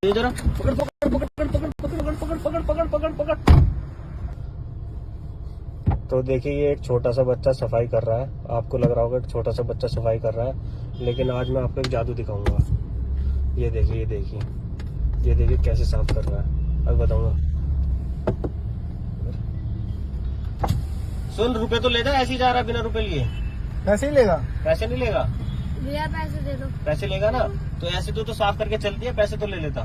ये जरा पकड़ पकड़ पकड़ पकड़ पकड़ पकड़ पकड़ पकड़ पकड़ पकड़ पकड़। तो देखिए ये एक छोटा सा बच्चा सफाई कर रहा है। आपको लग रहा होगा एक छोटा सा बच्चा सफाई कर रहा है, लेकिन आज मैं आपको एक जादू दिखाऊंगा। ये देखिए ये देखिए ये देखिए कैसे साफ कर रहा है, अब बताऊंगा। सुन, रुपए तो ले जा, ऐसे ही जा रहा है बिना रुपए लिए। पैसे ही लेगा? पैसे नहीं लेगा भैया, पैसे दे दो। पैसे लेगा ना तो ऐसे तो साफ करके चलती है, पैसे तो ले लेता।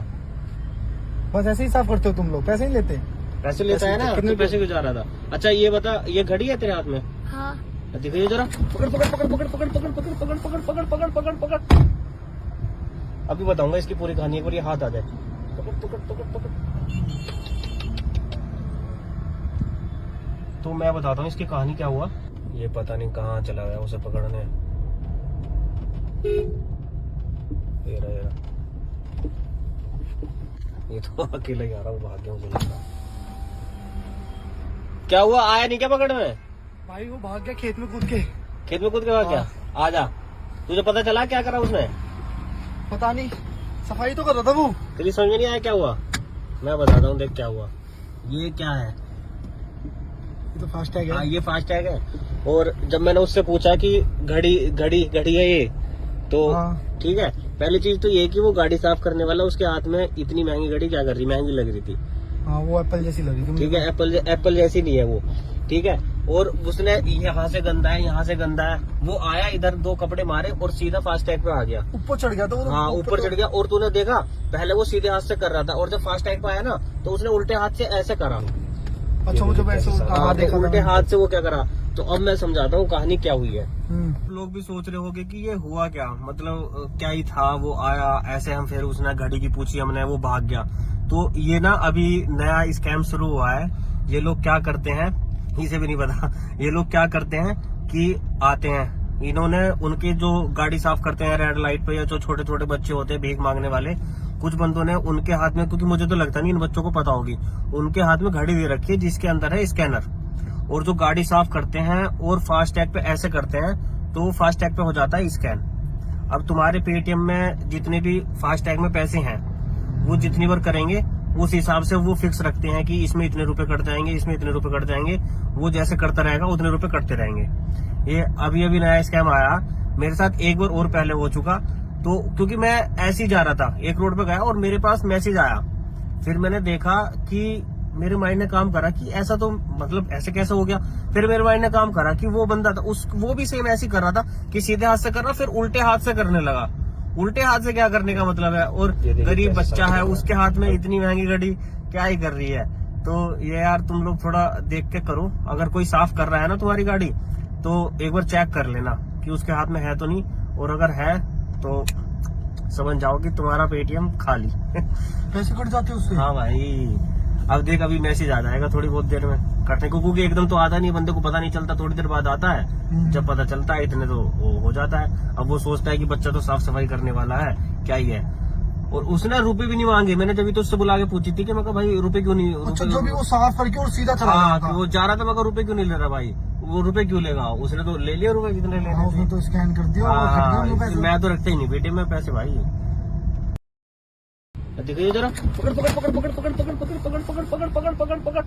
बस ऐसे ही साफ करते हो तुम लोग, पैसे ही लेते? पैसे लेता है ना, कितने पैसे क्यों जा रहा था? अच्छा ये बता, ये घड़ी है तेरे हाथ में? हाँ। दिखाइए जरा। पकड़ पकड़ पकड़ पकड़ पकड़ पकड़ पकड़ पकड़ पकड़ पकड़ पकड़ पकड़ पकड़। अभी बताऊंगा इसकी पूरी कहानी, एक बार ये हाथ आ जाए। पकड़ पकड़ पकड़ पकड़। तो मैं बताता हूँ इसकी कहानी क्या हुआ। ये पता नहीं कहाँ चला गया उसे पकड़ने। ये रहा ये तो अकेला ही आ रहा, वो भाग गया मुझे लगा। क्या हुआ, आया नहीं क्या पकड़ में? भाई वो भाग गया खेत में कूद के। खेत में कूद के भाग गया? आजा, तुझे पता चला क्या करा उसने? पता नहीं, सफाई तो कर रहा था वो। तेरी समझ में नहीं आया क्या हुआ? मैं बताता हूँ, देख क्या हुआ। ये क्या है? ये तो फास्टैग है। ये फास्टैग है। और जब मैंने उससे पूछा कि घड़ी घड़ी घड़ी है ये, तो ठीक है, पहली चीज तो ये कि वो गाड़ी साफ करने वाला उसके हाथ में इतनी महंगी घड़ी क्या कर रही, महंगी लग रही थी। हाँ, वो एप्पल जैसी लग रही थी। ठीक है, एप्पल जैसी नहीं है वो, ठीक है। और उसने यहाँ से गंदा है, यहाँ से गंदा है, वो आया इधर, दो कपड़े मारे और सीधा फास्टैग पे आ गया। ऊपर चढ़ गया था वो। हाँ, ऊपर चढ़ गया। और तूने देखा, पहले वो सीधे हाथ से कर रहा था, और जब फास्टैग पे आया ना तो उसने उल्टे हाथ से ऐसे करा। अच्छा, मुझे देखा उल्टे हाथ से वो क्या करा। तो अब मैं समझाता हूँ कहानी क्या हुई है। लोग भी सोच रहे होंगे कि ये हुआ क्या, मतलब क्या ही था। वो आया ऐसे, हम फिर उसने घड़ी की पूछी हमने, वो भाग गया। तो ये ना अभी नया स्कैम शुरू हुआ है। ये लोग क्या करते हैं, इसे भी नहीं पता। ये लोग क्या करते हैं कि आते हैं, इन्होंने उनके जो गाड़ी साफ करते हैं रेड लाइट पे, या जो छोटे छोटे बच्चे होते हैं भीख मांगने वाले, कुछ बंदों ने उनके हाथ में, क्योंकि मुझे तो लगता नहीं इन बच्चों को पता होगी, उनके हाथ में घड़ी दे रखी है जिसके अंदर है स्कैनर। और जो गाड़ी साफ करते हैं और फास्टैग पे ऐसे करते हैं, तो फास्टैग पे हो जाता है स्कैन। अब तुम्हारे पेटीएम में जितने भी फास्टैग में पैसे हैं, वो जितनी बार करेंगे उस हिसाब से वो फिक्स रखते हैं कि इसमें इतने रुपए कट जाएंगे, इसमें इतने रुपए कट जाएंगे। वो जैसे करता रहेगा उतने रुपए कटते रहेंगे। ये अभी नया स्कैम आया मेरे साथ, एक बार और पहले हो चुका। तो क्योंकि मैं ऐसे ही जा रहा था, एक रोड पे गया और मेरे पास मैसेज आया। फिर मैंने देखा कि मेरे माइंड ने काम करा कि ऐसा तो मतलब ऐसे कैसे हो गया। फिर मेरे माइंड ने काम करा कि वो बंदा था वो भी सेम ऐसे ही कर रहा था कि सीधे हाथ से कर रहा, फिर उल्टे हाथ से करने लगा। उल्टे हाथ से क्या करने का मतलब है? और गरीब बच्चा है, उसके हाथ में इतनी महंगी घड़ी क्या ही कर रही है। तो ये यार तुम लोग थोड़ा देख के करो। अगर कोई साफ कर रहा है ना तुम्हारी गाड़ी, तो एक बार चेक कर लेना कि उसके हाथ में है तो नहीं, और अगर है तो समझ जाओ कि तुम्हारा पेटीएम खाली। पैसे कट जाते उससे? हाँ भाई, अब देख अभी मैसेज आ जाएगा थोड़ी बहुत देर में कटने को, क्योंकि एकदम तो आता नहीं, बंदे को पता नहीं चलता, थोड़ी देर बाद आता है। जब पता चलता है इतने तो वो हो जाता है। अब वो सोचता है कि बच्चा तो साफ सफाई करने वाला है, क्या ही है। और उसने रुपए भी नहीं मांगे। मैंने जब तो उससे बुला के पूछी थी कि मैं भाई रुपए क्यों नहीं। अच्छा, जो भी वो साफ करके और सीधा चला गया था। वो जा रहा था, मगर रुपए क्यों नहीं ले रहा भाई? वो रुपए क्यों लेगा? उसने तो ले लिया रुपए, जितने लेने थे। उसने तो स्कैन कर दिया। मैं तो रखता ही नहीं बेटे में पैसे भाई। देखिए जरा, पकड़ पकड़ पकड़ पकड़ पकड़ पकड़ पकड़ पकड़ पकड़ पकड़ पकड़ पकड़ पकड़।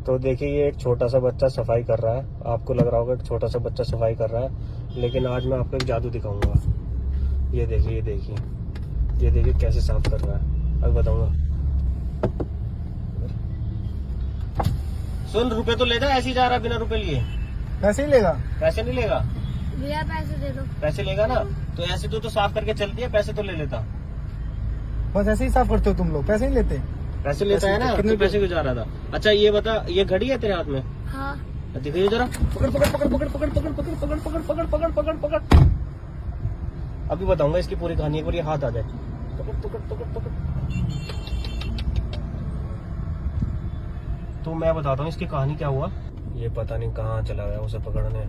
तो देखिए ये एक छोटा सा बच्चा सफाई कर रहा है। आपको लग रहा होगा एक छोटा सा बच्चा सफाई कर रहा है, लेकिन आज मैं आपको एक जादू दिखाऊंगा। ये देखिए ये देखिए ये देखिए कैसे साफ कर रहा है, अब बताऊंगा। सुन, रुपए तो ले जा, ऐसे ही जा रहा है बिना रुपए लिए। पैसे ही लेगा? पैसे नहीं लेगा भैया, पैसे दे दो। पैसे लेगा ना तो ऐसे तो साफ करके चलती है, पैसे तो ले लेता। बस ऐसे ही साफ करते हो तुम लोग, पैसे ही लेते? पैसे लेता है ना, कितने पैसे क्यों जा रहा था? अच्छा ये बता, ये घड़ी है तेरे हाथ में? हाँ। दिखाइए जरा। पकड़ पकड़ पकड़ पकड़ पकड़ पकड़ पकड़ पकड़ पकड़ पकड़ पकड़ पकड़ पकड़। अभी बताऊंगा इसकी पूरी कहानी, एक बार ये हाथ आ जाए। पकड़ पकड़ पकड़ पकड़। तो मैं बताता हूँ इसकी कहानी क्या हुआ। ये पता नहीं कहाँ चला गया उसे पकड़ने।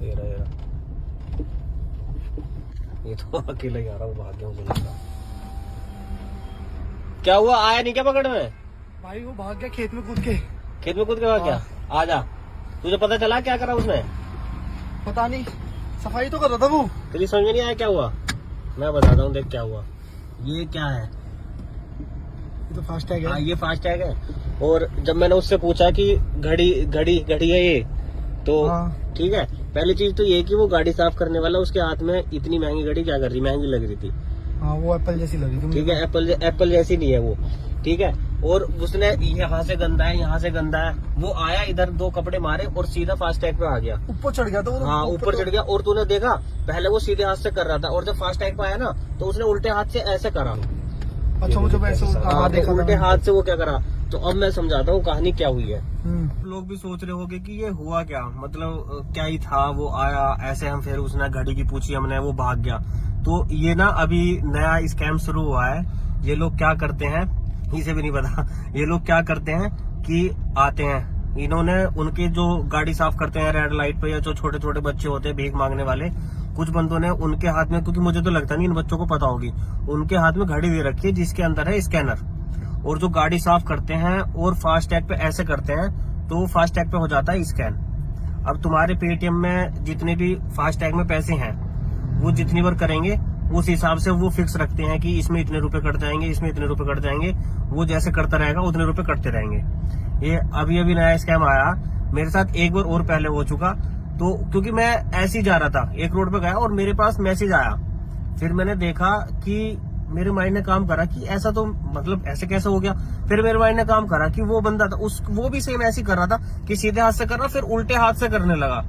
ये रहा ये तो अकेला ही आ रहा, वो भाग गया मुझे लगा। क्या हुआ, आया नहीं क्या पकड़ में? भाई वो भाग गया खेत में कूद के। खेत में कूद के भाग गया? आजा, तुझे पता चला क्या करा उसने? पता नहीं, सफाई तो कर रहा था वो। तेरी समझ में नहीं आया क्या हुआ? मैं बताता हूँ, देख क्या हुआ। ये क्या है? ये तो फास्ट टैग हाँ, है। ये फास्ट टैग है। और जब मैंने उससे पूछा कि घड़ी घड़ी घड़ी है ये, तो हाँ। ठीक है, पहली चीज तो ये कि वो गाड़ी साफ करने वाला उसके हाथ में इतनी महंगी घड़ी क्या कर रही, महंगी लग रही थी। हाँ, वो एप्पल जैसी लगी थी। ठीक है, एप्पल जैसी नहीं है वो। ठीक है, और उसने यहाँ से गंदा है, यहाँ से गंदा है, वो आया इधर 2 कपड़े मारे और सीधा फास्ट टैग पे आ गया। ऊपर चढ़ गया था वो। हाँ, ऊपर चढ़ गया। और तूने देखा, पहले वो सीधे हाथ से कर रहा था और जब फास्ट टैग पे आया ना तो उसने उल्टे हाथ से ऐसे करा। अच्छा, मुझे वैसे हाँ, देखा उल्टे हाथ से वो क्या करा। तो अब मैं समझाता हूँ कहानी क्या हुई है। हम्म। लोग भी सोच रहे होंगे कि ये हुआ क्या, मतलब क्या ही था, वो आया ऐसे, हम फिर उसने घड़ी की पूछी हमने, वो भाग गया। तो ये ना अभी नया स्कैम शुरू हुआ है। ये लोग क्या करते हैं, इसे भी नहीं पता, ये लोग क्या करते हैं कि आते हैं, इन्होंने उनके जो गाड़ी साफ करते हैं रेड लाइट पे, या जो छोटे छोटे बच्चे होते हैं भीख मांगने वाले, कुछ बंदों ने उनके हाथ में, क्योंकि मुझे तो लगता नहीं इन बच्चों को पता होगी, उनके हाथ में घड़ी दे रखी है जिसके अंदर है स्कैनर। और जो गाड़ी साफ करते हैं और फास्ट टैग पे ऐसे करते हैं तो फास्ट टैग पे हो जाता है स्कैन। अब तुम्हारे पेटीएम में जितने भी फास्ट टैग में पैसे हैं, वो जितनी बार करेंगे उस हिसाब से वो फिक्स रखते हैं कि इसमें इतने रुपए कट जाएंगे, इसमें इतने रुपए कट जाएंगे। वो जैसे करता रहेगा उतने रुपए कटते रहेंगे। ये अभी नया स्कैम आया मेरे साथ, एक बार और पहले हो चुका। तो क्योंकि मैं ऐसे ही जा रहा था, एक रोड पे गया और मेरे पास मैसेज आया। फिर मैंने देखा कि मेरे माइंड ने काम करा कि ऐसा तो मतलब ऐसे कैसे हो गया। फिर मेरे माइंड ने काम करा कि वो बंदा था वो भी सेम ऐसे ही कर रहा था कि सीधे हाथ से कर रहा, फिर उल्टे हाथ से करने लगा।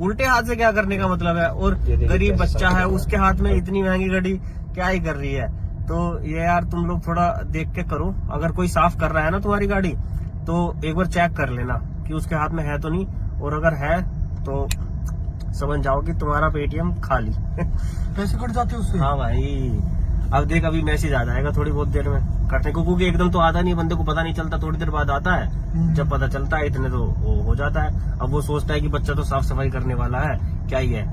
उल्टे हाथ से क्या करने का मतलब है, और गरीब बच्चा है उसके हाथ में इतनी महंगी घड़ी क्या ही कर रही है। तो ये यार तुम लोग थोड़ा देख के करो, अगर कोई साफ कर रहा है ना तुम्हारी गाड़ी तो एक बार चेक कर लेना कि उसके हाथ में है तो नहीं, और अगर है तो समझ जाओ कि तुम्हारा पेटीएम खाली। पैसे कट जाते उससे। हाँ भाई, अब देख अभी मैसेज आ जाएगा थोड़ी बहुत देर में कटने को, क्योंकि एकदम तो आता नहीं, बंदे को पता नहीं चलता, थोड़ी देर बाद आता है। जब पता चलता है इतने तो वो हो जाता है। अब वो सोचता है कि बच्चा तो साफ सफाई करने वाला है, क्या ही है।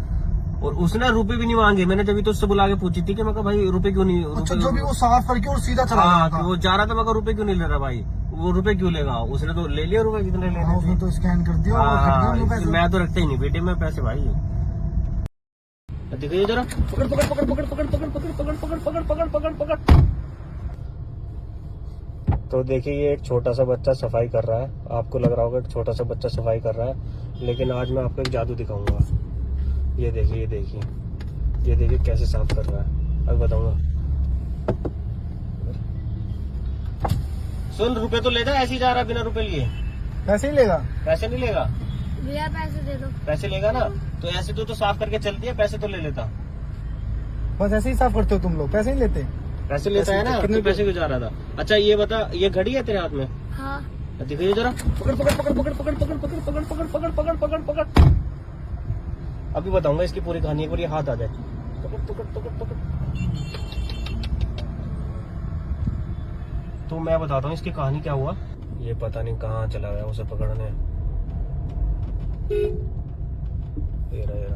और उसने रुपए भी नहीं मांगे, मैंने जब तो उससे बुला के पूछी थी कि मैं कहा भाई रुपए क्यों नहीं, अच्छा, जो भी वो साफ करके और सीधा चला हाँ, गया था। वो जा रहा था, मैं रुपए क्यों नहीं ले रहा भाई, वो रुपए क्यों लेगा, उसने तो ले लिया रुपए जितने लेने थे। उसने तो स्कैन कर दिया और वो कट गया उनके पैसे। मैं तो रखता ही नहीं बेटे में पैसे भाई। देखिए जरा, पकड़ पकड़ पकड़ पकड़ पकड़ पकड़ पकड़ पकड़ पकड़ पकड़ पकड़ पकड़ पकड़। तो देखिए ये एक छोटा सा बच्चा सफाई कर रहा है, आपको लग रहा होगा एक छोटा सा बच्चा सफाई कर रहा है, लेकिन आज मैं आपको एक जादू दिखाऊंगा। ये देखिए ये देखिए ये देखिए कैसे साफ कर रहा है, अब बताऊंगा। सुन, रुपए तो ले जा, ऐसे ही जा रहा बिना रुपए लिए। पैसे ही लेगा। पैसे नहीं लेगा, भैया पैसे दे दो। पैसे लेगा ना तो ऐसे तो साफ करके चलती है, पैसे तो ले लेता। बस ऐसे ही साफ करते हो तुम लोग, पैसे नहीं लेते। पैसे लेता है ना, कितने पैसे क्यों जा रहा था। अच्छा ये बता, ये घड़ी है तेरे हाथ में? हाँ। दिखाइए जरा, पकड़ पकड़ पकड़ पकड़ पकड़ पकड़ पकड़ पकड़ पकड़ पकड़ पकड़ पकड़ पकड़। अभी बताऊंगा इसकी पूरी कहानी, एक बार ये हाथ आ जाए। पकड़ पकड़ पकड़ पकड़। तो मैं बताता हूँ इसकी कहानी क्या हुआ। ये पता नहीं कहाँ चला गया उसे पकड़ने। ये रहा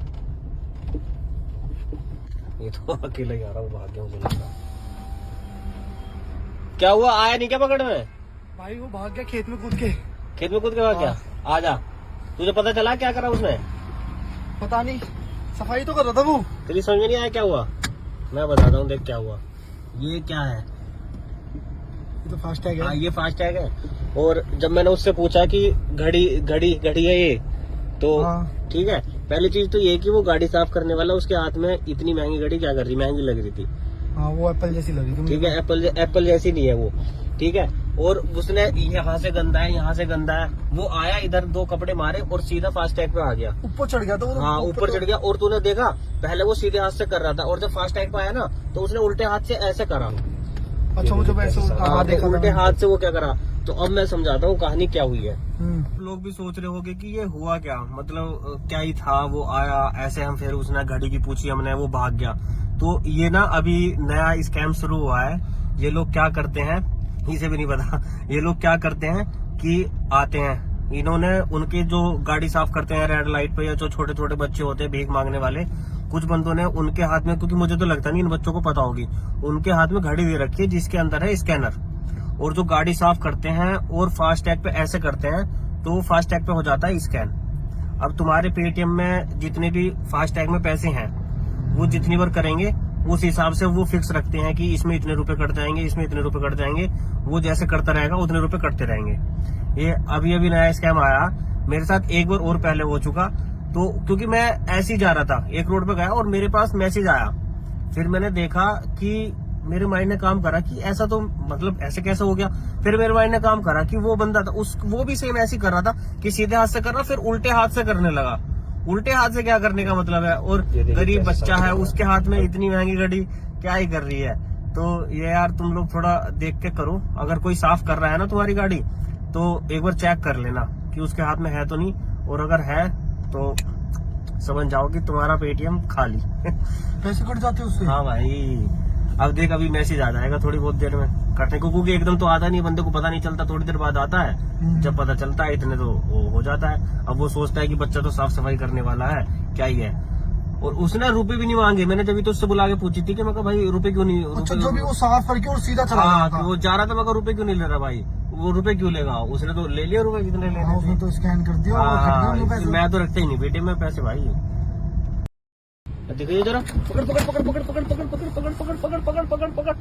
ये तो अकेला ही आ रहा, वो भाग गया मुझे लगा। क्या हुआ, आया नहीं क्या पकड़ने? भाई वो भाग गया खेत में कूद के। खेत में कूद के भाग गया? आ जा, तुझे पता चला क्या करा उसने? पता नहीं, सफाई तो कर रहा था वो। तेरी समझ में नहीं आया क्या हुआ? मैं बताता हूँ, देख क्या हुआ। ये क्या है? ये तो फास्ट टैग हाँ, है। ये फास्ट टैग है। और जब मैंने उससे पूछा कि घड़ी घड़ी घड़ी है ये, तो ठीक है, पहली चीज तो ये कि वो गाड़ी साफ करने वाला उसके हाथ में इतनी महंगी घड़ी क्या कर रही, महंगी लग रही थी। हाँ, वो एप्पल जैसी लगी थी। ठीक है, एप्पल जैसी नहीं है वो। ठीक है, और उसने यहाँ से गंदा है, यहाँ से गंदा है, वो आया इधर 2 कपड़े मारे और सीधा फास्ट टैग पे आ गया। ऊपर चढ़ गया था वो। हाँ, ऊपर चढ़ गया। और तूने देखा, पहले वो सीधे हाथ से कर रहा था और जब फास्ट टैग पे आया ना तो उसने उल्टे हाथ से ऐसे करा। अच्छा, मुझे वैसे देखा उल्टे हाथ से वो क्या करा। तो अब मैं समझाता हूँ कहानी क्या हुई है। हम्म। लोग भी सोच रहे होंगे कि ये हुआ क्या, मतलब क्या ही था, वो आया ऐसे, हम फिर उसने घड़ी की पूछी हमने, वो भाग गया। तो ये ना अभी नया स्कैम शुरू हुआ है। ये लोग क्या करते हैं, इसे भी नहीं पता, ये लोग क्या करते हैं कि आते हैं, इन्होंने उनके जो गाड़ी साफ करते हैं रेड लाइट पे, या जो छोटे छोटे बच्चे होते हैं भीख मांगने वाले, कुछ बंदों ने उनके हाथ में, क्योंकि मुझे तो लगता नहीं इन बच्चों को पता होगी, उनके हाथ में घड़ी दे रखी है जिसके अंदर है स्कैनर। और जो गाड़ी साफ करते हैं और फास्ट टैग पे ऐसे करते हैं तो फास्ट टैग पे हो जाता है स्कैन। अब तुम्हारे पेटीएम में जितने भी फास्टैग में पैसे हैं वो जितनी बार करेंगे उस हिसाब से वो फिक्स रखते हैं कि इसमें इतने रुपए कट जाएंगे, इसमें इतने रुपए कट जाएंगे। वो जैसे करता रहेगा उतने रुपए कटते रहेंगे। ये अभी अभी नया स्कैम आया मेरे साथ, एक बार और पहले हो चुका। तो क्योंकि मैं ऐसे ही जा रहा था, एक रोड पे गया और मेरे पास मैसेज आया। फिर मैंने देखा कि मेरे माइंड ने काम करा कि ऐसा तो मतलब ऐसे कैसे हो गया। फिर मेरे माइंड ने काम करा कि वो बंदा था वो भी सेम ऐसे ही कर रहा था कि सीधे हाथ से कर रहा, फिर उल्टे हाथ से करने लगा। उल्टे हाथ से क्या करने का मतलब है, और गरीब बच्चा है उसके हाथ में इतनी महंगी घड़ी क्या ही कर रही है। तो ये यार तुम लोग थोड़ा देख के करो। अगर कोई साफ कर रहा है ना तुम्हारी गाड़ी तो एक बार चेक कर लेना कि उसके हाथ में है तो नहीं, और अगर है तो समझ जाओ कि तुम्हारा पेटीएम खाली। पैसे कट जाते हैं उससे। हाँ भाई, अब देख अभी मैसेज आ जाएगा थोड़ी बहुत देर में करने को, क्योंकि एकदम तो आता नहीं, बंदे को पता नहीं चलता, थोड़ी देर बाद आता है। जब पता चलता है इतने तो वो हो जाता है। अब वो सोचता है कि बच्चा तो साफ सफाई करने वाला है, क्या ही है। और उसने रुपए भी नहीं मांगे। मैंने जब तो उससे बुला के पूछी थी कि मैं कहा भाई रुपए क्यों नहीं, अच्छा जो भी वो साफ करके और सीधा चला हाँ, गया था। वो जा रहा था। मैं कहा रुपए क्यों नहीं ले रहा भाई, वो रुपए क्यों लेगा, उसने तो ले लिया रुपए जितने लेने हाँ, उसने थे। तो स्कैन कर दिया और कट गए उनके पैसे। मैं तो रखता ही नहीं बेटे में पैसे भाई। देखिए जरा, पकड़ पकड़ पकड़ पकड़ पकड़ पकड़ पकड़ पकड़ पकड़ पकड़ पकड़ पकड़ पकड़।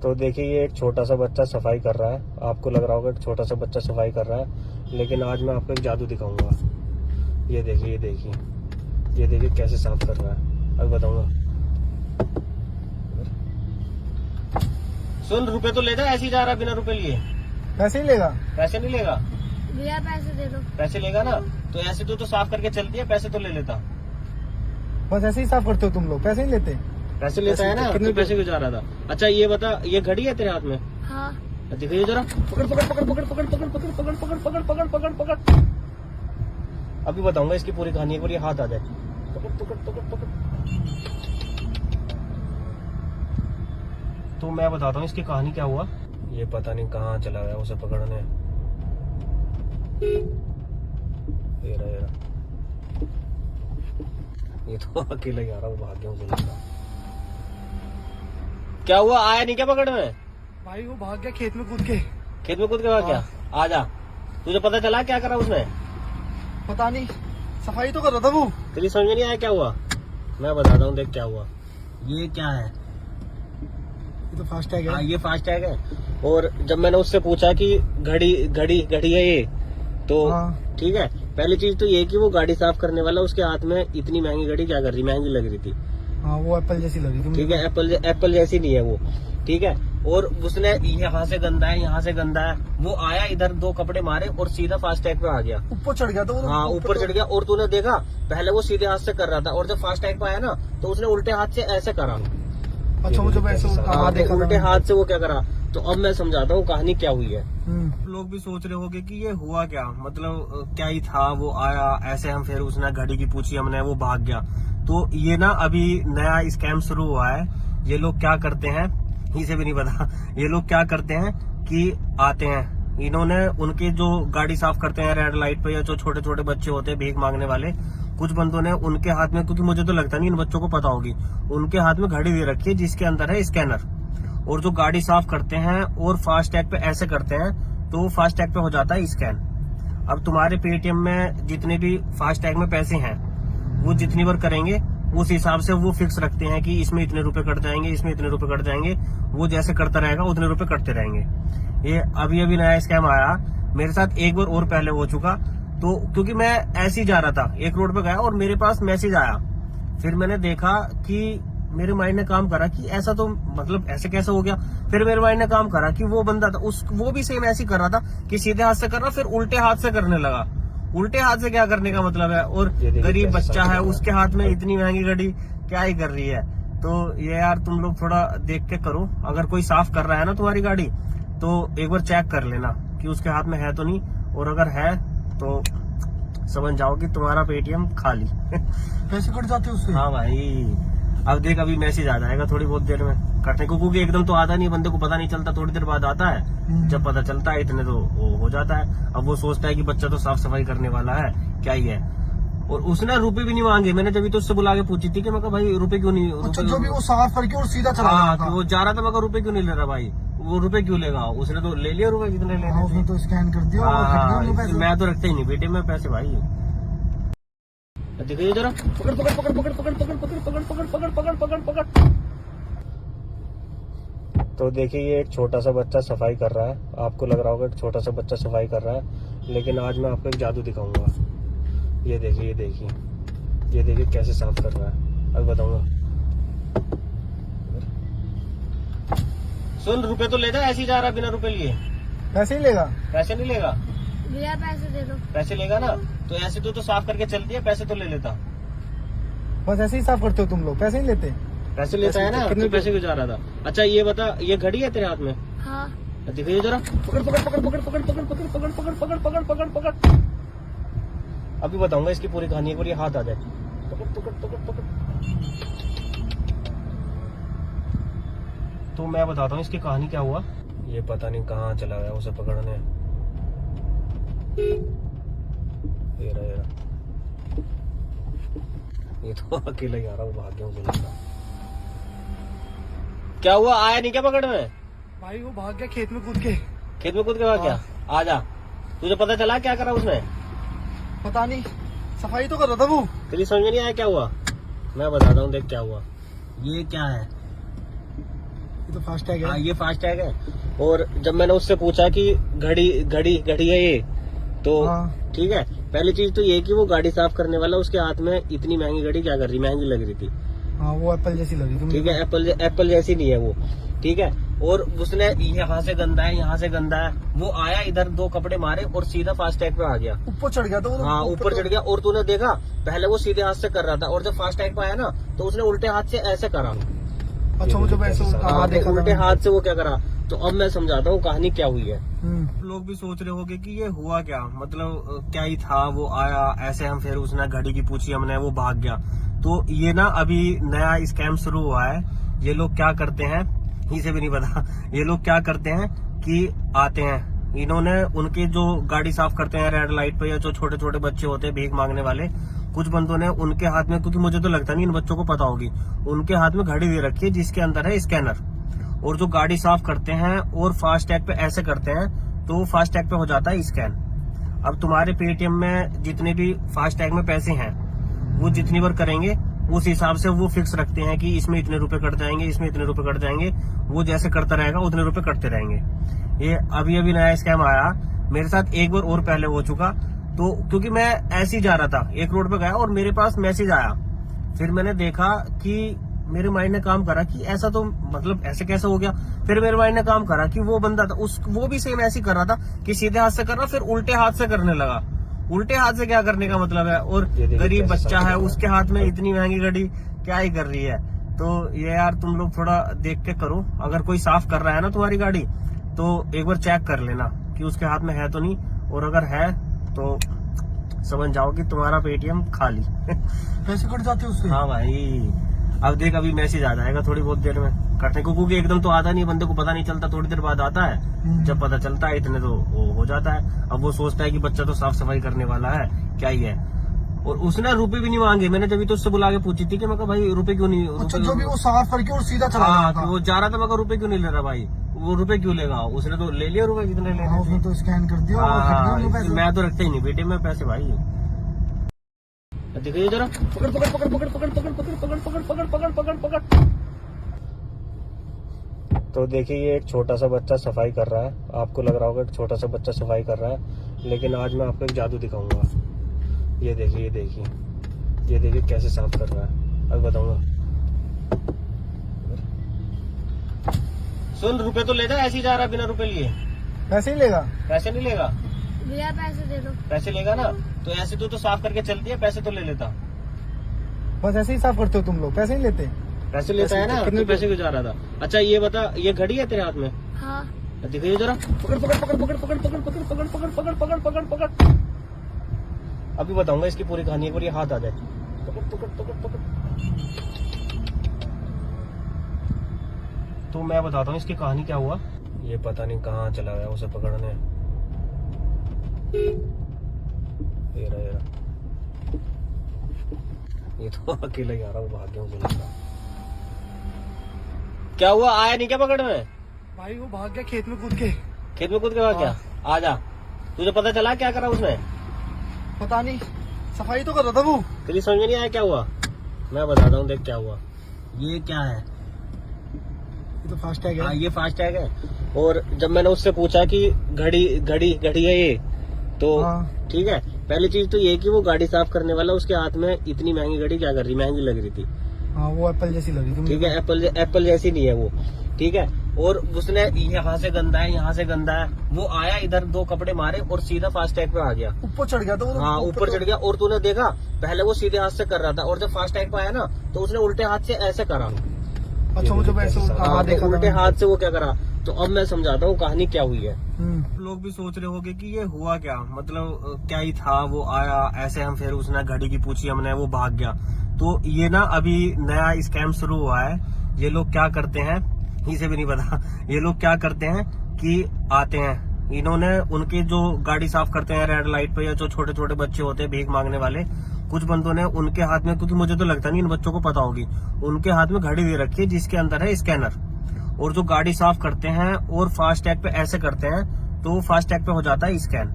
तो देखिए ये एक छोटा सा बच्चा सफाई कर रहा है। आपको लग रहा होगा एक छोटा सा बच्चा सफाई कर रहा है, लेकिन आज मैं आपको एक जादू दिखाऊंगा। ये देखिए ये देखिए ये देखिए कैसे साफ कर रहा है, अब बताऊंगा। सुन, रुपए तो लेता, ऐसे ही जा रहा बिना रुपए लिए। पैसे ही लेगा। पैसे नहीं लेगा, भैया पैसे दे दो। पैसे लेगा ना तो ऐसे तो साफ करके चलती है, पैसे तो ले लेता। बस ऐसे ही साफ करते हो तुम लोग, पैसे नहीं लेते। पैसे लेता है ना, कितने तो पैसे क्यों जा रहा था। अच्छा ये बता, ये घड़ी है तेरे हाथ में? हाँ। दिखाइए जरा, पकड़ पकड़ पकड़ पकड़ पकड़ पकड़ पकड़ पकड़ पकड़ पकड़ पकड़ पकड़ पकड़। अभी बताऊंगा इसकी पूरी कहानी, एक बार ये हाथ आ जाए। पकड़ पकड़ पकड़ पकड़। तो मैं बताता हूँ इसकी कहानी क्या हुआ। ये पता नहीं कहाँ चला गया उसे पकड़ने। ये रहा, ये रहा। ये तो अकेला ही आ रहा, वो भाग गया मुझे लगता। क्या हुआ, आया नहीं क्या पकड़ने? भाई वो भाग गया खेत में कूद के। खेत में कूद के भाग गया? आजा, तुझे पता चला क्या करा उसने? पता नहीं, सफाई तो कर रहा था वो। तेरी समझ में नहीं आया क्या हुआ? मैं बताता हूँ, देख क्या हुआ। ये क्या है? ये तो फास्टैग हाँ है। ये फास्टैग है। और जब मैंने उससे पूछा कि घड़ी घड़ी घड़ी है ये, तो हाँ। ठीक है, पहली चीज तो ये कि वो गाड़ी साफ करने वाला उसके हाथ में इतनी महंगी घड़ी क्या कर रही, महंगी लग रही थी। हाँ वो एप्पल जैसी लगी थी। ठीक है, एप्पल जैसी नहीं है वो। ठीक है, और उसने यहाँ से गंदा है, यहाँ से गंदा है। वो आया इधर, दो कपड़े मारे और सीधा फास्टैग पे आ गया। ऊपर चढ़ गया था वो। हाँ ऊपर चढ़ गया। और तूने देखा पहले वो सीधे हाथ से कर रहा था, और जब फास्टैग पे आया ना तो उसने उल्टे हाथ से ऐसे करा। अच्छा वो जब ऐसे हाँ, देखा उल्टे हाथ से वो क्या करा। तो अब मैं समझाता हूँ कहानी क्या हुई है। हम्म। लोग भी सोच रहे होंगे कि ये हुआ क्या, मतलब क्या ही था। वो आया ऐसे, हम फिर उसने घड़ी की पूछी हमने, वो भाग गया। तो ये ना अभी नया स्कैम शुरू हुआ है। ये लोग क्या करते हैं, इसे भी नहीं पता। ये लोग क्या करते हैं कि आते हैं, इन्होंने उनके जो गाड़ी साफ करते हैं रेड लाइट पे, या जो छोटे छोटे बच्चे होते हैं भीख मांगने वाले, कुछ बंदों ने उनके हाथ में, क्योंकि मुझे तो लगता नहीं इन बच्चों को पता होगी, उनके हाथ में घड़ी दे रखी है जिसके अंदर है स्कैनर। और जो गाड़ी साफ करते हैं और फास्टैग पे ऐसे करते हैं तो फास्टैग पे हो जाता है स्कैन। अब तुम्हारे पेटीएम में जितने भी फास्टैग में पैसे हैं वो जितनी बार करेंगे उस हिसाब से वो फिक्स रखते हैं कि इसमें इतने रुपए कट जाएंगे, इसमें इतने रुपए कट जाएंगे। वो जैसे करता रहेगा उतने रुपए कटते रहेंगे। ये अभी अभी नया स्कैम आया मेरे साथ, एक बार और पहले हो चुका। तो क्योंकि मैं ऐसे ही जा रहा था, एक रोड पे गया और मेरे पास मैसेज आया। फिर मैंने देखा कि मेरे माइंड ने काम करा कि ऐसा तो मतलब ऐसे कैसे हो गया। फिर मेरे माइंड ने काम करा कि वो बंदा था वो भी सेम ऐसे ही कर रहा था कि सीधे हाथ से कर रहा, फिर उल्टे हाथ से करने लगा। उल्टे हाथ से क्या करने का मतलब है, और गरीब बच्चा है उसके हाथ में इतनी महंगी घड़ी क्या ही कर रही है। तो ये यार तुम लोग थोड़ा देख के करो। अगर कोई साफ कर रहा है ना तुम्हारी गाड़ी तो एक बार चेक कर लेना कि उसके हाथ में है तो नहीं, और अगर है तो समझ जाओ कि तुम्हारा पेटीएम खाली। पैसे कट जाते हैं उससे। हाँ भाई, अब देख अभी मैसेज आ जाएगा थोड़ी बहुत देर में करने को, क्योंकि एकदम तो आता नहीं, बंदे को पता नहीं चलता, थोड़ी देर बाद आता है। जब पता चलता है इतने तो वो हो जाता है। अब वो सोचता है कि बच्चा तो साफ सफाई करने वाला है, क्या ही है। और उसने रुपए भी नहीं मांगे। मैंने जब तो उससे बुला के पूछी थी कि मैं कहा भाई रुपए क्यों नहीं। अच्छा जो भी वो साफ करके और सीधा चला गया हाँ, था। वो जा रहा था। मैं कहा रुपए क्यों नहीं ले रहा भाई, वो रुपए क्यों लेगा? उसने तो ले लिया रुपए जितने लेने हाँ, उसने थे। तो स्कैन कर दिया और कट गए उनके पैसे। मैं तो रखता ही नहीं बेटे में पैसे भाई। देखिए जरा, पकड़ पकड़ पकड़ पकड़ पकड़ पकड़ पकड़ पकड़ पकड़ पकड़ पकड़ पकड़ पकड़। तो देखिए ये एक छोटा सा बच्चा सफाई कर रहा है। आपको लग रहा होगा एक छोटा सा बच्चा सफाई कर रहा है, लेकिन आज मैं आपको एक जादू दिखाऊंगा। ये देखिए ये देखिए ये देखिए कैसे साफ कर रहा है, अब बताऊंगा। सुन, रुपए तो लेता, ऐसे ही जा रहा बिना रुपए लिए। पैसे ही लेगा। पैसे नहीं लेगा? भैया पैसे दे दो। पैसे लेगा ना, तो ऐसे तो साफ करके चल दिया, पैसे तो ले लेता। बस ऐसे ही साफ करते हो तुम लोग, पैसे नहीं लेते। पैसे लेता है ना, कितने तो पैसे क्यों जा रहा था? अच्छा ये बता, ये घड़ी है तेरे हाथ में? हाँ। दिखाइए जरा, पकड़ पकड़ पकड़ पकड़ पकड़ पकड़ पकड़ पकड़ पकड़ पकड़ पकड़ पकड़ पकड़। अभी बताऊंगा इसकी पूरी कहानी, एक बार ये हाथ आ जाए। पकड़ पकड़ पकड़ पकड़। तो मैं बताता हूँ इसकी कहानी क्या हुआ। ये पता नहीं कहाँ चला गया उसे पकड़ने। ये रहा ये तो अकेला ही आ रहा, वो भाग गया मुझे लगा। क्या हुआ, आया नहीं क्या पकड़ने? भाई वो भाग गया खेत में कूद के। खेत में कूद के भाग गया? आजा, तुझे पता चला क्या करा उसने? पता नहीं, सफाई तो कर रहा था वो। तेरी समझ में नहीं आया क्या हुआ? मैं बताता हूँ, देख क्या हुआ। ये क्या है? ये तो फास्टैग है। ये फास्टैग है। और जब मैंने उससे पूछा कि घड़ी घड़ी घड़ी है ये, तो हाँ। ठीक है, पहली चीज तो ये कि वो गाड़ी साफ करने वाला उसके हाथ में इतनी महंगी घड़ी क्या कर रही, महंगी लग रही थी। हाँ वो एप्पल जैसी लगी तुम। ठीक है, एप्पल जैसी नहीं है वो। ठीक है, और उसने यहाँ से गंदा है, यहाँ से गंदा है, वो आया इधर, दो कपड़े मारे और सीधा फास्टैग पे आ गया। ऊपर चढ़ गया था वो तो। हाँ ऊपर चढ़ गया। और तूने देखा, पहले वो सीधे हाथ से कर रहा था, और जब फास्टैग पे आया ना, तो उसने उल्टे हाथ से ऐसे करा। अच्छा मुझे वैसे हाँ, देखा उल्टे था। हाथ से वो क्या करा। तो अब मैं समझाता हूँ कहानी क्या हुई है। हम्म। लोग भी सोच रहे होंगे कि ये हुआ क्या, मतलब क्या ही था, वो आया ऐसे, हम फिर उसने घड़ी की पूछी हमने, वो भाग गया। तो ये ना अभी नया स्कैम शुरू हुआ है। ये लोग क्या करते हैं, इसे भी नहीं पता। ये लोग क्या करते हैं कि आते हैं, इन्होंने उनके जो गाड़ी साफ करते हैं रेड लाइट पे, या जो छोटे छोटे बच्चे होते हैं भीख मांगने वाले, कुछ बंदों ने उनके हाथ में, क्योंकि मुझे तो लगता नहीं इन बच्चों को पता होगी, उनके हाथ में घड़ी दे रखी है जिसके अंदर है स्कैनर। और जो गाड़ी साफ करते हैं और फास्टैग पे ऐसे करते हैं, तो फास्टैग पे हो जाता है स्कैन। अब तुम्हारे पेटीएम में जितने भी फास्टैग में पैसे हैं, वो जितनी बार करेंगे उस हिसाब से वो फिक्स रखते हैं कि इसमें इतने रुपए कट जाएंगे, इसमें इतने रुपए कट जाएंगे। वो जैसे करता रहेगा उतने रुपए कटते रहेंगे। ये अभी अभी नया स्कैम आया, मेरे साथ एक बार और पहले हो चुका। तो क्योंकि मैं ऐसे ही जा रहा था, एक रोड पे गया और मेरे पास मैसेज आया। फिर मैंने देखा कि मेरे माइंड ने काम करा कि ऐसा तो मतलब ऐसे कैसे हो गया। फिर मेरे माइंड ने काम करा कि वो बंदा था वो भी सेम ऐसे ही कर रहा था कि सीधे हाथ से कर रहा, फिर उल्टे हाथ से करने लगा। उल्टे हाथ से क्या करने का मतलब है, और गरीब बच्चा है उसके हाथ में इतनी महंगी घड़ी क्या ही कर रही है। तो ये यार तुम लोग थोड़ा देख के करो। अगर कोई साफ कर रहा है ना तुम्हारी गाड़ी, तो एक बार चेक कर लेना कि उसके हाथ में है तो नहीं, और अगर है तो समझ जाओ कि तुम्हारा पेटीएम खाली। पैसे कट जाते उससे। हाँ भाई, अब देख अभी मैसेज आ जाएगा थोड़ी बहुत देर में कटने को, क्योंकि एकदम तो आता नहीं, बंदे को पता नहीं चलता, थोड़ी देर बाद आता है। जब पता चलता है इतने तो वो हो जाता है। अब वो सोचता है कि बच्चा तो साफ सफाई करने वाला है, क्या ही है। और उसने रुपए भी नहीं मांगे। मैंने जब तो उससे बुला के पूछी थी कि मैं कहा भाई रुपए क्यों नहीं। अच्छा जो भी वो साफ करके और सीधा चला गया हाँ, था। वो जा रहा था, मैं कहा रुपए क्यों नहीं ले रहा भाई, वो रुपए क्यों लेगा, उसने तो ले लिया रुपए जितने लेने हाँ, उसने थे। तो स्कैन कर दिया और कट गए उनके पैसे। मैं तो रखता ही नहीं बेटे में पैसे भाई। देखिए जरा, पकड़ पकड़ पकड़ पकड़ पकड़ पकड़ पकड़ पकड़ पकड़ पकड़ पकड़ पकड़ पकड़। तो देखिए ये एक छोटा सा बच्चा सफाई कर रहा है। आपको लग रहा होगा एक छोटा सा बच्चा सफाई कर रहा है, लेकिन आज मैं आपको एक जादू दिखाऊंगा। ये देखिए ये देखिए ये देखिए कैसे साफ कर रहा है, अब बताऊंगा। सुन, रुपए तो लेता, ऐसे ही जा रहा बिना रुपए लिए। पैसे ही लेगा। पैसे नहीं लेगा? भैया पैसे दे दो। पैसे लेगा ना, तो ऐसे तो साफ करके चल दिया, पैसे तो ले लेता। बस ऐसे ही साफ करते हो तुम लोग, पैसे नहीं लेते। पैसे लेता है ना, कितने तो पैसे क्यों जा रहा था? अच्छा ये बता, ये घड़ी है तेरे हाथ में? हाँ। दिखाइए जरा, पकड़ पकड़ पकड़ पकड़ पकड़ पकड़ पकड़ पकड़ पकड़ पकड़ पकड़ पकड़ पकड़। अभी बताऊंगा इसकी पूरी कहानी, एक बार ये हाथ आ जाए। पकड़ पकड़ पकड़ पकड़। तो मैं बताता हूँ इसकी कहानी क्या हुआ। ये पता नहीं कहाँ चला गया उसे पकड़ने। ये रहा ये तो अकेला ही आ रहा, वो भाग गया मुझे लगा। क्या हुआ, आया नहीं क्या पकड़ने? भाई वो भाग गया खेत में कूद के। खेत में कूद के भाग गया? आजा, तुझे पता चला क्या करा उसने? पता नहीं, सफाई तो कर रहा था वो। तेरी समझ में नहीं आया क्या हुआ? मैं बताता हूँ, देख क्या हुआ। ये क्या है? ये तो फास्ट टैग हाँ, है। ये फास्ट टैग है। और जब मैंने उससे पूछा कि घड़ी घड़ी घड़ी है ये, तो हाँ। ठीक है, पहली चीज तो ये कि वो गाड़ी साफ करने वाला उसके हाथ में इतनी महंगी घड़ी क्या कर रही, महंगी लग रही थी। हाँ, वो एप्पल जैसी लगी थी। ठीक है, एप्पल जैसी नहीं है वो। ठीक है, और उसने यहाँ से गंदा है, यहाँ से गंदा है, वो आया इधर 2 कपड़े मारे और सीधा फास्ट टैग पे आ गया। ऊपर चढ़ गया था वो। हाँ, ऊपर चढ़ गया। और तूने देखा, पहले वो सीधे हाथ से कर रहा था और जब फास्ट टैग पे आया ना तो उसने उल्टे हाथ से ऐसे करा। अच्छा, मुझे ऐसे हाँ, देखा उल्टे था। हाथ से वो क्या करा। तो अब मैं समझाता हूँ कहानी क्या हुई है। हम्म। लोग भी सोच रहे होंगे कि ये हुआ क्या, मतलब क्या ही था, वो आया ऐसे, हम फिर उसने घड़ी की पूछी हमने, वो भाग गया। तो ये ना अभी नया स्कैम शुरू हुआ है। ये लोग क्या करते हैं, इसे भी नहीं पता, ये लोग क्या करते हैं कि आते हैं, इन्होंने उनके जो गाड़ी साफ करते हैं रेड लाइट पे, या जो छोटे छोटे बच्चे होते हैं भीख मांगने वाले, कुछ बंदों ने उनके हाथ में, क्योंकि मुझे तो लगता नहीं इन बच्चों को पता होगी, उनके हाथ में घड़ी दे रखी है जिसके अंदर है स्कैनर। और जो गाड़ी साफ करते हैं और फास्ट टैग पे ऐसे करते हैं तो फास्ट टैग पे हो जाता है स्कैन।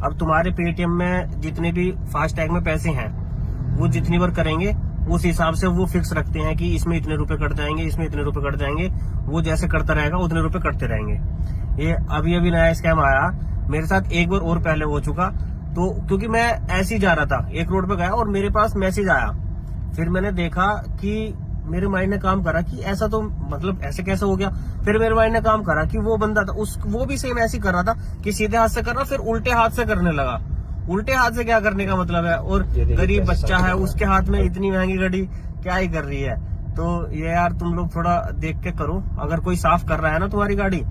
अब तुम्हारे पेटीएम में जितने भी फास्ट टैग में पैसे हैं, वो जितनी बार करेंगे उस हिसाब से वो फिक्स रखते हैं कि इसमें इतने रुपए कट जाएंगे, इसमें इतने रुपए कट जाएंगे। वो जैसे करता रहेगा उतने रुपए कटते रहेंगे। ये अभी अभी नया स्कैम आया, मेरे साथ एक बार और पहले हो चुका। तो क्योंकि मैं ऐसे ही जा रहा था, एक रोड पे गया और मेरे पास मैसेज आया, फिर मैंने देखा कि मेरे माइंड ने काम करा कि ऐसा तो मतलब ऐसे कैसे हो गया। फिर मेरे माइंड ने काम करा कि वो बंदा था वो भी सेम ऐसे ही कर रहा था कि सीधे हाथ से कर रहा, फिर उल्टे हाथ से करने लगा। उल्टे हाथ से क्या करने का मतलब है, और गरीब बच्चा है उसके हाथ में इतनी महंगी घड़ी क्या ही कर रही है। तो ये यार तुम लोग थोड़ा देख के करो, अगर कोई साफ कर रहा है ना तुम्हारी गाड़ी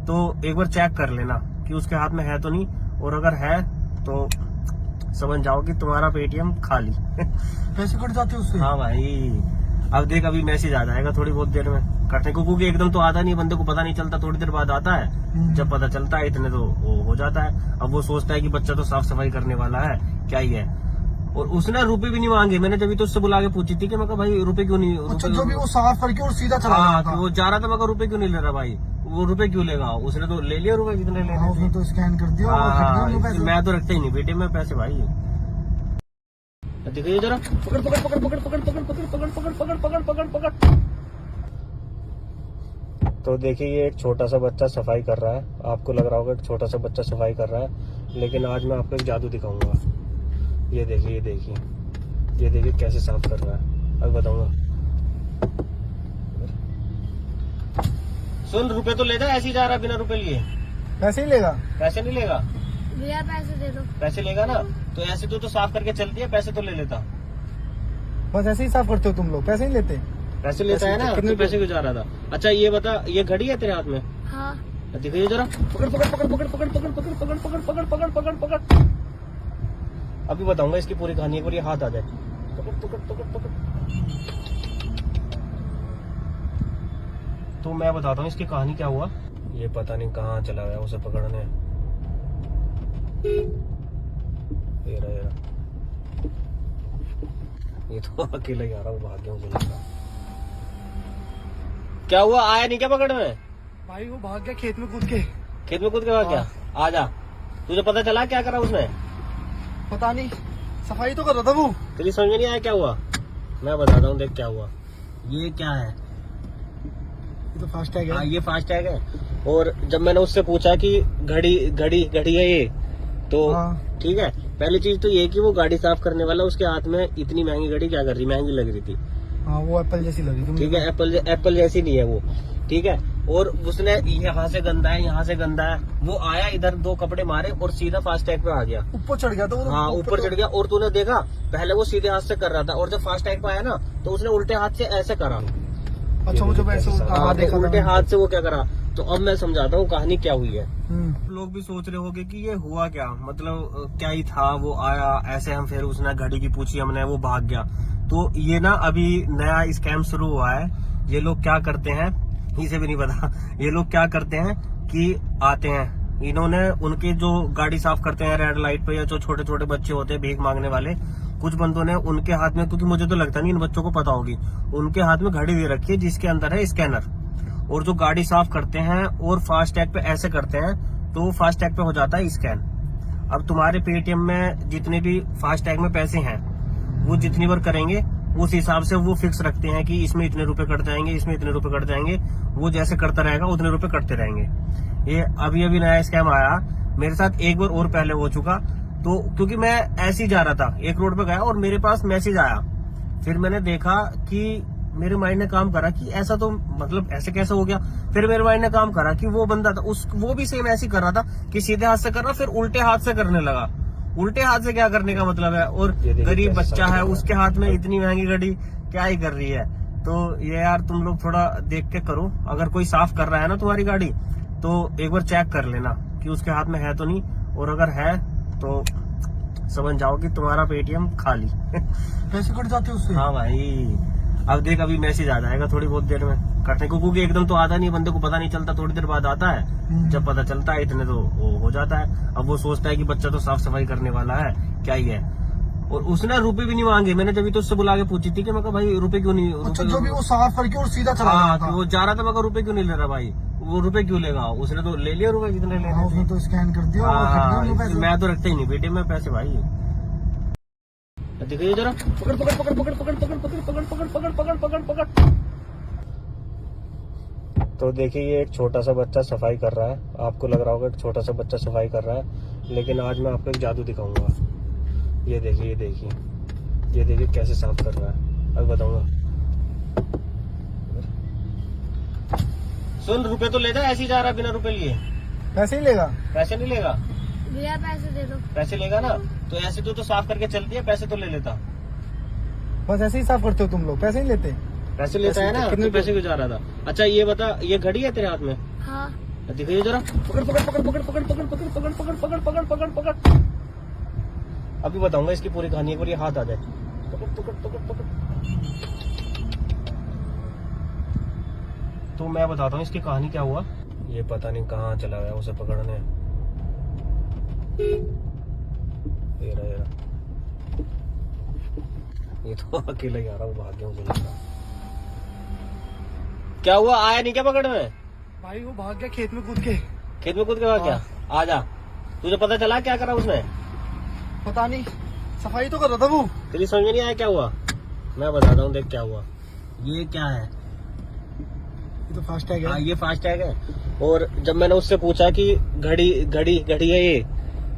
तो एक बार चेक कर लेना कि उसके हाथ में है तो नहीं, और अगर है तो समझ जाओ कि तुम्हारा पेटीएम खाली। पैसे कट जाते उससे। हाँ भाई, अब देख अभी मैसेज आ जाएगा थोड़ी बहुत देर में कटने को, क्योंकि एकदम तो आता नहीं, बंदे को पता नहीं चलता, थोड़ी देर बाद आता है। जब पता चलता है इतने तो वो हो जाता है। अब वो सोचता है कि बच्चा तो साफ सफाई करने वाला है, क्या ही है। और उसने रुपए भी नहीं मांगे, मैंने जब तो उससे बुला के पूछी थी कि मैं कहा भाई रुपए क्यों नहीं, अच्छा, जो भी वो साफ करके और सीधा चला हाँ, गया था। वो जा रहा था, मैं कहा रुपए क्यों नहीं ले रहा भाई, वो रुपए क्यों लेगा, उसने तो ले लिया रुपए जितने लेने हाँ, उसने थे। तो स्कैन कर दिया और कट गए उनके पैसे। मैं तो रखता ही नहीं बेटे में पैसे भाई। देखिए जरा, पकड़ पकड़ पकड़ पकड़ पकड़ पकड़ पकड़ पकड़ पकड़ पकड़ पकड़ पकड़ पकड़। तो देखिए ये एक छोटा सा बच्चा सफाई कर रहा है, आपको लग रहा होगा एक छोटा सा बच्चा सफाई कर रहा है, लेकिन आज मैं आपको एक जादू दिखाऊंगा। ये देखिए ये देखिए ये देखिए कैसे साफ कर रहा है, अब बताऊंगा। सुन, रुपए तो ले जा, ऐसे ही जा रहा बिना रुपए लिए। पैसे ही लेगा। पैसे नहीं लेगा? भैया पैसे दे दो। पैसे लेगा ना तो ऐसे तो साफ करके चलती है, पैसे तो ले लेता। बस ऐसे ही साफ करते हो तुम लोग, पैसे नहीं लेते। पैसे लेता है ना, कितने तो पैसे क्यों जा रहा था? अच्छा ये बता, ये घड़ी है तेरे हाथ में? हाँ। दिखाइए जरा, पकड़ पकड़ पकड़ पकड़ पकड़ पकड़ पकड़ पकड़ पकड़ पकड़ पकड़ पकड़ पकड़। अभी बताऊंगा इसकी पूरी कहानी, एक बार ये हाथ आ जाए। पकड़ पकड़ पकड़ पकड़। तो मैं बताता हूँ इसकी कहानी क्या हुआ। ये पता नहीं कहाँ चला गया उसे पकड़ने। ये रहा, ये रहा। ये तो अकेला ही आ रहा, वो भाग गया मुझे लगा। क्या हुआ, आया नहीं क्या पकड़ने? भाई वो भाग गया खेत में कूद के। खेत में कूद के भाग गया? आजा, तुझे पता चला क्या करा उसने? पता नहीं, सफाई तो कर रहा था वो। तेरी समझ में नहीं आया क्या हुआ? मैं बताता हूँ, देख क्या हुआ। ये क्या है? ये तो फास्ट टैग हाँ, है। ये फास्ट टैग है। और जब मैंने उससे पूछा कि घड़ी घड़ी घड़ी है ये, तो हाँ। ठीक है, पहली चीज तो ये कि वो गाड़ी साफ करने वाला उसके हाथ में इतनी महंगी घड़ी क्या कर रही, महंगी लग रही थी। हाँ, वो एप्पल जैसी लगी थी। ठीक है, एप्पल जैसी नहीं है वो। ठीक है, और उसने यहाँ से गंदा है, यहाँ से गंदा है, वो आया इधर 2 कपड़े मारे और सीधा फास्ट टैग पे आ गया। ऊपर चढ़ गया था वो। हाँ, ऊपर चढ़ गया। और तूने देखा, पहले वो सीधे हाथ से कर रहा था और जब फास्ट टैग पे आया ना तो उसने उल्टे हाथ से ऐसे करा। अच्छा, मुझे ऐसे हाँ, देखा उल्टे था। हाथ से वो क्या करा। तो अब मैं समझाता हूँ कहानी क्या हुई है। हम्म। लोग भी सोच रहे होंगे कि ये हुआ क्या, मतलब क्या ही था, वो आया ऐसे, हम फिर उसने घड़ी की पूछी हमने, वो भाग गया। तो ये ना अभी नया स्कैम शुरू हुआ है। ये लोग क्या करते हैं, इसे भी नहीं पता, ये लोग क्या करते हैं कि आते हैं, इन्होंने उनके जो गाड़ी साफ करते हैं रेड लाइट पे, या जो छोटे छोटे बच्चे होते हैं भीख मांगने वाले, कुछ बंदों ने उनके हाथ में, क्योंकि मुझे तो लगता नहीं इन बच्चों को पता होगी, उनके हाथ में घड़ी दे रखी है जिसके अंदर है स्कैनर। और जो गाड़ी साफ करते हैं और फास्टैग पे ऐसे करते हैं तो फास्टैग पे हो जाता है स्कैन। अब तुम्हारे पेटीएम में जितने भी फास्टैग में पैसे हैं वो जितनी बार करेंगे उस हिसाब से वो फिक्स रखते हैं कि इसमें इतने रुपए कट जाएंगे, इसमें इतने रुपए कट जाएंगे। वो जैसे करता रहेगा उतने रुपए कटते रहेंगे। ये अभी नया स्कैम आया मेरे साथ, एक बार और पहले हो चुका। तो क्योंकि मैं ऐसे ही जा रहा था, एक रोड पे गया और मेरे पास मैसेज आया। फिर मैंने देखा कि मेरे माइंड ने काम करा कि ऐसा तो मतलब ऐसे कैसे हो गया। फिर मेरे माइंड ने काम करा कि वो बंदा था वो भी सेम ऐसे ही कर रहा था कि सीधे हाथ से कर रहा, फिर उल्टे हाथ से करने लगा। उल्टे हाथ से क्या करने का मतलब है, और गरीब बच्चा है उसके हाथ में इतनी महंगी घड़ी क्या ही कर रही है। तो ये यार तुम लोग थोड़ा देख के करो। अगर कोई साफ कर रहा है ना तुम्हारी गाड़ी तो एक बार चेक कर लेना कि उसके हाथ में है तो नहीं, और अगर है तो समझ जाओ कि तुम्हारा पेटीएम खाली। पैसे कट जाते हैं उससे। हाँ भाई, अब देख अभी मैसेज आ जाएगा थोड़ी बहुत देर में कटने को, क्योंकि एकदम तो आता नहीं, बंदे को पता नहीं चलता, थोड़ी देर बाद आता है। जब पता चलता है इतने तो वो हो जाता है। अब वो सोचता है कि बच्चा तो साफ सफाई करने वाला है, क्या ही है। और उसने रुपए भी नहीं मांगे। मैंने जब तो उससे बुला के पूछी थी कि मैं कहा भाई रुपए क्यों नहीं, अच्छा, जो भी वो साफ करके और सीधा चला हाँ, गया था। वो जा रहा था, मैं रुपए क्यों नहीं ले रहा भाई, वो रुपए क्यों लेगा, उसने तो ले लिया रुपए जितने लेने हाँ, उसने थे। तो स्कैन कर दिया और वो कट गए उनके पैसे। मैं तो रखता ही नहीं बेटे में पैसे भाई। देखिए जरा, पकड़ पकड़ पकड़ पकड़ पकड़ पकड़ पकड़ पकड़ पकड़ पकड़ पकड़ पकड़ पकड़। तो देखिए ये एक छोटा सा बच्चा सफाई कर रहा है। आपको लग रहा होगा एक छोटा सा बच्चा सफाई कर रहा है, लेकिन आज मैं आपको एक जादू दिखाऊंगा। ये देखिए, ये देखिए, ये देखिए कैसे साफ कर रहा है, अब बताऊंगा। सुन, रुपए तो ले जा, ऐसे ही जा रहा है बिना रुपए लिए। पैसे ही लेगा। पैसे नहीं लेगा, भैया पैसे दे दो। पैसे लेगा ना तो ऐसे तो साफ करके चलती है, पैसे तो ले लेता। बस ऐसे ही साफ करते हो तुम लोग, पैसे नहीं लेते। पैसे लेता है ना, कितने पैसे क्यों जा रहा था। अच्छा ये बता, ये घड़ी है तेरे हाथ में? हाँ। दिखाइए जरा, पकड़ पकड़ पकड़ पकड़ पकड़ पकड़ पकड़ पकड़ पकड़ पकड़ पकड़ पकड़ पकड़। अभी बताऊंगा इसकी पूरी कहानी, एक बार ये हाथ आ जाए। पकड़ पकड़ पकड़ पकड़। तो मैं बताता हूँ इसकी कहानी क्या हुआ। ये पता नहीं कहाँ चला गया उसे पकड़ने। ये रहा, ये तो अकेला ही आ रहा, वो भाग गया, मुझे लगा। क्या हुआ, आया नहीं क्या पकड़ में? भाई वो भाग गया खेत में कूद के। खेत में कूद के भाग गया? आजा, तुझे पता चला क्या करा उसने? पता नहीं, सफाई तो कर रहा था वो। तेरी समझ में नहीं आया क्या हुआ? मैं बताता हूँ, देख क्या हुआ। ये क्या है? ये तो फास्टैग है। हाँ, ये फास्टैग है। और जब मैंने उससे पूछा कि घड़ी है ये,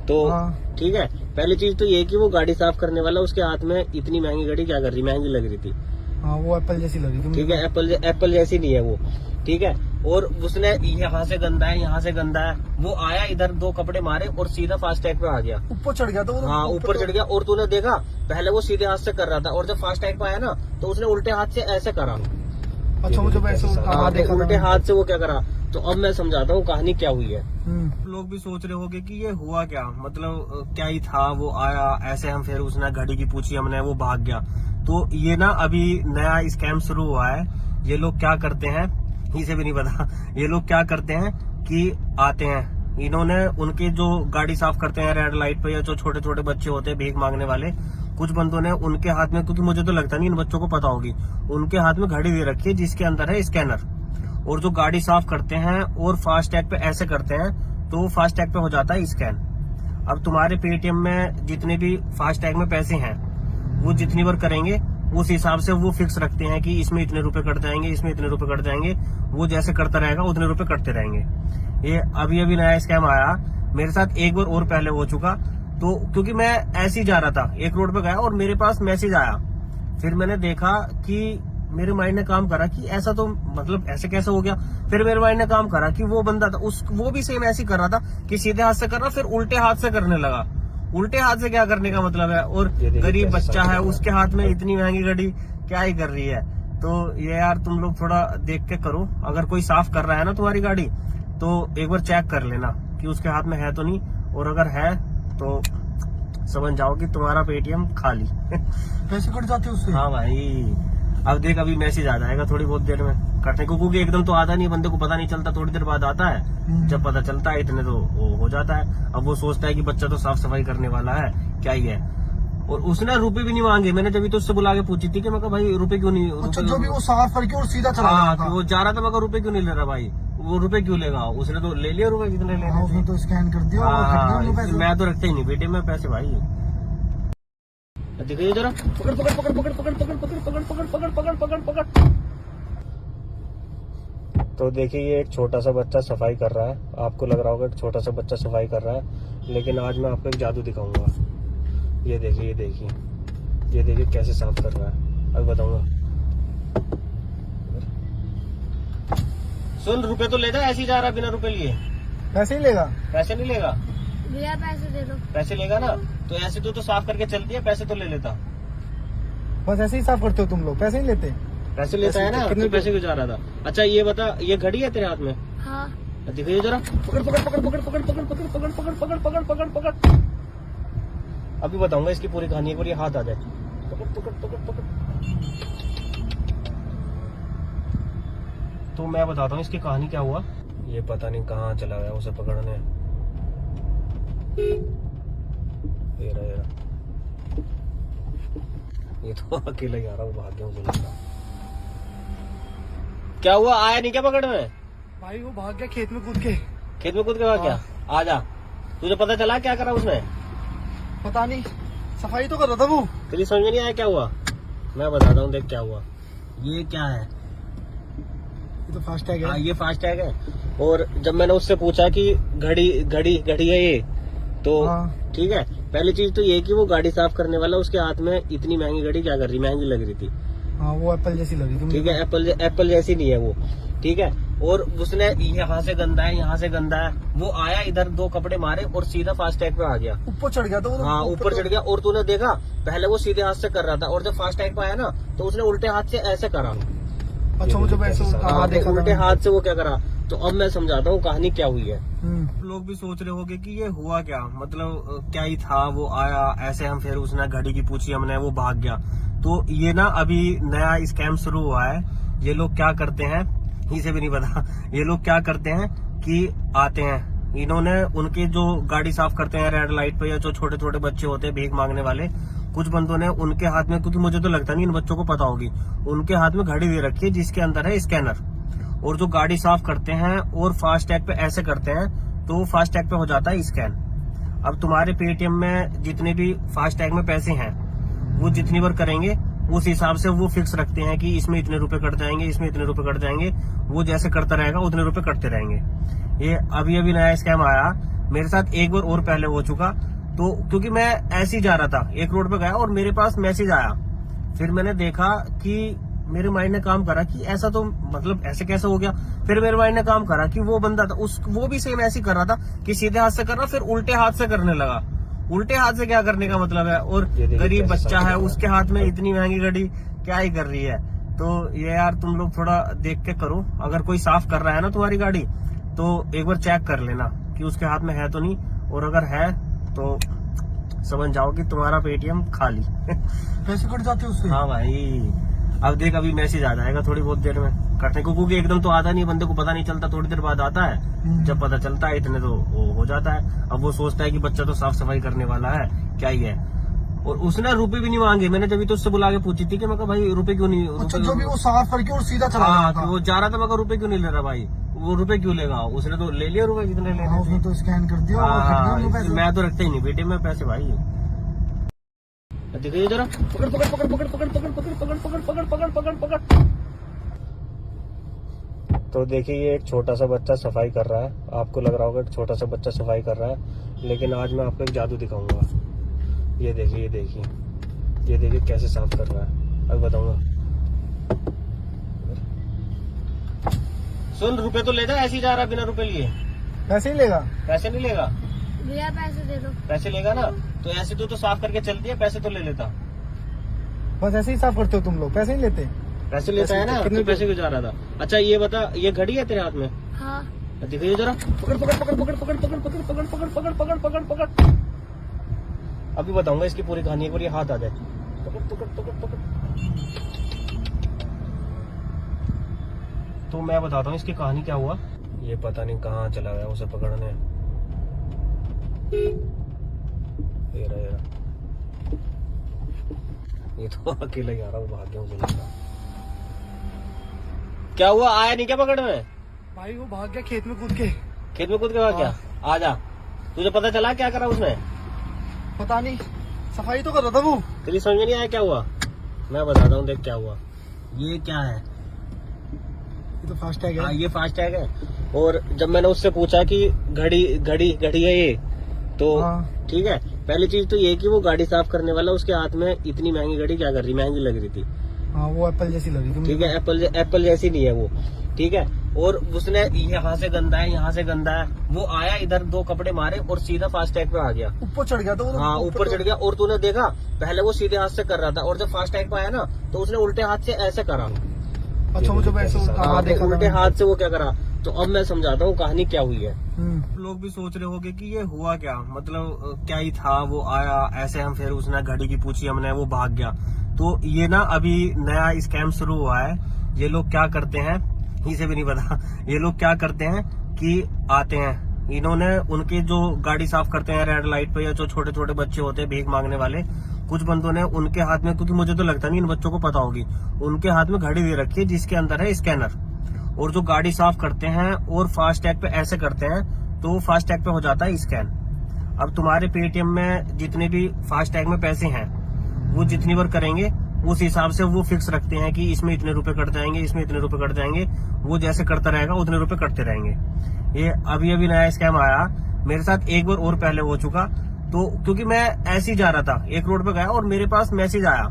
तो हाँ। ठीक है, पहली चीज तो ये कि वो गाड़ी साफ करने वाला उसके हाथ में इतनी महंगी घड़ी क्या कर रही, महंगी लग रही थी। हाँ, वो एप्पल जैसी लगी थी। ठीक है, एप्पल जैसी नहीं है वो, ठीक है। और उसने यहाँ से गंदा है, यहाँ से गंदा है, वो आया इधर, दो कपड़े मारे और सीधा फास्टैग पे आ गया। ऊपर चढ़ गया था वो। हाँ, ऊपर चढ़ गया। और तूने देखा पहले वो सीधे हाथ से कर रहा था, और जब फास्टैग पे आया ना तो उसने उल्टे हाथ से ऐसे करा। अच्छा, मुझे वैसे देखा उल्टे हाथ से वो क्या करा। तो अब मैं समझाता हूँ कहानी क्या हुई है। हम्म। लोग भी सोच रहे होंगे कि ये हुआ क्या, मतलब क्या ही था, वो आया ऐसे, हम फिर उसने घड़ी की पूछी हमने, वो भाग गया। तो ये ना अभी नया स्कैम शुरू हुआ है। ये लोग क्या करते हैं, इसे भी नहीं पता, ये लोग क्या करते हैं कि आते हैं, इन्होंने उनके जो गाड़ी साफ करते हैं रेड लाइट पे, या जो छोटे छोटे बच्चे होते हैं भीख मांगने वाले, कुछ बंदों ने उनके हाथ में, क्योंकि मुझे तो लगता नहीं इन बच्चों को पता होगी, उनके हाथ में घड़ी दे रखी है जिसके अंदर है स्कैनर। और जो गाड़ी साफ करते हैं और फास्टैग पे ऐसे करते हैं तो फास्टैग पे हो जाता है स्कैन। अब तुम्हारे पेटीएम में जितने भी फास्टैग में पैसे हैं वो जितनी बार करेंगे उस हिसाब से वो फिक्स रखते हैं कि इसमें इतने रुपए कट जाएंगे, इसमें इतने रुपए कट जाएंगे। वो जैसे करता रहेगा उतने रुपए कटते रहेंगे। ये अभी नया स्कैम आया मेरे साथ, एक बार और पहले हो चुका। तो क्योंकि मैं ऐसे ही जा रहा था, एक रोड पे गया और मेरे पास मैसेज आया। फिर मैंने देखा कि मेरे माइंड ने काम करा कि ऐसा तो मतलब ऐसे कैसे हो गया। फिर मेरे माइंड ने काम करा कि वो बंदा था वो भी सेम ऐसे ही कर रहा था कि सीधे हाथ से कर रहा, फिर उल्टे हाथ से करने लगा। उल्टे हाथ से क्या करने का मतलब है, और गरीब बच्चा है उसके हाथ में इतनी महंगी घड़ी क्या ही कर रही है। तो ये यार तुम लोग थोड़ा देख के करो। अगर कोई साफ कर रहा है ना तुम्हारी गाड़ी तो एक बार चेक कर लेना कि उसके हाथ में है तो नहीं, और अगर है तो समझ जाओ कि तुम्हारा पेटीएम खाली। पैसे कट जाते हैं उससे। हाँ भाई, अब देख अभी मैसेज आ जाएगा थोड़ी बहुत देर में कटने को, क्योंकि एकदम तो आता नहीं, बंदे को पता नहीं चलता, थोड़ी देर बाद आता है। जब पता चलता है इतने तो वो हो जाता है। अब वो सोचता है कि बच्चा तो साफ सफाई करने वाला है, क्या ही है। और उसने रुपए भी नहीं मांगे। मैंने जब तो उससे बुला के पूछी थी कि मैं कहा भाई रुपए क्यों नहीं, अच्छा, रुपए जो भी वो साफ करके और सीधा चला हाँ गया था। वो जा रहा था, मैं कहा रुपए क्यों नहीं ले रहा भाई, वो रुपए क्यों लेगा, उसने तो ले लिया रुपए जितने ले हाँ, उसने तो स्कैन कर दिया और वो कट गए उनको पैसे। मैं तो रखते ही नहीं बेटे में पैसे भाई। देखिए जरा, पकड़ पकड़ पकड़ पकड़ पकड़ पकड़ पकड़ पकड़ पकड़ पकड़ पकड़ पकड़ पकड़। तो देखिए ये एक छोटा सा बच्चा सफाई कर रहा है, आपको लग रहा होगा एक छोटा सा बच्चा सफाई कर रहा है, लेकिन आज मैं आपको एक जादू दिखाऊंगा। ये देखिए ये देखिए ये देखिए कैसे साफ कर रहा है, अब बताऊंगा। सुन, रुपए तो लेता, ऐसे ही जा रहा बिना रुपए लिए। पैसे ही लेगा। पैसे नहीं लेगा, भैया पैसे दे दो। पैसे लेगा ना तो ऐसे तो साफ करके चल दिया, पैसे तो ले लेता। बस ऐसे ही साफ करते हो तुम लोग, पैसे नहीं लेते। पैसे लेता है ना, कितने तो पैसे क्यों जा रहा था। अच्छा ये बता, ये घड़ी है तेरे हाथ में? हाँ। दिखाइए जरा, पकड़ पकड़ पकड़ पकड़ पकड़ पकड़ पकड़ पकड़ पकड़ पकड़ पकड़ पकड़ पकड़। अभी बताऊंगा इसकी पूरी कहानी, एक बार ये हाथ आ जाए। पकड़ पकड़ पकड़ पकड़। तो मैं बताता हूँ इसकी कहानी क्या हुआ। ये पता नहीं कहाँ चला गया उसे पकड़ने। ये रहा, ये रहा। ये तो अकेला ही आ रहा, वो भाग गया मुझे लगता। क्या हुआ, आया नहीं क्या पकड़ने? भाई वो भाग गया खेत में कूद के। खेत में कूद के भाग गया? आ जा, तुझे पता चला क्या करा उसने? पता नहीं, सफाई तो कर रहा था वो। तेरी समझ में नहीं आया क्या हुआ? मैं बताता हूँ, देख क्या हुआ। ये क्या है? ये तो फास्टैग हाँ है। ये फास्टैग है। और जब मैंने उससे पूछा कि घड़ी घड़ी घड़ी है ये, तो हाँ। ठीक है, पहली चीज तो ये कि वो गाड़ी साफ करने वाला उसके हाथ में इतनी महंगी घड़ी क्या कर रही, महंगी लग रही थी। हाँ वो एप्पल जैसी लगी थी। ठीक है, एप्पल जैसी नहीं है वो, ठीक है। और उसने यहाँ से गंदा है, यहाँ से गंदा है, वो आया इधर दो कपड़े मारे और सीधा फास्टैग पे आ गया। ऊपर चढ़ गया था वो। हाँ ऊपर चढ़ गया। और तूने देखा पहले वो सीधे हाथ से कर रहा था, और जब फास्टैग पे आया ना तो उसने उल्टे हाथ से ऐसे करा। अच्छा वो जब ऐसे हाँ, देखा उल्टे हाथ से वो क्या करा। तो अब मैं समझाता हूँ कहानी क्या हुई है। हम्म। लोग भी सोच रहे होंगे कि ये हुआ क्या, मतलब क्या ही था, वो आया ऐसे, हम फिर उसने घड़ी की पूछी हमने, वो भाग गया। तो ये ना अभी नया स्कैम शुरू हुआ है। ये लोग क्या करते हैं, इसे भी नहीं पता, ये लोग क्या करते हैं कि आते हैं, इन्होंने उनके जो गाड़ी साफ करते हैं रेड लाइट पे, या जो छोटे छोटे बच्चे होते हैं भीख मांगने वाले, कुछ बंदों ने उनके हाथ में, क्योंकि मुझे तो लगता नहीं इन बच्चों को पता होगी, उनके हाथ में घड़ी दे रखी है जिसके अंदर है स्कैनर। और जो गाड़ी साफ करते हैं और फास्टैग पे ऐसे करते हैं तो फास्टैग पे हो जाता है स्कैन। अब तुम्हारे पेटीएम में जितने भी फास्टैग में पैसे हैं वो जितनी बार करेंगे उस हिसाब से वो फिक्स रखते हैं कि इसमें इतने रुपए कट जाएंगे, इसमें इतने रुपए कट जाएंगे। वो जैसे करता रहेगा उतने रुपए कटते रहेंगे। ये अभी अभी नया स्कैम आया, मेरे साथ एक बार और पहले हो चुका। तो क्योंकि मैं ऐसे ही जा रहा था, एक रोड पे गया और मेरे पास मैसेज आया, फिर मैंने देखा कि मेरे माइंड ने काम करा कि ऐसा तो मतलब ऐसे कैसे हो गया। फिर मेरे माइंड ने काम करा कि वो बंदा था वो भी सेम ऐसे ही कर रहा था कि सीधे हाथ से कर रहा, फिर उल्टे हाथ से करने लगा। उल्टे हाथ से क्या करने का मतलब है, और गरीब बच्चा है उसके हाथ में इतनी महंगी घड़ी क्या ही कर रही है। तो ये यार तुम लोग थोड़ा देख के करो, अगर कोई साफ कर रहा है ना तुम्हारी गाड़ी तो एक बार चेक कर लेना कि उसके हाथ में है तो नहीं, और अगर है तो समझ जाओ कि तुम्हारा पेटीएम खाली। पैसे कट जाते हैं उससे। हाँ भाई, अब देख अभी मैसेज आ जाएगा थोड़ी बहुत देर में कटने को, क्योंकि एकदम तो आता नहीं, बंदे को पता नहीं चलता, थोड़ी देर बाद आता है। जब पता चलता है इतने तो वो हो जाता है। अब वो सोचता है कि बच्चा तो साफ सफाई करने वाला है, क्या ही है। और उसने रुपए भी नहीं मांगे। मैंने जब तो उससे बुला के पूछी थी कि मैं कहा भाई रुपए क्यों नहीं, अच्छा, जो भी वो साफ करके और सीधा चला हाँ गया था। वो जा रहा था, मैं कहा रुपए क्यों नहीं ले रहा भाई, वो रुपए क्यों लेगा, उसने तो ले लिया रुपए जितने ले हाँ, उसने तो स्कैन कर दिया और वो कट गए उनको पैसे। मैं तो रखते ही नहीं बेटे में पैसे भाई। देखिए जरा, पकड़ पकड़ पकड़ पकड़ पकड़ पकड़ पकड़ पकड़ पकड़ पकड़ पकड़ पकड़ पकड़। तो देखिए ये एक छोटा सा बच्चा सफाई कर रहा है, आपको लग रहा होगा एक छोटा सा बच्चा सफाई कर रहा है, लेकिन आज मैं आपको एक जादू दिखाऊंगा। ये देखिए ये देखिए ये देखिए कैसे साफ कर रहा है, अब बताऊंगा। सुन, रुपए तो लेता, ऐसे ही जा रहा बिना रुपए लिए। पैसे ही लेगा। पैसे नहीं लेगा, भैया पैसे दे दो। पैसे लेगा ना तो ऐसे तो साफ करके चल दिया, पैसे तो ले लेता। बस ऐसे ही साफ करते हो तुम लोग, पैसे नहीं लेते। पैसे लेता है ना, कितने तो पैसे क्यों जा रहा था। अच्छा ये बता, ये घड़ी है तेरे हाथ में? हाँ। दिखाइए जरा, पकड़ पकड़ पकड़ पकड़ पकड़ पकड़ पकड़ पकड़ पकड़ पकड़ पकड़ पकड़ पकड़। अभी बताऊंगा इसकी पूरी कहानी, एक बार ये हाथ आ जाए। पकड़ पकड़ पकड़ पकड़। तो मैं बताता हूँ इसकी कहानी क्या हुआ। ये पता नहीं कहाँ चला गया उसे पकड़ने। ये रहा, ये रहा। ये तो अकेला ही आ रहा, वो भाग गया, मुझे लगा। क्या हुआ, आया नहीं क्या पकड़ में? भाई वो भाग गया खेत में कूद के। खेत में कूद के भाग गया? आजा, तुझे पता चला क्या करा उसने? पता नहीं, सफाई तो कर रहा था वो। तेरी समझ में नहीं आया क्या हुआ? मैं बताता हूँ, देख क्या हुआ। ये क्या है? ये तो फास्ट टैग हाँ, है। ये फास्ट टैग है। और जब मैंने उससे पूछा कि घड़ी घड़ी घड़ी है ये, तो हाँ। ठीक है, पहली चीज तो ये कि वो गाड़ी साफ करने वाला उसके हाथ में इतनी महंगी घड़ी क्या कर रही, महंगी लग रही थी। हाँ वो एप्पल जैसी लगी थी। ठीक है, एप्पल जैसी नहीं है वो। ठीक है, और उसने यहाँ से गंदा है, यहाँ से गंदा है, वो आया इधर, दो कपड़े मारे और सीधा फास्ट टैग पे आ गया। ऊपर चढ़ गया तो हाँ, ऊपर चढ़ गया। और तूने देखा, पहले वो सीधे हाथ से कर रहा था, और जब फास्ट टैग पे आया ना, तो उसने उल्टे हाथ से ऐसे करा। अच्छा मुझे वैसे हाँ, देखा उल्टे था। हाथ से वो क्या करा। तो अब मैं समझाता हूँ कहानी क्या हुई है। हम्म। लोग भी सोच रहे होंगे कि ये हुआ क्या, मतलब क्या ही था, वो आया ऐसे, हम फिर उसने घड़ी की पूछी हमने, वो भाग गया। तो ये ना अभी नया स्कैम शुरू हुआ है। ये लोग क्या करते हैं, इसे भी नहीं पता, ये लोग क्या करते हैं कि आते हैं, इन्होंने उनके जो गाड़ी साफ करते हैं रेड लाइट पे, या जो छोटे छोटे बच्चे होते हैं भीख मांगने वाले, कुछ बंदों ने उनके हाथ में, क्योंकि मुझे तो लगता नहीं इन बच्चों को पता होगी, उनके हाथ में घड़ी दे रखी है जिसके अंदर है स्कैनर। और जो गाड़ी साफ करते हैं और फास्ट टैग पे ऐसे करते हैं, तो फास्ट टैग पे हो जाता है स्कैन। अब तुम्हारे पेटीएम में जितने भी फास्ट टैग में पैसे हैं, वो जितनी बार करेंगे उस हिसाब से वो फिक्स रखते हैं कि इसमें इतने रुपए कट जाएंगे, इसमें इतने रुपए कट जाएंगे। वो जैसे करता रहेगा उतने रुपए कटते रहेंगे। ये अभी अभी नया स्कैम आया, मेरे साथ एक बार और पहले हो चुका। तो क्योंकि मैं ऐसे ही जा रहा था, एक रोड पे गया और मेरे पास मैसेज आया,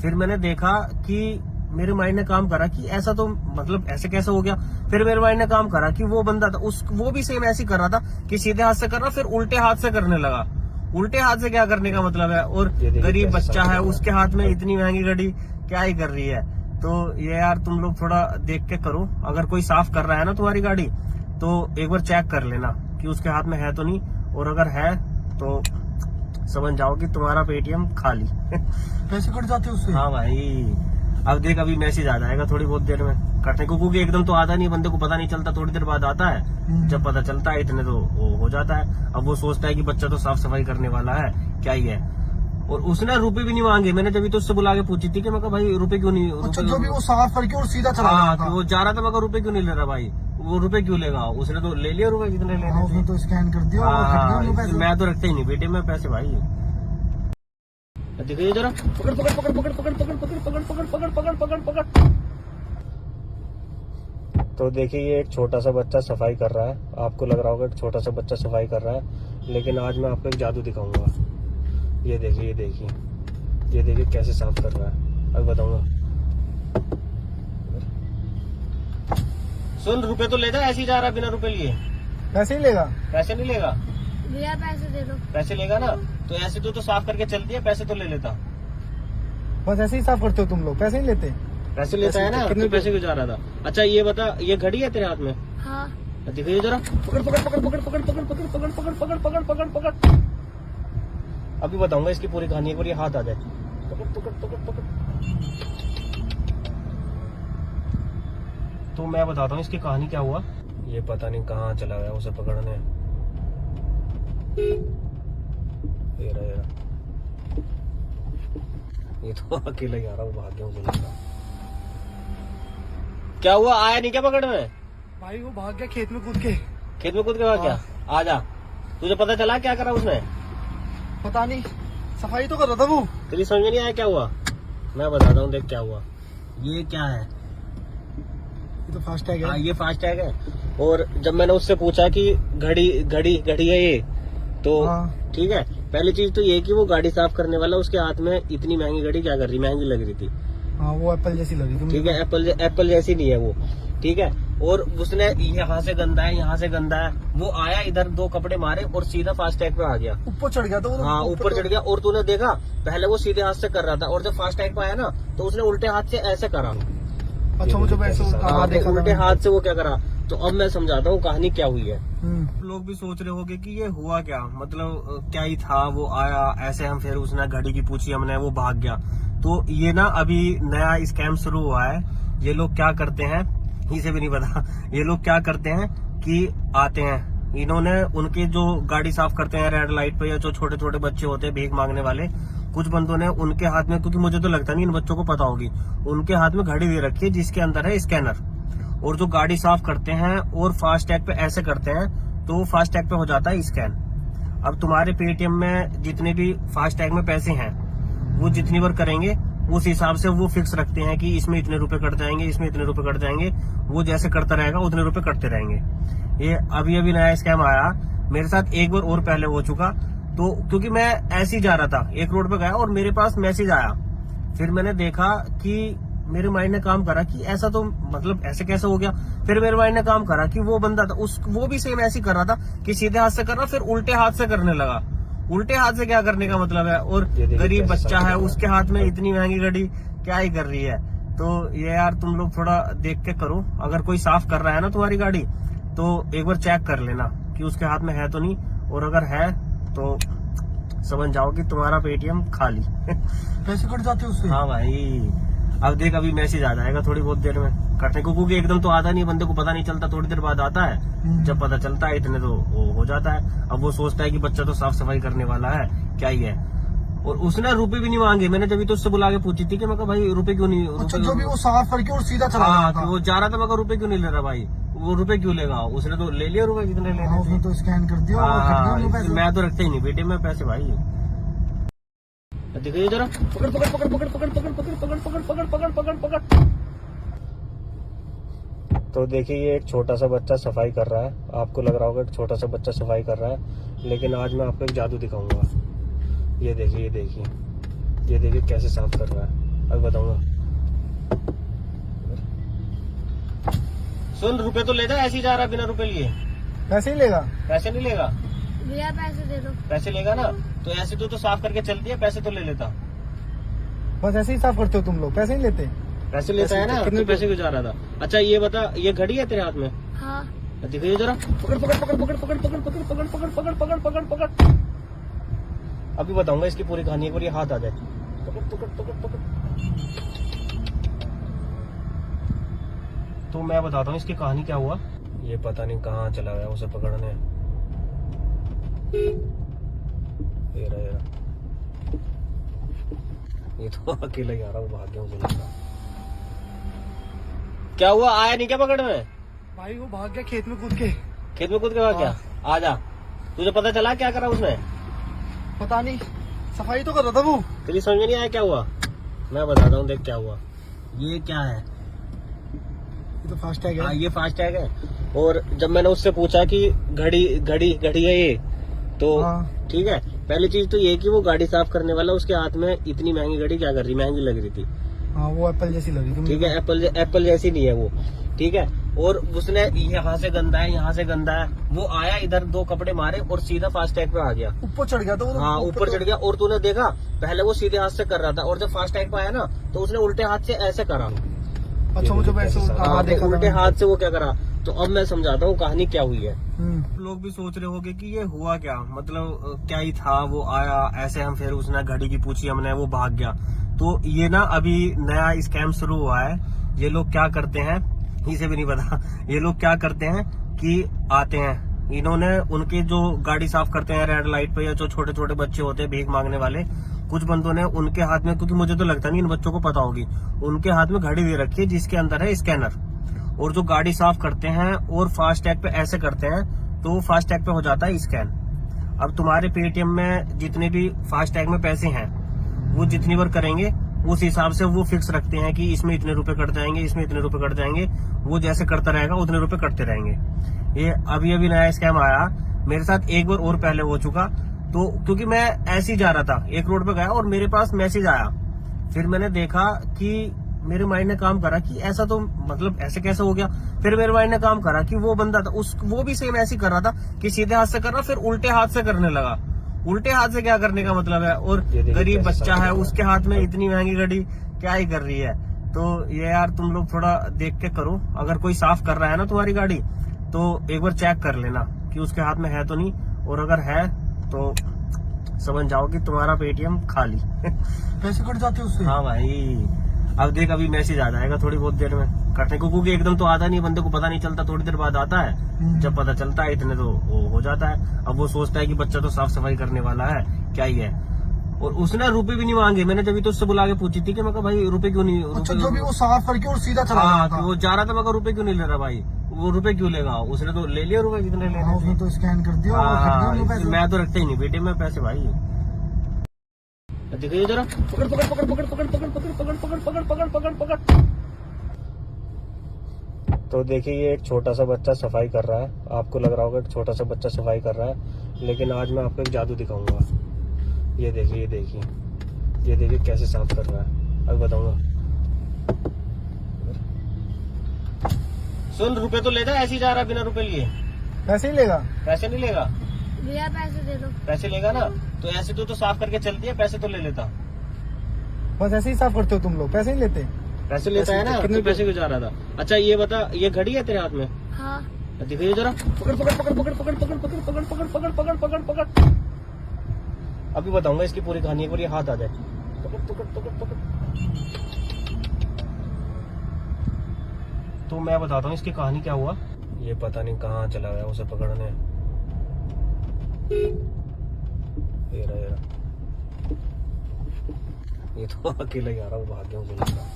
फिर मैंने देखा कि मेरे माइंड ने काम करा कि ऐसा तो मतलब ऐसे कैसे हो गया। फिर मेरे माइंड ने काम करा कि वो बंदा था वो भी सेम ऐसे ही कर रहा था कि सीधे हाथ से कर रहा, फिर उल्टे हाथ से करने लगा। उल्टे हाथ से क्या करने का मतलब है, और गरीब बच्चा है, उसके हाथ में इतनी महंगी घड़ी क्या ही कर रही है। तो ये यार तुम लोग थोड़ा देख के करो, अगर कोई साफ कर रहा है ना तुम्हारी गाड़ी, तो एक बार चेक कर लेना कि उसके हाथ में है तो नहीं, और अगर है तो समझ जाओ कि तुम्हारा पेटीएम खाली। पैसे कट जाते उससे। हाँ भाई, अब देख अभी मैसेज आ जाएगा थोड़ी बहुत देर में कटने को, क्योंकि एकदम तो आता नहीं, बंदे को पता नहीं चलता, थोड़ी देर बाद आता है। जब पता चलता है इतने तो वो हो जाता है। अब वो सोचता है कि बच्चा तो साफ सफाई करने वाला है, क्या ही है। और उसने रुपए भी नहीं मांगे, मैंने जब तो उससे बुला के पूछी थी कि मैं कहा भाई रुपए क्यों नहीं। अच्छा, जो भी वो साफ करके और सीधा चला हाँ, गया था। वो जा रहा था, मैं कहा रुपए क्यों नहीं ले रहा भाई, वो रुपए क्यों लेगा, उसने तो ले लिया रुपए जितने हाँ, उसने लेने तो स्कैन कर दिया और कट गए वो थे। पैसे। मैं तो रखता ही नहीं बेटे में पैसे भाई। देखिए जरा, पकड़ पकड़ पकड़ पकड़ पकड़ पकड़ पकड़ पकड़ पकड़ पकड़ पकड़ पकड़ पकड़। तो देखिए ये एक छोटा सा बच्चा सफाई कर रहा है, आपको लग रहा होगा एक छोटा सा बच्चा सफाई कर रहा है, लेकिन आज मैं आपको एक जादू दिखाऊंगा। ये देखिए, ये देखिए, ये देखिए कैसे साफ कर रहा है, अब बताऊंगा। सुन, रुपए तो ले जा, ऐसे ही जा रहा बिना रुपए लिए। पैसे ही लेगा। पैसे नहीं लेगा? भैया पैसे दे दो। पैसे लेगा ना, तो ऐसे तो साफ करके चल दिया, पैसे तो ले लेता। बस ऐसे ही साफ करते हो तुम लोग, पैसे नहीं लेते। पैसे लेता है ना, कितने पैसे क्यों जा रहा था? अच्छा ये बता, ये घड़ी है तेरे हाथ में? हाँ। दिखाइए जरा, पकड़ पकड़ पकड़ पकड़ पकड़ पकड़ पकड़ पकड़ पकड़ पकड़ पकड़ पकड़ पकड़। अभी बताऊंगा इसकी पूरी कहानी, एक बार ये हाथ आ जाए। पकड़ पकड़ पकड़ पकड़। तो मैं बताता हूँ इसकी कहानी क्या हुआ। ये पता नहीं कहाँ चला गया उसे पकड़ने। ये रहा, ये रहा। ये तो अकेला ही आ रहा, वो भाग गया, मुझे लगा। क्या हुआ, आया नहीं क्या पकड़ में? भाई वो भाग गया खेत में कूद के। खेत में कूद के भाग गया? आजा, तुझे पता चला क्या करा उसने? पता नहीं, सफाई तो कर रहा था वो। तेरी समझ में नहीं आया क्या हुआ? मैं बताता हूँ, देख क्या हुआ। ये क्या है? ये तो फास्ट टैग हाँ, है। ये फास्ट टैग है। और जब मैंने उससे पूछा कि घड़ी घड़ी घड़ी है ये, तो हाँ। ठीक है, पहली चीज तो ये कि वो गाड़ी साफ करने वाला उसके हाथ में इतनी महंगी घड़ी क्या कर रही, महंगी लग रही थी। हाँ वो एप्पल जैसी लगी थी। ठीक है, एप्पल जैसी नहीं है वो। ठीक है, और उसने यहाँ से गंदा है, यहाँ से गंदा है, वो आया इधर, दो कपड़े मारे और सीधा फास्ट टैग पे आ गया। ऊपर चढ़ गया तो हाँ, ऊपर चढ़ गया। और तूने देखा, पहले वो सीधे हाथ से कर रहा था, और जब फास्ट टैग पे आया ना, तो उसने उल्टे हाथ से ऐसे करा। अच्छा मुझे वैसे हाँ, देखा उल्टे हाथ से वो क्या करा। तो अब मैं समझाता हूँ कहानी क्या हुई है। लोग भी सोच रहे होंगे कि ये हुआ क्या, मतलब क्या ही था, वो आया ऐसे, हम फिर उसने घड़ी की पूछी हमने, वो भाग गया। तो ये ना अभी नया स्कैम शुरू हुआ है। ये लोग क्या करते हैं, इसे भी नहीं पता, ये लोग क्या करते हैं कि आते हैं, इन्होंने उनके जो गाड़ी साफ करते हैं रेड लाइट पे, या जो छोटे छोटे बच्चे होते हैं भीख मांगने वाले, कुछ बंदों ने उनके हाथ में, क्योंकि मुझे तो लगता नहीं इन बच्चों को पता होगी, उनके हाथ में घड़ी दे रखी है जिसके अंदर है स्कैनर, और जो गाड़ी साफ करते हैं और फास्टैग पे ऐसे करते हैं तो फास्टैग पे हो जाता है स्कैन। अब तुम्हारे पेटीएम में जितने भी फास्टैग में पैसे हैं वो जितनी बार करेंगे उस हिसाब से वो फिक्स रखते हैं कि इसमें इतने रुपए कट जाएंगे, इसमें इतने रुपए कट जाएंगे, वो जैसे करता रहेगा उतने रुपए कटते रहेंगे। ये अभी नया स्कैम आया मेरे साथ, एक बार और पहले हो चुका। तो क्योंकि मैं ऐसे ही जा रहा था, एक रोड पे गया और मेरे पास मैसेज आया, फिर मैंने देखा कि मेरे माइंड ने काम करा कि ऐसा तो मतलब ऐसे कैसे हो गया। फिर मेरे माइंड ने काम करा कि वो बंदा था वो भी सेम ऐसे ही कर रहा था कि सीधे हाथ से कर रहा, फिर उल्टे हाथ से करने लगा। उल्टे हाथ से क्या करने का मतलब है, और गरीब बच्चा है उसके हाथ में इतनी महंगी घड़ी क्या ही कर रही है। तो ये यार तुम लोग थोड़ा देख के करो, अगर कोई साफ कर रहा है ना तुम्हारी गाड़ी तो एक बार चेक कर लेना कि उसके हाथ में है तो नहीं, और अगर है तो समझ जाओ कि तुम्हारा पेटीएम खाली। पैसे कट जाते हैं उससे। हाँ भाई, अब देख अभी मैसेज आ जाएगा थोड़ी बहुत देर में कटने को, क्योंकि एकदम तो आता नहीं, बंदे को पता नहीं चलता, थोड़ी देर बाद आता है। जब पता चलता है इतने तो वो हो जाता है। अब वो सोचता है कि बच्चा तो साफ सफाई करने वाला है, क्या ही है। और उसने रुपए भी नहीं मांगे, मैंने जब तो उससे बुला के पूछी थी कि मैं कहा भाई रुपए क्यों नहीं, अच्छा, जो भी वो साफ करके और सीधा चला हाँ गया था। वो जा रहा था, मैं कहा रुपए क्यों नहीं ले रहा भाई, वो रुपए क्यों लेगा, उसने तो ले लिया रुपए जितने लेने थे। उसने तो स्कैन कर दिया और कट गए उनके पैसे। मैं तो रखता ही नहीं बेटे में पैसे भाई। देखिए जरा, पकड़ पकड़ पकड़ पकड़ पकड़ पकड़ पकड़ पकड़ पकड़ पकड़ पकड़ पकड़ पकड़। तो देखिए ये एक छोटा सा बच्चा सफाई कर रहा है, आपको लग रहा होगा एक छोटा सा बच्चा सफाई कर रहा है, लेकिन आज मैं आपको एक जादू दिखाऊंगा। ये देखिए ये देखिए ये देखिए कैसे साफ कर रहा है, अब बताऊंगा। सुन, रुपए तो ले जा, ऐसे ही जा रहा बिना रुपए लिए। पैसे ही लेगा। पैसे नहीं लेगा, भैया पैसे दे दो। पैसे लेगा ना तो ऐसे तो साफ करके चल दिया, पैसे तो ले लेता। बस ऐसे ही साफ करते हो तुम लोग, पैसे नहीं लेते। पैसे लेता है ना, कितने पैसे क्यों जा रहा था। अच्छा ये बता, ये घड़ी है तेरे हाथ में? हाँ। दिखाइए जरा, पकड़ पकड़ पकड़ पकड़ पकड़ पकड़ पकड़ पकड़ पकड़ पकड़ पकड़ पकड़ पकड़। अभी बताऊंगा इसकी पूरी कहानी, एक बार ये हाथ आ जाए। पकड़ पकड़ पकड़ पकड़। तो मैं बताता हूँ इसकी कहानी क्या हुआ। ये पता नहीं कहाँ चला गया उसे पकड़ने। ये रहा ये तो अकेला ही आ रहा, वो भाग गया मुझे लगा। क्या हुआ, आया नहीं क्या पकड़ने? भाई वो भाग गया खेत में कूद के। खेत में कूद के भाग गया? आ जा, तुझे पता चला क्या करा उसने? पता नहीं, सफाई तो कर रहा था वो। तेरी समझ में नहीं आया क्या हुआ? मैं बताता हूँ, देख क्या हुआ। ये क्या है? ये तो फास्टैग है। ये फास्टैग है। और जब मैंने उससे पूछा कि घड़ी घड़ी घड़ी है ये, तो ठीक है, पहली चीज तो ये कि वो गाड़ी साफ करने वाला उसके हाथ में इतनी महंगी घड़ी क्या कर रही, महंगी लग रही थी। हाँ वो एप्पल जैसी लगी थी। ठीक है, एप्पल जैसी नहीं है वो, ठीक है। और उसने यहाँ से गंदा है, यहाँ से गंदा है, वो आया इधर 2 कपड़े मारे और सीधा फास्टैग पे आ गया, ऊपर चढ़ गया था वो। हाँ ऊपर चढ़ गया। और तूने देखा पहले वो सीधे हाथ से कर रहा था, और जब फास्टैग पे आया ना तो उसने उल्टे हाथ से ऐसे करा। अच्छा मुझे वैसे देखा उल्टे हाथ से वो क्या करा। तो अब मैं समझाता हूँ कहानी क्या हुई है। हम्म। लोग भी सोच रहे होंगे कि ये हुआ क्या, मतलब क्या ही था, वो आया ऐसे, हम फिर उसने घड़ी की पूछी हमने, वो भाग गया। तो ये ना अभी नया स्कैम शुरू हुआ है। ये लोग क्या करते हैं, इसे भी नहीं पता, ये लोग क्या करते हैं कि आते हैं, इन्होंने उनके जो गाड़ी साफ करते हैं रेड लाइट पे, या जो छोटे छोटे बच्चे होते हैं भीख मांगने वाले, कुछ बंदों ने उनके हाथ में, क्योंकि मुझे तो लगता नहीं इन बच्चों को पता होगी, उनके हाथ में घड़ी दे रखी है जिसके अंदर है स्कैनर, और जो गाड़ी साफ करते हैं और फास्टैग पे ऐसे करते हैं तो फास्टैग पे हो जाता है स्कैन। अब तुम्हारे पेटीएम में जितने भी फास्टैग में पैसे हैं वो जितनी बार करेंगे उस हिसाब से वो फिक्स रखते हैं कि इसमें इतने रुपए कट जाएंगे, इसमें इतने रुपए कट जाएंगे, वो जैसे करता रहेगा उतने रुपए कटते रहेंगे। ये अभी नया स्कैम आया मेरे साथ, एक बार और पहले हो चुका। तो क्योंकि मैं ऐसे ही जा रहा था, एक रोड पे गया और मेरे पास मैसेज आया, फिर मैंने देखा कि मेरे माइंड ने काम करा कि ऐसा तो मतलब ऐसे कैसे हो गया। फिर मेरे माइंड ने काम करा कि वो बंदा था वो भी सेम ऐसे ही कर रहा था कि सीधे हाथ से कर रहा, फिर उल्टे हाथ से करने लगा। उल्टे हाथ से क्या करने का मतलब है, और गरीब बच्चा है उसके हाथ में इतनी महंगी घड़ी क्या ही कर रही है। तो ये यार तुम लोग थोड़ा देख के करो, अगर कोई साफ कर रहा है ना तुम्हारी गाड़ी तो एक बार चेक कर लेना कि उसके हाथ में है तो नहीं, और अगर है तो समझ जाओ कि तुम्हारा पेटीएम खाली। पैसे कट जाते हैं उससे। हाँ भाई, अब देख अभी मैसेज आ जाएगा थोड़ी बहुत देर में कटने को, क्योंकि एकदम तो आता नहीं, बंदे को पता नहीं चलता, थोड़ी देर बाद आता है। जब पता चलता है इतने तो वो हो जाता है। अब वो सोचता है कि बच्चा तो साफ सफाई करने वाला है, क्या ही है। और उसने रुपए भी नहीं मांगे। मैंने जब तो उससे बुला के पूछी थी कि मैं कहा भाई रुपए क्यों नहीं, अच्छा, रुपए जो भी वो साफ करके और सीधा चला हाँ, गया था। वो जा रहा था। मैं कहा रुपए क्यों नहीं ले रहा भाई, वो रुपए क्यों लेगा, उसने तो ले लिया रुपए जितने लेने हाँ, उसने थे। तो स्कैन कर दिया और हट गए हाँ, उनके पैसे। मैं तो रखते ही नहीं बेटे में पैसे भाई। देखिए जरा, पकड़ पकड़ पकड़ पकड़ पकड़ पकड़ पकड़ पकड़ पकड़ पकड़ पकड़ पकड़ पकड़। तो देखिए ये एक छोटा सा बच्चा सफाई कर रहा है। आपको लग रहा होगा कि छोटा सा बच्चा सफाई कर रहा है, लेकिन आज मैं आपको एक जादू दिखाऊंगा। ये देखिए, ये देखिए, ये देखिए कैसे साफ कर रहा है, अब बताऊंगा। सुन, रुपए तो ले जा, ऐसे ही जा रहा है बिना रुपए लिए। पैसे ही लेगा? पैसे नहीं लेगा? भैया पैसे दे दो। पैसे लेगा ना, तो ऐसे तो साफ करके चलती है, पैसे तो ले लेता। बस ऐसे ही साफ करते हो तुम लोग, पैसे नहीं लेते? पैसे लेता है ना, कितने पैसे क्यों जा रहा था? अच्छा ये बता, ये घड़ी है तेरे हाथ में? हाँ। दिखाइए जरा, पकड़ पकड़ पकड़ पकड़ पकड़ पकड़ पकड़ पकड़ पकड़ पकड़ पकड़ पकड़ पकड़। अभी बताऊंगा इसकी पूरी कहानी, एक बार ये हाथ आ जाए। पकड़ पकड़ पकड़ पकड़। तो मैं बताता हूँ इसकी कहानी क्या हुआ। ये पता नहीं कहाँ चला गया उसे पकड़ने। ये रहा, ये रहा। ये तो अकेला ही आ रहा, वो भाग गया मुझे लगता।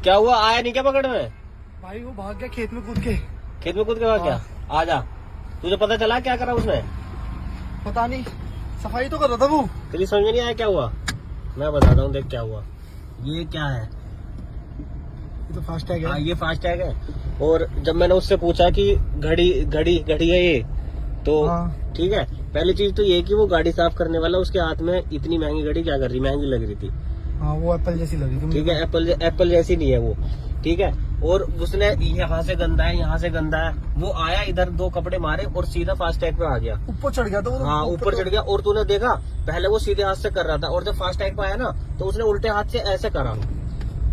क्या हुआ, आया नहीं क्या पकड़ने? भाई वो भाग गया खेत में कूद के। खेत में कूद के भाग गया? आ जा, तुझे पता चला क्या करा उसने? पता नहीं, सफाई तो कर रहा था वो। तेरी समझ में नहीं आया क्या हुआ? मैं बताता हूँ, देख क्या हुआ। ये क्या है? ये तो फास्टैग हाँ, है। ये फास्टैग है। और जब मैंने उससे पूछा कि घड़ी घड़ी घड़ी है ये, तो हाँ। ठीक है, पहली चीज तो ये कि वो गाड़ी साफ करने वाला उसके हाथ में इतनी महंगी घड़ी क्या कर रही, महंगी लग रही थी। हाँ, वो एप्पल जैसी लगी थी। ठीक है, एप्पल जैसी नहीं है वो। ठीक है, और उसने यहाँ से गंदा है, यहाँ से गंदा है, वो आया इधर, दो कपड़े मारे और सीधा फास्टैग पे आ गया। ऊपर चढ़ गया था वो। हाँ, ऊपर चढ़ गया। और तूने देखा, पहले वो सीधे हाथ से कर रहा था, और जब फास्टैग पे आया ना, तो उसने उल्टे हाथ से ऐसे करा।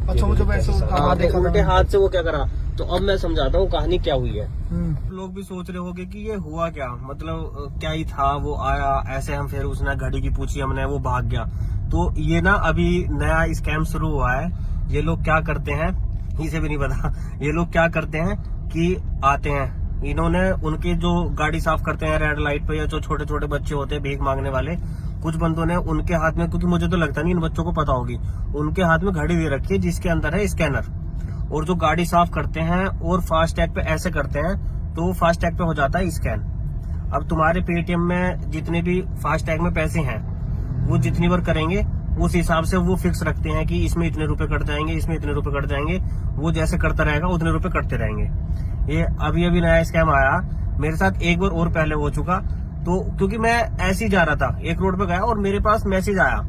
अच्छा, मुझे वैसे हाँ, देखा उल्टे था। हाथ से वो क्या करा। तो अब मैं समझाता हूँ कहानी क्या हुई है। हम्म। लोग भी सोच रहे होंगे कि ये हुआ क्या, मतलब क्या ही था, वो आया ऐसे, हम फिर उसने घड़ी की पूछी हमने, वो भाग गया। तो ये ना अभी नया स्कैम शुरू हुआ है। ये लोग क्या करते हैं, इसे भी नहीं पता। ये लोग क्या करते हैं कि आते हैं, इन्होंने उनके जो गाड़ी साफ करते हैं रेड लाइट पे, या जो छोटे छोटे बच्चे होते हैं भीख मांगने वाले, कुछ बंदों ने उनके हाथ में, क्योंकि मुझे तो लगता नहीं इन बच्चों को पता होगी, उनके हाथ में घड़ी दे रखी है जिसके अंदर है स्कैनर। और जो गाड़ी साफ करते हैं और फास्टैग पे ऐसे करते हैं, तो फास्टैग पे हो जाता है स्कैन। अब तुम्हारे पेटीएम में जितने भी फास्टैग में पैसे हैं, वो जितनी बार करेंगे उस हिसाब से वो फिक्स रखते हैं कि इसमें इतने रुपए कट जाएंगे, इसमें इतने रुपए कट जाएंगे। वो जैसे करता रहेगा उतने रुपए कटते रहेंगे। ये अभी अभी नया स्कैम आया, मेरे साथ एक बार और पहले हो चुका। तो क्योंकि मैं ऐसे ही जा रहा था, एक रोड पे गया और मेरे पास मैसेज आया।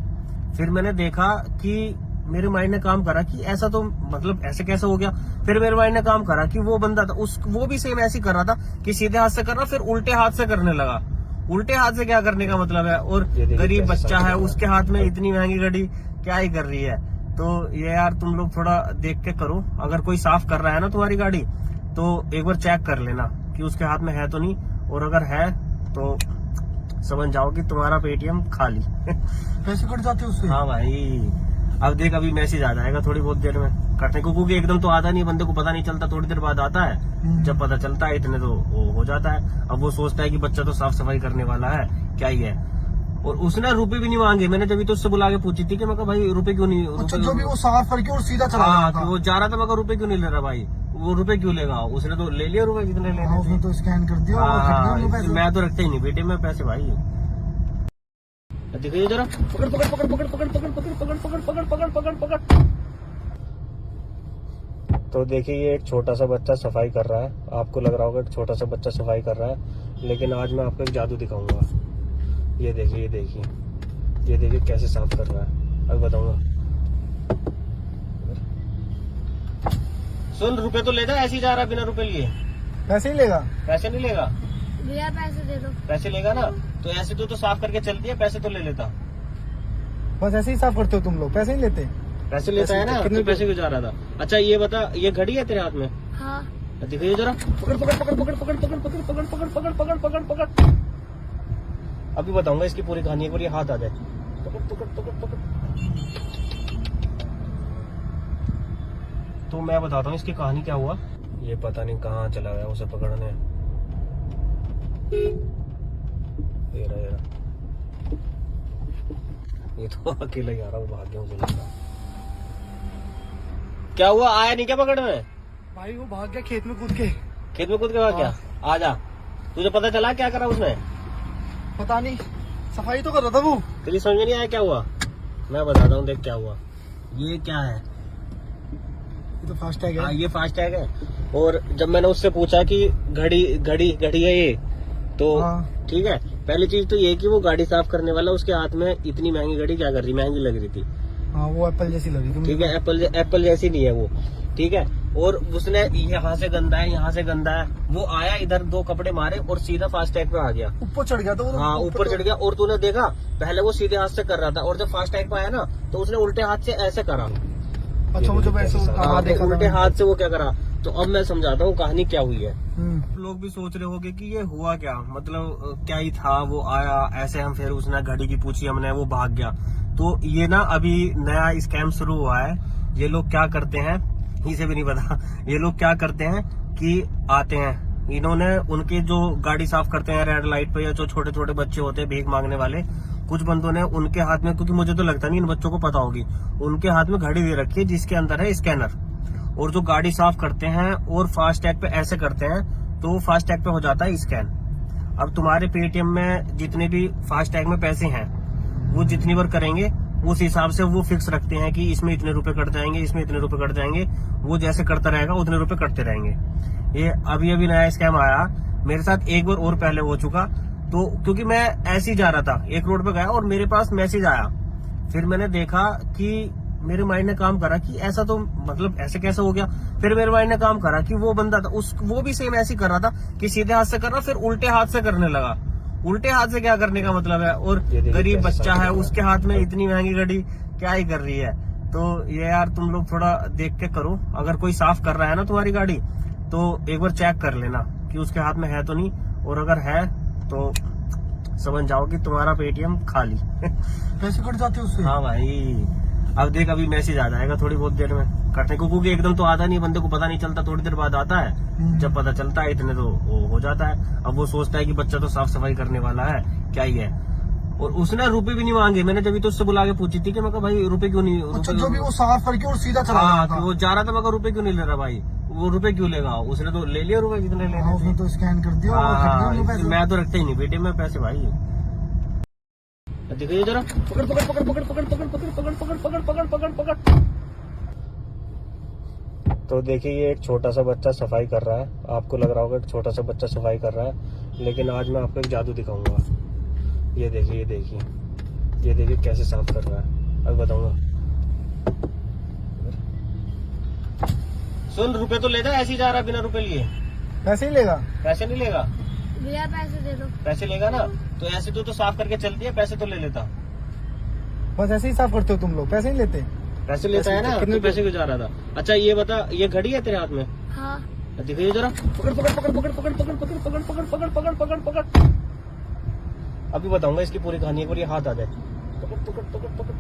फिर मैंने देखा कि मेरे माइंड ने काम करा कि ऐसा तो मतलब ऐसे कैसे हो गया। फिर मेरे माइंड ने काम करा कि वो बंदा था वो भी सेम ऐसे ही कर रहा था कि सीधे हाथ से कर रहा, फिर उल्टे हाथ से करने लगा। उल्टे हाथ से क्या करने का मतलब है, और गरीब बच्चा है, उसके हाथ में इतनी महंगी घड़ी क्या ही कर रही है। तो ये यार तुम लोग थोड़ा देख के करो। अगर कोई साफ कर रहा है ना तुम्हारी गाड़ी, तो एक बार चेक कर लेना कि उसके हाथ में है तो नहीं, और अगर है तो समझ जाओ कि तुम्हारा पेटीएम खाली। पैसे कट जाते उससे। हाँ भाई, अब देख अभी मैसेज आ जाएगा थोड़ी बहुत देर में करने को, क्योंकि एकदम तो आता नहीं, बंदे को पता नहीं चलता, थोड़ी देर बाद आता है। जब पता चलता है इतने तो वो हो जाता है। अब वो सोचता है कि बच्चा तो साफ सफाई करने वाला है, क्या ही है। और उसने रुपए भी नहीं मांगे। मैंने जब तो उससे बुला के पूछी थी कि मैं कहा भाई रुपए क्यों नहीं, अच्छा, जो भी वो साफ करके और सीधा चला हाँ, गया था। वो जा रहा था। मैं कहा रुपए क्यों नहीं ले रहा भाई, वो रुपए क्यों लेगा, उसने तो ले लिया रुपए जितने हाँ, लेने उसने थे। तो स्कैन कर दिया और हट गए उनके पैसे। मैं तो रखते ही नहीं बेटे में पैसे भाई। दिखाइए जरा, पकड़ पकड़ पकड़ पकड़ पकड़ पकड़ पकड़ पकड़ पकड़ पकड़ पकड़ पकड़ पकड़। तो देखिए ये एक छोटा सा बच्चा सफाई कर रहा है। आपको लग रहा होगा एक छोटा सा बच्चा सफाई कर रहा है, लेकिन आज मैं आपको एक जादू दिखाऊंगा। ये देखिए, ये देखिए, ये देखिए कैसे साफ कर रहा है, अब बताऊंगा। सुन, रुपए तो ले जा, ऐसे ही जा रहा बिना रुपए लिए। पैसे ही लेगा? पैसे नहीं लेगा? भैया पैसे दे दो। पैसे लेगा ना, तो ऐसे तो साफ करके चलती है, पैसे तो ले लेता। बस ऐसे ही साफ करते हो तुम लोग, पैसे नहीं लेते? पैसे लेता है ना, कितने पैसे क्यों जा रहा था? अच्छा ये बता, ये घड़ी है तेरे हाथ में? हाँ। दिखाइए जरा, पकड़ पकड़ पकड़ पकड़ पकड़ पकड़ पकड़ पकड़ पकड़ पकड़ पकड़ पकड़ पकड़। अभी बताऊंगा इसकी पूरी कहानी, एक बार ये हाथ आ जाए। पकड़ पकड़ पकड़ पकड़। तो मैं बताता हूँ इसकी कहानी क्या हुआ। ये पता नहीं कहाँ चला गया उसे पकड़ने। ये रहा, ये रहा। ये तो अकेला ही आ रहा हूँ, भाग गया मुझे लगा। क्या हुआ, आया नहीं क्या पकड़ में? भाई वो भाग गया खेत में कूद के। खेत में कूद के भाग गया? आजा, तुझे पता चला क्या करा उसने? पता नहीं, सफाई तो कर रहा था वो। तेरी समझ में नहीं आया क्या हुआ? मैं बताता हूँ, देख क्या हुआ। ये क्या है? ये तो फास्ट टैग हाँ, है। ये फास्ट टैग है। और जब मैंने उससे पूछा कि घड़ी है ये, तो हाँ। ठीक है, पहली चीज तो ये कि वो गाड़ी साफ करने वाला उसके हाथ में इतनी महंगी घड़ी क्या कर रही, महंगी लग रही थी। हाँ, वो एप्पल जैसी लग रही थी। ठीक है, एप्पल जैसी नहीं है वो। ठीक है, और उसने यहाँ से गंदा है, यहाँ से गंदा है, वो आया इधर 2 कपड़े मारे और सीधा फास्ट टैग पे आ गया। ऊपर चढ़ गया था वो। हाँ, ऊपर चढ़ गया। और तूने देखा, पहले वो सीधे हाथ से कर रहा था और जब फास्ट टैग पे आया ना तो उसने उल्टे हाथ से ऐसे करा। अच्छा, वो जब ऐसे हाँ, देखा उल्टे हाथ से वो क्या करा। तो अब मैं समझाता हूँ कहानी क्या हुई है। हम्म। लोग भी सोच रहे होंगे कि ये हुआ क्या, मतलब क्या ही था, वो आया ऐसे, हम फिर उसने घड़ी की पूछी हमने, वो भाग गया। तो ये ना अभी नया स्कैम शुरू हुआ है। ये लोग क्या करते हैं, इसे भी नहीं पता, ये लोग क्या करते हैं कि आते हैं, इन्होंने उनके जो गाड़ी साफ करते हैं रेड लाइट पे, या जो छोटे छोटे बच्चे होते हैं भीख मांगने वाले, कुछ बंदों ने उनके हाथ में, क्योंकि मुझे तो लगता नहीं इन बच्चों को पता होगी, उनके हाथ में घड़ी दे रखी है जिसके अंदर है स्कैनर। और जो गाड़ी साफ करते हैं और फास्ट टैग पे ऐसे करते हैं तो फास्ट टैग पे हो जाता है स्कैन। अब तुम्हारे पेटीएम में जितने भी फास्ट टैग में पैसे हैं, वो जितनी बार करेंगे उस हिसाब से वो फिक्स रखते हैं कि इसमें इतने रुपए कट जाएंगे, इसमें इतने रुपए कट जाएंगे। वो जैसे करता रहेगा उतने रुपए कटते रहेंगे। ये अभी नया स्कैम आया मेरे साथ, एक बार और पहले हो चुका। तो क्योंकि मैं ऐसे ही जा रहा था, एक रोड पे गया और मेरे पास मैसेज आया। फिर मैंने देखा कि मेरे माइंड ने काम करा कि ऐसा तो मतलब ऐसे कैसे हो गया। फिर मेरे माइंड ने काम करा कि वो बंदा था वो भी सेम ऐसे ही कर रहा था कि सीधे हाथ से कर रहा, फिर उल्टे हाथ से करने लगा। उल्टे हाथ से क्या करने का मतलब है, और गरीब बच्चा है उसके हाथ में इतनी महंगी घड़ी क्या ही कर रही है। तो ये यार तुम लोग थोड़ा देख के करो, अगर कोई साफ कर रहा है ना तुम्हारी गाड़ी तो एक बार चेक कर लेना कि उसके हाथ में है तो नहीं, और अगर है तो समझ जाओ कि तुम्हारा पेटीएम खाली। पैसे कट जाते हैं उससे। हाँ भाई, अब देख अभी मैसेज आ जाएगा थोड़ी बहुत देर में कटने को, क्योंकि एकदम तो आता नहीं, बंदे को पता नहीं चलता, थोड़ी देर बाद आता है। जब पता चलता है इतने तो वो हो जाता है। अब वो सोचता है कि बच्चा तो साफ सफाई करने वाला है, क्या ही है। और उसने रुपए भी नहीं मांगे। मैंने जब तो उससे बुला के पूछी थी कि मैं कहा भाई रुपए क्यों नहीं, अच्छा, जो भी वो साफ करके और सीधा चला हाँ, गया था। वो जा रहा था, मैं रुपए क्यों नहीं ले रहा भाई, वो रुपए क्यों लेगा, उसने तो ले लिया रुपए जितने लेने हाँ, उसने थे। तो स्कैन कर दिया और कट गए उनके पैसे। मैं तो रखता ही नहीं पेटीएम में पैसे भाई। देखिए जरा, पकड़ पकड़ पकड़ पकड़ पकड़ पकड़ पकड़ पकड़ पकड़ पकड़ पकड़ पकड़ पकड़। तो देखिए ये एक छोटा सा बच्चा सफाई कर रहा है, आपको लग रहा होगा एक छोटा सा बच्चा सफाई कर रहा है, लेकिन आज मैं आपको एक जादू दिखाऊंगा। ये देखिए, ये देखिए, ये देखिए कैसे साफ कर रहा है, अब बताऊंगा। सुन, रुपए तो ले जा, ऐसे ही जा रहा बिना रुपए लिए। पैसे ही लेगा। पैसे नहीं लेगा? भैया पैसे दे दो। पैसे लेगा ना, तो ऐसे तो साफ करके चलती है, पैसे तो ले लेता। बस ऐसे ही साफ करते हो तुम लोग, पैसे नहीं लेते। पैसे लेता है ना, कितने तो पैसे क्यों जा रहा था? अच्छा ये बता, ये घड़ी है तेरे हाथ में? हाँ। दिखाइए जरा, पकड़ पकड़ पकड़ पकड़ पकड़ पकड़ पकड़ पकड़ पकड़ पकड़ पकड़ पकड़ पकड़। अभी बताऊंगा इसकी पूरी कहानी, एक बार ये हाथ आ जाए। पकड़ पकड़ पकड़ पकड़।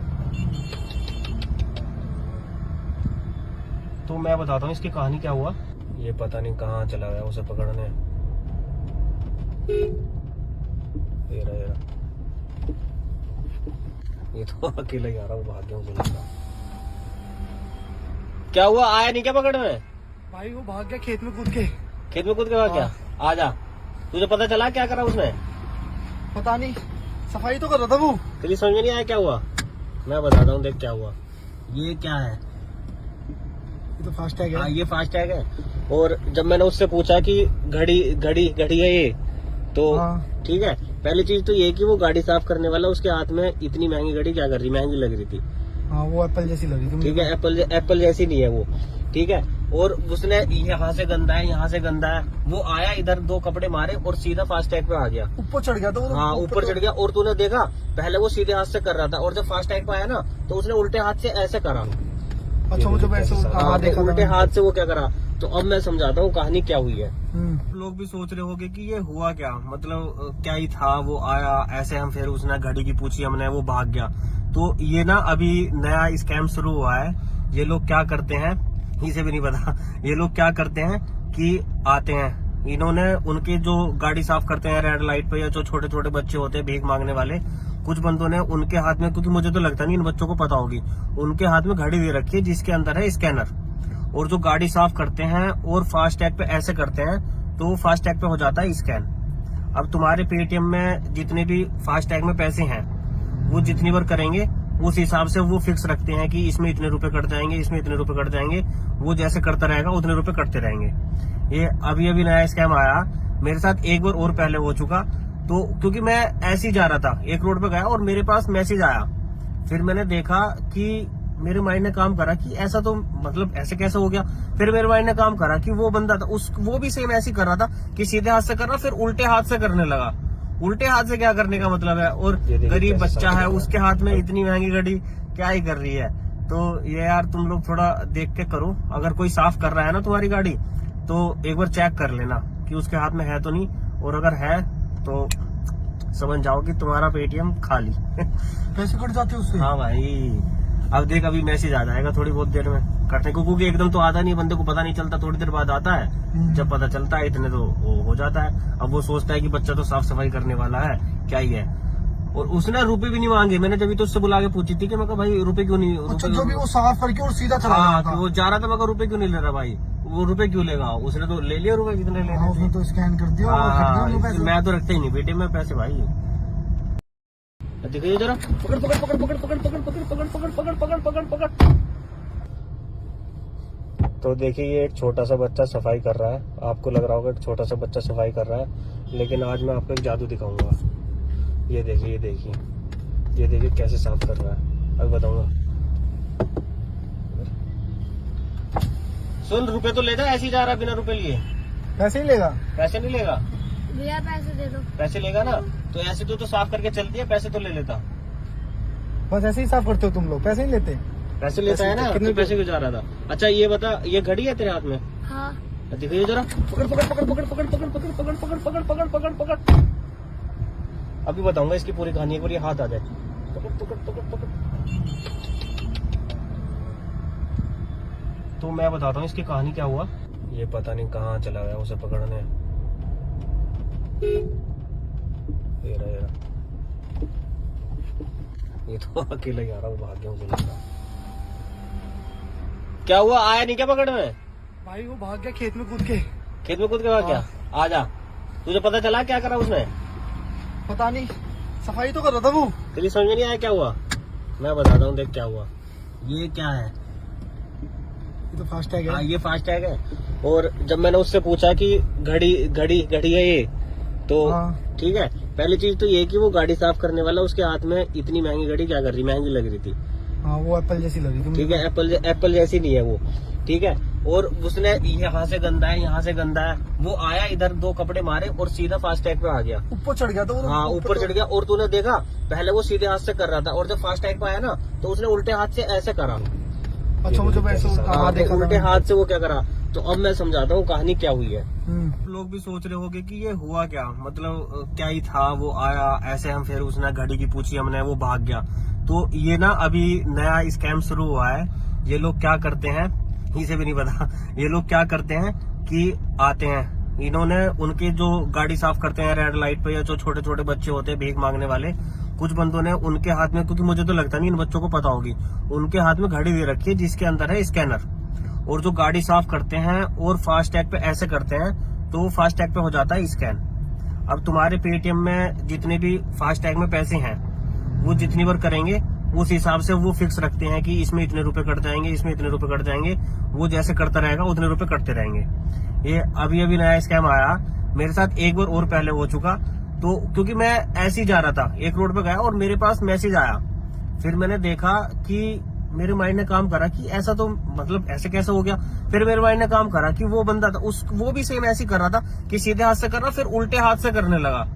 तो मैं बताता हूँ इसकी कहानी क्या हुआ। ये पता नहीं कहाँ चला गया उसे पकड़ने। ये रहा। ये तो अकेला ही आ रहा हूँ, भाग गया मुझे लगा। क्या हुआ, आया नहीं क्या पकड़ में? भाई वो भाग गया खेत में कूद के। खेत में कूद के भाग गया? आजा, तुझे पता चला क्या करा उसने? पता नहीं, सफाई तो कर रहा था वो। तेरी समझ में नहीं आया क्या हुआ? मैं बताता हूँ, देख क्या हुआ। ये क्या है? ये तो फास्ट टैग हाँ, है। ये फास्ट टैग है। और जब मैंने उससे पूछा कि घड़ी है ये, तो हाँ। ठीक है, पहली चीज तो ये कि वो गाड़ी साफ करने वाला उसके हाथ में इतनी महंगी घड़ी क्या कर रही, महंगी लग रही थी। हाँ, वो एप्पल जैसी लग रही थी। ठीक है, एप्पल जैसी नहीं है वो। ठीक है, और उसने यहाँ से गंदा है, यहाँ से गंदा है, वो आया इधर 2 कपड़े मारे और सीधा फास्ट टैग पे आ गया। ऊपर चढ़ गया था वो। हाँ, ऊपर चढ़ गया। और तूने देखा, पहले वो सीधे हाथ से कर रहा था और जब फास्ट टैग पे आया ना तो उसने उल्टे हाथ से ऐसे करा। अच्छा, वो जब ऐसे हाँ, देखा उल्टे हाथ से वो क्या करा। तो अब मैं समझाता हूँ कहानी क्या हुई है। हम्म। लोग भी सोच रहे होंगे कि ये हुआ क्या, मतलब क्या ही था, वो आया ऐसे, हम फिर उसने घड़ी की पूछी हमने, वो भाग गया। तो ये ना अभी नया स्कैम शुरू हुआ है। ये लोग क्या करते हैं, इसे भी नहीं पता, ये लोग क्या करते हैं कि आते हैं, इन्होंने उनके जो गाड़ी साफ करते हैं रेड लाइट पे, या जो छोटे छोटे बच्चे होते हैं भीख मांगने वाले, कुछ बंदों ने उनके हाथ में, क्योंकि मुझे तो लगता नहीं इन बच्चों को पता होगी, उनके हाथ में घड़ी दे रखी है जिसके अंदर है स्कैनर, और जो गाड़ी साफ करते हैं और फास्ट टैग पे ऐसे करते हैं तो वो फास्ट टैग पे हो जाता है स्कैन। अब तुम्हारे पेटीएम में जितने भी फास्ट टैग में पैसे हैं वो जितनी बार करेंगे उस हिसाब से वो फिक्स रखते हैं कि इसमें इतने रुपए कट जाएंगे, इसमें इतने रुपए कट जाएंगे, वो जैसे करता रहेगा उतने रुपए कटते रहेंगे। ये अभी अभी नया स्कैम आया मेरे साथ, एक बार और पहले हो चुका। तो क्योंकि मैं ऐसे ही जा रहा था, एक रोड पे गया और मेरे पास मैसेज आया, फिर मैंने देखा कि मेरे माइंड ने काम करा कि ऐसा तो मतलब ऐसे कैसे हो गया। फिर मेरे माइंड ने काम करा कि वो बंदा था वो भी सेम ऐसे ही कर रहा था कि सीधे हाथ से कर रहा, फिर उल्टे हाथ से करने लगा। उल्टे हाथ से क्या करने का मतलब है, और गरीब बच्चा है उसके हाथ में इतनी महंगी घड़ी क्या ही कर रही है। तो ये यार तुम लोग थोड़ा देख के करो, अगर कोई साफ कर रहा है ना तुम्हारी गाड़ी तो एक बार चेक कर लेना कि उसके हाथ में है तो नहीं, और अगर है तो समझ जाओ कि तुम्हारा पेटीएम खाली। पैसे कट जाते उससे। हाँ भाई, अब देख अभी मैसेज आ जाएगा थोड़ी बहुत देर में कटने को, क्योंकि एकदम तो आता नहीं, बंदे को पता नहीं चलता, थोड़ी देर बाद आता है। जब पता चलता है इतने तो वो हो जाता है। अब वो सोचता है कि बच्चा तो साफ सफाई करने वाला है, क्या ही है। और उसने रुपए भी नहीं मांगे, मैंने जब तो उससे बुला के पूछी थी कि मैं कहा भाई रुपए क्यों नहीं, अच्छा जो भी वो साफ करके और सीधा चला हाँ गया था। वो जा रहा था, मैं कहा रुपए क्यों नहीं ले रहा भाई, वो रुपए क्यों लेगा, उसने तो ले लिया रुपए जितने हाँ, लेने उसने थे। तो स्कैन कर दिया और कट गए वो पैसे। मैं तो रखता ही नहीं बेटे में पैसे भाई। देखिए जरा, पकड़ पकड़ पकड़ पकड़ पकड़ पकड़ पकड़ पकड़ पकड़ पकड़ पकड़ पकड़ पकड़। तो देखिए ये एक छोटा सा बच्चा सफाई कर रहा है, आपको लग रहा होगा एक छोटा सा बच्चा सफाई कर रहा है, लेकिन आज मैं आपको एक जादू दिखाऊंगा। ये देखिए ये देखिए ये देखिए कैसे साफ कर रहा है, अब बताऊंगा। सुन, रुपए तो ले जा, ऐसे ही जा रहा बिना रुपए लिए। पैसे ही लेगा। पैसे नहीं लेगा, भैया पैसे दे दो। पैसे लेगा ना तो ऐसे तो साफ करके चलती है, पैसे तो ले लेता। बस ऐसे ही साफ करते हो तुम लोग, पैसे नहीं लेते। पैसे लेता है ना, कितने पैसे क्यों जा रहा था। अच्छा ये बता, ये घड़ी है तेरे हाथ में? हाँ। दिखाइए जरा, पकड़ पकड़ पकड़ पकड़ पकड़ पकड़ पकड़ पकड़ पकड़ पकड़ पकड़ पकड़ पकड़। अभी बताऊंगा इसकी पूरी कहानी, एक बार ये हाथ आ जाए। पकड़ पकड़ पकड़ पकड़। तो मैं बताता हूँ इसकी कहानी क्या हुआ। ये पता नहीं कहाँ चला गया उसे पकड़ने। ये रहा, ये रहा। ये तो अकेला ही आ रहा, वो भाग गया, मुझे लग रहा। क्या हुआ, आया नहीं क्या पकड़ने? भाई वो भाग गया खेत में कूद के। खेत में कूद के भाग गया? आ जा, तुझे पता चला क्या करा उसने? पता नहीं, सफाई तो कर रहा था वो। तेरी समझ में नहीं आया क्या हुआ? मैं बताता हूँ, देख क्या हुआ। ये क्या है? ये तो फास्ट टैग है। ये फास्ट टैग है। और जब मैंने उससे पूछा कि घड़ी घड़ी घड़ी है ये, तो हाँ। ठीक है, पहली चीज तो ये कि वो गाड़ी साफ करने वाला उसके हाथ में इतनी महंगी घड़ी क्या कर रही, महंगी लग रही थी। हाँ वो एप्पल जैसी लगी थी। ठीक है, एप्पल जैसी नहीं है वो, ठीक है। और उसने यहाँ से गंदा है, यहाँ से गंदा है, वो आया इधर, दो कपड़े मारे और सीधा फास्ट टैग पे आ गया। ऊपर चढ़ गया था वो। हाँ ऊपर चढ़ गया। और तूने देखा पहले वो सीधे हाथ से कर रहा था, और जब फास्ट टैग पे आया ना तो उसने उल्टे हाथ से ऐसे करा। अच्छा वो जब ऐसे हाँ, देखा उल्टे हाथ से वो क्या करा। तो अब मैं समझाता हूँ कहानी क्या हुई है। हम्म। लोग भी सोच रहे होंगे कि ये हुआ क्या, मतलब क्या ही था, वो आया ऐसे, हम फिर उसने घड़ी की पूछी हमने, वो भाग गया। तो ये ना अभी नया स्कैम शुरू हुआ है। ये लोग क्या करते हैं, इसे भी नहीं पता, ये लोग क्या करते हैं कि आते हैं, इन्होंने उनके जो गाड़ी साफ करते हैं रेड लाइट पे, या जो छोटे छोटे बच्चे होते हैं भीख मांगने वाले, कुछ बंदों ने उनके हाथ में, क्योंकि मुझे तो लगता नहीं इन बच्चों को पता होगी, उनके हाथ में घड़ी दे रखी है जिसके अंदर है स्कैनर, और जो गाड़ी साफ करते हैं और फास्ट टैग पे ऐसे करते हैं तो वो फास्ट टैग पे हो जाता है स्कैन। अब तुम्हारे पेटीएम में जितने भी फास्ट टैग में पैसे हैं वो जितनी बार करेंगे उस हिसाब से वो फिक्स रखते हैं कि इसमें इतने रुपए कट जाएंगे, इसमें इतने रुपए कट जाएंगे, वो जैसे करता रहेगा उतने रुपए कटते रहेंगे। ये अभी अभी नया स्कैम आया मेरे साथ, एक बार और पहले हो चुका। तो क्योंकि मैं ऐसे ही जा रहा था, एक रोड पे गया और मेरे पास मैसेज आया, फिर मैंने देखा कि मेरे माइंड ने काम करा कि ऐसा तो मतलब ऐसे कैसे हो गया। फिर मेरे माइंड ने काम करा कि वो बंदा था वो भी सेम ऐसे ही कर रहा था कि सीधे हाथ से कर रहा, फिर उल्टे हाथ से करने लगा।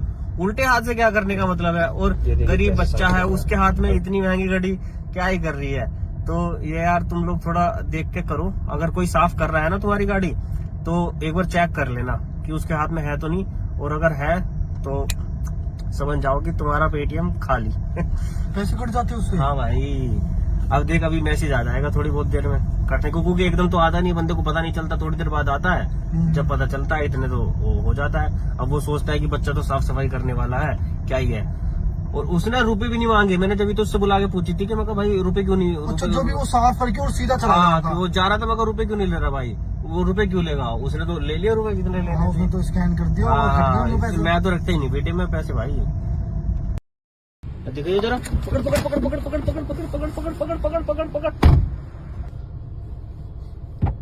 उल्टे हाथ से क्या करने का मतलब है, और गरीब बच्चा है उसके हाथ में इतनी महंगी घड़ी क्या ही कर रही है। तो ये यार तुम लोग थोड़ा देख के करो, अगर कोई साफ कर रहा है ना तुम्हारी गाड़ी तो एक बार चेक कर लेना कि उसके हाथ में है तो नहीं, और अगर है तो समझ जाओ कि तुम्हारा पेटीएम खाली। पैसे कट जाते उससे। हाँ भाई, अब देख अभी मैसेज आ जाएगा थोड़ी बहुत देर में कटने को, क्योंकि एकदम तो आता नहीं, बंदे को पता नहीं चलता, थोड़ी देर बाद आता है। जब पता चलता है इतने तो वो हो जाता है। अब वो सोचता है कि बच्चा तो साफ सफाई करने वाला है, क्या ही है। और उसने रुपए भी नहीं मांगे। मैंने जब तो उससे बुला के पूछी थी कि मैं कहा भाई रुपए क्यों नहीं, अच्छा रुपए जो भी वो साफ करके और सीधा चला हाँ, गया था। वो जा रहा था। मैं कहा रुपए क्यों नहीं ले रहा भाई, वो रुपए क्यों लेगा, उसने तो ले लिया रुपए जितने लेने हाँ, थे। उसने तो स्कैन कर दिया और कट गए उनके पैसे। मैं तो रखता ही नहीं बेटे में पैसे भाई। देखिए जरा, पकड़ पकड़ पकड़ पकड़ पकड़ पकड़ पकड़ पकड़ पकड़ पकड़ पकड़ पकड़ पकड़।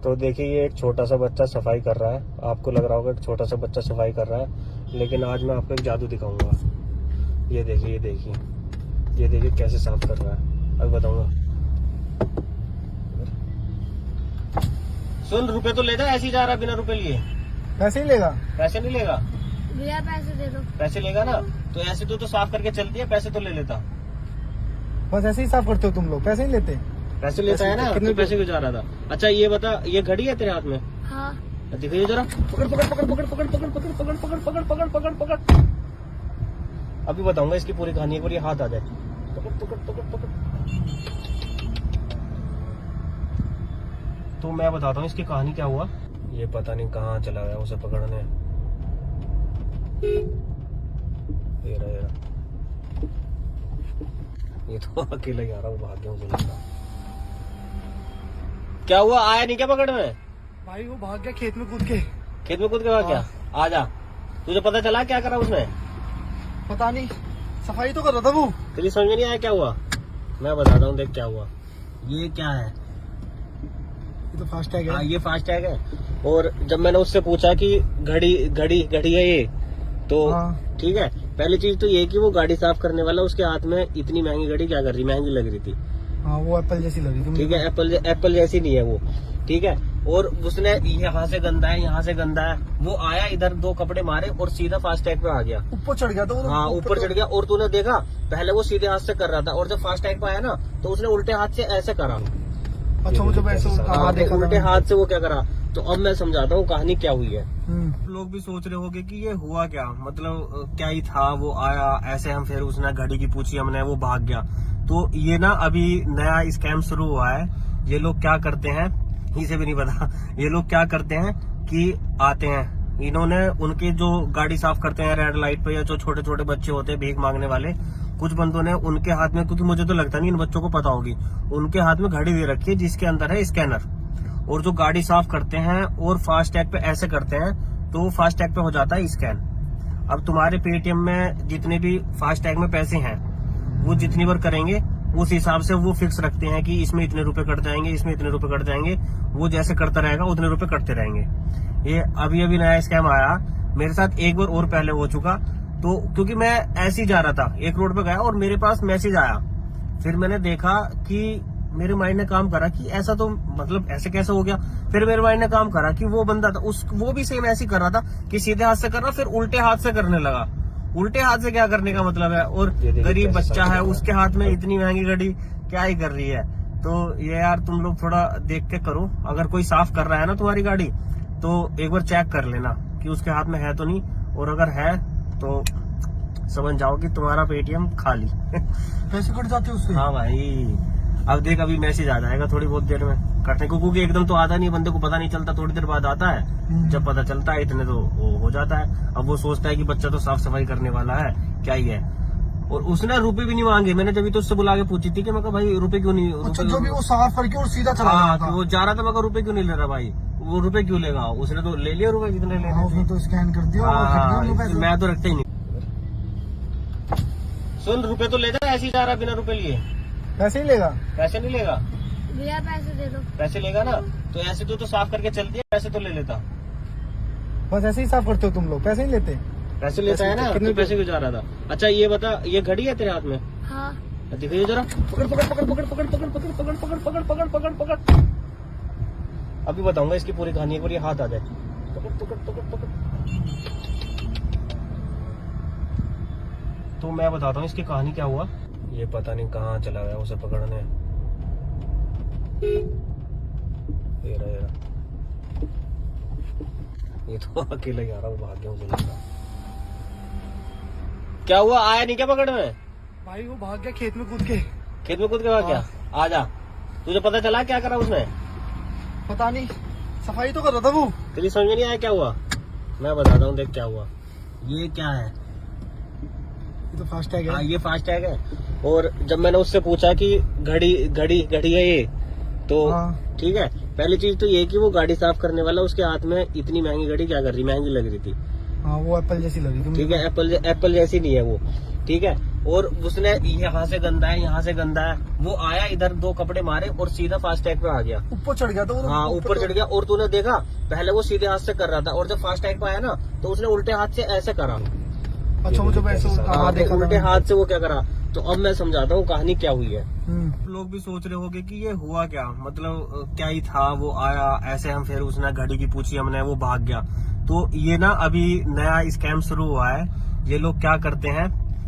तो देखिए ये एक छोटा सा बच्चा सफाई कर रहा है। आपको लग रहा होगा एक छोटा सा बच्चा सफाई कर रहा है, लेकिन आज मैं आपको एक जादू दिखाऊंगा। ये देखिए ये देखिए ये देखिए कैसे साफ कर रहा है, अब बताऊंगा। सुन, रुपए तो लेता, ऐसे ही जा रहा बिना रुपए लिए। पैसे ही लेगा। पैसे नहीं लेगा, भैया पैसे दे दो। पैसे लेगा ना तो ऐसे तो साफ करके चलती है, पैसे तो ले लेता। बस ऐसे ही साफ करते हो तुम लोग, पैसे नहीं लेते। पैसे लेता है ना, कितने तो पैसे क्यों जा रहा था? अच्छा ये बता, ये घड़ी है तेरे हाथ में? हाँ। दिखाइए जरा, पकड़ पकड़ पकड़ पकड़ पकड़ पकड़ पकड़ पकड़ पकड़ पकड़ पकड़ पकड़ पकड़। अभी बताऊंगा इसकी पूरी कहानी, एक बार ये हाथ आ जाए। पकड़ पकड़ पकड़ पकड़। तो मैं बताता हूँ इसकी कहानी क्या हुआ। ये पता नहीं कहाँ चला गया उसे पकड़ने। ये रहा, ये रहा। ये तो अकेला ही आ रहा, वो भाग गया, मुझे लगा। क्या हुआ, आया नहीं क्या पकड़ने? भाई वो भाग गया खेत में कूद के। खेत में कूद के भाग गया? आ जा, तुझे पता चला क्या करा उसने? पता नहीं, सफाई तो कर रहा था वो। तेरी समझ में नहीं आया क्या हुआ? मैं बताता हूँ, देख क्या हुआ। ये क्या है? ये तो फास्टैग हाँ है। ये फास्टैग है। और जब मैंने उससे पूछा कि घड़ी घड़ी घड़ी है ये, तो हाँ। ठीक है, पहली चीज तो ये कि वो गाड़ी साफ करने वाला उसके हाथ में इतनी महंगी घड़ी क्या कर रही, महंगी लग रही थी। हाँ वो एप्पल जैसी लगी थी। ठीक है, एप्पल जैसी नहीं है वो। ठीक है, और उसने यहाँ से गंदा है, यहाँ से गंदा है। वो आया इधर, दो कपड़े मारे और सीधा फास्टैग पे आ गया। ऊपर चढ़ गया था वो। हाँ ऊपर चढ़ गया। और तूने देखा, पहले वो सीधे हाथ से कर रहा था, और जब फास्टैग पे आया ना तो उसने उल्टे हाथ से ऐसे करा। अच्छा वो जब ऐसे हाँ, देखा था उल्टे हाथ से वो क्या करा। तो अब मैं समझाता हूँ कहानी क्या हुई है। हम्म। लोग भी सोच रहे होंगे कि ये हुआ क्या, मतलब क्या ही था, वो आया ऐसे, हम फिर उसने घड़ी की पूछी हमने, वो भाग गया। तो ये ना अभी नया स्कैम शुरू हुआ है। ये लोग क्या करते हैं, इसे भी नहीं पता, ये लोग क्या करते हैं कि आते हैं, इन्होंने उनके जो गाड़ी साफ करते हैं रेड लाइट पे, या जो छोटे छोटे बच्चे होते हैं भीख मांगने वाले, कुछ बंदों ने उनके हाथ में, क्योंकि मुझे तो लगता नहीं इन बच्चों को पता होगी, उनके हाथ में घड़ी दे रखी है जिसके अंदर है स्कैनर। और जो गाड़ी साफ करते हैं और फास्टैग पे ऐसे करते हैं, तो फास्टैग पे हो जाता है स्कैन। अब तुम्हारे पेटीएम में जितने भी फास्टैग में पैसे हैं, वो जितनी बार करेंगे उस हिसाब से वो फिक्स रखते हैं कि इसमें इतने रुपए कट जाएंगे, इसमें इतने रुपए कट जाएंगे। वो जैसे करता रहेगा उतने रुपए कटते रहेंगे। ये अभी अभी नया स्कैम आया, मेरे साथ एक बार और पहले हो चुका। तो क्योंकि मैं ऐसे ही जा रहा था, एक रोड पे गया और मेरे पास मैसेज आया। फिर मैंने देखा कि मेरे माइंड ने काम करा कि ऐसा तो मतलब ऐसे कैसे हो गया। फिर मेरे माइंड ने काम करा कि वो बंदा था वो भी सेम ऐसे ही कर रहा था कि सीधे हाथ से कर रहा, फिर उल्टे हाथ से करने लगा। उल्टे हाथ से क्या करने का मतलब है, और गरीब बच्चा है उसके हाथ में इतनी महंगी घड़ी क्या ही कर रही है। तो ये यार तुम लोग थोड़ा देख के करो, अगर कोई साफ कर रहा है ना तुम्हारी गाड़ी, तो एक बार चेक कर लेना कि उसके हाथ में है तो नहीं, और अगर है तो समझ जाओ कि तुम्हारा पेटीएम खाली। पैसे कट जाते उससे। हाँ भाई, अब देख अभी मैसेज आ जाएगा थोड़ी बहुत देर में करने को, क्योंकि एकदम तो आता नहीं, बंदे को पता नहीं चलता, थोड़ी देर बाद आता है। जब पता चलता है इतने तो वो हो जाता है। अब वो सोचता है कि बच्चा तो साफ सफाई करने वाला है, क्या ही है। और उसने रुपए भी नहीं मांगे। मैंने जब तो उससे बुला के पूछी थी कि मैं कहा भाई रुपए क्यों नहीं, अच्छा जो भी वो साफ करके और सीधा चला गया हाँ, था। वो जा रहा था। मैं कहा रुपए क्यों नहीं ले रहा भाई, वो रुपए क्यों लेगा, उसने तो ले लिया रुपए जितने लेने हाँ, थे। उसने तो स्कैन कर दिया और कट गए उनके पैसे। मैं तो रखता ही नहीं। सुन, रुपए तो लेता, ऐसे ही जा रहा बिना रुपए लिए। पैसे ही लेगा। पैसे नहीं लेगा, भैया पैसे दे दो। पैसे लेगा ना तो ऐसे तो साफ करके चलती है, पैसे तो ले लेता। बस ऐसे ही साफ करते हो तुम लोग, पैसे नहीं लेते। पैसे लेता है ना, कितने तो पैसे क्यों जा रहा था? अच्छा ये बता, ये घड़ी है तेरे हाथ में? हाँ। दिखाइए जरा, पकड़ पकड़ पकड़ पकड़ पकड़ पकड़ पकड़ पकड़ पकड़ पकड़ पकड़ पकड़ पकड़। अभी बताऊंगा इसकी पूरी कहानी, एक बार ये हाथ आ जाए। पकड़ पकड़ पकड़ पकड़। तो मैं बताता हूँ इसकी कहानी क्या हुआ। ये पता नहीं कहाँ चला गया उसे पकड़ने। ये रहा, ये रहा। ये तो अकेला ही आ रहा, वो भाग गया, मुझे लगा। क्या हुआ, आया नहीं क्या पकड़ने? भाई वो भाग गया खेत में कूद के। खेत में कूद के भाग गया? आ जा, तुझे पता चला क्या करा उसने? पता नहीं, सफाई तो कर रहा था वो। तेरी समझ में नहीं आया क्या हुआ? मैं बताता हूँ, देख क्या हुआ। ये क्या है? ये तो फास्टैग हाँ है। ये फास्टैग है। और जब मैंने उससे पूछा कि घड़ी घड़ी घड़ी है ये, तो हाँ। ठीक है, पहली चीज तो ये कि वो गाड़ी साफ करने वाला उसके हाथ में इतनी महंगी घड़ी क्या कर रही, महंगी लग रही थी। हाँ वो एप्पल जैसी लगी तुम। ठीक है, एप्पल जैसी नहीं है वो। ठीक है, और उसने यहाँ से गंदा है, यहाँ से गंदा है, वो आया इधर 2 कपड़े मारे और सीधा फास्टैग पे आ गया। ऊपर चढ़ गया तो वो। हाँ ऊपर चढ़ गया। और तूने देखा पहले वो सीधे हाथ से कर रहा था, और जब फास्टैग पे आया ना तो उसने उल्टे हाथ से ऐसे करा। अच्छा मुझे वैसे हाँ, देखा तो उल्टे था। हाथ से वो क्या करा। तो अब मैं समझाता हूँ कहानी क्या हुई है। हम्म। लोग भी सोच रहे होंगे कि ये हुआ क्या, मतलब क्या ही था, वो आया ऐसे, हम फिर उसने घड़ी की पूछी हमने, वो भाग गया। तो ये ना अभी नया स्कैम शुरू हुआ है। ये लोग क्या करते हैं,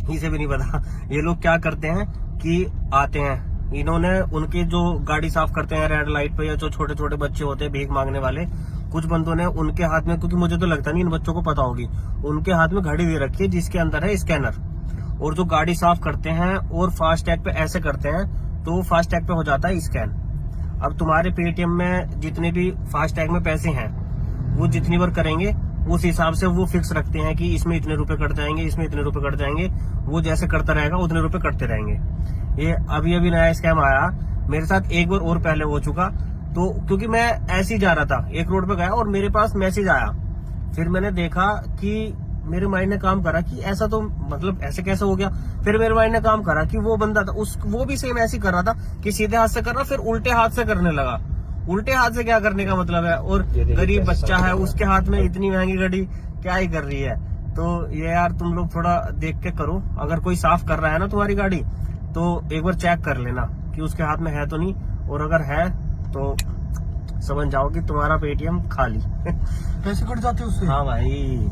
इसे भी नहीं पता, ये लोग क्या करते हैं कि आते हैं, इन्होंने उनके जो गाड़ी साफ करते हैं रेड लाइट पे, या जो छोटे छोटे बच्चे होते हैं भीख मांगने वाले, कुछ बंदों ने उनके हाथ में, क्योंकि मुझे तो लगता नहीं इन बच्चों को पता होगी, उनके हाथ में घड़ी दे रखी है जिसके अंदर है स्कैनर। और जो गाड़ी साफ करते हैं और फास्टैग पे ऐसे करते हैं, तो फास्टैग पे हो जाता है स्कैन। अब तुम्हारे पेटीएम में जितने भी फास्टैग में पैसे हैं, वो जितनी बार करेंगे उस हिसाब से वो फिक्स रखते हैं कि इसमें इतने रुपए कट जाएंगे, इसमें इतने रुपए कट जाएंगे। वो जैसे करता रहेगा उतने रुपए कटते रहेंगे। ये अभी अभी नया स्कैम आया, मेरे साथ एक बार और पहले हो चुका। तो क्योंकि मैं ऐसे ही जा रहा था, एक रोड पे गया और मेरे पास मैसेज आया, फिर मैंने देखा कि मेरे माइंड ने काम करा कि ऐसा तो मतलब ऐसे कैसे हो गया। फिर मेरे माइंड ने काम करा कि वो बंदा था वो भी सेम ऐसे ही कर रहा था कि सीधे हाथ से कर रहा, फिर उल्टे हाथ से करने लगा। उल्टे हाथ से क्या करने का मतलब है, और गरीब बच्चा है उसके हाथ में इतनी महंगी घड़ी क्या ही कर रही है। तो ये यार तुम लोग थोड़ा देख के करो, अगर कोई साफ कर रहा है ना तुम्हारी गाड़ी, तो एक बार चेक कर लेना कि उसके हाथ में है तो नहीं, और अगर है तो समझ जाओ कि तुम्हारा पेटीएम खाली। पैसे कट जाते उससे। हाँ भाई,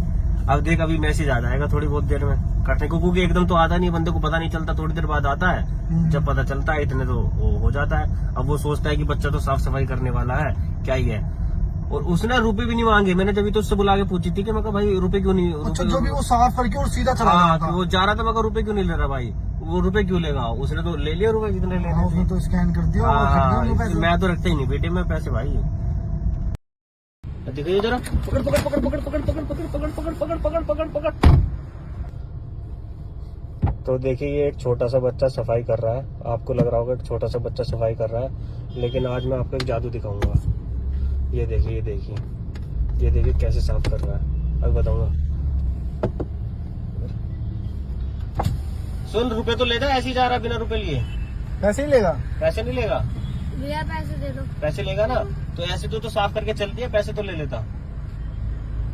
अब देख अभी मैसेज आ जाएगा थोड़ी बहुत देर में कटने को, क्योंकि एकदम तो आता नहीं, बंदे को पता नहीं चलता, थोड़ी देर बाद आता है। जब पता चलता है इतने तो वो हो जाता है। अब वो सोचता है कि बच्चा तो साफ सफाई करने वाला है, क्या ही है। और उसने रुपए भी नहीं मांगे, मैंने जब तो उससे बुला के पूछी थी कि मैं कहा भाई रुपए क्यों नहीं। अच्छा जो भी वो साफ करके और सीधा चला हाँ, गया था। वो जा रहा था, मैं रुपए क्यों नहीं ले रहा भाई, वो रुपए क्यों लेगा, उसने तो ले लिया रुपए जितने लेने हाँ, थे। उसने तो स्कैन कर दिया और वो कट गया उनको पैसे। मैं तो रखता ही नहीं बेटे में पैसे भाई। देखिए जरा, पकड़ पकड़ पकड़ पकड़ पकड़ पकड़ पकड़ पकड़ पकड़ पकड़ पकड़ पकड़ पकड़। तो देखिए ये एक छोटा सा बच्चा सफाई कर रहा है, आपको लग रहा होगा एक छोटा सा बच्चा सफाई कर रहा है, लेकिन आज मैं आपको एक जादू दिखाऊंगा। ये देखिए ये देखिए ये देखिए कैसे साफ कर रहा है, अब बताऊंगा। सुन, रुपए तो ले जा, ऐसे ही जा रहा बिना रुपए लिए। पैसे ही लेगा। पैसे नहीं लेगा, भैया पैसे दे दो। पैसे लेगा ना, तो ऐसे तो साफ करके चलती है, पैसे तो ले लेता।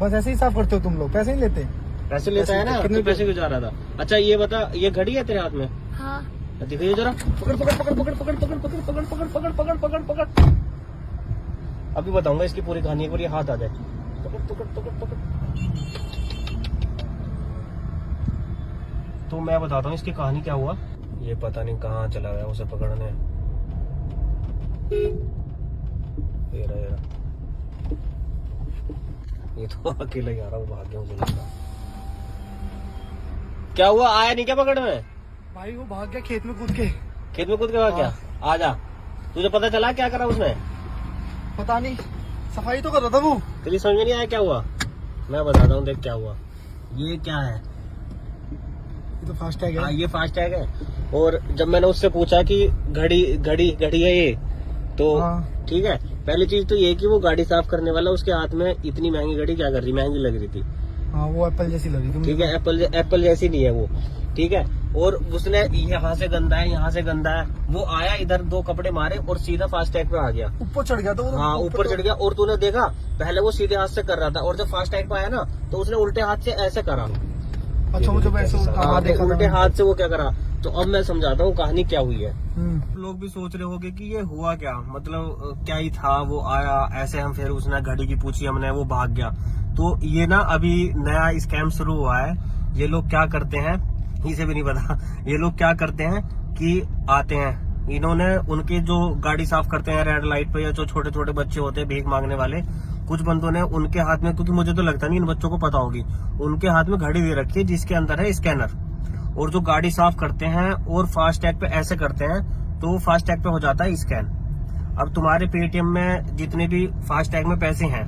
बस ऐसे ही साफ करते हो तुम लोग, पैसे नहीं लेते। पैसे लेता है ना, कितने तो पैसे क्यों जा रहा था। अच्छा ये बता, ये घड़ी है तेरे हाथ में? हाँ। दिखाइए जरा, पकड़ पकड़ पकड़ पकड़ पकड़ पकड़ पकड़ पकड़ पकड़ पकड़ पकड़ पकड़ पकड़। अभी बताऊंगा इसकी पूरी कहानी, एक बार ये हाथ आ जाए। पकड़ पकड़ पकड़ पकड़। तो मैं बताता हूँ इसकी कहानी क्या हुआ। ये पता नहीं कहाँ चला गया उसे पकड़ने। ये रहा, ये रहा। ये तो अकेला ही आ रहा, वो भाग गया मुझे लगा। क्या हुआ, आया नहीं क्या पकड़ने? भाई वो भाग गया खेत में कूद के। खेत में कूद के भाग गया? आजा, तुझे पता चला क्या करा उसने? पता नहीं, सफाई तो कर रहा था वो। तेरी समझ में नहीं आया क्या हुआ? मैं बताता हूँ, देख क्या हुआ। ये क्या है? ये तो फास्टैग हाँ है। ये फास्टैग है। और जब मैंने उससे पूछा कि घड़ी घड़ी घड़ी है ये, तो हाँ। ठीक है, पहली चीज तो ये कि वो गाड़ी साफ करने वाला उसके हाथ में इतनी महंगी घड़ी क्या कर रही, महंगी लग रही थी। हाँ वो एप्पल जैसी लगी तुम। ठीक है, एप्पल जैसी नहीं है वो। ठीक है, और उसने यहाँ से गंदा है, यहाँ से गंदा है, वो आया इधर 2 कपड़े मारे और सीधा फास्टैग पे आ गया। ऊपर चढ़ गया तो वो। हाँ ऊपर चढ़ गया। और तूने देखा पहले वो सीधे हाथ से कर रहा था, और जब फास्टैग पे आया ना तो उसने उल्टे हाथ से ऐसे करा। अच्छा मुझे वैसे हाँ, देखा उल्टे था। हाथ से वो क्या करा। तो अब मैं समझाता हूँ कहानी क्या हुई है। हम्म। लोग भी सोच रहे होंगे कि ये हुआ क्या, मतलब क्या ही था, वो आया ऐसे, हम फिर उसने घड़ी की पूछी हमने, वो भाग गया। तो ये ना अभी नया स्कैम शुरू हुआ है। ये लोग क्या करते हैं, इसे भी नहीं पता, ये लोग क्या करते हैं कि आते हैं, इन्होंने उनके जो गाड़ी साफ करते हैं रेड लाइट पे, या जो छोटे छोटे बच्चे होते हैं भीख मांगने वाले, कुछ बंदों ने उनके हाथ में, क्योंकि मुझे तो लगता नहीं इन बच्चों को पता होगी, उनके हाथ में घड़ी दे रखी है जिसके अंदर है स्कैनर। और जो गाड़ी साफ करते हैं और फास्टैग पे ऐसे करते हैं, तो फास्टैग पे हो जाता है स्कैन। अब तुम्हारे पेटीएम में जितने भी फास्टैग में पैसे हैं,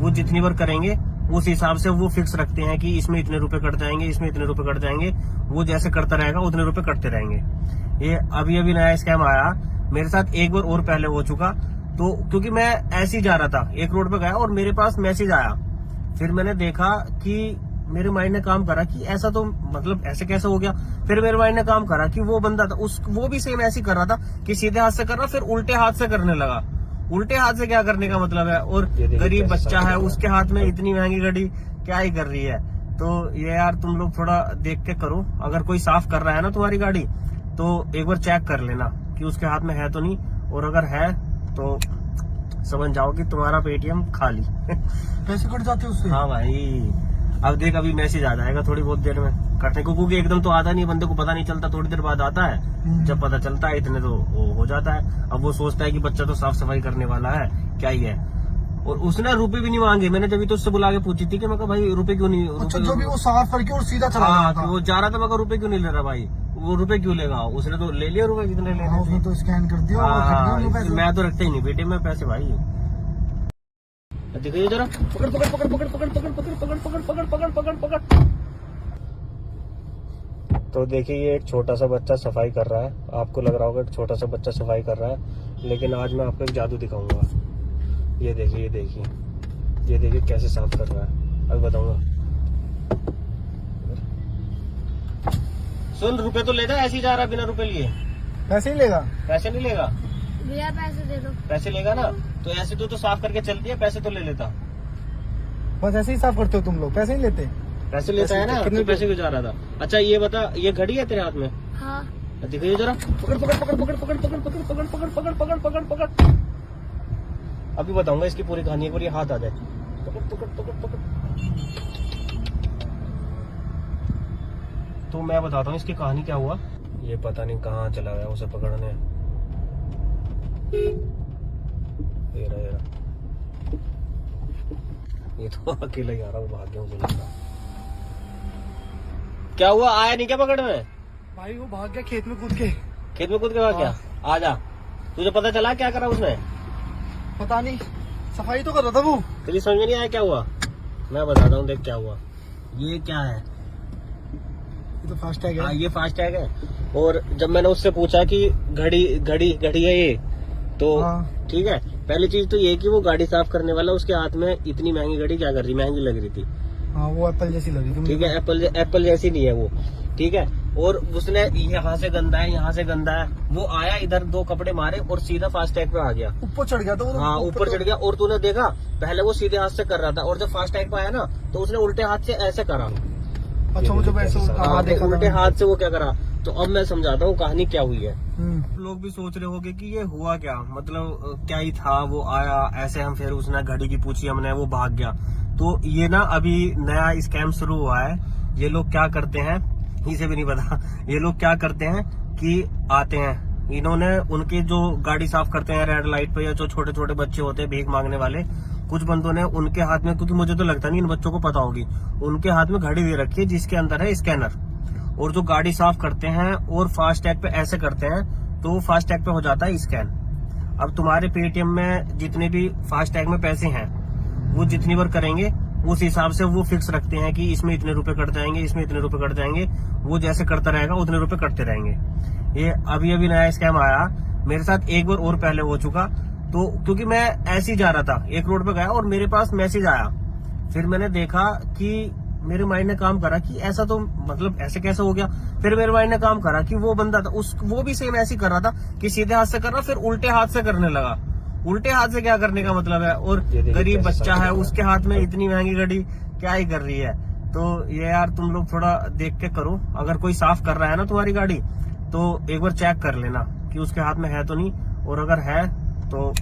वो जितनी बार करेंगे उस हिसाब से वो फिक्स रखते हैं कि इसमें इतने रुपए कट जाएंगे, इसमें इतने रुपए कट जाएंगे। वो जैसे करता रहेगा उतने रुपए कटते रहेंगे। ये अभी अभी नया स्कैम आया मेरे साथ, एक बार और पहले हो चुका। तो क्योंकि मैं ऐसे ही जा रहा था, एक रोड पे गया और मेरे पास मैसेज आया। फिर मैंने देखा कि मेरे माइंड ने काम करा कि ऐसा तो मतलब ऐसे कैसे हो गया। फिर मेरे माइंड ने काम करा कि वो बंदा था वो भी सेम ऐसे ही कर रहा था कि सीधे हाथ से कर रहा, फिर उल्टे हाथ से करने लगा। उल्टे हाथ से क्या करने का मतलब है, और गरीब बच्चा है उसके हाथ में इतनी महंगी घड़ी क्या ही कर रही है। तो ये यार तुम लोग थोड़ा देख के करो। अगर कोई साफ कर रहा है ना तुम्हारी गाड़ी तो एक बार चेक कर लेना कि उसके हाथ में है तो नहीं, और अगर है तो समझ जाओ कि तुम्हारा पेटीएम खाली। पैसे कट जाते हैं उससे। हाँ भाई, अब देख अभी मैसेज आ जाएगा थोड़ी बहुत देर में कटने को, क्योंकि एकदम तो आता नहीं, बंदे को पता नहीं चलता, थोड़ी देर बाद आता है। जब पता चलता है इतने तो वो हो जाता है। अब वो सोचता है कि बच्चा तो साफ सफाई करने वाला है, क्या ही है। और उसने रुपए भी नहीं मांगे। मैंने जब तो उससे बुला के पूछी थी कि मैं कहा भाई रुपए क्यों नहीं, अच्छा, जो भी वो साफ करके और सीधा चला हाँ, गया था। वो जा रहा था, मैं कहा रुपए क्यों नहीं ले रहा भाई, वो रुपए क्यों लेगा, उसने तो ले लिया रुपए जितने लेने हाँ, उसने थे। तो स्कैन कर दिया और कट गए उनके पैसे। मैं तो रखता ही नहीं बेटे में पैसे भाई। देखिए जरा, पकड़ पकड़ पकड़ पकड़ पकड़ पकड़ पकड़ पकड़ पकड़ पकड़ पकड़ पकड़ पकड़। तो देखिए ये एक छोटा सा बच्चा सफाई कर रहा है। आपको लग रहा होगा कि छोटा सा बच्चा सफाई कर रहा है, लेकिन आज मैं आपको एक जादू दिखाऊंगा। ये देखिए, ये देखिए, ये देखिए कैसे साफ कर रहा है, अभी बताऊंगा। सुन, रुपए तो ले जा, ऐसे ही जा रहा है बिना रुपए लिए। पैसे ही लेगा। पैसे नहीं लेगा, भैया पैसे दे दो। पैसे लेगा ना तो ऐसे तो साफ करके चलती है, पैसे तो ले लेता। बस ऐसे ही साफ करते हो तुम लोग, पैसे नहीं लेते। पैसे लेता है ना, कितने पैसे क्यों जा रहा था। अच्छा ये बता, ये घड़ी है तेरे हाथ में? हाँ। दिखाइए जरा, पकड़ पकड़ पकड़ पकड़ पकड़ पकड़ पकड़ पकड़ पकड़ पकड़ पकड़ पकड़ पकड़। अभी बताऊंगा इसकी पूरी कहानी, एक बार ये हाथ आ जाए। पकड़ पकड़ पकड़ पकड़। तो मैं बताता हूँ इसकी कहानी क्या हुआ। ये पता नहीं कहाँ चला गया उसे पकड़ने। ये रहा, ये रहा। ये तो अकेला ही आ रहा, वो भाग गया मुझे लगता। क्या हुआ, आया नहीं क्या पकड़ में? भाई वो भाग गया खेत में कूद के। खेत में कूद के भाग गया? आजा, तुझे पता चला क्या करा उसने? पता नहीं, सफाई तो कर रहा था वो। तेरी समझ में नहीं आया क्या हुआ? मैं बताता हूँ, देख क्या हुआ। ये क्या है? ये तो फास्टैग है। हाँ, ये फास्टैग है। और जब मैंने उससे पूछा कि घड़ी घड़ी घड़ी है ये, तो हाँ। ठीक है, पहली चीज तो ये कि वो गाड़ी साफ करने वाला उसके हाथ में इतनी महंगी घड़ी क्या कर रही, महंगी लग रही थी। हाँ, वो एप्पल जैसी लगी थी। ठीक है, एप्पल जैसी नहीं है वो, ठीक है। और उसने यहाँ से गंदा है, यहाँ से गंदा है, वो आया इधर, दो कपड़े मारे और सीधा फास्टैग पे आ गया। ऊपर चढ़ गया था वो। हाँ, ऊपर चढ़ गया। और तूने देखा पहले वो सीधे हाथ से कर रहा था, और जब फास्टैग पे आया ना तो उसने उल्टे हाथ से ऐसे करा। अच्छा, मुझे वैसे देखा उल्टे हाथ से वो क्या करा। तो अब मैं समझाता हूँ कहानी क्या हुई है। हम्म। लोग भी सोच रहे होंगे कि ये हुआ क्या, मतलब क्या ही था, वो आया ऐसे, हम फिर उसने घड़ी की पूछी हमने, वो भाग गया। तो ये ना अभी नया स्कैम शुरू हुआ है। ये लोग क्या करते हैं, इसे भी नहीं पता। ये लोग क्या करते हैं कि आते हैं, इन्होंने उनके जो गाड़ी साफ करते हैं रेड लाइट पे, या जो छोटे छोटे बच्चे होते हैं भीख मांगने वाले, कुछ बंदों ने उनके हाथ में, क्योंकि मुझे तो लगता नहीं इन बच्चों को पता होगी, उनके हाथ में घड़ी दे रखी है जिसके अंदर है स्कैनर। और जो गाड़ी साफ करते हैं और फास्टैग पे ऐसे करते हैं तो फास्टैग पे हो जाता है स्कैन। अब तुम्हारे पेटीएम में जितने भी फास्टैग में पैसे हैं वो जितनी बार करेंगे उस हिसाब से वो फिक्स रखते हैं कि इसमें इतने रुपए कट जाएंगे, इसमें इतने रुपए कट जाएंगे। वो जैसे करता रहेगा उतने रुपए कटते रहेंगे। ये अभी अभी नया स्कैम आया मेरे साथ, एक बार और पहले हो चुका। तो क्योंकि मैं ऐसे ही जा रहा था, एक रोड पे गया और मेरे पास मैसेज आया। फिर मैंने देखा कि मेरे माइंड ने काम करा कि ऐसा तो मतलब ऐसे कैसे हो गया। फिर मेरे माइंड ने काम करा कि वो बंदा था वो भी सेम ऐसे ही कर रहा था कि सीधे हाथ से कर रहा, फिर उल्टे हाथ से करने लगा। उल्टे हाथ से क्या करने का मतलब है, और गरीब बच्चा है उसके हाथ में इतनी महंगी घड़ी क्या ही कर रही है। तो ये यार तुम लोग थोड़ा देख के करो। अगर कोई साफ कर रहा है ना तुम्हारी गाड़ी तो एक बार चेक कर लेना कि उसके हाथ में है तो नहीं, और अगर है तो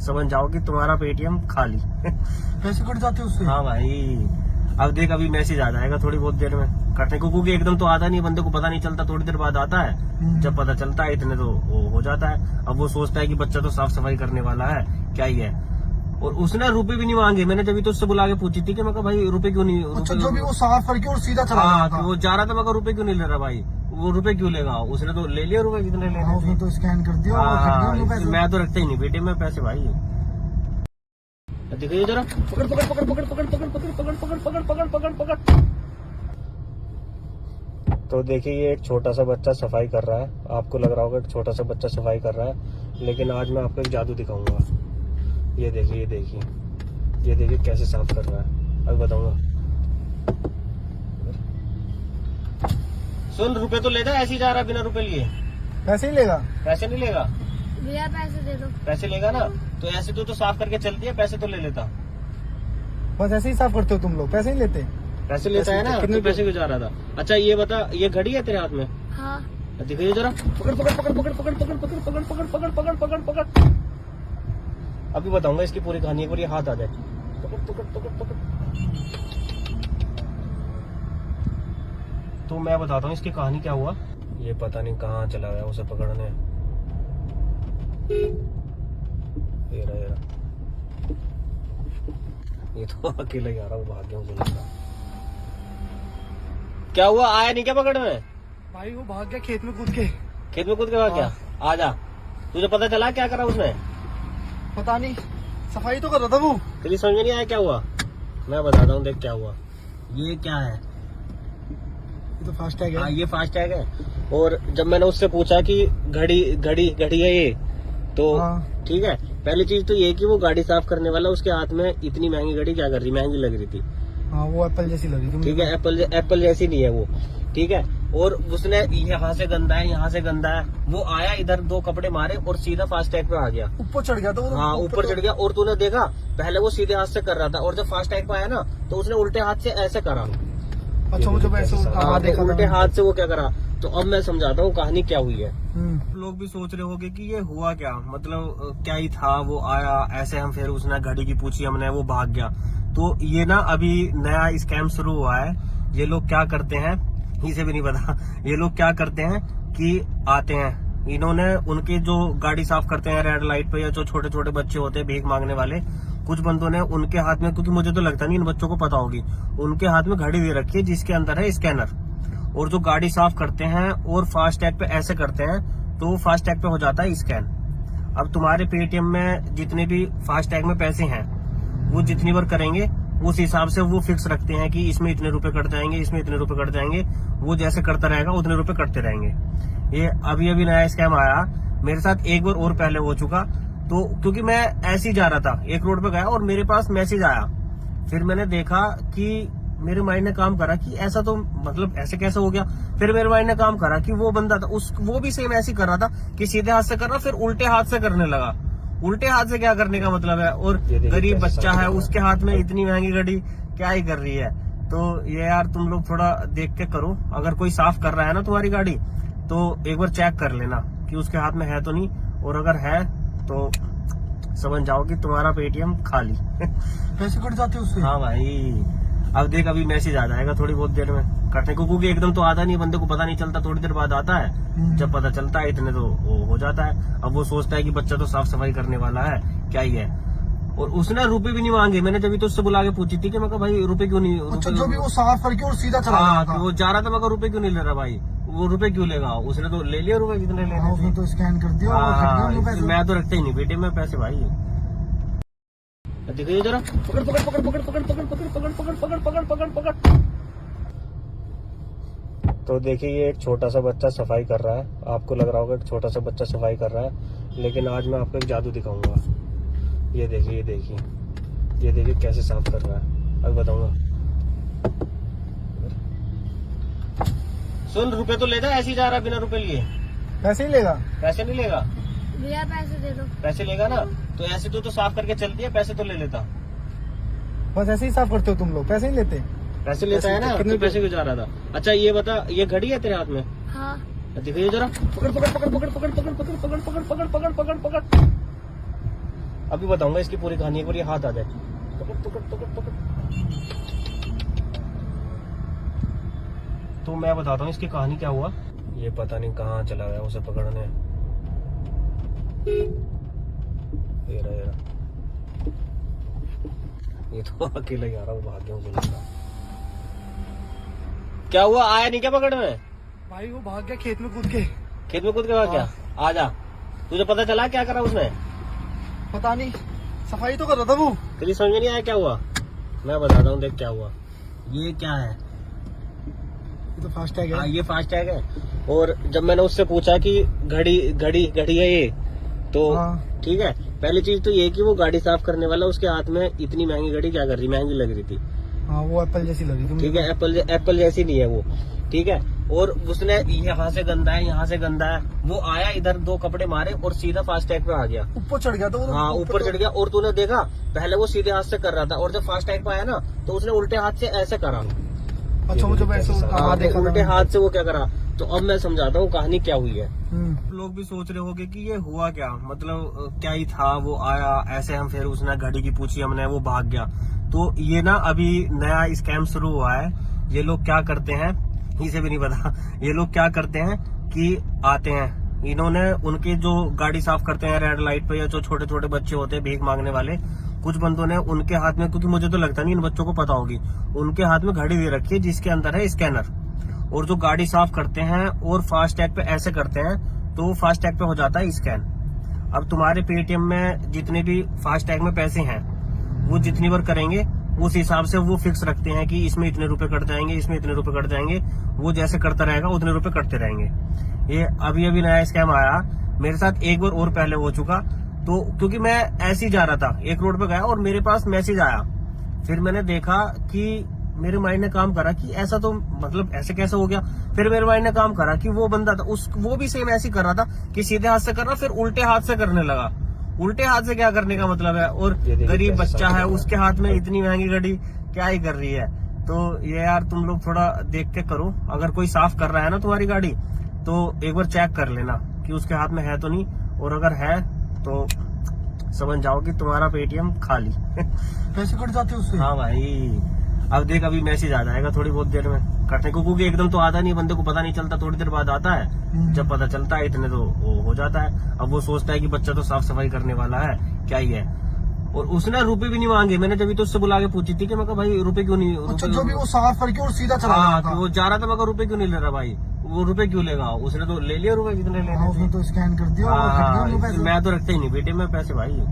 समझ जाओ कि तुम्हारा पेटीएम खाली। पैसे कट जाते हैं उससे। हाँ भाई, अब देख अभी मैसेज आ जाएगा थोड़ी बहुत देर में कटने को, क्योंकि एकदम तो आता नहीं, बंदे को पता नहीं चलता, थोड़ी देर बाद आता है। जब पता चलता है इतने तो वो हो जाता है। अब वो सोचता है कि बच्चा तो साफ सफाई करने वाला है, क्या ही है। और उसने रुपए भी नहीं मांगे। मैंने जब तो उससे बुला के पूछी थी कि मैं कहा भाई रुपए क्यों नहीं, अच्छा, जो भी वो साफ करके और सीधा चला गया था। वो जा रहा था, मैं कहा रुपए क्यों नहीं ले रहा भाई, वो रुपए क्यों लेगा, उसने तो ले लिया रुपए जितने लेने हाँ, उसने तो स्कैन कर दिया और कट गए उनके पैसे। मैं तो रखता ही नहीं बेटे में पैसे भाई। दिखाइए जरा, पकड़ पकड़ पकड़ पकड़ पकड़ पकड़ पकड़ पकड़ पकड़ पकड़ पकड़ पकड़ पकड़। तो देखिए ये एक छोटा सा बच्चा सफाई कर रहा है, आपको लग रहा होगा एक छोटा सा बच्चा सफाई कर रहा है, लेकिन आज मैं आपको एक जादू दिखाऊंगा। ये देखिए ये देखिए ये देखिए कैसे साफ कर रहा है, अब बताऊंगा। सुन, रुपए तो ले जा, ऐसे ही जा रहा बिना रुपए लिए। पैसे ही लेगा? पैसे नहीं लेगा? भैया पैसे दे दो। पैसे लेगा ना, तो ऐसे तो साफ करके चलती है, पैसे तो ले लेता। बस ऐसे ही साफ करते हो तुम लोग, पैसे नहीं लेते? पैसे लेता है ना, कितने तो पैसे क्यों जा रहा था? अच्छा ये बता, ये घड़ी है तेरे हाथ में? हाँ। दिखाइए जरा, पकड़ पकड़ पकड़ पकड़ पकड़ पकड़ पकड़ पकड़ पकड़ पकड़ पकड़ पकड़ पकड़। अभी बताऊंगा इसकी पूरी कहानी, एक बार ये हाथ आ जाए। पकड़ पकड़ पकड़ पकड़। तो मैं बताता हूँ इसकी कहानी क्या हुआ। ये पता नहीं कहाँ चला गया उसे पकड़ने। ये रहा, ये रहा। ये तो अकेला ही आ रहा, वो भाग गया मुझे लगता। क्या हुआ, आया नहीं क्या पकड़ने? भाई वो भाग गया खेत में कूद के। खेत में कूद के भाग गया? आजा, तुझे पता चला क्या करा उसने? पता नहीं, सफाई तो कर रहा था वो। तेरी समझ में नहीं आया क्या हुआ? मैं बताता हूँ, देख क्या हुआ। ये क्या है? ये तो फास्टैग हाँ है। ये फास्टैग है। और जब मैंने उससे पूछा कि घड़ी घड़ी घड़ी है ये, तो हाँ। ठीक है, पहली चीज तो ये कि वो गाड़ी साफ करने वाला उसके हाथ में इतनी महंगी घड़ी क्या कर रही, महंगी लग रही थी। हाँ वो एप्पल जैसी लगी थी। ठीक है, एप्पल जैसी नहीं है वो। ठीक है, और उसने यहाँ से गंदा है, यहाँ से गंदा है, वो आया इधर 2 कपड़े मारे और सीधा फास्टैग पे आ गया। ऊपर चढ़ गया था वो। हाँ ऊपर चढ़ गया। और तूने देखा पहले वो सीधे हाथ से कर रहा था, और जब फास्टैग पे आया ना तो उसने उल्टे हाथ से ऐसे करा। अच्छा वो जब ऐसे हाँ, देखा उल्टे हाथ से वो क्या करा। तो अब मैं समझाता हूँ कहानी क्या हुई है। हम्म। लोग भी सोच रहे होंगे कि ये हुआ क्या, मतलब क्या ही था, वो आया ऐसे, हम फिर उसने घड़ी की पूछी हमने, वो भाग गया। तो ये ना अभी नया स्कैम शुरू हुआ है। ये लोग क्या करते हैं, इसे भी नहीं पता, ये लोग क्या करते हैं कि आते हैं, इन्होंने उनके जो गाड़ी साफ करते हैं रेड लाइट पे, या जो छोटे छोटे बच्चे होते हैं भीख मांगने वाले, कुछ बंदों ने उनके हाथ में, क्योंकि मुझे तो लगता नहीं इन बच्चों को पता होगी, उनके हाथ में घड़ी दे रखी है जिसके अंदर है स्कैनर। और जो गाड़ी साफ करते हैं और फास्टैग पे ऐसे करते हैं, तो फास्टैग पे हो जाता है स्कैन। अब तुम्हारे पेटीएम में जितने भी फास्टैग में पैसे हैं, वो जितनी बार करेंगे उस हिसाब से वो फिक्स रखते हैं कि इसमें इतने रुपए कट जाएंगे, इसमें इतने रुपए कट जाएंगे। वो जैसे करता रहेगा उतने रुपए कटते रहेंगे। ये अभी अभी नया स्कैम आया, मेरे साथ एक बार और पहले हो चुका। तो क्योंकि मैं ऐसे ही जा रहा था, एक रोड पे गया और मेरे पास मैसेज आया, फिर मैंने देखा कि मेरे माइंड ने काम करा कि ऐसा तो मतलब ऐसे कैसे हो गया। फिर मेरे माइंड ने काम करा कि वो बंदा था वो भी सेम ऐसे ही कर रहा था कि सीधे हाथ से कर रहा, फिर उल्टे हाथ से करने लगा। उल्टे हाथ से क्या करने का मतलब है, और गरीब बच्चा है उसके हाथ में इतनी महंगी घड़ी क्या ही कर रही है। तो ये यार तुम लोग थोड़ा देख के करो, अगर कोई साफ कर रहा है ना तुम्हारी गाड़ी, तो एक बार चेक कर लेना कि उसके हाथ में है तो नहीं, और अगर है तो समझ जाओ कि तुम्हारा पेटीएम खाली। पैसे कट जाते उससे? हाँ भाई, अब देख अभी मैसेज आ जाएगा थोड़ी बहुत देर में कटने को, क्योंकि एकदम तो आता नहीं, बंदे को पता नहीं चलता, थोड़ी देर बाद आता है। जब पता चलता है इतने तो वो हो जाता है। अब वो सोचता है कि बच्चा तो साफ सफाई करने वाला है, क्या ही है। और उसने रुपए भी नहीं मांगे, मैंने जब तो उससे बुला के पूछी थी कि मैं कहा भाई रुपए क्यों नहीं, जो भी वो साफ करके और सीधा चला हाँ गया था। वो जा रहा था, मैं कहा रुपए क्यों नहीं ले रहा भाई, वो रुपए क्यों लेगा, उसने तो ले लिया रुपए जितने लेने थे। उसने तो स्कैन कर दिया और कट गए उनके पैसे। मैं तो रखता ही नहीं बेटे में पैसे भाई। दिखाइए जरा, पकड़ पकड़ पकड़ पकड़ पकड़ पकड़ पकड़ पकड़ पकड़ पकड़ पकड़ पकड़ पकड़। तो देखिए ये एक छोटा सा बच्चा सफाई कर रहा है, आपको लग रहा होगा एक छोटा सा बच्चा सफाई कर रहा है, लेकिन आज मैं आपको एक जादू दिखाऊंगा। ये देखिए ये देखिए ये देखिए कैसे साफ कर रहा है, अब बताऊंगा। सुन, रुपए तो ले जा, ऐसे ही जा रहा बिना रुपए लिए। पैसे ही लेगा? पैसे नहीं लेगा? भैया पैसे दे दो। पैसे लेगा ना, तो ऐसे तो साफ करके चलती है, पैसे तो ले लेता। बस ऐसे ही साफ करते हो तुम लोग, पैसे नहीं लेते? पैसे लेता है ना, कितने तो पैसे क्यों जा रहा था? अच्छा ये बता, ये घड़ी है तेरे हाथ में? हाँ। दिखाइए जरा, पकड़ पकड़ पकड़ पकड़ पकड़ पकड़ पकड़ पकड़ पकड़ पकड़ पकड़ पकड़ पकड़। अभी बताऊंगा इसकी पूरी कहानी, एक बार ये हाथ आ जाए। पकड़ पकड़ पकड़ पकड़। तो मैं बताता हूँ इसकी कहानी क्या हुआ। ये पता नहीं कहाँ चला गया उसे पकड़ने। ये रहा, ये रहा। ये तो अकेला ही आ रहा, वो भाग गया मुझे लगता। क्या हुआ, आया नहीं क्या पकड़ने? भाई वो भाग गया खेत में कूद के। खेत में कूद के भाग गया? आजा, तुझे पता चला क्या करा उसने? पता नहीं, सफाई तो कर रहा था वो। तेरी समझ में नहीं आया क्या हुआ? मैं बताता हूँ, देख क्या हुआ। ये क्या है? ये तो फास्टैग हाँ, है। ये फास्टैग है। और जब मैंने उससे पूछा कि घड़ी है ये, तो हाँ। ठीक है, पहली चीज तो ये कि वो गाड़ी साफ करने वाला उसके हाथ में इतनी महंगी घड़ी क्या कर रही, महंगी लग रही थी। हाँ, वो एप्पल जैसी लगी तुम। ठीक है, एप्पल जैसी नहीं है वो। ठीक है, और उसने यहाँ से गंदा है, यहाँ से गंदा है, वो आया इधर 2 कपड़े मारे और सीधा फास्टैग पे आ गया। ऊपर चढ़ गया तो वो। हाँ, ऊपर चढ़ गया। और तूने देखा, पहले वो सीधे हाथ से कर रहा था और जब फास्टैग पे आया ना तो उसने उल्टे हाथ से ऐसे करा। अच्छा, मुझे वैसे हाँ, देखा था उल्टे हाथ से वो क्या करा। तो अब मैं समझाता हूँ कहानी क्या हुई है। हम्म। लोग भी सोच रहे होंगे कि ये हुआ क्या, मतलब क्या ही था, वो आया ऐसे, हम फिर उसने घड़ी की पूछी हमने, वो भाग गया। तो ये ना अभी नया स्कैम शुरू हुआ है। ये लोग क्या करते हैं, इसे भी नहीं पता, ये लोग क्या करते हैं कि आते हैं, इन्होंने उनके जो गाड़ी साफ करते हैं रेड लाइट पे, या जो छोटे छोटे बच्चे होते हैं भीख मांगने वाले, कुछ बंदों ने उनके हाथ में, क्योंकि मुझे तो लगता नहीं इन बच्चों को पता होगी, उनके हाथ में घड़ी दे रखी है जिसके अंदर है स्कैनर। और जो गाड़ी साफ करते हैं और फास्टैग पे ऐसे करते हैं तो फास्टैग पे हो जाता है स्कैन। अब तुम्हारे पेटीएम में जितने भी फास्टैग में पैसे हैं, वो जितनी बार करेंगे उस हिसाब से वो फिक्स रखते हैं कि इसमें इतने रुपए कट जाएंगे, इसमें इतने रुपए कट जाएंगे। वो जैसे करता रहेगा उतने रुपए कटते रहेंगे। ये अभी नया स्कैम आया मेरे साथ, एक बार और पहले हो चुका। तो क्योंकि मैं ऐसे ही जा रहा था, एक रोड पे गया और मेरे पास मैसेज आया। फिर मैंने देखा कि मेरे माइंड ने काम करा कि ऐसा तो मतलब ऐसे कैसे हो गया। फिर मेरे माइंड ने काम करा कि वो बंदा था वो भी सेम ऐसे ही कर रहा था कि सीधे हाथ से कर रहा, फिर उल्टे हाथ से करने लगा। उल्टे हाथ से क्या करने का मतलब है, और गरीब बच्चा है उसके हाथ में इतनी महंगी घड़ी क्या ही कर रही है। तो ये यार तुम लोग थोड़ा देख के करो। अगर कोई साफ कर रहा है ना तुम्हारी गाड़ी, तो एक बार चेक कर लेना कि उसके हाथ में है तो नहीं, और अगर है तो समझ जाओ कि तुम्हारा पेटीएम खाली। पैसे कट जाते उससे। हाँ भाई, अब देख अभी मैसेज आ जाएगा थोड़ी बहुत देर में करने को, क्योंकि एकदम तो आता नहीं, बंदे को पता नहीं चलता, थोड़ी देर बाद आता है। जब पता चलता है इतने तो वो हो जाता है। अब वो सोचता है कि बच्चा तो साफ सफाई करने वाला है, क्या ही है। और उसने रुपए भी नहीं मांगे। मैंने जब तो उससे बुला के पूछी थी कि मैं कहा भाई रुपए क्यों नहीं। अच्छा, जो भी वो साफ करके और सीधा चला गया था। वो जा रहा था, मैं रुपए क्यों नहीं ले रहा भाई, वो रुपए क्यों लेगा, उसने तो ले लिया रुपए जितने लेने थे। उसने तो स्कैन कर दिया और कट गया उनके पैसे। मैं तो रखता ही नहीं बेटे में पैसे भाई।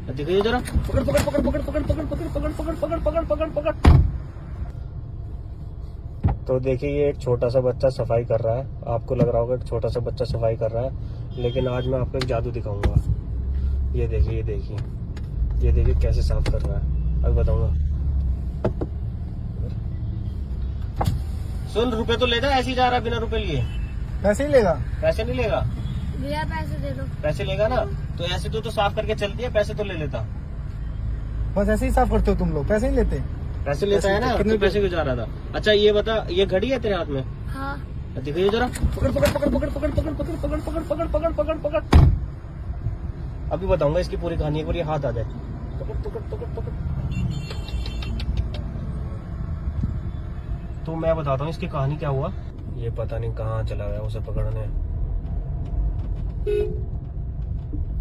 देखिए जरा, पकड़ पकड़ पकड़ पकड़ पकड़ पकड़ पकड़ पकड़ पकड़ पकड़ पकड़ पकड़ पकड़। तो देखिए ये एक छोटा सा बच्चा सफाई कर रहा है। आपको लग रहा होगा कि छोटा सा बच्चा सफाई कर रहा है, लेकिन आज मैं आपको एक जादू दिखाऊंगा। ये देखिए, ये देखिए, ये देखिए कैसे साफ कर रहा है, अब बताऊंगा। सुन, रुपए तो ले जा, ऐसे ही जा रहा है बिना रुपए लिए। पैसे ही लेगा? पैसे नहीं लेगा। भैया पैसे दे दो। पैसे लेगा ना, तो ऐसे तो साफ करके चलती है, पैसे तो ले लेता। बस ऐसे ही साफ करते हो तुम लोग, पैसे नहीं लेते? पैसे लेता है ना, कितने पैसे क्यों जा रहा था? अच्छा ये बता, ये घड़ी है तेरे हाथ में? हाँ। दिखाइए जरा, पकड़ पकड़ पकड़ पकड़ पकड़ पकड़ पकड़ पकड़ पकड़ पकड़ पकड़ पकड़ पकड़। अभी बताऊंगा इसकी पूरी कहानी, एक बार ये हाथ आ जाए। पकड़ पकड़ पकड़ पकड़। तो मैं बताता हूँ इसकी कहानी क्या हुआ। ये पता नहीं कहाँ चला गया उसे पकड़ने।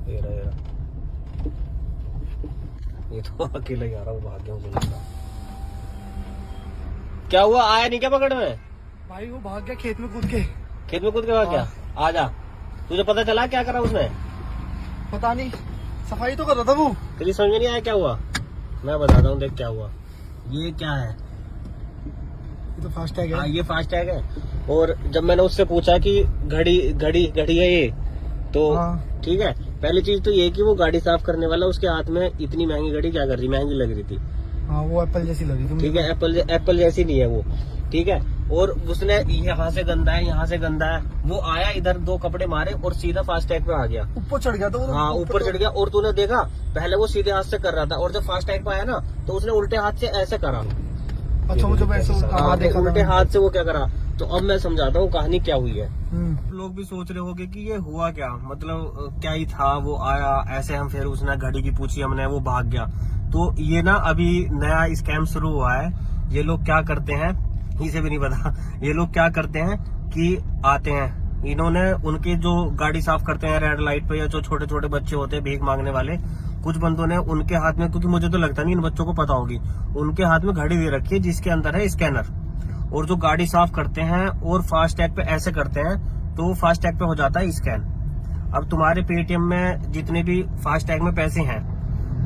ये रहा। ये तो अकेला ही आ रहा, वो भाग गया मुझे लगता। क्या हुआ, आया नहीं क्या पकड़ में? भाई वो भाग गया खेत में कूद के। खेत में कूद के भाग गया? आजा, तुझे पता चला क्या करा उसने? पता नहीं, सफाई तो कर रहा था वो। तेरी समझ में नहीं आया क्या हुआ? मैं बताता हूँ, देख क्या हुआ। ये क्या है? ये तो फास्टैग हाँ, है। ये फास्टैग है। और जब मैंने उससे पूछा कि घड़ी है ये, तो हाँ। ठीक है, पहली चीज तो ये कि वो गाड़ी साफ करने वाला उसके हाथ में इतनी महंगी घड़ी क्या कर रही, महंगी लग रही थी। हाँ, वो एप्पल जैसी लगी तुम। ठीक है, एप्पल जैसी नहीं है वो। ठीक है, और उसने यहाँ से गंदा है, यहाँ से गंदा है, वो आया इधर 2 कपड़े मारे और सीधा फास्टैग पे आ गया। ऊपर चढ़ गया तो वो। हाँ, ऊपर चढ़ गया। और तूने देखा, पहले वो सीधे हाथ से कर रहा था और जब फास्टैग पे आया ना तो उसने उल्टे हाथ से ऐसे करा। अच्छा, मुझे वैसे देखा था। उल्टे हाथ से वो क्या करा। तो अब मैं समझाता हूँ कहानी क्या हुई है। हम्म। लोग भी सोच रहे होंगे कि ये हुआ क्या, मतलब क्या ही था, वो आया ऐसे, हम फिर उसने घड़ी की पूछी हमने, वो भाग गया। तो ये ना अभी नया स्कैम शुरू हुआ है। ये लोग क्या करते हैं, इसे भी नहीं पता, ये लोग क्या करते हैं कि आते हैं, इन्होंने उनके जो गाड़ी साफ करते हैं रेड लाइट पे, या जो छोटे छोटे बच्चे होते हैं भीख मांगने वाले, कुछ बंदों ने उनके हाथ में, क्योंकि मुझे तो लगता नहीं इन बच्चों को पता होगी, उनके हाथ में घड़ी दे रखी है जिसके अंदर है स्कैनर। और जो गाड़ी साफ करते हैं और फास्टैग पे ऐसे करते हैं तो फास्टैग पे हो जाता है स्कैन। अब तुम्हारे पेटीएम में जितने भी फास्टैग में पैसे हैं,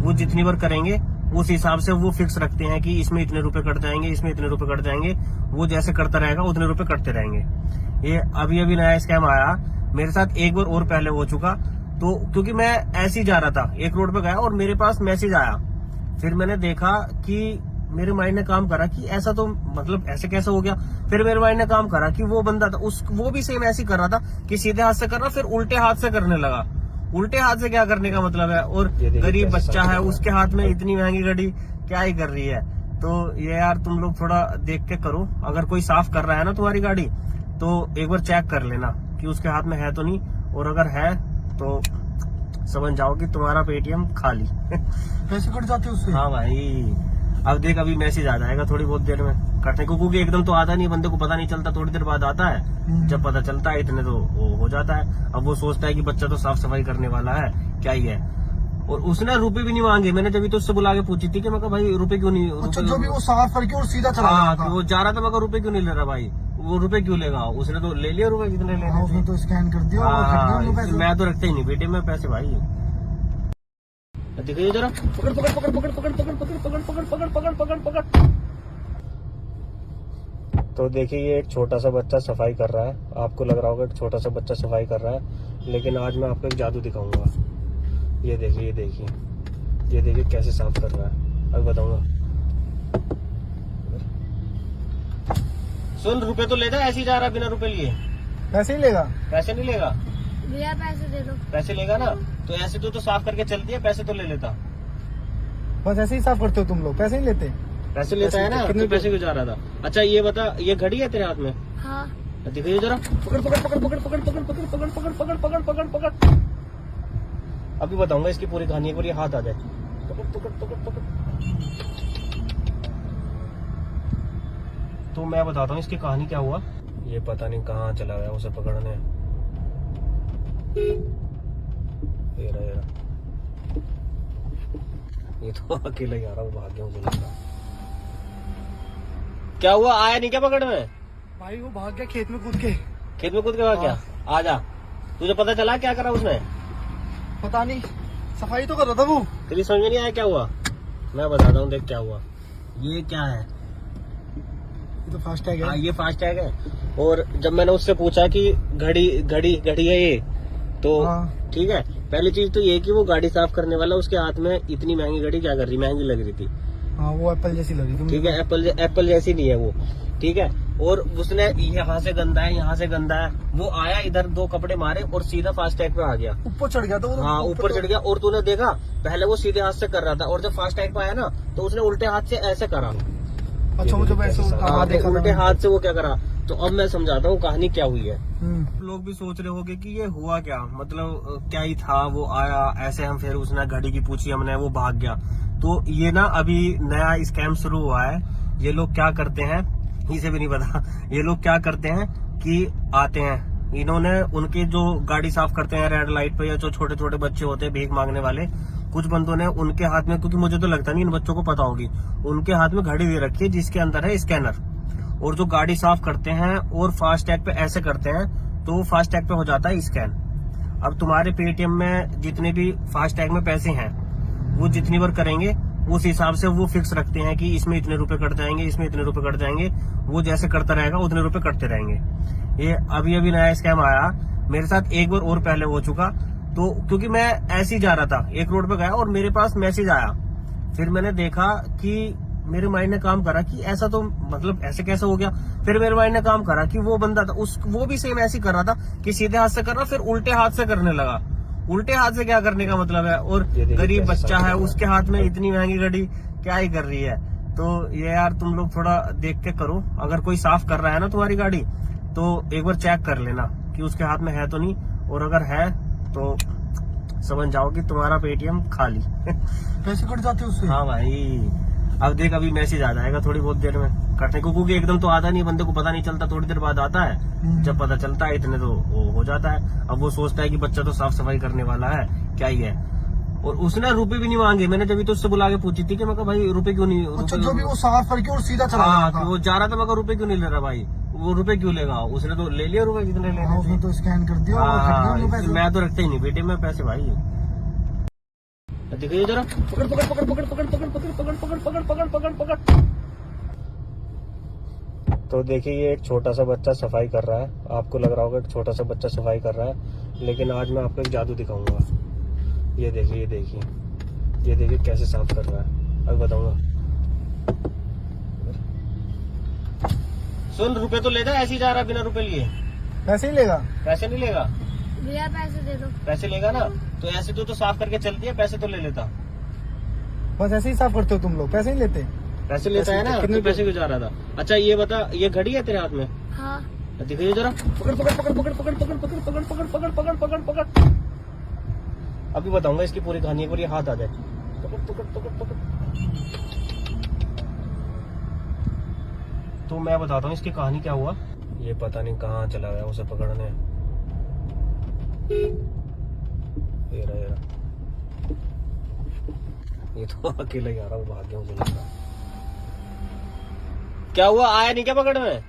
वो जितनी बार करेंगे उस हिसाब से वो फिक्स रखते हैं कि इसमें इतने रुपए कट जाएंगे, इसमें इतने रुपए कट जाएंगे। वो जैसे करता रहेगा उतने रुपए कटते रहेंगे। ये अभी अभी नया स्कैम आया मेरे साथ, एक बार और पहले हो चुका। तो क्योंकि मैं ऐसे ही जा रहा था, एक रोड पे गया और मेरे पास मैसेज आया। फिर मैंने देखा कि मेरे माइंड ने काम करा कि ऐसा तो मतलब ऐसे कैसे हो गया। फिर मेरे माइंड ने काम करा कि वो बंदा था वो भी सेम ऐसे ही कर रहा था कि सीधे हाथ से कर रहा, फिर उल्टे हाथ से करने लगा। उल्टे हाथ से क्या करने का मतलब है, और गरीब बच्चा है उसके हाथ में इतनी महंगी घड़ी क्या ही कर रही है। तो ये यार तुम लोग थोड़ा देख के करो। अगर कोई साफ कर रहा है ना तुम्हारी गाड़ी, तो एक बार चेक कर लेना कि उसके हाथ में है तो नहीं, और अगर है तो समझ जाओ कि तुम्हारा पेटीएम खाली। पैसे कट जाते उससे। हाँ भाई, अब देख अभी मैसेज आ जाएगा थोड़ी बहुत देर में करने को, क्योंकि एकदम तो आता नहीं, बंदे को पता नहीं चलता, थोड़ी देर बाद आता है। जब पता चलता है इतने तो वो हो जाता है। अब वो सोचता है कि बच्चा तो साफ सफाई करने वाला है, क्या ही है। और उसने रुपए भी नहीं मांगे। मैंने जब तो उससे बुला के पूछी थी कि मैं कहा भाई रुपए क्यों नहीं, अच्छा जो भी वो साफ करके और सीधा चला हाँ गया था। वो जा रहा था, मैं कहा रुपए क्यों नहीं ले रहा भाई, वो रुपए क्यों लेगा। उसने तो ले लिया रुपए जितने लेने हाँ, उसने थे। तो स्कैन कर दिया और खरीद लिया उनको पैसे। मैं तो रखते ही नहीं बेटे में पैसे भाई। देखिए जरा, पकड़ पकड़ पकड़ पकड़ पकड़ पकड़ पकड़ पकड़ पकड़ पकड़ पकड़ पकड़ पकड़। तो देखिए ये एक छोटा सा बच्चा सफाई कर रहा है। आपको लग रहा होगा एक छोटा सा बच्चा सफाई कर रहा है, लेकिन आज मैं आपको एक जादू दिखाऊंगा। ये देखिए, ये देखिए, ये देखिए कैसे साफ कर रहा है, अब बताऊंगा। सुन, रुपए तो लेता, ऐसे ही जा रहा है बिना रुपए लिए। पैसे ही लेगा। पैसे नहीं लेगा, भैया पैसे दे दो। पैसे लेगा ना तो ऐसे तो साफ करके चलती है, पैसे तो ले लेता। बस ऐसे ही साफ करते हो तुम लोग, पैसे नहीं लेते। पैसे लेता है ना, कितने तो पैसे क्यों जा रहा था। अच्छा ये बता, ये घड़ी है तेरे हाथ में? हाँ। दिखाइए जरा, पकड़ पकड़ पकड़ पकड़ पकड़ पकड़ पकड़ पकड़ पकड़ पकड़ पकड़ पकड़ पकड़। अभी बताऊंगा इसकी पूरी कहानी, एक बार ये हाथ आ जाए। पकड़ पकड़ पकड़ पकड़। तो मैं बताता हूँ इसकी कहानी क्या हुआ। ये पता नहीं कहाँ चला गया उसे पकड़ने। ये रहा, ये रहा। ये तो अकेला ही आ रहा, वो भाग गया मुझे लगा। क्या हुआ, आया नहीं क्या पकड़ने? भाई वो भाग गया खेत में कूद के। खेत में कूद के भाग गया? आजा, तुझे पता चला क्या करा उसने? पता नहीं, सफाई तो कर रहा था वो। तेरी समझ में नहीं आया क्या हुआ? मैं बताता हूँ, देख क्या हुआ। ये क्या है? ये तो फास्टैग है। हाँ ये फास्टैग है। और जब मैंने उससे पूछा कि घड़ी घड़ी घड़ी है ये, तो हाँ। ठीक है, पहली चीज तो ये कि वो गाड़ी साफ करने वाला उसके हाथ में इतनी महंगी घड़ी क्या कर रही, महंगी लग रही थी। हाँ वो एप्पल जैसी लगी थी। ठीक है, एप्पल जैसी नहीं है वो, ठीक है। और उसने यहाँ से गंदा है, यहाँ से गंदा है, वो आया इधर दो कपड़े मारे और सीधा फास्टैग पे आ गया। ऊपर चढ़ गया था वो। हाँ ऊपर चढ़ गया। और तूने देखा पहले वो सीधे हाथ से कर रहा था, और जब फास्टैग पे आया ना तो उसने उल्टे हाथ से ऐसे करा। अच्छा वो जब ऐसे हाँ, देखा उल्टे हाथ से वो क्या करा। तो अब मैं समझाता हूँ कहानी क्या हुई है। हम्म। लोग भी सोच रहे होंगे कि ये हुआ क्या, मतलब क्या ही था। वो आया ऐसे, हम फिर उसने घड़ी की पूछी हमने, वो भाग गया। तो ये ना अभी नया स्कैम शुरू हुआ है। ये लोग क्या करते हैं, इसे भी नहीं पता। ये लोग क्या करते हैं कि आते हैं, इन्होंने उनके जो गाड़ी साफ करते हैं रेड लाइट पे, या जो छोटे छोटे बच्चे होते हैं भीख मांगने वाले, कुछ बंदों ने उनके हाथ में, क्योंकि मुझे तो लगता नहीं इन बच्चों को पता होगी, उनके हाथ में घड़ी दे रखी है जिसके अंदर है स्कैनर। और जो गाड़ी साफ करते हैं और फास्टैग पे ऐसे करते हैं, तो फास्टैग पे हो जाता है स्कैन। अब तुम्हारे पेटीएम में जितने भी फास्टैग में पैसे हैं, वो जितनी बार करेंगे उस हिसाब से वो फिक्स रखते हैं कि इसमें इतने रुपए कट जाएंगे, इसमें इतने रुपए कट जाएंगे। वो जैसे करता रहेगा उतने रुपए कटते रहेंगे। ये अभी अभी नया स्कैम आया मेरे साथ, एक बार और पहले हो चुका। तो क्योंकि मैं ऐसे ही जा रहा था, एक रोड पे गया और मेरे पास मैसेज आया। फिर मैंने देखा कि मेरे माइंड ने काम करा कि ऐसा तो मतलब ऐसे कैसे हो गया। फिर मेरे माइंड ने काम करा कि वो बंदा था वो भी सेम ऐसे ही कर रहा था कि सीधे हाथ से कर रहा, फिर उल्टे हाथ से करने लगा। उल्टे हाथ से क्या करने का मतलब है, और गरीब बच्चा है उसके हाथ में इतनी महंगी घड़ी क्या ही कर रही है। तो ये यार तुम लोग थोड़ा देख के करो। अगर कोई साफ कर रहा है ना तुम्हारी गाड़ी, तो एक बार चेक कर लेना कि उसके हाथ में है तो नहीं, और अगर है तो समझ जाओ कि तुम्हारा पेटीएम खाली। पैसे कट जाते उससे। हाँ भाई, अब देख अभी मैसेज आ जाएगा थोड़ी बहुत देर में करने को, क्योंकि एकदम तो आता नहीं, बंदे को पता नहीं चलता, थोड़ी देर बाद आता है। जब पता चलता है इतने तो वो हो जाता है। अब वो सोचता है कि बच्चा तो साफ सफाई करने वाला है, क्या ही है। और उसने रुपए भी नहीं मांगे। मैंने जब तो उससे बुला के पूछी थी कि मैं कहा भाई रुपए क्यों नहीं। अच्छा जो भी वो साफ करके और सीधा चला हाँ गया था। वो जा रहा था, मैं कहा रुपए क्यों नहीं ले रहा भाई, वो रुपए क्यों लेगा। उसने तो ले लिया रुपए जितने लेने उसने थे। तो स्कैन कर दिया और खरीद लिया उनको पैसे। मैं तो रखते ही नहीं बेटे में पैसे भाई। दिखाइए जरा, पकड़ पकड़ पकड़ पकड़ पकड़ पकड़ पकड़ पकड़ पकड़ पकड़ पकड़ पकड़ पकड़। तो देखिए ये एक छोटा सा बच्चा सफाई कर रहा है। आपको लग रहा होगा कि छोटा सा बच्चा सफाई कर रहा है, लेकिन आज मैं आपको एक जादू दिखाऊंगा। ये देखिए, ये देखिए, ये देखिए कैसे साफ कर रहा है, अब बताऊंगा। सुन, रुपए तो ले जा, ऐसे ही जा रहा बिना रुपए लिए। पैसे ही लेगा? पैसे नहीं लेगा? भैया पैसे दे दो। पैसे लेगा ना तो ऐसे तो साफ करके चलती है, पैसे तो ले लेता। बस ऐसे ही साफ करते हो तुम लोग, पैसे नहीं लेते? पैसे लेता है ना, कितने पैसे क्यों जा रहा था? अच्छा ये बता, ये घड़ी है तेरे हाथ में? हाँ। दिखाइए जरा, पकड़ पकड़ पकड़ पकड़ पकड़ पकड़ पकड़ पकड़ पकड़ पकड़ पकड़ पकड़ पकड़। अभी बताऊंगा इसकी पूरी कहानी, एक बार ये हाथ आ जाए। पकड़ पकड़ पकड़ पकड़। तो मैं बताता हूँ इसकी कहानी क्या हुआ। ये पता नहीं कहाँ चला गया उसे पकड़ने। ये रहा, ये रहा। ये तो अकेला ही आ रहा, वो भाग गया, मुझे लगा। क्या हुआ, आया नहीं क्या पकड़ में?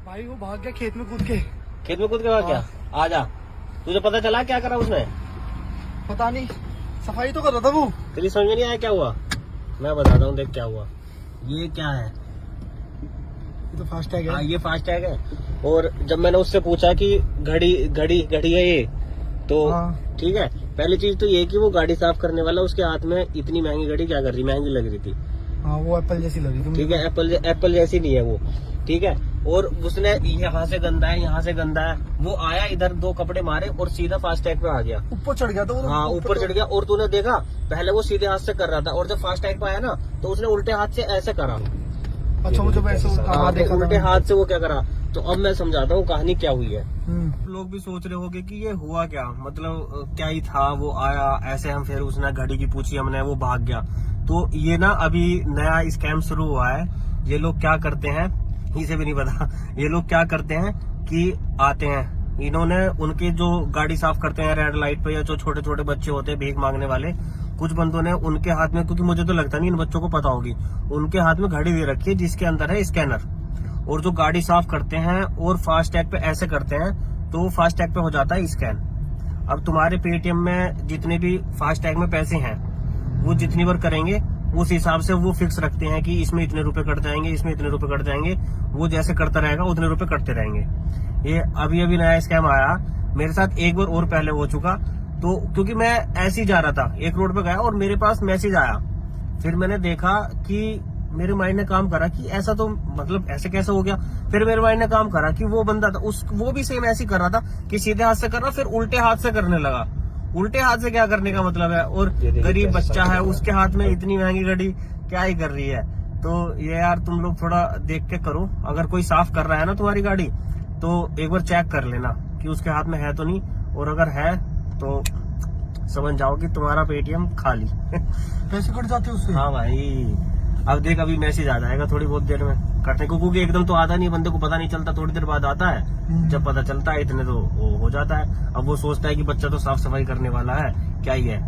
भाई वो भाग गया खेत में कूद के। खेत में कूद के भाग गया? आजा, तुझे पता चला क्या करा उसने? पता नहीं, सफाई तो कर रहा था वो। तेरी समझ में नहीं आया क्या हुआ? मैं बताता हूँ, देख क्या हुआ। ये क्या है? ये तो फास्ट टैग है। ये फास्ट टैग है। और जब मैंने उससे पूछा कि घड़ी घड़ी घड़ी है ये, तो ठीक है, पहली चीज तो ये कि वो गाड़ी साफ करने वाला उसके हाथ में इतनी महंगी घड़ी क्या कर रही, महंगी लग रही थी। हाँ वो एप्पल जैसी लग रही थी। ठीक है, एप्पल जैसी नहीं है वो। ठीक है, और उसने यहाँ से गंदा है, यहाँ से गंदा है, वो आया इधर, दो कपड़े मारे और सीधा फास्ट टैग पे आ गया। ऊपर चढ़ गया था वो। हाँ ऊपर चढ़ गया। और तूने देखा, पहले वो सीधे हाथ से कर रहा था, और जब फास्ट टैग पे आया ना तो उसने उल्टे हाथ से ऐसे करा। अच्छा मुझे वैसे देखा, उल्टे हाथ से वो क्या करा। तो अब मैं समझाता हूँ कहानी क्या हुई है। हम्म। लोग भी सोच रहे होंगे कि ये हुआ क्या, मतलब क्या ही था, वो आया ऐसे, हम फिर उसने घड़ी की पूछी हमने, वो भाग गया। तो ये ना अभी नया स्कैम शुरू हुआ है। ये लोग क्या करते हैं, इसे भी नहीं पता, ये लोग क्या करते हैं कि आते हैं, इन्होंने उनके जो गाड़ी साफ करते हैं रेड लाइट पे, या जो छोटे छोटे बच्चे होते हैं भीख मांगने वाले, कुछ बंदों ने उनके हाथ में, क्योंकि मुझे तो लगता नहीं इन बच्चों को पता होगी, उनके हाथ में घड़ी दे रखी है जिसके अंदर है स्कैनर। और जो गाड़ी साफ करते हैं और फास्ट टैग पे ऐसे करते हैं, तो फास्ट टैग पे हो जाता है स्कैन। अब तुम्हारे पेटीएम में जितने भी फास्ट टैग में पैसे हैं, वो जितनी बार करेंगे उस हिसाब से वो फिक्स रखते हैं कि इसमें इतने रुपए कट जाएंगे, इसमें इतने रुपए कट जाएंगे। वो जैसे करता रहेगा उतने रुपए कटते रहेंगे। ये अभी अभी नया स्कैम आया, मेरे साथ एक बार और पहले हो चुका। तो क्योंकि मैं ऐसे ही जा रहा था, एक रोड पे गया और मेरे पास मैसेज आया, फिर मैंने देखा कि मेरे माइंड ने काम करा कि ऐसा तो मतलब ऐसे कैसे हो गया। फिर मेरे माइंड ने काम करा कि वो बंदा था वो भी सेम ऐसे ही कर रहा था कि सीधे हाथ से कर रहा, फिर उल्टे हाथ से करने लगा। उल्टे हाथ से क्या करने का मतलब है, और गरीब बच्चा है उसके हाथ में इतनी महंगी घड़ी क्या ही कर रही है। तो ये यार तुम लोग थोड़ा देख के करो, अगर कोई साफ कर रहा है ना तुम्हारी गाड़ी, तो एक बार चेक कर लेना कि उसके हाथ में है तो नहीं, और अगर है तो समझ जाओ कि तुम्हारा पेटीएम खाली। पैसे कट जाते उससे। हाँ भाई, अब देख अभी मैसेज आ जाएगा थोड़ी बहुत देर में कटने को, क्योंकि एकदम तो आता नहीं, बंदे को पता नहीं चलता, थोड़ी देर बाद आता है। जब पता चलता है इतने तो वो हो जाता है। अब वो सोचता है कि बच्चा तो साफ सफाई करने वाला है, क्या ही है।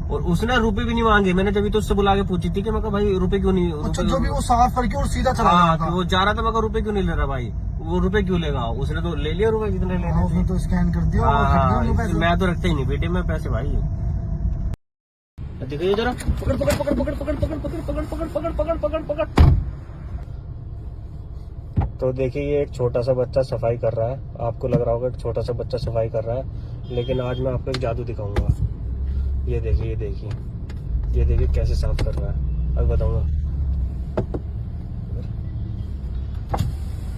और उसने रुपए भी नहीं मांगे, मैंने जब तो उससे बुला के पूछी थी कि मैं कहा भाई रुपए क्यों नहीं। अच्छा जो भी वो साफ करके और सीधा चला गया था। वो जा रहा था, मैं कहा रुपए क्यों नहीं ले रहा भाई, वो रुपए क्यों लेगा, उसने तो ले लिया रुपए जितने लेने उसने तो स्कैन कर दिया और कट गया पैसे। मैं तो रखता ही नहीं बेटे में पैसे भाई। देखिए जरा, पकड़ पकड़ पकड़ पकड़ पकड़ पकड़ पकड़ पकड़ पकड़ पकड़ पकड़ पकड़ पकड़। तो देखिए ये एक छोटा सा बच्चा सफाई कर रहा है। आपको लग रहा होगा कि छोटा सा बच्चा सफाई कर रहा है, लेकिन आज मैं आपको एक जादू दिखाऊंगा। ये देखिए, ये देखिए, ये देखिए कैसे साफ कर रहा है, अब बताऊंगा।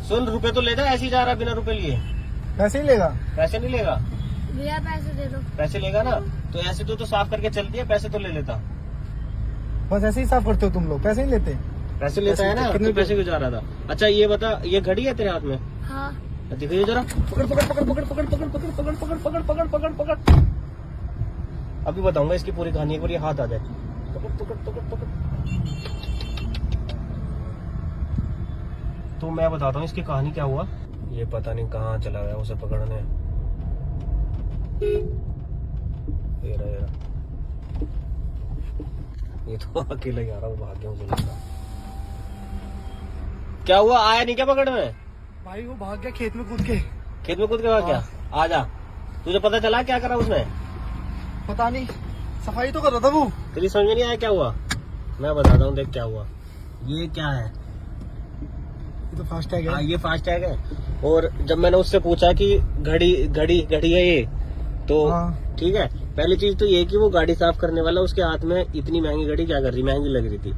सुन, रुपए तो ले जा, ऐसे ही जा रहा बिना रुपए लिए। पैसे ही लेगा? पैसे नहीं लेगा? भैया पैसे दे दो। पैसे लेगा ना तो ऐसे तो साफ करके चलती है, पैसे तो ले लेता। बस ऐसे ही साफ करते हो तुम लोग, पैसे नहीं लेते? पैसे लेता है ना, कितने पैसे क्यों जा रहा था? अच्छा ये बता, ये घड़ी है तेरे हाथ में? हाँ। दिखाइए जरा, पकड़ पकड़ पकड़ पकड़ पकड़ पकड़ पकड़ पकड़ पकड़ पकड़ पकड़ पकड़ पकड़। अभी बताऊंगा इसकी पूरी कहानी, एक बार ये हाथ आ जाए। पकड़ पकड़ पकड़ पकड़। तो मैं बताता हूँ इसकी कहानी क्या हुआ। ये पता नहीं कहाँ चला गया उसे पकड़ने। ये रहा, ये रहा। ये तो अकेला ही आ रहा, वो भाग गया, मुझे लगा। क्या हुआ, आया नहीं क्या पकड़ में? भाई वो भाग गया खेत में कूद के। खेत में कूद के भाग गया? आजा, तुझे पता चला क्या करा उसने? पता नहीं, सफाई तो कर रहा था वो। तेरी समझ में नहीं आया क्या हुआ? मैं बताता हूँ, देख क्या हुआ। ये क्या है? ये तो फास्ट टैग हाँ, है। ये फास्ट टैग है। और जब मैंने उससे पूछा कि घड़ी घड़ी घड़ी है ये, तो हाँ। ठीक है, पहली चीज तो ये कि वो गाड़ी साफ करने वाला उसके हाथ में इतनी महंगी घड़ी क्या कर रही, महंगी लग रही थी।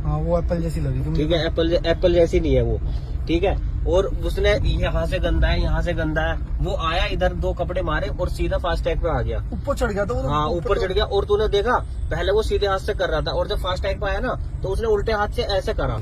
हाँ, वो एप्पल जैसी लगी थी। ठीक है, एप्पल जैसी नहीं है वो। ठीक है, और उसने यहाँ से गंदा है, यहाँ से गंदा है, वो आया इधर 2 कपड़े मारे और सीधा फास्ट टैग पे आ गया। ऊपर चढ़ गया था वो। हाँ, ऊपर चढ़ गया। और तूने देखा, पहले वो सीधे हाथ से कर रहा था और जब फास्ट टैग पे आया ना तो उसने उल्टे हाथ से ऐसे करा।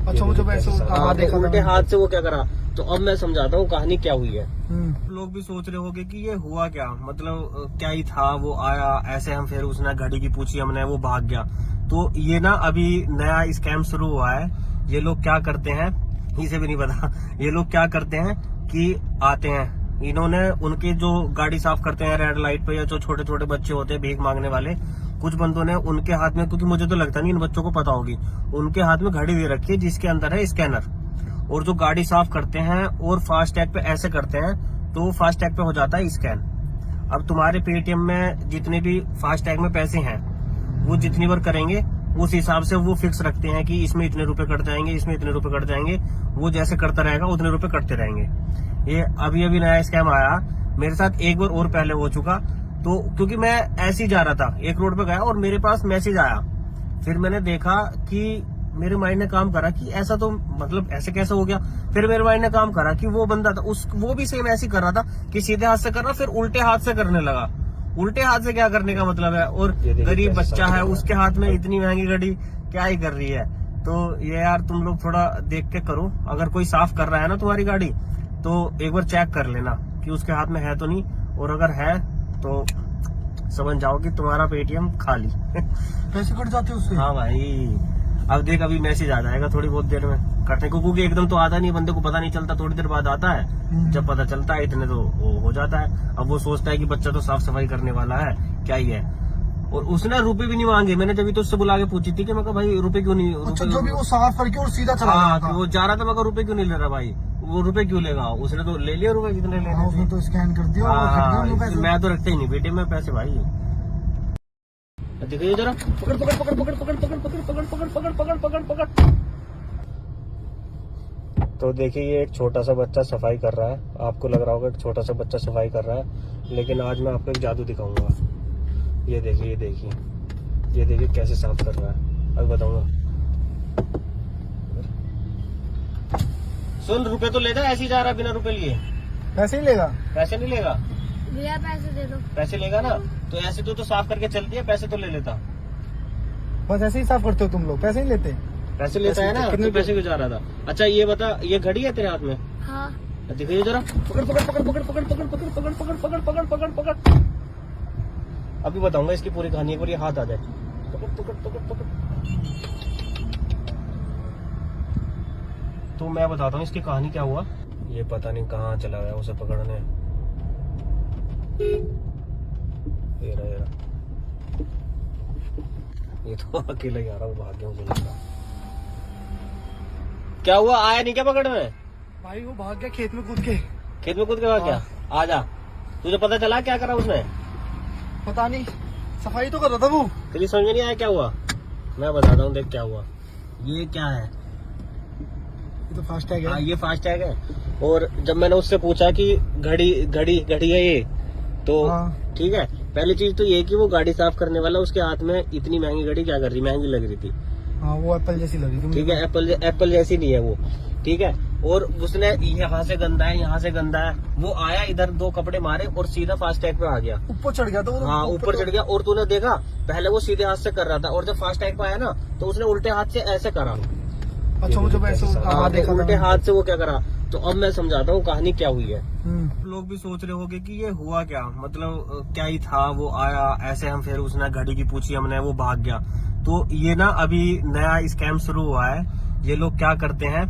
अच्छा, मुझे वैसे हाँ, देखा उल्टे था। हाथ से वो क्या करा। तो अब मैं समझाता हूँ कहानी क्या हुई है। हम्म। लोग भी सोच रहे होंगे कि ये हुआ क्या, मतलब क्या ही था, वो आया ऐसे, हम फिर उसने घड़ी की पूछी हमने, वो भाग गया। तो ये ना अभी नया स्कैम शुरू हुआ है। ये लोग क्या करते हैं, इसे भी नहीं पता, ये लोग क्या करते हैं कि आते हैं, इन्होंने उनके जो गाड़ी साफ करते हैं रेड लाइट पे, या जो छोटे छोटे बच्चे होते हैं भीख मांगने वाले, कुछ बंदों ने उनके हाथ में, क्योंकि मुझे तो लगता नहीं इन बच्चों को पता होगी, उनके हाथ में घड़ी दे रखी है जिसके अंदर है स्कैनर। और जो गाड़ी साफ करते हैं और फास्ट टैग पे ऐसे करते हैं तो फास्ट टैग पे हो जाता है स्कैन। अब तुम्हारे पेटीएम में जितने भी फास्ट टैग में पैसे हैं, वो जितनी बार करेंगे उस हिसाब से वो फिक्स रखते हैं कि इसमें इतने रुपए कट जाएंगे, इसमें इतने रुपए कट जाएंगे। वो जैसे करता रहेगा उतने रुपए कटते रहेंगे। ये अभी अभी नया स्कैम आया, मेरे साथ एक बार और पहले हो चुका। तो क्योंकि मैं ऐसे ही जा रहा था, एक रोड पे गया और मेरे पास मैसेज आया, फिर मैंने देखा कि मेरे माइंड ने काम करा कि ऐसा तो मतलब ऐसे कैसे हो गया। फिर मेरे माइंड ने काम करा कि वो बंदा था वो भी सेम ऐसे ही कर रहा था कि सीधे हाथ से कर रहा, फिर उल्टे हाथ से करने लगा। उल्टे हाथ से क्या करने का मतलब है, और गरीब बच्चा है उसके हाथ में इतनी महंगी घड़ी क्या ही कर रही है। तो ये यार तुम लोग थोड़ा देख के करो, अगर कोई साफ कर रहा है ना तुम्हारी गाड़ी तो एक बार चेक कर लेना कि उसके हाथ में है तो नहीं, और अगर है तो समझ जाओ कि तुम्हारा पेटीएम खाली। पैसे कट जाते उससे। हाँ भाई, अब देख अभी मैसेज आ जाएगा थोड़ी बहुत देर में कटने को, क्योंकि एकदम तो आता नहीं, बंदे को पता नहीं चलता, थोड़ी देर बाद आता है। जब पता चलता है इतने तो वो हो जाता है। अब वो सोचता है कि बच्चा तो साफ सफाई करने वाला है, क्या ही है। और उसने रुपए भी नहीं मांगे, मैंने जब तो उससे बुला के पूछी थी कि मैं कहा भाई रुपए क्यों नहीं, अच्छा, जो भी वो साफ करके और सीधा चला हाँ, गया था। वो जा रहा था, मैं कहा रुपए क्यों नहीं ले रहा भाई, वो रुपए क्यों लेगा, उसने तो ले लिया रुपए जितने हाँ, लेने उसने थे। तो स्कैन कर दिया और वो कट गए वो पैसे। मैं तो रखते ही नहीं बेटे में पैसे भाई। देखिए जरा, पकड़ पकड़ पकड़ पकड़ पकड़ पकड़ पकड़ पकड़ पकड़ पकड़ पकड़ पकड़ पकड़। तो देखिए ये एक छोटा सा बच्चा सफाई कर रहा है, आपको लग रहा होगा एक छोटा सा बच्चा सफाई कर रहा है, लेकिन आज मैं आपको एक जादू दिखाऊंगा। ये देखिए ये देखिए ये देखिए कैसे साफ कर रहा है, अब बताऊंगा। सुन, रुपए तो लेगा, ऐसे ही जा रहा बिना रुपए लिए। पैसे ही लेगा। पैसे नहीं लेगा, भैया पैसे दे दो। पैसे लेगा ना तो ऐसे तो साफ करके चल दिया, पैसे तो ले लेता। बस ऐसे ही साफ करते हो तुम लोग, पैसे नहीं लेते। पैसे लेता है ना, कितने पैसे क्यों जा रहा था। अच्छा ये बता, ये घड़ी है तेरे हाथ में? हाँ। दिखाइए जरा, पकड़ पकड़ पकड़ पकड़ पकड़ पकड़ पकड़ पकड़ पकड़ पकड़ पकड़ पकड़ पकड़। अभी बताऊंगा इसकी पूरी कहानी, एक बार ये हाथ आ जाए। पकड़ पकड़ पकड़ पकड़। तो मैं बताता हूँ इसकी कहानी क्या हुआ। ये पता नहीं कहाँ चला गया उसे पकड़ने। ये रहा ये तो अकेला ही आ रहा, वो भाग गया, मुझे लगा। क्या हुआ, आया नहीं क्या पकड़ने? भाई वो भाग गया खेत में कूद के। खेत में कूद के भाग गया? आ जा, तुझे पता चला क्या करा उसने? पता नहीं, सफाई तो कर रहा था वो। तेरी समझ में नहीं आया क्या हुआ? मैं बताता हूँ, देख क्या हुआ। ये क्या है? ये तो फास्ट टैग हाँ, है। ये फास्ट टैग है। और जब मैंने उससे पूछा कि घड़ी घड़ी घड़ी है ये, तो हाँ। ठीक है, पहली चीज तो ये कि वो गाड़ी साफ करने वाला उसके हाथ में इतनी महंगी घड़ी क्या कर रही, महंगी लग रही थी। हाँ, वो एप्पल जैसी लगी थी। ठीक है, एप्पल जैसी नहीं है वो। ठीक है, और उसने यहाँ से गंदा है, यहाँ से गंदा है, वो आया इधर 2 कपड़े मारे और सीधा फास्ट टैग पे आ गया। ऊपर चढ़ गया था वो। हाँ, ऊपर चढ़ गया। और तूने देखा, पहले वो सीधे हाथ से कर रहा था और जब फास्ट टैग पे आया ना तो उसने उल्टे हाथ से ऐसे करा। अच्छा, मुझे वैसे हाँ, देखा था। उल्टे हाथ से वो क्या करा। तो अब मैं समझाता हूँ कहानी क्या हुई है। हम्म। लोग भी सोच रहे होंगे कि ये हुआ क्या, मतलब क्या ही था, वो आया ऐसे, हम फिर उसने घड़ी की पूछी हमने, वो भाग गया। तो ये ना अभी नया स्कैम शुरू हुआ है। ये लोग क्या करते हैं,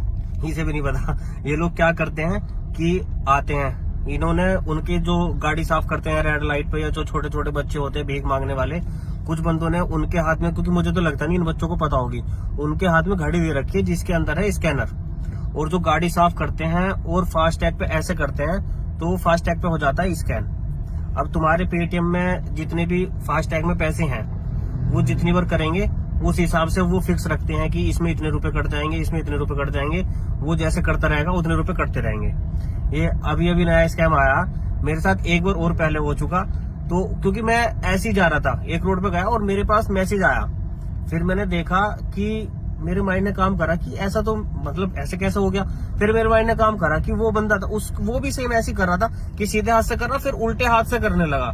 इसे भी नहीं पता, ये लोग क्या करते हैं कि आते हैं, इन्होंने उनके जो गाड़ी साफ करते हैं रेड लाइट पे, या जो छोटे छोटे बच्चे होते हैं भीख मांगने वाले, कुछ बंदों ने उनके हाथ में, क्योंकि मुझे तो लगता नहीं इन बच्चों को पता होगी, उनके हाथ में घड़ी दे रखी है जिसके अंदर है स्कैनर। और जो गाड़ी साफ करते हैं और फास्ट टैग पे ऐसे करते हैं तो फास्ट टैग पे हो जाता है स्कैन। अब तुम्हारे पेटीएम में जितने भी फास्टैग में पैसे हैं वो जितनी बार करेंगे उस हिसाब से वो फिक्स रखते हैं कि इसमें इतने रुपए कट जाएंगे, इसमें इतने रुपए कट जाएंगे। वो जैसे करता रहेगा उतने रुपए कटते रहेंगे। ये अभी अभी नया स्कैम आया मेरे साथ, एक बार और पहले हो चुका। तो क्योंकि मैं ऐसे ही जा रहा था, एक रोड पे गया और मेरे पास मैसेज आया। फिर मैंने देखा कि मेरे माइंड ने काम करा कि ऐसा तो मतलब ऐसे कैसे हो गया। फिर मेरे माइंड ने काम करा कि वो बंदा था वो भी सेम ऐसे ही कर रहा था कि सीधे हाथ से कर रहा, फिर उल्टे हाथ से करने लगा।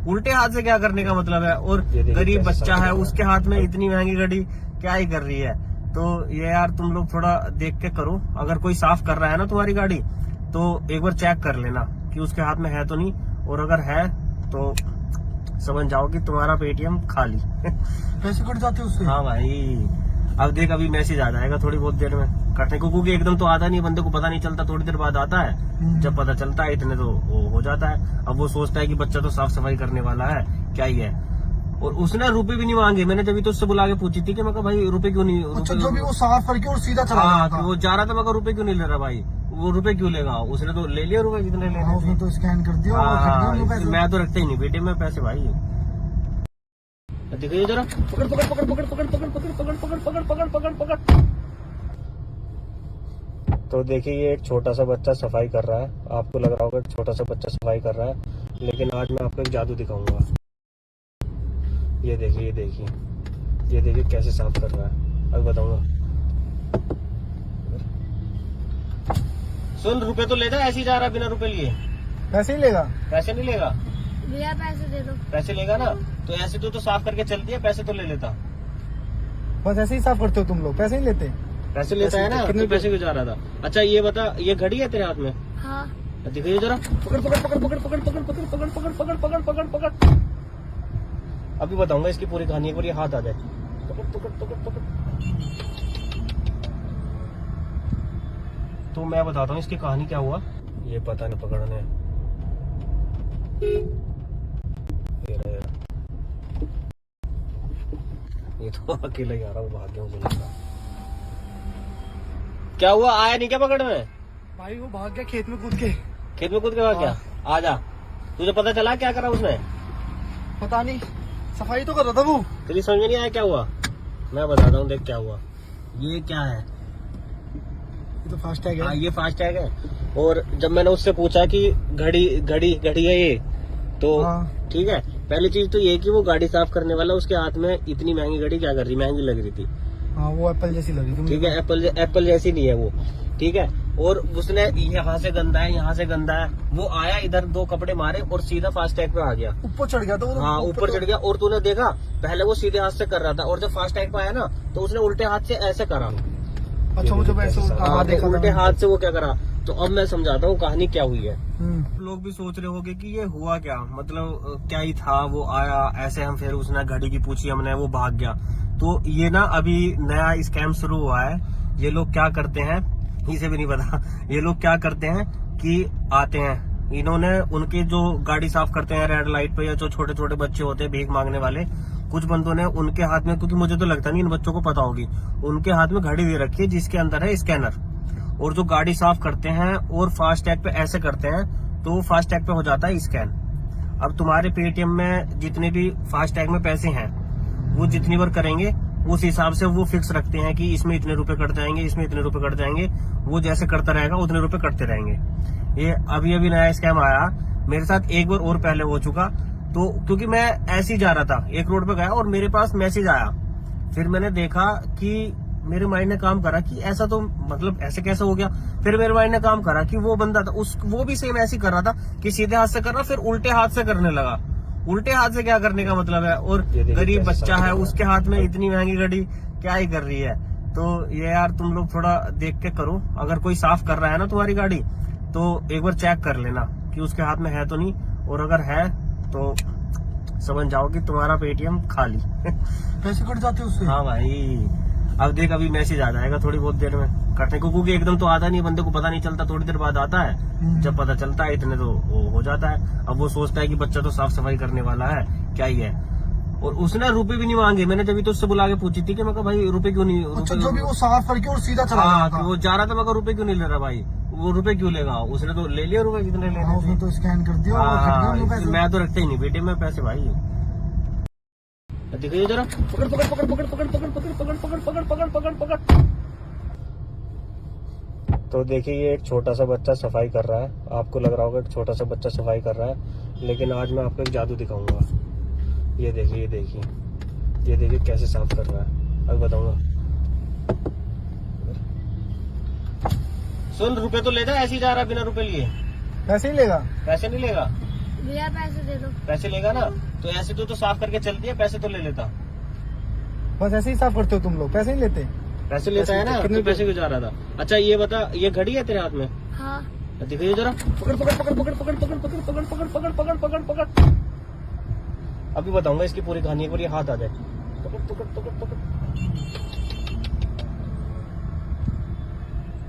उल्टे हाथ से क्या करने का मतलब है, और गरीब बच्चा है उसके हाथ में इतनी महंगी घड़ी क्या ही कर रही है। तो ये यार तुम लोग थोड़ा देख के करो। अगर कोई साफ कर रहा है ना तुम्हारी गाड़ी तो एक बार चेक कर लेना कि उसके हाथ में है तो नहीं, और अगर है तो समझ जाओ कि तुम्हारा पेटीएम खाली। पैसे कट जाते हैं उससे। हाँ भाई, अब देख अभी मैसेज आ जाएगा थोड़ी बहुत देर में कटने को, क्योंकि एकदम तो आता नहीं, बंदे को पता नहीं चलता, थोड़ी देर बाद आता है। जब पता चलता है इतने तो वो हो जाता है। अब वो सोचता है कि बच्चा तो साफ सफाई करने वाला है, क्या ही है। और उसने रुपए भी नहीं मांगे। मैंने जब तो उससे बुला के पूछी थी कि मैं कहा भाई रुपए क्यों नहीं, अच्छा, जो भी वो साफ करके और सीधा चला गया था। वो जा रहा था, मैं कहा रुपए क्यों नहीं ले रहा भाई, वो रुपए क्यों लेगा। उसने तो ले लिया रुपए जितने लेने उसने थे। तो स्कैन कर दिया और कट गए उनके पैसे। मैं तो रखता ही नहीं बेटे में पैसे भाई। देखिए जरा, पकड़ पकड़ पकड़ पकड़ पकड़ पकड़ पकड़ पकड़ पकड़ पकड़ पकड़ पकड़ पकड़। तो देखिए ये एक छोटा सा बच्चा सफाई कर रहा है। आपको लग रहा होगा छोटा सा बच्चा सफाई कर रहा है, लेकिन आज मैं आपको एक जादू दिखाऊंगा। ये देखिए ये देखिए ये देखिए कैसे साफ कर रहा है, अब बताऊंगा। सुन, रुपए तो लेता, ऐसे ही जा रहा बिना रुपए लिए। पैसे ही लेगा। पैसे नहीं लेगा। भैया पैसे दे दो। पैसे लेगा ना तो ऐसे तो साफ करके चल दिया, पैसे तो ले लेता। बस ऐसे ही साफ करते हो तुम लोग, पैसे नहीं लेते। पैसे लेता है ना, कितने तो पैसे क्यों जा रहा था। अच्छा ये बता, ये घड़ी है तेरे हाथ में? हाँ। दिखाइए जरा, पकड़ पकड़ पकड़ पकड़ पकड़ पकड़ पकड़ पकड़ पकड़ पकड़ पकड़ पकड़ पकड़। अभी बताऊंगा इसकी पूरी कहानी, एक बार ये हाथ आ जाए। पकड़ पकड़ पकड़ पकड़। तो मैं बताता हूँ इसकी कहानी क्या हुआ। ये पता नहीं पकड़ने, ये तो अकेला ही आ रहा हूँ, भाग्य मुझे लग रहा। क्या हुआ, आया नहीं क्या पकड़ में? भाई वो भाग गया खेत में कूद के। खेत में कूद के भाग गया? आजा, तुझे पता चला क्या करा उसने? पता नहीं, सफाई तो कर रहा था वो। तेरी समझ में नहीं आया क्या हुआ? मैं बताता हूँ, देख क्या हुआ। ये क्या है? ये तो फास्टैग हाँ है। ये फास्टैग है। और जब मैंने उससे पूछा कि घड़ी घड़ी घड़ी है ये, तो हाँ। ठीक है, पहली चीज तो ये कि वो गाड़ी साफ करने वाला उसके हाथ में इतनी महंगी घड़ी क्या कर रही, महंगी लग रही थी। हाँ वो एप्पल जैसी लगी थी। ठीक है, एप्पल जैसी नहीं है वो, ठीक है। और उसने यहाँ से गंदा है, यहाँ से गंदा है, वो आया इधर दो कपड़े मारे और सीधा फास्टैग पे आ गया। ऊपर चढ़ गया था वो। हाँ ऊपर चढ़ गया। और तूने देखा पहले वो सीधे हाथ से कर रहा था, और जब फास्टैग पे आया ना तो उसने उल्टे हाथ से ऐसे करा। अच्छा मुझे वैसे हाँ, देखा उल्टे हाथ से वो क्या करा। तो अब मैं समझाता हूँ कहानी क्या हुई है। हम्म। लोग भी सोच रहे होंगे कि ये हुआ क्या, मतलब क्या ही था। वो आया ऐसे, हम फिर उसने घड़ी की पूछी हमने, वो भाग गया। तो ये ना अभी नया स्कैम शुरू हुआ है। ये लोग क्या करते हैं, इसे भी नहीं पता। ये लोग क्या करते हैं कि आते हैं, इन्होंने उनके जो गाड़ी साफ करते हैं रेड लाइट पे, या जो छोटे छोटे बच्चे होते हैं भीख मांगने वाले, कुछ बंदों ने उनके हाथ में, क्योंकि मुझे तो लगता नहीं इन बच्चों को पता होगी, उनके हाथ में घड़ी दे रखी है जिसके अंदर है स्कैनर। और जो गाड़ी साफ करते हैं और फास्टैग पे ऐसे करते हैं तो फास्टैग पे हो जाता है स्कैन। अब तुम्हारे पेटीएम में जितने भी फास्टैग में पैसे हैं वो जितनी बार करेंगे उस हिसाब से वो फिक्स रखते हैं कि इसमें इतने रुपए कट जाएंगे, इसमें इतने रुपए कट जाएंगे। वो जैसे करता रहेगा उतने रुपए कटते रहेंगे। ये अभी अभी नया स्कैम आया मेरे साथ, एक बार और पहले हो चुका। तो क्योंकि मैं ऐसे ही जा रहा था, एक रोड पे गया और मेरे पास मैसेज आया। फिर मैंने देखा कि मेरे माइंड ने काम करा कि ऐसा तो मतलब ऐसे कैसे हो गया। फिर मेरे माइंड ने काम करा कि वो बंदा था वो भी सेम ऐसे ही कर रहा था कि सीधे हाथ से कर रहा, फिर उल्टे हाथ से करने लगा। उल्टे हाथ से क्या करने का मतलब है, और गरीब बच्चा है उसके हाथ में इतनी महंगी घड़ी क्या ही कर रही है। तो ये यार तुम लोग थोड़ा देख के करो। अगर कोई साफ कर रहा है ना तुम्हारी गाड़ी तो एक बार चेक कर लेना कि उसके हाथ में है तो नहीं, और अगर है तो समझ जाओ कि तुम्हारा पेटीएम खाली। पैसे कट जाते हैं उससे। हाँ भाई, अब देख अभी मैसेज आ जाएगा थोड़ी बहुत देर में कटने को, क्योंकि एकदम तो आता नहीं, बंदे को पता नहीं चलता, थोड़ी देर बाद आता है। जब पता चलता है इतने तो वो हो जाता है। अब वो सोचता है कि बच्चा तो साफ सफाई करने वाला है, क्या ही है। और उसने रुपए भी नहीं मांगे। मैंने जब तो उससे बुला के पूछी थी कि मैं कहा भाई रुपए क्यों नहीं। अच्छा, जो भी वो साफ करके और सीधा चला गया था। वो जा रहा था, मैं रुपए क्यों नहीं ले रहा भाई, वो रुपए क्यों लेगा? उसने तो ले लिया रुपए जितने लेने हाँ, उसने थे। तो स्कैन कर दिया और वो कट गए उनके पैसे। मैं तो रखते ही नहीं बेटे में पैसे भाई। देखिए जरा, पकड़ पकड़ पकड़ पकड़ पकड़ पकड़ पकड़ पकड़ पकड़ पकड़ पकड़ पकड़ पकड़। तो देखिए ये एक छोटा सा बच्चा सफाई कर रहा है। आपको लग रहा होगा कि छोटा सा बच्चा सफाई कर रहा है, लेकिन आज मैं आपको एक जादू दिखाऊंगा। ये देखिए ये देखिए ये देखिए कैसे साफ कर रहा है, अब बताऊंगा। सुन, रुपए तो ले जा, ऐसे ही जा रहा है बिना रुपए लिए। पैसे ही लेगा? पैसे नहीं लेगा। भैया पैसे दे दो। पैसे लेगा ना तो ऐसे तो साफ करके चलती है, पैसे तो ले लेता। बस ऐसे ही साफ करते हो तुम लोग, पैसे नहीं लेते? पैसे लेता है ना, कितने तो पैसे क्यों जा रहा था? अच्छा ये बता, ये घड़ी है तेरे हाथ में? हाँ। दिखाइए जरा, पकड़ पकड़ पकड़ पकड़ पकड़ पकड़ पकड़ पकड़ पकड़ पकड़ पकड़ पकड़ पकड़। अभी बताऊंगा इसकी पूरी कहानी, एक बार ये हाथ आ जाए। पकड़ पकड़ पकड़ पकड़।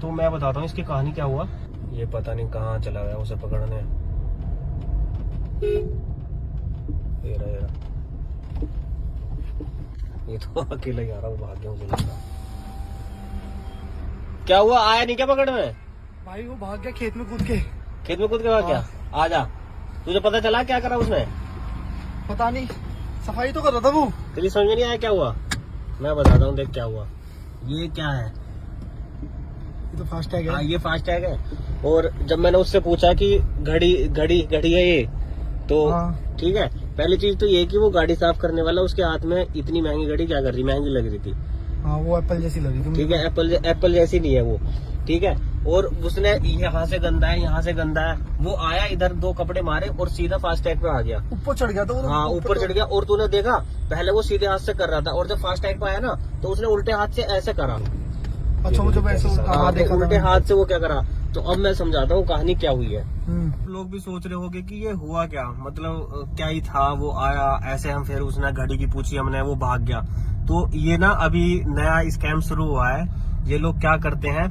तो मैं बताता हूँ इसकी कहानी क्या हुआ। ये पता नहीं कहाँ चला गया उसे पकड़ने। ये रहा। ये तो अकेला ही आ रहा, वो भाग गया मुझे लगा। क्या हुआ, आया नहीं क्या पकड़ में? भाई वो भाग गया खेत में कूद के। खेत में कूद के भाग गया? आजा, तुझे पता चला क्या करा उसने? पता नहीं, सफाई तो कर रहा था वो। तेरी समझ में नहीं आया क्या हुआ? मैं बताता हूँ, देख क्या हुआ। ये क्या है? ये तो फास्ट टैग है। ये फास्ट टैग है। और जब मैंने उससे पूछा कि घड़ी घड़ी घड़ी है ये, तो हाँ। ठीक है, पहली चीज तो ये कि वो गाड़ी साफ करने वाला उसके हाथ में इतनी महंगी घड़ी क्या कर रही, महंगी लग रही थी। हाँ वो एप्पल जैसी लगी थी। ठीक है, एप्पल जैसी नहीं है वो। ठीक है, और उसने यहाँ से गंदा है, यहाँ से गंदा है। वो आया इधर, दो कपड़े मारे और सीधा फास्ट टैग पे आ गया। ऊपर चढ़ गया था वो। हाँ ऊपर चढ़ गया। और तूने देखा, पहले वो सीधे हाथ से कर रहा था, और जब फास्ट टैग पे आया ना तो उसने उल्टे हाथ से ऐसे करा। अच्छा मुझे वैसे देखा उल्टे था। हाथ से वो क्या करा। तो अब मैं समझाता हूँ कहानी क्या हुई है। लोग भी सोच रहे होंगे कि ये हुआ क्या, मतलब क्या ही था। वो आया ऐसे, हम फिर उसने घड़ी की पूछी हमने, वो भाग गया। तो ये ना अभी नया स्कैम शुरू हुआ है। ये लोग क्या करते हैं,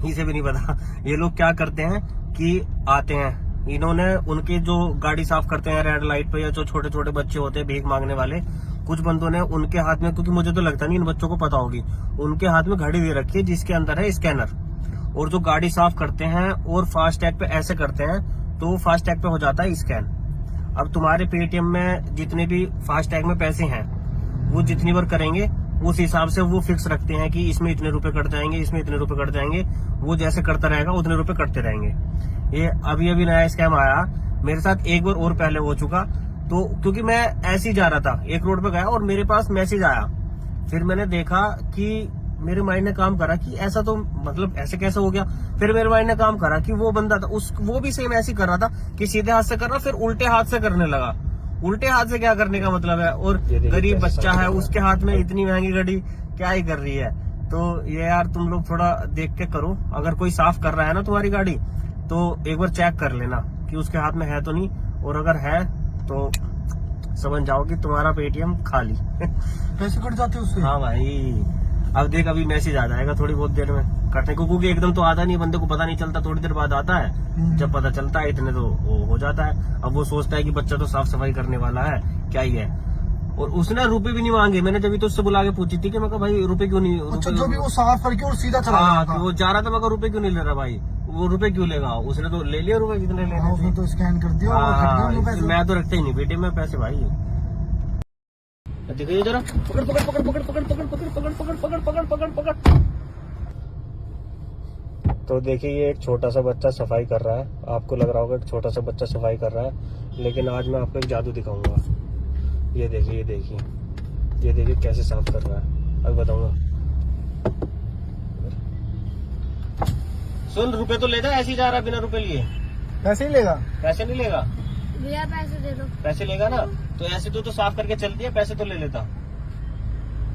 इसे भी नहीं पता। ये लोग क्या करते हैं कि आते हैं, इन्होंने उनके जो गाड़ी साफ करते हैं रेड लाइट पे, या जो छोटे छोटे बच्चे होते हैं भीख मांगने वाले, कुछ बंदों ने उनके हाथ में, क्योंकि मुझे तो लगता नहीं इन बच्चों को पता होगी, उनके हाथ में घड़ी दे रखी है जिसके अंदर है स्कैनर। और जो गाड़ी साफ करते हैं और फास्ट टैग पे ऐसे करते हैं, तो फास्ट टैग पे हो जाता है स्कैन। अब तुम्हारे पेटीएम में जितने भी फास्ट टैग में पैसे हैं, वो जितनी बार करेंगे उस हिसाब से वो फिक्स रखते हैं कि इसमें इतने रुपए कट जाएंगे, इसमें इतने रुपए कट जाएंगे। वो जैसे करता रहेगा उतने रुपए कटते रहेंगे। ये अभी अभी नया स्कैम आया, मेरे साथ एक बार और पहले हो चुका। तो क्योंकि मैं ऐसे ही जा रहा था, एक रोड पे गया और मेरे पास मैसेज आया। फिर मैंने देखा कि मेरे माइंड ने काम करा कि ऐसा तो मतलब ऐसे कैसे हो गया। फिर मेरे माइंड ने काम करा कि वो बंदा था वो भी सेम ऐसे ही कर रहा था कि सीधे हाथ से कर रहा, फिर उल्टे हाथ से करने लगा। उल्टे हाथ से क्या करने का मतलब है, और गरीब बच्चा है उसके हाथ में इतनी महंगी घड़ी क्या ही कर रही है। तो ये यार तुम लोग थोड़ा देख के करो। अगर कोई साफ कर रहा है ना तुम्हारी गाड़ी, तो एक बार चेक कर लेना कि उसके हाथ में है तो नहीं, और अगर है तो समझ जाओ कि तुम्हारा पेटीएम खाली। पैसे कट जाते उससे। हाँ भाई, अब देख अभी मैसेज आ जाएगा थोड़ी बहुत देर में कटने को, क्योंकि एकदम तो आता नहीं, बंदे को पता नहीं चलता, थोड़ी देर बाद आता है। जब पता चलता है इतने तो वो हो जाता है। अब वो सोचता है कि बच्चा तो साफ सफाई करने वाला है, क्या ही है। और उसने रुपए भी नहीं मांगे। मैंने जब तो उससे बुला के पूछी थी कि मैं कहा भाई रुपए क्यों नहीं। अच्छा जो भी वो साफ करके और सीधा चला गया था। वो जा रहा था, मैं कहा रुपए क्यों नहीं ले रहा भाई, वो रुपए क्यों लेगा। उसने तो ले लिया रुपए जितने लेने हाँ, उसने तो स्कैन कर दिया और वो कट गए उनके पैसे। मैं तो रखते ही नहीं बेटे में पैसे भाई। देखिए जरा, पकड़ पकड़ पकड़ पकड़ पकड़ पकड़ पकड़ पकड़ पकड़ पकड़ पकड़ पकड़ पकड़। तो देखिए ये एक छोटा सा बच्चा सफाई कर रहा है। आपको लग रहा होगा कि छोटा सा बच्चा सफाई कर रहा है, लेकिन आज मैं आपको एक जादू दिखाऊंगा। ये देखिए ये देखिए ये देखिए कैसे साफ कर रहा है, अब बताऊंगा। सुन, रुपए तो ले जा, ऐसे ही जा रहा है बिना रुपए लिए। पैसे ही लेगा? पैसे नहीं लेगा। भैया पैसे दे दो। पैसे लेगा ना तो ऐसे तो साफ करके चलती है, पैसे तो ले लेता।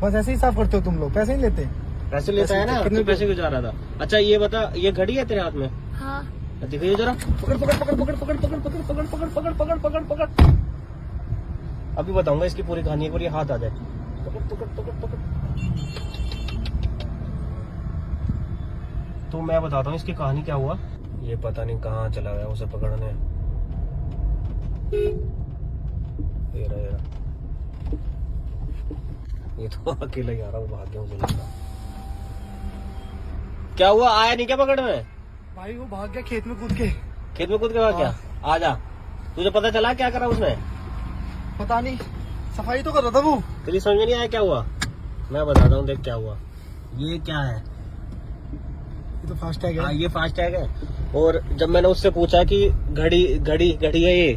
बस ऐसे ही साफ करते हो तुम लोग, पैसे नहीं लेते? पैसे लेता है ना, कितने पैसे क्यों जा रहा था। अच्छा ये बता, ये घड़ी है तेरे हाथ में? हाँ। दिखाइए जरा, पकड़ पकड़ पकड़ पकड़ पकड़ पकड़ पकड़ पकड़ पकड़ पकड़ पकड़ पकड़ पकड़। अभी बताऊंगा इसकी पूरी कहानी, एक बार ये हाथ आ जाए। पकड़ पकड़ पकड़ पकड़। तो मैं बताता हूँ इसकी कहानी क्या हुआ। ये पता नहीं कहाँ चला गया उसे पकड़ने। ये रहा। ये तो अकेला ही आ रहा, वो भाग गया मुझे लगा। क्या हुआ, आया नहीं क्या पकड़ में? भाई वो भाग गया खेत में कूद के। खेत में कूद के भाग गया? आजा, तुझे पता चला क्या करा उसने? पता नहीं, सफाई तो कर रहा था वो। तेरी समझ में नहीं आया क्या हुआ? मैं बताता हूँ, देख क्या हुआ। ये क्या है? ये तो फास्टैग है। हाँ, ये फास्टैग है। और जब मैंने उससे पूछा कि घड़ी है ये,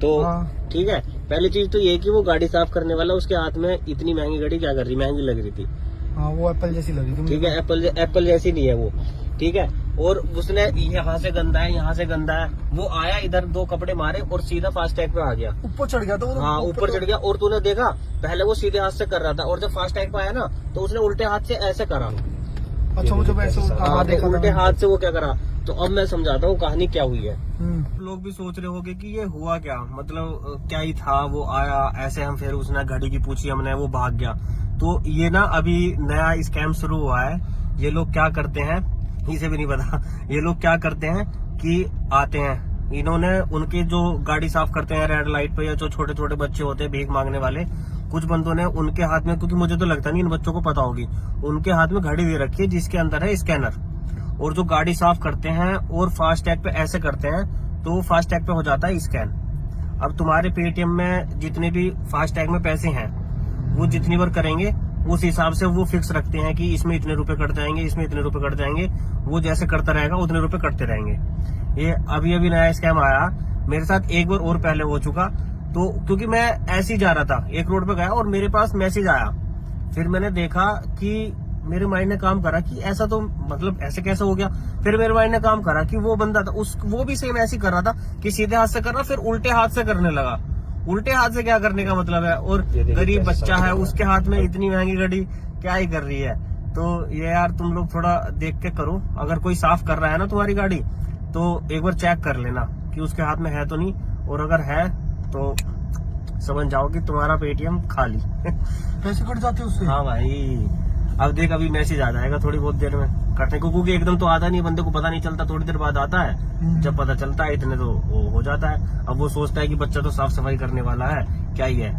तो हाँ। ठीक है, पहली चीज तो ये कि वो गाड़ी साफ करने वाला उसके हाथ में इतनी महंगी घड़ी क्या कर रही, महंगी लग रही थी। हाँ, वो एप्पल जैसी लगी थी। ठीक है, एप्पल जैसी नहीं है वो। ठीक है, और उसने यहाँ से गंदा है, यहाँ से गंदा है, वो आया इधर 2 कपड़े मारे और सीधा फास्टैग पे आ गया। ऊपर चढ़ गया तो हाँ, ऊपर चढ़ गया। और तूने देखा, पहले वो सीधे हाथ से कर रहा था और जब फास्टैग पे आया ना तो उसने उल्टे हाथ से ऐसे करा। अच्छा, मुझे वैसे हाँ, देखा उल्टे था। हाथ से वो क्या करा। तो अब मैं समझाता हूँ कहानी क्या हुई है। हम्म। लोग भी सोच रहे होंगे कि ये हुआ क्या, मतलब क्या ही था, वो आया ऐसे, हम फिर उसने घड़ी की पूछी हमने, वो भाग गया। तो ये ना अभी नया स्कैम शुरू हुआ है। ये लोग क्या करते हैं, इसे भी नहीं पता, ये लोग क्या करते हैं कि आते हैं, इन्होंने उनके जो गाड़ी साफ करते हैं रेड लाइट पे, या जो छोटे छोटे बच्चे होते हैं भीख मांगने वाले, कुछ बंदों ने उनके हाथ में, क्योंकि मुझे तो लगता नहीं इन बच्चों को पता होगी, उनके हाथ में घड़ी दे रखी है जिसके अंदर है स्कैनर। और जो गाड़ी साफ करते हैं और फास्टैग पे ऐसे करते हैं तो फास्टैग पे हो जाता है स्कैन। अब तुम्हारे पेटीएम में जितने भी फास्टैग में पैसे हैं वो जितनी बार करेंगे उस हिसाब से वो फिक्स रखते हैं कि इसमें इतने रुपए कट जाएंगे, इसमें इतने रुपए कट जाएंगे। वो जैसे करता रहेगा उतने रुपए कटते रहेंगे। ये अभी नया स्कैम आया, मेरे साथ एक बार और पहले हो चुका। तो क्योंकि मैं ऐसे ही जा रहा था, एक रोड पे गया और मेरे पास मैसेज आया। फिर मैंने देखा कि मेरे माइंड ने काम करा कि ऐसा तो मतलब ऐसे कैसे हो गया। फिर मेरे माइंड ने काम करा कि वो बंदा था वो भी सेम ऐसे ही कर रहा था कि सीधे हाथ से कर रहा, फिर उल्टे हाथ से करने लगा। उल्टे हाथ से क्या करने का मतलब है, और गरीब बच्चा है उसके हाथ में इतनी महंगी घड़ी क्या ही कर रही है। तो ये यार तुम लोग थोड़ा देख के करो, अगर कोई साफ कर रहा है ना तुम्हारी गाड़ी तो एक बार चेक कर लेना कि उसके हाथ में है तो नहीं, और अगर है तो समझ जाओ कि तुम्हारा पेटीएम खाली। पैसे कट जाते उससे। हाँ भाई, अब देख अभी मैसेज आ जाएगा थोड़ी बहुत देर में कटने को, क्योंकि एकदम तो आता नहीं, बंदे को पता नहीं चलता, थोड़ी देर बाद आता है। जब पता चलता है इतने तो वो हो जाता है। अब वो सोचता है कि बच्चा तो साफ सफाई करने वाला है, क्या ही है।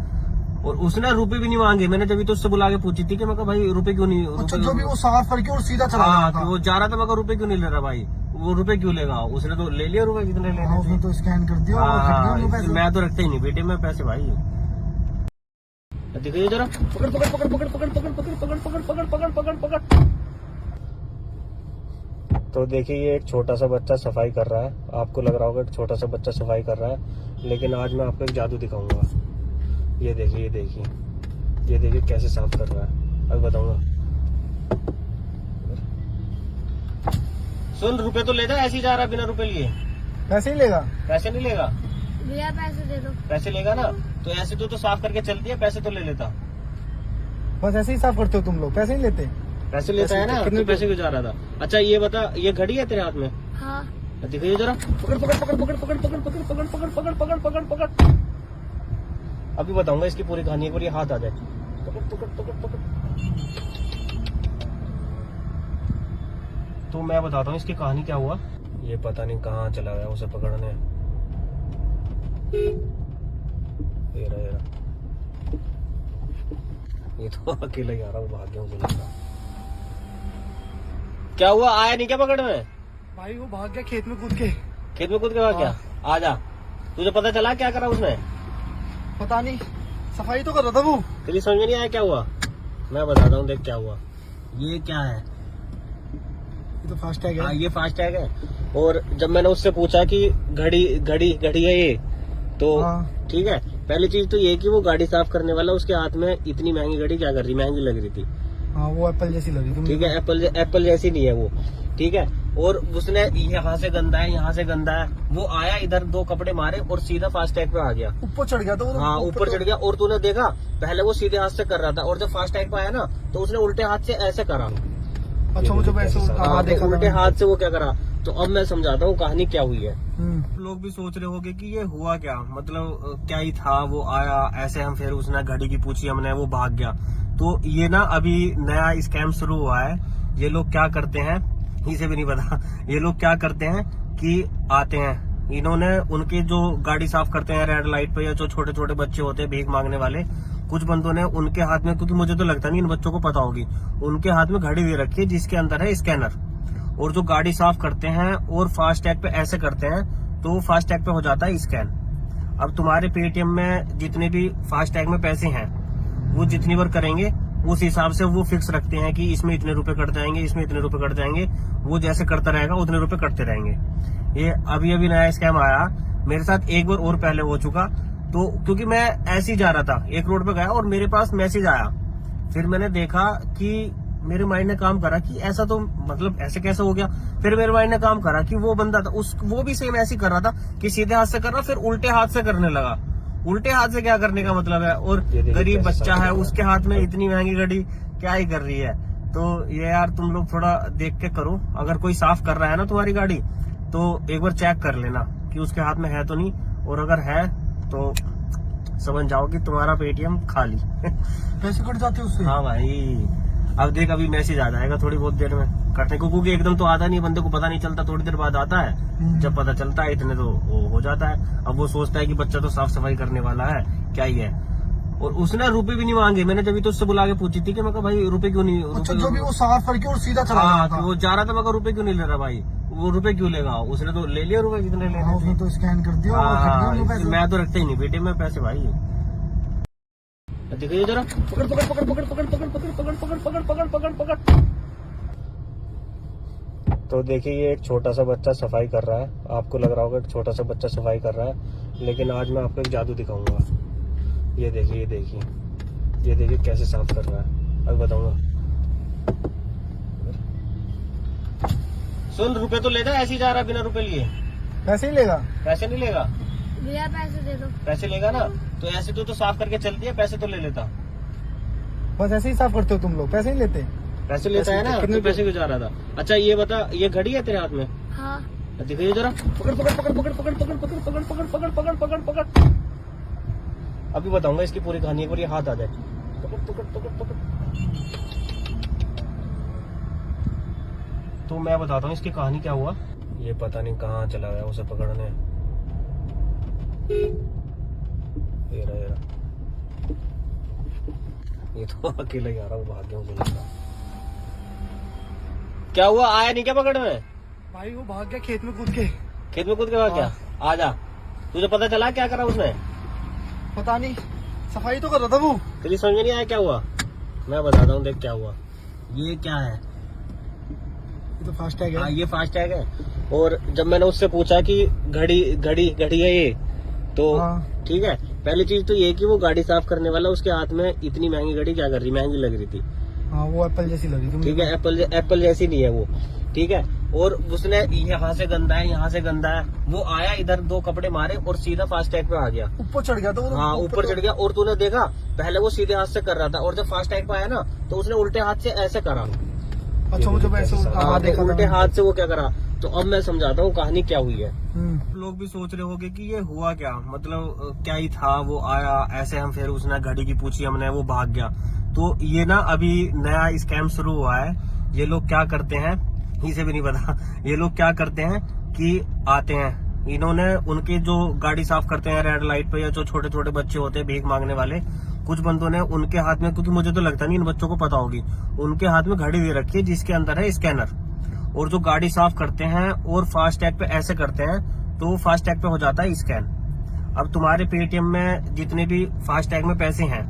और उसने रुपए भी नहीं मांगे। मैंने जब तो उससे बुला के पूछी थी कि मैं कहा भाई रुपए क्यों नहीं, अच्छा, जो भी वो साफ करके और सीधा चला हाँ, गया था। वो जा रहा था, मैं कहा रुपए क्यों नहीं ले रहा भाई, वो रुपए क्यों लेगा, उसने तो ले लिया रुपए जितने लेने हाँ, उसने तो स्कैन कर दिया और कट गए उनके पैसे। मैं तो रखता ही नहीं बेटे में पैसे भाई। देखिए जरा, पकड़ पकड़ पकड़ पकड़ पकड़ पकड़ पकड़ पकड़ पकड़ पकड़ पकड़ पकड़ पकड़। तो देखिए ये एक छोटा सा बच्चा सफाई कर रहा है। आपको लग रहा होगा एक छोटा सा बच्चा सफाई कर रहा है, लेकिन आज मैं आपको एक जादू दिखाऊंगा। ये देखिए ये देखिए ये देखिए कैसे साफ कर रहा है, अब बताऊंगा। सुन, रुपए तो ले जा, ऐसे ही जा रहा बिना रुपए लिए। पैसे ही लेगा? पैसे नहीं लेगा। भैया पैसे दे दो। पैसे लेगा ना तो ऐसे तो साफ करके चलती है, पैसे तो ले लेता। बस ऐसे ही साफ करते हो तुम लोग, पैसे नहीं लेते? पैसे लेता है ना, कितने तो पैसे क्यों जा रहा था? अच्छा ये बता, ये घड़ी है तेरे हाथ में? हाँ। दिखाइए जरा, पकड़ पकड़ पकड़ पकड़ पकड़ पकड़ पकड़ पकड़ पकड़ पकड़ पकड़ पकड़ पकड़। अभी बताऊंगा इसकी पूरी कहानी, एक बार ये हाथ आ जाए। पकड़ पकड़ पकड़ पकड़। तो मैं बताता हूँ इसकी कहानी क्या हुआ। ये पता नहीं कहाँ चला गया उसे पकड़ने। ये रहा ये तो अकेला ही आ रहा, वो भाग गया मुझे लगा। क्या हुआ, आया नहीं क्या पकड़ में? भाई वो भाग गया खेत में कूद के। खेत में कूद के भाग गया? आजा, तुझे पता चला क्या करा उसने? पता नहीं, सफाई तो कर रहा था वो। तेरी समझ में नहीं आया क्या हुआ? मैं बताता हूँ, देख क्या हुआ। ये क्या है? ये तो फास्टैग हाँ, है। ये फास्टैग है। और जब मैंने उससे पूछा कि घड़ी है ये, तो हाँ। ठीक है, पहली चीज तो ये कि वो गाड़ी साफ करने वाला उसके हाथ में इतनी महंगी घड़ी क्या कर रही, महंगी लग रही थी। हाँ, वो एप्पल जैसी लगी थी। ठीक है, एप्पल जैसी नहीं है वो। ठीक है, और उसने यहाँ से गंदा है, यहाँ से गंदा है, वो आया इधर 2 कपड़े मारे और सीधा फास्टैग पे आ गया। ऊपर चढ़ गया तो हाँ, ऊपर चढ़ गया। और तूने देखा, पहले वो सीधे हाथ से कर रहा था और जब फास्टैग पे आया ना तो उसने उल्टे हाथ से ऐसे करा। अच्छा, मुझे वैसे हाँ, देखा उल्टे हाथ से वो क्या करा। तो अब मैं समझाता हूँ कहानी क्या हुई है। हम्म। लोग भी सोच रहे होंगे कि ये हुआ क्या, मतलब क्या ही था, वो आया ऐसे, हम फिर उसने घड़ी की पूछी हमने, वो भाग गया। तो ये ना अभी नया स्कैम शुरू हुआ है। ये लोग क्या करते हैं, इसे भी नहीं पता, ये लोग क्या करते हैं कि आते हैं, इन्होंने उनके जो गाड़ी साफ करते हैं रेड लाइट पे, या जो छोटे छोटे बच्चे होते हैं भीख मांगने वाले, कुछ बंदों ने उनके हाथ में, क्योंकि मुझे तो लगता नहीं इन बच्चों को पता होगी, उनके हाथ में घड़ी दे रखी है जिसके अंदर है स्कैनर। और जो गाड़ी साफ करते हैं और फास्टैग पे ऐसे करते हैं तो फास्टैग पे हो जाता है स्कैन। अब तुम्हारे पेटीएम में जितने भी फास्टैग में पैसे हैं वो जितनी बार करेंगे उस हिसाब से वो फिक्स रखते हैं कि इसमें इतने रुपए कट जाएंगे, इसमें इतने रुपए कट जाएंगे। वो जैसे करता रहेगा उतने रुपए कटते रहेंगे। ये अभी नया स्कैम आया मेरे साथ, एक बार और पहले हो चुका। तो क्योंकि मैं ऐसे ही जा रहा था, एक रोड पे गया और मेरे पास मैसेज आया। फिर मैंने देखा कि मेरे माइंड ने काम करा कि ऐसा तो मतलब ऐसे कैसे हो गया। फिर मेरे माइंड ने काम करा कि वो बंदा था वो भी सेम ऐसे ही कर रहा था कि सीधे हाथ से कर रहा, फिर उल्टे हाथ से करने लगा। उल्टे हाथ से क्या करने का मतलब है, और गरीब बच्चा है उसके हाथ में इतनी महंगी गाड़ी क्या ही कर रही है। तो ये यार तुम लोग थोड़ा देख के करो। अगर कोई साफ कर रहा है ना तुम्हारी गाड़ी तो एक बार चेक कर लेना कि उसके हाथ में है तो नहीं, और अगर है तो समझ जाओ कि तुम्हारा पेटीएम खाली। पैसे कट जाते हैं उससे। हाँ भाई, अब देख अभी मैसेज आ जाएगा थोड़ी बहुत देर में कटने को, क्योंकि एकदम तो आता नहीं, बंदे को पता नहीं चलता, थोड़ी देर बाद आता है। जब पता चलता है इतने तो वो हो जाता है। अब वो सोचता है कि बच्चा तो साफ सफाई करने वाला है, क्या ही है। और उसने रुपए भी नहीं मांगे। मैंने जब तो उससे बुला के पूछी थी कि मैं कहा भाई रुपए क्यों नहीं, अच्छा, जो भी वो साफ करके और सीधा चला हाँ, गया था। वो जा रहा था, मैं कहा रुपए क्यों नहीं ले रहा भाई, वो रुपए क्यों लेगा, उसने तो ले लिया रुपए जितने लेने हाँ, उसने थे। तो स्कैन कर दिया और कट गए उनके पैसे। मैं तो रखता ही नहीं बेटे में पैसे भाई। देखिए जरा, पकड़ पकड़ पकड़ पकड़ पकड़ पकड़ पकड़ पकड़ पकड़ पकड़ पकड़ पकड़ पकड़। तो देखिए ये एक छोटा सा बच्चा सफाई कर रहा है। आपको लग रहा होगा एक छोटा सा बच्चा सफाई कर रहा है, लेकिन आज मैं आपको एक जादू दिखाऊंगा। ये देखिए ये देखिए ये देखिए कैसे साफ कर रहा है, अब बताऊंगा। सुन, रुपए तो ले जा, ऐसे ही जा रहा है बिना रुपए लिए। पैसे ही लेगा। पैसे नहीं लेगा, भैया पैसे दे दो। पैसे लेगा ना तो ऐसे तो साफ करके चलती है, पैसे तो ले लेता। बस ऐसे ही साफ करते हो तुम लोग, पैसे नहीं लेते। पैसे लेता है ना, कितने तो पैसे क्यों जा रहा था। अच्छा ये बता, ये घड़ी है तेरे हाथ में? हाँ। दिखाइए जरा, पकड़ पकड़ पकड़ पकड़ पकड़ पकड़ पकड़ पकड़ पकड़ पकड़ पकड़ पकड़ पकड़। अभी बताऊंगा इसकी पूरी कहानी, एक बार ये हाथ आ जाए। पकड़ पकड़ पकड़ पकड़। तो मैं बताता हूँ इसकी कहानी क्या हुआ। ये पता नहीं कहाँ चला गया उसे पकड़ने। ये रहा ये तो अकेला ही आ रहा हूँ, भाग गया मुझे लगा। क्या हुआ, आया नहीं क्या पकड़ने? भाई वो भाग गया खेत में कूद के। खेत में कूद के भाग गया? आजा, तुझे पता चला क्या करा उसने? पता नहीं, सफाई तो कर रहा था वो। तेरी समझ में नहीं आया क्या हुआ? मैं बताता हूँ, देख क्या हुआ। ये क्या है? ये तो फास्टैग हाँ है। ये फास्टैग है। और जब मैंने उससे पूछा कि घड़ी घड़ी घड़ी है ये, तो हाँ। ठीक है, पहली चीज तो ये कि वो गाड़ी साफ करने वाला उसके हाथ में इतनी महंगी घड़ी क्या कर रही, महंगी लग रही थी। हाँ वो एप्पल जैसी लगी थी। ठीक है, एप्पल जैसी नहीं है वो, ठीक है। और उसने यहाँ से गंदा है, यहाँ से गंदा है, वो आया इधर दो कपड़े मारे और सीधा फास्टैग पे आ गया। ऊपर चढ़ गया था वो। हाँ ऊपर चढ़ गया। और तूने देखा पहले वो सीधे हाथ से कर रहा था, और जब फास्टैग पे आया ना तो उसने उल्टे हाथ से ऐसे करा। अच्छा मुझे वैसे हाँ, देखा तो था। उल्टे हाथ से वो क्या करा। तो अब मैं समझाता हूँ कहानी क्या हुई है। हम्म। लोग भी सोच रहे होंगे कि ये हुआ क्या, मतलब क्या ही था, वो आया ऐसे, हम फिर उसने घड़ी की पूछी हमने, वो भाग गया। तो ये ना अभी नया स्कैम शुरू हुआ है। ये लोग क्या करते हैं, इसे भी नहीं पता, ये लोग क्या करते हैं कि आते हैं, इन्होंने उनके जो गाड़ी साफ करते हैं रेड लाइट पे, या जो छोटे छोटे बच्चे होते हैं भीख मांगने वाले, कुछ बंदों ने उनके हाथ में, क्योंकि मुझे तो लगता नहीं इन बच्चों को पता होगी, उनके हाथ में घड़ी दे रखी है जिसके अंदर है स्कैनर। और जो गाड़ी साफ करते हैं और फास्टैग पे ऐसे करते हैं तो फास्टैग पे हो जाता है स्कैन। अब तुम्हारे पेटीएम में जितने भी फास्टैग में पैसे हैं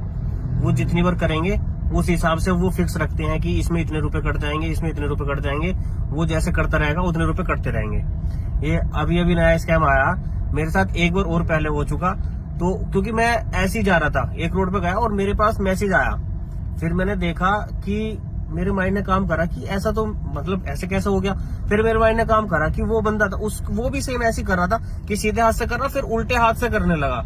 वो जितनी बार करेंगे उस हिसाब से वो फिक्स रखते हैं कि इसमें इतने रुपए कट जाएंगे, इसमें इतने रुपए कट जाएंगे। वो जैसे करता रहेगा उतने रुपए कटते रहेंगे। ये अभी नया स्कैम आया मेरे साथ, एक बार और पहले हो चुका। तो क्योंकि मैं ऐसे ही जा रहा था, एक रोड पे गया और मेरे पास मैसेज आया। फिर मैंने देखा कि मेरे माइंड ने काम करा कि ऐसा तो मतलब ऐसे कैसे हो गया। फिर मेरे माइंड ने काम करा कि वो बंदा था वो भी सेम ऐसे ही कर रहा था कि सीधे हाथ से कर रहा, फिर उल्टे हाथ से करने लगा।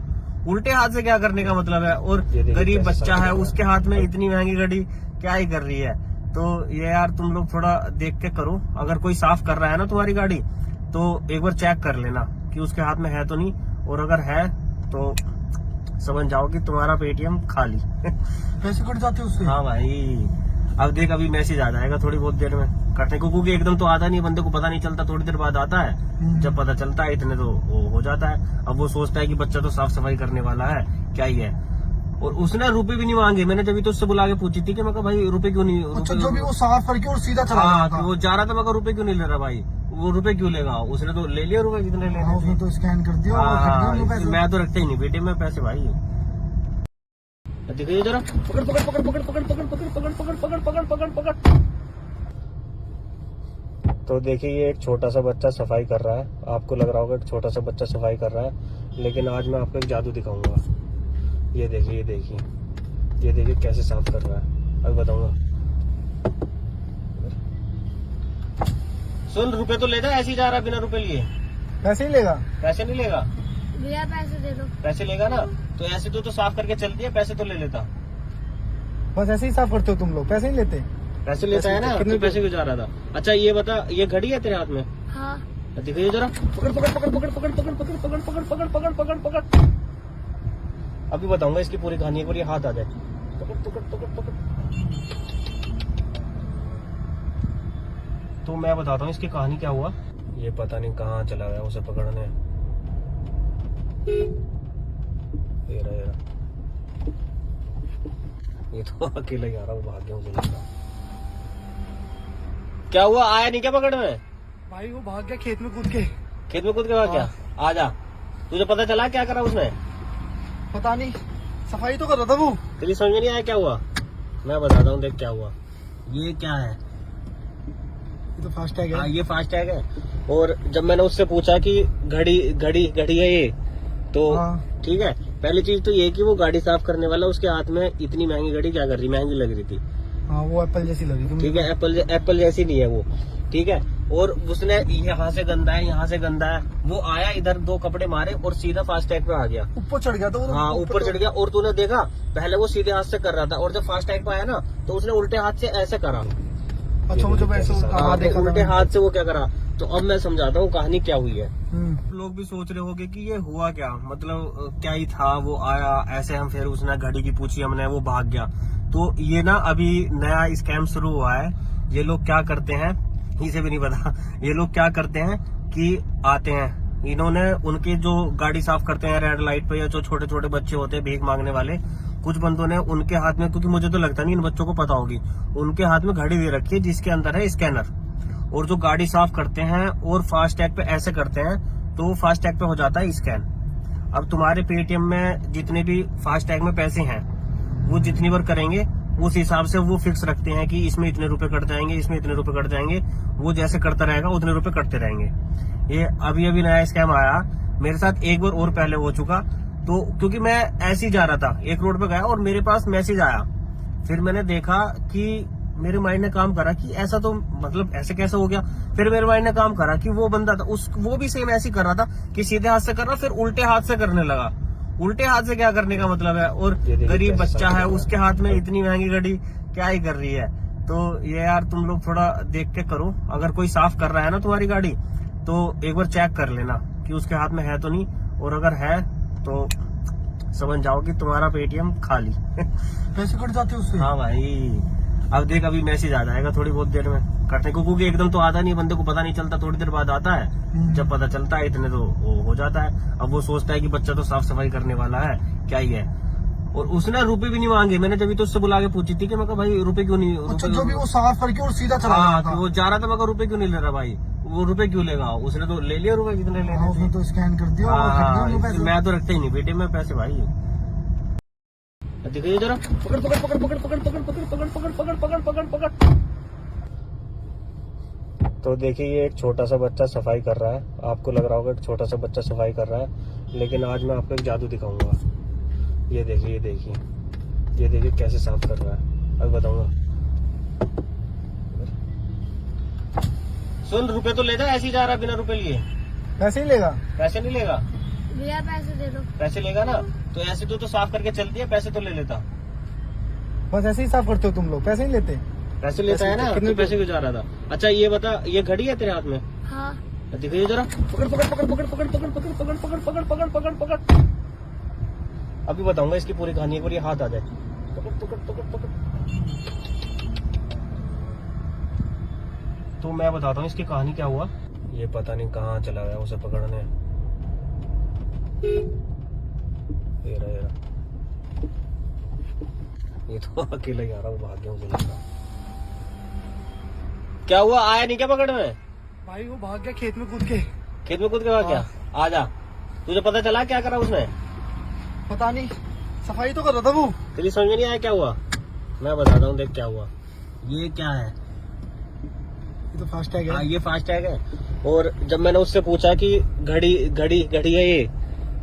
उल्टे हाथ से क्या करने का मतलब है, और गरीब बच्चा है उसके हाथ में इतनी महंगी घड़ी क्या ही कर रही है। तो ये यार तुम लोग थोड़ा देख के करो। अगर कोई साफ कर रहा है ना तुम्हारी गाड़ी तो एक बार चेक कर लेना कि उसके हाथ में है तो नहीं, और अगर है तो समझ जाओ कि तुम्हारा पेटीएम खाली। पैसे कट जाते हैं उससे। हाँ भाई, अब देख अभी मैसेज आ जाएगा थोड़ी बहुत देर में कटने को, क्योंकि एकदम तो आता नहीं, बंदे को पता नहीं चलता, थोड़ी देर बाद आता है। जब पता चलता है इतने तो वो हो जाता है। अब वो सोचता है कि बच्चा तो साफ सफाई करने वाला है, क्या ही है। और उसने रुपए भी नहीं मांगे। मैंने जब तो उससे बुला के पूछी थी कि मैं कहा भाई रुपए क्यों नहीं, अच्छा, रुपए जो भी वो साफ करके और सीधा चला हाँ गया था। वो जा रहा था। मैं कहा रुपए क्यों नहीं ले रहा भाई, वो रुपए क्यों लेगा, उसने तो ले लिया रुपए जितने लेने हाँ, उसने थे। तो स्कैन कर दिया और वो खरीद हाँ, लिया पैसे। मैं तो रखते ही नहीं बेटे मैं पैसे भाई। देखिए जरा, पकड़ पकड़ पकड़ पकड़ पकड़ पकड़ पकड़ पकड़ पकड़ पकड़ पकड़ पकड़ पकड़। तो देखिए ये एक छोटा सा बच्चा सफाई कर रहा है। आपको लग रहा होगा एक छोटा सा बच्चा सफाई कर रहा है, लेकिन आज मैं आपको एक जादू दिखाऊंगा। ये देखिए ये देखिए ये देखिए कैसे साफ कर रहा है, अब बताऊंगा। सुन, रुपए तो ले जा, ऐसे ही जा रहा बिना रुपए लिए। पैसे ही लेगा। पैसे नहीं लेगा, भैया पैसे दे दो। पैसे लेगा ना तो ऐसे तो साफ करके चलती है, पैसे तो ले लेता। बस ऐसे ही साफ करते हो तुम लोग, पैसे नहीं लेते। पैसे लेता है ना, कितने तो पैसे क्यों जा रहा था? अच्छा ये बता, ये घड़ी है तेरे हाथ में? हाँ। दिखाइए जरा, पकड़ पकड़ पकड़ पकड़ पकड़ पकड़ पकड़ पकड़ पकड़ पकड़ पकड़ पकड़ पकड़। अभी बताऊंगा इसकी पूरी कहानी, एक बार ये हाथ आ जाए। पकड़ पकड़ पकड़ पकड़। तो मैं बताता हूँ इसकी कहानी क्या हुआ। ये पता नहीं कहाँ चला गया उसे पकड़ने। ये रहा, ये रहा। ये तो अकेला ही आ रहा, वो भाग गया मुझे लगा। क्या हुआ, आया नहीं क्या पकड़ने? भाई वो भाग गया खेत में कूद के। खेत में कूद के भाग गया? आ जा, तुझे पता चला क्या करा उसने? पता नहीं, सफाई तो कर रहा था वो। तेरी समझ में नहीं आया क्या हुआ? मैं बताता हूँ, देख क्या हुआ। ये क्या है? ये तो फास्टैग हाँ है। ये फास्टैग है। और जब मैंने उससे पूछा कि घड़ी घड़ी घड़ी है ये, तो हाँ। ठीक है, पहली चीज तो ये कि वो गाड़ी साफ करने वाला उसके हाथ में इतनी महंगी घड़ी क्या कर रही, महंगी लग रही थी। हाँ वो एप्पल जैसी लगी थी। ठीक है, एप्पल जैसी नहीं है वो। ठीक है, और उसने यहाँ से गंदा है, यहाँ से गंदा है, वो आया इधर दो कपड़े मारे और सीधा फास्टैग पे आ गया। ऊपर चढ़ गया था वो। हाँ ऊपर चढ़ गया। और तूने देखा पहले वो सीधे हाथ से कर रहा था, और जब फास्टैग पे आया ना तो उसने उल्टे हाथ से ऐसे करा। अच्छा वो जब ऐसे हाँ, देखा उल्टे था। हाथ से वो क्या करा। तो अब मैं समझाता हूँ कहानी क्या हुई है। हम्म। लोग भी सोच रहे होंगे कि ये हुआ क्या, मतलब क्या ही था, वो आया ऐसे, हम फिर उसने घड़ी की पूछी हमने, वो भाग गया। तो ये ना अभी नया स्कैम शुरू हुआ है। ये लोग क्या करते हैं, इसे भी नहीं पता, ये लोग क्या करते हैं कि आते हैं, इन्होंने उनके जो गाड़ी साफ करते हैं रेड लाइट पे, या जो छोटे छोटे बच्चे होते हैं भीख मांगने वाले, कुछ बंदों ने उनके हाथ में, क्योंकि मुझे तो लगता नहीं इन बच्चों को पता होगी, उनके हाथ में घड़ी दे रखी है जिसके अंदर है स्कैनर। और जो गाड़ी साफ करते हैं और फास्टैग पे ऐसे करते हैं तो फास्टैग पे हो जाता है स्कैन। अब तुम्हारे पेटीएम में जितने भी फास्टैग में पैसे हैं वो जितनी बार करेंगे उस हिसाब से वो फिक्स रखते हैं कि इसमें इतने रुपए कट जाएंगे, इसमें इतने रुपए कट जाएंगे। वो जैसे करता रहेगा उतने रुपए कटते रहेंगे। ये अभी अभी नया स्कैम आया, मेरे साथ एक बार और पहले हो चुका। तो क्योंकि मैं ऐसे ही जा रहा था, एक रोड पे गया और मेरे पास मैसेज आया, फिर मैंने देखा कि मेरे माइंड ने काम करा कि ऐसा तो मतलब ऐसे कैसे हो गया। फिर मेरे माइंड ने काम करा कि वो बंदा था वो भी सेम ऐसे ही कर रहा था कि सीधे हाथ से कर रहा, फिर उल्टे हाथ से करने लगा। उल्टे हाथ से क्या करने का मतलब है, और गरीब बच्चा है उसके हाथ में इतनी महंगी घड़ी क्या ही कर रही है। तो ये यार तुम लोग थोड़ा देख के करो, अगर कोई साफ कर रहा है ना तुम्हारी गाड़ी तो एक बार चेक कर लेना कि उसके हाथ में है तो नहीं, और अगर है तो समझ जाओ कि तुम्हारा पेटीएम खाली। पैसे कट जाते हैं उससे। हाँ भाई, अब देख अभी मैसेज आ जाएगा थोड़ी बहुत देर में कटने को, क्योंकि एकदम तो आता नहीं, बंदे को पता नहीं चलता, थोड़ी देर बाद आता है। जब पता चलता है इतने तो वो हो जाता है। अब वो सोचता है कि बच्चा तो साफ सफाई करने वाला है, क्या ही है। और उसने रुपए भी नहीं मांगे। मैंने जब तो उससे बुला के पूछी थी कि मैं कहा भाई रुपए क्यों नहीं, अच्छा जो भी वो साफ करके और सीधा चला हाँ गया था। वो जा रहा था। मैं कहा रुपए क्यों नहीं ले रहा भाई, वो रुपए क्यों लेगा, उसने तो ले लिया रुपए जितने लेने हाँ, उसने थे। तो स्कैन कर दिया और वो खरीद लिया पैसे। मैं तो रखते ही नहीं बेटे मैं पैसे भाई। दिखाइए जरा, पकड़ पकड़ पकड़ पकड़ पकड़ पकड़ पकड़ पकड़ पकड़ पकड़ पकड़ पकड़ पकड़। तो देखिए ये एक छोटा सा बच्चा सफाई कर रहा है। आपको लग रहा होगा एक छोटा सा बच्चा सफाई कर रहा है, लेकिन आज मैं आपको एक जादू दिखाऊंगा। ये देखिए ये देखिए ये देखिए कैसे साफ कर रहा है, अब बताऊंगा। सुन, रुपए तो ले जा, ऐसे ही जा रहा बिना रुपए लिए। पैसे ही लेगा। पैसे नहीं लेगा, भैया पैसे दे दो। पैसे लेगा ना तो ऐसे तो साफ करके चलती है, पैसे तो ले लेता। बस ऐसे ही साफ करते हो तुम लोग, पैसे नहीं लेते। पैसे लेता है ना, कितने तो पैसे क्यों जा रहा था? अच्छा ये बता, ये घड़ी है तेरे हाथ में? हाँ। दिखाइए जरा, पकड़ पकड़ पकड़ पकड़ पकड़ पकड़ पकड़ पकड़ पकड़ पकड़ पकड़ पकड़ पकड़। अभी बताऊंगा इसकी पूरी कहानी, एक बार ये हाथ आ जाए। पकड़ पकड़ पकड़ पकड़। तो मैं बताता हूँ इसकी कहानी क्या हुआ। ये पता नहीं कहाँ चला गया उसे पकड़ने। ये रहा, ये रहा। ये तो अकेला ही आ रहा हूँ, भाग गया मुझे लगा। क्या हुआ, आया नहीं क्या पकड़ में? भाई वो भाग गया खेत में कूद के। खेत में कूद के भाग गया? आजा, तुझे पता चला क्या करा उसने? पता नहीं, सफाई तो कर रहा था वो। तेरी समझ में नहीं आया क्या हुआ? मैं बताता हूँ, देख क्या हुआ। ये क्या है? ये तो फास्ट टैग हाँ, है। ये फास्ट टैग है। और जब मैंने उससे पूछा कि घड़ी घड़ी घड़ी है ये,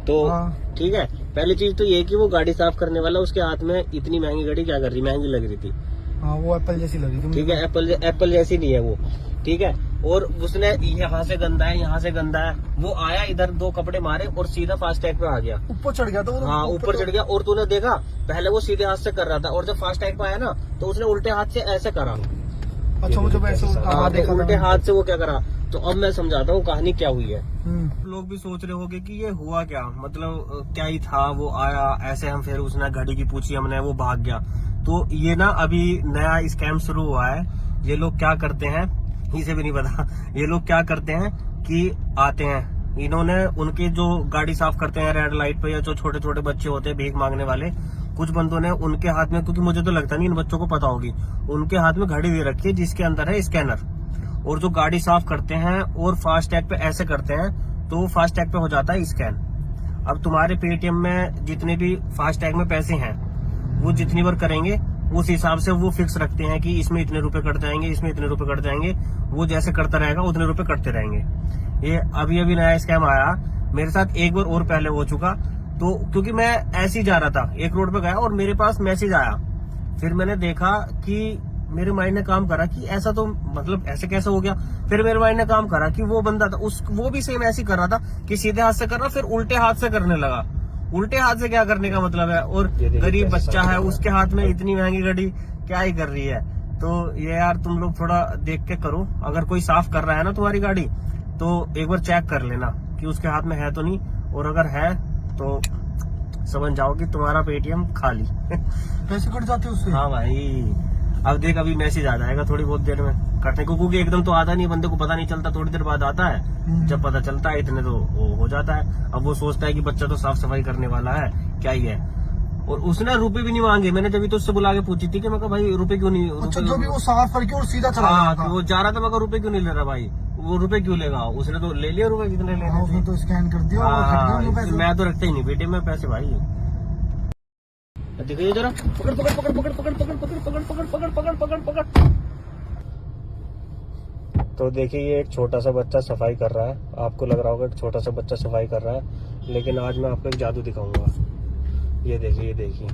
तो हाँ। ठीक है, पहली चीज तो ये कि वो गाड़ी साफ करने वाला उसके हाथ में इतनी महंगी घड़ी क्या कर रही, महंगी लग रही थी। हाँ वो एप्पल जैसी लगी थी। ठीक है, एप्पल जैसी नहीं है वो। ठीक है, और उसने यहाँ से गंदा है, यहाँ से गंदा है, वो आया इधर, दो कपड़े मारे और सीधा फास्ट टैग पे आ गया। ऊपर चढ़ गया था वो। हाँ, ऊपर चढ़ गया। और तूने देखा, पहले वो सीधे हाथ से कर रहा था, और जब फास्ट टैग पे आया ना, तो उसने उल्टे हाथ से ऐसे करा। अच्छा मुझे वैसे हाँ, देखा उल्टे था। हाथ से वो क्या करा। तो अब मैं समझाता हूँ कहानी क्या हुई है। हम्म। लोग भी सोच रहे होंगे कि ये हुआ क्या, मतलब क्या ही था, वो आया ऐसे, हम फिर उसने घड़ी की पूछी हमने, वो भाग गया। तो ये ना अभी नया स्कैम शुरू हुआ है। ये लोग क्या करते हैं, इसे भी नहीं पता, ये लोग क्या करते हैं कि आते हैं, इन्होंने उनके जो गाड़ी साफ करते हैं रेड लाइट पे, या जो छोटे छोटे बच्चे होते हैं भीख मांगने वाले, कुछ बंदों ने उनके हाथ में, क्योंकि मुझे तो लगता नहीं इन बच्चों को पता होगी, उनके हाथ में घड़ी दे रखी है जिसके अंदर है स्कैनर। और जो गाड़ी साफ करते हैं और फास्ट टैग पे ऐसे करते हैं, तो फास्ट टैग पे हो जाता है स्कैन। अब तुम्हारे पेटीएम में जितने भी फास्ट टैग में पैसे हैं, वो जितनी बार करेंगे उस हिसाब से वो फिक्स रखते हैं कि इसमें इतने रुपए कट जाएंगे, इसमें इतने रुपए कट जाएंगे। वो जैसे करता रहेगा उतने रुपए कटते रहेंगे। ये अभी अभी नया स्कैम आया, मेरे साथ एक बार और पहले हो चुका। तो क्योंकि मैं ऐसे ही जा रहा था, एक रोड पे गया और मेरे पास मैसेज आया, फिर मैंने देखा कि मेरे माइंड ने काम करा कि ऐसा तो मतलब ऐसे कैसे हो गया। फिर मेरे माइंड ने काम करा कि वो बंदा था वो भी सेम ऐसे ही कर रहा था कि सीधे हाथ से कर रहा, फिर उल्टे हाथ से करने लगा। उल्टे हाथ से क्या करने का मतलब है, और गरीब बच्चा है, उसके हाथ में इतनी महंगी घड़ी क्या ही कर रही है। तो ये यार तुम लोग थोड़ा देख के करो, अगर कोई साफ कर रहा है ना तुम्हारी गाड़ी, तो एक बार चेक कर लेना कि उसके हाथ में है तो नहीं, और अगर है तो समझ जाओ कि तुम्हारा पेटीएम खाली। पैसे कट जाते उससे। हाँ भाई, अब देख अभी मैसेज आ जाएगा थोड़ी बहुत देर में कटने को, क्योंकि एकदम तो आता नहीं, बंदे को पता नहीं चलता, थोड़ी देर बाद आता है। जब पता चलता है इतने तो वो हो जाता है। अब वो सोचता है कि बच्चा तो साफ सफाई करने वाला है, क्या ही है। और उसने रुपए भी नहीं मांगे, मैंने जब तो उससे बुला के पूछी थी कि मैं कहा भाई रुपए क्यों नहीं। अच्छा जो भी वो साफ करके और सीधा चला हाँ, गया था। वो जा रहा था, मैं कहा रुपए क्यों नहीं ले रहा भाई, वो रुपए क्यों लेगा, उसने तो ले लिया रुपए जितने हाँ, लेने उसने थे। तो स्कैन कर दिया और कट गए वो पैसे। मैं तो रखता ही नहीं बेटे में पैसे भाई। देखिए जरा, पकड़ पकड़ पकड़ पकड़ पकड़ पकड़ पकड़ पकड़ पकड़ पकड़ पकड़ पकड़ पकड़। तो देखिए ये एक छोटा सा बच्चा सफाई कर रहा है, आपको लग रहा होगा कि छोटा सा बच्चा सफाई कर रहा है, लेकिन आज मैं आपको एक जादू दिखाऊंगा। ये देखिए, ये देखिए,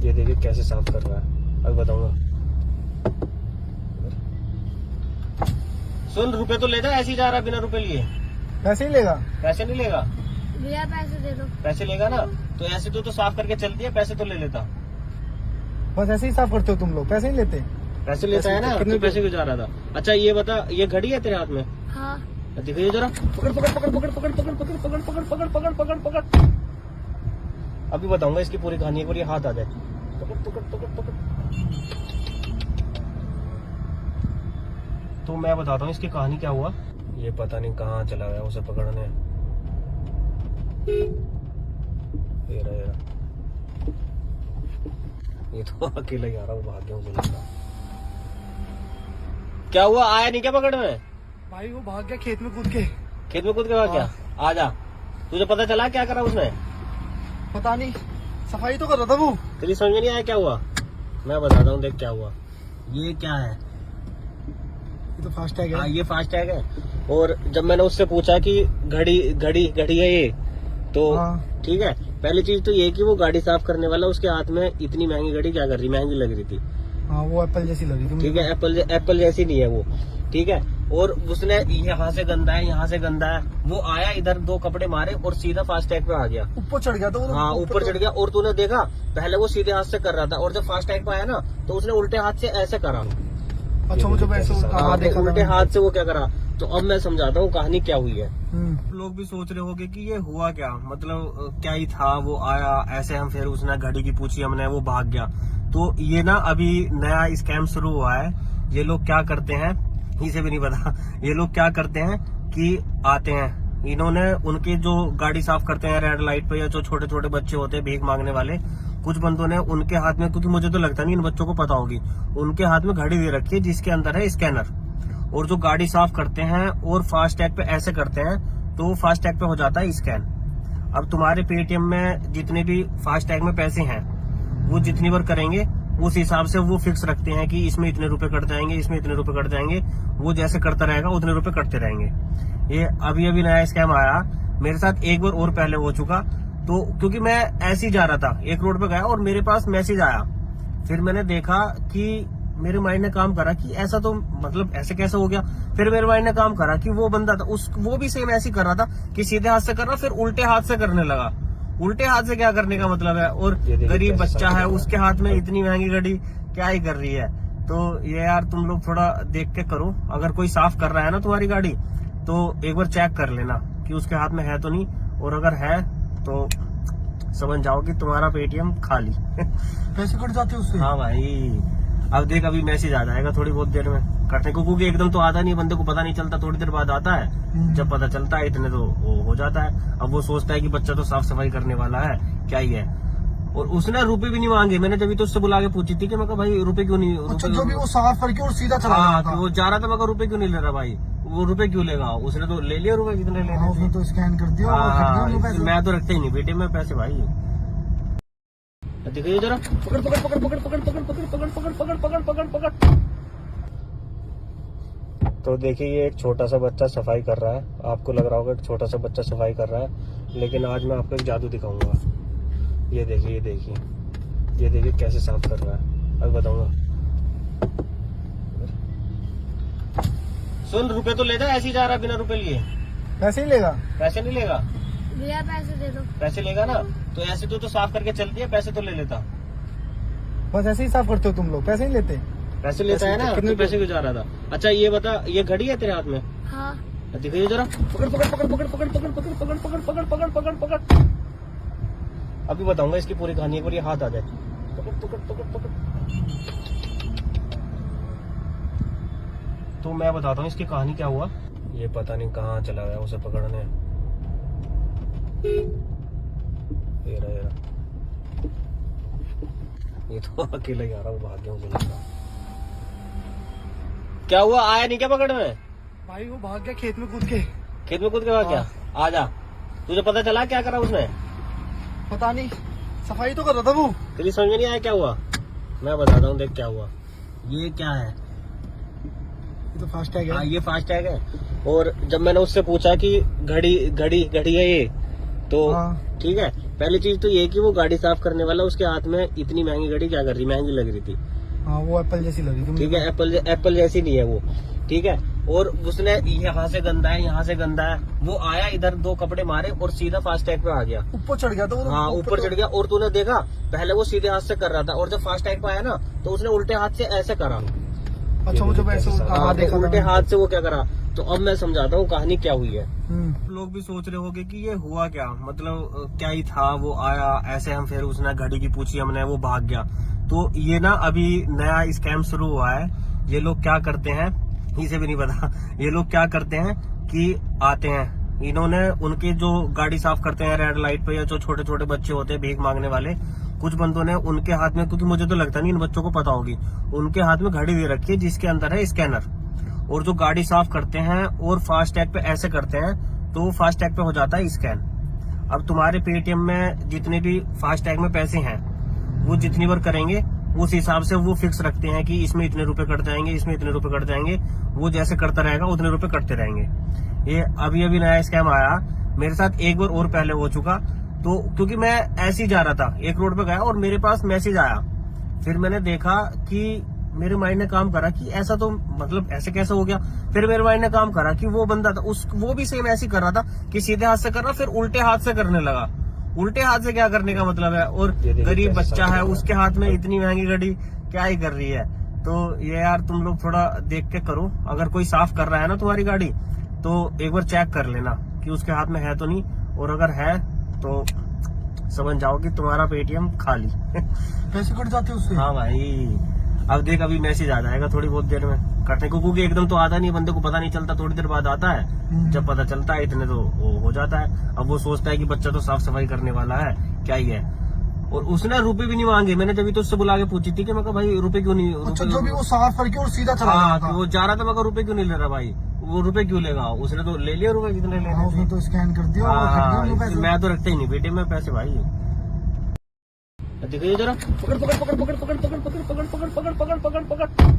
ये देखिए कैसे साफ कर रहा है, अब बताऊंगा। सुन, रुपए तो ले जा, ऐसे ही जा रहा है बिना रुपए लिए। पैसे ही लेगा। पैसे नहीं लेगा? भैया पैसे दे दो। पैसे लेगा ना, तो ऐसे तो साफ करके चलती है, पैसे तो ले लेता। बस ऐसे ही साफ करते हो तुम लोग, पैसे नहीं लेते। पैसे लेता है ना, तो पैसे क्यों जा रहा था? अच्छा ये बता, ये घड़ी है तेरे हाथ में? हाँ। दिखाइए जरा, पकड़ पकड़ पकड़ पकड़ पकड़ पकड़ पकड़ पकड़ पकड़ पकड़ पकड़ पकड़ पकड़। अभी बताऊंगा इसकी पूरी कहानी, एक बार ये हाथ आ जाए। पकड़ पकड़ पकड़ पकड़। तो मैं बताता हूँ इसकी कहानी क्या हुआ। ये पता नहीं कहाँ चला गया उसे पकड़ने। ये रहा, ये रहा। ये तो अकेला ही आ रहा हूँ, भाग गया मुझे लगा। क्या हुआ, आया नहीं क्या पकड़ में? भाई वो भाग गया खेत में कूद के। खेत में कूद के भाग गया? आजा, तुझे पता चला क्या करा उसने? पता नहीं, सफाई तो कर रहा था वो। तेरी समझ में नहीं आया क्या हुआ? मैं बताता हूँ, देख क्या हुआ। ये क्या है? ये तो फास्ट टैग हाँ, है। ये फास्ट टैग है। और जब मैंने उससे पूछा कि घड़ी घड़ी घड़ी है ये, तो हाँ। ठीक है, पहली चीज तो ये कि वो गाड़ी साफ करने वाला उसके हाथ में इतनी महंगी घड़ी क्या कर रही, महंगी लग रही थी। हाँ वो एप्पल जैसी लगी थी। ठीक है, एप्पल जैसी नहीं है वो। ठीक है, और उसने यहाँ से गंदा है, यहाँ से गंदा है, वो आया इधर, दो कपड़े मारे और सीधा फास्ट टैग पे आ गया। ऊपर चढ़ गया था वो। हाँ, ऊपर चढ़ गया। और तूने देखा, पहले वो सीधे हाथ से कर रहा था, और जब फास्ट टैग पे आया ना, तो उसने उल्टे हाथ से ऐसे करा। अच्छा मुझे वैसे हाँ, देखा उल्टे था। हाथ से वो क्या करा। तो अब मैं समझाता हूँ कहानी क्या हुई है। हम्म। लोग भी सोच रहे होंगे कि ये हुआ क्या, मतलब क्या ही था, वो आया ऐसे, हम फिर उसने घड़ी की पूछी हमने, वो भाग गया। तो ये ना अभी नया स्कैम शुरू हुआ है। ये लोग क्या करते हैं, इसे भी नहीं पता, ये लोग क्या करते हैं कि आते हैं, इन्होंने उनके जो गाड़ी साफ करते हैं रेड लाइट पे, या जो छोटे छोटे बच्चे होते हैं भीख मांगने वाले, कुछ बंदों ने उनके हाथ में, क्योंकि मुझे तो लगता नहीं इन बच्चों को पता होगी, उनके हाथ में घड़ी दे रखी है जिसके अंदर है स्कैनर, और जो गाड़ी साफ करते हैं और फास्ट टैग पे ऐसे करते हैं तो फास्ट टैग पे हो जाता है स्कैन। अब तुम्हारे पेटीएम में जितने भी फास्ट टैग में पैसे हैं वो जितनी बार करेंगे उस हिसाब से वो फिक्स रखते हैं कि इसमें इतने रुपए कट जाएंगे, इसमें इतने रुपए कट जाएंगे, वो जैसे करता रहेगा उतने रुपए कटते रहेंगे। ये अभी अभी नया स्कैम आया मेरे साथ, एक बार और पहले हो चुका। तो क्योंकि मैं ऐसे ही जा रहा था, एक रोड पे गया और मेरे पास मैसेज आया, फिर मैंने देखा कि मेरे माइंड ने काम करा कि ऐसा तो मतलब ऐसे कैसे हो गया। फिर मेरे माइंड ने काम करा कि वो बंदा था वो भी सेम ऐसे ही कर रहा था कि सीधे हाथ से कर रहा, फिर उल्टे हाथ से करने लगा। उल्टे हाथ से क्या करने का मतलब है, और गरीब बच्चा है उसके हाथ में इतनी महंगी घड़ी क्या ही कर रही है। तो ये यार तुम लोग थोड़ा देख के करो, अगर कोई साफ कर रहा है ना तुम्हारी गाड़ी तो एक बार चेक कर लेना कि उसके हाथ में है तो नहीं, और अगर है तो समझ जाओ कि तुम्हारा पेटीएम खाली। पैसे कट जाते हैं उससे। हाँ भाई, अब देख अभी मैसेज आ जाएगा थोड़ी बहुत देर में कटने को, क्योंकि एकदम तो आता नहीं, बंदे को पता नहीं चलता, थोड़ी देर बाद आता है, जब पता चलता है इतने तो वो हो जाता है। अब वो सोचता है कि बच्चा तो साफ सफाई करने वाला है, क्या ही है। और उसने रुपए भी नहीं मांगे, मैंने जब तो उससे बुला के पूछी थी कि मैं कहा भाई रुपए क्यों नहीं, अच्छा, जो भी वो साफ करके और सीधा चला हाँ गया था। वो जा रहा था, मैं कहा रुपए क्यों नहीं ले रहा भाई, वो रुपए क्यों लेगा, उसने तो ले लिया रुपए जितने लेने हाँ, उसने तो स्कैन कर दिया और कट गए उनको पैसे। मैं तो रखते ही नहीं बेटे में पैसे भाई। देखिए जरा, पकड़ पकड़ पकड़ पकड़ पकड़ पकड़ पकड़ पकड़ पकड़ पकड़ पकड़ पकड़ पकड़। तो देखिए ये एक छोटा सा बच्चा सफाई कर रहा है, आपको लग रहा होगा एक छोटा सा बच्चा सफाई कर रहा है, लेकिन आज मैं आपको एक जादू दिखाऊंगा। ये देखिए ये देखिए ये देखिए कैसे साफ कर रहा है, अब बताऊंगा। सुन, रुपए तो ले जा, ऐसे ही जा रहा बिना रुपए लिए। पैसे ही लेगा। पैसे नहीं लेगा, भैया पैसे दे दो। पैसे लेगा ना तो ऐसे तो साफ करके चलती है, पैसे तो ले लेता। बस ऐसे ही साफ करते हो तुम लोग, पैसे नहीं लेते। पैसे लेता है ना, कितने तो पैसे क्यों जा रहा था। अच्छा ये बता, ये घड़ी है तेरे हाथ में? हाँ। दिखाइए जरा, पकड़ पकड़ पकड़ पकड़ पकड़ पकड़ पकड़ पकड़ पकड़ पकड़ पकड़ पकड़ पकड़। अभी बताऊंगा इसकी पूरी कहानी, एक बार ये हाथ आ जाए। पकड़ पकड़ पकड़ पकड़। तो मैं बताता हूँ इसकी कहानी क्या हुआ। ये पता नहीं कहाँ चला गया उसे पकड़ने। ये रहा ये तो अकेला ही आ रहा, वो भाग गया मुझे लगा। क्या हुआ, आया नहीं क्या पकड़ में? भाई वो भाग गया खेत में कूद के। खेत में कूद के भाग गया? आ जा, तुझे पता चला क्या करा उसने? पता नहीं, सफाई तो कर रहा था वो। तेरी समझ में नहीं आया क्या हुआ? मैं बताता हूँ, देख क्या हुआ। ये क्या है? ये तो फास्ट टैग है। ये फास्ट टैग है। और जब मैंने उससे पूछा कि घड़ी घड़ी घड़ी है ये, तो हाँ। ठीक है, पहली चीज तो ये कि वो गाड़ी साफ करने वाला उसके हाथ में इतनी महंगी घड़ी क्या कर रही, महंगी लग रही थी। हाँ वो एप्पल जैसी लगी थी। ठीक है, एप्पल जैसी नहीं है वो, ठीक है। और उसने यहाँ से गंदा है, यहाँ से गंदा है, वो आया इधर दो कपड़े मारे और सीधा फास्ट टैग पे आ गया। ऊपर चढ़ गया था वो। हाँ ऊपर चढ़ गया। और तूने देखा पहले वो सीधे हाथ से कर रहा था, और जब फास्ट टैग पे आया ना तो उसने उल्टे हाथ से ऐसे करा। अच्छा वो जब ऐसे देखा उल्टे हाथ से वो क्या करा। तो अब मैं समझाता हूँ कहानी क्या हुई है। हम्म। लोग भी सोच रहे होंगे कि ये हुआ क्या, मतलब क्या ही था, वो आया ऐसे, हम फिर उसने घड़ी की पूछी हमने, वो भाग गया। तो ये ना अभी नया स्कैम शुरू हुआ है। ये लोग क्या करते हैं, इसे भी नहीं पता, ये लोग क्या करते हैं कि आते हैं, इन्होंने उनके जो गाड़ी साफ करते हैं रेड लाइट पे, या जो छोटे छोटे बच्चे होते हैं भीख मांगने वाले, कुछ बंदों ने उनके हाथ में, क्योंकि मुझे तो लगता नहीं इन बच्चों को पता होगी, उनके हाथ में घड़ी दे रखी है जिसके अंदर है स्कैनर, और जो गाड़ी साफ करते हैं और फास्ट टैग पे ऐसे करते हैं तो फास्ट टैग पे हो जाता है स्कैन। अब तुम्हारे पेटीएम में जितने भी फास्ट टैग में पैसे हैं वो जितनी बार करेंगे उस हिसाब से वो फिक्स रखते हैं कि इसमें इतने रुपए कट जाएंगे, इसमें इतने रुपए कट जाएंगे, वो जैसे करता रहेगा उतने रुपए कटते रहेंगे। ये अभी अभी नया स्कैम आया मेरे साथ, एक बार और पहले हो चुका। तो क्योंकि मैं ऐसे ही जा रहा था, एक रोड पे गया और मेरे पास मैसेज आया, फिर मैंने देखा कि मेरे माइंड ने काम करा कि ऐसा तो मतलब ऐसे कैसे हो गया। फिर मेरे माइंड ने काम करा कि वो बंदा था वो भी सेम ऐसे कर रहा था कि सीधे हाथ से कर रहा, फिर उल्टे हाथ से करने लगा। उल्टे हाथ से क्या करने का मतलब है, और गरीब बच्चा है उसके हाथ में इतनी महंगी घड़ी क्या ही कर रही है। तो ये यार तुम लोग थोड़ा देख के करो, अगर कोई साफ कर रहा है ना तुम्हारी गाड़ी तो एक बार चेक कर लेना कि उसके हाथ में है तो नहीं, और अगर है तो समझ जाओ कि तुम्हारा पेटीएम खाली। पैसे कट जाते हैं उससे। हाँ भाई, अब देख अभी मैसेज आ जाएगा थोड़ी बहुत देर में कटने को, क्योंकि एकदम तो आता नहीं, बंदे को पता नहीं चलता, थोड़ी देर बाद आता है, जब पता चलता है इतने तो वो हो जाता है। अब वो सोचता है कि बच्चा तो साफ सफाई करने वाला है, क्या ही है। और उसने रुपए भी नहीं मांगे। मैंने जब तो उससे बुला के पूछी थी कि मैं कहा भाई रुपए क्यों नहीं, अच्छा रुपए जो भी वो साफ करके और सीधा चला हाँ गया था। वो जा रहा था, मैं कहा रुपए क्यों नहीं ले रहा भाई, वो रुपए क्यों लेगा, उसने तो ले लिया रुपए जितने लेने हाँ, थे। उसने तो स्कैन कर दिया और हट गए उनके पैसे। मैं तो रखता ही नहीं बेटे में पैसे भाई। देखिए जरा, पकड़ पकड़ पकड़ पकड़ पकड़ पकड़ पकड़ पकड़ पकड़ पकड़ पकड़ पकड़ पकड़।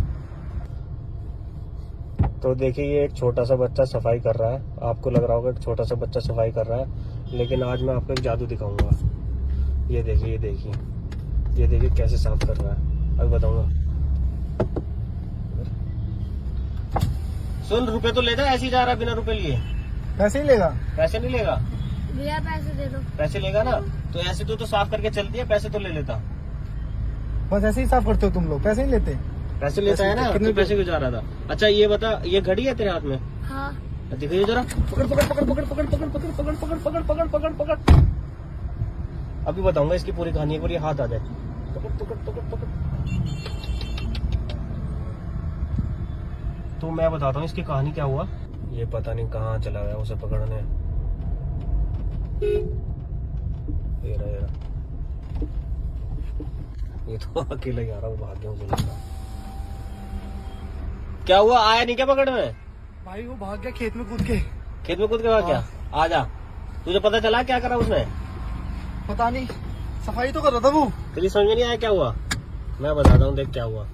तो देखिए ये एक छोटा सा बच्चा सफाई कर रहा है, आपको लग रहा होगा एक छोटा सा बच्चा सफाई कर रहा है, लेकिन आज मैं आपको एक जादू दिखाऊंगा। ये देखिए ये देखिए ये देखिए कैसे साफ कर रहा है, अब बताऊंगा। सुन, रुपए तो ले जा, ऐसे ही जा रहा है बिना रुपए लिए। पैसे ही लेगा। पैसे नहीं लेगा, भैया पैसे दे दो। पैसे लेगा ना तो ऐसे तो साफ करके चलती है, पैसे तो ले लेता। बस ऐसे ही साफ करते हो तुम लोग, पैसे नहीं लेते। पैसे लेता है ना, कितने तो पैसे क्यों जा रहा था। अच्छा ये बता, ये घड़ी है तेरे हाथ में? हाँ। दिखाइए जरा, पकड़ पकड़ पकड़ पकड़ पकड़ पकड़ पकड़ पकड़ पकड़ पकड़ पकड़ पकड़ पकड़। अभी बताऊंगा इसकी पूरी कहानी, एक बार ये हाथ आ जाए। पकड़ पकड़ पकड़ पकड़। तो मैं बताता हूँ इसकी कहानी क्या हुआ। ये पता नहीं कहाँ चला गया उसे पकड़ने। ये रहा ये तो अकेला ही आ रहा हूँ, भाग गया मुझे लगा। क्या हुआ, आया नहीं क्या पकड़ने? भाई वो भाग गया खेत में कूद के। खेत में कूद के भाग गया? आ जा, तुझे पता चला क्या करा उसने? पता नहीं, सफाई तो कर रहा था वो। तेरी समझ में नहीं आया क्या हुआ? मैं बताता हूँ, देख क्या हुआ।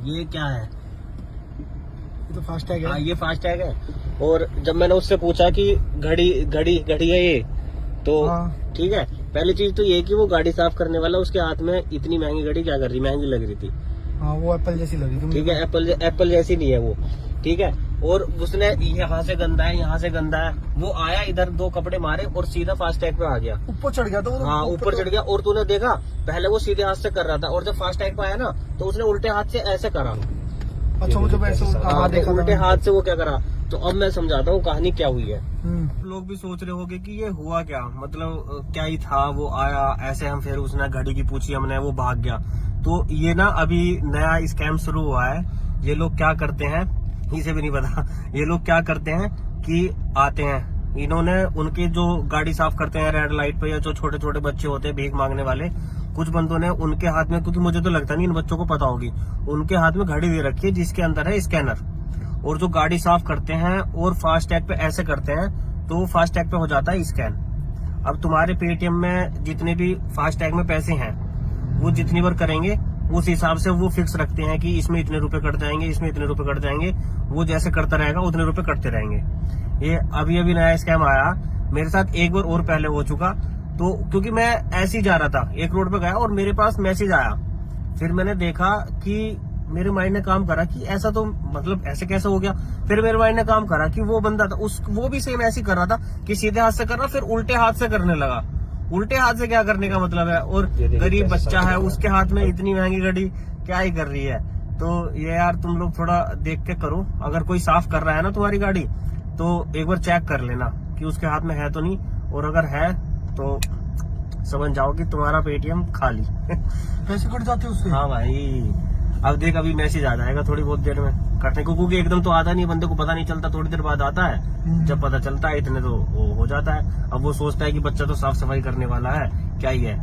ये क्या है? ये तो फास्ट टैग हाँ है। ये फास्ट टैग है। और जब मैंने उससे पूछा कि घड़ी घड़ी घड़ी है ये, तो हाँ। ठीक है, पहली चीज तो ये कि वो गाड़ी साफ करने वाला उसके हाथ में इतनी महंगी घड़ी क्या कर रही, महंगी लग रही थी। हाँ वो एप्पल जैसी लगी तुम। ठीक है, एप्पल जैसी नहीं है वो, ठीक है। और उसने यहाँ से गंदा है, यहाँ से गंदा है, वो आया इधर दो कपड़े मारे और सीधा फास्ट टैग पे आ गया। ऊपर चढ़ गया था वो तो। हाँ ऊपर चढ़ गया। और तूने देखा पहले वो सीधे हाथ से कर रहा था, और जब फास्ट टैग पे आया ना तो उसने उल्टे हाथ से ऐसे करा। अच्छा मुझे ऐसे हाँ, देखा तो था। उल्टे हाथ से वो क्या करा। तो अब मैं समझाता हूँ कहानी क्या हुई है। हम्म। लोग भी सोच रहे होंगे कि ये हुआ क्या, मतलब क्या ही था, वो आया ऐसे, हम फिर उसने घड़ी की पूछी हमने, वो भाग गया। तो ये ना अभी नया स्कैम शुरू हुआ है। ये लोग क्या करते हैं, इसे भी नहीं पता, ये लोग क्या करते हैं कि आते हैं, इन्होंने उनके जो गाड़ी साफ करते हैं रेड लाइट पे, या जो छोटे छोटे बच्चे होते हैं भीख मांगने वाले, कुछ बंदों ने उनके हाथ में, क्योंकि मुझे तो लगता नहीं इन बच्चों को पता होगी, उनके हाथ में घड़ी दे रखी है जिसके अंदर है स्कैनर। और जो गाड़ी साफ करते हैं और फास्ट टैग पे ऐसे करते हैं तो फास्ट टैग पे हो जाता है स्कैन। अब तुम्हारे पेटीएम में जितने भी फास्ट टैग में पैसे हैं वो जितनी बार करेंगे उस हिसाब से वो फिक्स रखते हैं कि इसमें इतने रुपए कट जाएंगे, इसमें इतने रुपए कट जाएंगे। वो जैसे करता रहेगा उतने रुपए कटते रहेंगे। ये अभी अभी नया स्कैम आया, मेरे साथ एक बार और पहले हो चुका। तो क्योंकि मैं ऐसे ही जा रहा था, एक रोड पे गया और मेरे पास मैसेज आया, फिर मैंने देखा कि मेरे माइंड ने काम करा कि ऐसा तो मतलब ऐसे कैसे हो गया। फिर मेरे माइंड ने काम करा कि वो बंदा था वो भी सेम ऐसे ही कर रहा था कि सीधे हाथ से कर रहा, फिर उल्टे हाथ से करने लगा। उल्टे हाथ से क्या करने का मतलब है, और गरीब बच्चा है उसके हाथ में इतनी महंगी घड़ी क्या ही कर रही है। तो ये यार तुम लोग थोड़ा देख के करो, अगर कोई साफ कर रहा है ना तुम्हारी गाड़ी तो एक बार चेक कर लेना कि उसके हाथ में है तो नहीं, और अगर है तो समझ जाओ कि तुम्हारा पेटीएम खाली। पैसे कट जाते उससे। हाँ भाई, अब देख अभी मैसेज आ जाएगा थोड़ी बहुत देर में कटने को, क्योंकि एकदम तो आता नहीं, बंदे को पता नहीं चलता, थोड़ी देर बाद आता है। जब पता चलता है इतने तो वो हो जाता है। अब वो सोचता है कि बच्चा तो साफ सफाई करने वाला है, क्या ही है।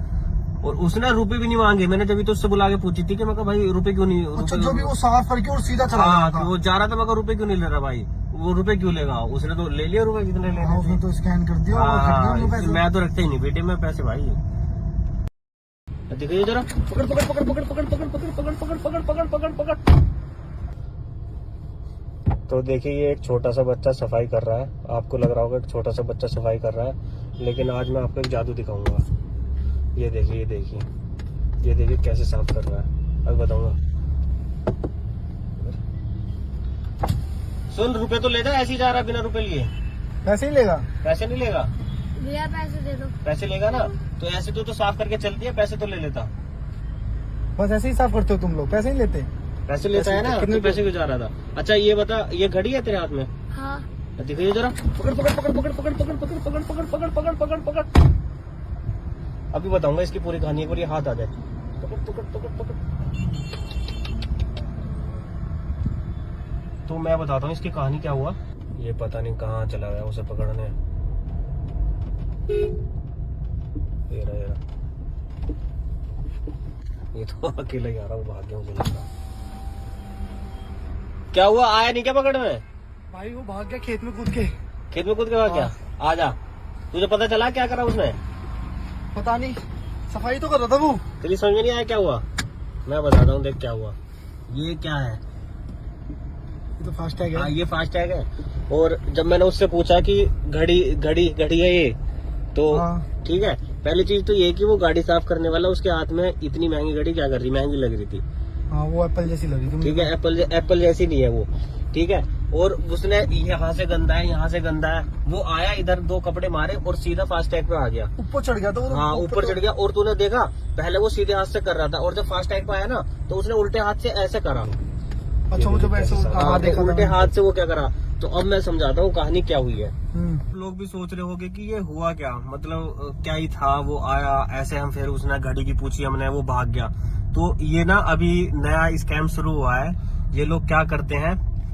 और उसने रुपए भी नहीं मांगे। मैंने जब तो उससे बुला के पूछी थी कि मैं कहा भाई रुपए क्यों नहीं, अच्छा जो भी वो साफ करके और सीधा चला गया हाँ था। वो जा रहा था, मैं कहा रुपए क्यों नहीं ले रहा भाई, वो रुपए क्यों लेगा, उसने तो ले लिया रुपए जितने हाँ, लेने उसने थे। तो स्कैन कर दिया और हट गए उनके पैसे। मैं तो रखता ही नहीं बेटे में पैसे भाई। देखिए जरा, पकड़ पकड़ पकड़ पकड़ पकड़ पकड़ पकड़ पकड़ पकड़ पकड़ पकड़ पकड़ पकड़। तो देखिए ये एक छोटा सा बच्चा सफाई कर रहा है, आपको लग रहा होगा एक छोटा सा बच्चा सफाई कर रहा है, लेकिन आज मैं आपको एक जादू दिखाऊंगा। ये देखिए ये देखिए ये देखिए कैसे साफ कर रहा है, अब बताऊंगा। सुन, रुपए तो ले जा, ऐसे ही जा रहा है बिना रुपए लिए। पैसे ही लेगा। पैसे नहीं लेगा, भैया पैसे दे दो। पैसे लेगा ना तो ऐसे तो साफ करके चलती है, पैसे तो ले लेता। बस ऐसे ही साफ करते हो तुम लोग, पैसे नहीं लेते। पैसे लेता है ना, कितने तो पैसे क्यों जा रहा था। अच्छा ये बता, ये घड़ी है तेरे हाथ में? हाँ। दिखाइए जरा, पकड़ पकड़ पकड़ पकड़ पकड़ पकड़ पकड़ पकड़ पकड़ पकड़ पकड़ पकड़ पकड़। अभी बताऊंगा इसकी पूरी कहानी, एक बार ये हाथ आ जाए। पकड़ पकड़ पकड़ पकड़। तो मैं बताता हूँ इसकी कहानी क्या हुआ। ये पता नहीं कहाँ चला गया उसे पकड़ने। ये रहा ये तो अकेला ही आ रहा हूँ, भाग गया मुझे लगा। क्या हुआ, आया नहीं क्या पकड़ में? भाई वो भाग गया खेत में कूद के। खेत में कूद के भाग गया? आ जा, तुझे पता चला क्या करा उसने? पता नहीं, सफाई तो कर रहा था वो। तेरी समझ में नहीं आया क्या हुआ? मैं बताता हूँ, देख क्या हुआ। ये क्या है? ये तो फास्ट टैग हाँ, है। ये फास्ट टैग है। और जब मैंने उससे पूछा कि घड़ी है ये, तो हाँ। ठीक है, पहली चीज तो ये कि वो गाड़ी साफ करने वाला उसके हाथ में इतनी महंगी घड़ी क्या कर रही, महंगी लग रही थी। हाँ, वो एप्पल जैसी लगी थी। ठीक है, एप्पल जैसी नहीं है वो। ठीक है, और उसने यहाँ से गंदा है, यहाँ से गंदा है, वो आया इधर 2 कपड़े मारे और सीधा फास्ट टैग पे आ गया। ऊपर चढ़ गया था वो। हाँ, ऊपर चढ़ गया। और तूने देखा, पहले वो सीधे हाथ से कर रहा था और जब फास्ट टैग पे आया ना तो उसने उल्टे हाथ से ऐसे करा। अच्छा, वो जब ऐसे हाँ, देखा उल्टे हाथ से वो क्या करा। तो अब मैं समझाता हूँ कहानी क्या हुई है। हम्म। लोग भी सोच रहे होंगे कि ये हुआ क्या, मतलब क्या ही था, वो आया ऐसे, हम फिर उसने घड़ी की पूछी हमने, वो भाग गया। तो ये ना अभी नया स्कैम शुरू हुआ है। ये लोग क्या करते हैं,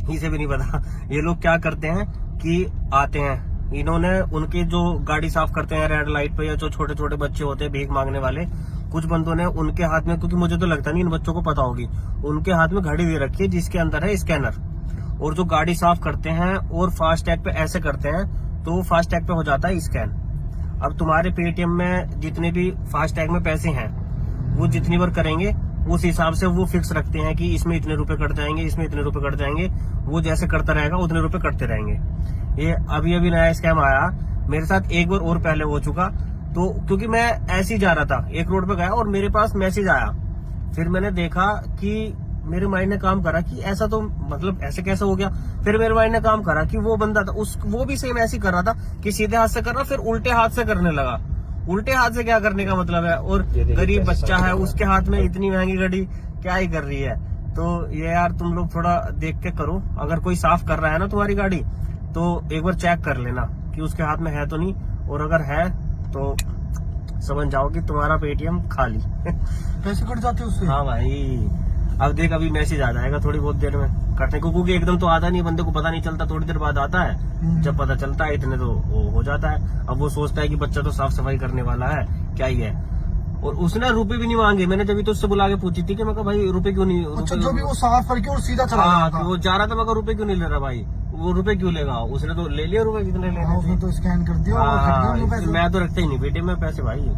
इसे भी नहीं पता, ये लोग क्या करते हैं कि आते हैं, इन्होंने उनके जो गाड़ी साफ करते हैं रेड लाइट पे, या जो छोटे छोटे बच्चे होते हैं भीख मांगने वाले, कुछ बंदों ने उनके हाथ में, क्योंकि मुझे तो लगता नहीं इन बच्चों को पता होगी, उनके हाथ में घड़ी दे रखी है जिसके अंदर है स्कैनर। और जो गाड़ी साफ करते हैं और फास्ट टैग पे ऐसे करते हैं तो वो फास्ट टैग पे हो जाता है स्कैन। अब तुम्हारे पेटीएम में जितने भी फास्ट टैग में पैसे हैं वो जितनी बार करेंगे उस हिसाब से वो फिक्स रखते हैं कि इसमें इतने रुपए कट जाएंगे, इसमें इतने रुपए कट जाएंगे। वो जैसे करता रहेगा उतने रुपए कटते रहेंगे। ये अभी नया स्कैम आया मेरे साथ, एक बार और पहले हो चुका। तो क्योंकि मैं ऐसे ही जा रहा था, एक रोड पे गया और मेरे पास मैसेज आया। फिर मैंने देखा कि मेरे माइंड ने काम करा कि ऐसा तो मतलब ऐसे कैसे हो गया। फिर मेरे माइंड ने काम करा कि वो बंदा था वो भी सेम ऐसे ही कर रहा था कि सीधे हाथ से कर रहा, फिर उल्टे हाथ से करने लगा। उल्टे हाथ से क्या करने का मतलब है, और गरीब बच्चा है उसके हाथ में इतनी महंगी घड़ी क्या ही कर रही है। तो ये यार तुम लोग थोड़ा देख के करो, अगर कोई साफ कर रहा है ना तुम्हारी गाड़ी तो एक बार चेक कर लेना कि उसके हाथ में है तो नहीं, और अगर है तो समझ जाओ कि तुम्हारा पेटीएम खाली। पैसे कट जाते उससे। हाँ भाई, अब देख अभी मैसेज आ जाएगा थोड़ी बहुत देर में कटने को, क्योंकि एकदम तो आता नहीं, बंदे को पता नहीं चलता, थोड़ी देर बाद आता है। जब पता चलता है इतने तो वो हो जाता है। अब वो सोचता है कि बच्चा तो साफ सफाई करने वाला है, क्या ही है। और उसने रुपए भी नहीं मांगे। मैंने जब तो उससे बुला के पूछी थी कि मैं कहा भाई रुपए क्यों नहीं, अच्छा, जो भी वो साफ करके और सीधा चला हाँ, गया था। वो जा रहा था, मैं रुपए क्यों नहीं ले रहा भाई, वो रुपए क्यों लेगा, उसने तो ले लिया रुपए जितने लेने हाँ, उसने तो स्कैन कर दिया और कट गए उनके पैसे। मैं तो रखता ही नहीं बेटे में पैसे भाई।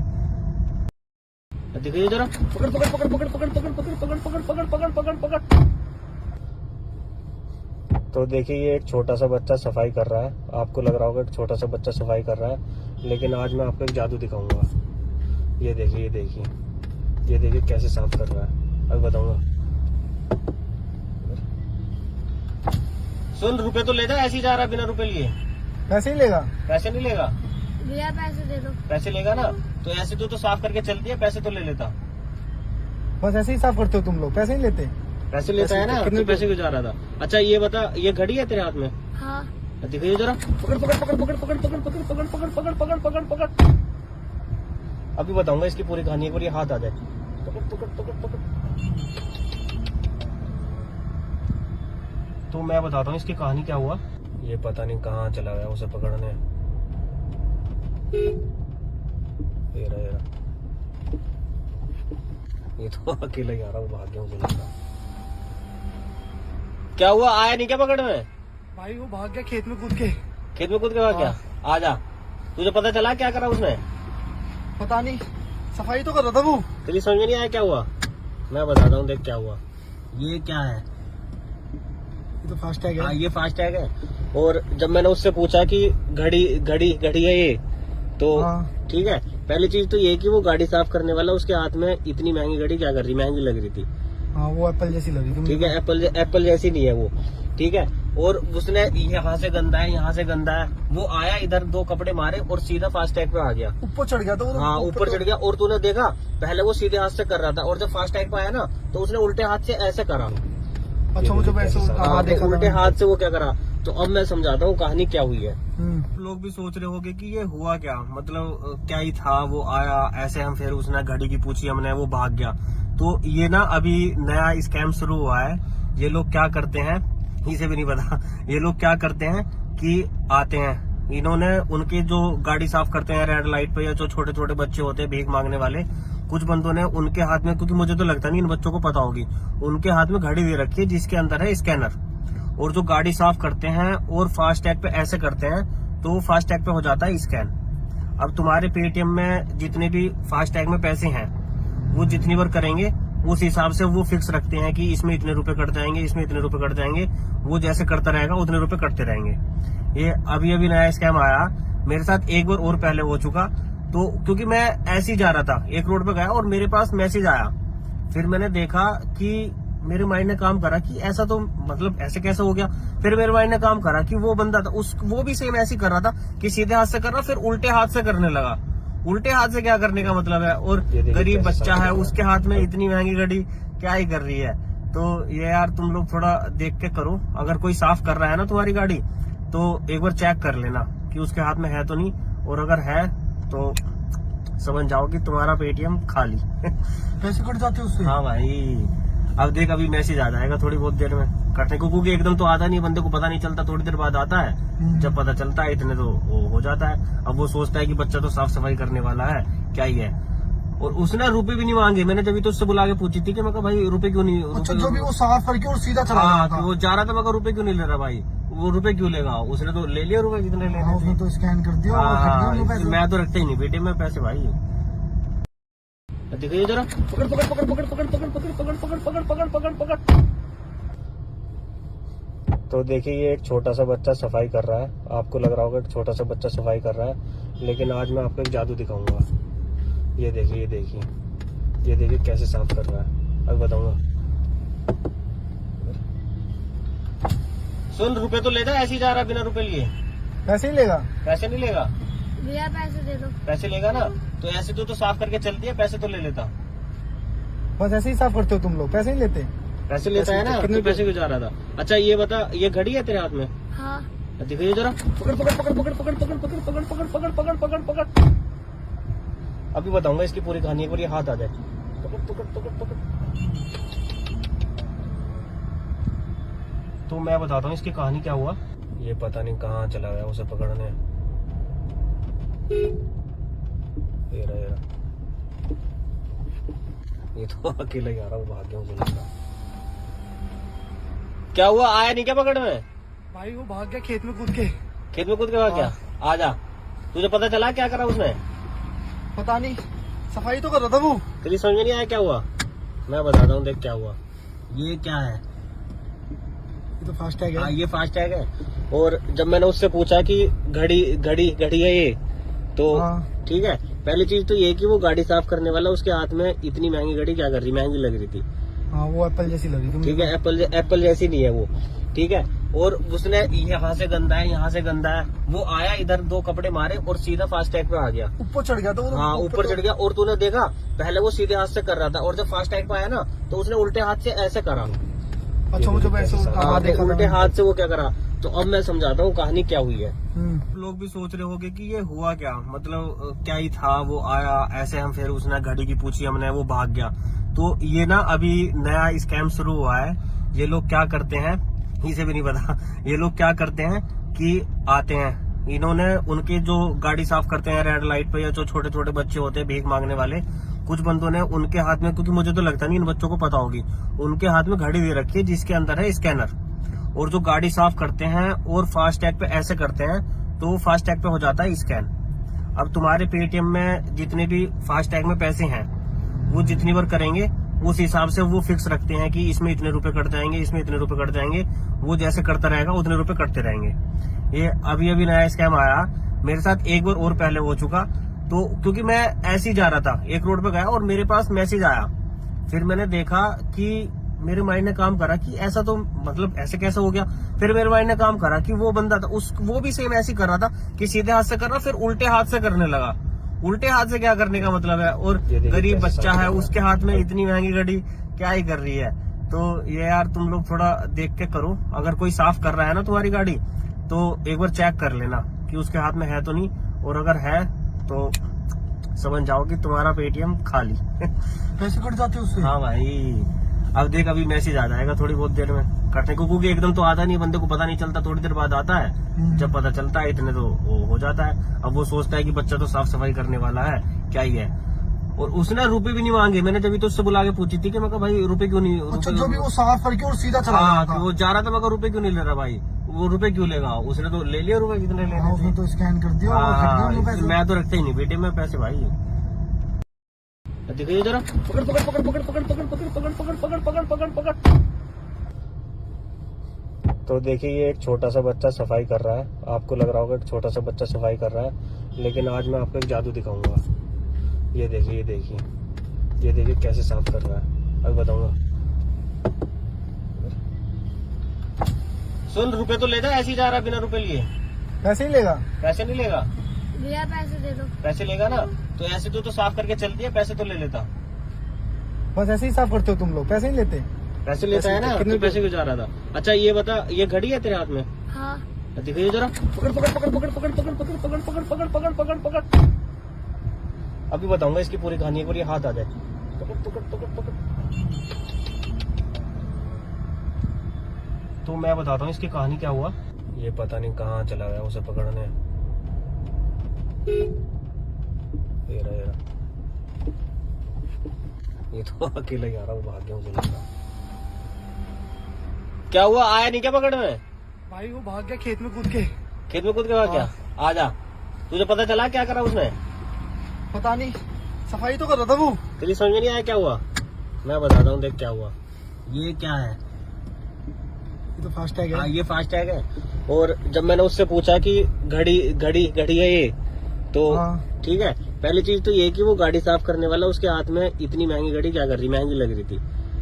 देखिए जरा, पकड़ पकड़ पकड़ पकड़ पकड़ पकड़ पकड़ पकड़ पकड़ पकड़ पकड़ पकड़ पकड़। तो देखिए ये एक छोटा सा बच्चा सफाई कर रहा है। आपको लग रहा होगा कि छोटा सा बच्चा सफाई कर रहा है, लेकिन आज मैं आपको एक जादू दिखाऊंगा। ये देखिए, ये देखिए, ये देखिए कैसे साफ कर रहा है, अब बताऊंगा। सुन, रुपए तो ले जा, ऐसे ही जा रहा है बिना रुपए लिए। पैसे ही लेगा? पैसे नहीं लेगा? भैया पैसे दे दो। पैसे लेगा ना, तो ऐसे तो साफ करके चलती है, पैसे तो ले लेता। बस ऐसे ही साफ करते हो तुम लोग, पैसे नहीं लेते? पैसे लेता है ना, कितने पैसे क्यों जा रहा था? अच्छा ये बता, ये घड़ी है तेरे हाथ में? हाँ। दिखाइए जरा, पकड़ पकड़ पकड़ पकड़ पकड़ पकड़ पकड़ पकड़ पकड़ पकड़ पकड़ पकड़ पकड़। अभी बताऊंगा इसकी पूरी कहानी, एक बार ये हाथ आ जाए। पकड़ पकड़ पकड़ पकड़। तो मैं बताता हूँ इसकी कहानी क्या हुआ। ये पता नहीं कहाँ चला गया उसे पकड़ने। ये रहा। ये तो अकेला ही आ रहा हूँ, भाग गया मुझे लगा। क्या हुआ, आया नहीं क्या पकड़ में? भाई वो भाग गया खेत में कूद के। खेत में कूद के भाग गया? आ जा, तुझे पता चला क्या करा उसने? पता नहीं, सफाई तो कर रहा था वो। तेरी समझ में नहीं आया क्या हुआ? मैं बताता हूँ, देख क्या हुआ। ये क्या है? ये तो फास्ट टैग हाँ, है। ये फास्ट टैग है। और जब मैंने उससे पूछा कि घड़ी है ये, तो हाँ। ठीक है, पहली चीज तो ये कि वो गाड़ी साफ करने वाला उसके हाथ में इतनी महंगी घड़ी क्या कर रही, महंगी लग रही थी। हाँ, वो एप्पल जैसी लगी थी। ठीक है, एप्पल जैसी नहीं है वो। ठीक है, और उसने यहाँ से गंदा है, यहाँ से गंदा है, वो आया इधर 2 कपड़े मारे और सीधा फास्ट टैग पे आ गया। ऊपर चढ़ गया था वो। हाँ, ऊपर चढ़ गया। और तूने देखा, पहले वो सीधे हाथ से कर रहा था और जब फास्ट टैग पे आया ना तो उसने उल्टे हाथ से ऐसे करा। अच्छा, वो जब ऐसे हाँ, देखा उल्टे हाथ से वो क्या करा। तो अब मैं समझाता हूँ कहानी क्या हुई है। हम्म। लोग भी सोच रहे होंगे कि ये हुआ क्या, मतलब क्या ही था, वो आया ऐसे, हम फिर उसने घड़ी की पूछी हमने, वो भाग गया। तो ये ना अभी नया स्कैम शुरू हुआ है। ये लोग क्या करते हैं, इसे भी नहीं पता, ये लोग क्या करते हैं कि आते हैं, इन्होंने उनके जो गाड़ी साफ करते हैं रेड लाइट पे, या जो छोटे छोटे बच्चे होते हैं भीख मांगने वाले, कुछ बंदों ने उनके हाथ में, क्योंकि मुझे तो लगता नहीं इन बच्चों को पता होगी, उनके हाथ में घड़ी दे रखी है जिसके अंदर है स्कैनर, और जो गाड़ी साफ करते हैं और फास्ट टैग पे ऐसे करते हैं तो फास्ट टैग पे हो जाता है स्कैन। अब तुम्हारे पेटीएम में जितने भी फास्ट टैग में पैसे हैं वो जितनी बार करेंगे उस हिसाब से वो फिक्स रखते हैं कि इसमें इतने रुपए कट जाएंगे, इसमें इतने रुपए कट जाएंगे, वो जैसे करता रहेगा उतने रुपए कटते रहेंगे। ये अभी अभी नया स्कैम आया मेरे साथ, एक बार और पहले हो चुका। तो क्योंकि मैं ऐसे ही जा रहा था, एक रोड पे गया और मेरे पास मैसेज आया, फिर मैंने देखा कि मेरे माइंड ने काम करा कि ऐसा तो मतलब ऐसे कैसे हो गया। फिर मेरे माइंड ने काम करा कि वो बंदा था वो भी सेम ऐसे ही कर रहा था कि सीधे हाथ से कर रहा, फिर उल्टे हाथ से करने लगा। उल्टे हाथ से क्या करने का मतलब है, और गरीब बच्चा है उसके हाथ में इतनी महंगी घड़ी क्या ही कर रही है। तो ये यार तुम लोग थोड़ा देख के करो, अगर कोई साफ कर रहा है ना तुम्हारी गाड़ी तो एक बार चेक कर लेना कि उसके हाथ में है तो नहीं, और अगर है तो समझ जाओ कि तुम्हारा पेटीएम खाली। पैसे कट जाते उससे। हाँ भाई, अब देख अभी मैसेज आ जाएगा थोड़ी बहुत देर में कटने को, क्योंकि एकदम तो आता नहीं, बंदे को पता नहीं चलता, थोड़ी देर बाद आता है। जब पता चलता है इतने तो वो हो जाता है। अब वो सोचता है कि बच्चा तो साफ सफाई करने वाला है, क्या ही है। और उसने रुपए भी नहीं मांगे, मैंने जब तो उससे बुला के पूछी थी कि मैं कहा भाई रुपए क्यों नहीं, अच्छा जो भी वो साफ करके और सीधा चला हाँ, गया था। वो जा रहा था, मैं कहा रुपए क्यों नहीं ले रहा भाई, वो रुपए क्यों लेगा, उसने तो ले लिया रुपए जितने हाँ, लेने उसने थे। तो स्कैन कर दिया और कट गए वो पैसे। मैं तो रखता ही नहीं बेटे में पैसे भाई। देखिए जरा, पकड़ पकड़ पकड़ पकड़ पकड़ पकड़ पकड़ पकड़ पकड़ पकड़ पकड़ पकड़ पकड़। तो देखिए ये एक छोटा सा बच्चा सफाई कर रहा है, आपको लग रहा होगा कि छोटा सा बच्चा सफाई कर रहा है, लेकिन आज मैं आपको एक जादू दिखाऊंगा। ये देखिए, ये देखिए, ये देखिए कैसे साफ कर रहा है, अब बताऊंगा। सुन, रुपए तो ले जा, ऐसे ही जा रहा है बिना रुपए लिए। पैसे ही लेगा। पैसे नहीं लेगा, भैया पैसे दे दो। पैसे लेगा ना तो ऐसे तो साफ करके चलती है, पैसे तो ले लेता। बस ऐसे ही साफ करते हो तुम लोग, पैसे नहीं लेते। पैसे लेता है ना, कितने पैसे क्यों जा रहा था। अच्छा ये बता, ये घड़ी है तेरे हाथ में? हाँ। दिखाइए जरा, पकड़ पकड़ पकड़ पकड़ पकड़ पकड़ पकड़ पकड़ पकड़ पकड़ पकड़ पकड़ पकड़। अभी बताऊंगा इसकी पूरी कहानी, एक बार ये हाथ आ जाए। पकड़ पकड़ पकड़ पकड़। तो मैं बताता हूँ इसकी कहानी क्या हुआ। ये पता नहीं कहाँ चला गया उसे पकड़ने। ये रहा, ये रहा। ये तो अकेला ही आ रहा, वो भाग गया, मुझे लगता। क्या हुआ, आया नहीं क्या पकड़ में? भाई वो भाग गया खेत में कूद के। खेत में कूद के भाग गया? आजा, तुझे पता चला क्या करा उसने? पता नहीं, सफाई तो कर रहा था वो। तेरी समझ में नहीं आया क्या हुआ? मैं बताता हूँ, देख क्या हुआ। ये क्या है? ये तो फास्ट टैग है। ये फास्ट टैग है। और जब मैंने उससे पूछा कि घड़ी घड़ी घड़ी है ये, तो हाँ। ठीक है, पहली चीज तो ये कि वो गाड़ी साफ करने वाला उसके हाथ में इतनी महंगी घड़ी क्या कर रही, महंगी लग रही थी। हाँ वो एप्पल जैसी लगी थी। ठीक है, एप्पल जैसी नहीं है वो, ठीक है। और उसने यहाँ से गंदा है, यहाँ से गंदा है, वो आया इधर दो कपड़े मारे और सीधा फास्ट टैग पे आ गया। ऊपर चढ़ गया था वो। हाँ ऊपर चढ़ गया। और तूने देखा पहले वो सीधे हाथ से कर रहा था, और जब फास्ट टैग पे आया ना तो उसने उल्टे हाथ से ऐसे करा। अच्छा मुझे वैसे हाँ, देखा उल्टे हाथ से वो क्या करा। तो अब मैं समझाता हूँ कहानी क्या हुई है। हम्म। लोग भी सोच रहे होंगे कि ये हुआ क्या, मतलब क्या ही था, वो आया ऐसे, हम फिर उसने घड़ी की पूछी हमने, वो भाग गया। तो ये ना अभी नया स्कैम शुरू हुआ है। ये लोग क्या करते हैं, इसे भी नहीं पता, ये लोग क्या करते हैं कि आते हैं, इन्होंने उनके जो गाड़ी साफ करते हैं रेड लाइट पे, या जो छोटे छोटे बच्चे होते हैं भीख मांगने वाले, कुछ बंदों ने उनके हाथ में, क्योंकि मुझे तो लगता नहीं इन बच्चों को पता होगी, उनके हाथ में घड़ी दे रखी है जिसके अंदर है स्कैनर, और जो गाड़ी साफ करते हैं और फास्ट टैग पे ऐसे करते हैं तो फास्ट टैग पे हो जाता है स्कैन। अब तुम्हारे पेटीएम में जितने भी फास्ट टैग में पैसे हैं वो जितनी बार करेंगे उस हिसाब से वो फिक्स रखते हैं कि इसमें इतने रुपए कट जाएंगे, इसमें इतने रुपए कट जाएंगे, वो जैसे करता रहेगा उतने रुपए कटते रहेंगे। ये अभी अभी नया स्कैम आया मेरे साथ, एक बार और पहले हो चुका। तो क्योंकि मैं ऐसे ही जा रहा था, एक रोड पे गया और मेरे पास मैसेज आया, फिर मैंने देखा कि मेरे माइंड ने काम करा कि ऐसा तो मतलब ऐसे कैसे हो गया। फिर मेरे माइंड ने काम करा कि वो बंदा था वो भी सेम ऐसे ही कर रहा था कि सीधे हाथ से कर रहा, फिर उल्टे हाथ से करने लगा। उल्टे हाथ से क्या करने का मतलब है, और गरीब बच्चा है उसके हाथ में इतनी महंगी घड़ी क्या ही कर रही है। तो ये यार तुम लोग थोड़ा देख के करो, अगर कोई साफ कर रहा है ना तुम्हारी गाड़ी तो एक बार चेक कर लेना कि उसके हाथ में है तो नहीं, और अगर है तो समझ जाओ कि तुम्हारा पेटीएम खाली। पैसे कट जाते उससे। हाँ भाई, अब देख अभी मैसेज आ जाएगा थोड़ी बहुत देर में कटने को, क्योंकि एकदम तो आता नहीं, बंदे को पता नहीं चलता, थोड़ी देर बाद आता है। जब पता चलता है इतने तो वो हो जाता है। अब वो सोचता है कि बच्चा तो साफ सफाई करने वाला है, क्या ही है। और उसने रुपए भी नहीं मांगे। मैंने जब तो उससे बुला के पूछी थी कि मैं कहा भाई रुपए क्यों नहीं, अच्छा, रुपए जो भी वो साफ करके और सीधा चला हाँ गया था। वो जा रहा था। मैं कहा रुपए क्यों नहीं ले रहा भाई, वो रुपए क्यों लेगा, उसने तो ले लिया रुपए जितने लेने हाँ, थे। उसने तो स्कैन कर दिया और वो कट गए उनके पैसे। मैं तो रखता ही नहीं बेटे में पैसे भाई। देखिए जरा, पकड़ पकड़ पकड़ पकड़ पकड़ पकड़ पकड़ पकड़ पकड़ पकड़ पकड़ पकड़ पकड़। तो देखिए ये एक छोटा सा बच्चा सफाई कर रहा है। आपको लग रहा होगा एक छोटा सा बच्चा सफाई कर रहा है, लेकिन आज मैं आपको एक जादू दिखाऊंगा। ये देखिए ये देखिए ये देखिए कैसे साफ कर रहा है, अब बताऊंगा। सुन, रुपए तो ले जा, ऐसे ही जा रहा बिना रुपए लिए। पैसे ही लेगा? पैसे नहीं लेगा। भैया पैसे दे दो। पैसे लेगा ना तो ऐसे तो साफ करके चलती है, पैसे तो ले लेता। बस ऐसे ही साफ करते हो तुम लोग, पैसे नहीं लेते? पैसे लेता है ना, कितने तो पैसे क्यों जा रहा था? अच्छा ये बता, ये घड़ी है तेरे हाथ में? हाँ। दिखाइए जरा, पकड़ पकड़ पकड़ पकड़ पकड़ पकड़ पकड़ पकड़ पकड़ पकड़ पकड़ पकड़ पकड़। अभी बताऊंगा इसकी पूरी कहानी, एक बार ये हाथ आ जाए। पकड़ पकड़ पकड़ पकड़। तो मैं बताता हूँ इसकी कहानी क्या हुआ। ये पता नहीं कहाँ चला गया उसे पकड़ने। ये रहा, ये रहा। ये तो अकेला ही आ रहा, वो भाग गया, मुझे लगा। क्या हुआ, आया नहीं क्या पकड़ने? भाई वो भाग गया खेत में कूद के। खेत में कूद के भाग गया? आजा, तुझे पता चला क्या करा उसने? पता नहीं, सफाई तो कर रहा था वो। तेरी समझ में नहीं आया क्या हुआ? मैं बताता हूँ, देख क्या हुआ। ये क्या है? ये तो फास्टैग हाँ है। ये फास्टैग है। और जब मैंने उससे पूछा कि घड़ी घड़ी घड़ी है ये, तो हाँ। ठीक है, पहली चीज तो ये कि वो गाड़ी साफ करने वाला उसके हाथ में इतनी महंगी घड़ी क्या कर रही, महंगी लग रही थी।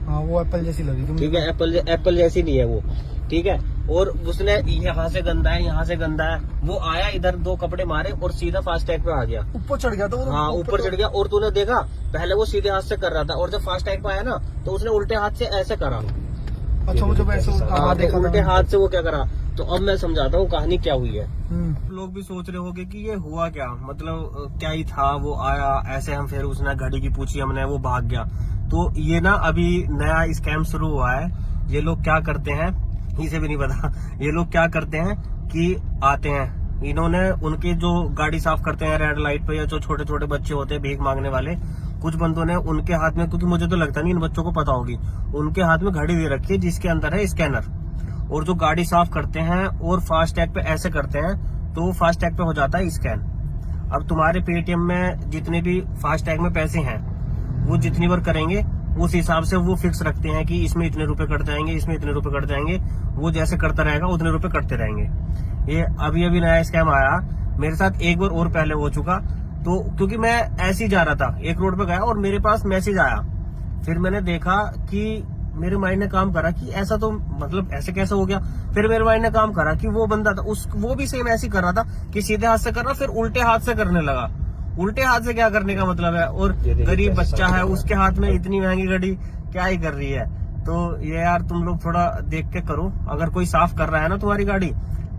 हाँ वो एप्पल जैसी लगी तुम। ठीक है, एप्पल जैसी नहीं है वो। ठीक है, और उसने यहाँ से गंदा है, यहाँ से गंदा है, वो आया इधर, दो कपड़े मारे और सीधा फास्टैग पे आ गया। ऊपर चढ़ गया था वो। हाँ ऊपर चढ़ गया। और तूने देखा पहले वो सीधे हाथ से कर रहा था, और जब फास्टैग पे आया ना तो उसने उल्टे हाथ से ऐसे करा। अच्छा वो जब ऐसे हाँ, देखा उल्टे था। हाथ से वो क्या करा। तो अब मैं समझाता हूँ कहानी क्या हुई है। हम्म। लोग भी सोच रहे होंगे कि ये हुआ क्या, मतलब क्या ही था, वो आया ऐसे, हम फिर उसने घड़ी की पूछी हमने, वो भाग गया। तो ये ना अभी नया स्कैम शुरू हुआ है। ये लोग क्या करते हैं, इसे भी नहीं पता। ये लोग क्या करते हैं कि आते हैं, इन्होंने उनके जो गाड़ी साफ करते हैं रेड लाइट पे, या जो छोटे छोटे बच्चे होते हैं भीख मांगने वाले, कुछ बंदों ने उनके हाथ में, क्योंकि मुझे तो लगता नहीं इन बच्चों को पता होगी, उनके हाथ में घड़ी दे रखी है जिसके अंदर है स्कैनर। और जो गाड़ी साफ करते हैं और फास्टैग पे ऐसे करते हैं, तो फास्टैग पे हो जाता है स्कैन। अब तुम्हारे पेटीएम में जितने भी फास्टैग में पैसे हैं, वो जितनी बार करेंगे उस हिसाब से वो फिक्स रखते हैं कि इसमें इतने रुपए कट जाएंगे, इसमें इतने रुपए कट जाएंगे। वो जैसे करता रहेगा उतने रुपए कटते रहेंगे। ये अभी अभी नया स्कैम आया, मेरे साथ एक बार और पहले हो चुका। तो क्योंकि मैं ऐसे ही जा रहा था, एक रोड पे गया और मेरे पास मैसेज आया। फिर मैंने देखा कि मेरे माइंड ने काम करा कि ऐसा तो मतलब ऐसे कैसे हो गया। फिर मेरे माइंड ने काम करा कि वो बंदा था वो भी सेम ऐसे ही कर रहा था कि सीधे हाथ से कर रहा, फिर उल्टे हाथ से करने लगा। उल्टे हाथ से क्या करने का मतलब है, और गरीब बच्चा है उसके हाथ में इतनी महंगी घड़ी क्या ही कर रही है। तो ये यार तुम लोग थोड़ा देख के करो। अगर कोई साफ कर रहा है ना तुम्हारी गाड़ी,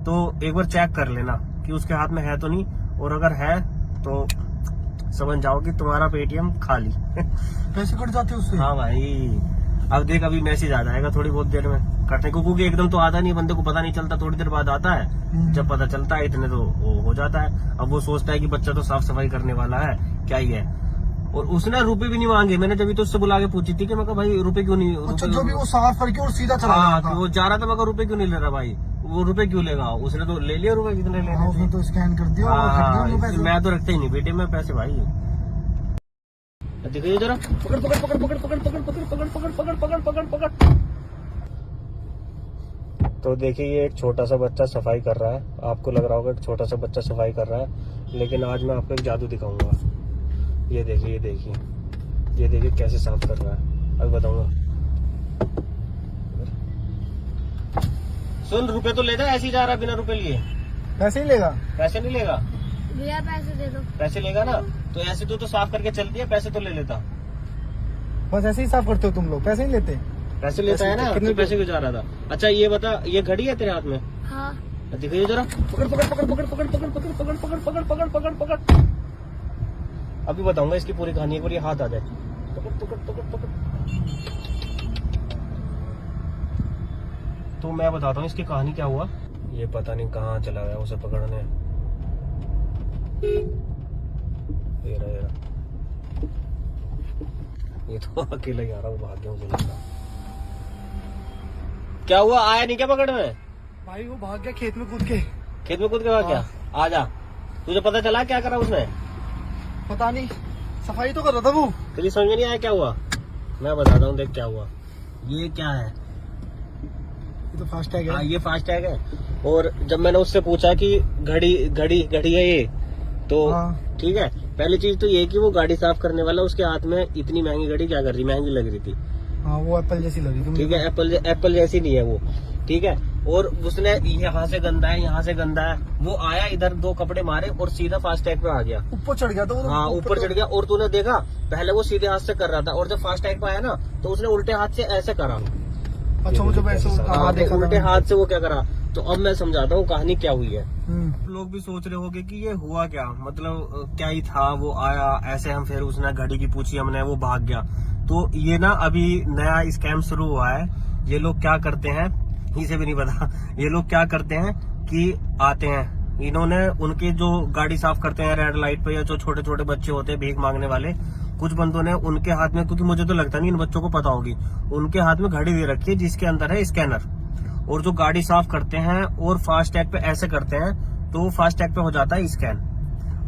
तो एक बार चेक कर लेना कि उसके हाथ में है तो नहीं, और अगर है तो समझ जाओ कि तुम्हारा पेटीएम खाली। पैसे कट जाते उससे? हाँ भाई, अब देख अभी मैसेज आ जाएगा थोड़ी बहुत देर में कटने को, क्योंकि एकदम तो आता नहीं, बंदे को पता नहीं चलता, थोड़ी देर बाद आता है। जब पता चलता है इतने तो वो हो जाता है। अब वो सोचता है कि बच्चा तो साफ सफाई करने वाला है, क्या ही है। और उसने रुपए भी नहीं मांगे। मैंने जब तो उससे बुला के पूछी थी कि मैं कहा भाई रुपए क्यों नहीं, अच्छा, जो भी वो साफ करके और सीधा चला हाँ गया था। वो जा रहा था। मैं कहा रुपए क्यों नहीं ले रहा भाई, वो रुपए क्यों लेगा, उसने तो ले लिया रुपए जितने लेने हाँ, उसने थे। तो स्कैन कर दिया और वो कट गए उनके पैसे। मैं तो रखता ही नहीं बेटे में पैसे भाई। देखिए जरा, पकड़ पकड़ पकड़ पकड़ पकड़ पकड़ पकड़ पकड़ पकड़ पकड़ पकड़ पकड़ पकड़। तो देखिए ये एक छोटा सा बच्चा सफाई कर रहा है। आपको लग रहा होगा एक छोटा सा बच्चा सफाई कर रहा है, लेकिन आज मैं आपको एक जादू दिखाऊंगा। ये देखिए ये देखिए ये देखिए कैसे साफ कर रहा है, अब बताऊंगा। सुन, रुपए तो ले जा, ऐसे ही जा रहा बिना रुपए लिए। पैसे ही लेगा? पैसे नहीं लेगा। भैया पैसे दे दो। पैसे लेगा ना तो ऐसे तो साफ करके चलती है, पैसे तो ले लेता। बस ऐसे ही साफ करते हो तुम लोग, पैसे नहीं लेते? पैसे लेता है ना, कितने तो पैसे क्यों जा रहा था? अच्छा ये बता, ये घड़ी है तेरे हाथ में? हाँ। दिखाइए जरा, पकड़ पकड़ पकड़ पकड़ पकड़ पकड़ पकड़ पकड़ पकड़ पकड़ पकड़ पकड़ पकड़। अभी बताऊंगा इसकी पूरी कहानी, एक बार ये हाथ आ जाए। पकड़ पकड़ पकड़ पकड़। तो मैं बताता हूँ इसकी कहानी क्या हुआ। ये पता नहीं कहाँ चला गया उसे पकड़ने। ये रहा, ये रहा। ये तो अकेला ही आ रहा हूँ, भाग गया मुझे लगा। क्या हुआ, आया नहीं क्या पकड़ में? भाई वो भाग गया खेत में कूद के। खेत में कूद के भाग गया? आजा, तुझे पता चला क्या करा उसने? पता नहीं, सफाई तो कर रहा था वो। तेरी समझ में नहीं आया क्या हुआ? मैं बताता हूँ, देख क्या हुआ। ये क्या है? ये तो फास्टैग हाँ, है। ये फास्टैग है। और जब मैंने उससे पूछा कि घड़ी घड़ी घड़ी है ये, तो हाँ। ठीक है, पहली चीज तो ये कि वो गाड़ी साफ करने वाला उसके हाथ में इतनी महंगी घड़ी क्या कर रही, महंगी लग रही थी। हाँ वो एप्पल जैसी लगी थी। ठीक है, एप्पल जैसी नहीं है वो। ठीक है, और उसने यहाँ से गंदा है, यहाँ से गंदा है, वो आया इधर, दो कपड़े मारे और सीधा फास्टैग पे आ गया। ऊपर चढ़ गया था वो तो। हाँ, ऊपर चढ़ गया। और तूने देखा, पहले वो सीधे हाथ से कर रहा था, और जब फास्टैग पे आया ना तो उसने उल्टे हाथ से ऐसे करा। अच्छा मुझे वैसे हाँ, देखा तो था। उल्टे हाथ से वो क्या करा। तो अब मैं समझाता हूँ कहानी क्या हुई है। हम्म। लोग भी सोच रहे होंगे कि ये हुआ क्या, मतलब क्या ही था, वो आया ऐसे, हम फिर उसने घड़ी की पूछी हमने, वो भाग गया। तो ये ना अभी नया स्कैम शुरू हुआ है। ये लोग क्या करते हैं, इसे भी नहीं पता, ये लोग क्या करते हैं कि आते हैं, इन्होंने उनके जो गाड़ी साफ करते हैं रेड लाइट पे, या जो छोटे छोटे बच्चे होते हैं भीख मांगने वाले, कुछ बंदों ने उनके हाथ में, क्योंकि मुझे तो लगता नहीं इन बच्चों को पता होगी, उनके हाथ में घड़ी दे रखी है जिसके अंदर है स्कैनर। और जो गाड़ी साफ करते हैं और फास्टैग पे ऐसे करते हैं, तो फास्टैग पे हो जाता है स्कैन।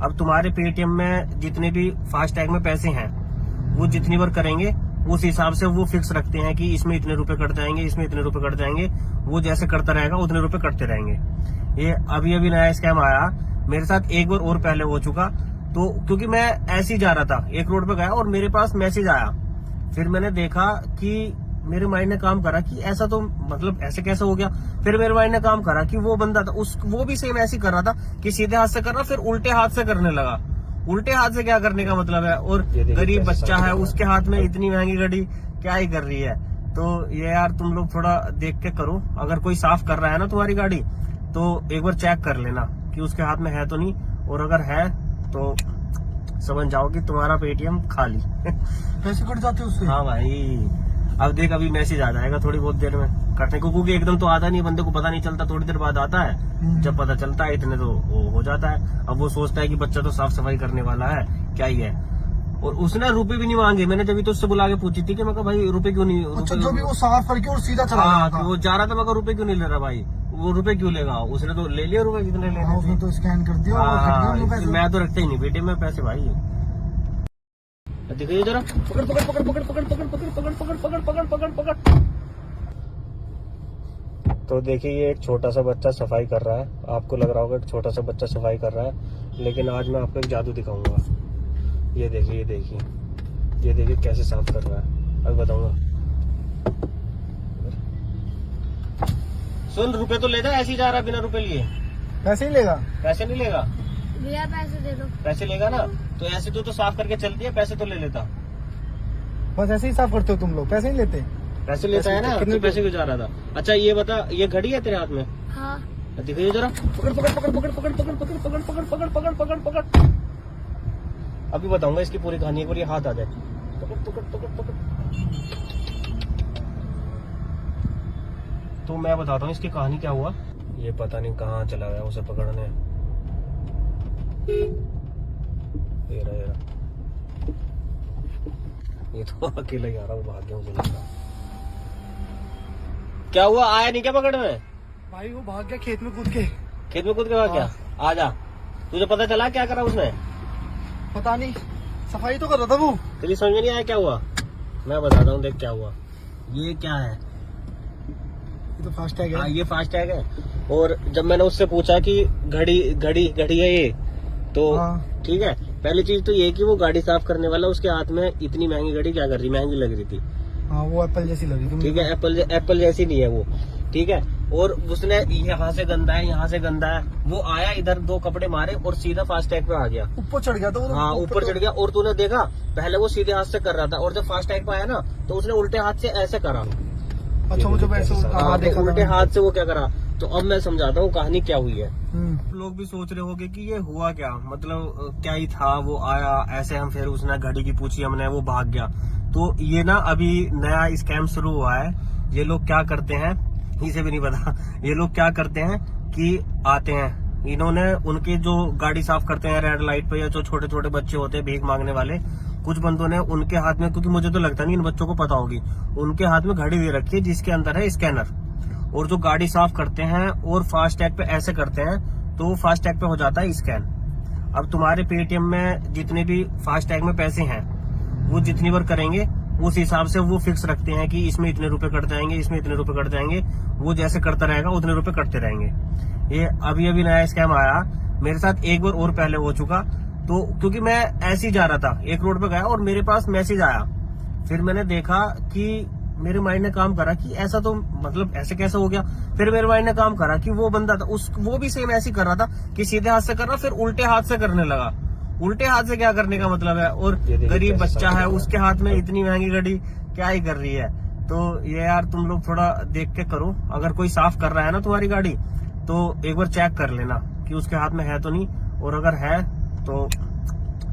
अब तुम्हारे पेटीएम में जितने भी फास्टैग में पैसे हैं, वो जितनी बार करेंगे उस हिसाब से वो फिक्स रखते हैं कि इसमें इतने रुपए कट जाएंगे, इसमें इतने रुपए कट जाएंगे। वो जैसे करता रहेगा उतने रुपए कटते रहेंगे। ये अभी अभी नया स्कैम आया, मेरे साथ एक बार और पहले हो चुका। तो क्योंकि मैं ऐसे ही जा रहा था, एक रोड पे गया और मेरे पास मैसेज आया, फिर मैंने देखा कि मेरे माइंड ने काम करा कि ऐसा तो मतलब ऐसे कैसे हो गया। फिर मेरे माइंड ने काम करा कि वो बंदा था वो भी सेम ऐसे ही कर रहा था कि सीधे हाथ से कर रहा, फिर उल्टे हाथ से करने लगा। उल्टे हाथ से क्या करने का मतलब है, और गरीब बच्चा है उसके हाथ में इतनी महंगी घड़ी क्या ही कर रही है। तो ये यार तुम लोग थोड़ा देख के करो, अगर कोई साफ कर रहा है ना तुम्हारी गाड़ी, तो एक बार चेक कर लेना कि उसके हाथ में है तो नहीं, और अगर है तो समझ जाओ कि तुम्हारा पेटीएम खाली। पैसे कट जाते उससे। हाँ भाई, अब देख अभी मैसेज आ जाएगा थोड़ी बहुत देर में कटने को, क्योंकि एकदम तो आता नहीं, बंदे को पता नहीं चलता, थोड़ी देर बाद आता है। जब पता चलता है इतने तो वो हो जाता है। अब वो सोचता है कि बच्चा तो साफ सफाई करने वाला है, क्या ही है। और उसने रुपए भी नहीं मांगे, मैंने जब तो उससे बुला के पूछी थी कि मैं कहा भाई रुपए क्यों नहीं। अच्छा जो भी वो साफ करके और सीधा चला गया हाँ, था। वो जा रहा था, मैं कहा रुपए क्यों नहीं ले रहा भाई, वो रुपए क्यों लेगा, उसने तो ले लिया रुपए जितने हाँ, लेने उसने थे। तो स्कैन कर दिया और हाँ, हट गए वो पैसे। मैं तो रखता ही नहीं बेटे में पैसे भाई। देखिए जरा, पकड़ पकड़ पकड़ पकड़ पकड़ पकड़ पकड़ पकड़ पकड़ पकड़ पकड़ पकड़ पकड़। तो देखिए ये एक छोटा सा बच्चा सफाई कर रहा है, आपको लग रहा होगा एक छोटा सा बच्चा सफाई कर रहा है, लेकिन आज मैं आपको एक जादू दिखाऊंगा। ये देखिए ये देखिए ये देखिए कैसे साफ कर रहा है, अब बताऊंगा। सुन, रुपए तो ले जा, ऐसे ही जा रहा बिना रुपए लिए। पैसे ही लेगा। पैसे नहीं लेगा? भैया पैसे दे दो। पैसे लेगा ना, तो ऐसे तो साफ करके चलती है, पैसे तो ले लेता। बस ऐसे ही साफ करते हो तुम लोग, पैसे नहीं लेते। पैसे लेता है ना, कितने तो पैसे क्यों जा रहा था? अच्छा ये बता, ये घड़ी है तेरे हाथ में? हाँ। दिखाइए जरा, पकड़ पकड़ पकड़ पकड़ पकड़ पकड़ पकड़ पकड़ पकड़ पकड़ पकड़ पकड़ पकड़। अभी बताऊंगा इसकी पूरी कहानी, एक बार ये हाथ आ जाए। पकड़ पकड़ पकड़ पकड़। तो मैं बताता हूँ इसकी कहानी क्या हुआ। ये पता नहीं कहाँ चला गया उसे पकड़ने। ये रहा, ये रहा। ये तो अकेला ही आ रहा हूँ, भाग गया मुझे लगा। क्या हुआ, आया नहीं क्या पकड़ में? भाई वो भाग गया खेत में कूद के। खेत में कूद के भाग गया? आजा, तुझे पता चला क्या करा उसने? पता नहीं, सफाई तो कर रहा था वो। तेरी समझ में नहीं आया क्या हुआ? मैं बताता हूँ, देख क्या हुआ। ये क्या है? ये तो फास्टैग हाँ, है। ये फास्टैग है। और जब मैंने उससे पूछा कि घड़ी घड़ी घड़ी है ये, तो हाँ। ठीक है, पहली चीज तो ये कि वो गाड़ी साफ करने वाला उसके हाथ में इतनी महंगी घड़ी क्या कर रही, महंगी लग रही थी। हाँ वो एप्पल जैसी लगी थी। ठीक है, एप्पल जैसी नहीं है वो। ठीक है, और उसने यहाँ से गंदा है, यहाँ से गंदा है, वो आया इधर, दो कपड़े मारे और सीधा फास्टैग पे आ गया। ऊपर चढ़ गया था वो तो। हाँ, ऊपर चढ़ गया। और तूने देखा, पहले वो सीधे हाथ से कर रहा था, और जब फास्टैग पे आया ना तो उसने उल्टे हाथ से ऐसे करा। अच्छा मुझे वैसे हाँ, देखा उल्टे था। हाथ से वो क्या करा। तो अब मैं समझाता हूँ कहानी क्या हुई है। हम्म। लोग भी सोच रहे होंगे कि ये हुआ क्या, मतलब क्या ही था, वो आया ऐसे, हम फिर उसने घड़ी की पूछी हमने, वो भाग गया। तो ये ना अभी नया स्कैम शुरू हुआ है। ये लोग क्या करते हैं, इसे भी नहीं पता, ये लोग क्या करते हैं कि आते हैं, इन्होंने उनके जो गाड़ी साफ करते हैं रेड लाइट पे, या जो छोटे छोटे बच्चे होते हैं भीख मांगने वाले, कुछ बंदों ने उनके हाथ में, क्योंकि मुझे तो लगता नहीं इन बच्चों को पता होगी, उनके हाथ में घड़ी दे रखी है जिसके अंदर है स्कैनर। और जो गाड़ी साफ करते हैं और फास्टैग पे ऐसे करते हैं तो फास्टैग पे हो जाता है स्कैन। अब तुम्हारे पेटीएम में जितने भी फास्टैग में पैसे हैं वो जितनी बार करेंगे उस हिसाब से वो फिक्स रखते हैं कि इसमें इतने रुपए कट जाएंगे, इसमें इतने रुपए कट जाएंगे। वो जैसे करता रहेगा उतने रुपए कटते रहेंगे। ये अभी नया स्कैम आया मेरे साथ, एक बार और पहले हो चुका। तो क्योंकि मैं ऐसे ही जा रहा था, एक रोड पे गया और मेरे पास मैसेज आया। फिर मैंने देखा कि मेरे माइंड ने काम करा कि ऐसा तो मतलब ऐसे कैसे हो गया। फिर मेरे माइंड ने काम करा कि वो बंदा था वो भी सेम ऐसे ही कर रहा था कि सीधे हाथ से कर रहा, फिर उल्टे हाथ से करने लगा। उल्टे हाथ से क्या करने का मतलब है, और गरीब बच्चा है उसके हाथ में इतनी महंगी घड़ी क्या ही कर रही है। तो ये यार तुम लोग थोड़ा देख के करो। अगर कोई साफ कर रहा है ना तुम्हारी गाड़ी तो एक बार चेक कर लेना कि उसके हाथ में है तो नहीं, और अगर है तो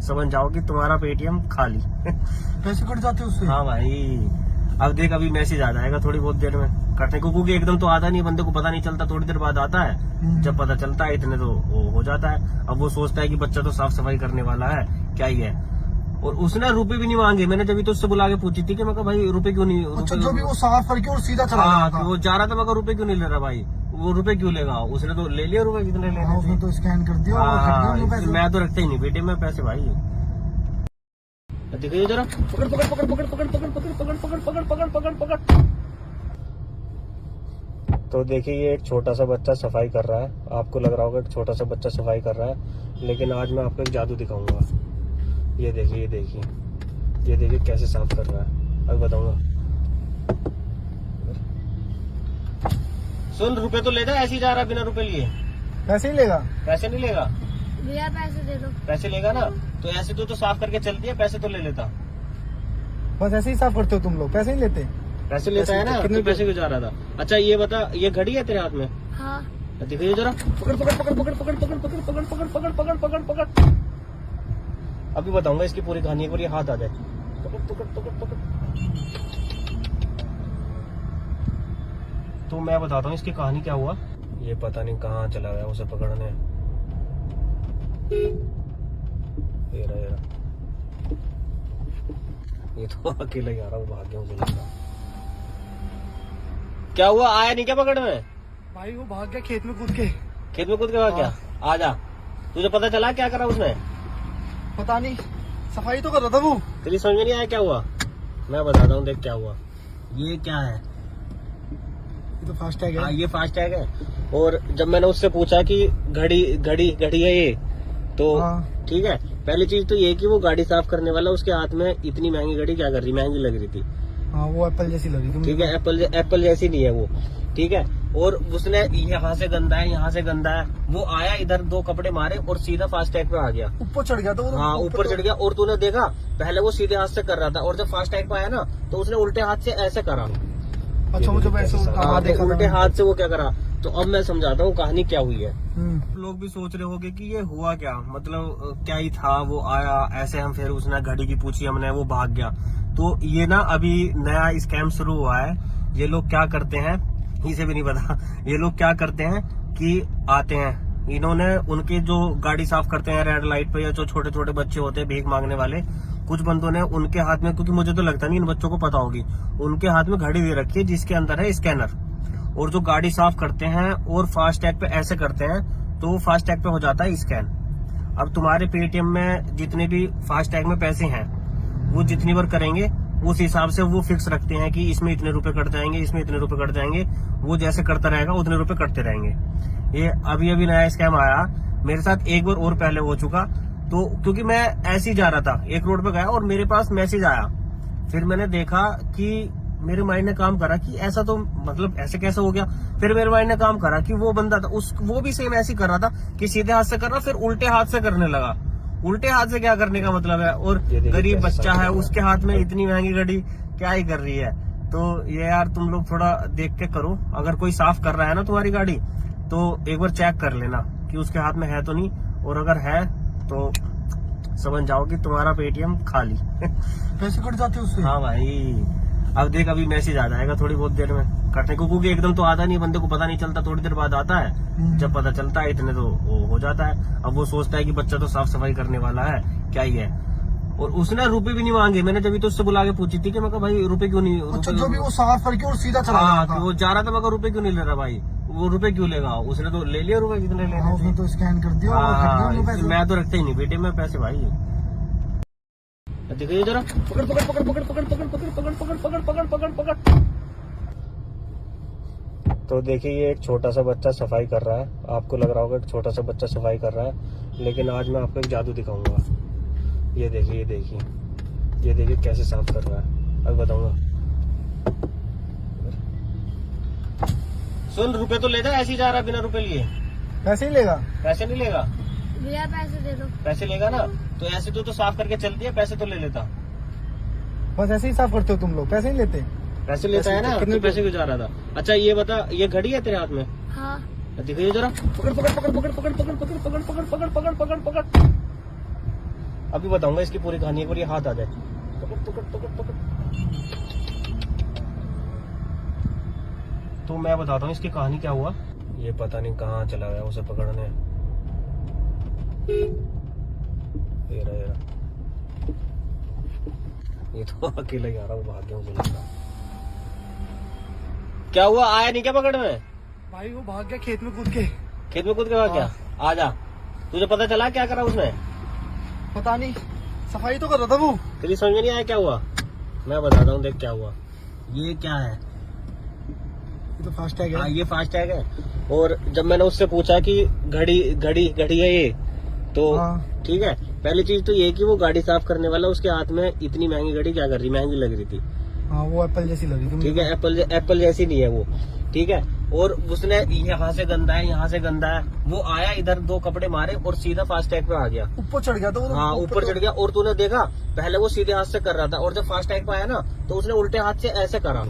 समझ जाओ कि तुम्हारा पेटीएम खाली। पैसे कट जाते हैं उससे। हाँ भाई, अब देख अभी मैसेज आ जाएगा थोड़ी बहुत देर में कटने को, क्योंकि एकदम तो आता नहीं, बंदे को पता नहीं चलता, थोड़ी देर बाद आता है। जब पता चलता है इतने तो वो हो जाता है। अब वो सोचता है कि बच्चा तो साफ सफाई करने वाला है, क्या ही है। और उसने रुपए भी नहीं मांगे। मैंने जब तो उससे बुला के पूछी थी कि मैं कहा भाई रुपए क्यों नहीं, अच्छा, जो भी वो साफ करके और सीधा चला हाँ, गया था। वो जा रहा था, मैं कहा रुपए क्यों नहीं ले रहा भाई, वो रुपए क्यों लेगा, उसने तो ले लिया रुपए जितने लेने हाँ, उसने थे। तो स्कैन कर दिया और कट गए उनके पैसे। मैं तो रखता ही नहीं बेटे में पैसे भाई। देखिए जरा, पकड़ पकड़ पकड़ पकड़ पकड़ पकड़ पकड़ पकड़ पकड़ पकड़ पकड़ पकड़ पकड़। तो देखिए ये एक छोटा सा बच्चा सफाई कर रहा है। आपको लग रहा होगा एक छोटा सा बच्चा सफाई कर रहा है, लेकिन आज मैं आपको एक जादू दिखाऊंगा। ये देखिए ये देखिए ये देखिए कैसे साफ कर रहा है, अब बताऊंगा। सुन, रुपए तो ले जा, ऐसे ही जा रहा बिना रुपए लिए। पैसे ही लेगा। पैसे नहीं लेगा, भैया पैसे दे दो। पैसे लेगा ना तो ऐसे तो साफ करके चलती है, पैसे तो ले लेता। बस ऐसे ही साफ करते हो तुम लोग, पैसे नहीं लेते। पैसे लेता है ना, कितने पैसे क्यों जा रहा था। अच्छा ये बता, ये घड़ी है तेरे हाथ में? हाँ। दिखाइए जरा, पकड़ पकड़ पकड़ पकड़ पकड़ पकड़ पकड़ पकड़ पकड़ पकड़ पकड़ पकड़ पकड़। अभी बताऊंगा इसकी पूरी कहानी, एक बार ये हाथ आ जाए। पकड़ पकड़ पकड़ पकड़। तो मैं बताता हूँ इसकी कहानी क्या हुआ। ये पता नहीं कहाँ चला गया उसे पकड़ने। ये रहा ये तो अकेला ही आ रहा, वो भाग गया मुझे लगा। क्या हुआ, आया नहीं क्या पकड़ में? भाई वो भाग गया खेत में कूद के। खेत में कूद के भाग गया? आजा, तुझे पता चला क्या करा उसने? पता नहीं, सफाई तो कर रहा था वो। तेरी समझ में नहीं आया क्या हुआ? मैं बताता हूँ, देख क्या हुआ। ये क्या है? ये तो फास्टैग हाँ है। ये फास्टैग है। और जब मैंने उससे पूछा कि घड़ी घड़ी घड़ी है ये, तो हाँ। ठीक है, पहली चीज तो ये कि वो गाड़ी साफ करने वाला उसके हाथ में इतनी महंगी घड़ी क्या कर रही, महंगी लग रही थी। हाँ वो एप्पल जैसी लगी थी। ठीक है, एप्पल जैसी नहीं है वो, ठीक है। और उसने यहाँ से गंदा है, यहाँ से गंदा है, वो आया इधर दो कपड़े मारे और सीधा फास्टैग पे आ गया। ऊपर चढ़ गया था वो तो। हाँ ऊपर चढ़ गया। और तूने देखा पहले वो सीधे हाथ से कर रहा था, और जब फास्टैग पे आया ना तो उसने उल्टे हाथ से ऐसे करा। अच्छा मुझे वैसे हाँ, देखा उल्टे था। हाथ से वो क्या करा। तो अब मैं समझाता हूँ कहानी क्या हुई है। हम्म। लोग भी सोच रहे होंगे कि ये हुआ क्या, मतलब क्या ही था, वो आया ऐसे, हम फिर उसने घड़ी की पूछी हमने, वो भाग गया। तो ये ना अभी नया स्कैम शुरू हुआ है। ये लोग क्या करते हैं, इसे भी नहीं पता। ये लोग क्या करते हैं कि आते हैं, इन्होंने उनके जो गाड़ी साफ करते हैं रेड लाइट पे, या जो छोटे छोटे बच्चे होते हैं भीख मांगने वाले, कुछ बंदों ने उनके हाथ में, क्योंकि मुझे तो लगता नहीं इन बच्चों को पता होगी, उनके हाथ में घड़ी दे रखी है जिसके अंदर है स्कैनर। और जो गाड़ी साफ करते हैं और फास्टैग पे ऐसे करते हैं तो फास्टैग पे हो जाता है स्कैन। अब तुम्हारे पेटीएम में जितने भी फास्टैग में पैसे हैं वो जितनी बार करेंगे उस हिसाब से वो फिक्स रखते हैं कि इसमें इतने रुपए कट जाएंगे, इसमें इतने रुपए कट जाएंगे। वो जैसे करता रहेगा उतने रुपए कटते रहेंगे। ये अभी नया स्कैम आया मेरे साथ, एक बार और पहले हो चुका। तो क्योंकि मैं ऐसे ही जा रहा था, एक रोड पे गया और मेरे पास मैसेज आया। फिर मैंने देखा कि मेरे माइंड ने काम करा कि ऐसा तो मतलब ऐसे कैसे हो गया। फिर मेरे माइंड ने काम करा कि वो बंदा था वो भी सेम ऐसे ही कर रहा था कि सीधे हाथ से कर रहा, फिर उल्टे हाथ से करने लगा। उल्टे हाथ से क्या करने का मतलब है, और गरीब बच्चा है उसके हाथ में इतनी महंगी घड़ी क्या ही कर रही है। तो ये यार तुम लोग थोड़ा देख के करो। अगर कोई साफ कर रहा है ना तुम्हारी गाड़ी तो एक बार चेक कर लेना कि उसके हाथ में है तो नहीं, और अगर है तो समझ जाओ कि तुम्हारा पेटीएम खाली। पैसे कट जाते हैं उससे। हाँ भाई, अब देख अभी मैसेज आ जाएगा थोड़ी बहुत देर में कटने को, क्योंकि एकदम तो आता नहीं, बंदे को पता नहीं चलता, थोड़ी देर बाद आता है। जब पता चलता है इतने तो वो हो जाता है। अब वो सोचता है कि बच्चा तो साफ सफाई करने वाला है, क्या ही है। और उसने रुपए भी नहीं मांगे। मैंने जब तो उससे बुला के पूछी थी कि मैं कहा भाई रुपए क्यों नहीं, अच्छा, रुपए जो भी वो साफ करके और सीधा चला हाँ गया था। वो जा रहा था, मैं कहा रुपए क्यों नहीं ले रहा भाई, वो रुपए क्यों लेगा, उसने तो ले लिया रुपए जितने हाँ, लेने उसने थे। तो स्कैन कर दिया और हाँ, खरीद लिया उनको पैसे। मैं तो रखता ही नहीं बेटे में पैसे भाई। देखिए जरा, पकड़ पकड़ पकड़ पकड़ पकड़ पकड़ पकड़ पकड़ पकड़ पकड़ पकड़ पकड़ पकड़। तो देखिए ये एक छोटा सा बच्चा सफाई कर रहा है, आपको लग रहा होगा कि छोटा सा बच्चा सफाई कर रहा है, लेकिन आज मैं आपको एक जादू दिखाऊंगा। ये देखिए, ये देखिए, ये देखिए कैसे साफ कर रहा है, अब बताऊंगा। सुन, रुपए तो ले जा, ऐसे ही जा रहा है बिना रुपए लिए। पैसे ही लेगा। पैसे नहीं लेगा, भैया पैसे दे दो। पैसे लेगा ना तो ऐसे तो साफ करके चलती है, पैसे तो ले लेता। बस ऐसे ही साफ करते हो तुम लोग, पैसे नहीं लेते। पैसे लेता है ना, कितने पैसे क्यों जा रहा था। अच्छा ये बता, ये घड़ी है तेरे हाथ में? हाँ। दिखाइए जरा, पकड़ पकड़ पकड़ पकड़ पकड़ पकड़ पकड़ पकड़ पकड़ पकड़ पकड़ पकड़ पकड़। अभी बताऊंगा इसकी पूरी कहानी, एक बार ये हाथ आ जाए। पकड़ पकड़ पकड़ पकड़। तो मैं बताता हूँ इसकी कहानी क्या हुआ। ये पता नहीं कहाँ चला गया उसे पकड़ने। ये रहा, ये रहा। ये तो अकेला ही आ रहा, वो भाग गया मुझे लगता। क्या हुआ, आया नहीं क्या पकड़ में? भाई वो भाग गया खेत में कूद के। खेत में कूद के भाग गया? आजा, तुझे पता चला क्या करा उसने? पता नहीं, सफाई तो कर रहा था वो। तेरी समझ में नहीं आया क्या हुआ? मैं बताता हूँ, देख क्या हुआ। ये क्या है? ये तो फास्टैग हाँ है। ये फास्टैग है। और जब मैंने उससे पूछा कि घड़ी घड़ी घड़ी है ये, तो हाँ। ठीक है, पहली चीज तो ये कि वो गाड़ी साफ करने वाला उसके हाथ में इतनी महंगी घड़ी क्या कर रही, महंगी लग रही थी। हाँ वो एप्पल जैसी लगी थी। ठीक है, एप्पल जैसी नहीं है वो, ठीक है। और उसने यहाँ से गंदा है, यहाँ से गंदा है, वो आया इधर दो कपड़े मारे और सीधा फास्टैग पे आ गया। ऊपर चढ़ गया था वो। हाँ ऊपर चढ़ गया। और तूने देखा पहले वो सीधे हाथ से कर रहा था, और जब फास्टैग पे आया ना तो उसने उल्टे हाथ से ऐसे करा।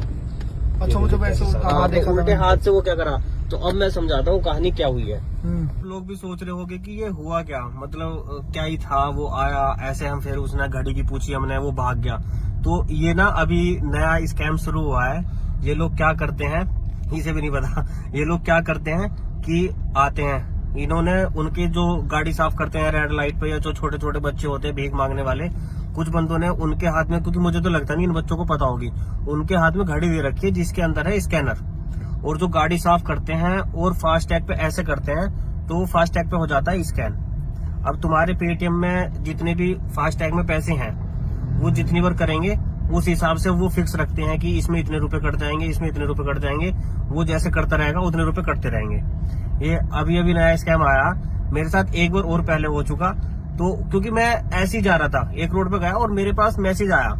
अच्छा मुझे वैसे हाँ, देखा उल्टे था। हाथ से वो क्या करा। तो अब मैं समझाता हूँ कहानी क्या हुई है। हम्म। लोग भी सोच रहे होंगे कि ये हुआ क्या, मतलब क्या ही था, वो आया ऐसे, हम फिर उसने घड़ी की पूछी हमने, वो भाग गया। तो ये ना अभी नया स्कैम शुरू हुआ है। ये लोग क्या करते हैं, इसे भी नहीं पता, ये लोग क्या करते हैं कि आते हैं, इन्होंने उनके जो गाड़ी साफ करते हैं रेड लाइट पे, या जो छोटे छोटे बच्चे होते हैं भीख मांगने वाले, कुछ बंदों ने उनके हाथ में, क्योंकि मुझे तो लगता नहीं इन बच्चों को पता होगी, उनके हाथ में घड़ी दे रखी है जिसके अंदर है स्कैनर। और जो गाड़ी साफ करते हैं और फास्टैग पे ऐसे करते हैं तो फास्टैग पे हो जाता है स्कैन। अब तुम्हारे पेटीएम में जितने भी फास्टैग में पैसे हैं वो जितनी बार करेंगे उस हिसाब से वो फिक्स रखते हैं कि इसमें इतने रुपए कट जाएंगे, इसमें इतने रुपए कट जाएंगे। वो जैसे करता रहेगा उतने रुपए कटते रहेंगे। ये अभी अभी नया स्कैम आया, मेरे साथ एक बार और पहले हो चुका। तो क्योंकि मैं ऐसे ही जा रहा था, एक रोड पे गया और मेरे पास मैसेज आया,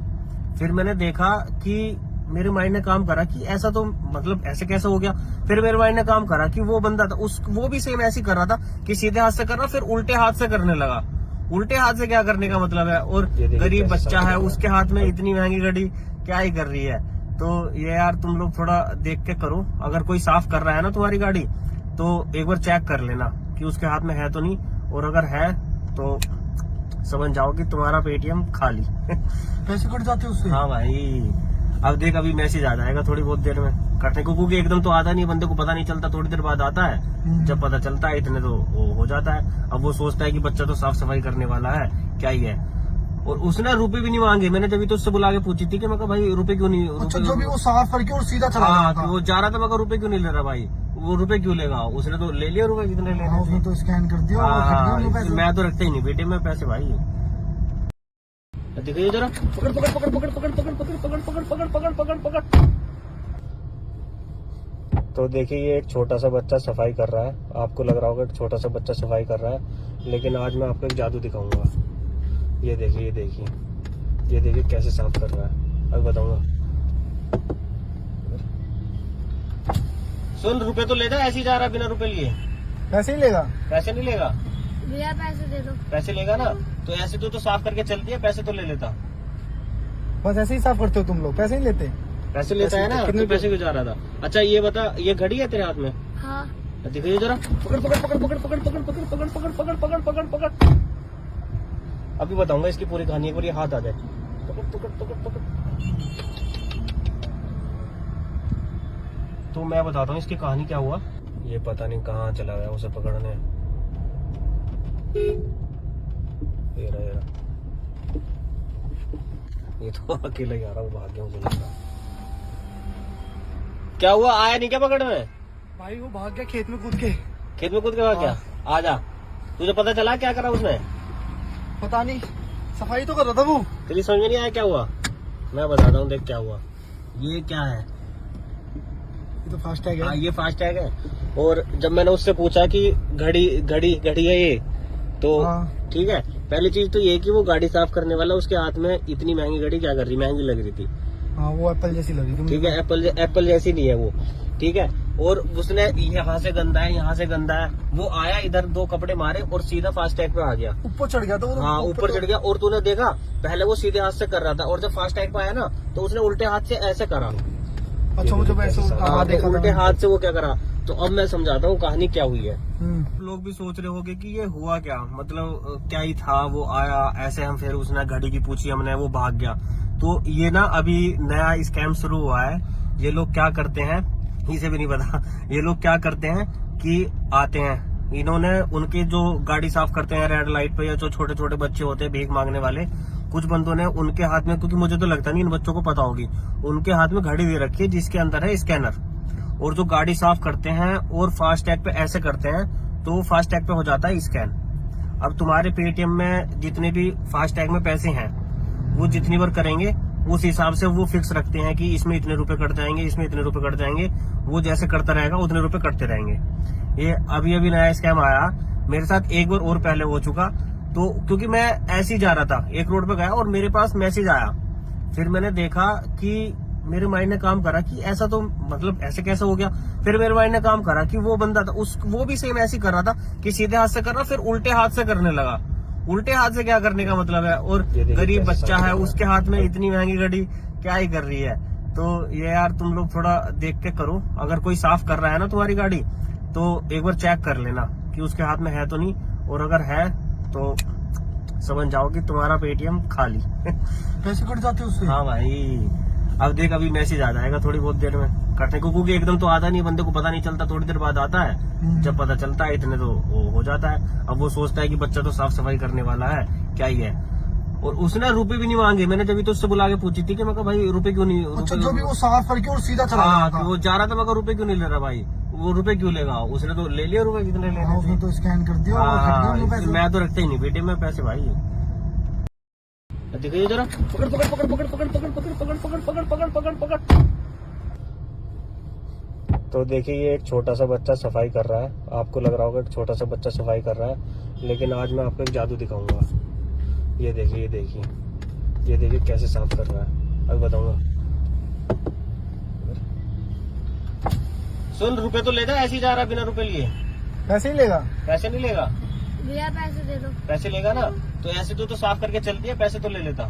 फिर मैंने देखा कि मेरे माइंड ने काम करा कि ऐसा तो मतलब ऐसे कैसे हो गया। फिर मेरे माइंड ने काम करा कि वो बंदा था वो भी सेम ऐसे ही कर रहा था कि सीधे हाथ से कर रहा, फिर उल्टे हाथ से करने लगा। उल्टे हाथ से क्या करने का मतलब है, और गरीब बच्चा है उसके हाथ में इतनी महंगी घड़ी क्या ही कर रही है। तो ये यार तुम लोग थोड़ा देख के करो, अगर कोई साफ कर रहा है ना तुम्हारी गाड़ी तो एक बार चेक कर लेना कि उसके हाथ में है तो नहीं, और अगर है तो समझ जाओ कि तुम्हारा पेटीएम खाली। पैसे कट जाते उससे। हाँ भाई, अब देख अभी मैसेज आ जाएगा थोड़ी बहुत देर में करने को, क्योंकि एकदम तो आता नहीं, बंदे को पता नहीं चलता, थोड़ी देर बाद आता है। जब पता चलता है इतने तो वो हो जाता है। अब वो सोचता है कि बच्चा तो साफ सफाई करने वाला है, क्या ही है। और उसने रुपए भी नहीं मांगे। मैंने जब तो उससे बुला के पूछी थी कि मैं कहा भाई रुपए क्यों नहीं, अच्छा जो भी वो साफ करके और सीधा चला हाँ गया था। वो जा रहा था, मैं कहा रुपए क्यों नहीं ले रहा भाई, वो रुपए क्यों लेगा, उसने तो ले लिया रुपए जितने हाँ, लेने उसने थे। तो स्कैन कर दिया और खरीद लिया उनको पैसे। मैं तो रखता ही नहीं बेटे में पैसे भाई। दिखाइए जरा, पकड़ पकड़ पकड़ पकड़ पकड़ पकड़ पकड़ पकड़ पकड़ पकड़ पकड़ पकड़ पकड़। तो देखिए ये एक छोटा सा बच्चा सफाई कर रहा है, आपको लग रहा होगा कि छोटा सा बच्चा सफाई कर रहा है, लेकिन आज मैं आपको एक जादू दिखाऊंगा। ये देखिए, ये देखिए, ये देखिए कैसे साफ कर रहा है, अब बताऊंगा। सुन, रुपए तो ले जा, ऐसे ही जा रहा बिना रुपए लिए। पैसे ही लेगा। पैसे नहीं लेगा, भैया पैसे दे दो। पैसे लेगा ना तो ऐसे तो साफ करके चलती है, पैसे तो ले लेता। बस ऐसे ही साफ करते हो तुम लोग, पैसे नहीं लेते। पैसे लेता है ना, कितने पैसे क्यों जा रहा था। अच्छा ये बता, ये घड़ी है तेरे हाथ में? हाँ। दिखाइए जरा, पकड़ पकड़ पकड़ पकड़ पकड़ पकड़ पकड़ पकड़ पकड़ पकड़ पकड़ पकड़ पकड़। अभी बताऊंगा इसकी पूरी कहानी, एक बार ये हाथ आ जाए। पकड़ पकड़ पकड़ पकड़। तो मैं बताता हूँ इसकी कहानी क्या हुआ। ये पता नहीं कहाँ चला गया उसे पकड़ने। ये रहा, ये रहा। ये तो अकेला ही आ रहा हूँ, भाग गया मुझे लगा। क्या हुआ, आया नहीं क्या पकड़ में? भाई वो भाग गया खेत में कूद के। खेत में कूद के भाग गया? आजा, तुझे पता चला क्या करा उसने? पता नहीं, सफाई तो कर रहा था वो। तेरी समझ में नहीं आया क्या हुआ? मैं बताता हूँ, देख क्या हुआ। ये क्या है? ये तो फास्ट टैग हाँ, है। ये फास्ट टैग है। और जब मैंने उससे पूछा कि घड़ी है ये, तो हाँ। ठीक है, पहली चीज तो ये कि वो गाड़ी साफ करने वाला उसके हाथ में इतनी महंगी घड़ी क्या कर रही, महंगी लग रही थी। हाँ, वो एप्पल जैसी लगी थी। ठीक है, एप्पल जैसी नहीं है वो। ठीक है, और उसने यहाँ से गंदा है, यहाँ से गंदा है, वो आया इधर 2 कपड़े मारे और सीधा फास्ट टैग पे आ गया। ऊपर चढ़ गया था वो। हाँ, ऊपर चढ़ गया। और तूने देखा, पहले वो सीधे हाथ से कर रहा था और जब फास्ट टैग पे आया ना तो उसने उल्टे हाथ से ऐसे करा। अच्छा, वो जब ऐसे हाँ, देखा उल्टे हाथ से वो क्या करा। तो अब मैं समझाता हूँ कहानी क्या हुई है। हम्म। लोग भी सोच रहे होंगे कि ये हुआ क्या, मतलब क्या ही था, वो आया ऐसे, हम फिर उसने घड़ी की पूछी हमने, वो भाग गया। तो ये ना अभी नया स्कैम शुरू हुआ है। ये लोग क्या करते हैं, इसे भी नहीं पता, ये लोग क्या करते हैं कि आते हैं, इन्होंने उनके जो गाड़ी साफ करते हैं रेड लाइट पे, या जो छोटे छोटे बच्चे होते हैं भीख मांगने वाले, कुछ बंदों ने उनके हाथ में, क्योंकि मुझे तो लगता नहीं इन बच्चों को पता होगी, उनके हाथ में घड़ी दे रखी है जिसके अंदर है स्कैनर। और जो गाड़ी साफ करते हैं और फास्ट टैग पे ऐसे करते हैं तो फास्ट टैग पे हो जाता है स्कैन। अब तुम्हारे पेटीएम में जितने भी फास्ट टैग में पैसे हैं, वो जितनी बार करेंगे उस हिसाब से वो फिक्स रखते हैं कि इसमें इतने रुपए कट जाएंगे, इसमें इतने रुपए कट जाएंगे। वो जैसे करता रहेगा उतने रुपए कटते रहेंगे। ये अभी नया स्कैम आया मेरे साथ, एक बार और पहले हो चुका। तो क्योंकि मैं ऐसे ही जा रहा था, एक रोड पे गया और मेरे पास मैसेज आया। फिर मैंने देखा कि मेरे माइंड ने काम करा कि ऐसा तो मतलब ऐसे कैसे हो गया। फिर मेरे माइंड ने काम करा कि वो बंदा था वो भी सेम ऐसे ही कर रहा था कि सीधे हाथ से कर रहा, फिर उल्टे हाथ से करने लगा। उल्टे हाथ से क्या करने का मतलब है, और गरीब बच्चा है उसके हाथ में इतनी महंगी घड़ी क्या ही कर रही है। तो ये यार तुम लोग थोड़ा देख के करो, अगर कोई साफ कर रहा है ना तुम्हारी गाड़ी तो एक बार चेक कर लेना कि उसके हाथ में है तो नहीं, और अगर है तो समझ जाओ कि तुम्हारा पेटीएम खाली। पैसे कट जाते उससे। हाँ भाई, अब देख अभी मैसेज आ जाएगा थोड़ी बहुत देर में कटने को, क्योंकि एकदम तो आता नहीं, बंदे को पता नहीं चलता, थोड़ी देर बाद आता है। जब पता चलता है इतने तो वो हो जाता है। अब वो सोचता है कि बच्चा तो साफ सफाई करने वाला है, क्या ही है। और उसने रुपए भी नहीं मांगे। मैंने जब तो उससे बुला के पूछी थी कि मैं कहा भाई रुपए क्यों नहीं, अच्छा, जो भी वो साफ करके और सीधा चला हाँ, गया था। वो जा रहा था, मैं रुपए क्यों नहीं ले रहा भाई, वो रुपए क्यों लेगा, उसने तो ले लिया रुपए जितने लेने हाँ, उसने थे। तो स्कैन कर दिया और कट गए उनके पैसे। मैं तो रखता ही नहीं बेटे में पैसे भाई। देखिए जरा, पकड़ पकड़ पकड़ पकड़ पकड़ पकड़ पकड़ पकड़ पकड़ पकड़ पकड़ पकड़ पकड़। तो देखिए ये एक छोटा सा बच्चा सफाई कर रहा है, आपको लग रहा होगा एक छोटा सा बच्चा सफाई कर रहा है, लेकिन आज मैं आपको एक जादू दिखाऊंगा। ये देखिए ये देखिए ये देखिए कैसे साफ कर रहा है, अब बताऊंगा। सुन, रुपए तो ले जा, ऐसे ही जा रहा बिना रुपए लिए। पैसे ही लेगा। पैसे नहीं लेगा? भैया पैसे दे दो। पैसे लेगा ना तो ऐसे तो साफ करके चलती है, पैसे तो ले लेता।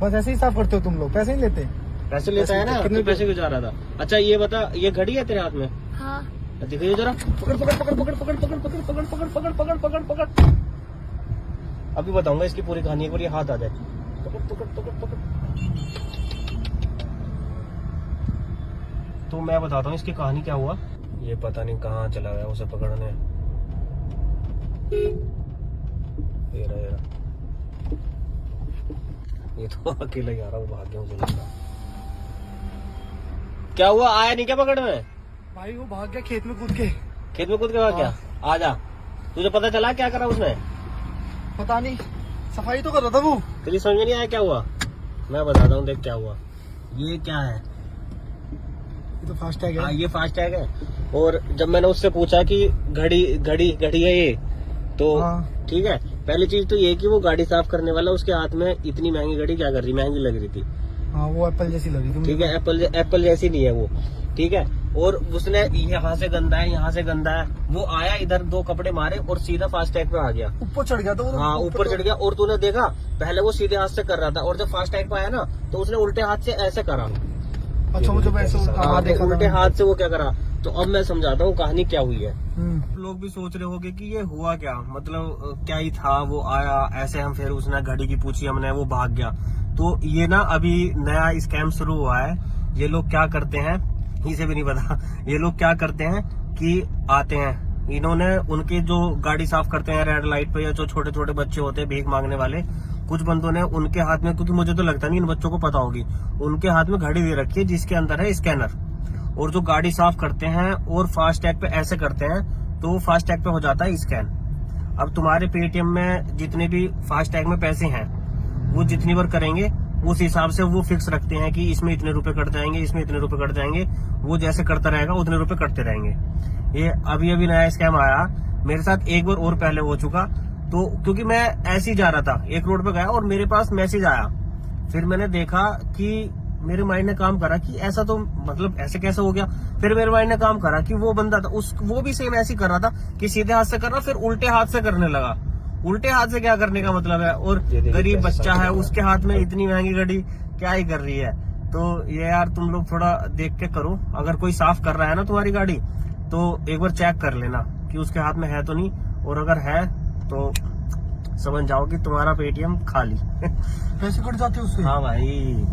बस ऐसे ही साफ करते हो तुम लोग, पैसे नहीं लेते। पैसे लेता है ना, कितने पैसे क्यों जा रहा था? अच्छा ये बता, ये घड़ी है तेरे हाथ में? हाँ। दिखाइए जरा, पकड़ पकड़ पकड़ पकड़ पकड़ पकड़ पकड़ पकड़ पकड़ पकड़ पकड़ पकड़ पकड़। अभी बताऊंगा इसकी पूरी कहानी, एक बार ये हाथ आ जाए। पकड़ पकड़ पकड़ पकड़। तो मैं बताता हूँ इसकी कहानी क्या हुआ। ये पता नहीं कहाँ चला गया उसे पकड़ने। ये रहा ये तो अकेला ही आ रहा हूँ, भाग गया मुझे लगा। क्या हुआ, आया नहीं क्या पकड़ में? भाई वो भाग गया खेत में कूद के। खेत में कूद के भाग गया? आजा, तुझे पता चला क्या करा उसने? पता नहीं, सफाई तो कर रहा था वो। तेरी समझ में नहीं आया क्या हुआ? मैं बताता हूँ, देख क्या हुआ। ये क्या है? ये तो फास्ट टैग हाँ, है। ये फास्ट टैग है। और जब मैंने उससे पूछा कि घड़ी है ये, तो हाँ। ठीक है, पहली चीज तो ये कि वो गाड़ी साफ करने वाला उसके हाथ में इतनी महंगी घड़ी क्या कर रही, महंगी लग रही थी। हाँ, वो एप्पल जैसी लगी थी। ठीक है, एप्पल जैसी नहीं है वो। ठीक है, और उसने यहाँ से गंदा है, यहाँ से गंदा है, वो आया इधर 2 कपड़े मारे और सीधा फास्ट टैग पे आ गया। ऊपर चढ़ गया था वो। हाँ, ऊपर चढ़ गया। और तूने देखा, पहले वो सीधे हाथ से कर रहा था और जब फास्ट टैग पे आया ना तो उसने उल्टे हाथ से ऐसे करा। अच्छा, वो जब ऐसे हाँ, देखा उल्टे हाथ से वो क्या करा। तो अब मैं समझाता हूँ कहानी क्या हुई है। हम्म। लोग भी सोच रहे होंगे कि ये हुआ क्या, मतलब क्या ही था, वो आया ऐसे, हम फिर उसने घड़ी की पूछी हमने, वो भाग गया। तो ये ना अभी नया स्कैम शुरू हुआ है। ये लोग क्या करते हैं, इसे भी नहीं पता, ये लोग क्या करते हैं कि आते हैं, इन्होंने उनके जो गाड़ी साफ करते हैं रेड लाइट पे, या जो छोटे छोटे बच्चे होते हैं भीख मांगने वाले, कुछ बंदों ने उनके हाथ में, क्योंकि मुझे तो लगता नहीं इन बच्चों को पता होगी, उनके हाथ में घड़ी दे रखी है जिसके अंदर है स्कैनर, और जो गाड़ी साफ करते हैं और फास्ट टैग पे ऐसे करते हैं तो वो फास्ट टैग पे हो जाता है स्कैन। अब तुम्हारे पेटीएम में जितने भी फास्ट टैग में पैसे हैं वो जितनी बार करेंगे उस हिसाब से वो फिक्स रखते हैं कि इसमें इतने रुपए कट जाएंगे, इसमें इतने रुपए कट जाएंगे, वो जैसे करता रहेगा उतने रुपए कटते रहेंगे। ये अभी अभी नया स्कैम आया मेरे साथ, एक बार और पहले हो चुका। तो क्योंकि मैं ऐसे ही जा रहा था, एक रोड पे गया और मेरे पास मैसेज आया, फिर मैंने देखा कि मेरे माइंड ने काम करा कि ऐसा तो मतलब ऐसे कैसे हो गया। फिर मेरे माइंड ने काम करा कि वो बंदा था वो भी सेम ऐसे ही कर रहा था कि सीधे हाथ से कर रहा, फिर उल्टे हाथ से करने लगा। उल्टे हाथ से क्या करने का मतलब है, और गरीब बच्चा है उसके हाथ में इतनी महंगी घड़ी क्या ही कर रही है। तो ये यार तुम लोग थोड़ा देख के करो, अगर कोई साफ कर रहा है ना तुम्हारी गाड़ी तो एक बार चेक कर लेना कि उसके हाथ में है तो नहीं, और अगर है तो समझ जाओ कि तुम्हारा पेटीएम खाली। पैसे कट जाते उससे। हाँ भाई,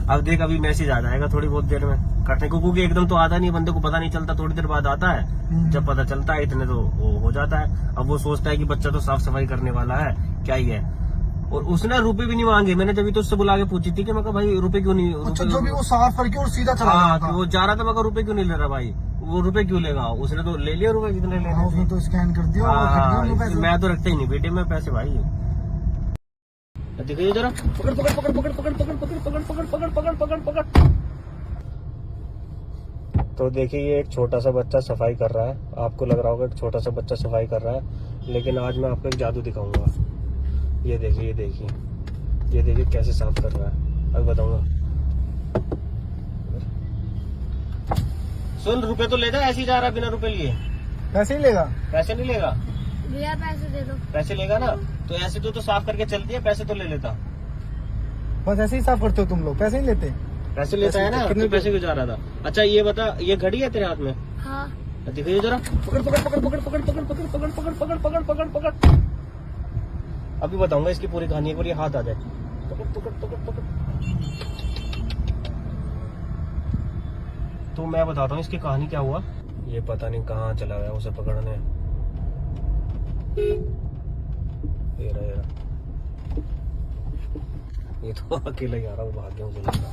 अब देख अभी मैसेज आ जाएगा थोड़ी बहुत देर में कटने को, क्योंकि एकदम तो आता नहीं, बंदे को पता नहीं चलता, थोड़ी देर बाद आता है। जब पता चलता है इतने तो वो हो जाता है। अब वो सोचता है कि बच्चा तो साफ सफाई करने वाला है, क्या ही है। और उसने रुपए भी नहीं मांगे, मैंने जब तो उससे बुला के पूछी थी कि मैं कहा भाई रुपए क्यों नहीं, अच्छा जो भी वो साफ करके और सीधा चला हाँ गया था। वो जा रहा था, मैं कहा रुपए क्यों नहीं ले रहा भाई, वो रुपए क्यों लेगा, उसने तो ले लिया रुपए जितने लेने हाँ, उसने थे। तो स्कैन कर दिया और हाँ, खरीद लिया पैसे। मैं तो रखता ही नहीं बेटे में पैसे भाई। देखिए जरा, पकड़ पकड़ पकड़ पकड़ पकड़ पकड़ पकड़ पकड़ पकड़ पकड़ पकड़ पकड़ पकड़। तो देखिए ये एक छोटा सा बच्चा सफाई कर रहा है, आपको लग रहा होगा एक छोटा सा बच्चा सफाई कर रहा है, लेकिन आज मैं आपको एक जादू दिखाऊंगा। ये देखिए ये देखिए ये देखिए कैसे साफ कर रहा है, अब बताऊंगा। सुन, रुपए तो ले जा, ऐसे ही जा रहा बिना रुपए लिए। पैसे ही लेगा। पैसे नहीं लेगा, भैया पैसे दे दो। पैसे लेगा ना तो ऐसे तो साफ करके चलती है, पैसे तो ले लेता। बस ऐसे ही साफ करते हो तुम लोग, पैसे नहीं लेते। पैसे लेता है ना, कितने पैसे क्यों जा रहा था। अच्छा ये बता, ये घड़ी है तेरे हाथ में? हाँ। दिखाइए जरा, पकड़ पकड़ पकड़ पकड़ पकड़ पकड़ पकड़ पकड़ पकड़ पकड़ पकड़ पकड़ पकड़। अभी बताऊंगा इसकी पूरी कहानी, एक बार ये हाथ आ जाए। पकड़ पकड़ पकड़ पकड़। तो मैं बताता हूँ इसकी कहानी क्या हुआ। ये पता नहीं कहाँ चला गया उसे पकड़ने। ये रहा, ये रहा। ये तो अकेला ही आ रहा, वो भाग गया, मुझे लग रहा।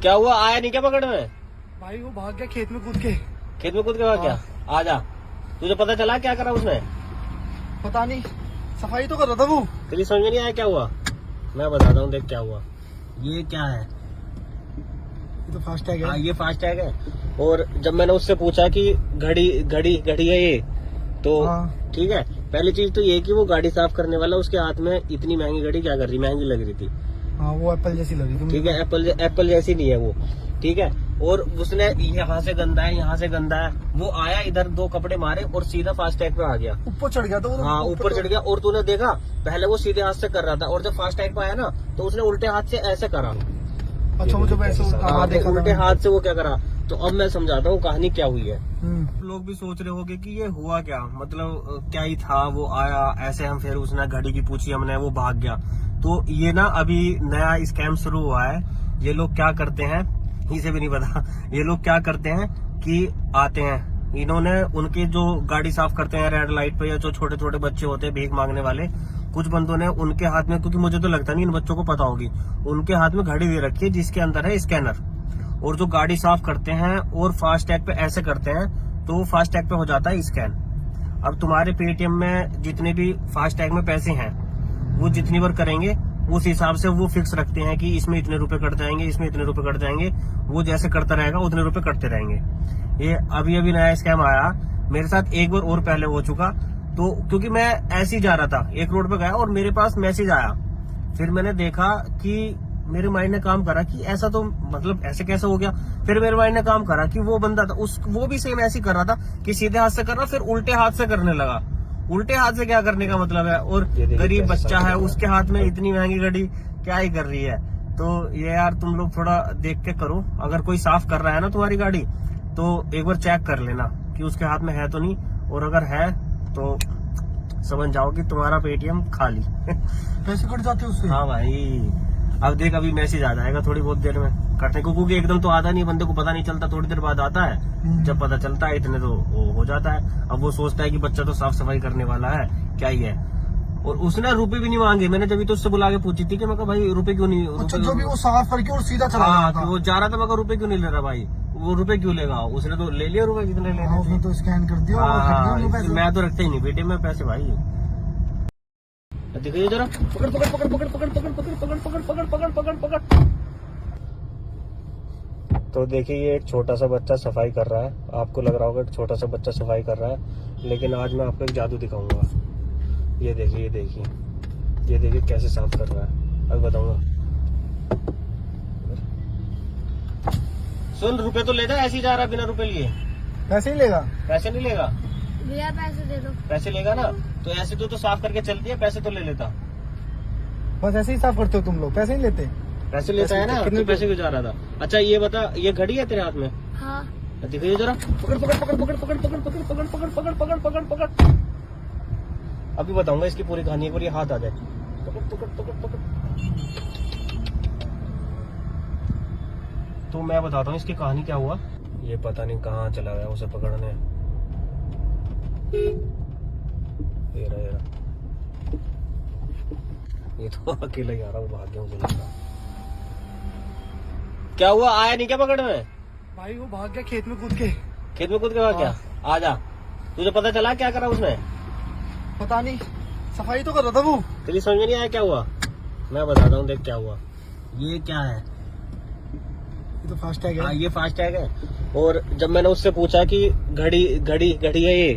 क्या हुआ, आया नहीं क्या पकड़ने? भाई वो भाग गया खेत में कूद के। खेत में कूद के भाग गया? आ जा, तुझे पता चला क्या करा उसने? पता नहीं, सफाई तो कर रहा था वो। तेरी समझ में नहीं आया क्या हुआ? मैं बताता हूँ, देख क्या हुआ। ये क्या है? ये तो फास्ट टैग हाँ है। ये फास्ट टैग है। और जब मैंने उससे पूछा कि घड़ी घड़ी घड़ी है ये, तो हाँ। ठीक है, पहली चीज तो ये कि वो गाड़ी साफ करने वाला उसके हाथ में इतनी महंगी घड़ी क्या कर रही, महंगी लग रही थी। हाँ वो एप्पल जैसी लगी थी। ठीक है, एप्पल जैसी नहीं है वो, ठीक है। और उसने यहाँ से गंदा है, यहाँ से गंदा है, वो आया इधर, दो कपड़े मारे और सीधा फास्ट टैग पे आ गया। ऊपर चढ़ गया था वो। हाँ ऊपर चढ़ गया। और तूने देखा पहले वो सीधे हाथ से कर रहा था, और जब फास्ट टैग पे आया ना तो उसने उल्टे हाथ से ऐसे करा। अच्छा वो जब ऐसे हाँ, देखा उल्टे हाथ से वो क्या करा। तो अब मैं समझाता हूँ कहानी क्या हुई है। हम्म। लोग भी सोच रहे होंगे कि ये हुआ क्या, मतलब क्या ही था, वो आया ऐसे, हम फिर उसने घड़ी की पूछी हमने, वो भाग गया। तो ये ना अभी नया स्कैम शुरू हुआ है। ये लोग क्या करते हैं, इसे भी नहीं पता, ये लोग क्या करते हैं कि आते हैं, इन्होंने उनके जो गाड़ी साफ करते हैं रेड लाइट पे, या जो छोटे छोटे बच्चे होते हैं भीख मांगने वाले, कुछ बंदों ने उनके हाथ में, क्योंकि मुझे तो लगता नहीं इन बच्चों को पता होगी, उनके हाथ में घड़ी दे रखी है जिसके अंदर है स्कैनर, और जो गाड़ी साफ करते हैं और फास्ट टैग पे ऐसे करते हैं तो वो फास्ट टैग पे हो जाता है स्कैन। अब तुम्हारे पेटीएम में जितने भी फास्ट टैग में पैसे हैं वो जितनी बार करेंगे उस हिसाब से वो फिक्स रखते हैं कि इसमें इतने रुपए कट जाएंगे, इसमें इतने रुपए कट जाएंगे, वो जैसे करता रहेगा उतने रुपए कटते रहेंगे। ये अभी अभी नया स्कैम आया मेरे साथ, एक बार और पहले हो चुका। तो क्योंकि मैं ऐसे ही जा रहा था, एक रोड पे गया और मेरे पास मैसेज आया, फिर मैंने देखा कि मेरे माइंड ने काम करा कि ऐसा तो मतलब ऐसे कैसे हो गया। फिर मेरे माइंड ने काम करा कि वो बंदा था वो भी सेम ऐसे ही कर रहा था कि सीधे हाथ से कर रहा, फिर उल्टे हाथ से करने लगा। उल्टे हाथ से क्या करने का मतलब है, और गरीब बच्चा है उसके हाथ में इतनी महंगी घड़ी क्या ही कर रही है। तो ये यार तुम लोग थोड़ा देख के करो, अगर कोई साफ कर रहा है ना तुम्हारी गाड़ी तो एक बार चेक कर लेना कि उसके हाथ में है तो नहीं, और अगर है तो समझ जाओ कि तुम्हारा पेटीएम खाली। पैसे कट जाते उससे। हाँ भाई, अब देख अभी मैसेज आ जाएगा थोड़ी बहुत देर में कटने को, क्योंकि एकदम तो आता नहीं, बंदे को पता नहीं चलता, थोड़ी देर बाद आता है। जब पता चलता है इतने तो वो हो जाता है। अब वो सोचता है कि बच्चा तो साफ सफाई करने वाला है, क्या ही है। और उसने रुपए भी नहीं मांगे। मैंने जब तो उससे बुला के पूछी थी कि मैं कहा भाई रुपए क्यों नहीं, अच्छा रुपए जो भी वो साफ करके और सीधा चला हाँ गया था। वो जा रहा था, मैं कहा रुपए क्यों नहीं ले रहा भाई, वो रुपए क्यों लेगा, उसने तो ले लिया रुपए जितने लेने हाँ, थे। उसने तो स्कैन कर दिया और खरीद लिया उनको पैसे। मैं तो रखता ही नहीं बेटे में पैसे भाई। देखिए जरा, पकड़ पकड़ पकड़ पकड़ पकड़ पकड़ पकड़ पकड़ पकड़ पकड़ पकड़ पकड़ पकड़। तो देखिए ये एक छोटा सा बच्चा सफाई कर रहा है। आपको लग रहा होगा कि छोटा सा बच्चा सफाई कर रहा है, लेकिन आज मैं आपको एक जादू दिखाऊंगा। ये देखिए ये देखिए ये देखिए कैसे साफ कर रहा है, अब बताऊंगा। सुन, रुपए तो लेता, ऐसे ही जा रहा है बिना रुपए लिए। पैसे ही लेगा। पैसे नहीं लेगा, भैया पैसे दे दो। पैसे लेगा ना तो ऐसे तो साफ करके चलती है, पैसे तो ले लेता। बस ऐसे ही साफ करते हो तुम लोग, पैसे नहीं लेते। पैसे लेता है ना, कितने तो पैसे क्यों जा रहा था। अच्छा ये बता, ये घड़ी है तेरे हाथ में? हाँ। दिखाइए जरा, पकड़ पकड़ पकड़ पकड़ पकड़ पकड़ पकड़ पकड़ पकड़ पकड़ पकड़ पकड़ पकड़। अभी बताऊंगा इसकी पूरी कहानी, एक बार ये हाथ आ जाए। पकड़ पकड़ पकड़ पकड़। तो मैं बताता हूँ इसकी कहानी क्या हुआ। ये पता नहीं कहाँ चला गया उसे पकड़ने। ये रहा ये तो अकेला ही आ रहा, वो भाग गया मुझे लगा। क्या हुआ, आया नहीं क्या पकड़ने? भाई वो भाग गया खेत में कूद के। खेत में कूद के भाग गया? आजा, तुझे पता चला क्या करा उसने? पता नहीं, सफाई तो कर रहा था वो। तेरी समझ में नहीं आया क्या हुआ? मैं बताता हूँ, देख क्या हुआ। ये क्या है? ये तो फास्ट टैग हाँ है। ये फास्ट टैग है। और जब मैंने उससे पूछा कि घड़ी घड़ी घड़ी है ये,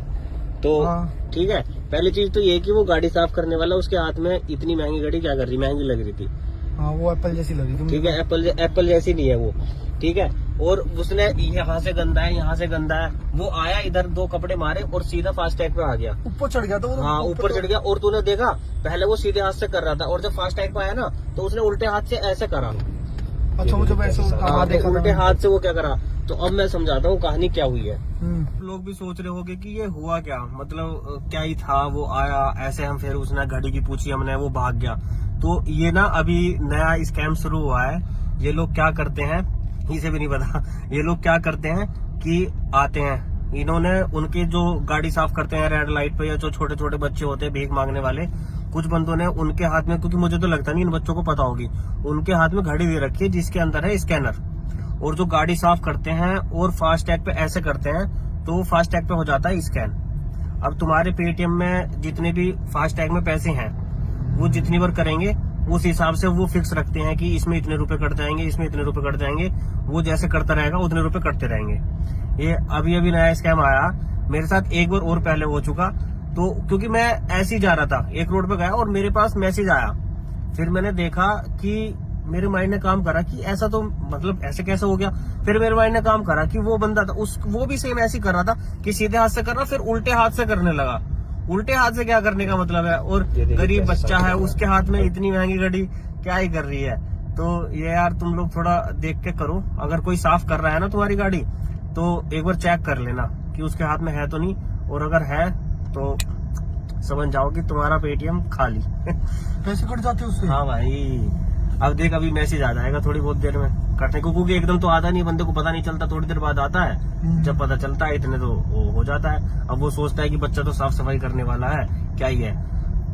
तो हाँ। ठीक है, पहली चीज तो ये कि वो गाड़ी साफ करने वाला उसके हाथ में इतनी महंगी घड़ी क्या कर रही, महंगी लग रही थी। हाँ वो एप्पल जैसी लगी तुम। ठीक है, एप्पल जैसी नहीं है वो। ठीक है, और उसने यहाँ से गंदा है, यहाँ से गंदा है, वो आया इधर दो कपड़े मारे और सीधा फास्ट टैग पे आ गया। ऊपर चढ़ गया था वो तो। हाँ ऊपर चढ़ गया। और तूने देखा पहले वो सीधे हाथ से कर रहा था, और जब फास्ट टैग पे आया ना तो उसने उल्टे हाथ से ऐसे करा। अच्छा मुझे वैसे हाँ, देखा उल्टे था। हाथ से वो क्या करा। तो अब मैं समझाता हूँ कहानी क्या हुई है। हम्म। लोग भी सोच रहे होंगे कि ये हुआ क्या, मतलब क्या ही था, वो आया ऐसे, हम फिर उसने घड़ी की पूछी हमने, वो भाग गया। तो ये ना अभी नया स्कैम शुरू हुआ है। ये लोग क्या करते हैं, इसे भी नहीं पता, ये लोग क्या करते हैं कि आते हैं, इन्होंने उनके जो गाड़ी साफ करते हैं रेड लाइट पे, या जो छोटे छोटे बच्चे होते हैं भीख मांगने वाले, कुछ बंदों ने उनके हाथ में, क्योंकि मुझे तो लगता नहीं इन बच्चों को पता होगी, उनके हाथ में घड़ी दे रखी है जिसके अंदर है स्कैनर। और जो गाड़ी साफ करते हैं और फास्ट टैग पे ऐसे करते हैं तो फास्ट टैग पे हो जाता है स्कैन। अब तुम्हारे पेटीएम में जितने भी फास्ट टैग में पैसे हैं, वो जितनी बार करेंगे उस हिसाब से वो फिक्स रखते हैं कि इसमें इतने रुपए कट जाएंगे, इसमें इतने रुपए कट जाएंगे। वो जैसे करता रहेगा उतने रुपए कटते रहेंगे। ये अभी अभी नया स्कैम आया, मेरे साथ एक बार और पहले हो चुका। तो क्योंकि मैं ऐसे ही जा रहा था, एक रोड पे गया और मेरे पास मैसेज आया, फिर मैंने देखा कि मेरे माइंड ने काम करा कि ऐसा तो मतलब ऐसे कैसे हो गया। फिर मेरे माइंड ने काम करा कि वो बंदा था वो भी सेम ऐसे ही कर रहा था कि सीधे हाथ से कर रहा, फिर उल्टे हाथ से करने लगा। उल्टे हाथ से क्या करने का मतलब है, और गरीब बच्चा है उसके हाथ में इतनी महंगी घड़ी क्या ही कर रही है। तो ये यार तुम लोग थोड़ा देख के करो, अगर कोई साफ कर रहा है ना तुम्हारी गाड़ी तो एक बार चेक कर लेना कि उसके हाथ में है तो नहीं, और अगर है तो समझ जाओ कि तुम्हारा पेटीएम खाली। पैसे कट जाते उससे। हाँ भाई, अब देख अभी मैसेज आ जाएगा थोड़ी बहुत देर में कटने को, क्योंकि एकदम तो आता नहीं, बंदे को पता नहीं चलता, थोड़ी देर बाद आता है। जब पता चलता है इतने तो वो हो जाता है। अब वो सोचता है कि बच्चा तो साफ सफाई करने वाला है, क्या ही है।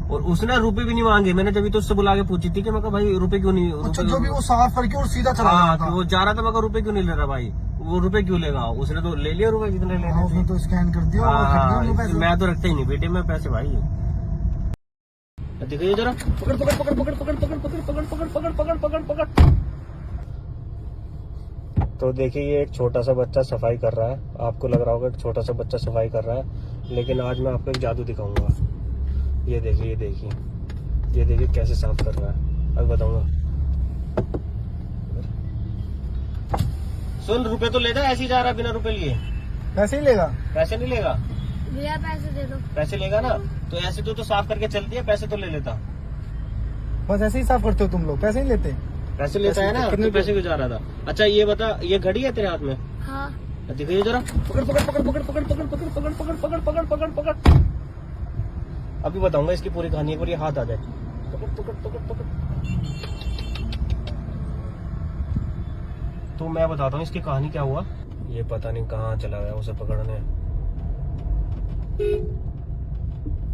और उसने रुपए भी नहीं मांगे। मैंने जब तो उससे बुला के पूछी थी कि मैं कहा भाई रुपए क्यों नहीं, अच्छा जो भी वो साफ करके और सीधा चला गया हाँ था। वो जा रहा था, मैं कहा रुपए क्यों नहीं ले रहा भाई, वो रुपए क्यों लेगा, उसने तो ले लिया रुपए जितने हाँ, लेने उसने थे। तो स्कैन कर दिया और खरीद लिया उनको पैसे। मैं तो रखता ही नहीं बेटे में पैसे भाई। देखिए जरा, पकड़ पकड़ पकड़ पकड़ पकड़ पकड़ पकड़ पकड़ पकड़ पकड़ पकड़ पकड़ पकड़। तो देखिए ये एक छोटा सा बच्चा सफाई कर रहा है। आपको लग रहा होगा कि छोटा सा बच्चा सफाई कर रहा है, लेकिन आज मैं आपको एक जादू दिखाऊंगा। ये देखिए ये देखिए ये देखिए कैसे साफ कर रहा है, अब बताऊंगा। सुन, रुपए तो लेता, ऐसे ही जा रहा है बिना रुपए लिए। पैसे ही लेगा। पैसे नहीं लेगा, भैया पैसे दे दो। पैसे लेगा ना तो ऐसे तो साफ करके चलती है, पैसे तो ले लेता। बस ऐसे ही साफ करते हो तुम लोग, पैसे नहीं लेते। पैसे लेता है ना, कितने तो पैसे क्यों जा रहा था। अच्छा ये बता, ये घड़ी है तेरे हाथ में? हाँ। दिखाइए जरा, पकड़ पकड़ पकड़ पकड़ पकड़ पकड़ पकड़ पकड़ पकड़ पकड़ पकड़ पकड़ पकड़। अभी बताऊंगा इसकी पूरी कहानी, एक बार ये हाथ आ जाए। पकड़ पकड़ पकड़ पकड़। तो मैं बताता हूँ इसकी कहानी क्या हुआ। ये पता नहीं कहाँ चला गया उसे पकड़ने।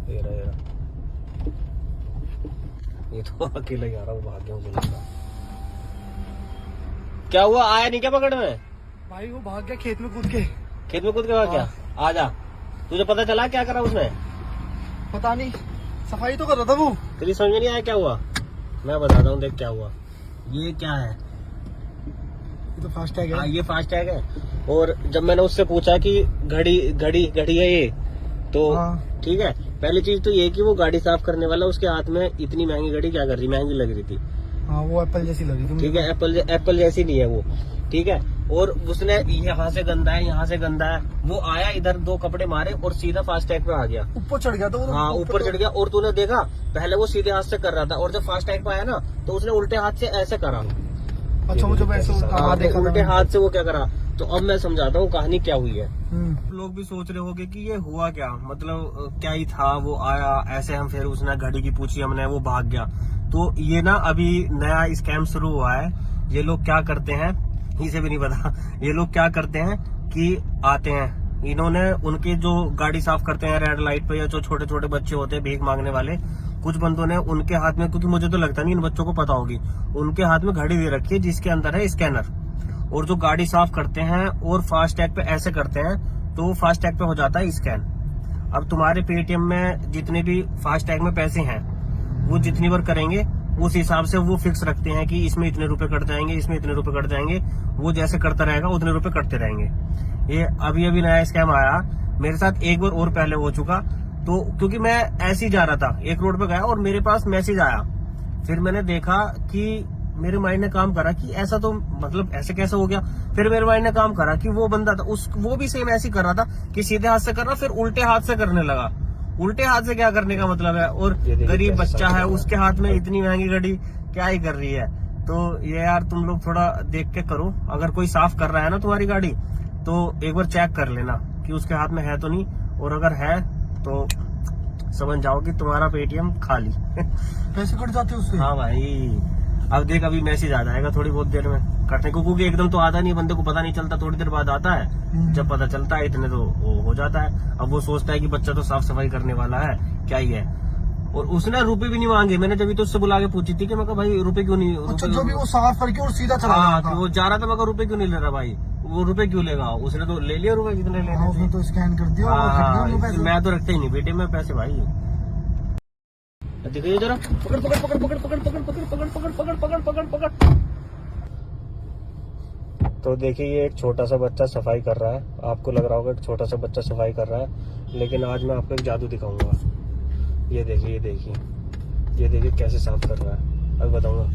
ये रहा ये तो अकेला ही आ रहा, वो भाग गया मुझे लगा। क्या हुआ, आया नहीं क्या पकड़ में? भाई वो भाग गया खेत में कूद के। खेत में कूद के भाग गया? आजा, तुझे पता चला क्या करा उसने? पता नहीं, सफाई तो कर रहा था वो। तेरी समझ में नहीं आया क्या हुआ? मैं बताता हूँ, देख क्या हुआ। ये क्या है? ये तो फास्टैग है। ये फास्टैग है। और जब मैंने उससे पूछा कि घड़ी घड़ी घड़ी है ये, तो हाँ। ठीक है, पहली चीज तो ये कि वो गाड़ी साफ करने वाला उसके हाथ में इतनी महंगी घड़ी क्या कर रही, महंगी लग रही थी। हाँ वो एप्पल जैसी लगी थी। ठीक है, एप्पल जैसी नहीं है वो। ठीक है, और उसने यहाँ से गंदा है, यहाँ से गंदा है, वो आया इधर 2 कपड़े मारे और सीधा फास्टैग पे आ गया। ऊपर चढ़ गया तो हाँ, ऊपर चढ़ गया। और तूने देखा, पहले वो सीधे हाथ से कर रहा था, और जब फास्टैग पे आया ना तो उसने उल्टे हाथ से ऐसे करा। अच्छा मुझे वैसे हाँ, देखा उल्टे हाथ से वो क्या करा। तो अब मैं समझाता हूँ कहानी क्या हुई है। हम्म। लोग भी सोच रहे होंगे कि ये हुआ क्या, मतलब क्या ही था, वो आया ऐसे, हम फिर उसने घड़ी की पूछी हमने, वो भाग गया। तो ये ना अभी नया स्कैम शुरू हुआ है। ये लोग क्या करते हैं, इसे भी नहीं पता, ये लोग क्या करते हैं कि आते हैं, इन्होंने उनके जो गाड़ी साफ करते हैं रेड लाइट पे, या जो छोटे छोटे बच्चे होते हैं भीख मांगने वाले, कुछ बंदों ने उनके हाथ में, क्योंकि मुझे तो लगता नहीं इन बच्चों को पता होगी, उनके हाथ में घड़ी दे रखी है जिसके अंदर है स्कैनर। और जो गाड़ी साफ करते हैं और फास्टैग पे ऐसे करते हैं, तो फास्टैग पे हो जाता है स्कैन। अब तुम्हारे पेटीएम में जितने भी फास्टैग में पैसे हैं, वो जितनी बार करेंगे उस हिसाब से वो फिक्स रखते हैं कि इसमें इतने रुपए कट जाएंगे, इसमें इतने रुपए कट जाएंगे। वो जैसे करता रहेगा उतने रुपए कटते रहेंगे। ये अभी अभी नया स्कैम आया, मेरे साथ एक बार और पहले हो चुका। तो क्योंकि मैं ऐसे ही जा रहा था, एक रोड पे गया और मेरे पास मैसेज आया, फिर मैंने देखा कि मेरे माइंड ने काम करा कि ऐसा तो मतलब ऐसे कैसे हो गया। फिर मेरे माइंड ने काम करा कि वो बंदा था वो भी सेम ऐसे ही कर रहा था कि सीधे हाथ से कर रहा, फिर उल्टे हाथ से करने लगा। उल्टे हाथ से क्या करने का मतलब है, और गरीब बच्चा है उसके हाथ में इतनी महंगी घड़ी क्या ही कर रही है। तो ये यार तुम लोग थोड़ा देख के करो, अगर कोई साफ कर रहा है ना तुम्हारी गाड़ी, तो एक बार चेक कर लेना कि उसके हाथ में है तो नहीं, और अगर है तो समझ जाओ कि तुम्हारा पेटीएम खाली। पैसे कट जाते उससे। हाँ भाई, अब देख अभी मैसेज आ जाएगा थोड़ी बहुत देर में कटने को, क्योंकि एकदम तो आता नहीं, बंदे को पता नहीं चलता, थोड़ी देर बाद आता है। जब पता चलता है इतने तो वो हो जाता है। अब वो सोचता है कि बच्चा तो साफ सफाई करने वाला है, क्या ही है। और उसने रुपए भी नहीं मांगे, मैंने जब तो उससे बुला के पूछी थी कि मैं कहा भाई रुपए क्यों नहीं। अच्छा, जो भी वो साफ करके और सीधा चला हाँ, गया था। वो जा रहा था, मैं कहा रुपए क्यों नहीं ले रहा भाई, वो रुपए क्यों लेगा, उसने तो ले लिया रुपए जितने लेने थे। उसने तो स्कैन कर दिया और कट गए उनको पैसे। मैं तो रखता ही नहीं बेटे में पैसे भाई। देखिए जरा, पकड़ पकड़ पकड़ पकड़ पकड़ पकड़ पकड़ पकड़ पकड़ पकड़ पकड़ पकड़ पकड़। तो देखिए ये एक छोटा सा बच्चा सफाई कर रहा है, आपको लग रहा होगा एक छोटा सा बच्चा सफाई कर रहा है, लेकिन आज मैं आपको एक जादू दिखाऊंगा। ये देखिए ये देखिए ये देखिए कैसे साफ कर रहा है, अब बताऊंगा।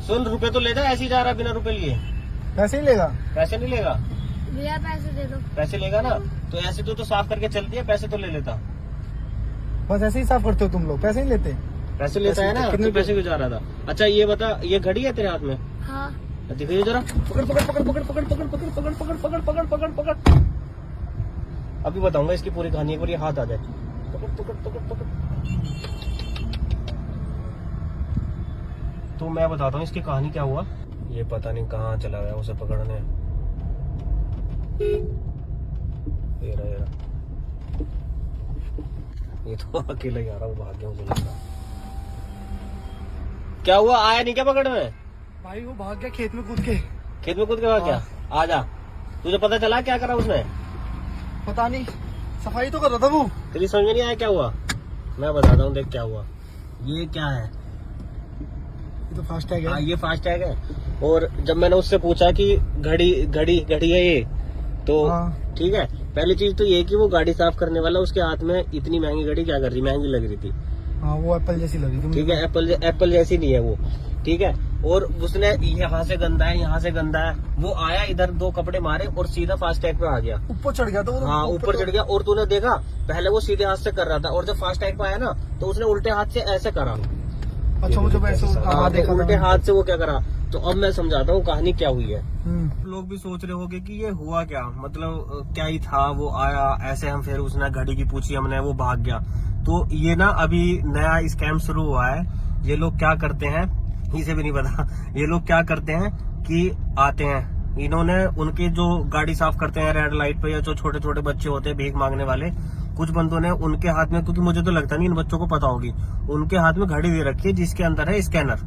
सुन, रुपए तो ले जा, ऐसे ही जा रहा बिना रुपए लिए। पैसे ही लेगा? पैसे नहीं लेगा। भैया पैसे दे दो। पैसे लेगा ना, तो ऐसे तो साफ करके चलती है, पैसे तो ले लेता। बस ऐसे ही साफ करते हो तुम लोग, पैसे नहीं लेते? पैसे लेता है ना, कितने पैसे क्यों जा रहा था? अच्छा ये बता, ये घड़ी है तेरे हाथ में? हाँ। दिखाइए जरा, पकड़ पकड़ पकड़ पकड़ पकड़ पकड़ पकड़ पकड़ पकड़ पकड़ पकड़ पकड़ पकड़। अभी बताऊंगा इसकी पूरी कहानी, एक बार ये हाथ आ जाए। पकड़ पकड़ पकड़ पकड़। तो मैं बताता हूँ इसकी कहानी क्या हुआ। ये पता नहीं कहाँ चला गया उसे पकड़ने। ये रहा, ये तो अकेला ही आ रहा, वो भाग गया मुझे लगा। क्या हुआ, आया नहीं क्या पकड़ में? भाई वो भाग गया खेत में कूद के। खेत में कूद के भाग गया? आजा, तुझे पता चला क्या करा उसने? पता नहीं, सफाई तो कर रहा था वो। तेरी समझ में नहीं आया क्या हुआ? मैं बताता हूँ, देख क्या हुआ। ये क्या है? ये तो फास्टैग है। ये फास्टैग है। और जब मैंने उससे पूछा कि घड़ी घड़ी घड़ी है ये, तो हाँ। ठीक है, पहली चीज तो ये कि वो गाड़ी साफ करने वाला उसके हाथ में इतनी महंगी घड़ी क्या कर रही, महंगी लग रही थी। हाँ वो एप्पल जैसी लगी थी। ठीक है, एप्पल जैसी नहीं है वो। ठीक है, और उसने यहाँ से गंदा है, यहाँ से गंदा है, वो आया इधर 2 कपड़े मारे और सीधा फास्टैग पे आ गया। ऊपर चढ़ गया तो हाँ, ऊपर चढ़ गया। और तूने देखा, पहले वो सीधे हाथ से कर रहा था, और जब फास्टैग पे आया ना तो उसने उल्टे हाथ से ऐसे करा। अच्छा मुझे वैसे देखा उल्टे हाथ से वो क्या करा। तो अब मैं समझाता हूँ कहानी क्या हुई है। हम्म। लोग भी सोच रहे होंगे कि ये हुआ क्या, मतलब क्या ही था, वो आया ऐसे, हम फिर उसने घड़ी की पूछी हमने, वो भाग गया। तो ये ना अभी नया स्कैम शुरू हुआ है। ये लोग क्या करते हैं, इसे भी नहीं पता, ये लोग क्या करते हैं कि आते हैं, इन्होंने उनके जो गाड़ी साफ करते हैं रेड लाइट पे, या जो छोटे छोटे बच्चे होते हैं भीख मांगने वाले, कुछ बंदों ने उनके हाथ में, क्योंकि मुझे तो लगता नहीं इन बच्चों को पता होगी, उनके हाथ में घड़ी दे रखी है जिसके अंदर है स्कैनर,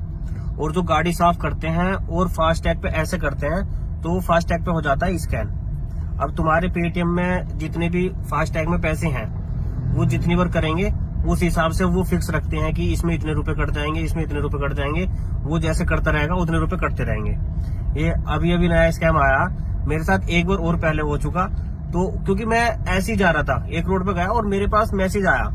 और जो गाड़ी साफ करते हैं और फास्टैग पे ऐसे करते हैं तो फास्टैग पे हो जाता है स्कैन। अब तुम्हारे पेटीएम में जितने भी फास्टैग में पैसे हैं वो जितनी बार करेंगे उस हिसाब से वो फिक्स रखते हैं कि इसमें इतने रुपए कट जाएंगे, इसमें इतने रुपए कट जाएंगे, वो जैसे करता रहेगा उतने रुपए कटते रहेंगे। ये अभी अभी नया स्कैम आया मेरे साथ, एक बार और पहले हो चुका। तो क्योंकि मैं ऐसे ही जा रहा था, एक रोड पे गया और मेरे पास मैसेज आया,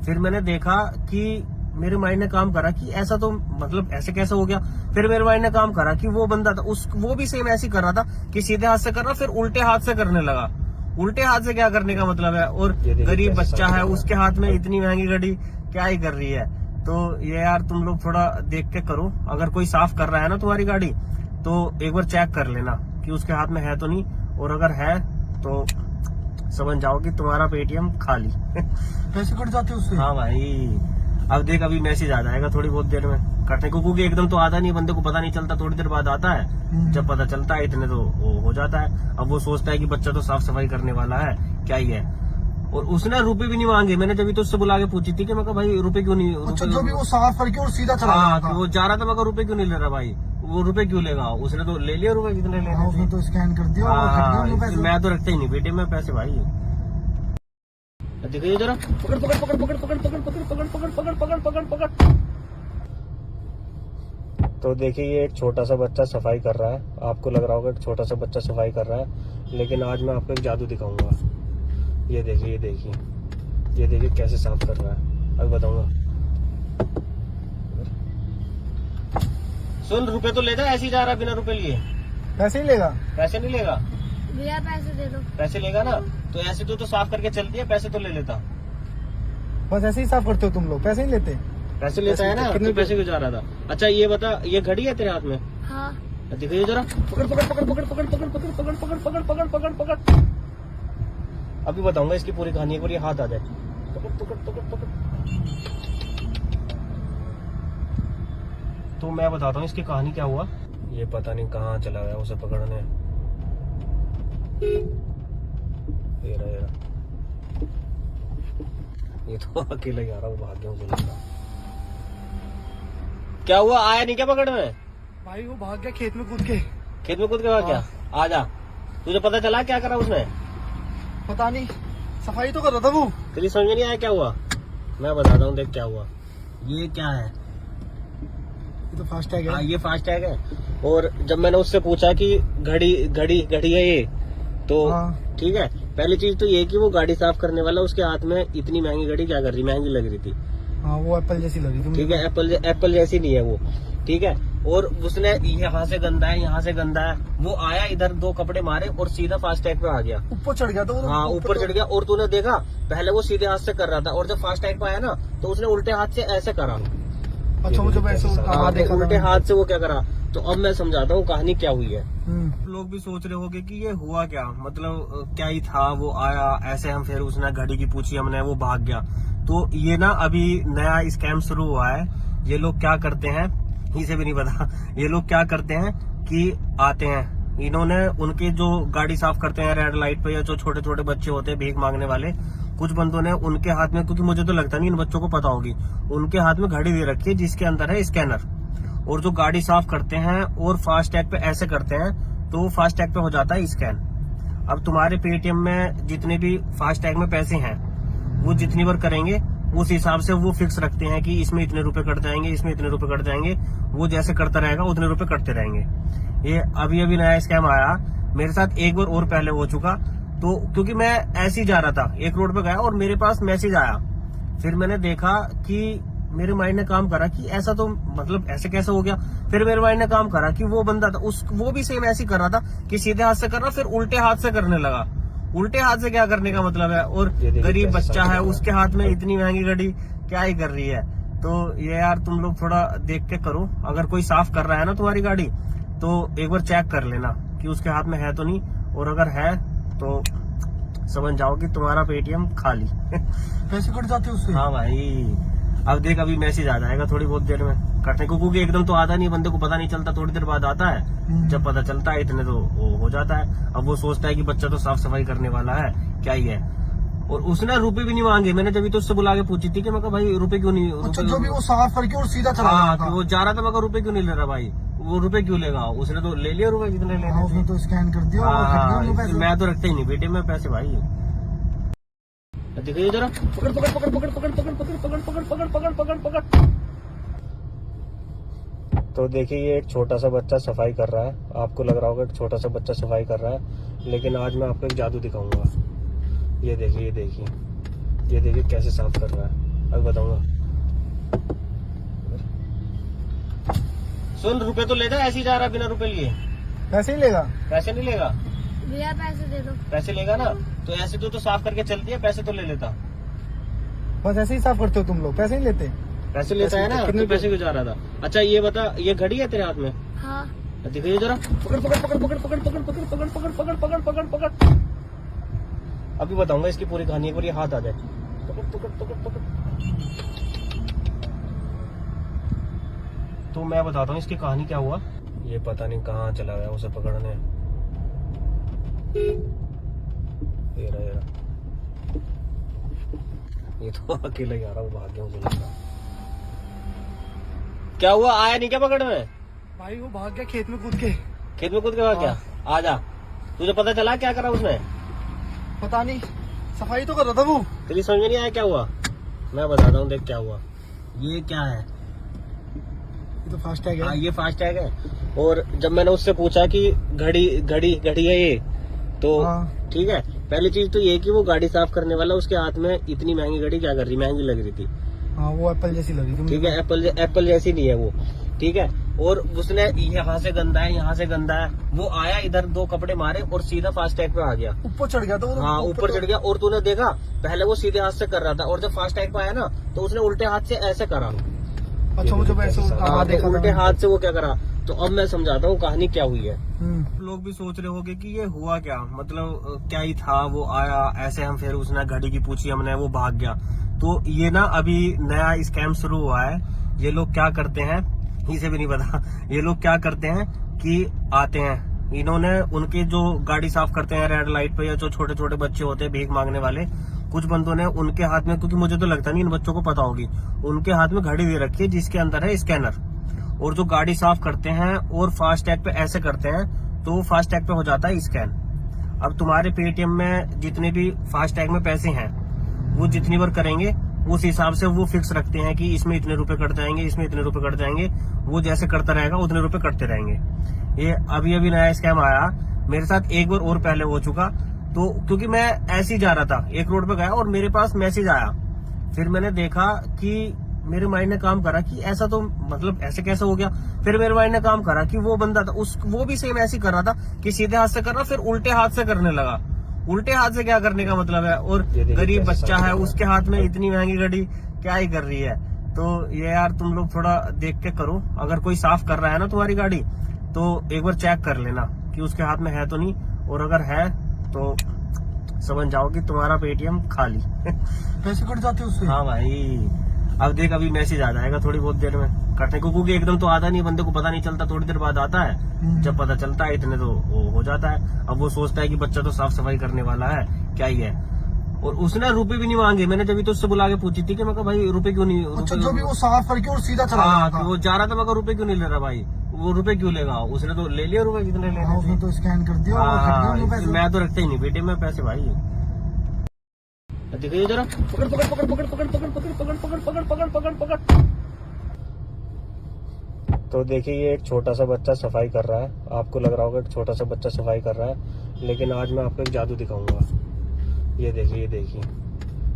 फिर मैंने देखा कि मेरे माइंड ने काम करा कि ऐसा तो मतलब ऐसे कैसे हो गया। फिर मेरे माइंड ने काम करा कि वो बंदा था वो भी सेम ऐसे ही कर रहा था कि सीधे हाथ से कर रहा, फिर उल्टे हाथ से करने लगा। उल्टे हाथ से क्या करने का मतलब है, और गरीब बच्चा है उसके हाथ में इतनी महंगी घड़ी क्या ही कर रही है। तो ये यार तुम लोग थोड़ा देख के करो, अगर कोई साफ कर रहा है ना तुम्हारी गाड़ी तो एक बार चेक कर लेना कि उसके हाथ में है तो नहीं, और अगर है तो समझ जाओ कि तुम्हारा पेटीएम खाली। पैसे कट जाते हैं उससे। हाँ भाई, अब देख अभी मैसेज आ जाएगा थोड़ी बहुत देर में कटने को, क्योंकि एकदम तो आता नहीं, बंदे को पता नहीं चलता, थोड़ी देर बाद आता है। जब पता चलता है इतने तो वो हो जाता है। अब वो सोचता है कि बच्चा तो साफ सफाई करने वाला है, क्या ही है। और उसने रुपए भी नहीं मांगे, मैंने जब तो उससे बुला के पूछी थी कि मैं कहा भाई रुपए क्यों नहीं, अच्छा, जो भी वो साफ करके और सीधा चला हाँ, गया था। वो जा रहा था, मैं कहा रुपए क्यों नहीं ले रहा भाई, वो रुपए क्यों लेगा, उसने तो ले लिया रुपए जितने लेने हाँ, उसने थे। तो स्कैन कर दिया और कट गए उनके पैसे। मैं तो रखता ही नहीं बेटे में पैसे भाई। देखिए जरा, पकड़ पकड़ पकड़ पकड़ पकड़ पकड़ पकड़ पकड़ पकड़ पकड़ पकड़ पकड़ पकड़। तो देखिए ये एक छोटा सा बच्चा सफाई कर रहा है, आपको लग रहा होगा एक छोटा सा बच्चा सफाई कर रहा है, लेकिन आज मैं आपको एक जादू दिखाऊंगा। ये देखिए ये देखिए ये देखिए कैसे साफ कर रहा है, अब बताऊंगा। सुन, रुपए तो ले जा, ऐसे ही जा रहा है बिना रुपए लिए। पैसे ही लेगा। पैसे नहीं लेगा, भैया पैसे दे दो। पैसे लेगा ना तो ऐसे तो साफ करके चलती है, पैसे तो ले लेता। बस ऐसे ही साफ करते हो तुम लोग, पैसे नहीं लेते। पैसे लेता है ना, कितने तो पैसे क्यों जा रहा था। अच्छा ये बता, ये घड़ी है तेरे हाथ में? हाँ। दिखाइए जरा, पकड़ पकड़ पकड़ पकड़ पकड़ पकड़ पकड़ पकड़ पकड़ पकड़ पकड़ पकड़ पकड़। अभी बताऊंगा इसकी पूरी कहानी, एक बार ये हाथ आ जाए। पकड़ पकड़ पकड़ पकड़। तो मैं बताता हूँ इसकी कहानी क्या हुआ। ये पता नहीं कहाँ चला गया उसे पकड़ने। ये रहा ये तो अकेला ही आ रहा हूँ, भाग गया मुझे लगा। क्या हुआ, आया नहीं क्या पकड़ने? भाई वो भाग गया खेत में कूद के। खेत में कूद के भाग गया? आ जा, तुझे पता चला क्या करा उसने? पता नहीं, सफाई तो कर रहा था वो। तेरी समझ में नहीं आया क्या हुआ? मैं बताता हूँ, देख क्या हुआ। ये क्या है? ये तो फास्टैग है। ये फास्टैग है। और जब मैंने उससे पूछा कि घड़ी घड़ी घड़ी है ये, तो हाँ। ठीक है, पहली चीज तो ये कि वो गाड़ी साफ करने वाला उसके हाथ में इतनी महंगी घड़ी क्या कर रही, महंगी लग रही थी। हाँ, वो एप्पल जैसी लगी थी। ठीक है, एप्पल जैसी नहीं है वो, ठीक है। और उसने यहाँ से गंदा है, यहाँ से गंदा है, वो आया इधर दो कपड़े मारे और सीधा फास्टैग पे आ गया। ऊपर चढ़ गया था वो। हाँ, ऊपर चढ़ गया। और तूने देखा पहले वो सीधे हाथ से कर रहा था, और जब फास्टैग पे आया ना तो उसने उल्टे हाथ से ऐसे करा। अच्छा, मुझे वैसे देखा उल्टे हाथ से वो क्या करा। तो अब मैं समझाता हूँ कहानी क्या हुई है। हम्म। लोग भी सोच रहे होंगे कि ये हुआ क्या, मतलब क्या ही था, वो आया ऐसे, हम फिर उसने घड़ी की पूछी हमने, वो भाग गया। तो ये ना अभी नया स्कैम शुरू हुआ है। ये लोग क्या करते हैं, इसे भी नहीं पता, ये लोग क्या करते हैं कि आते हैं, इन्होंने उनके जो गाड़ी साफ करते हैं रेड लाइट पे, या जो छोटे छोटे बच्चे होते हैं भीख मांगने वाले, कुछ बंदों ने उनके हाथ में, क्योंकि मुझे तो लगता नहीं इन बच्चों को पता होगी, उनके हाथ में घड़ी दे रखी है जिसके अंदर है स्कैनर, और जो गाड़ी साफ करते हैं और फास्टैग पे ऐसे करते हैं तो फास्टैग पे हो जाता है स्कैन। अब तुम्हारे पेटीएम में जितने भी फास्टैग में पैसे हैं वो जितनी बार करेंगे उस हिसाब से वो फिक्स रखते हैं कि इसमें इतने रुपए कट जाएंगे, इसमें इतने रुपए कट जाएंगे, वो जैसे करता रहेगा उतने रुपए कटते रहेंगे। ये अभी अभी नया स्कैम आया मेरे साथ, एक बार और पहले हो चुका। तो क्योंकि मैं ऐसे ही जा रहा था, एक रोड पे गया और मेरे पास मैसेज आया, फिर मैंने देखा कि मेरे माइंड ने काम करा कि ऐसा तो मतलब ऐसे कैसे हो गया। फिर मेरे माइंड ने काम करा कि वो बंदा था वो भी सेम ऐसे ही कर रहा था कि सीधे हाथ से कर रहा, फिर उल्टे हाथ से करने लगा। उल्टे हाथ से क्या करने का मतलब है, और गरीब बच्चा है उसके हाथ में इतनी महंगी घड़ी क्या ही कर रही है। तो ये यार तुम लोग थोड़ा देख के करो, अगर कोई साफ कर रहा है ना तुम्हारी गाड़ी तो एक बार चेक कर लेना कि उसके हाथ में है तो नहीं, और अगर है तो समझ जाओ कि तुम्हारा पेटीएम खाली। पैसे कट जाते हैं उससे। हाँ भाई, अब देख अभी मैसेज आ जाएगा थोड़ी बहुत देर में कटने को, क्योंकि एकदम तो आता नहीं, बंदे को पता नहीं चलता, थोड़ी देर बाद आता है। जब पता चलता है इतने तो वो हो जाता है। अब वो सोचता है कि बच्चा तो साफ सफाई करने वाला है, क्या ही है। और उसने रुपए भी नहीं मांगे। मैंने जब तो उससे बुला के पूछी थी कि मैं कहा भाई रुपए क्यों नहीं, अच्छा जो भी वो साफ करके और सीधा चला गया हाँ था। वो जा रहा था, मैं कहा रुपए क्यों नहीं ले रहा भाई, वो रुपए क्यों लेगा, उसने तो ले लिया रुपए जितने लेने हाँ, उसने थे। तो स्कैन कर दिया और खरीद हाँ, लिया पैसे। मैं तो रखता ही नहीं बेटे मैं पैसे भाई। देखिए जरा, पकड़ पकड़ पकड़ पकड़ पकड़ पकड़ पकड़ पकड़ पकड़ पकड़ पकड़ पकड़ पकड़। तो देखिए ये एक छोटा सा बच्चा सफाई कर रहा है, आपको लग रहा होगा एक छोटा सा बच्चा सफाई कर रहा है, लेकिन आज मैं आपको एक जादू दिखाऊंगा। ये देखिए ये देखिए ये देखिए कैसे साफ कर रहा है, अब बताऊंगा। सुन, रुपए तो ले जा, ऐसे ही जा रहा बिना रुपए लिए। पैसे ही लेगा। पैसे नहीं लेगा, भैया पैसे दे दो। पैसे लेगा ना तो ऐसे तो साफ करके चलती है, पैसे तो ले लेता। बस ऐसे ही साफ करते हो तुम लोग, पैसे नहीं लेते। पैसे लेता है ना, कितने तो पैसे क्यों जा रहा था। अच्छा ये बता, ये घड़ी है तेरे हाथ में? हाँ। दिखाइए जरा, पकड़ पकड़ पकड़ पकड़ पकड़ पकड़ पकड़ पकड़ पकड़ पकड़ पकड़ पकड़ पकड़। अभी बताऊंगा इसकी पूरी कहानी, एक बार ये हाथ आ जाए। पकड़ पकड़ पकड़ पकड़। तो मैं बताता हूँ इसकी कहानी क्या हुआ। ये पता नहीं कहाँ चला गया उसे पकड़ने। ये रहा, ये रहा। ये तो अकेला ही आ रहा, वो भाग गया मुझे लगा। क्या हुआ, आया नहीं क्या पकड़ने? भाई वो भाग गया खेत में कूद के। खेत में कूद के भाग गया? आ जा, तुझे पता चला क्या करा उसने? पता नहीं, सफाई तो कर रहा था वो। तेरी समझ में नहीं आया क्या हुआ? मैं बताता हूँ, देख क्या हुआ। ये क्या है? ये तो फास्ट टैग हाँ है। ये फास्ट टैग है। और जब मैंने उससे पूछा कि घड़ी घड़ी घड़ी है ये, तो हाँ। ठीक है, पहली चीज तो ये कि वो गाड़ी साफ करने वाला उसके हाथ में इतनी महंगी घड़ी क्या कर रही, महंगी लग रही थी। हाँ वो एप्पल जैसी लगी थी। ठीक है, एप्पल जैसी नहीं है वो। ठीक है, और उसने यहाँ से गंदा है, यहाँ से गंदा है, वो आया इधर दो कपड़े मारे और सीधा फास्ट टैग पे आ गया। ऊपर चढ़ गया था वो। हाँ ऊपर चढ़ गया। और तूने देखा पहले वो सीधे हाथ से कर रहा था, और जब फास्ट टैग पे आया ना तो उसने उल्टे हाथ से ऐसे करा। अच्छा वो जब ऐसे हाँ, देखा उल्टे हाथ से वो क्या करा। तो अब मैं समझाता हूँ कहानी क्या हुई है। हम्म। लोग भी सोच रहे होंगे कि ये हुआ क्या, मतलब क्या ही था, वो आया ऐसे, हम फिर उसने घड़ी की पूछी हमने, वो भाग गया। तो ये ना अभी नया स्कैम शुरू हुआ है। ये लोग क्या करते हैं, इसे भी नहीं पता, ये लोग क्या करते हैं कि आते हैं, इन्होंने उनके जो गाड़ी साफ करते हैं रेड लाइट पे, या जो छोटे छोटे बच्चे होते हैं भीख मांगने वाले, कुछ बंदों ने उनके हाथ में, क्योंकि मुझे तो लगता नहीं इन बच्चों को पता होगी, उनके हाथ में घड़ी दे रखी है जिसके अंदर है स्कैनर। और जो गाड़ी साफ करते हैं और फास्ट टैग पे ऐसे करते हैं, तो फास्ट टैग पे हो जाता है स्कैन। अब तुम्हारे पेटीएम में जितने भी फास्ट टैग में पैसे हैं, वो जितनी बार करेंगे उस हिसाब से वो फिक्स रखते हैं कि इसमें इतने रुपए कट जाएंगे, इसमें इतने रुपए कट जाएंगे। वो जैसे करता रहेगा उतने रुपए कटते रहेंगे। ये अभी अभी नया स्कैम आया, मेरे साथ एक बार और पहले हो चुका। तो क्योंकि मैं ऐसे ही जा रहा था, एक रोड पे गया और मेरे पास मैसेज आया, फिर मैंने देखा कि मेरे माइंड ने काम करा कि ऐसा तो मतलब ऐसे कैसे हो गया। फिर मेरे माइंड ने काम करा कि वो बंदा था वो भी सेम ऐसे ही कर रहा था कि सीधे हाथ से कर रहा, फिर उल्टे हाथ से करने लगा। उल्टे हाथ से क्या करने का मतलब है, और गरीब बच्चा है उसके हाथ में इतनी महंगी घड़ी क्या ही कर रही है। तो ये यार तुम लोग थोड़ा देख के करो, अगर कोई साफ कर रहा है ना तुम्हारी गाड़ी, तो एक बार चेक कर लेना कि उसके हाथ में है तो नहीं, और अगर है तो समझ जाओ कि तुम्हारा पेटीएम खाली। पैसे कट जाते हैं उससे। हाँ भाई, अब देख अभी मैसेज आ जाएगा थोड़ी बहुत देर में कटने को, क्योंकि एकदम तो आता नहीं, बंदे को पता नहीं चलता, थोड़ी देर बाद आता है। जब पता चलता है इतने तो वो हो जाता है। अब वो सोचता है कि बच्चा तो साफ सफाई करने वाला है, क्या ही है। और उसने रुपए भी नहीं मांगे। मैंने जब तो उससे बुला के पूछी थी कि मैं कहा भाई रुपए क्यों नहीं, अच्छा जो भी वो साफ करके और सीधा चला हाँ गया था। वो जा रहा था, मैं कहा रुपए क्यों नहीं ले रहा भाई, वो रुपए क्यों लेगा, उसने तो ले लिया रुपए जितने लेने हाँ, उसने थे। तो स्कैन कर दिया और खरीद लिया पैसे। मैं तो रखता ही नहीं बेटे मैं पैसे भाई। देखिए जरा, पकड़ पकड़ पकड़ पकड़ पकड़ पकड़ पकड़ पकड़ पकड़ पकड़ पकड़ पकड़ पकड़। तो देखिए ये एक छोटा सा बच्चा सफाई कर रहा है, आपको लग रहा होगा एक छोटा सा बच्चा सफाई कर रहा है, लेकिन आज मैं आपको एक जादू दिखाऊंगा। ये देखिए ये देखिए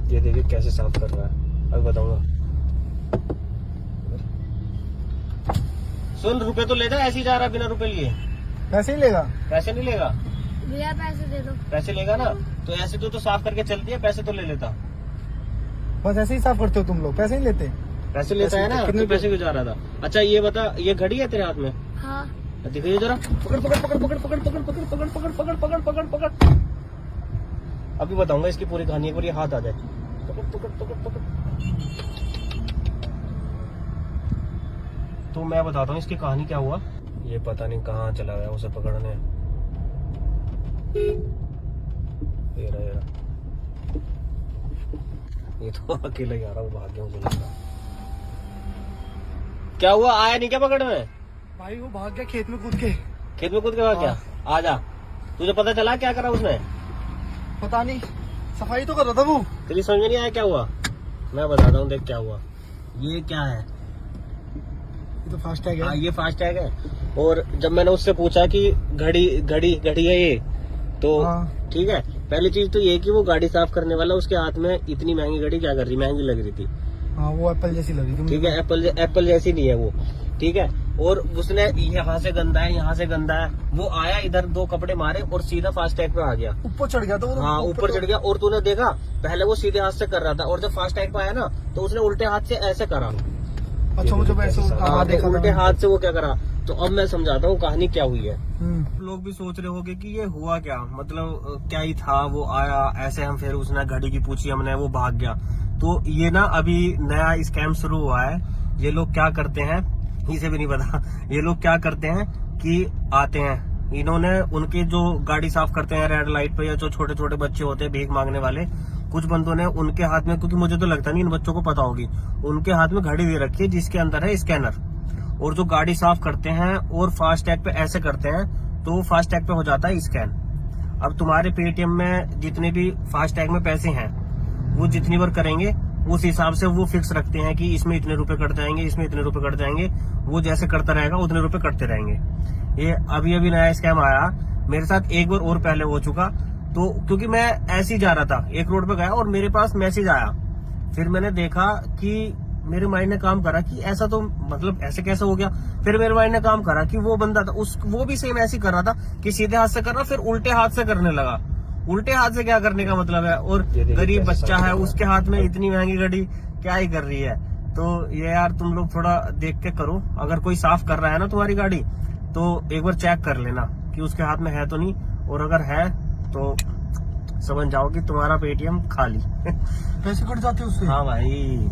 ये देखिए कैसे साफ कर रहा है, अब बताऊंगा। सुन, रुपए तो ले जा, ऐसे ही जा रहा बिना रुपए लिए। पैसे ही लेगा। पैसे नहीं लेगा, भैया पैसे दे दो। पैसे लेगा ना तो ऐसे तो साफ करके चलती है, पैसे तो ले लेता। बस ऐसे ही साफ करते हो तुम लोग, पैसे नहीं लेते। पैसे लेता है ना, कितने तो पैसे क्यों जा रहा था। अच्छा ये बता, ये घड़ी है तेरे हाथ में? हाँ। दिखाइए जरा, पकड़ पकड़ पकड़ पकड़ पकड़ पकड़ पकड़ पकड़ पकड़ पकड़ पकड़ पकड़ पकड़। अभी बताऊंगा इसकी पूरी कहानी, एक बार ये हाथ आ जाए। पकड़ पकड़ पकड़ पकड़। तो मैं बताता हूँ इसकी कहानी क्या हुआ। ये पता नहीं कहाँ चला गया उसे पकड़ने। ये रहा, ये रहा। ये तो अकेला ही आ रहा हूँ, भाग गया मुझे लगा। क्या हुआ, आया नहीं क्या पकड़ में? भाई वो भाग गया खेत में कूद के। खेत में कूद के भाग गया? आजा, तुझे पता चला क्या करा उसने? पता नहीं, सफाई तो कर रहा था वो। तेरी समझ में नहीं आया क्या हुआ? मैं बताता हूँ, देख क्या हुआ। ये क्या है? ये तो फास्ट टैग है। ये फास्ट टैग है। और जब मैंने उससे पूछा कि घड़ी घड़ी घड़ी है ये, तो हाँ। ठीक है, पहली चीज तो ये कि वो गाड़ी साफ करने वाला उसके हाथ में इतनी महंगी घड़ी क्या कर रही, महंगी लग रही थी। हाँ वो एप्पल जैसी लग रही थी। ठीक है, एप्पल जैसी नहीं है वो। ठीक है, और उसने यहाँ से गंदा है, यहाँ से गंदा है, वो आया इधर, दो कपड़े मारे और सीधा फास्ट टैग पे आ गया। ऊपर चढ़ गया था वो। हाँ, ऊपर चढ़ गया। और तूने देखा, पहले वो सीधे हाथ से कर रहा था, और जब फास्ट टैग पे आया ना, तो उसने उल्टे हाथ से ऐसे करा। अच्छा मुझे वैसे हाँ, देखा उल्टे था। हाथ से वो क्या करा। तो अब मैं समझाता हूँ कहानी क्या हुई है। हम्म। लोग भी सोच रहे होंगे कि ये हुआ क्या, मतलब क्या ही था, वो आया ऐसे, हम फिर उसने घड़ी की पूछी हमने, वो भाग गया। तो ये ना अभी नया स्कैम शुरू हुआ है। ये लोग क्या करते हैं, इसे भी नहीं पता, ये लोग क्या करते हैं कि आते हैं, इन्होंने उनके जो गाड़ी साफ करते हैं रेड लाइट पे, या जो छोटे छोटे बच्चे होते हैं भीख मांगने वाले, कुछ बंदों ने उनके हाथ में, क्योंकि मुझे तो लगता नहीं इन बच्चों को पता होगी, उनके हाथ में घड़ी दे रखी है जिसके अंदर है स्कैनर। और जो गाड़ी साफ करते हैं और फास्ट टैग पे ऐसे करते हैं, तो फास्ट टैग पे हो जाता है स्कैन। अब तुम्हारे पेटीएम में जितने भी फास्ट टैग में पैसे हैं, वो जितनी बार करेंगे उस हिसाब से वो फिक्स रखते हैं कि इसमें इतने रुपए कट जाएंगे, इसमें इतने रुपए कट जाएंगे। वो जैसे करता रहेगा उतने रुपए कटते रहेंगे। ये अभी अभी नया स्कैम आया, मेरे साथ एक बार और पहले हो चुका। तो क्योंकि मैं ऐसे ही जा रहा था, एक रोड पे गया और मेरे पास मैसेज आया, फिर मैंने देखा कि मेरे माइंड ने काम करा कि ऐसा तो मतलब ऐसे कैसे हो गया। फिर मेरे माइंड ने काम करा कि वो बंदा था वो भी सेम ऐसे ही कर रहा था कि सीधे हाथ से कर रहा, फिर उल्टे हाथ से करने लगा। उल्टे हाथ से क्या करने का मतलब है, और गरीब बच्चा है, उसके हाथ में इतनी महंगी घड़ी क्या ही कर रही है। तो ये यार तुम लोग थोड़ा देख के करो, अगर कोई साफ कर रहा है ना तुम्हारी गाड़ी, तो एक बार चेक कर लेना कि उसके हाथ में है तो नहीं, और अगर है तो समझ जाओ कि तुम्हारा पेटीएम खाली। पैसे कट जाते उससे। हाँ भाई,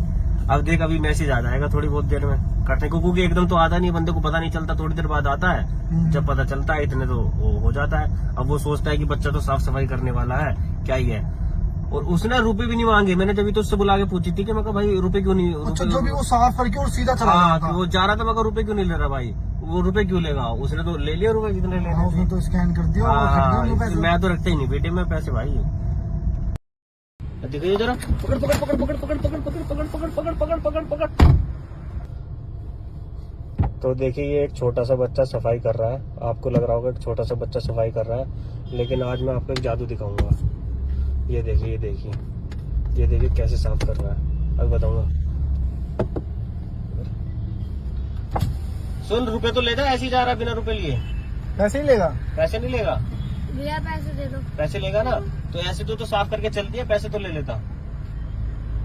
अब देख अभी मैसेज आ जाएगा थोड़ी बहुत देर में कटने को, क्योंकि एकदम तो आता नहीं, बंदे को पता नहीं चलता, थोड़ी देर बाद आता है। जब पता चलता है इतने तो वो हो जाता है। अब वो सोचता है कि बच्चा तो साफ सफाई करने वाला है, क्या ही है। और उसने रुपए भी नहीं मांगे, मैंने जब तो उससे बुला के पूछी थी कि मैं कहा भाई रुपए क्यों नहीं। अच्छा, जो भी वो साफ करके और सीधा चला हाँ, गया था। वो जा रहा था, मैं कहा रुपए क्यों नहीं ले रहा भाई, वो रुपए क्यों लेगा, उसने तो ले लिया रुपए जितने हाँ, लेने उसने थे। तो स्कैन कर दिया और हाँ, कट गए वो पैसे। मैं तो रखता ही नहीं बेटे में पैसे भाई। देखिए जरा, पकड़ पकड़ पकड़ पकड़ पकड़ पकड़ पकड़ पकड़ पकड़ पकड़ पकड़ पकड़ पकड़। तो देखिए ये एक छोटा सा बच्चा सफाई कर रहा है, आपको लग रहा होगा कि छोटा सा बच्चा सफाई कर रहा है, लेकिन आज मैं आपको एक जादू दिखाऊंगा। ये देखिए, ये देखिए, ये देखिए कैसे साफ कर रहा है, अब बताऊंगा। सुन, रुपए तो ले जा, ऐसे ही जा रहा है बिना रुपए लिए। पैसे ही लेगा। पैसे नहीं लेगा? भैया पैसे दे दो। पैसे लेगा ना, तो ऐसे तो साफ करके चलती है, पैसे तो ले लेता।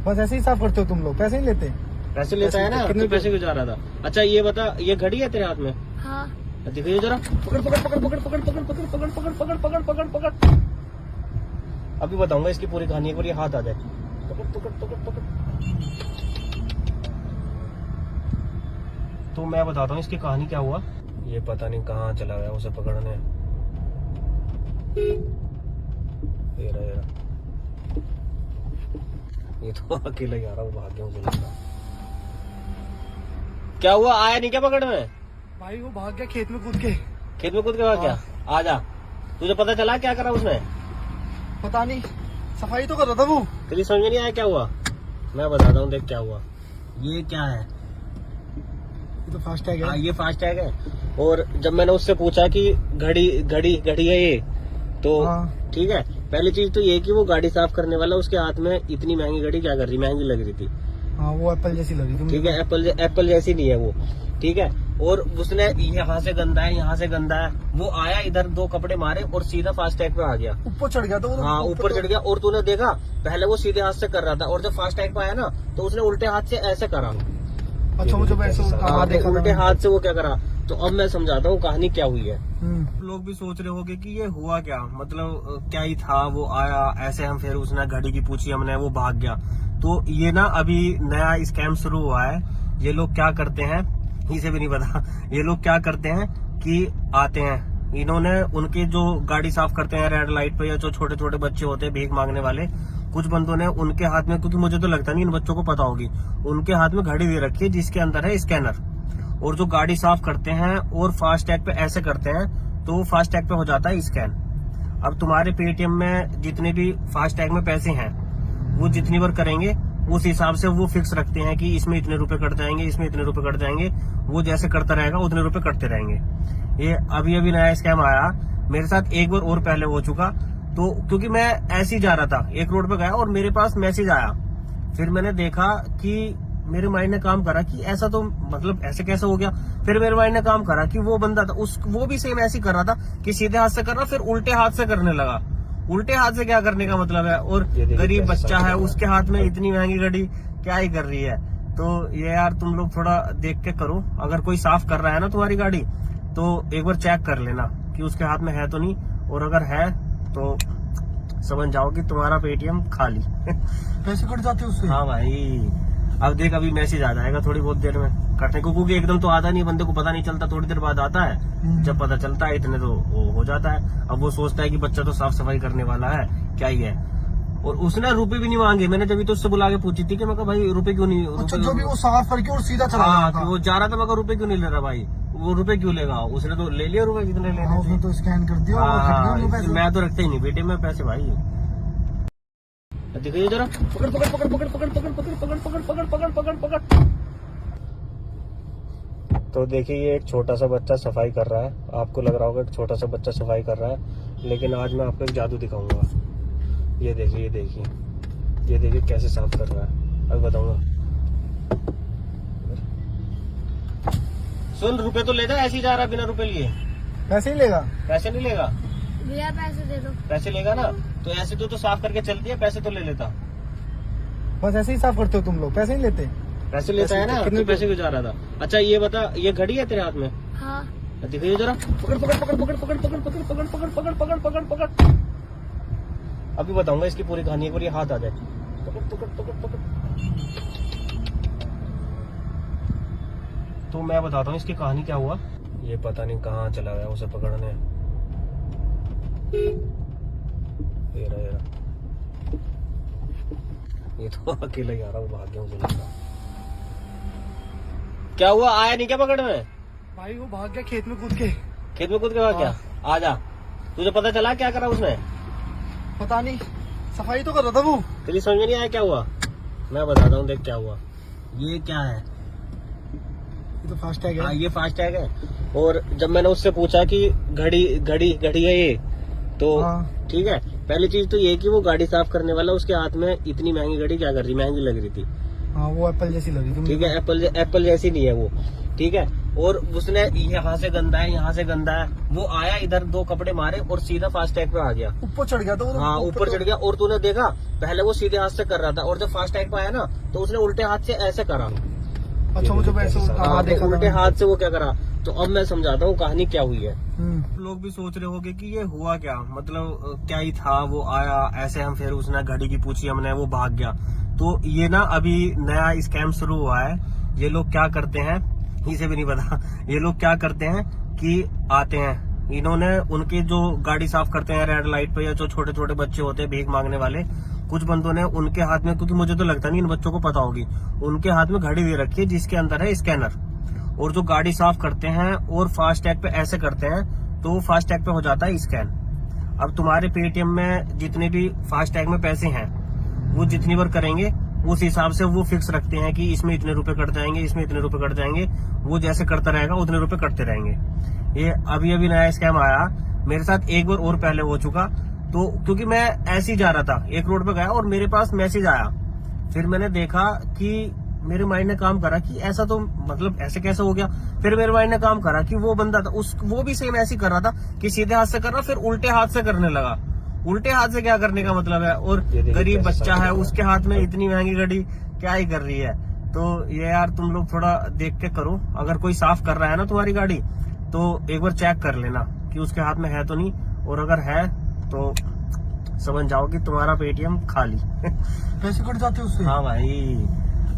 बस ऐसे ही साफ करते हो तुम लोग, पैसे नहीं लेते। पैसे लेता है ना, तो पैसे क्यों जा रहा था? अच्छा ये बता, ये घड़ी है तेरे हाथ में? हाँ। दिखाइए जरा, पकड़ पकड़ पकड़ पकड़ पकड़ पकड़ पकड़ पकड़ पकड़ पकड़ पकड़ पकड़ पकड़। अभी बताऊंगा इसकी पूरी कहानी, एक बार ये हाथ आ जाए। पकड़ पकड़ पकड़ पकड़। तो मैं बताता हूँ इसकी कहानी क्या हुआ। ये पता नहीं कहाँ चला गया उसे पकड़ने। ये रहा, ये रहा। ये तो अकेला ही आ रहा हूँ, भाग गया मुझे लगा। क्या हुआ, आया नहीं क्या पकड़ में? भाई वो भाग गया खेत में कूद के। खेत में कूद के भाग गया? आजा, तुझे पता चला क्या करा उसने? पता नहीं, सफाई तो कर रहा था वो। तेरी समझ में नहीं आया क्या हुआ? मैं बताता हूँ, देख क्या हुआ। ये क्या है? ये तो फास्ट टैग है। ये फास्ट टैग है। और जब मैंने उससे पूछा कि घड़ी घड़ी घड़ी है ये, तो हाँ। ठीक है, पहली चीज तो ये कि वो गाड़ी साफ करने वाला उसके हाथ में इतनी महंगी घड़ी क्या कर रही, महंगी लग रही थी। हाँ वो एप्पल जैसी लग रही थी। ठीक है, एप्पल जैसी नहीं है वो। ठीक है, और उसने यहाँ से गंदा है, यहाँ से गंदा है, वो आया इधर, दो कपड़े मारे और सीधा फास्ट टैग पे आ गया। ऊपर चढ़ गया था वो। हाँ, ऊपर चढ़ गया। और तूने देखा, पहले वो सीधे हाथ से कर रहा था, और जब फास्ट टैग पे आया ना, तो उसने उल्टे हाथ से ऐसे करा। अच्छा मुझे वैसे हाँ, देखा उल्टे था। हाथ से वो क्या करा। तो अब मैं समझाता हूँ कहानी क्या हुई है। हम्म। लोग भी सोच रहे होंगे कि ये हुआ क्या, मतलब क्या ही था, वो आया ऐसे, हम फिर उसने घड़ी की पूछी हमने, वो भाग गया। तो ये ना अभी नया स्कैम शुरू हुआ है। ये लोग क्या करते हैं, इसे भी नहीं पता, ये लोग क्या करते हैं कि आते हैं, इन्होंने उनके जो गाड़ी साफ करते हैं रेड लाइट पे, या जो छोटे छोटे बच्चे होते हैं भीख मांगने वाले, कुछ बंदों ने उनके हाथ में, क्योंकि मुझे तो लगता नहीं इन बच्चों को पता होगी, उनके हाथ में घड़ी दे रखी है जिसके अंदर है स्कैनर, और जो गाड़ी साफ करते हैं और फास्ट टैग पे ऐसे करते हैं तो फास्ट टैग पे हो जाता है स्कैन। अब तुम्हारे पेटीएम में जितने भी फास्ट टैग में पैसे हैं वो जितनी बार करेंगे उस हिसाब से वो फिक्स रखते हैं कि इसमें इतने रुपए कट जाएंगे, इसमें इतने रुपए कट जाएंगे, वो जैसे करता रहेगा उतने रुपए कटते रहेंगे। ये अभी अभी नया स्कैम आया मेरे साथ, एक बार और पहले हो चुका। तो क्योंकि मैं ऐसे ही जा रहा था, एक रोड पे गया और मेरे पास मैसेज आया, फिर मैंने देखा कि मेरे माइंड ने काम करा कि ऐसा तो मतलब ऐसे कैसे हो गया। फिर मेरे माइंड ने काम करा कि वो बंदा था वो भी सेम ऐसे ही कर रहा था कि सीधे हाथ से कर रहा, फिर उल्टे हाथ से करने लगा। उल्टे हाथ से क्या करने का मतलब है, और गरीब बच्चा है उसके हाथ में इतनी महंगी घड़ी क्या ही कर रही है। तो ये यार तुम लोग थोड़ा देख के करो, अगर कोई साफ कर रहा है ना तुम्हारी गाड़ी तो एक बार चेक कर लेना कि उसके हाथ में है तो नहीं, और अगर है तो समझ जाओ कि तुम्हारा पेटीएम खाली। पैसे कट जाते हैं उससे। हाँ भाई, अब देख अभी मैसेज आ जाएगा थोड़ी बहुत देर में कटने को, क्योंकि एकदम तो आता नहीं, बंदे को पता नहीं चलता, थोड़ी देर बाद आता है, जब पता चलता है इतने तो वो हो जाता है। अब वो सोचता है कि बच्चा तो साफ सफाई करने वाला है, क्या ही है। और उसने रुपए भी नहीं मांगे, मैंने जब तो उससे बुला के पूछी थी कि मैं कहा भाई रुपए क्यों नहीं, अच्छा, जो भी वो साफ करके और सीधा चला हाँ गया था। वो जा रहा था, मैं कहा रुपए क्यों नहीं ले रहा भाई, वो रुपए क्यों लेगा, उसने तो ले लिया रुपए जितने हाँ, लेने उसने तो स्कैन कर दिया और कट गए उनके पैसे। मैं तो रखता ही नहीं बेटे में पैसे भाई। देखिए जरा, पकड़ पकड़ पकड़ पकड़ पकड़ पकड़ पकड़ पकड़ पकड़ पकड़ पकड़ पकड़ पकड़। तो देखिए ये एक छोटा सा बच्चा सफाई कर रहा है, आपको लग रहा होगा एक छोटा सा बच्चा सफाई कर रहा है, लेकिन आज मैं आपको एक जादू दिखाऊंगा। ये देखिए ये देखिए ये देखिए कैसे साफ कर रहा है, अब बताऊंगा। सुन, रुपए तो ले जा, ऐसे ही जा रहा बिना रुपए लिए। पैसे ही लेगा। पैसे नहीं लेगा, भैया पैसे दे दो। पैसे लेगा ना तो ऐसे तो साफ करके चलती है, पैसे तो ले लेता। बस ऐसे ही साफ करते हो तुम लोग, पैसे नहीं लेते। पैसे लेता है ना, कितने तो पैसे क्यों जा रहा था। अच्छा ये बता, ये घड़ी है तेरे हाथ में? हाँ। दिखाइए जरा, पकड़ पकड़ पकड़ पकड़ पकड़ पकड़ पकड़ पकड़ पकड़ पकड़ पकड़ पकड़ पकड़। अभी बताऊंगा इसकी पूरी कहानी, एक बार ये हाथ आ जाए। पकड़ पकड़ पकड़ पकड़। तो मैं बताता हूँ इसकी कहानी क्या हुआ। ये पता नहीं कहाँ चला गया उसे पकड़ने। ये रहा ये तो अकेला ही आ रहा, वो भाग गया मुझे लगा। क्या हुआ, आया नहीं क्या पकड़ने? भाई वो भाग गया खेत में कूद के। खेत में कूद के भाग गया? आजा, तुझे पता चला क्या करा उसने? पता नहीं, सफाई तो कर रहा था वो। तेरी समझ में नहीं आया क्या हुआ? मैं बताता हूँ, देख क्या हुआ। ये क्या है? ये तो फास्ट टैग है। ये फास्ट टैग है। और जब मैंने उससे पूछा कि घड़ी घड़ी घड़ी है ये, तो हाँ। ठीक है, पहली चीज तो ये कि वो गाड़ी साफ करने वाला उसके हाथ में इतनी महंगी घड़ी क्या कर रही, महंगी लग रही थी। हाँ वो एप्पल जैसी लगी थी। ठीक है, एप्पल जैसी नहीं है वो, ठीक है। और उसने यहाँ से गंदा है, यहाँ से गंदा है, वो आया इधर 2 कपड़े मारे और सीधा फास्ट टैग पे आ गया। ऊपर चढ़ गया था वो। हाँ ऊपर चढ़ गया। और तूने देखा पहले वो सीधे हाथ से कर रहा था, और जब फास्ट टैग पे आया ना तो उसने उल्टे हाथ से ऐसे करा। अच्छा वो जब ऐसे देखा उल्टे हाथ से वो क्या करा। तो अब मैं समझाता हूँ कहानी क्या हुई है। हम्म। लोग भी सोच रहे होंगे कि ये हुआ क्या, मतलब क्या ही था, वो आया ऐसे, हम फिर उसने घड़ी की पूछी हमने, वो भाग गया। तो ये ना अभी नया स्कैम शुरू हुआ है। ये लोग क्या करते हैं, इसे भी नहीं पता, ये लोग क्या करते हैं कि आते हैं, इन्होंने उनके जो गाड़ी साफ करते हैं रेड लाइट पे, या जो छोटे छोटे बच्चे होते हैं भीख मांगने वाले, कुछ बंदों ने उनके हाथ में, क्योंकि मुझे तो लगता नहीं इन बच्चों को पता होगी, उनके हाथ में घड़ी दे रखी है जिसके अंदर है स्कैनर, और जो गाड़ी साफ करते हैं और फास्ट टैग पे ऐसे करते हैं तो फास्ट टैग पे हो जाता है स्कैन। अब तुम्हारे पेटीएम में जितने भी फास्ट टैग में पैसे हैं वो जितनी बार करेंगे उस हिसाब से वो फिक्स रखते हैं कि इसमें इतने रुपए कट जाएंगे, इसमें इतने रुपए कट जाएंगे, वो जैसे करता रहेगा उतने रुपए कटते रहेंगे। ये अभी अभी नया स्कैम आया मेरे साथ, एक बार और पहले हो चुका। तो क्योंकि मैं ऐसे ही जा रहा था, एक रोड पे गया और मेरे पास मैसेज आया, फिर मैंने देखा कि मेरे माइंड ने काम करा कि ऐसा तो मतलब ऐसे कैसे हो गया। फिर मेरे माइंड ने काम करा कि वो बंदा था वो भी सेम ऐसे ही कर रहा था कि सीधे हाथ से कर रहा, फिर उल्टे हाथ से करने लगा। उल्टे हाथ से क्या करने का मतलब है, और गरीब बच्चा है उसके हाथ में इतनी महंगी घड़ी क्या ही कर रही है। तो ये यार तुम लोग थोड़ा देख के करो, अगर कोई साफ कर रहा है ना तुम्हारी गाड़ी तो एक बार चेक कर लेना कि उसके हाथ में है तो नहीं, और अगर है तो समझ जाओ कि तुम्हारा पेटीएम खाली। पैसे कट जाते हैं उससे। हाँ भाई,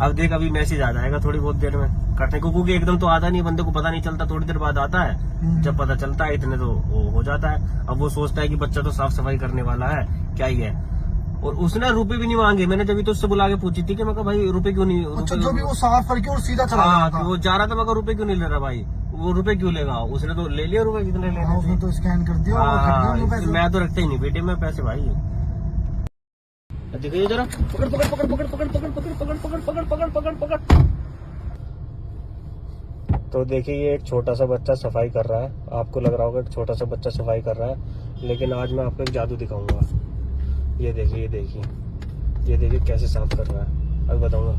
अब देख अभी मैसेज आ जाएगा थोड़ी बहुत देर में कटने को, क्योंकि एकदम तो आता नहीं, बंदे को पता नहीं चलता, थोड़ी देर बाद आता है, जब पता चलता है इतने तो वो हो जाता है। अब वो सोचता है कि बच्चा तो साफ सफाई करने वाला है, क्या ही है। और उसने रुपए भी नहीं मांगे। मैंने जब तो उससे बुला के पूछी थी कि मैं कहा भाई रुपए क्यों नहीं, अच्छा रुपए जो भी वो साफ करके और सीधा चला हाँ गया था। वो जा रहा था, मैं कहा रुपए क्यों नहीं ले रहा भाई, वो रुपए क्यों लेगा, उसने तो ले लिया रुपए जितने लेने हाँ, उसने थे। तो स्कैन कर दिया और वो खरीद लिया पैसे। मैं तो रखता ही नहीं बेटे में पैसे भाई। देखिए जरा, पकड़ पकड़ पकड़ पकड़ पकड़ पकड़ पकड़ पकड़ पकड़ पकड़ पकड़ पकड़ पकड़। तो देखिए ये एक छोटा सा बच्चा सफाई कर रहा है, आपको लग रहा होगा एक छोटा सा बच्चा सफाई कर रहा है, लेकिन आज मैं आपको एक जादू दिखाऊंगा। ये देखिए ये देखिए ये देखिए कैसे साफ कर रहा है, अब बताऊंगा।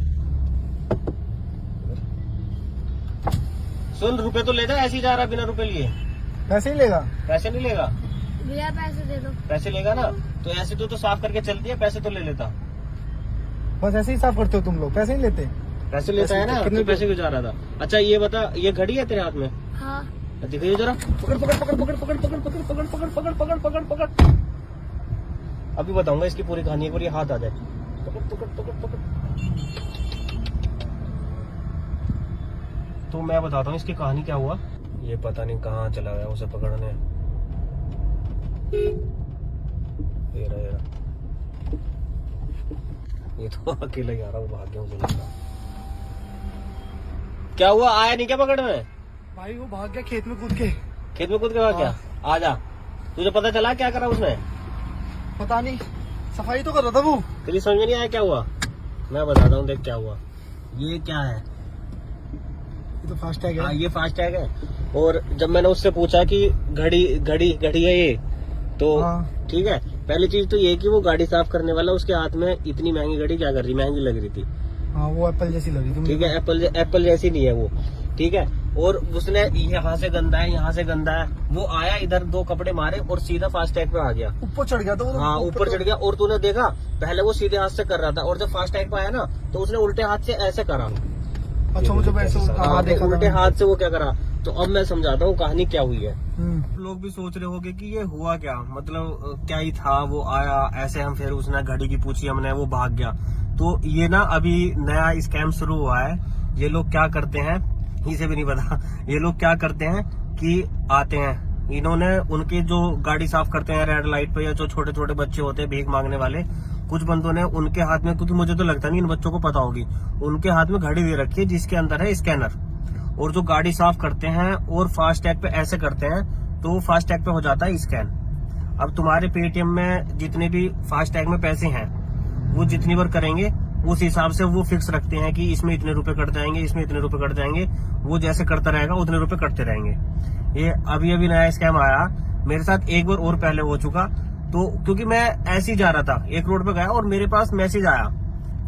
सुन, रुपए तो ले जा, ऐसे ही जा रहा बिना रुपए लिए। पैसे ही लेगा। पैसे नहीं लेगा, भैया पैसे दे दो। पैसे लेगा ना तो ऐसे तो साफ करके चलती है, पैसे तो ले लेता। बस ऐसे ही साफ करते हो तुम लोग, पैसे नहीं लेते। पैसे लेता है ना, कितने तो पैसे क्यों जा रहा था। अच्छा ये बता, ये घड़ी है तेरे हाथ में? हाँ। दिखाइए जरा, पकड़ पकड़ पकड़ पकड़ पकड़ पकड़ पकड़ पकड़ पकड़ पकड़ पकड़ पकड़ पकड़। अभी बताऊंगा इसकी पूरी कहानी, एक बार ये हाथ आ जाए। पकड़ पकड़ पकड़ पकड़। तो मैं बताता हूँ इसकी कहानी क्या हुआ। ये पता नहीं कहाँ चला गया उसे पकड़ने। ये रहा ये तो अकेला ही आ रहा, वो भाग गया मुझे लगा। क्या हुआ, आया नहीं क्या पकड़ने? भाई वो भाग गया खेत में कूद के। खेत में कूद के भाग गया? आजा, तुझे पता चला क्या करा उसने? पता नहीं, सफाई तो कर रहा था वो। तेरी समझ में नहीं आया क्या हुआ? मैं बताता हूँ, देख क्या हुआ। ये क्या है? ये तो फास्ट टैग हाँ है। ये फास्ट टैग है। और जब मैंने उससे पूछा कि घड़ी घड़ी घड़ी है ये, तो हाँ। ठीक है, पहली चीज तो ये कि वो गाड़ी साफ करने वाला उसके हाथ में इतनी महंगी घड़ी क्या कर रही, महंगी लग रही थी। हाँ वो एप्पल जैसी लगी थी। ठीक है, एप्पल जैसी नहीं है वो। ठीक है, और उसने यहाँ से गंदा है, यहाँ से गंदा है, वो आया इधर दो कपड़े मारे और सीधा फास्ट टैग पे आ गया। ऊपर चढ़ गया था वो तो। हाँ ऊपर चढ़ गया। और तूने देखा पहले वो सीधे हाथ से कर रहा था, और जब फास्ट टैग पे आया ना तो उसने उल्टे हाथ से ऐसे करा। अच्छा मुझे वैसे हाँ, देखा तो था। उल्टे हाथ से वो क्या करा। तो अब मैं समझाता हूँ कहानी क्या हुई है। हम्म। लोग भी सोच रहे होंगे कि ये हुआ क्या, मतलब क्या ही था, वो आया ऐसे, हम फिर उसने घड़ी की पूछी हमने, वो भाग गया। तो ये ना अभी नया स्कैम शुरू हुआ है। ये लोग क्या करते हैं, इसे भी नहीं पता, ये लोग क्या करते हैं कि आते हैं, इन्होंने उनके जो गाड़ी साफ करते हैं रेड लाइट पे, या जो छोटे छोटे बच्चे होते हैं भीख मांगने वाले, कुछ बंदों ने उनके हाथ में, क्योंकि मुझे तो लगता नहीं इन बच्चों को पता होगी, उनके हाथ में घड़ी दे रखी है जिसके अंदर है स्कैनर। और जो गाड़ी साफ करते हैं और फास्ट टैग पे ऐसे करते हैं तो फास्ट टैग पे हो जाता है स्कैन। अब तुम्हारे पेटीएम में जितने भी फास्ट टैग में पैसे हैं वो जितनी बार करेंगे उस हिसाब से वो फिक्स रखते हैं कि इसमें इतने रुपए कट जाएंगे, इसमें इतने रुपए कट जाएंगे। वो जैसे करता रहेगा उतने रुपए कटते रहेंगे। ये अभी अभी नया स्कैम आया, मेरे साथ एक बार और पहले हो चुका। तो क्योंकि मैं ऐसे ही जा रहा था, एक रोड पे गया और मेरे पास मैसेज आया,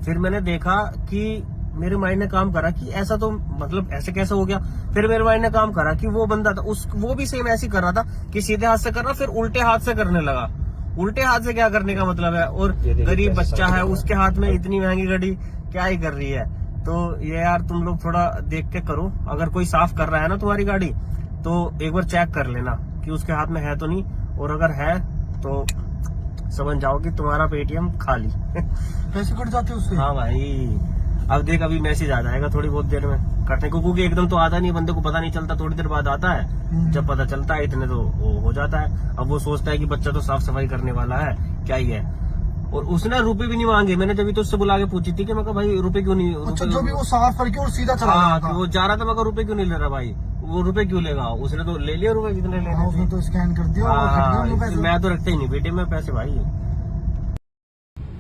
फिर मैंने देखा कि मेरे माइंड ने काम करा कि ऐसा तो मतलब ऐसे कैसे हो गया। फिर मेरे माइंड ने काम करा कि वो बंदा था वो भी सेम ऐसे ही कर रहा था कि सीधे हाथ से कर रहा, फिर उल्टे हाथ से करने लगा। उल्टे हाथ से क्या करने का मतलब है, और गरीब बच्चा है उसके हाथ में इतनी महंगी घड़ी क्या ही कर रही है। तो ये यार तुम लोग थोड़ा देख के करो, अगर कोई साफ कर रहा है ना तुम्हारी गाड़ी तो एक बार चेक कर लेना कि उसके हाथ में है तो नहीं, और अगर है तो समझ जाओ कि तुम्हारा पेटीएम खाली। पैसे कट जाते उससे। हाँ भाई, अब देख अभी मैसेज आ जाएगा थोड़ी बहुत देर में करने को, क्योंकि एकदम तो आता नहीं, बंदे को पता नहीं चलता, थोड़ी देर बाद आता है। जब पता चलता है इतने तो वो हो जाता है। अब वो सोचता है कि बच्चा तो साफ सफाई करने वाला है, क्या ही है। और उसने रुपए भी नहीं मांगे। मैंने जब तो उससे बुला के पूछी थी कि मैं कहा भाई रुपए क्यों नहीं, अच्छा जो भी वो साफ करके और सीधा चला गया हाँ था। वो जा रहा था, मैं कहा रुपए क्यों नहीं ले रहा भाई, वो रुपए क्यों लेगा, उसने तो ले लिया रुपए जितने हाँ, लेने उसने थे। तो स्कैन कर दिया और वो खरीद लिया पैसे। मैं तो रखता ही नहीं बेटे में पैसे भाई।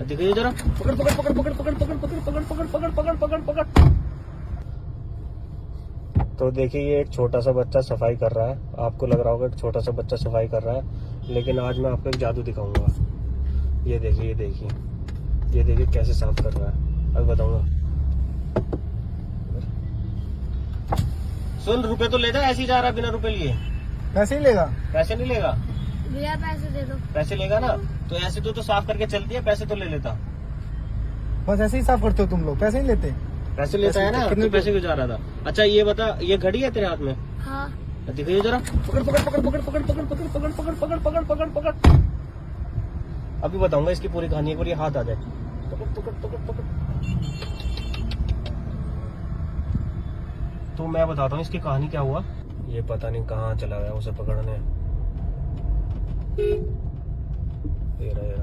दिखाइए जरा, पकड़ पकड़ पकड़ पकड़ पकड़ पकड़ पकड़ पकड़ पकड़ पकड़ पकड़ पकड़ पकड़। तो देखिए ये एक छोटा सा बच्चा सफाई कर रहा है, आपको लग रहा होगा एक छोटा सा बच्चा सफाई कर रहा है, लेकिन आज मैं आपको एक जादू दिखाऊंगा। ये देखिए ये देखिए ये देखिए कैसे साफ कर रहा है, अब बताऊंगा। सुन, रुपए तो ले जा, ऐसे ही जा रहा बिना रुपए लिए। पैसे ही लेगा। पैसे नहीं लेगा, भैया पैसे दे दो। पैसे लेगा ना तो ऐसे तो साफ करके चलती है, पैसे तो ले लेता। बस ऐसे ही साफ करते हो तुम लोग, पैसे नहीं लेते। पैसे लेता है ना, कितने तो पैसे क्यों जा रहा था। अच्छा ये बता, ये घड़ी है तेरे हाथ में? हाँ। दिखाइए जरा, पकड़ पकड़ पकड़ पकड़ पकड़ पकड़ पकड़ पकड़ पकड़ पकड़ पकड़ पकड़ पकड़। अभी बताऊंगा इसकी पूरी कहानी, एक बार ये हाथ आ जाए। पकड़ पकड़ पकड़ पकड़। तो मैं बताता हूँ इसकी कहानी क्या हुआ। ये पता नहीं कहाँ चला गया उसे पकड़ने। ये रहा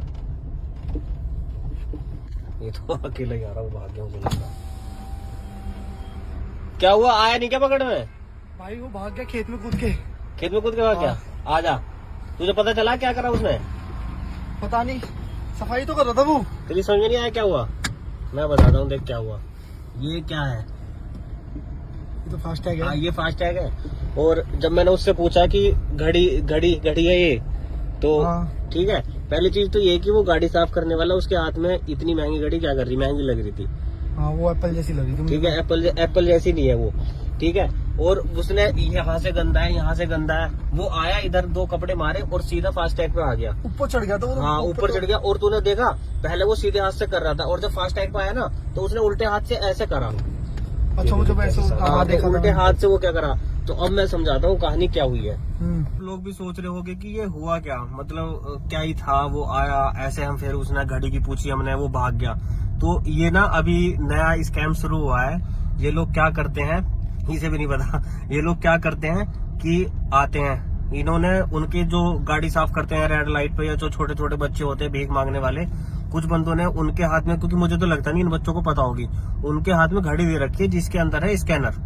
ये तो अकेला ही आ रहा हूँ, भाग गया मुझे लगा। क्या हुआ, आया नहीं क्या पकड़ में? भाई वो भाग गया खेत में कूद के। खेत में कूद के भाग गया? आजा, तुझे पता चला क्या करा उसने? पता नहीं, सफाई तो कर रहा था वो। तेरी समझ में नहीं आया क्या हुआ? मैं बताता हूँ, देख क्या हुआ। ये क्या है? ये तो फास्ट टैग हाँ, है। ये फास्ट टैग है। और जब मैंने उससे पूछा कि घड़ी है ये, तो हाँ। ठीक है, पहली चीज तो ये कि वो गाड़ी साफ करने वाला उसके हाथ में इतनी महंगी घड़ी क्या कर रही, महंगी लग रही थी। हाँ, वो एप्पल जैसी लग रही थी। ठीक है, एप्पल जैसी नहीं है वो। ठीक है, और उसने यहाँ से गंदा है, यहाँ से गंदा है, वो आया इधर 2 कपड़े मारे और सीधा फास्ट टैग पे आ गया। ऊपर चढ़ गया था वो। हाँ, ऊपर चढ़ गया। और तूने देखा, पहले वो सीधे हाथ से कर रहा था और जब फास्ट टैग पे आया ना तो उसने उल्टे हाथ से ऐसे करा। अच्छा, वो जब ऐसे हाँ, देखा उल्टे हाथ से वो क्या करा। तो अब मैं समझाता हूँ कहानी क्या हुई है। हम्म। लोग भी सोच रहे होंगे कि ये हुआ क्या, मतलब क्या ही था, वो आया ऐसे, हम फिर उसने घड़ी की पूछी हमने, वो भाग गया। तो ये ना अभी नया स्कैम शुरू हुआ है। ये लोग क्या करते हैं, इसे भी नहीं पता, ये लोग क्या करते हैं कि आते हैं, इन्होंने उनके जो गाड़ी साफ करते हैं रेड लाइट पे, या जो छोटे छोटे बच्चे होते हैं भीख मांगने वाले, कुछ बंदों ने उनके हाथ में, क्योंकि मुझे तो लगता नहीं इन बच्चों को पता होगी, उनके हाथ में घड़ी दे रखी है जिसके अंदर है स्कैनर।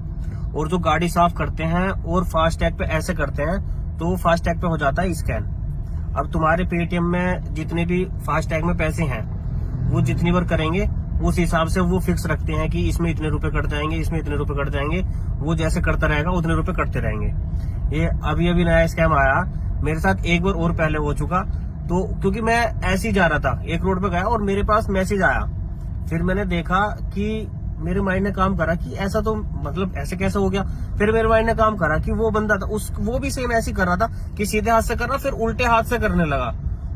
और जो गाड़ी साफ करते हैं और फास्ट टैग पे ऐसे करते हैं तो फास्ट टैग पे हो जाता है स्कैन। अब तुम्हारे पेटीएम में जितने भी फास्ट टैग में पैसे हैं वो जितनी बार करेंगे उस हिसाब से वो फिक्स रखते हैं कि इसमें इतने रुपए कट जाएंगे, इसमें इतने रुपए कट जाएंगे। वो जैसे करता रहेगा उतने रुपए कटते रहेंगे। ये अभी नया स्कैम आया मेरे साथ, एक बार और पहले हो चुका। तो क्योंकि मैं ऐसे ही जा रहा था, एक रोड पे गया और मेरे पास मैसेज आया। फिर मैंने देखा कि मेरे माइंड ने काम करा कि ऐसा तो मतलब ऐसे कैसे हो गया। फिर मेरे माइंड ने काम करा कि वो बंदा था वो भी सेम ऐसे ही कर रहा था कि सीधे हाथ से कर रहा, फिर उल्टे हाथ से करने लगा।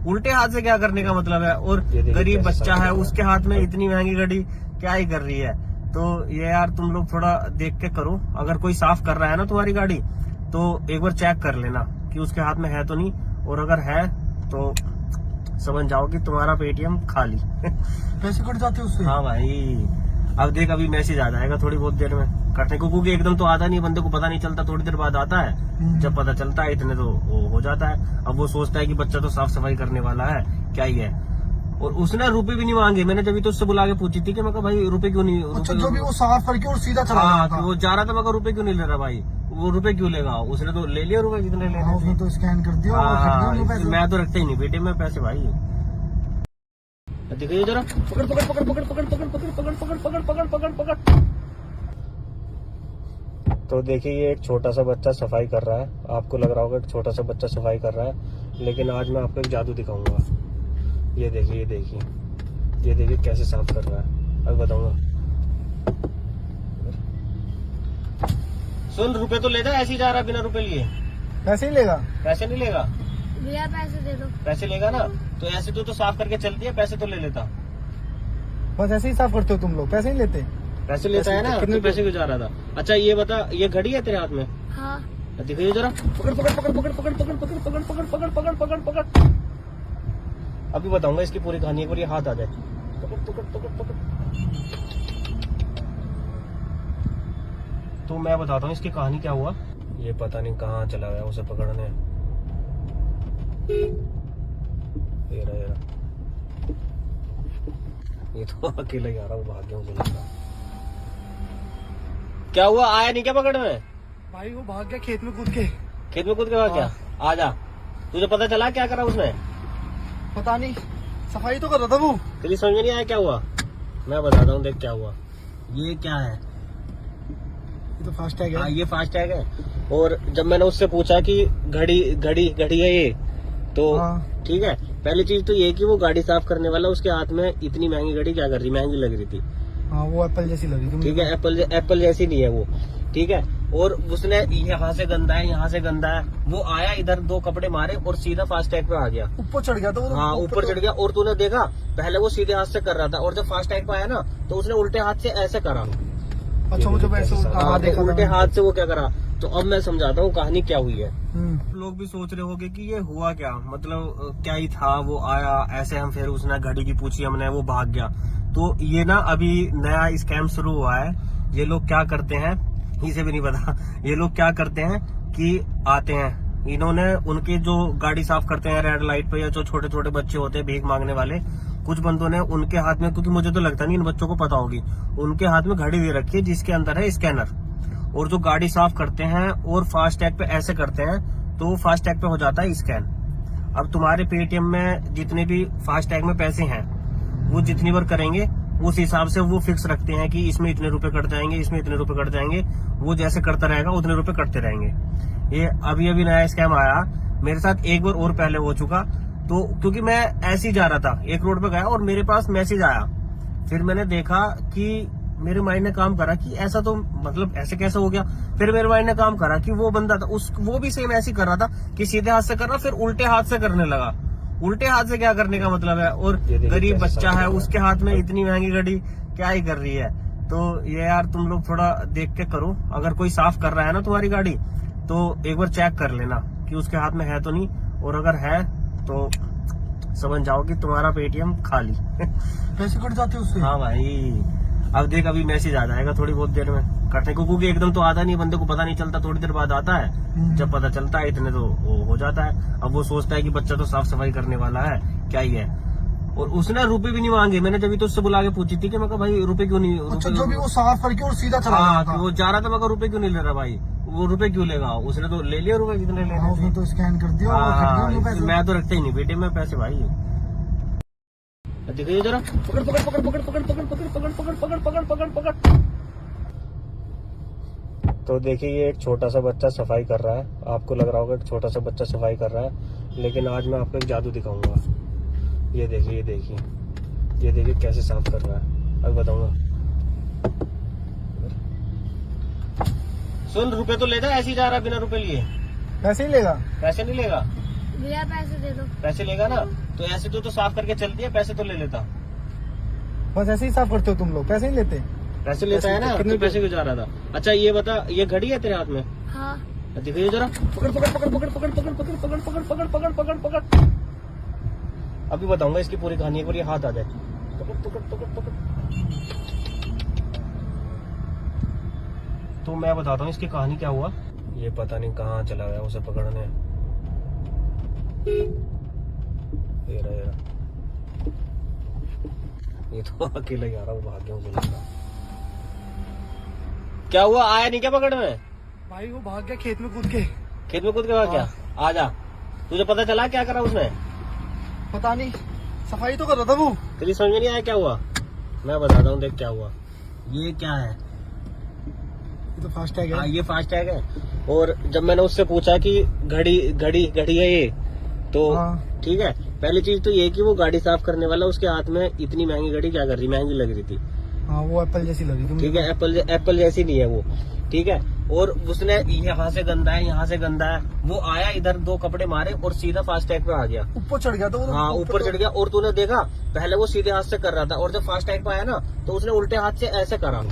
उल्टे हाथ से क्या करने का मतलब है, और गरीब बच्चा है उसके हाथ में इतनी महंगी घड़ी क्या ही कर रही है। तो ये यार तुम लोग थोड़ा देख के करो, अगर कोई साफ कर रहा है ना तुम्हारी गाड़ी तो एक बार चेक कर लेना कि उसके हाथ में है तो नहीं, और अगर है तो समझ जाओ कि तुम्हारा पेटीएम खाली। पैसे कट जाते हैं उससे। हाँ भाई, अब देख अभी मैसेज आ जाएगा थोड़ी बहुत देर में कटने को, क्योंकि एकदम तो आता नहीं, बंदे को पता नहीं चलता, थोड़ी देर बाद आता है। जब पता चलता है इतने तो वो हो जाता है। अब वो सोचता है कि बच्चा तो साफ सफाई करने वाला है, क्या ही है। और उसने रुपए भी नहीं मांगे। मैंने जब तो उससे बुला के पूछी थी कि मैं कहा भाई रुपए क्यों नहीं, अच्छा, जो भी वो साफ करके और सीधा चला हाँ, गया था। वो जा रहा था, मैं रुपए क्यों नहीं ले रहा भाई, वो रुपए क्यों लेगा, उसने तो ले लिया रुपए जितने लेने हाँ, उसने थे। तो स्कैन कर दिया और कट गए उनके पैसे। मैं तो रखता ही नहीं बेटे में पैसे भाई। देखिए जरा, पकड़ पकड़ पकड़ पकड़ पकड़ पकड़ पकड़ पकड़ पकड़ पकड़ पकड़ पकड़ पकड़। तो देखिए ये एक छोटा सा बच्चा सफाई कर रहा है। आपको लग रहा होगा कि छोटा सा बच्चा सफाई कर रहा है, लेकिन आज मैं आपको एक जादू दिखाऊंगा। ये देखिए, ये देखिए, ये देखिए कैसे साफ कर रहा है, अब बताऊंगा। सुन, रुपए तो ले जा, ऐसे ही जा रहा बिना रुपए लिए। पैसे ही लेगा। पैसे नहीं लेगा? भैया पैसे दे दो। पैसे लेगा ना, तो ऐसे तो साफ करके चलती है, पैसे तो ले लेता। बस ऐसे ही साफ करते हो तुम लोग, पैसे नहीं लेते। पैसे लेता है ना, कितने पैसे क्यों जा रहा था? अच्छा ये बता, ये घड़ी है तेरे हाथ में? हाँ। दिखाइए जरा, पकड़ पकड़ पकड़ पकड़ पकड़ पकड़ पकड़ पकड़ पकड़ पकड़ पकड़ पकड़ पकड़। अभी बताऊंगा इसकी पूरी कहानी, एक बार ये हाथ आ जाए। पकड़ पकड़ पकड़ पकड़। तो मैं बताता हूँ इसकी कहानी क्या हुआ। ये पता नहीं कहाँ चला गया उसे पकड़ने। ये रहा। ये तो अकेला ही आ रहा हूँ, भाग गया मुझे लगा। क्या हुआ, आया नहीं क्या पकड़ में? भाई वो भाग गया खेत में कूद के। खेत में कूद के भाग गया? आजा, तुझे पता चला क्या करा उसने? पता नहीं, सफाई तो कर रहा था वो। तेरी समझ में नहीं आया क्या हुआ? मैं बताता हूँ, देख क्या हुआ। ये क्या है? ये तो फास्ट टैग हाँ, है। ये फास्ट टैग है। और जब मैंने उससे पूछा कि घड़ी है ये, तो हाँ। ठीक है, पहली चीज तो ये कि वो गाड़ी साफ करने वाला उसके हाथ में इतनी महंगी घड़ी क्या कर रही, महंगी लग रही थी। हाँ, वो एप्पल जैसी लग रही थी। ठीक है, एप्पल जैसी नहीं है वो। ठीक है, और उसने यहाँ से गंदा है, यहाँ से गंदा है, वो आया इधर 2 कपड़े मारे और सीधा फास्ट टैग पे आ गया। ऊपर चढ़ गया था वो। हाँ, ऊपर चढ़ गया। और तूने देखा, पहले वो सीधे हाथ से कर रहा था और जब फास्ट टैग पे आया ना तो उसने उल्टे हाथ से ऐसे करा। अच्छा, वो जब ऐसे हाँ, देखा उल्टे था। हाथ से वो क्या करा। तो अब मैं समझाता हूँ कहानी क्या हुई है। हम्म। लोग भी सोच रहे होंगे कि ये हुआ क्या, मतलब क्या ही था, वो आया ऐसे, हम फिर उसने घड़ी की पूछी हमने, वो भाग गया। तो ये ना अभी नया स्कैम शुरू हुआ है। ये लोग क्या करते हैं, इसे भी नहीं पता, ये लोग क्या करते हैं कि आते हैं, इन्होंने उनके जो गाड़ी साफ करते हैं रेड लाइट पे, या जो छोटे छोटे बच्चे होते हैं भीख मांगने वाले, कुछ बंदों ने उनके हाथ में, क्योंकि मुझे तो लगता नहीं इन बच्चों को पता होगी, उनके हाथ में घड़ी दे रखी है जिसके अंदर है स्कैनर, और जो गाड़ी साफ करते हैं और फास्ट टैग पे ऐसे करते हैं तो फास्ट टैग पे हो जाता है स्कैन। अब तुम्हारे पेटीएम में जितने भी फास्ट टैग में पैसे हैं वो जितनी बार करेंगे उस हिसाब से वो फिक्स रखते हैं कि इसमें इतने रुपए कट जाएंगे, इसमें इतने रुपए कट जाएंगे, वो जैसे करता रहेगा उतने रुपए कटते रहेंगे। ये अभी अभी नया स्कैम आया मेरे साथ, एक बार और पहले हो चुका। तो क्योंकि मैं ऐसे ही जा रहा था, एक रोड पे गया और मेरे पास मैसेज आया, फिर मैंने देखा कि मेरे माइंड ने काम करा कि ऐसा तो मतलब ऐसे कैसे हो गया। फिर मेरे माइंड ने काम करा कि वो बंदा था वो भी सेम ऐसे ही कर रहा था कि सीधे हाथ से कर रहा, फिर उल्टे हाथ से करने लगा। उल्टे हाथ से क्या करने का मतलब है, और गरीब बच्चा है उसके हाथ में इतनी महंगी घड़ी क्या ही कर रही है। तो ये यार तुम लोग थोड़ा देख के करो, अगर कोई साफ कर रहा है ना तुम्हारी गाड़ी तो एक बार चेक कर लेना कि उसके हाथ में है तो नहीं, और अगर है तो समझ जाओ कि तुम्हारा पेटीएम खाली। पैसे कट जाते उससे। हाँ भाई, अब देख अभी मैसेज आ जाएगा थोड़ी बहुत देर में कटने को, क्योंकि एकदम तो आता नहीं, बंदे को पता नहीं चलता, थोड़ी देर बाद आता है। जब पता चलता है इतने तो वो हो जाता है। अब वो सोचता है कि बच्चा तो साफ सफाई करने वाला है, क्या ही है। और उसने रुपए भी नहीं मांगे, मैंने जब तो उससे बुला के पूछी थी कि मैं कहा भाई रुपए क्यों नहीं। अच्छा, जो भी वो साफ करके और सीधा चला हाँ, गया था। वो जा रहा था, मैं कहा रुपए क्यों नहीं ले रहा भाई, वो रुपए क्यों लेगा, उसने तो ले लिया रुपए जितने हाँ, लेने उसने थे। तो स्कैन कर दिया और कट गए वो पैसे। मैं तो रखता ही नहीं बेटे में पैसे भाई। देखिए जरा, पकड़ पकड़ पकड़ पकड़ पकड़ पकड़ पकड़ पकड़ पकड़ पकड़ पकड़ पकड़ पकड़। तो देखिए ये एक छोटा सा बच्चा सफाई कर रहा है, आपको लग रहा होगा एक छोटा सा बच्चा सफाई कर रहा है, लेकिन आज मैं आपको एक जादू दिखाऊंगा। ये देखिए, ये देखिए, ये देखिए कैसे साफ कर रहा है, अब बताऊंगा। सुन, रुपए तो ले जा, ऐसे ही जा रहा है बिना रुपए लिए। पैसे ही लेगा। पैसे नहीं लेगा, भैया पैसे दे दो। पैसे लेगा ना तो ऐसे तो साफ करके चलती है, पैसे तो ले लेता। बस ऐसे ही साफ करते हो तुम लोग, पैसे नहीं लेते। पैसे लेता है ना, कितने पैसे क्यों जा रहा था। अच्छा ये बता, ये घड़ी है तेरे हाथ में? हाँ। दिखाइए जरा, पकड़ पकड़ पकड़ पकड़ पकड़ पकड़ पकड़ पकड़ पकड़ पकड़ पकड़ पकड़ पकड़। अभी बताऊंगा इसकी पूरी कहानी, एक बार ये हाथ आ जाए। पकड़ पकड़ पकड़ पकड़। तो मैं बताता हूँ इसकी कहानी क्या हुआ। ये पता नहीं कहाँ चला गया उसे पकड़ने। ये रहा, ये रहा। ये तो अकेला ही आ रहा, वो भाग गया मुझे लगा। क्या हुआ, आया नहीं क्या पकड़ में? भाई वो भाग गया खेत में कूद के। खेत में कूद के भाग गया? आजा, तुझे पता चला क्या करा उसने? पता नहीं, सफाई तो कर रहा था वो। तेरी समझ में नहीं आया क्या हुआ? मैं बताता हूँ, देख क्या हुआ। ये क्या है? ये तो फास्ट टैग है। ये फास्ट टैग है। और जब मैंने उससे पूछा कि घड़ी घड़ी घड़ी है ये, तो हाँ। ठीक है, पहली चीज तो ये कि वो गाड़ी साफ करने वाला उसके हाथ में इतनी महंगी घड़ी क्या कर रही, महंगी लग रही थी। हाँ, वो एप्पल जैसी लगी थी। ठीक है, एप्पल जैसी नहीं है वो, ठीक है। और उसने यहाँ से गंदा है, यहाँ से गंदा है, वो आया इधर दो कपड़े मारे और सीधा फास्ट टैग पे आ गया। ऊपर चढ़ गया था वो। हाँ, ऊपर चढ़ गया। और तूने देखा पहले वो सीधे हाथ से कर रहा था, और जब फास्ट टैग पे आया ना तो उसने उल्टे हाथ से ऐसे करा।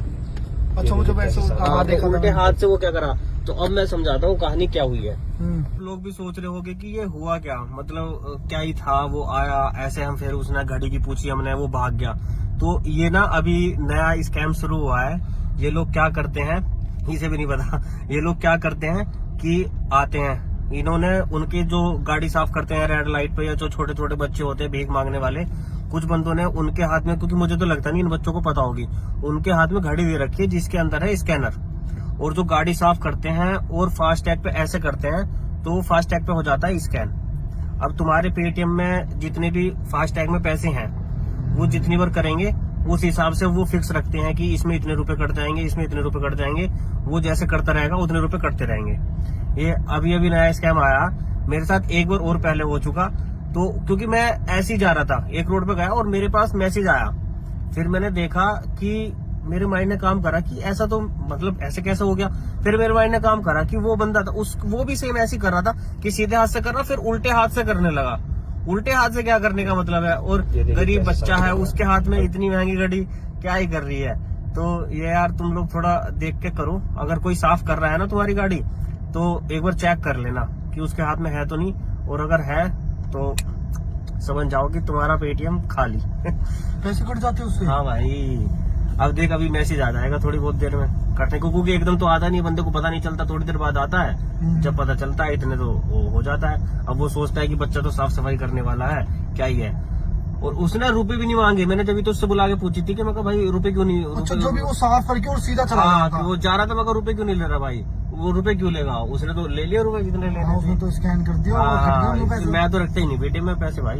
अच्छा, मुझे वैसे देखा उल्टे हाथ से वो क्या करा। तो अब मैं समझाता हूँ कहानी क्या हुई है। हम्म। लोग भी सोच रहे होंगे कि ये हुआ क्या, मतलब क्या ही था, वो आया ऐसे, हम फिर उसने घड़ी की पूछी हमने, वो भाग गया। तो ये ना अभी नया स्कैम शुरू हुआ है। ये लोग क्या करते हैं, इसे भी नहीं पता, ये लोग क्या करते हैं कि आते हैं, इन्होंने उनके जो गाड़ी साफ करते हैं रेड लाइट पे, या जो छोटे छोटे बच्चे होते हैं भीख मांगने वाले, कुछ बंदों ने उनके हाथ में, क्योंकि मुझे तो लगता नहीं इन बच्चों को पता होगी, उनके हाथ में घड़ी दे रखी है जिसके अंदर है स्कैनर, और जो गाड़ी साफ करते हैं और फास्ट टैग पे ऐसे करते हैं तो फास्ट टैग पे हो जाता है स्कैन। अब तुम्हारे पेटीएम में जितने भी फास्ट टैग में पैसे हैं वो जितनी बार करेंगे उस हिसाब से वो फिक्स रखते हैं कि इसमें इतने रुपए कट जाएंगे, इसमें इतने रुपए कट जाएंगे, वो जैसे करता रहेगा उतने रुपए कटते रहेंगे। ये अभी अभी नया स्कैम आया मेरे साथ, एक बार और पहले हो चुका। तो क्योंकि मैं ऐसे ही जा रहा था, एक रोड पे गया और मेरे पास मैसेज आया, फिर मैंने देखा कि मेरे माइंड ने काम करा कि ऐसा तो मतलब ऐसे कैसे हो गया। फिर मेरे माइंड ने काम करा कि वो बंदा था वो भी सेम ऐसे ही कर रहा था कि सीधे हाथ से कर रहा, फिर उल्टे हाथ से करने लगा। उल्टे हाथ से क्या करने का मतलब है, और गरीब बच्चा है उसके हाथ में इतनी महंगी घड़ी क्या ही कर रही है। तो ये यार तुम लोग थोड़ा देख के करो, अगर कोई साफ कर रहा है ना तुम्हारी गाड़ी तो एक बार चेक कर लेना कि उसके हाथ में है तो नहीं, और अगर है तो समझ जाओ कि तुम्हारा पेटीएम खाली। पैसे कट जाते उससे। हाँ भाई, अब देख अभी मैसेज आ जाएगा थोड़ी बहुत देर में कटने को, क्योंकि एकदम तो आता नहीं, बंदे को पता नहीं चलता, थोड़ी देर बाद आता है। जब पता चलता है इतने तो वो हो जाता है। अब वो सोचता है कि बच्चा तो साफ सफाई करने वाला है, क्या ही है। और उसने रुपए भी नहीं मांगे। मैंने जब तो उससे बुला के पूछी थी कि मैं कहा भाई रुपए क्यों नहीं, अच्छा, रुपए जो भी वो साफ करके और सीधा चला हाँ गया था। वो जा रहा था। मैं कहा रुपए क्यों नहीं ले रहा भाई, वो रुपए क्यों लेगा, उसने तो ले लिया रुपए जितने लेने हाँ, थे। उसने तो स्कैन कर दिया और वो कट गए उनके पैसे। मैं तो रखता ही नहीं बेटे में पैसे भाई।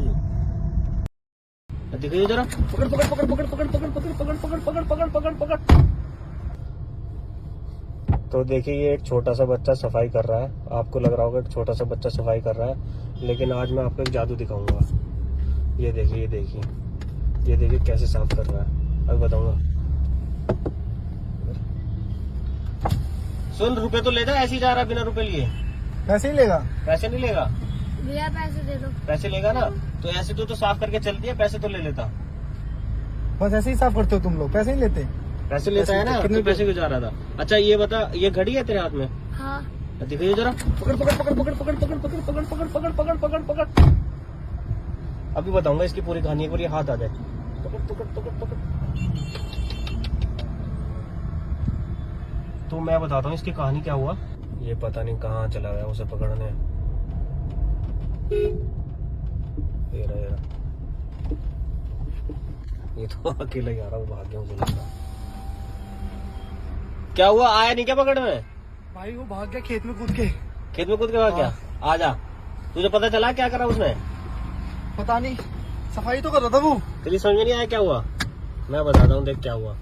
देखिए जरा, पकड़ पकड़ पकड़ पकड़ पकड़ पकड़ पकड़ पकड़ पकड़ पकड़ पकड़ पकड़ पकड़। तो देखिए ये एक छोटा सा बच्चा सफाई कर रहा है। आपको लग रहा होगा एक छोटा सा बच्चा सफाई कर रहा है, लेकिन आज मैं आपको एक जादू दिखाऊंगा। ये देखिए ये देखिए ये देखिए कैसे साफ कर रहा है, अब बताऊंगा। सुन, रुपए तो ले जा, ऐसे ही जा रहा बिना रुपए लिए। पैसे ही लेगा। पैसे नहीं लेगा, भैया पैसे दे दो। पैसे लेगा ना तो ऐसे तो साफ करके चलती है, पैसे तो ले लेता। बस ऐसे ही साफ करते हो तुम लोग, पैसे नहीं लेते। पैसे लेता है ना, कितने तो पैसे क्यों जा रहा था? अच्छा ये बता, ये घड़ी है तेरे हाथ में? हाँ। दिखाइए जरा, पकड़ पकड़ पकड़ पकड़ पकड़ पकड़ पकड़ पकड़ पकड़ पकड़ पकड़ पकड़ पकड़। अभी बताऊंगा इसकी पूरी कहानी, एक बार ये हाथ आ जाए। पकड़ पकड़ पकड़ पकड़। तो मैं बताता हूँ इसकी कहानी क्या हुआ। ये पता नहीं कहाँ चला गया उसे पकड़ने। ये रहा, ये रहा। ये तो अकेला ही आ रहा, वो भाग गया मुझे लगा। क्या हुआ, आया नहीं क्या पकड़ने? भाई वो भाग गया खेत में कूद के। खेत में कूद के भाग गया? आजा, तुझे पता चला क्या करा उसने? पता नहीं, सफाई तो कर रहा था वो। तेरी समझ में नहीं आया क्या हुआ? मैं बताता हूँ, देख क्या हुआ।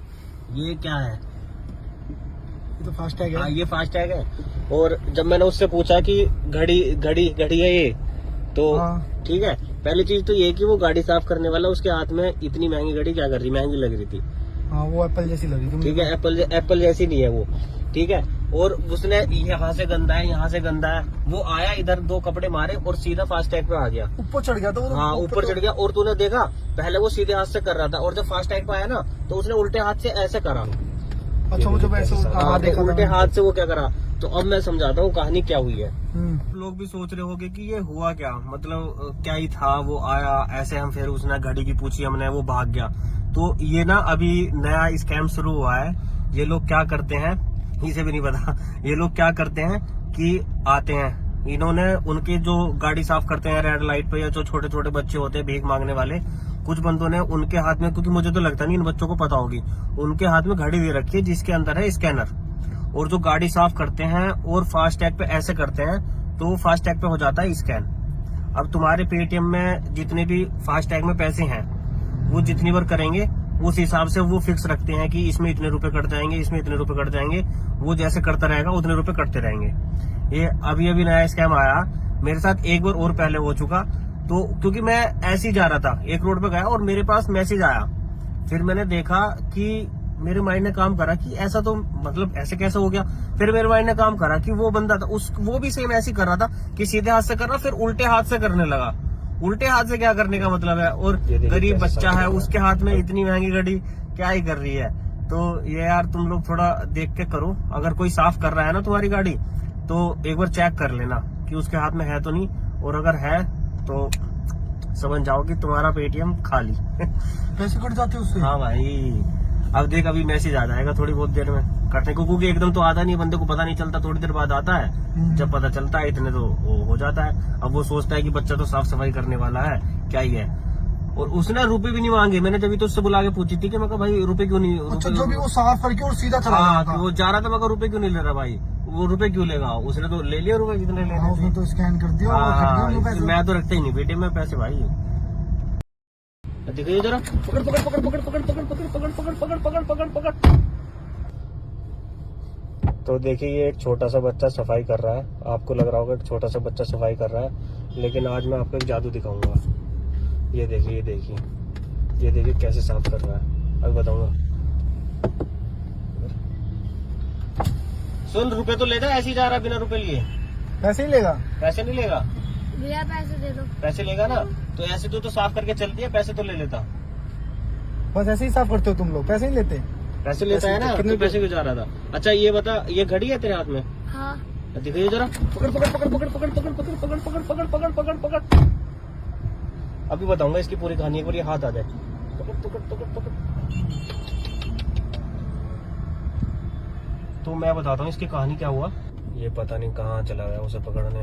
ये क्या है? ये तो फास्टैग हाँ है। ये फास्टैग है। और जब मैंने उससे पूछा कि घड़ी घड़ी घड़ी है ये, तो हाँ। ठीक है, पहली चीज तो ये कि वो गाड़ी साफ करने वाला उसके हाथ में इतनी महंगी घड़ी क्या कर रही, महंगी लग रही थी। हाँ वो एप्पल जैसी लगी थी। ठीक है, एप्पल जैसी नहीं है वो। ठीक है, और उसने यहाँ से गंदा है, यहाँ से गंदा है। वो आया इधर, दो कपड़े मारे और सीधा फास्टैग पे आ गया। ऊपर चढ़ गया था वो। हाँ ऊपर चढ़ गया। और तूने देखा पहले वो सीधे हाथ से कर रहा था, और जब फास्टैग पे आया ना तो उसने उल्टे हाथ से ऐसे करा। अच्छा वो जब ऐसे हाँ, देखा उल्टे हाथ से वो क्या करा। तो अब मैं समझाता हूँ कहानी क्या हुई है। हम्म। लोग भी सोच रहे होंगे कि ये हुआ क्या, मतलब क्या ही था, वो आया ऐसे, हम फिर उसने घड़ी की पूछी हमने, वो भाग गया। तो ये ना अभी नया स्कैम शुरू हुआ है। ये लोग क्या करते हैं, इसे भी नहीं पता। ये लोग क्या करते हैं कि आते हैं, इन्होंने उनके जो गाड़ी साफ करते हैं रेड लाइट पे, या जो छोटे छोटे बच्चे होते हैं भीख मांगने वाले, कुछ बंदों ने उनके हाथ में, क्योंकि मुझे तो लगता नहीं इन बच्चों को पता होगी, उनके हाथ में घड़ी दे रखी है जिसके अंदर है स्कैनर। और जो गाड़ी साफ करते हैं और फास्टैग पे ऐसे करते हैं, तो फास्टैग पे हो जाता है स्कैन। अब तुम्हारे पेटीएम में जितने भी फास्टैग में पैसे हैं, वो जितनी बार करेंगे उस हिसाब से वो फिक्स रखते हैं कि इसमें इतने रुपए कट जाएंगे, इसमें इतने रुपए कट जाएंगे। वो जैसे करता रहेगा उतने रुपए कटते रहेंगे। ये अभी अभी नया स्कैम आया, मेरे साथ एक बार और पहले हो चुका। तो क्योंकि मैं ऐसे ही जा रहा था, एक रोड पे गया और मेरे पास मैसेज आया। फिर मैंने देखा कि मेरे माइंड ने काम करा कि ऐसा तो मतलब ऐसे कैसे हो गया। फिर मेरे माइंड ने काम करा कि वो बंदा था वो भी सेम ऐसे ही कर रहा था कि सीधे हाथ से कर रहा, फिर उल्टे हाथ से करने लगा। उल्टे हाथ से क्या करने का मतलब है, और गरीब बच्चा है उसके हाथ में इतनी महंगी घड़ी क्या ही कर रही है। तो ये यार तुम लोग थोड़ा देख के करो। अगर कोई साफ कर रहा है ना तुम्हारी गाड़ी, तो एक बार चेक कर लेना कि उसके हाथ में है तो नहीं, और अगर है तो समझ जाओ कि तुम्हारा पेटीएम खाली। पैसे कट जाते उससे। हाँ भाई, अब देख अभी मैसेज आ जाएगा थोड़ी बहुत देर में कटने को, क्योंकि एकदम तो आता नहीं, बंदे को पता नहीं चलता, थोड़ी देर बाद आता है। जब पता चलता है इतने तो वो हो जाता है। अब वो सोचता है कि बच्चा तो साफ सफाई करने वाला है, क्या ही है। और उसने रुपए भी नहीं मांगे। मैंने जब तो उससे बुला के पूछी थी कि मैं कहा भाई रुपए क्यों नहीं, अच्छा, जो भी वो साफ करके और सीधा चला हाँ गया था। वो जा रहा था। मैं कहा रुपए क्यों नहीं ले रहा भाई, वो रुपए क्यों लेगा, उसने तो ले लिया रुपए जितने लेने हाँ, उसने थे। तो स्कैन कर दिया और वो कट गए उनके पैसे। मैं तो रखता ही नहीं बेटे में पैसे भाई। दिखाइए जरा, पकड़ पकड़ पकड़ पकड़ पकड़ पकड़ पकड़ पकड़ पकड़ पकड़ पकड़ पकड़ पकड़। तो देखिए ये एक छोटा सा बच्चा सफाई कर रहा है। आपको लग रहा होगा एक छोटा सा बच्चा सफाई कर रहा है, लेकिन आज मैं आपको एक जादू दिखाऊंगा। ये देखिए ये देखिए ये देखिए कैसे साफ कर रहा है, अब बताऊंगा। सुन, रुपए तो ले जा, ऐसे ही जा रहा बिना रुपए लिए। पैसे ही लेगा। पैसे नहीं लेगा, भैया पैसे दे दो। पैसे लेगा ना तो ऐसे तो साफ करके चलती है, पैसे तो ले लेता। बस ऐसे ही साफ करते हो तुम लोग, पैसे नहीं लेते। पैसे लेता है ना, कितने तो पैसे क्यों जा रहा था? अच्छा ये बता, ये घड़ी है तेरे हाथ में? हाँ। दिखाइए जरा, पकड़ पकड़ पकड़ पकड़ पकड़ पकड़ पकड़ पकड़ पकड़ पकड़ पकड़ पकड़ पकड़। अभी बताऊंगा इसकी पूरी कहानी, एक बार ये हाथ आ जाए। पकड़ पकड़ पकड़ पकड़। तो मैं बताता हूँ इसकी कहानी क्या हुआ। ये पता नहीं कहाँ चला गया उसे पकड़ने।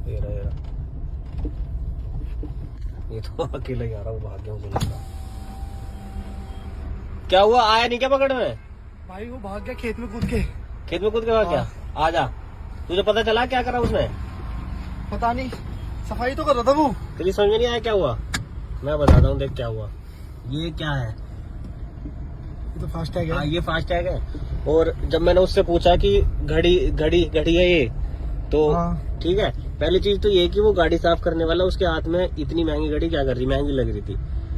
ये रहा, ये रहा। ये तो अकेला ही आ रहा हूँ, भाग गया मुझे लगा। क्या हुआ, आया नहीं क्या पकड़ में? भाई वो भाग गया खेत में कूद के। खेत में कूद के भाग गया? आजा, तुझे पता चला क्या करा उसने? पता नहीं, सफाई तो कर रहा था वो। तेरी समझ में नहीं आया क्या हुआ? मैं बताता हूँ, देख क्या हुआ। ये क्या है? ये तो फास्ट टैग हाँ, है। ये फास्ट टैग है। और जब मैंने उससे पूछा कि घड़ी घड़ी घड़ी है ये, तो हाँ। ठीक है, पहली चीज तो ये कि वो गाड़ी साफ करने वाला उसके हाथ में इतनी महंगी घड़ी क्या कर रही, महंगी लग रही थी।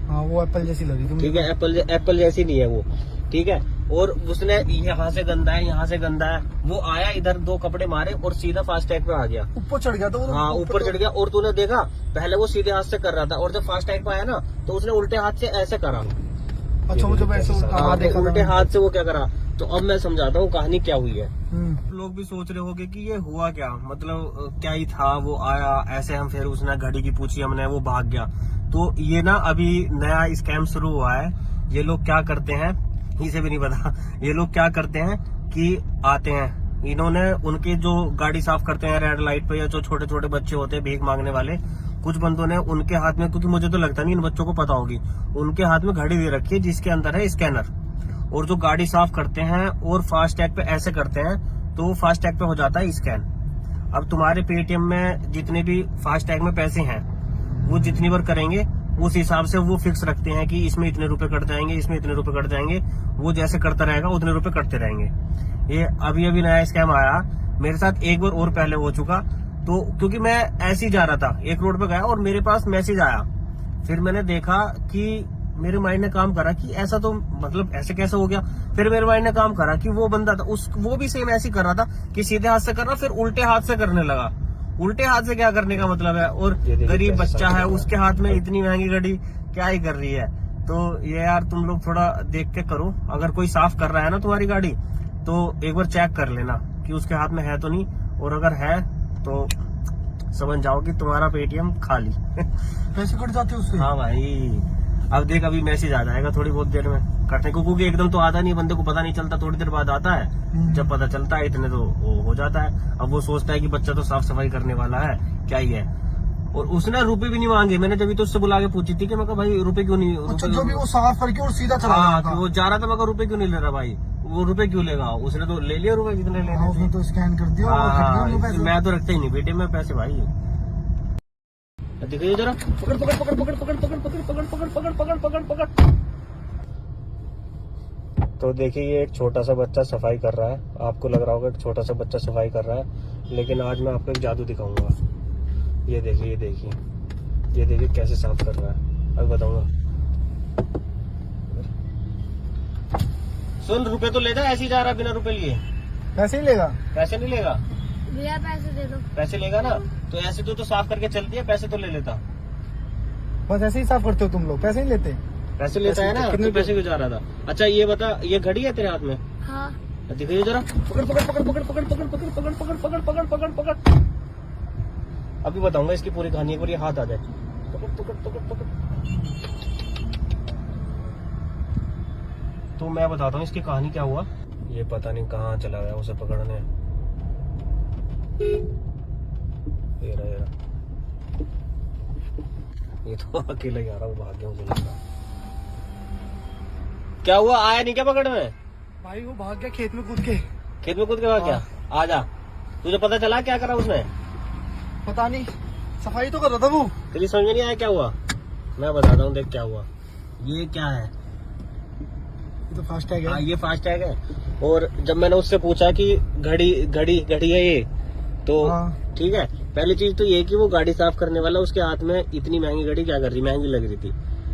हाँ, वो एप्पल जैसी लगी थी। ठीक है, एप्पल जैसी नहीं है वो। ठीक है, और उसने यहाँ से गंदा है, यहाँ से गंदा है, वो आया इधर, दो कपड़े मारे और सीधा फास्ट टैग पे आ गया। ऊपर चढ़ गया था वो। हाँ, ऊपर चढ़ गया। और तूने देखा, पहले वो सीधे हाथ से कर रहा था, और जब फास्ट टैग पे आया ना, तो उसने उल्टे हाथ से ऐसे करा। अच्छा, मुझे वैसे हाँ, देखा तो था। उल्टे हाथ से वो क्या करा। तो अब मैं समझाता हूँ कहानी क्या हुई है। हम्म। लोग भी सोच रहे होंगे कि ये हुआ क्या, मतलब क्या ही था, वो आया ऐसे, हम फिर उसने घड़ी की पूछी हमने, वो भाग गया। तो ये ना अभी नया स्कैम शुरू हुआ है। ये लोग क्या करते हैं, इसे भी नहीं पता, ये लोग क्या करते हैं कि आते हैं, इन्होंने उनके जो गाड़ी साफ करते हैं रेड लाइट पे, या जो छोटे छोटे बच्चे होते हैं भीख मांगने वाले, कुछ बंदों ने उनके हाथ में, क्योंकि मुझे तो लगता नहीं इन बच्चों को पता होगी, उनके हाथ में घड़ी दे रखी है जिसके अंदर है स्कैनर। और जो गाड़ी साफ करते हैं और फास्ट टैग पे ऐसे करते हैं, तो फास्ट टैग पे हो जाता है स्कैन। अब तुम्हारे पेटीएम में जितने भी फास्ट टैग में पैसे हैं, वो जितनी बार करेंगे उस हिसाब से वो फिक्स रखते हैं कि इसमें इतने रुपए कट जाएंगे, इसमें इतने रुपए कट जाएंगे। वो जैसे करता रहेगा उतने रुपए कटते रहेंगे। ये अभी अभी नया स्कैम आया, मेरे साथ एक बार और पहले हो चुका। तो क्योंकि मैं ऐसे ही जा रहा था, एक रोड पे गया और मेरे पास मैसेज आया, फिर मैंने देखा कि मेरे माइंड ने काम करा कि ऐसा तो मतलब ऐसे कैसे हो गया। फिर मेरे माइंड ने काम करा कि वो बंदा था वो भी सेम ऐसे ही कर रहा था कि सीधे हाथ से कर रहा, फिर उल्टे हाथ से करने लगा। उल्टे हाथ से क्या करने का मतलब है, और गरीब बच्चा है, उसके हाथ में इतनी महंगी घड़ी क्या ही कर रही है। तो ये यार तुम लोग थोड़ा देख के करो, अगर कोई साफ कर रहा है ना तुम्हारी गाड़ी, तो एक बार चेक कर लेना कि उसके हाथ में है तो नहीं, और अगर है तो समझ जाओ कि तुम्हारा पेटीएम खाली। पैसे कट जाते उससे। हाँ भाई, अब देख अभी मैसेज आ जाएगा थोड़ी बहुत देर में कटने को, क्योंकि एकदम तो आता नहीं, बंदे को पता नहीं चलता, थोड़ी देर बाद आता है। जब पता चलता है इतने तो वो हो जाता है। अब वो सोचता है कि बच्चा तो साफ सफाई करने वाला है, क्या ही है। और उसने रुपए भी नहीं मांगे, मैंने जब तो उससे बुला के पूछी थी कि मैं कहा भाई रुपए क्यों नहीं। अच्छा, जो भी वो साफ करके और सीधा चला गया हाँ, था। वो जा रहा था, मैं कहा रुपए क्यों नहीं ले रहा भाई, वो रुपए क्यों लेगा, उसने तो ले लिया रुपए जितने हाँ, लेने उसने थे। तो स्कैन कर दिया और कट गया वो पैसे। मैं तो रखता ही नहीं बेटे में पैसे भाई। देखिए जरा, पकड़ पकड़ पकड़ पकड़ पकड़ पकड़ पकड़ पकड़ पकड़ पकड़ पकड़ पकड़ पकड़। तो देखिए ये एक छोटा सा बच्चा सफाई कर रहा है, आपको लग रहा होगा एक छोटा सा बच्चा सफाई कर रहा है, लेकिन आज मैं आपको एक जादू दिखाऊंगा। ये देखिए ये देखिए ये देखिए कैसे साफ कर रहा है, अब बताऊंगा। सुन, रुपए तो ले जा, ऐसे ही जा रहा बिना रुपए लिए। पैसे ही लेगा। पैसे नहीं लेगा? भैया पैसे दे दो। पैसे लेगा ना, तो ऐसे तो साफ करके चलती है, पैसे तो ले लेता। बस ऐसे ही साफ करते हो तुम लोग, पैसे नहीं लेते। पैसे लेता है ना, कितने तो पैसे क्यों जा रहा था? अच्छा ये बता, ये घड़ी है तेरे हाथ में? हाँ। दिखाइए जरा, पकड़ पकड़ पकड़ पकड़ पकड़ पकड़ पकड़ पकड़ पकड़ पकड़ पकड़ पकड़ पकड़। अभी बताऊंगा इसकी पूरी कहानी, एक बार ये हाथ आ जाए। पकड़ पकड़ पकड़ पकड़। तो मैं बताता हूँ इसकी कहानी क्या हुआ। ये पता नहीं कहाँ चला गया उसे पकड़ने। ये रहा, ये रहा। ये तो अकेला ही आ रहा हूँ, भाग गया मुझे लगा। क्या हुआ, आया नहीं क्या पकड़ में? भाई वो भाग गया खेत में कूद के। खेत में कूद के भाग गया? आजा, तुझे पता चला क्या करा उसने? पता नहीं, सफाई तो कर रहा था वो। तेरी समझ में नहीं आया क्या हुआ? मैं बताता हूँ, देख क्या हुआ। ये क्या है? ये तो फास्ट टैग हाँ, है। ये फास्ट टैग है। और जब मैंने उससे पूछा कि घड़ी घड़ी घड़ी है ये, तो हाँ। ठीक है, पहली चीज तो ये कि वो गाड़ी साफ करने वाला उसके हाथ में इतनी महंगी घड़ी क्या कर रही, महंगी लग रही थी।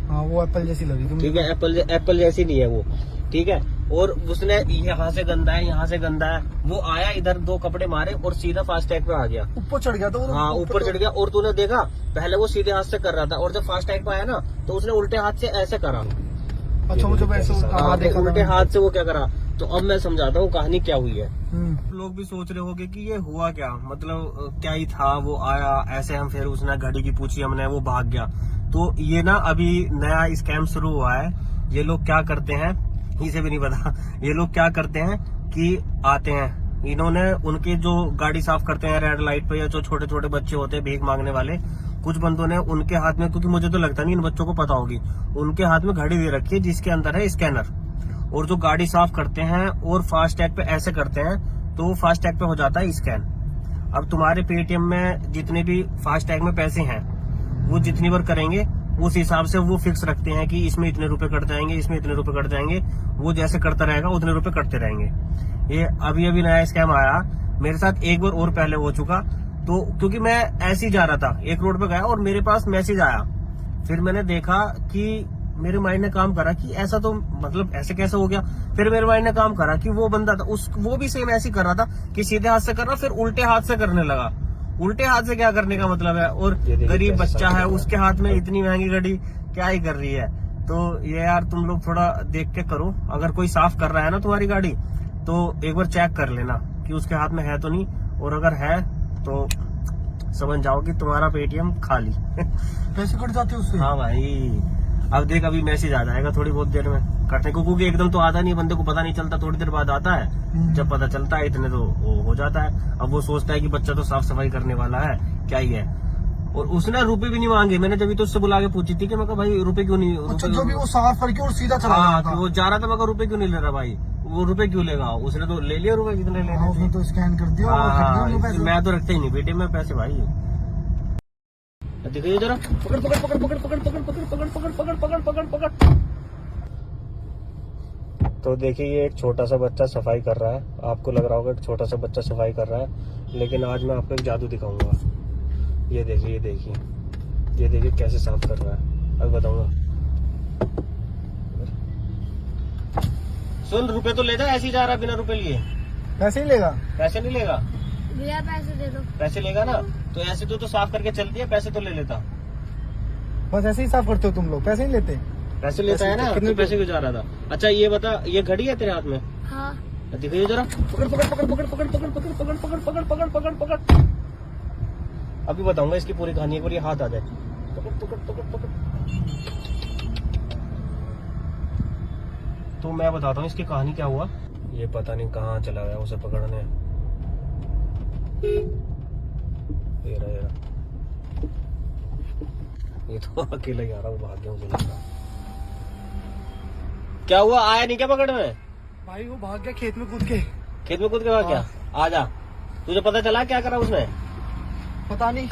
हाँ, वो एप्पल जैसी लगी थी। ठीक है, एप्पल जैसी नहीं है वो। ठीक है, और उसने यहाँ से गंदा है, यहाँ से गंदा है, वो आया इधर, दो कपड़े मारे और सीधा फास्ट टैग पे आ गया। ऊपर चढ़ गया था वो। हाँ, ऊपर चढ़ गया। और तूने देखा, पहले वो सीधे हाथ से कर रहा था, और जब फास्ट टैग पे आया ना, तो उसने उल्टे हाथ से ऐसे करा। अच्छा, मुझे वैसे हाँ, देखा उल्टे था। हाथ से वो क्या करा। तो अब मैं समझाता हूँ कहानी क्या हुई है। हम्म। लोग भी सोच रहे होंगे कि ये हुआ क्या, मतलब क्या ही था, वो आया ऐसे, हम फिर उसने घड़ी की पूछी हमने, वो भाग गया। तो ये ना अभी नया स्कैम शुरू हुआ है। ये लोग क्या करते हैं, इसे भी नहीं पता, ये लोग क्या करते हैं कि आते हैं, इन्होंने उनके जो गाड़ी साफ करते हैं रेड लाइट पे, या जो छोटे छोटे बच्चे होते हैं भीख मांगने वाले, कुछ बंदों ने उनके हाथ में, क्योंकि मुझे तो लगता नहीं इन बच्चों को पता होगी, उनके हाथ में घड़ी दे रखी है जिसके अंदर है स्कैनर, और जो गाड़ी साफ करते हैं और फास्टैग पे ऐसे करते हैं तो वो फास्टैग पे हो जाता है स्कैन। अब तुम्हारे पेटीएम में जितने भी फास्टैग में पैसे हैं वो जितनी बार करेंगे उस हिसाब से वो फिक्स रखते हैं कि इसमें इतने रुपए कट जाएंगे, इसमें इतने रुपए कट जाएंगे, वो जैसे करता रहेगा उतने रुपए कटते रहेंगे। ये अभी नया स्कैम आया मेरे साथ, एक बार और पहले हो चुका। तो क्योंकि मैं ऐसे ही जा रहा था, एक रोड पे गया और मेरे पास मैसेज आया, फिर मैंने देखा कि मेरे माइंड ने काम करा कि ऐसा तो मतलब ऐसे कैसे हो गया। फिर मेरे माइंड ने काम करा कि वो बंदा था वो भी सेम ऐसे ही कर रहा था कि सीधे हाथ से कर रहा, फिर उल्टे हाथ से करने लगा। उल्टे हाथ से क्या करने का मतलब है, और गरीब बच्चा है उसके हाथ में इतनी महंगी घड़ी क्या ही कर रही है। तो ये यार तुम लोग थोड़ा देख के करो, अगर कोई साफ कर रहा है ना तुम्हारी गाड़ी तो एक बार चेक कर लेना कि उसके हाथ में है तो नहीं, और अगर है तो समझ जाओ कि तुम्हारा पेटीएम खाली। पैसे कट जाते हैं उससे। हाँ भाई, अब देख अभी मैसेज आ जाएगा थोड़ी बहुत देर में कटने को, क्योंकि एकदम तो आता नहीं, बंदे को पता नहीं चलता, थोड़ी देर बाद आता है। जब पता चलता है इतने तो वो हो जाता है। अब वो सोचता है कि बच्चा तो साफ सफाई करने वाला है, क्या ही है। और उसने रुपए भी नहीं मांगे, मैंने जब तो उससे बुला के पूछी थी कि मैं कहा भाई रुपए क्यों नहीं, अच्छा, जो भी वो साफ करके और सीधा चला हाँ, गया था। वो जा रहा था, मैं कहा रुपए क्यों नहीं ले रहा भाई, वो रुपए क्यों लेगा, उसने तो ले लिया रुपए जितने लेने हाँ, उसने थे। तो स्कैन कर दिया और कट गए उनके पैसे। मैं तो रखता ही नहीं बेटे में पैसे भाई। देखिए जरा, पकड़ पकड़ पकड़ पकड़ पकड़ पकड़ पकड़ पकड़ पकड़ पकड़ पकड़ पकड़ पकड़। तो देखिए ये एक छोटा सा बच्चा सफाई कर रहा है, आपको लग रहा होगा एक छोटा सा बच्चा सफाई कर रहा है, लेकिन आज मैं आपको एक जादू दिखाऊंगा। ये देखिए ये देखिए ये देखिए कैसे साफ कर रहा है, अब बताऊंगा। सुन, रुपए तो ले जा, ऐसे ही जा रहा है बिना रुपए लिए। पैसे ही लेगा। पैसे नहीं लेगा, भैया पैसे दे दो। पैसे लेगा ना तो ऐसे तो साफ करके चलती है, पैसे तो ले लेता। बस ऐसे ही साफ करते हो तुम लोग, पैसे नहीं लेते। पैसे लेता है ना, कितने पैसे क्यों जा रहा था। अच्छा ये बता, ये घड़ी है तेरे हाथ में? हाँ। दिखाइए जरा, पकड़ पकड़ पकड़ पकड़ पकड़ पकड़ पकड़ पकड़ पकड़ पकड़ पकड़ पकड़ पकड़। अभी बताऊंगा इसकी पूरी कहानी, एक बार ये हाथ आ जाए। पकड़ पकड़ पकड़ पकड़। तो मैं बताता हूँ इसकी कहानी क्या हुआ। ये पता नहीं कहाँ चला गया उसे पकड़ने। ये रहा ये तो अकेला ही आ रहा, वो भाग गया मुझे लगा। क्या हुआ, आया नहीं क्या पकड़ में? भाई वो भाग गया खेत में कूद के। खेत में कूद के भाग गया? आजा, तुझे पता चला क्या करा उसने? पता नहीं,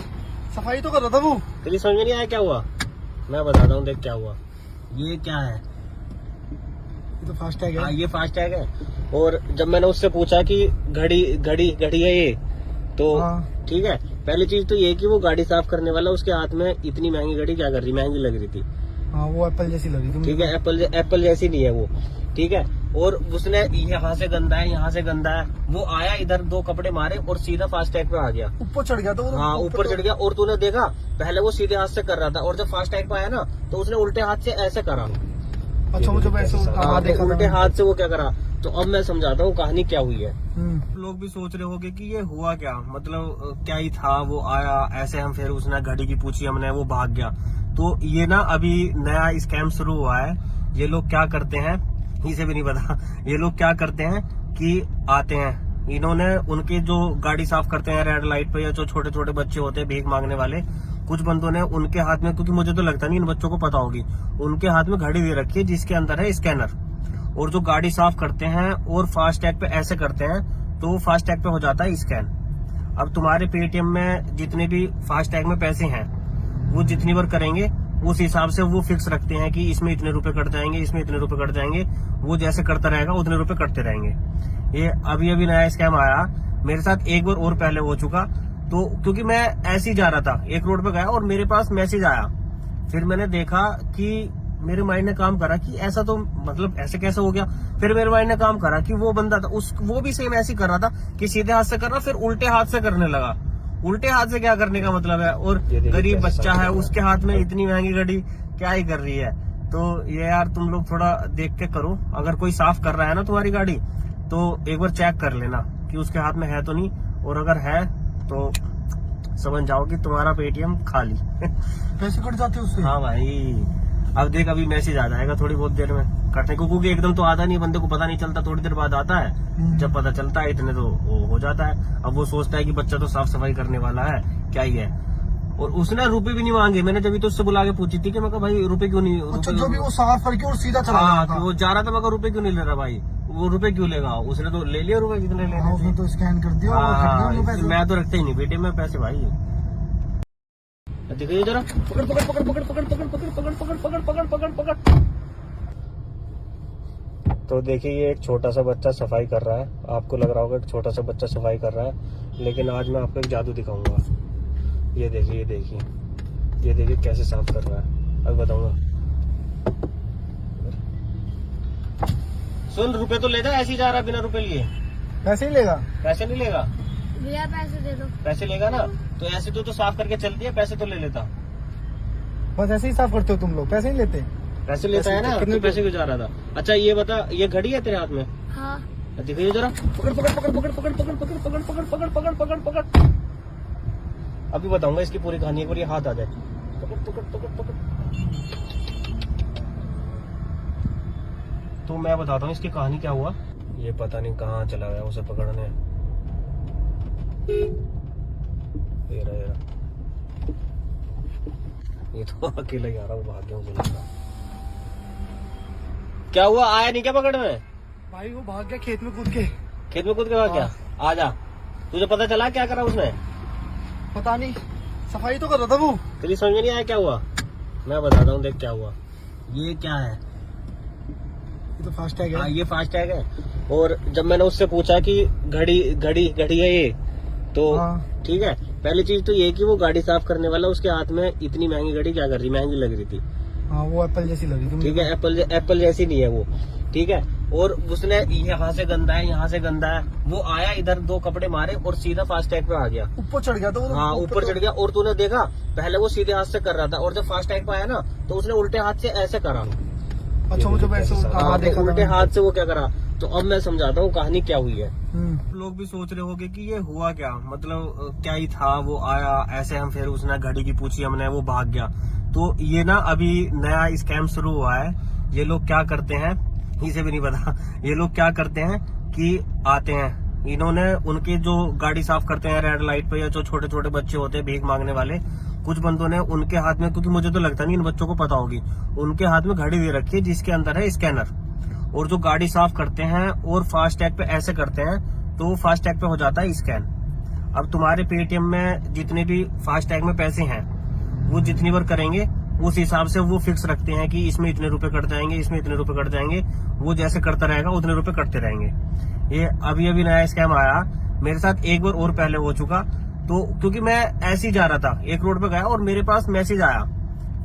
सफाई तो कर रहा था वो। तेरी समझ में नहीं आया क्या हुआ? मैं बताता हूँ, देख क्या हुआ। ये क्या है? ये तो फास्टैग है। हाँ ये फास्टैग है। और जब मैंने उससे पूछा कि घड़ी घड़ी घड़ी है ये, तो हाँ। ठीक है, पहली चीज तो ये कि वो गाड़ी साफ करने वाला उसके हाथ में इतनी महंगी घड़ी क्या कर रही, महंगी लग रही थी। हाँ वो एप्पल जैसी लगी थी। ठीक है, एप्पल जैसी नहीं है वो, ठीक है। और उसने यहाँ से गंदा है, यहाँ से गंदा है, वो आया इधर दो कपड़े मारे और सीधा फास्टैग पे आ गया। ऊपर चढ़ गया था वो। हाँ ऊपर चढ़ गया। और तूने देखा पहले वो सीधे हाथ से कर रहा था, और जब फास्टैग पे आया ना तो उसने उल्टे हाथ से ऐसे करा। अच्छा मुझे वैसे देखा उल्टे हाथ से वो क्या करा। तो अब मैं समझाता हूँ कहानी क्या हुई है। हम्म। लोग भी सोच रहे होंगे कि ये हुआ क्या, मतलब क्या ही था, वो आया ऐसे, हम फिर उसने घड़ी की पूछी हमने, वो भाग गया। तो ये ना अभी नया स्कैम शुरू हुआ है। ये लोग क्या करते हैं, इसे भी नहीं पता, ये लोग क्या करते हैं कि आते हैं, इन्होंने उनके जो गाड़ी साफ करते हैं रेड लाइट पे, या जो छोटे छोटे बच्चे होते हैं भीख मांगने वाले, कुछ बंदों ने उनके हाथ में, क्योंकि मुझे तो लगता नहीं इन बच्चों को पता होगी, उनके हाथ में घड़ी दे रखी है जिसके अंदर है स्कैनर, और जो गाड़ी साफ करते हैं और फास्टैग पे ऐसे करते हैं तो वो फास्टैग पे हो जाता है स्कैन। अब तुम्हारे पेटीएम में जितने भी फास्टैग में पैसे हैं वो जितनी बार करेंगे उस हिसाब से वो फिक्स रखते हैं कि इसमें इतने रुपए कट जाएंगे, इसमें इतने रुपए कट जाएंगे, वो जैसे करता रहेगा उतने रुपए कटते रहेंगे। ये अभी नया स्कैम आया मेरे साथ, एक बार और पहले हो चुका। तो क्योंकि मैं ऐसे ही जा रहा था, एक रोड पे गया और मेरे पास मैसेज आया, फिर मैंने देखा कि मेरे माइंड ने काम करा कि ऐसा तो मतलब ऐसे कैसे हो गया। फिर मेरे माइंड ने काम करा कि वो बंदा था वो भी सेम ऐसे ही कर रहा था कि सीधे हाथ से कर रहा, फिर उल्टे हाथ से करने लगा। उल्टे हाथ से क्या करने का मतलब है, और गरीब बच्चा है उसके हाथ में इतनी महंगी घड़ी क्या ही कर रही है। तो ये यार तुम लोग थोड़ा देख के करो, अगर कोई साफ कर रहा है ना तुम्हारी गाड़ी तो एक बार चेक कर लेना कि उसके हाथ में है तो नहीं, और अगर है तो समझ जाओ कि तुम्हारा पेटीएम खाली। पैसे कट जाते हैं उससे। हाँ भाई, अब देख अभी मैसेज आ जाएगा थोड़ी बहुत देर में कटने को, क्योंकि एकदम तो आता नहीं, बंदे को पता नहीं चलता, थोड़ी देर बाद आता है। जब पता चलता है इतने तो वो हो जाता है। अब वो सोचता है कि बच्चा तो साफ सफाई करने वाला है, क्या ही है। और उसने रुपए भी नहीं मांगे। मैंने जब तो उससे बुला के पूछी थी कि मैं कहा भाई रुपए क्यों नहीं, अच्छा जो भी वो साफ करके और सीधा चला हाँ गया था। वो जा रहा था। मैं कहा रुपए क्यों नहीं ले रहा भाई, वो रुपए क्यों लेगा, उसने तो ले लिया रुपए जितने लेने हाँ, उसने थे। तो स्कैन कर दिया और वो खरीद लिया उनको पैसे। मैं तो रखता ही नहीं बेटे में पैसे भाई। देखिए जरा, पकड़ पकड़ पकड़ पकड़ पकड़ पकड़ पकड़ पकड़ पकड़ पकड़ पकड़ पकड़ पकड़। तो देखिए ये एक छोटा सा बच्चा सफाई कर रहा है। आपको लग रहा होगा कि छोटा सा बच्चा सफाई कर रहा है, लेकिन आज मैं आपको एक जादू दिखाऊंगा। ये देखिए, ये देखिए, ये देखिए कैसे साफ कर रहा है, अब बताऊंगा। सुन, रुपए तो ले जा, ऐसे ही जा रहा है बिना रुपए लिए। पैसे ही लेगा। पैसे नहीं लेगा, भैया पैसे दे दो। पैसे लेगा ना तो ऐसे तो साफ करके चलती है, पैसे तो ले लेता। बस ऐसे ही साफ करते हो तुम लोग, पैसे नहीं लेते। पैसे लेता है ना, कितने पैसे क्यों जा रहा था। अच्छा ये बता, ये घड़ी है तेरे हाथ में? हाँ। दिखाइए जरा, पकड़ पकड़ पकड़ पकड़ पकड़ पकड़ पकड़ पकड़ पकड़ पकड़ पकड़ पकड़ पकड़। अभी बताऊंगा इसकी पूरी कहानी, एक बार ये हाथ आ जाए। पकड़ पकड़ पकड़ पकड़। तो मैं बताता हूँ इसकी कहानी क्या हुआ। ये पता नहीं कहाँ चला गया उसे पकड़ने। ये रहा, ये रहा। ये तो अकेला ही आ रहा, वो भाग गया, मुझे लगा। क्या हुआ, आया नहीं क्या पकड़ में? भाई वो भाग गया खेत में कूद के। खेत में कूद के भाग गया? आजा, तुझे पता चला क्या करा उसने? पता नहीं, सफाई तो कर रहा था वो। तेरी समझ में नहीं आया क्या हुआ? मैं बताता हूँ, देख क्या हुआ। ये क्या है? ये तो फास्टैग है। ये फास्टैग है। और जब मैंने उससे पूछा कि घड़ी घड़ी घड़ी है ये, तो हाँ। ठीक है, पहली चीज तो ये कि वो गाड़ी साफ करने वाला उसके हाथ में इतनी महंगी घड़ी क्या कर रही, महंगी लग रही थी। हाँ वो एप्पल जैसी लगी थी। ठीक है, एप्पल जैसी नहीं है वो, ठीक है। और उसने यहाँ से गंदा है, यहाँ से गंदा है, वो आया इधर, दो कपड़े मारे और सीधा फास्टैग पे आ गया। ऊपर चढ़ गया था वो। हाँ ऊपर चढ़ गया। और तूने देखा, पहले वो सीधे हाथ से कर रहा था, और जब फास्टैग पे आया ना तो उसने उल्टे हाथ से ऐसे करा। अच्छा वो जब ऐसे हाँ, देखा उल्टे था। हाथ से वो क्या करा। तो अब मैं समझाता हूँ कहानी क्या हुई है। हम्म। लोग भी सोच रहे होंगे कि ये हुआ क्या, मतलब क्या ही था, वो आया ऐसे, हम फिर उसने घड़ी की पूछी हमने, वो भाग गया। तो ये ना अभी नया स्कैम शुरू हुआ है। ये लोग क्या करते हैं, इसे भी नहीं पता। ये लोग क्या करते हैं कि आते हैं, इन्होंने उनके जो गाड़ी साफ करते हैं रेड लाइट पे, या जो छोटे छोटे बच्चे होते हैं भीख मांगने वाले, कुछ बंदों ने उनके हाथ में, क्योंकि मुझे तो लगता नहीं इन बच्चों को पता होगी, उनके हाथ में घड़ी दे रखी है जिसके अंदर है स्कैनर। और जो गाड़ी साफ करते हैं और फास्टैग पे ऐसे करते हैं, तो फास्टैग पे हो जाता है स्कैन। अब तुम्हारे पेटीएम में जितने भी फास्टैग में पैसे हैं, वो जितनी बार करेंगे उस हिसाब से वो फिक्स रखते हैं कि इसमें इतने रुपए कट जाएंगे, इसमें इतने रुपए कट जाएंगे। वो जैसे करता रहेगा उतने रुपए कटते रहेंगे। ये अभी अभी नया स्कैम आया, मेरे साथ एक बार और पहले हो चुका। तो क्योंकि मैं ऐसे ही जा रहा था, एक रोड पे गया और मेरे पास मैसेज आया।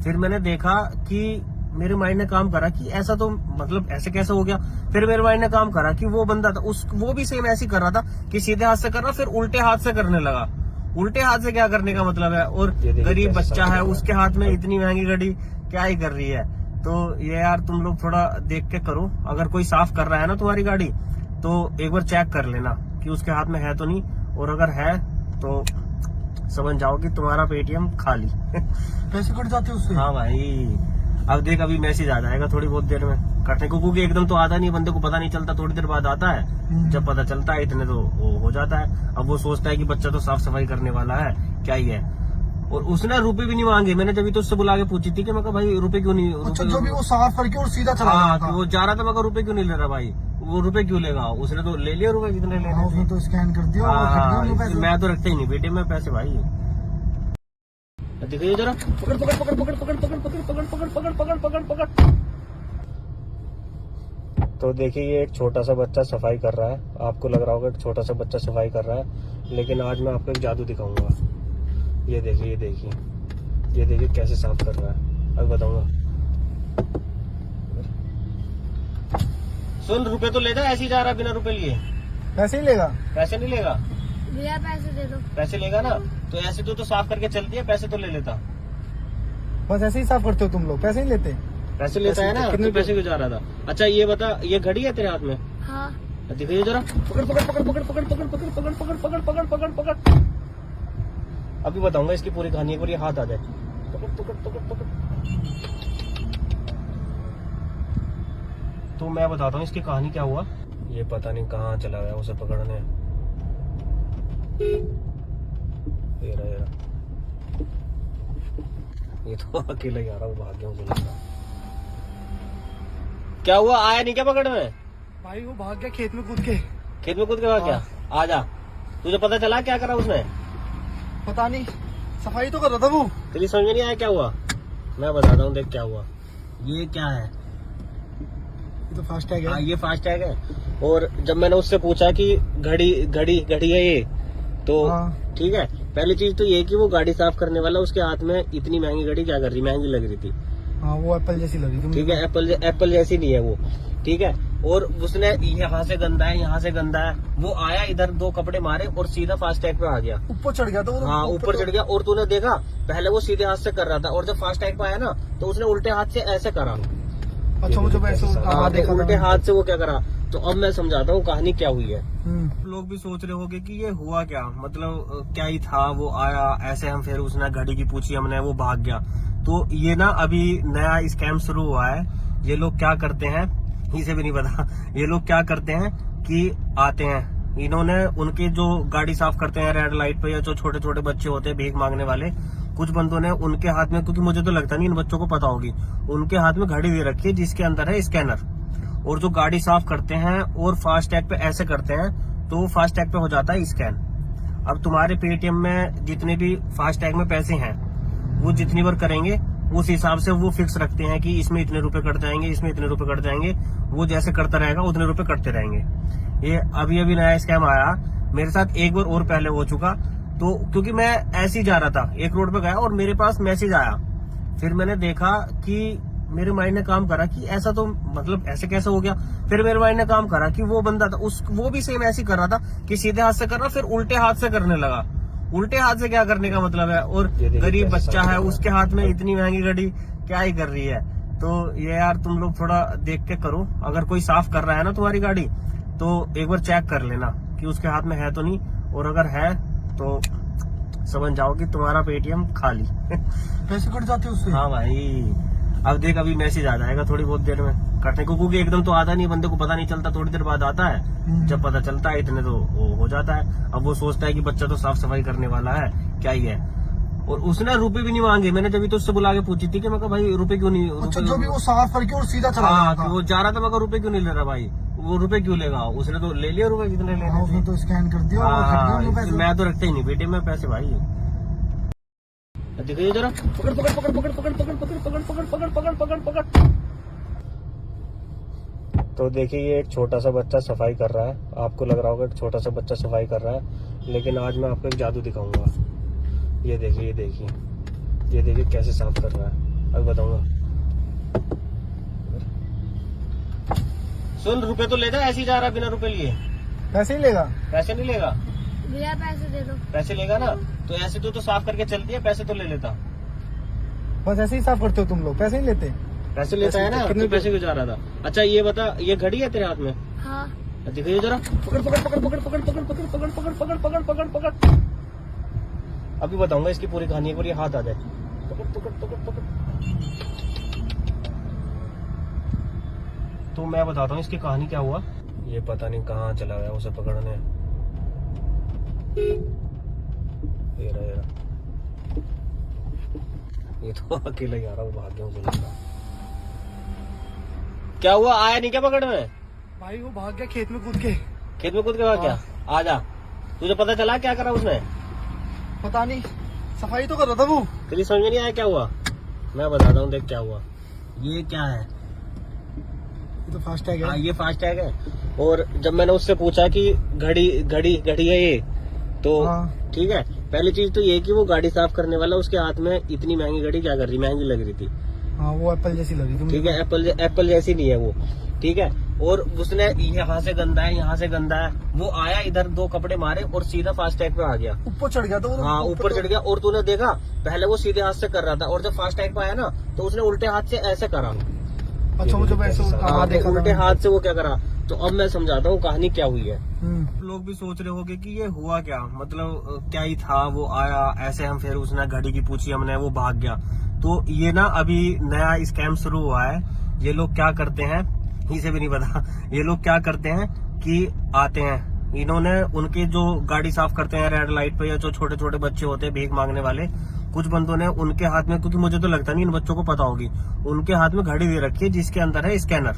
फिर मैंने देखा कि मेरे माइंड ने काम करा कि ऐसा तो मतलब ऐसे कैसे हो गया। फिर मेरे माइंड ने काम करा कि वो बंदा था वो भी सेम ऐसे ही कर रहा था कि सीधे हाथ से कर रहा, फिर उल्टे हाथ से करने लगा। उल्टे हाथ से क्या करने का मतलब है, और गरीब बच्चा है उसके हाथ में इतनी महंगी घड़ी क्या ही कर रही है। तो ये यार तुम लोग थोड़ा देख के करो, अगर कोई साफ कर रहा है ना तुम्हारी गाड़ी, तो एक बार चेक कर लेना कि उसके हाथ में है तो नहीं, और अगर है तो समझ जाओ कि तुम्हारा पेटीएम खाली। पैसे कट जाते उससे। हाँ भाई, अब देख अभी मैसेज आ जाएगा थोड़ी बहुत देर में कटने को, क्योंकि एकदम तो आता नहीं, बंदे को पता नहीं चलता, थोड़ी देर बाद आता है। जब पता चलता है इतने तो वो हो जाता है। अब वो सोचता है कि बच्चा तो साफ सफाई करने वाला है, क्या ही है। और उसने रुपए भी नहीं मांगे। मैंने जब तो उससे बुला के पूछी थी कि मैं कहा भाई रुपए क्यों नहीं, अच्छा जो भी वो साफ करके और सीधा चला हाँ गया था। वो जा रहा था। मैं कहा रुपए क्यों नहीं ले रहा भाई, वो रुपए क्यों लेगा, उसने तो ले लिया रुपए जितने हाँ, लेने उसने थे। तो स्कैन कर दिया और वो खरीद लिया उनको पैसे। मैं तो रखता ही नहीं बेटे में पैसे भाई। दिखाइए जरा, पकड़ पकड़ पकड़ पकड़ पकड़ पकड़ पकड़ पकड़ पकड़ पकड़ पकड़ पकड़ पकड़। तो देखिए ये एक छोटा सा बच्चा सफाई कर रहा है। आपको लग रहा होगा एक छोटा सा बच्चा सफाई कर रहा है, लेकिन आज मैं आपको एक जादू दिखाऊंगा। ये देखिए, ये देखिए, ये देखिए कैसे साफ कर रहा है, अब बताऊंगा। सुन, रुपए तो ले जा, ऐसे ही जा रहा बिना रुपए लिए। पैसे ही लेगा। पैसे नहीं लेगा, भैया पैसे दे दो। पैसे लेगा ना तो ऐसे तो साफ करके चलती है, पैसे तो ले लेता। बस ऐसे ही साफ करते हो तुम लोग, पैसे नहीं लेते। पैसे लेता है ना, कितने तो पैसे क्यों जा रहा था। अच्छा ये बता, ये घड़ी है तेरे हाथ में? हाँ। दिखाइए जरा, पकड़ पकड़ पकड़ पकड़ पकड़ पकड़ पकड़ पकड़ पकड़ पकड़ पकड़ पकड़ पकड़। अभी बताऊंगा इसकी पूरी कहानी, एक बार ये हाथ आ जाए। पकड़ पकड़ पकड़ पकड़। तो मैं बताता हूँ इसकी कहानी क्या हुआ। ये पता नहीं कहाँ चला गया उसे पकड़ने। ये रहा, ये रहा। ये तो अकेला ही आ रहा हूँ, भाग गया मुझे लगा। क्या हुआ, आया नहीं क्या पकड़ में? भाई वो भाग गया खेत में कूद के। खेत में कूद के भाग गया? आ जा, तुझे पता चला क्या करा उसने? पता नहीं, सफाई तो कर रहा था वो। तेरी समझ में नहीं आया क्या हुआ? मैं बताता हूँ, देख क्या हुआ। ये क्या है? ये तो फास्ट टैग हाँ, है। ये फास्ट टैग है। और जब मैंने उससे पूछा कि घड़ी है ये, तो हाँ। ठीक है, पहली चीज तो ये कि वो गाड़ी साफ करने वाला उसके हाथ में इतनी महंगी घड़ी क्या कर रही, महंगी लग रही थी। हाँ, वो एप्पल जैसी लगी थी। ठीक है, एप्पल जैसी नहीं है वो। ठीक है, और उसने यहाँ से गंदा है, यहाँ से गंदा है, वो आया इधर 2 कपड़े मारे और सीधा फास्ट टैग पे आ गया। ऊपर चढ़ गया था वो। हाँ, ऊपर चढ़ गया। और तूने देखा, पहले वो सीधे हाथ से कर रहा था और जब फास्ट टैग पे आया ना तो उसने उल्टे हाथ से ऐसे करा। अच्छा, मुझे वैसे हाँ, देखा उल्टे हाथ से वो क्या करा। तो अब मैं समझाता हूँ कहानी क्या हुई है। हम्म। लोग भी सोच रहे होंगे कि ये हुआ क्या, मतलब क्या ही था, वो आया ऐसे, हम फिर उसने घड़ी की पूछी हमने, वो भाग गया। तो ये ना अभी नया स्कैम शुरू हुआ है। ये लोग क्या करते हैं, इसे भी नहीं पता, ये लोग क्या करते हैं कि आते हैं, इन्होंने उनके जो गाड़ी साफ करते हैं रेड लाइट पे, या जो छोटे छोटे बच्चे होते हैं भीख मांगने वाले, कुछ बंदों ने उनके हाथ में, क्योंकि मुझे तो लगता नहीं इन बच्चों को पता होगी, उनके हाथ में घड़ी दे रखी है जिसके अंदर है स्कैनर। और जो गाड़ी साफ करते हैं और फास्ट टैग पे ऐसे करते हैं तो फास्ट टैग पे हो जाता है स्कैन। अब तुम्हारे पेटीएम में जितने भी फास्ट टैग में पैसे हैं वो जितनी बार करेंगे उस हिसाब से वो फिक्स रखते हैं कि इसमें इतने रुपए कट जाएंगे, इसमें इतने रुपए कट जाएंगे। वो जैसे करता रहेगा उतने रुपए कटते रहेंगे। ये अभी नया स्कैम आया मेरे साथ, एक बार और पहले हो चुका। तो क्योंकि मैं ऐसे ही जा रहा था, एक रोड पे गया और मेरे पास मैसेज आया, फिर मैंने देखा कि मेरे माइंड ने काम करा कि ऐसा तो मतलब ऐसे कैसे हो गया। फिर मेरे माइंड ने काम करा कि वो बंदा था वो भी सेम ऐसे ही कर रहा था कि सीधे हाथ से कर रहा, फिर उल्टे हाथ से करने लगा। उल्टे हाथ से क्या करने का मतलब है, और गरीब बच्चा है उसके हाथ में इतनी महंगी घड़ी क्या ही कर रही है। तो ये यार तुम लोग थोड़ा देख के करो, अगर कोई साफ कर रहा है ना तुम्हारी गाड़ी तो एक बार चेक कर लेना कि उसके हाथ में है तो नहीं, और अगर है तो समझ जाओ कि तुम्हारा पेटीएम खाली। पैसे कट जाते हैं उससे। हाँ भाई, अब देख अभी मैसेज आ जाएगा थोड़ी बहुत देर में कटने को, क्योंकि एकदम तो आता नहीं, बंदे को पता नहीं चलता, थोड़ी देर बाद आता है। जब पता चलता है इतने तो वो हो जाता है। अब वो सोचता है कि बच्चा तो साफ सफाई करने वाला है, क्या ही है। और उसने रुपए भी नहीं मांगे, मैंने जब तो उससे बुला के पूछी थी कि मैं कहा भाई रुपए क्यों नहीं, अच्छा, जो भी वो साफ करके और सीधा चला हाँ, गया था। वो जा रहा था, मैं रुपए क्यों नहीं ले रहा भाई, वो रुपए क्यों लेगा, उसने तो ले लिया रुपए जितने लेने हाँ, उसने तो स्कैन कर दिया और कट गए उनके पैसे। मैं तो रखता ही नहीं बेटे में पैसे भाई। देखिए जरा, पकड़ पकड़ पकड़ पकड़ पकड़ पकड़ पकड़ पकड़ पकड़ पकड़ पकड़ पकड़ पकड़। तो देखिए ये एक छोटा सा बच्चा सफाई कर रहा है, आपको लग रहा होगा एक छोटा सा बच्चा सफाई कर रहा है, लेकिन आज मैं आपको एक जादू दिखाऊंगा। ये देखिए ये देखिए ये देखिए कैसे साफ कर रहा है, अब बताऊंगा। सुन, रुपए तो ले जा, ऐसे ही जा रहा बिना रुपए लिए। पैसे ही लेगा? पैसे नहीं लेगा। भैया पैसे दे दो। पैसे लेगा ना तो ऐसे तो साफ करके चलती है, पैसे तो ले लेता। बस ऐसे ही साफ करते हो तुम लोग, पैसे नहीं लेते? पैसे लेता है ना, कितने पैसे क्यों जा रहा था? अच्छा ये बता, ये घड़ी है तेरे हाथ में? हाँ। दिखाइए जरा, पकड़ पकड़ पकड़ पकड़ पकड़ पकड़ पकड़ पकड़ पकड़ पकड़ पकड़ पकड़ पकड़। अभी बताऊंगा इसकी पूरी कहानी, एक बार ये हाथ आ जाए। पकड़ पकड़ पकड़ पकड़। तो मैं बताता हूँ इसकी कहानी क्या हुआ। ये पता नहीं कहाँ चला गया उसे पकड़ने। ये रहा ये तो अकेला ही आ रहा हूँ, भाग गया मुझे लगा। क्या हुआ, आया नहीं क्या पकड़ में? भाई वो भाग गया खेत में कूद के। खेत में कूद के भाग गया? आ जा, तुझे पता चला क्या करा उसने? पता नहीं, सफाई तो कर रहा था वो। तेरी समझ में नहीं आया क्या हुआ? मैं बताता हूँ, देख क्या हुआ। ये क्या है? ये तो फास्ट टैग हाँ, है। ये फास्ट टैग है। और जब मैंने उससे पूछा कि घड़ी है ये, तो हाँ। ठीक है, पहली चीज तो ये कि वो गाड़ी साफ करने वाला उसके हाथ में इतनी महंगी घड़ी क्या कर रही, महंगी लग रही थी। हाँ, वो एप्पल जैसी लगी थी। ठीक है, एप्पल जैसी नहीं है वो। ठीक है, और उसने यहाँ से गंदा है, यहाँ से गंदा है, वो आया इधर 2 कपड़े मारे और सीधा फास्ट टैग पे आ गया। ऊपर चढ़ गया था वो। हाँ, ऊपर चढ़ गया। और तूने देखा, पहले वो सीधे हाथ से कर रहा था और जब फास्ट टैग पे आया ना तो उसने उल्टे हाथ से ऐसे करा। अच्छा, मुझे वैसे हाँ, देखा उल्टे हाथ से वो क्या करा। तो अब मैं समझाता हूँ कहानी क्या हुई है। हम्म। लोग भी सोच रहे होंगे कि ये हुआ क्या, मतलब क्या ही था, वो आया ऐसे, हम फिर उसने घड़ी की पूछी हमने, वो भाग गया। तो ये ना अभी नया स्कैम शुरू हुआ है। ये लोग क्या करते हैं, इसे भी नहीं पता, ये लोग क्या करते हैं कि आते हैं, इन्होंने उनके जो गाड़ी साफ करते हैं रेड लाइट पे, या जो छोटे छोटे बच्चे होते हैं भीख मांगने वाले, कुछ बंदों ने उनके हाथ में, क्योंकि मुझे तो लगता नहीं इन बच्चों को पता होगी, उनके हाथ में घड़ी दे रखी है जिसके अंदर है स्कैनर,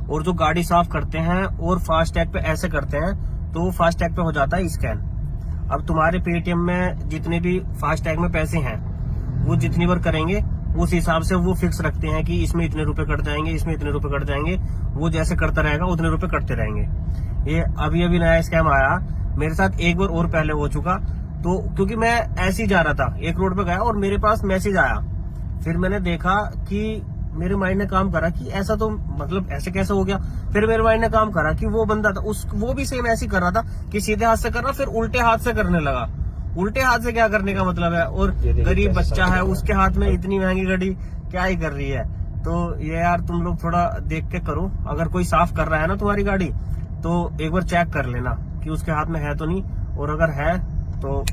और जो गाड़ी साफ करते हैं और फास्ट टैग पे ऐसे करते हैं तो वो फास्ट टैग पे हो जाता है स्कैन। अब तुम्हारे पेटीएम में जितने भी फास्ट टैग में पैसे हैं वो जितनी बार करेंगे उस हिसाब से वो फिक्स रखते हैं कि इसमें इतने रुपए कट जाएंगे, इसमें इतने रुपए कट जाएंगे, वो जैसे करता रहेगा उतने रुपए कटते रहेंगे। ये अभी अभी नया स्कैम आया मेरे साथ, एक बार और पहले हो चुका। तो क्योंकि मैं ऐसे ही जा रहा था, एक रोड पे गया और मेरे पास मैसेज आया, फिर मैंने देखा कि मेरे माइंड ने काम करा कि ऐसा तो मतलब ऐसे कैसे हो गया। फिर मेरे माइंड ने काम करा कि वो बंदा था वो भी सेम ऐसे ही कर रहा था कि सीधे हाथ से कर रहा, फिर उल्टे हाथ से करने लगा। उल्टे हाथ से क्या करने का मतलब है, और गरीब बच्चा है उसके हाथ में इतनी महंगी घड़ी क्या ही कर रही है। तो ये यार तुम लोग थोड़ा देख के करो, अगर कोई साफ कर रहा है ना तुम्हारी गाड़ी तो एक बार चेक कर लेना कि उसके हाथ में है तो नहीं, और अगर है तो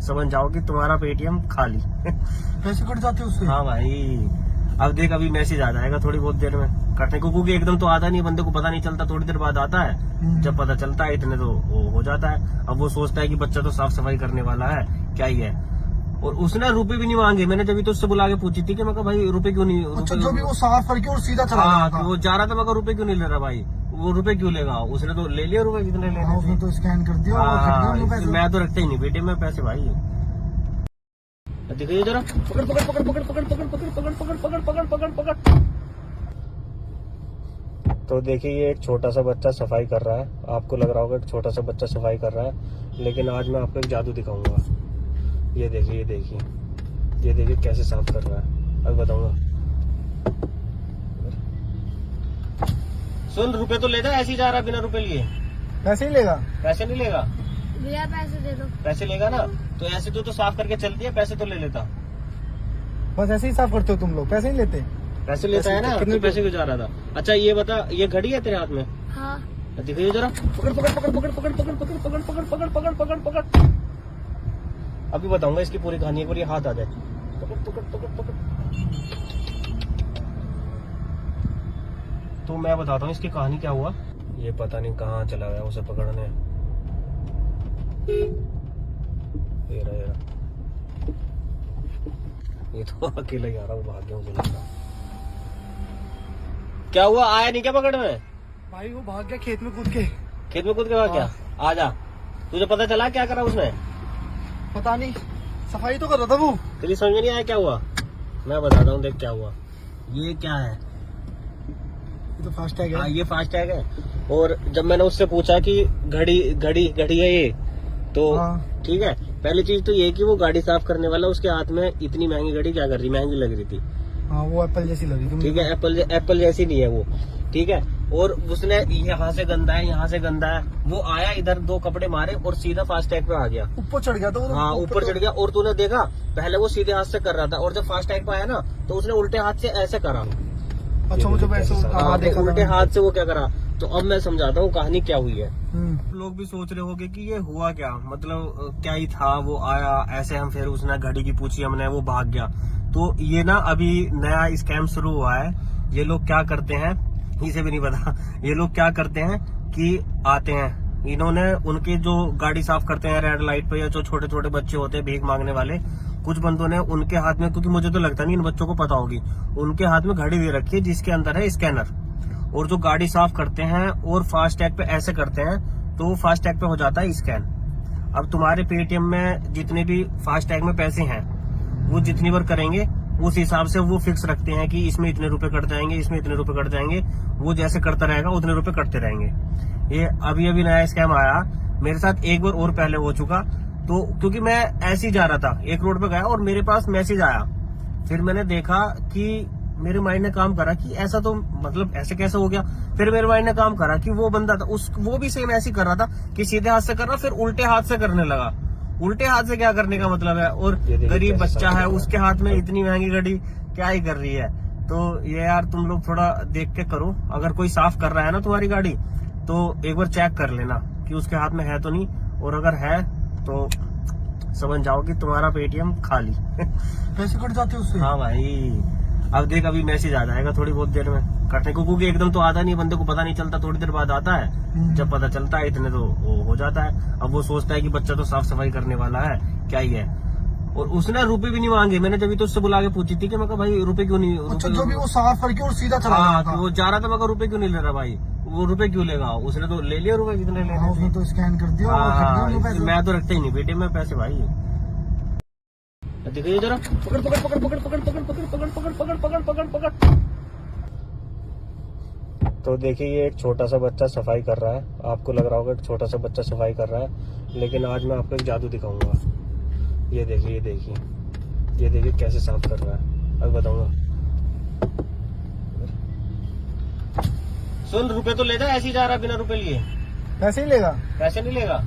समझ जाओ कि तुम्हारा पेटीएम खाली। पैसे कट जाते उससे। हाँ भाई, अब देख अभी मैसेज आ जाएगा थोड़ी बहुत देर में कटने को, क्योंकि एकदम तो आता नहीं, बंदे को पता नहीं चलता, थोड़ी देर बाद आता है। जब पता चलता है इतने तो वो हो जाता है। अब वो सोचता है कि बच्चा तो साफ सफाई करने वाला है, क्या ही है। और उसने रुपए भी नहीं मांगे, मैंने जब तो उससे बुला के पूछी थी कि मैं कहा भाई रुपए क्यों नहीं, अच्छा जो भी वो साफ करके और सीधा चला गया था। वो जा रहा था, मैं कहा रुपए क्यों नहीं ले रहा भाई, वो रुपए क्यों लेगा, उसने तो ले लिया रुपए जितने लेने उसने तो स्कैन कर दिया और कट गए वो पैसे। मैं तो रखता ही नहीं बेटे में पैसे भाई। देखिए जरा, पकड़ पकड़ पकड़ पकड़ पकड़ पकड़ पकड़ पकड़ पकड़ पकड़ पकड़ पकड़ पकड़। तो देखिए ये एक छोटा सा बच्चा सफाई कर रहा है, आपको लग रहा होगा एक छोटा सा बच्चा सफाई कर रहा है, लेकिन आज मैं आपको एक जादू दिखाऊंगा। ये देखिए ये देखिए ये देखिए कैसे साफ कर रहा है, अब बताऊंगा। सुन, रुपए तो लेता, ऐसे ही जा रहा बिना रुपए लिए। पैसे ही लेगा? पैसे नहीं लेगा भैया पैसे दे दो। पैसे लेगा ना तो ऐसे तो साफ करके चलती है, पैसे तो ले लेता। बस ऐसे ही साफ करते हो तुम लोग, पैसे नहीं लेते? पैसे लेता है ना, कितने पैसे क्यों जा रहा था। अच्छा ये बता, ये घड़ी है तेरे हाथ में? हाँ। दिखाइए जरा, पकड़ पकड़ पकड़ पकड़ पकड़ पकड़ पकड़ पकड़ पकड़ पकड़ पकड़ पकड़ पकड़। अभी बताऊंगा इसकी पूरी कहानी, एक बार ये हाथ आ जाए। पकड़ पकड़ पकड़ पकड़। तो मैं बताता हूँ इसकी कहानी क्या हुआ। ये पता नहीं कहाँ चला गया उसे पकड़ने। ये रहा ये तो अकेला ही आ रहा, वो भाग गया मुझे लगा। क्या हुआ, आया नहीं क्या पकड़ में? भाई वो भाग गया खेत में कूद के। खेत में कूद के भाग गया? आजा, तुझे पता चला क्या करा उसने? पता नहीं, सफाई तो कर रहा था वो। तेरी समझ में नहीं आया क्या हुआ? मैं बताता हूँ, देख क्या हुआ। ये क्या है? ये तो फास्ट टैग है। ये फास्ट टैग है। और जब मैंने उससे पूछा कि घड़ी घड़ी घड़ी है ये, तो ठीक है, पहली चीज तो ये कि वो गाड़ी साफ करने वाला उसके हाथ में इतनी महंगी घड़ी क्या कर रही, महंगी लग रही थी। हाँ वो एप्पल जैसी लगी थी। ठीक है, एप्पल जैसी नहीं है वो, ठीक है। और उसने यहाँ से गंदा है, यहाँ से गंदा है, वो आया इधर 2 कपड़े मारे और सीधा फास्ट टैग पे आ गया। ऊपर चढ़ गया था वो। हाँ ऊपर चढ़ गया। और तूने देखा पहले वो सीधे हाथ से कर रहा था, और जब फास्ट टैग पे आया ना तो उसने उल्टे हाथ से ऐसे करा। अच्छा वो जब ऐसे देखा उल्टे हाथ से वो क्या करा। तो अब मैं समझाता हूँ कहानी क्या हुई है। लोग भी सोच रहे होंगे कि ये हुआ क्या, मतलब क्या ही था, वो आया ऐसे, हम फिर उसने घड़ी की पूछी हमने, वो भाग गया। तो ये ना अभी नया स्कैम शुरू हुआ है। ये लोग क्या करते हैं, इसे भी नहीं पता, ये लोग क्या करते हैं कि आते हैं, इन्होंने उनके जो गाड़ी साफ करते हैं रेड लाइट पे, या जो छोटे छोटे बच्चे होते हैं भीख मांगने वाले, कुछ बंदों ने उनके हाथ में, क्योंकि मुझे तो लगता नहीं इन बच्चों को पता होगी, उनके हाथ में घड़ी दे रखी है जिसके अंदर है स्कैनर, और जो गाड़ी साफ करते हैं और फास्ट टैग पे ऐसे करते हैं तो वो फास्ट टैग पे हो जाता है स्कैन। अब तुम्हारे पेटीएम में जितने भी फास्ट टैग में पैसे हैं वो जितनी बार करेंगे उस हिसाब से वो फिक्स रखते हैं कि इसमें इतने रुपए कट जाएंगे, इसमें इतने रुपए कट जाएंगे, वो जैसे करता रहेगा उतने रुपए कटते रहेंगे। ये अभी अभी नया स्कैम आया मेरे साथ, एक बार और पहले हो चुका। तो क्योंकि मैं ऐसे ही जा रहा था, एक रोड पे गया और मेरे पास मैसेज आया, फिर मैंने देखा कि मेरे माइंड ने काम करा कि ऐसा तो मतलब ऐसे कैसे हो गया। फिर मेरे माइंड ने काम करा कि वो बंदा था वो भी सेम ऐसे कर रहा था कि सीधे हाथ से कर रहा, फिर उल्टे हाथ से करने लगा। उल्टे हाथ से क्या करने का मतलब है, और गरीब बच्चा है उसके हाथ में इतनी महंगी घड़ी क्या ही कर रही है। तो ये यार तुम लोग थोड़ा देख के करो, अगर कोई साफ कर रहा है ना तुम्हारी गाड़ी तो एक बार चेक कर लेना कि उसके हाथ में है तो नहीं, और अगर है तो समझ जाओ कि तुम्हारा पेटीएम खाली। पैसे कट जाते उससे। हाँ भाई, अब देख अभी मैसेज आ जाएगा थोड़ी बहुत देर में कटने को, क्योंकि एकदम तो आता नहीं, बंदे को पता नहीं चलता, थोड़ी देर बाद आता है। जब पता चलता है इतने तो वो हो जाता है। अब वो सोचता है कि बच्चा तो साफ सफाई करने वाला है, क्या ही है। और उसने रुपए भी नहीं मांगे। मैंने जब तो उससे बुला के पूछी थी कि मैं कहा भाई रुपए क्यों नहीं, अच्छा रुपए जो भी वो साफ करके और सीधा चला हाँ, गया था। वो जा रहा था। मैं कहा रुपए क्यों नहीं ले रहा भाई, वो रुपए क्यों लेगा, उसने तो ले लिया रुपए जितने लेने हाँ, थे। उसने तो स्कैन कर दिया और रख दिया उनको पैसे। मैं तो रखता ही नहीं बेटे में पैसे भाई। देखिए जरा, पकड़ पकड़ पकड़ पकड़ पकड़ पकड़ पकड़ पकड़ पकड़ पकड़ पकड़ पकड़ पकड़। तो देखिए ये एक छोटा सा बच्चा सफाई कर रहा है। आपको लग रहा होगा एक छोटा सा बच्चा सफाई कर रहा है, लेकिन आज मैं आपको एक जादू दिखाऊंगा। ये देखिए, ये देखिए, ये देखिए कैसे साफ कर रहा है, अब बताऊंगा। सुन, रुपए तो ले जा, ऐसे ही जा रहा बिना रुपए लिए। पैसे ही लेगा। पैसे नहीं लेगा,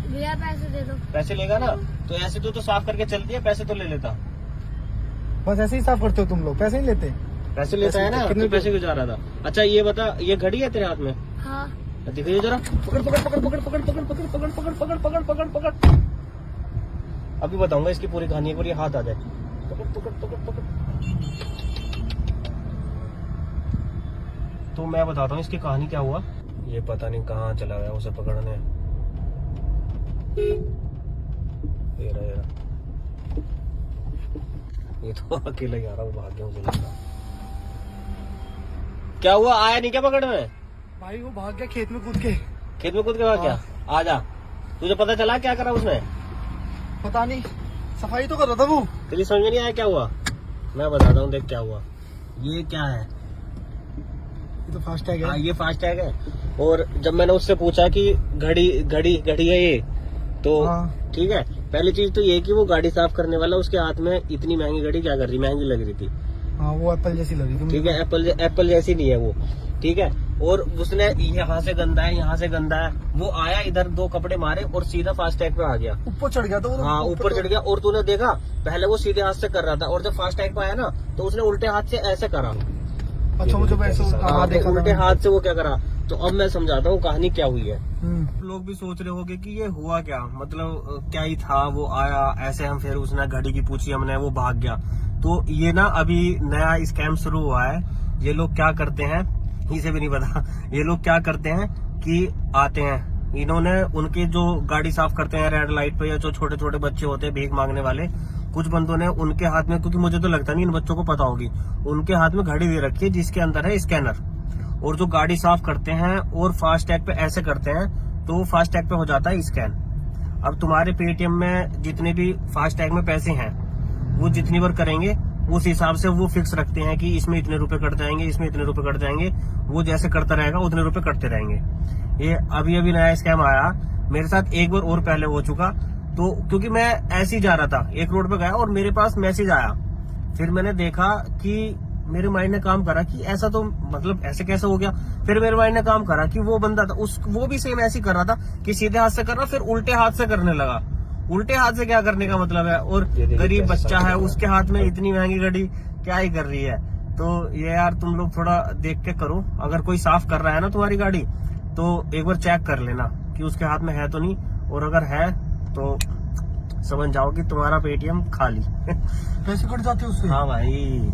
भैया पैसे दे दो। पैसे लेगा ना तो ऐसे तो साफ करके चलती है, पैसे तो ले लेता। बस ऐसे ही साफ करते हो तुम लोग, पैसे नहीं लेते। पैसे लेता है ना, कितने तो पैसे क्यों जा रहा था। अच्छा ये बता, ये घड़ी है तेरे हाथ में? हाँ। दिखाइए जरा, पकड़ पकड़ पकड़ पकड़ पकड़ पकड़ पकड़ पकड़ पकड़ पकड़ पकड़ पकड़ पकड़। अभी बताऊंगा इसकी पूरी कहानी, एक बार ये हाथ आ जाए। पकड़ पकड़ पकड़ पकड़। तो मैं बताता हूँ इसकी कहानी क्या हुआ। ये पता नहीं कहाँ चला गया उसे पकड़ने। ये रहा, ये रहा। ये तो अकेला ही आ रहा, वो भाग गया, मुझे लगा। क्या हुआ, आया नहीं क्या पकड़ में? भाई वो भाग गया खेत में कूद के। खेत में कूद के भाग गया? आजा, तुझे पता चला क्या करा उसने? पता नहीं, सफाई तो कर रहा था वो। तेरी समझ में नहीं आया क्या हुआ? मैं बताता हूँ, देख क्या हुआ। ये क्या है? ये तो फास्ट टैग हाँ है। ये फास्ट टैग है। और जब मैंने उससे पूछा कि घड़ी घड़ी घड़ी है ये, तो हाँ। ठीक है, पहली चीज तो ये कि वो गाड़ी साफ करने वाला उसके हाथ में इतनी महंगी घड़ी क्या कर रही, महंगी लग रही थी। हाँ वो एप्पल जैसी लगी थी। ठीक है, एप्पल जैसी नहीं है वो। ठीक है, और उसने यहाँ से गंदा है, यहाँ से गंदा है। वो आया इधर, दो कपड़े मारे और सीधा फास्ट टैग पे आ गया। ऊपर चढ़ गया था वो। हाँ ऊपर चढ़ गया। और तूने देखा पहले वो सीधे हाथ से कर रहा था, और जब फास्ट टैग पे आया ना तो उसने उल्टे हाथ से ऐसे करा। अच्छा मुझे वैसे हाँ, देखा उल्टे था। हाथ से वो क्या करा। तो अब मैं समझाता हूँ कहानी क्या हुई है। हम्म। लोग भी सोच रहे होंगे कि ये हुआ क्या, मतलब क्या ही था, वो आया ऐसे, हम फिर उसने घड़ी की पूछी हमने, वो भाग गया। तो ये ना अभी नया स्कैम शुरू हुआ है। ये लोग क्या करते हैं, इसे भी नहीं पता। ये लोग क्या करते हैं कि आते हैं, इन्होंने उनके जो गाड़ी साफ करते हैं रेड लाइट पे, या जो छोटे छोटे बच्चे होते हैं भीख मांगने वाले, कुछ बंदों ने उनके हाथ में, क्योंकि मुझे तो लगता नहीं इन बच्चों को पता होगी, उनके हाथ में घड़ी दे रखी है जिसके अंदर है स्कैनर। और जो गाड़ी साफ करते हैं और फास्ट टैग पे ऐसे करते हैं, तो फास्ट टैग पे हो जाता है स्कैन। अब तुम्हारे पेटीएम में जितने भी फास्ट टैग में पैसे हैं, वो जितनी बार करेंगे उस हिसाब से वो फिक्स रखते हैं कि इसमें इतने रुपए कट जाएंगे, इसमें इतने रुपए कट जाएंगे। वो जैसे करता रहेगा उतने रुपए कटते रहेंगे। ये अभी अभी नया स्कैम आया, मेरे साथ एक बार और पहले हो चुका। तो क्योंकि मैं ऐसे ही जा रहा था, एक रोड पे गया और मेरे पास मैसेज आया। फिर मैंने देखा कि मेरे माइंड ने काम करा कि ऐसा तो मतलब ऐसे कैसे हो गया। फिर मेरे माइंड ने काम करा कि वो बंदा था वो भी सेम ऐसे ही कर रहा था कि सीधे हाथ से कर रहा, फिर उल्टे हाथ से करने लगा। उल्टे हाथ से क्या करने का मतलब है, और गरीब बच्चा है उसके हाथ में इतनी महंगी घड़ी क्या ही कर रही है। तो ये यार तुम लोग थोड़ा देख के करो। अगर कोई साफ कर रहा है ना तुम्हारी गाड़ी, तो एक बार चेक कर लेना कि उसके हाथ में है तो नहीं, और अगर है तो समझ जाओ कि तुम्हारा पेटीएम खाली। पैसे कट जाते उससे। हाँ भाई,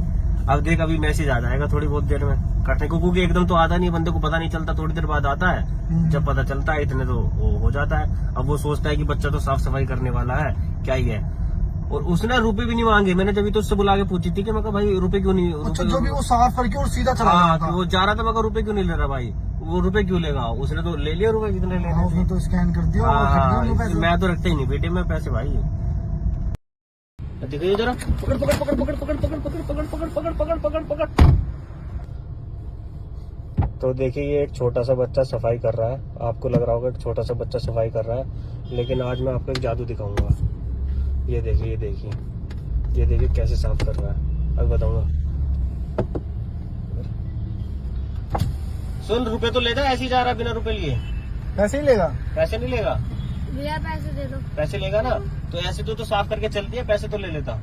अब देख अभी मैसेज आ जाएगा थोड़ी बहुत देर में कटने को, क्योंकि एकदम तो आता नहीं, बंदे को पता नहीं चलता, थोड़ी देर बाद आता है। जब पता चलता है इतने तो वो हो जाता है। अब वो सोचता है कि बच्चा तो साफ सफाई करने वाला है, क्या ही है। और उसने रुपए भी नहीं मांगे। मैंने जब तो उससे बुला के पूछी थी कि मैं कहा भाई रुपए क्यों नहीं, अच्छा जो भी वो साफ करके और सीधा चला गया हाँ, था। वो जा रहा था। मैं कहा रुपए क्यों नहीं ले रहा भाई, वो रुपए क्यों लेगा, उसने तो ले लिया रुपए जितने हाँ, लेने उसने थे। तो स्कैन कर दिया और रख दिया उनको पैसे। मैं तो रखता ही नहीं बेटे में पैसे भाई। देखिए जरा, पकड़ पकड़ पकड़ पकड़ पकड़ पकड़ पकड़ पकड़ पकड़ पकड़ पकड़ पकड़ पकड़। तो देखिए ये एक छोटा सा बच्चा सफाई कर रहा है। आपको लग रहा होगा एक छोटा सा बच्चा सफाई कर रहा है, लेकिन आज मैं आपको एक जादू दिखाऊंगा। ये देखिए, ये देखिए, ये देखिए कैसे साफ कर रहा है, अब बताऊंगा। सुन, रुपए तो ले जा, ऐसे ही जा रहा बिना रुपए लिए। पैसे ही लेगा। पैसे नहीं लेगा, भैया पैसे दे दो। पैसे लेगा ना तो ऐसे तो साफ करके चलती है, पैसे तो ले लेता।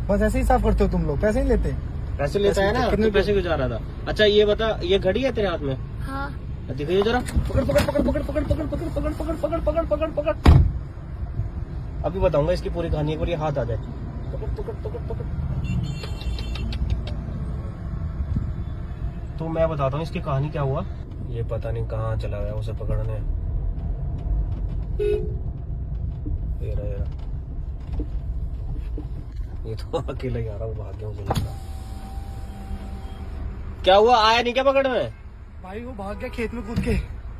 बस ऐसे ही साफ करते हो तुम लोग, पैसे नहीं लेते। पैसे लेता है ना, कितने तो पैसे क्यों जा रहा था। अच्छा ये बता, ये घड़ी है तेरे हाथ में? हाँ। दिखाइए जरा, पकड़ पकड़ पकड़ पकड़ पकड़ पकड़ पकड़ पकड़ पकड़ पकड़ पकड़ पकड़ पकड़। अभी बताऊंगा इसकी पूरी कहानी, एक बार ये हाथ आ जाए। पकड़ पकड़ पकड़ पकड़। तो मैं बताता हूँ इसकी कहानी क्या हुआ। ये पता नहीं कहाँ चला गया उसे पकड़ने। ये रहा, ये रहा। ये तो अकेला ही आ रहा, वो भाग गया मुझे लगता। क्या हुआ, आया नहीं क्या पकड़ में? भाई वो भाग गया खेत में कूद के।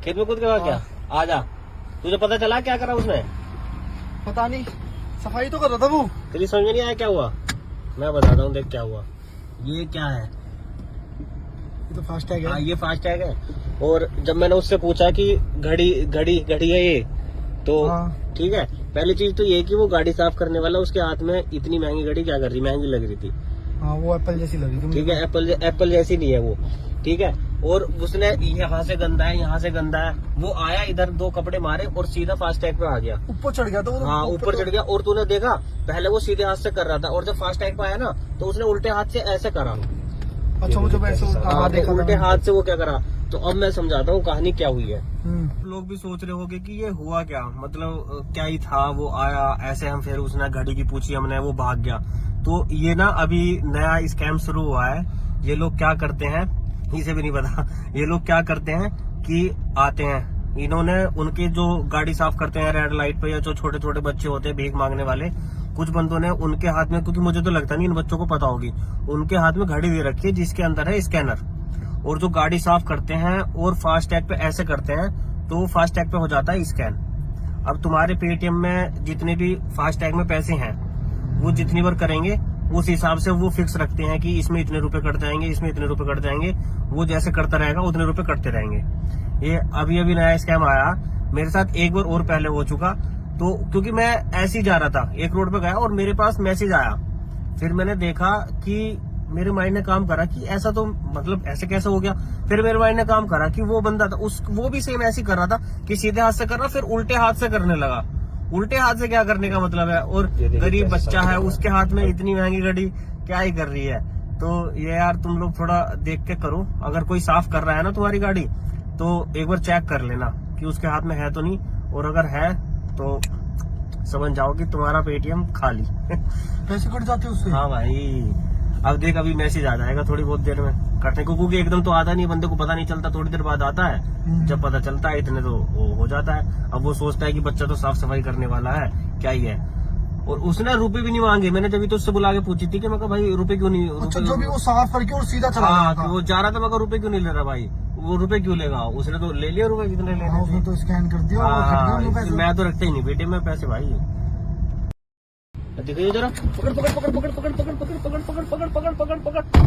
खेत में कूद के भाग गया? आजा, तुझे पता चला क्या करा उसने? पता नहीं, सफाई तो कर रहा था वो। तेरी समझ में नहीं आया क्या हुआ? मैं बताता हूँ, देख क्या हुआ। ये क्या है? ये तो फास्ट टैग है। ये फास्ट टैग है। और जब मैंने उससे पूछा कि घड़ी घड़ी घड़ी है ये, तो हाँ। ठीक है, पहली चीज तो ये कि वो गाड़ी साफ करने वाला उसके हाथ में इतनी महंगी घड़ी क्या कर रही, महंगी लग रही थी। हाँ वो एप्पल जैसी लगी थी। ठीक है, एप्पल जैसी नहीं है वो। ठीक है, और उसने यहाँ से गंदा है, यहाँ से गंदा है, वो आया इधर 2 कपड़े मारे और सीधा फास्ट टैग पे आ गया। ऊपर चढ़ गया तो हाँ, ऊपर चढ़ गया। और तूने देखा, पहले वो सीधे हाथ से कर रहा था और जब फास्ट टैग पे आया ना तो उसने उल्टे हाथ से ऐसे करा। अच्छा मुझे वैसे हाँ, देखा उल्टे हाथ से वो क्या करा। तो अब मैं समझाता हूँ कहानी क्या हुई है। हम्म। लोग भी सोच रहे होंगे कि ये हुआ क्या, मतलब क्या ही था, वो आया ऐसे, हम फिर उसने घड़ी की पूछी हमने, वो भाग गया। तो ये ना अभी नया स्कैम शुरू हुआ है। ये लोग क्या करते हैं, इसे भी नहीं पता, ये लोग क्या करते हैं कि आते हैं, इन्होंने उनके जो गाड़ी साफ करते हैं रेड लाइट पे, या जो छोटे छोटे बच्चे होते हैं भीख मांगने वाले, कुछ बंदों ने उनके हाथ में, क्योंकि मुझे तो लगता नहीं इन बच्चों को पता होगी, उनके हाथ में घड़ी दे रखी है जिसके अंदर है स्कैनर। और जो गाड़ी साफ करते हैं और फास्ट टैग पे ऐसे करते हैं तो फास्ट टैग पे हो जाता है स्कैन। अब तुम्हारे पेटीएम में जितने भी फास्ट टैग में पैसे हैं, वो जितनी बार करेंगे उस हिसाब से वो फिक्स रखते हैं कि इसमें इतने रुपए कट जाएंगे, इसमें इतने रुपए कट जाएंगे। वो जैसे करता रहेगा उतने रुपए कटते रहेंगे। ये अभी अभी नया स्कैम आया, मेरे साथ एक बार और पहले हो चुका। तो क्योंकि मैं ऐसे ही जा रहा था, एक रोड पे गया और मेरे पास मैसेज आया, फिर मैंने देखा कि मेरे माइंड ने काम करा कि ऐसा तो मतलब ऐसे कैसे हो गया। फिर मेरे माइंड ने काम करा कि वो बंदा था वो भी सेम ऐसे ही कर रहा था कि सीधे हाथ से कर रहा, फिर उल्टे हाथ से करने लगा। उल्टे हाथ से क्या करने का मतलब है, और गरीब बच्चा है उसके हाथ में इतनी महंगी घड़ी क्या ही कर रही है। तो ये यार तुम लोग थोड़ा देख के करो, अगर कोई साफ कर रहा है ना तुम्हारी गाड़ी तो एक बार चेक कर लेना कि उसके हाथ में है तो नहीं, और अगर है तो समझ जाओ कि तुम्हारा पेटीएम खाली। पैसे कट जाते उससे। हाँ भाई, अब देख अभी मैसेज आ जाएगा थोड़ी बहुत देर में कटने को, क्योंकि एकदम तो आता नहीं, बंदे को पता नहीं चलता, थोड़ी देर बाद आता है। जब पता चलता है इतने तो वो हो जाता है। अब वो सोचता है कि बच्चा तो साफ सफाई करने वाला है, क्या ही है। और उसने रुपए भी नहीं मांगे, मैंने जब तो उससे बुला के पूछी थी कि मैं कहा भाई रुपए क्यों नहीं। अच्छा, जो भी वो साफ करके और सीधा चला हाँ, गया था। वो जा रहा था, मैं कहा रुपए क्यों नहीं ले रहा भाई, वो रुपए क्यों लेगा, उसने तो ले लिया रुपए जितने लेने थे। उसने तो स्कैन कर दिया और कट गए वो पैसे। मैं तो रखता ही नहीं बेटे में पैसे भाई। देखिए जरा, पकड़ पकड़ पकड़ पकड़ पकड़ पकड़ पकड़ पकड़ पकड़ पकड़ पकड़ पकड़ पकड़।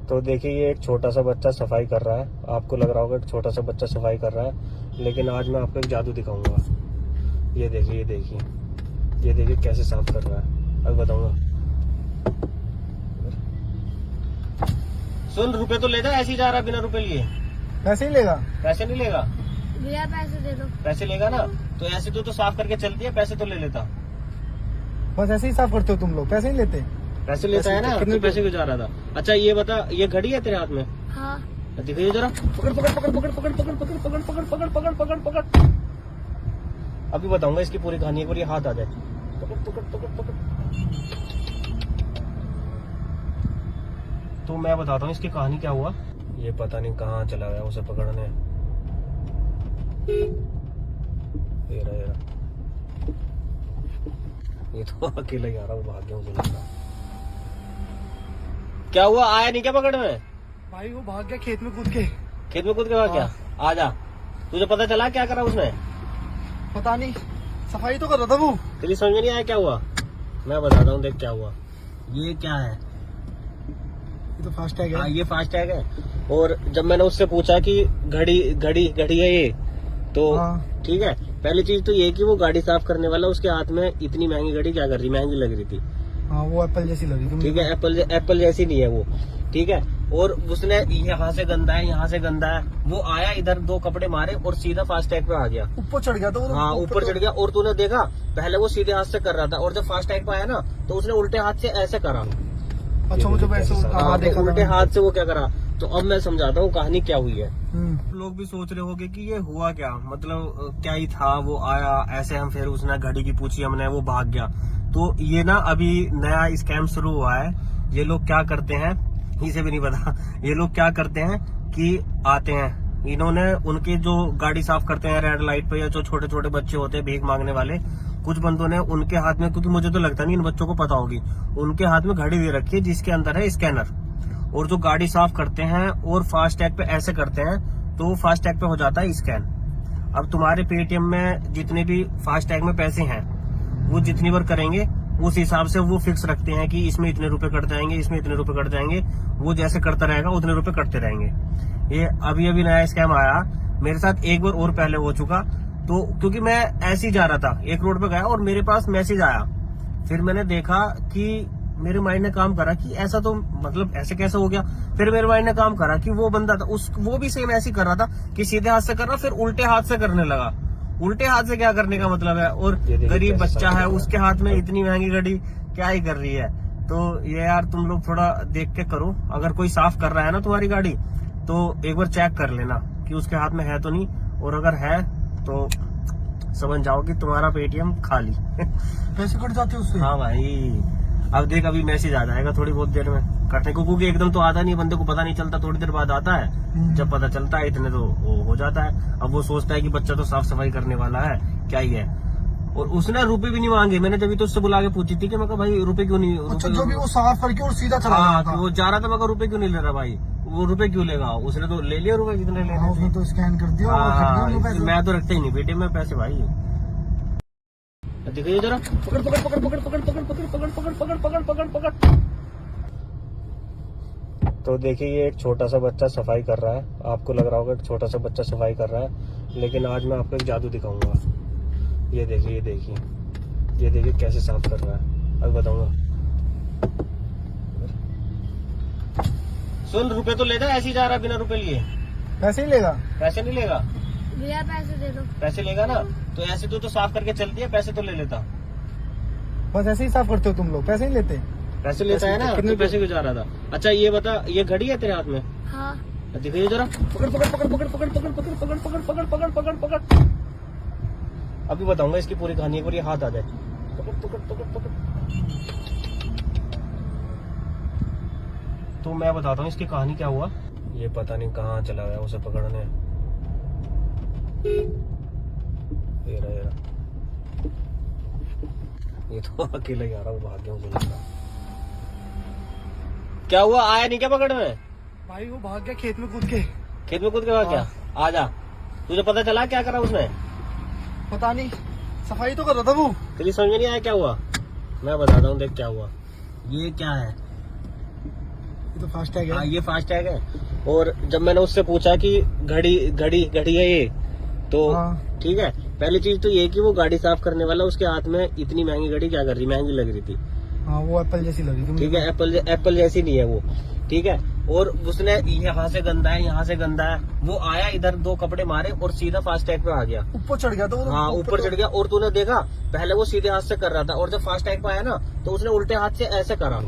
तो देखिए ये एक छोटा सा बच्चा सफाई कर रहा है, आपको लग रहा होगा एक छोटा सा बच्चा सफाई कर रहा है, लेकिन आज मैं आपको एक जादू दिखाऊंगा। ये देखिए ये देखिए ये देखिए कैसे साफ कर रहा है, अब बताऊंगा। सुन, रुपए तो ले जा, ऐसे ही जा रहा बिना रुपए लिए। पैसे ही लेगा? पैसे नहीं लेगा। भैया पैसे दे दो। पैसे लेगा ना तो ऐसे तो साफ करके चलती है, पैसे तो ले लेता। बस ऐसे ही साफ करते हो तुम लोग, पैसे नहीं लेते? पैसे लेता है ना, कितने पैसे क्यों जा रहा था? अच्छा ये बता, ये घड़ी है तेरे हाथ में? हाँ। दिखाइए जरा, पकड़ पकड़ पकड़ पकड़ पकड़ पकड़ पकड़ पकड़ पकड़ पकड़ पकड़ पकड़ पकड़। अभी बताऊंगा इसकी पूरी कहानी, एक बार ये हाथ आ जाए। पकड़ पकड़ पकड़ पकड़। तो मैं बताता हूँ इसकी कहानी क्या हुआ। ये पता नहीं कहाँ चला गया उसे पकड़ने। ये रहा, ये तो अकेला ही आ रहा, वो भाग गया मुझे लगता। क्या हुआ, आया नहीं क्या पकड़ में? भाई वो भाग गया खेत में कूद के। खेत में कूद के भाग गया? आजा, तुझे पता चला क्या करा उसने? पता नहीं, सफाई तो कर रहा था वो। तेरी समझ में नहीं आया क्या हुआ? मैं बताता हूँ, देख क्या हुआ। ये क्या है? ये तो फास्ट टैग है। ये फास्ट टैग है। और जब मैंने उससे पूछा कि घड़ी घड़ी घड़ी है ये, तो हाँ। ठीक है, पहली चीज तो ये कि वो गाड़ी साफ करने वाला उसके हाथ में इतनी महंगी घड़ी क्या कर रही, महंगी लग रही थी। हाँ वो एप्पल जैसी लगी थी। ठीक है, एप्पल जैसी नहीं है वो। ठीक है, और उसने यहाँ से गंदा है, यहाँ से गंदा है, वो आया इधर 2 कपड़े मारे और सीधा फास्ट टैग पे आ गया। ऊपर चढ़ गया तो हाँ, ऊपर चढ़ गया। और तूने देखा, पहले वो सीधे हाथ से कर रहा था और जब फास्ट टैग पे आया ना तो उसने उल्टे हाथ से ऐसे करा। अच्छा मुझे वैसे देखा उल्टे हाथ से वो क्या करा। तो अब मैं समझाता हूँ कहानी क्या हुई है। हम्म। लोग भी सोच रहे होंगे कि ये हुआ क्या, मतलब क्या ही था, वो आया ऐसे, हम फिर उसने घड़ी की पूछी हमने, वो भाग गया। तो ये ना अभी नया स्कैम शुरू हुआ है। ये लोग क्या करते हैं, इसे भी नहीं पता, ये लोग क्या करते हैं कि आते हैं, इन्होंने उनके जो गाड़ी साफ करते हैं रेड लाइट पे, या जो छोटे छोटे बच्चे होते हैं भीख मांगने वाले, कुछ बंदों ने उनके हाथ में, क्योंकि मुझे तो लगता नहीं इन बच्चों को पता होगी, उनके हाथ में घड़ी दे रखी है जिसके अंदर है स्कैनर, और जो गाड़ी साफ करते हैं और फास्टैग पे ऐसे करते हैं तो फास्टैग पे हो जाता है स्कैन। अब तुम्हारे पेटीएम में जितने भी फास्टैग में पैसे हैं वो जितनी बार करेंगे उस हिसाब से वो फिक्स रखते हैं कि इसमें इतने रुपए कट जाएंगे, इसमें इतने रुपए कट जाएंगे, वो जैसे करता रहेगा उतने रुपए कटते रहेंगे। ये अभी अभी नया स्कैम आया मेरे साथ, एक बार और पहले हो चुका। तो क्योंकि मैं ऐसे ही जा रहा था, एक रोड पे गया और मेरे पास मैसेज आया, फिर मैंने देखा कि मेरे माइंड ने काम करा कि ऐसा तो मतलब ऐसे कैसे हो गया। फिर मेरे माइंड ने काम करा कि वो बंदा था वो भी सेम ऐसे ही कर रहा था कि सीधे हाथ से कर रहा, फिर उल्टे हाथ से करने लगा। उल्टे हाथ से क्या करने का मतलब है, और गरीब बच्चा है उसके हाथ में इतनी महंगी घड़ी क्या ही कर रही है। तो ये यार तुम लोग थोड़ा देख के करो, अगर कोई साफ कर रहा है ना तुम्हारी गाड़ी तो एक बार चेक कर लेना कि उसके हाथ में है तो नहीं, और अगर है तो समझ जाओ कि तुम्हारा पेटीएम खाली। पैसे कट जाते हैं उससे। हाँ भाई, अब देख अभी मैसेज आ जाएगा थोड़ी बहुत देर में कटने को, क्योंकि एकदम तो आता नहीं, बंदे को पता नहीं चलता, थोड़ी देर बाद आता है। जब पता चलता है इतने तो वो हो जाता है। अब वो सोचता है कि बच्चा तो साफ सफाई करने वाला है, क्या ही है। और उसने रुपए भी नहीं मांगे, मैंने जब तो उससे बुला के पूछी थी कि मैं कहा भाई रुपए क्यों नहीं, अच्छा, जो भी वो साफ करके और सीधा चला हाँ, गया था। वो जा रहा था, मैं कहा रुपए क्यों नहीं ले रहा भाई, वो रुपए क्यों लेगा, उसने तो ले लिया रुपए जितने लेने हाँ, उसने थे। तो स्कैन कर दिया और कट गए उनके पैसे। मैं तो रखता ही नहीं बेटे में पैसे भाई। देखिए जरा, पकड़ पकड़ पकड़ पकड़ पकड़ पकड़ पकड़ पकड़ पकड़ पकड़ पकड़ पकड़ पकड़। तो देखिए ये एक छोटा सा बच्चा सफाई कर रहा है, आपको लग रहा होगा एक छोटा सा बच्चा सफाई कर रहा है, लेकिन आज मैं आपको एक जादू दिखाऊंगा। ये देखिए ये देखिए ये देखिए कैसे साफ कर रहा है, अब बताऊंगा। सुन, रुपए तो लेगा, ऐसे ही जा रहा है बिना रुपए लिए। पैसे ही लेगा। पैसे नहीं लेगा, भैया पैसे दे दो। पैसे लेगा ना तो ऐसे तो साफ करके चलती है, पैसे तो ले लेता। बस ऐसे ही साफ करते हो तुम लोग, पैसे नहीं लेते। पैसे लेता है ना, कितने तो पैसे क्यों जा रहा था। अच्छा ये बता, ये घड़ी है तेरे हाथ में? हाँ। दिखाइए जरा, पकड़ पकड़ पकड़ पकड़ पकड़ पकड़ पकड़ पकड़ पकड़ पकड़ पकड़ पकड़ पकड़। अभी बताऊंगा इसकी पूरी कहानी, एक बार ये हाथ आ जाए। पकड़ पकड़ पकड़ पकड़। तो मैं बताता हूँ इसकी कहानी क्या हुआ। ये पता नहीं कहाँ चला गया उसे पकड़ने। ये रहा ये तो अकेला ही आ रहा हूँ, भाग गया हूँ। क्या हुआ, आया नहीं क्या पकड़ने? भाई वो भाग गया खेत में कूद के। खेत में कूद के भाग गया? आजा, तुझे पता चला क्या करा उसने? पता नहीं, सफाई तो कर रहा था वो। तेरी समझ में नहीं आया क्या हुआ? मैं बताता हूँ, देख क्या हुआ। ये क्या है? ये तो फास्टैग हाँ है। ये फास्टैग है। और जब मैंने उससे पूछा कि घड़ी घड़ी घड़ी है ये, तो हाँ। ठीक है, पहली चीज तो ये कि वो गाड़ी साफ करने वाला उसके हाथ में इतनी महंगी घड़ी क्या कर रही, महंगी लग रही थी। हाँ वो एप्पल जैसी लगी थी। ठीक है, एप्पल जैसी नहीं है वो, ठीक है। और उसने यहाँ से गंदा है, यहाँ से गंदा है, वो आया इधर दो कपड़े मारे और सीधा फास्टैग पे आ गया। ऊपर चढ़ गया था वो। हाँ ऊपर चढ़ गया। और तूने देखा पहले वो सीधे हाथ से कर रहा था, और जब फास्टैग पे आया ना तो उसने उल्टे हाथ से ऐसे करा।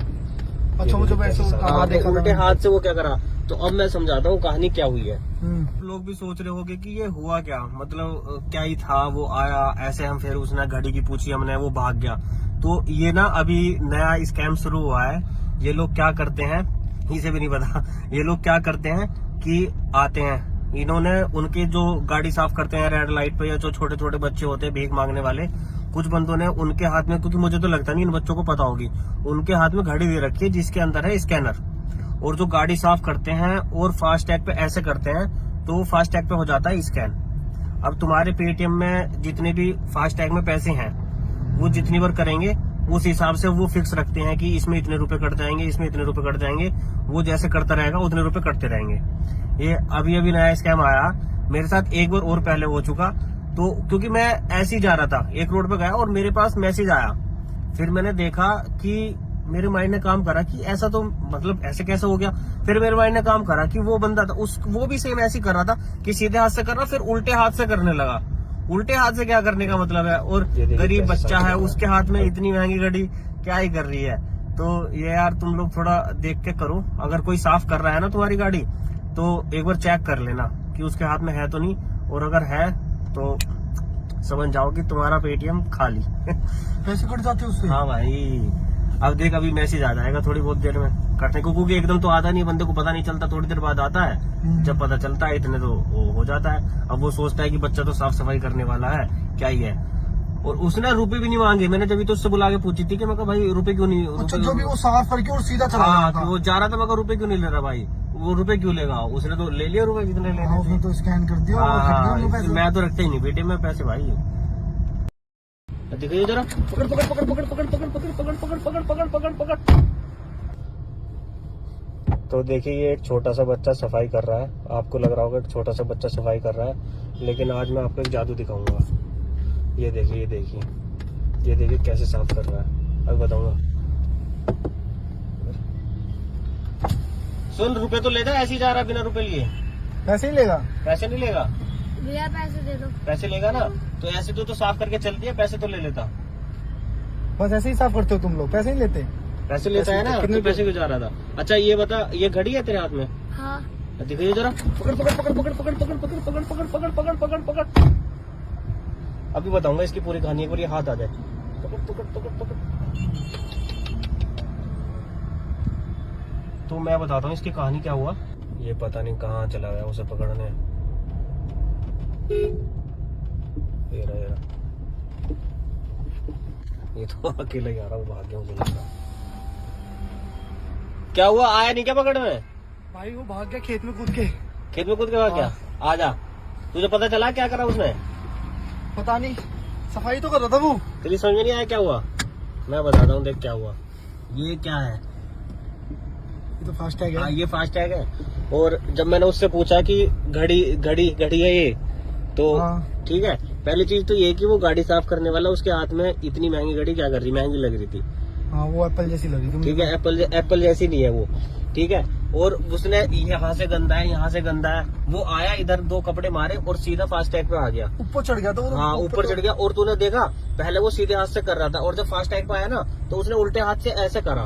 अच्छा मुझे वैसे हाँ, देखा तो था। उल्टे हाथ से वो क्या करा। तो अब मैं समझाता हूँ कहानी क्या हुई है। हम्म। लोग भी सोच रहे होंगे कि ये हुआ क्या, मतलब क्या ही था, वो आया ऐसे, हम फिर उसने घड़ी की पूछी हमने, वो भाग गया। तो ये ना अभी नया स्कैम शुरू हुआ है। ये लोग क्या करते हैं, इसे भी नहीं पता, ये लोग क्या करते हैं कि आते हैं, इन्होंने उनके जो गाड़ी साफ करते हैं रेड लाइट पे, या जो छोटे छोटे बच्चे होते हैं भीख मांगने वाले, कुछ बंदों ने उनके हाथ में, क्योंकि मुझे तो लगता नहीं इन बच्चों को पता होगी, उनके हाथ में घड़ी दे रखी है जिसके अंदर है स्कैनर, और जो गाड़ी साफ करते हैं और फास्टैग पे ऐसे करते हैं तो फास्टैग पे हो जाता है स्कैन। अब तुम्हारे पेटीएम में जितने भी फास्टैग में पैसे हैं वो जितनी बार करेंगे उस हिसाब से वो फिक्स रखते हैं कि इसमें इतने रुपए कट जाएंगे, इसमें इतने रुपए कट जाएंगे, वो जैसे करता रहेगा उतने रुपए कटते रहेंगे। ये अभी अभी नया स्कैम आया मेरे साथ, एक बार और पहले हो चुका। तो क्योंकि मैं ऐसे ही जा रहा था, एक रोड पे गया और मेरे पास मैसेज आया, फिर मैंने देखा कि मेरे माइंड ने काम करा कि ऐसा तो मतलब ऐसे कैसे हो गया। फिर मेरे माइंड ने काम करा कि वो बंदा था वो भी सेम ऐसे ही कर रहा था कि सीधे हाथ से कर रहा, फिर उल्टे हाथ से करने लगा। उल्टे हाथ से क्या करने का मतलब है, और गरीब बच्चा है उसके हाथ में इतनी महंगी घड़ी क्या ही कर रही है। तो ये यार तुम लोग थोड़ा देख के करो, अगर कोई साफ कर रहा है ना तुम्हारी गाड़ी तो एक बार चेक कर लेना कि उसके हाथ में है तो नहीं, और अगर है तो समझ जाओ कि तुम्हारा पेटीएम खाली। पैसे कट जाते हैं उससे। हाँ भाई, अब देख अभी मैसेज आ जाएगा थोड़ी बहुत देर में कटने को, क्योंकि एकदम तो आता नहीं, बंदे को पता नहीं चलता, थोड़ी देर बाद आता है। जब पता चलता है इतने तो वो हो जाता है। अब वो सोचता है कि बच्चा तो साफ सफाई करने वाला है, क्या ही है। और उसने रुपए भी नहीं मांगे। मैंने जब तो उससे बुला के पूछी थी कि मैं कहा भाई रुपए क्यों नहीं, अच्छा, जो भी वो साफ करके और सीधा चला गया हाँ था। वो जा रहा था। मैं कहा रुपए क्यों नहीं ले रहा भाई, वो रुपए क्यों लेगा, उसने तो ले लिया रुपए जितने हाँ, लेने उसने थे। तो स्कैन कर दिया और वो हट गया उनके पैसे। मैं तो रखता ही नहीं बेटे मैं पैसे भाई। देखिए जरा, पकड़ पकड़ पकड़ पकड़ पकड़ पकड़ पकड़ पकड़ पकड़ पकड़ पकड़ पकड़ पकड़। तो देखिए ये एक छोटा सा बच्चा सफाई कर रहा है। आपको लग रहा होगा एक छोटा सा बच्चा सफाई कर रहा है, लेकिन आज मैं आपको एक जादू दिखाऊंगा। ये देखिए ये देखिए ये देखिए कैसे साफ कर रहा है, अब बताऊंगा। सुन, रुपए तो ले जा, ऐसे ही जा रहा बिना रुपए लिए। पैसे ही लेगा? पैसे नहीं लेगा? भैया पैसे दे दो। पैसे लेगा ना तो ऐसे तो साफ करके चलती है, पैसे तो ले लेता। बस ऐसे ही साफ करते हो तुम लोग, पैसे नहीं लेते? पैसे लेता है ना, कितने तो पैसे क्यों जा रहा था? अच्छा ये बता, ये घड़ी है तेरे हाथ में? हाँ। दिखाइए जरा, पकड़ पकड़ पकड़ पकड़ पकड़ पकड़ पकड़ पकड़ पकड़ पकड़ पकड़ पकड़ पकड़। अभी बताऊंगा इसकी पूरी कहानी, एक बार ये हाथ आ जाए। पकड़ पकड़ पकड़ पकड़। तो मैं बताता हूँ इसकी कहानी क्या हुआ। ये पता नहीं कहाँ चला गया उसे पकड़ने। ये रहा, ये रहा। ये तो अकेला ही आ रहा, वो भाग गया मुझे लगा। क्या हुआ, आया नहीं क्या पकड़ने? भाई वो भाग गया खेत में कूद के। खेत में कूद के भाग गया? आजा, तुझे पता चला क्या करा उसने? पता नहीं, सफाई तो कर रहा था वो। तेरी समझ में नहीं आया क्या हुआ? मैं बताता हूँ, देख क्या हुआ। ये क्या है? ये तो फास्टैग हाँ है। ये फास्टैग है। और जब मैंने उससे पूछा कि घड़ी घड़ी घड़ी है ये, तो हाँ। ठीक है, पहली चीज तो ये कि वो गाड़ी साफ करने वाला उसके हाथ में इतनी महंगी घड़ी क्या कर रही, महंगी लग रही थी। हाँ वो एप्पल जैसी लगी थी। ठीक है, एप्पल जैसी नहीं है वो। ठीक है, और उसने यहाँ से गंदा है, यहाँ से गंदा है, वो आया इधर दो कपड़े मारे और सीधा फास्टैग पे आ गया। ऊपर चढ़ गया था वो। हाँ ऊपर चढ़ गया। और तूने देखा पहले वो सीधे हाथ से कर रहा था, और जब फास्टैग पे आया ना तो उसने उल्टे हाथ से ऐसे करा।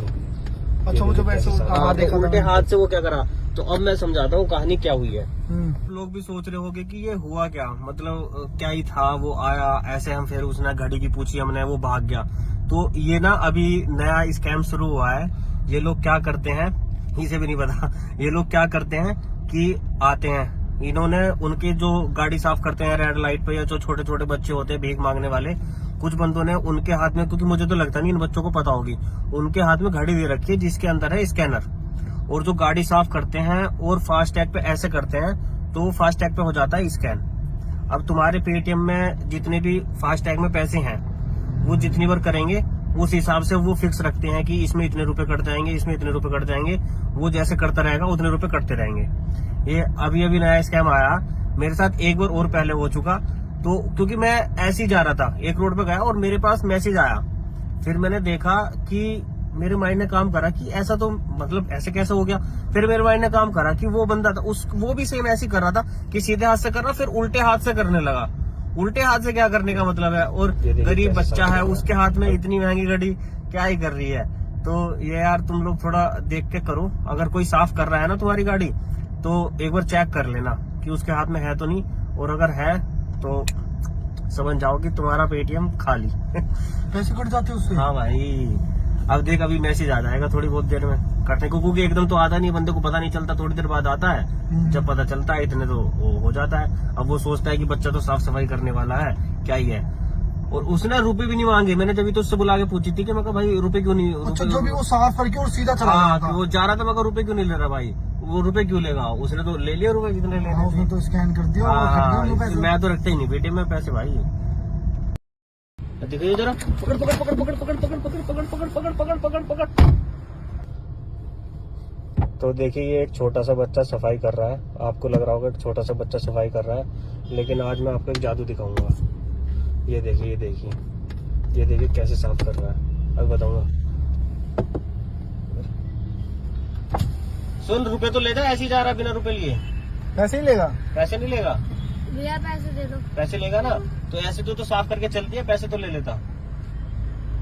अच्छा वो जब ऐसे हाँ, देखा उल्टे हाथ से वो क्या करा। तो अब मैं समझाता हूँ कहानी क्या हुई है। हम्म। लोग भी सोच रहे होंगे कि ये हुआ क्या, मतलब क्या ही था, वो आया ऐसे, हम फिर उसने घड़ी की पूछी हमने, वो भाग गया। तो ये ना अभी नया स्कैम शुरू हुआ है। ये लोग क्या करते हैं, इसे भी नहीं पता, ये लोग क्या करते हैं कि आते हैं, इन्होंने उनके जो गाड़ी साफ करते हैं रेड लाइट पे, या जो छोटे छोटे बच्चे होते हैं भीख मांगने वाले, कुछ बंदों ने उनके हाथ में, क्योंकि मुझे तो लगता नहीं इन बच्चों को पता होगी, उनके हाथ में घड़ी दे रखी है जिसके अंदर है स्कैनर। और जो गाड़ी साफ करते हैं और फास्टैग पे ऐसे करते हैं तो फास्टैग पे हो जाता है स्कैन। अब तुम्हारे पेटीएम में जितने भी फास्टैग में पैसे हैं वो जितनी बार करेंगे उस हिसाब से वो फिक्स रखते हैं कि इसमें इतने रुपए कट जाएंगे, इसमें इतने रुपए कट जाएंगे। वो जैसे करता रहेगा उतने रुपए कटते रहेंगे। ये अभी अभी नया स्कैम आया, मेरे साथ एक बार और पहले हो चुका। तो क्योंकि मैं ऐसे ही जा रहा था, एक रोड पे गया और मेरे पास मैसेज आया, फिर मैंने देखा कि मेरे माइंड ने काम करा कि ऐसा तो मतलब ऐसे कैसे हो गया। फिर मेरे माइंड ने काम करा कि वो बंदा था वो भी सेम ऐसे ही कर रहा था कि सीधे हाथ से कर रहा, फिर उल्टे हाथ से करने लगा। उल्टे हाथ से क्या करने का मतलब है, और गरीब बच्चा है उसके हाथ में इतनी महंगी घड़ी क्या ही कर रही है। तो ये यार तुम लोग थोड़ा देख के करो, अगर कोई साफ कर रहा है ना तुम्हारी गाड़ी तो एक बार चेक कर लेना कि उसके हाथ में है तो नहीं, और अगर है तो समझ जाओ कि तुम्हारा पेटीएम खाली। पैसे कट जाते उससे? हाँ भाई, अब देख अभी मैसेज आ जाएगा थोड़ी बहुत देर में कटने को, क्योंकि एकदम तो आता नहीं, बंदे को पता नहीं चलता, थोड़ी देर बाद आता है। जब पता चलता है इतने तो वो हो जाता है। अब वो सोचता है कि बच्चा तो साफ सफाई करने वाला है, क्या ही है। और उसने रुपए भी नहीं मांगे। मैंने जब तो उससे बुला के पूछी थी कि मैं कहा भाई रुपए क्यों नहीं, अच्छा, जो भी वो साफ करके और सीधा चला हाँ गया था। वो जा रहा था। मैं कहा रुपए क्यों नहीं ले रहा भाई, वो रुपए क्यों लेगा, उसने तो ले लिया रुपए जितने लेने हाँ, उसने थे। तो स्कैन कर दिया और वो हट गया उनके पैसे। मैं तो रखता ही नहीं बेटे मैं पैसे भाई। देखिए जरा, पकड़ पकड़ पकड़ पकड़ पकड़ पकड़ पकड़ पकड़ पकड़ पकड़ पकड़ पकड़ पकड़। तो देखिए ये एक छोटा सा बच्चा सफाई कर रहा है। आपको लग रहा होगा एक छोटा सा बच्चा सफाई कर रहा है, लेकिन आज मैं आपको एक जादू दिखाऊंगा। ये देखिए ये देखिए ये देखिए कैसे साफ कर रहा है, अब बताऊंगा। सुन, रुपए तो ले जा, ऐसे ही जा रहा बिना रुपए लिए। पैसे ही लेगा? पैसे नहीं लेगा? भैया पैसे दे दो। पैसे लेगा ना तो ऐसे तो साफ करके चलती है, पैसे तो ले लेता।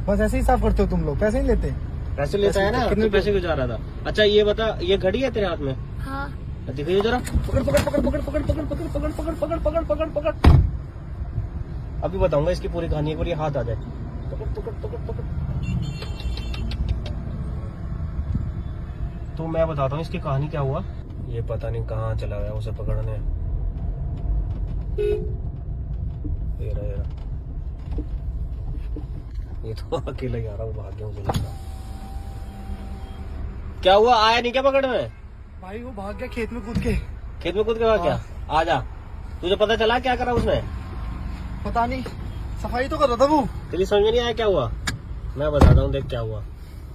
बस ऐसे ही साफ करते हो तुम लोग, पैसे नहीं लेते? पैसे लेता है ना, कितने तो पैसे क्यों जा रहा था? अच्छा ये बता, ये घड़ी है तेरे हाथ में? हाँ। दिखाइए जरा, पकड़ पकड़ पकड़ पकड़ पकड़ पकड़ पकड़ पकड़ पकड़ पकड़ पकड़ पकड़ पकड़। अभी बताऊंगा इसकी पूरी कहानी, एक बार ये हाथ आ जाए। पकड़ पकड़ पकड़ पकड़। तो मैं बताता हूँ इसकी कहानी क्या हुआ। ये पता नहीं कहाँ चला गया उसे पकड़ने। ये रहा, ये रहा। ये तो अकेला ही आ रहा हूँ, भाग गया मुझे लगा। क्या हुआ, आया नहीं क्या पकड़ में? भाई वो भाग गया खेत में कूद के। खेत में कूद के भाग गया? आजा, तुझे पता चला क्या करा उसने? पता नहीं, सफाई तो कर रहा था वो। तेरी समझ में नहीं आया क्या हुआ? मैं बताता हूँ, देख क्या हुआ।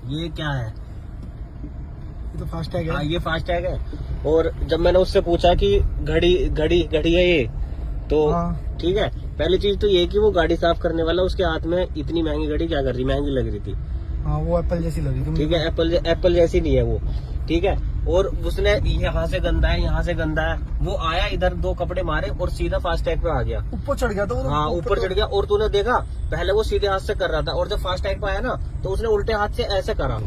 ये क्या है? ये तो फास्ट टैग हाँ, है। ये फास्ट टैग है। और जब मैंने उससे पूछा कि घड़ी घड़ी घड़ी है ये, तो हाँ। ठीक है, पहली चीज तो ये कि वो गाड़ी साफ करने वाला उसके हाथ में इतनी महंगी घड़ी क्या कर रही, महंगी लग रही थी। हाँ वो एप्पल जैसी लगी थी। ठीक है, एप्पल जैसी नहीं है वो। ठीक है, और उसने यहाँ से गंदा है, यहाँ से गंदा है, वो आया इधर, दो कपड़े मारे और सीधा फास्ट टैग पे आ गया। ऊपर चढ़ गया था वो। हाँ, ऊपर चढ़ गया। और तूने देखा, पहले वो सीधे हाथ से कर रहा था और जब फास्ट टैग पे आया ना तो उसने उल्टे हाथ से ऐसे करा।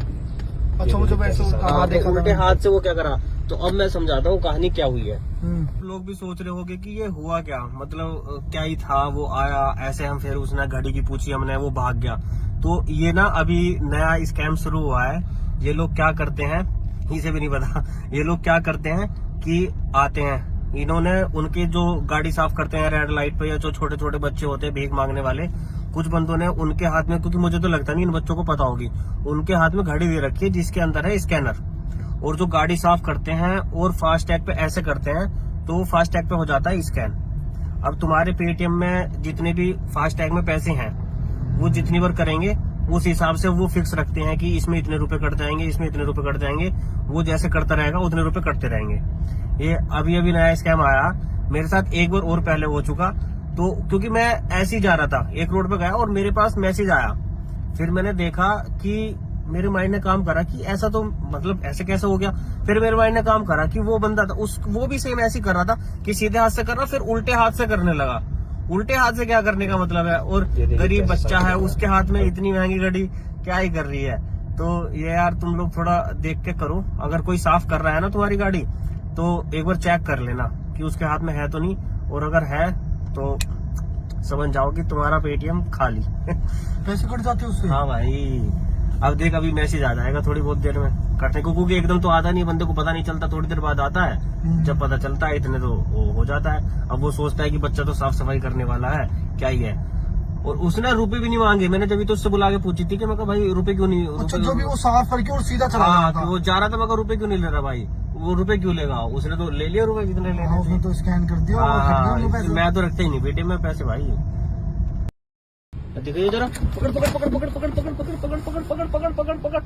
अच्छा मुझे वैसे हाँ, देखा तो था। उल्टे हाथ से वो क्या करा। तो अब मैं समझाता हूँ कहानी क्या हुई है। हम्म। लोग भी सोच रहे होंगे कि ये हुआ क्या, मतलब क्या ही था, वो आया ऐसे, हम फिर उसने घड़ी की पूछी हमने, वो भाग गया। तो ये ना अभी नया स्कैम शुरू हुआ है। ये लोग क्या करते हैं, इसे भी नहीं पता, ये लोग क्या करते हैं कि आते हैं, इन्होंने उनके जो गाड़ी साफ करते हैं रेड लाइट पे, या जो छोटे छोटे बच्चे होते हैं भीख मांगने वाले, कुछ बंदों ने उनके हाथ में, क्योंकि मुझे तो लगता नहीं इन बच्चों को पता होगी, उनके हाथ में घड़ी दे रखी है जिसके अंदर है स्कैनर। और जो गाड़ी साफ करते हैं और फास्ट टैग पे ऐसे करते हैं तो फास्ट टैग पे हो जाता है स्कैन। अब तुम्हारे पेटीएम में जितने भी फास्ट टैग में पैसे हैं, वो जितनी बार करेंगे उस हिसाब से वो फिक्स रखते हैं कि इसमें इतने रुपए कट जाएंगे, इसमें इतने रुपए कट जाएंगे। वो जैसे करता रहेगा उतने रुपए कटते रहेंगे। ये अभी अभी नया स्कैम आया, मेरे साथ एक बार और पहले हो चुका। तो क्योंकि मैं ऐसे ही जा रहा था, एक रोड पे गया और मेरे पास मैसेज आया, फिर मैंने देखा कि मेरे माइंड ने काम करा कि ऐसा तो मतलब ऐसे कैसे हो गया। फिर मेरे माइंड ने काम करा कि वो बंदा था वो भी सेम ऐसे ही कर रहा था कि सीधे हाथ से कर रहा, फिर उल्टे हाथ से करने लगा। उल्टे हाथ से क्या करने का मतलब है, और गरीब बच्चा है उसके हाथ में इतनी महंगी घड़ी क्या ही कर रही है। तो ये यार तुम लोग थोड़ा देख के करो, अगर कोई साफ कर रहा है ना तुम्हारी गाड़ी तो एक बार चेक कर लेना कि उसके हाथ में है तो नहीं, और अगर है तो समझ जाओ कि तुम्हारा पेटीएम खाली। पैसे कट जाते उससे। हाँ भाई, अब देख अभी मैसेज आ जाएगा थोड़ी बहुत देर में कटने को, क्योंकि एकदम तो आता नहीं, बंदे को पता नहीं चलता, थोड़ी देर बाद आता है। जब पता चलता है इतने तो वो हो जाता है। अब वो सोचता है कि बच्चा तो साफ सफाई करने वाला है, क्या ही है। और उसने रुपए भी नहीं मांगे, मैंने जब तो उससे बुला के पूछी थी कि मैं कहा भाई रुपए क्यों नहीं। अच्छा जो भी वो साफ करके और सीधा चला गया था। वो जा रहा था, मैं कहा रुपए क्यों नहीं ले रहा भाई, वो रुपए क्यों लेगा, उसने तो ले लिया रुपए जितने लेने उसने तो स्कैन कर दिया और कट गए वो पैसे। मैं तो रखता ही नहीं बेटे में पैसे भाई। देखिए जरा, पकड़ पकड़ पकड़ पकड़ पकड़ पकड़ पकड़ पकड़ पकड़ पकड़ पकड़ पकड़ पकड़।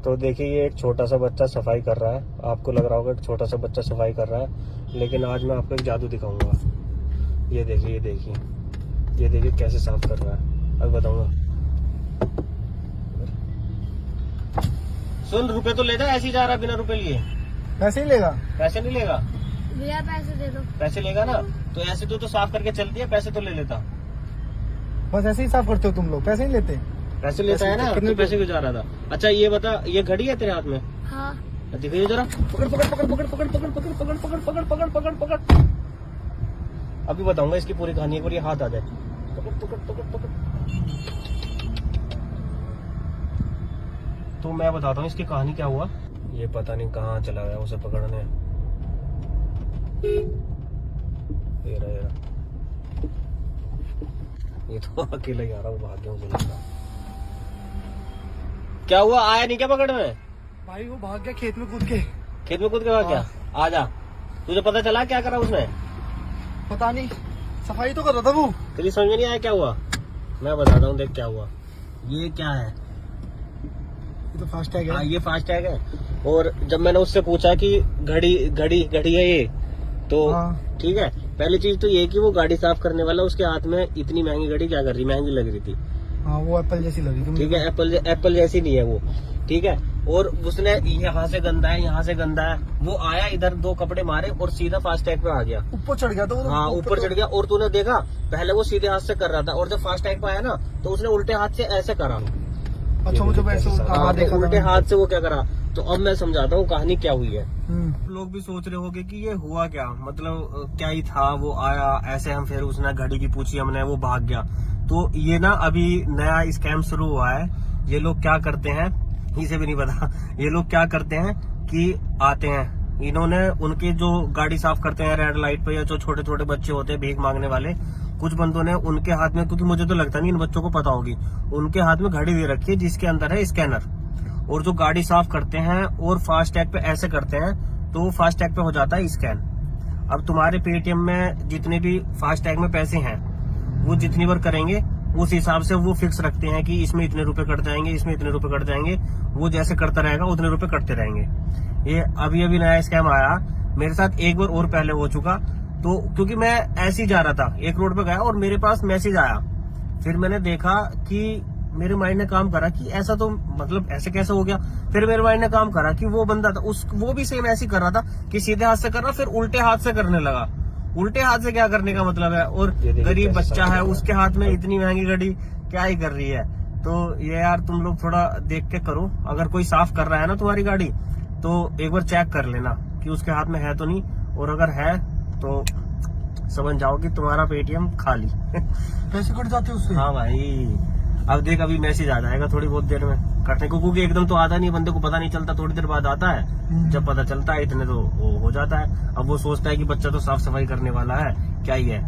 तो देखिए ये एक छोटा सा बच्चा सफाई कर रहा है, आपको लग रहा होगा कि छोटा सा बच्चा सफाई कर रहा है, लेकिन आज मैं आपको एक जादू दिखाऊंगा। ये देखिए, ये देखिए, ये देखिए कैसे साफ कर रहा है, अब बताऊंगा। सुन, रुपए तो ले जा, ऐसे ही जा रहा है बिना रुपए लिए। पैसे ही लेगा। पैसे नहीं लेगा? भैया पैसे दे दो। पैसे लेगा ना, तो ऐसे तो साफ करके चलती है, पैसे तो ले लेता। बस ऐसे ही साफ करते हो तुम लोग, पैसे नहीं लेते। पैसे लेता है ना, तो पैसे क्यों जा रहा था? अच्छा ये बता, ये घड़ी है तेरे हाथ में? हाँ। दिखाइए जरा, पकड़ पकड़ पकड़ पकड़ पकड़ पकड़ पकड़ पकड़ पकड़ पकड़ पकड़ पकड़ पकड़। अभी बताऊंगा इसकी पूरी कहानी, एक बार ये हाथ आ जाए। पकड़ पकड़ पकड़ पकड़। तो मैं बताता हूँ इसकी कहानी क्या हुआ। ये पता नहीं कहाँ चला गया उसे पकड़ने। ये रहा, ये रहा। ये तो अकेला ही आ रहा हूँ, भाग गया मुझे लगा। क्या हुआ, आया नहीं क्या पकड़ में? भाई वो भाग गया खेत में कूद के। खेत में कूद के भाग गया? आजा, तुझे पता चला क्या करा उसने? पता नहीं, सफाई तो कर रहा था वो। तेरी समझ में नहीं आया क्या हुआ? मैं बताता हूँ, देख क्या हुआ। ये क्या है? ये तो फास्ट टैग है। हाँ, ये फास्ट टैग है। और जब मैंने उससे पूछा कि घड़ी घड़ी घड़ी है ये, तो हाँ। ठीक है, पहली चीज तो ये कि वो गाड़ी साफ करने वाला उसके हाथ में इतनी महंगी घड़ी क्या कर रही, महंगी लग रही थी। हाँ वो एप्पल जैसी लगी थी। ठीक है, एप्पल जैसी नहीं है वो। ठीक है, और उसने यहाँ से गंदा है, यहाँ से गंदा है, वो आया इधर, दो कपड़े मारे और सीधा फास्ट टैग पे आ गया। ऊपर चढ़ गया था वो। हाँ, ऊपर चढ़ गया। और तूने देखा, पहले वो सीधे हाथ से कर रहा था और जब फास्ट टैग पे आया ना तो उसने उल्टे हाथ से ऐसे करा। अच्छा मुझे वैसे हाँ, देखा था। उल्टे हाथ से वो क्या करा। तो अब मैं समझाता हूँ कहानी क्या हुई है। हम्म। लोग भी सोच रहे होंगे कि ये हुआ क्या, मतलब क्या ही था, वो आया ऐसे, हम फिर उसने घड़ी की पूछी हमने, वो भाग गया। तो ये ना अभी नया स्कैम शुरू हुआ है। ये लोग क्या करते हैं, इसे भी नहीं पता, ये लोग क्या करते हैं कि आते हैं, इन्होंने उनके जो गाड़ी साफ करते हैं रेड लाइट पे, या जो छोटे छोटे बच्चे होते हैं भीख मांगने वाले, कुछ बंदों ने उनके हाथ में, क्योंकि मुझे तो लगता नहीं इन बच्चों को पता होगी, उनके हाथ में घड़ी दे रखी है जिसके अंदर है स्कैनर, और जो गाड़ी साफ करते हैं और फास्ट टैग पे ऐसे करते हैं तो फास्ट टैग पे हो जाता है स्कैन। अब तुम्हारे पेटीएम में जितने भी फास्ट टैग में पैसे हैं वो जितनी बार करेंगे उस हिसाब से वो फिक्स रखते हैं कि इसमें इतने रुपए कट जाएंगे, इसमें इतने रुपए कट जाएंगे, वो जैसे करता रहेगा उतने रुपए कटते रहेंगे। ये अभी अभी नया स्कैम आया मेरे साथ, एक बार और पहले हो चुका। तो क्योंकि मैं ऐसे ही जा रहा था, एक रोड पे गया और मेरे पास मैसेज आया, फिर मैंने देखा कि मेरे माइंड ने काम करा कि ऐसा तो मतलब ऐसे कैसे हो गया। फिर मेरे माइंड ने काम करा कि वो बंदा था वो भी सेम ऐसे ही कर रहा था कि सीधे हाथ से कर रहा, फिर उल्टे हाथ से करने लगा। उल्टे हाथ से क्या करने का मतलब है, और गरीब बच्चा है उसके हाथ में इतनी महंगी घड़ी क्या ही कर रही है। तो ये यार तुम लोग थोड़ा देख के करो, अगर कोई साफ कर रहा है ना तुम्हारी गाड़ी तो एक बार चेक कर लेना कि उसके हाथ में है तो नहीं, और अगर है तो समझ जाओ कि तुम्हारा पेटीएम खाली। पैसे कट जाते हैं उससे। हाँ भाई, अब देख अभी मैसेज आ जाएगा थोड़ी बहुत देर में कटने को, क्योंकि एकदम तो आता नहीं, बंदे को पता नहीं चलता, थोड़ी देर बाद आता है, जब पता चलता है इतने तो वो हो जाता है। अब वो सोचता है कि बच्चा तो साफ सफाई करने वाला है, क्या ही है।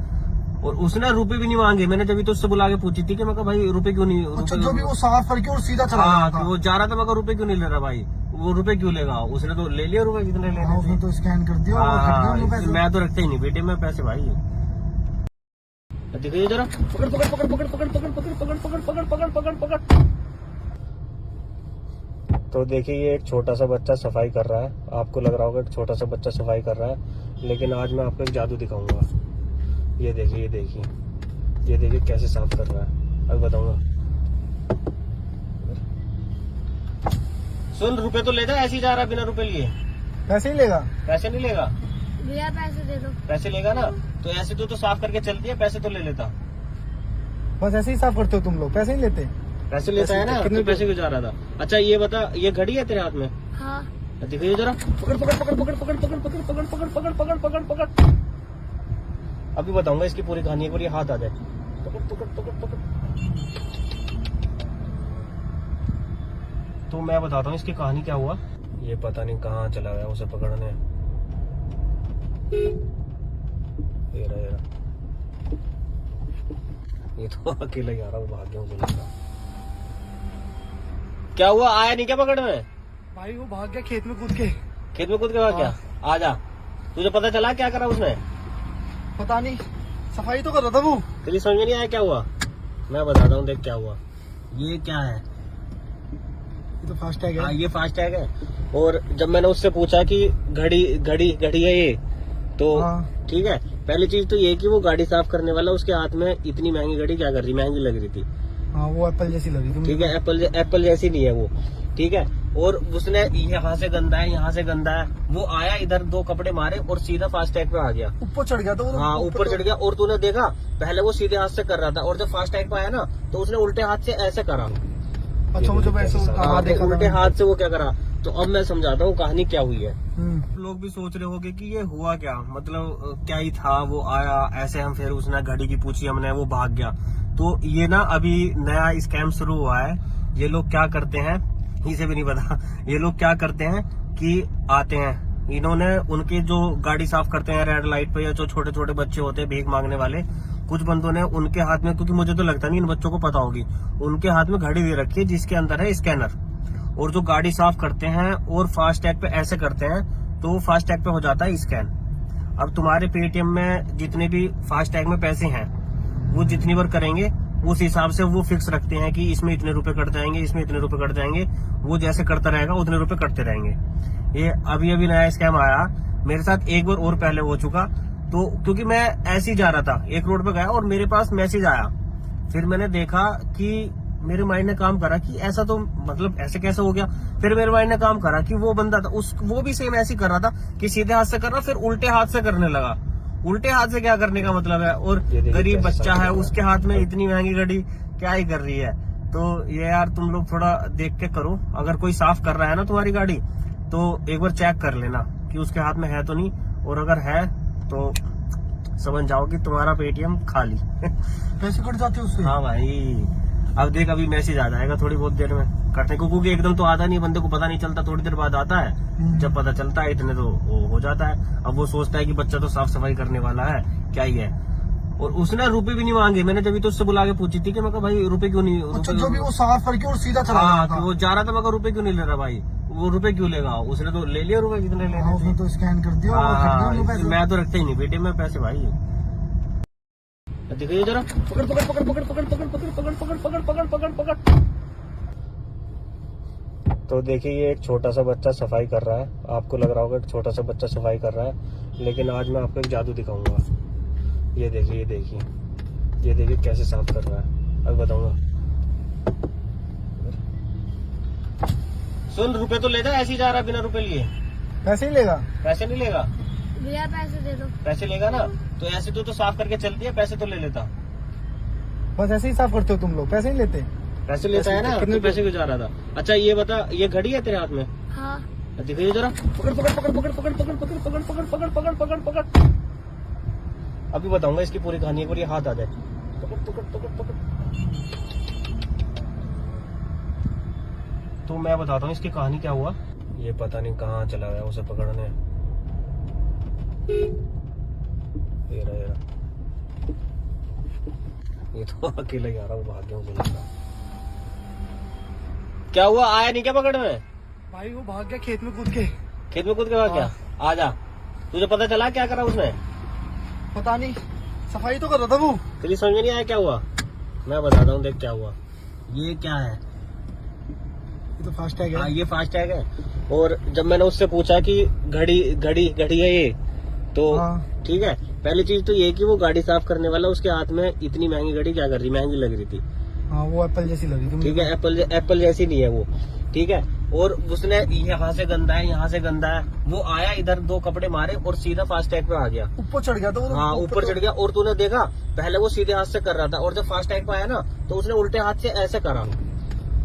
और उसने रुपए भी नहीं मांगे, मैंने जब तो उससे बुला के पूछी थी कि मैं कहा भाई रुपए क्यों नहीं, अच्छा, जो भी वो साफ करके और सीधा चला हाँ गया था। वो जा रहा था, मैं कहा रुपए क्यों नहीं ले रहा भाई, वो रुपए क्यों लेगा, उसने तो ले लिया रुपए जितने हाँ, लेने उसने थे। तो स्कैन कर दिया और कट गए उनको पैसे। मैं तो रखता ही नहीं बेटे में पैसे भाई। देखिए जरा, पकड़ पकड़ पकड़ पकड़ पकड़ पकड़ पकड़ पकड़ पकड़ पकड़ पकड़ पकड़ पकड़। तो देखिए ये एक छोटा सा बच्चा सफाई कर रहा है, आपको लग रहा होगा एक छोटा सा बच्चा सफाई कर रहा है, लेकिन आज मैं आपको एक जादू दिखाऊंगा। ये देखिए ये देखिए ये देखिए कैसे साफ कर रहा है, अब बताऊंगा। सुन, रुपए तो ले जा, ऐसे ही जा रहा बिना रुपए लिए। पैसे ही लेगा। पैसे नहीं लेगा, भैया पैसे दे दो। पैसे लेगा ना तो ऐसे तो साफ करके चलती है, पैसे तो ले लेता। बस ऐसे ही साफ करते हो तुम लोग, पैसे नहीं लेते। पैसे लेता है ना, कितने तो पैसे क्यों जा रहा था। अच्छा ये बता, ये घड़ी है तेरे हाथ में? हाँ। दिखाइए जरा, पकड़ पकड़ पकड़ पकड़ पकड़ पकड़ पकड़ पकड़ पकड़ पकड़ पकड़ पकड़ पकड़। अभी बताऊंगा इसकी पूरी कहानी, एक बार ये हाथ आ जाए। पकड़ पकड़ पकड़ पकड़। तो मैं बताता हूँ इसकी कहानी क्या हुआ। ये पता नहीं कहाँ चला गया उसे पकड़ने। ये रहा, ये रहा। ये तो अकेला ही आ रहा, वो भाग गया मुझे लगा। क्या हुआ, आया नहीं क्या पकड़ने? भाई वो भाग गया खेत में कूद के। खेत में कूद के भाग गया? आ जा, तुझे पता चला क्या करा उसने? पता नहीं, सफाई तो कर रहा था वो। तेरी समझ में नहीं आया क्या हुआ? मैं बताता हूँ, देख क्या हुआ। ये क्या है? ये तो फास्ट टैग हाँ है। ये फास्ट टैग है। और जब मैंने उससे पूछा कि घड़ी घड़ी घड़ी है ये, तो हाँ। ठीक है, पहली चीज तो ये कि वो गाड़ी साफ करने वाला उसके हाथ में इतनी महंगी घड़ी क्या कर रही, महंगी लग रही थी। हाँ वो एप्पल जैसी लगी थी। ठीक है, एप्पल जैसी नहीं है वो, ठीक है। और उसने यहाँ से गंदा है, यहाँ से गंदा है, वो आया इधर दो कपड़े मारे और सीधा फास्ट टैग पे आ गया। ऊपर चढ़ गया था वो। हाँ ऊपर चढ़ गया। और तूने देखा पहले वो सीधे हाथ से कर रहा था, और जब फास्ट टैग पे आया ना तो उसने उल्टे हाथ से ऐसे करा। अच्छा वो जब ऐसे हाँ, देखा उल्टे हाथ से वो क्या करा। तो अब मैं समझाता हूँ कहानी क्या हुई है। हम्म। लोग भी सोच रहे होंगे कि ये हुआ क्या, मतलब क्या ही था, वो आया ऐसे, हम फिर उसने घड़ी की पूछी हमने, वो भाग गया। तो ये ना अभी नया स्कैम शुरू हुआ है। ये लोग क्या करते हैं, इसे भी नहीं पता, ये लोग क्या करते हैं कि आते हैं, इन्होंने उनके जो गाड़ी साफ करते हैं रेड लाइट पे, या जो छोटे छोटे बच्चे होते हैं भीख मांगने वाले, कुछ बंदों ने उनके हाथ में, क्योंकि मुझे तो लगता नहीं इन बच्चों को पता होगी, उनके हाथ में घड़ी दे रखी है जिसके अंदर है स्कैनर, और जो गाड़ी साफ करते हैं और फास्ट टैग पे ऐसे करते हैं तो फास्ट टैग पे हो जाता है स्कैन। अब तुम्हारे पेटीएम में जितने भी फास्ट टैग में पैसे हैं वो जितनी बार करेंगे उस हिसाब से वो फिक्स रखते हैं कि इसमें इतने रुपए कट जाएंगे, इसमें इतने रुपए कट जाएंगे, वो जैसे करता रहेगा उतने रुपए कटते रहेंगे। ये अभी अभी नया स्कैम आया मेरे साथ, एक बार और पहले हो चुका। तो क्योंकि मैं ऐसे ही जा रहा था, एक रोड पे गया और मेरे पास मैसेज आया, फिर मैंने देखा कि मेरे माइंड ने काम करा कि ऐसा तो मतलब ऐसे कैसे हो गया। फिर मेरे माइंड ने काम करा कि वो बंदा था वो भी सेम ऐसे ही कर रहा था कि सीधे हाथ से कर रहा, फिर उल्टे हाथ से करने लगा। उल्टे हाथ से क्या करने का मतलब है, और गरीब बच्चा है उसके हाथ में इतनी महंगी घड़ी क्या ही कर रही है। तो ये यार तुम लोग थोड़ा देख के करो, अगर कोई साफ कर रहा है ना तुम्हारी गाड़ी तो एक बार चेक कर लेना कि उसके हाथ में है तो नहीं, और अगर है तो समझ जाओ कि तुम्हारा पेटीएम खाली। पैसे कट जाते हैं उससे। हाँ भाई, अब देख अभी मैसेज आ जाएगा थोड़ी बहुत देर में कटने को, क्योंकि एकदम तो आता नहीं, बंदे को पता नहीं चलता, थोड़ी देर बाद आता है, जब पता चलता है इतने तो वो हो जाता है। अब वो सोचता है कि बच्चा तो साफ सफाई करने वाला है, क्या ही है। और उसने रुपए भी नहीं मांगे। मैंने जब तो उससे बुला के पूछी थी कि मैं कहा भाई रुपए क्यों नहीं, अच्छा रुपए जो भी वो साफ करके और सीधा चला हाँ गया था। वो जा रहा था, मैं कहा रुपए क्यों नहीं ले रहा भाई, वो रुपए क्यों लेगा, उसने तो ले लिया रुपए जितने लेने हाँ, थे। उसने तो स्कैन कर दिया और खरीद लिया उनको पैसे। मैं तो रखता ही नहीं बेटे में पैसे भाई। देखिए जरा, पकड़ पकड़ पकड़ पकड़ पकड़ पकड़ पकड़ पकड़ पकड़ पकड़ पकड़ पकड़ पकड़। तो देखिए ये एक छोटा सा बच्चा सफाई कर रहा है। आपको लग रहा होगा एक छोटा सा बच्चा सफाई कर रहा है, लेकिन आज मैं आपको एक जादू दिखाऊंगा। ये देखिए ये देखिए ये देखिए कैसे साफ कर रहा है, अब बताऊंगा। सुन, रुपए तो ले जा, ऐसे ही जा रहा बिना रुपए लिए। पैसे ही लेगा। पैसे नहीं लेगा, भैया पैसे दे दो। पैसे लेगा ना तो ऐसे तो साफ करके चलती है, पैसे तो ले लेता। बस ऐसे ही साफ करते हो तुम लोग, पैसे नहीं लेते। पैसे लेता है ना, कितने तो पैसे क्यों जा रहा था। अच्छा ये बता, ये घड़ी है तेरे हाथ में? हाँ। दिखाइए जरा, पकड़ पकड़ पकड़ पकड़ पकड़ पकड़ पकड़ पकड़ पकड़ पकड़ पकड़ पकड़ पकड़। अभी बताऊंगा इसकी पूरी कहानी, एक बार ये हाथ आ जाए। पकड़ पकड़ पकड़ पकड़। तो मैं बताता हूँ इसकी कहानी क्या हुआ। ये पता नहीं कहाँ चला गया उसे पकड़ने। ये रहा ये तो अकेला ही आ रहा हूँ, भाग गया मुझे लगा। क्या हुआ, आया नहीं क्या पकड़ने? भाई वो भाग गया खेत में कूद के। खेत में कूद के भाग गया? आजा, तुझे पता चला क्या करा उसने? पता नहीं, सफाई तो कर रहा था वो। तेरी समझ में नहीं आया क्या हुआ? मैं बताता हूँ, देख क्या हुआ। ये क्या है? ये तो फास्ट टैग हाँ है। ये फास्ट टैग है। और जब मैंने उससे पूछा कि घड़ी घड़ी घड़ी है ये, तो हाँ। ठीक है, पहली चीज तो ये कि वो गाड़ी साफ करने वाला उसके हाथ में इतनी महंगी घड़ी क्या कर रही, महंगी लग रही थी। हाँ वो एप्पल जैसी लगी थी। ठीक है, एप्पल जैसी नहीं है वो। ठीक है, और उसने यहाँ से गंदा है, यहाँ से गंदा है, वो आया इधर दो कपड़े मारे और सीधा फास्ट टैग पे आ गया। ऊपर चढ़ गया था वो तो। हाँ ऊपर चढ़ गया। और तूने देखा पहले वो सीधे हाथ से कर रहा था, और जब फास्ट टैग पे आया ना तो उसने उल्टे हाथ से ऐसे करा।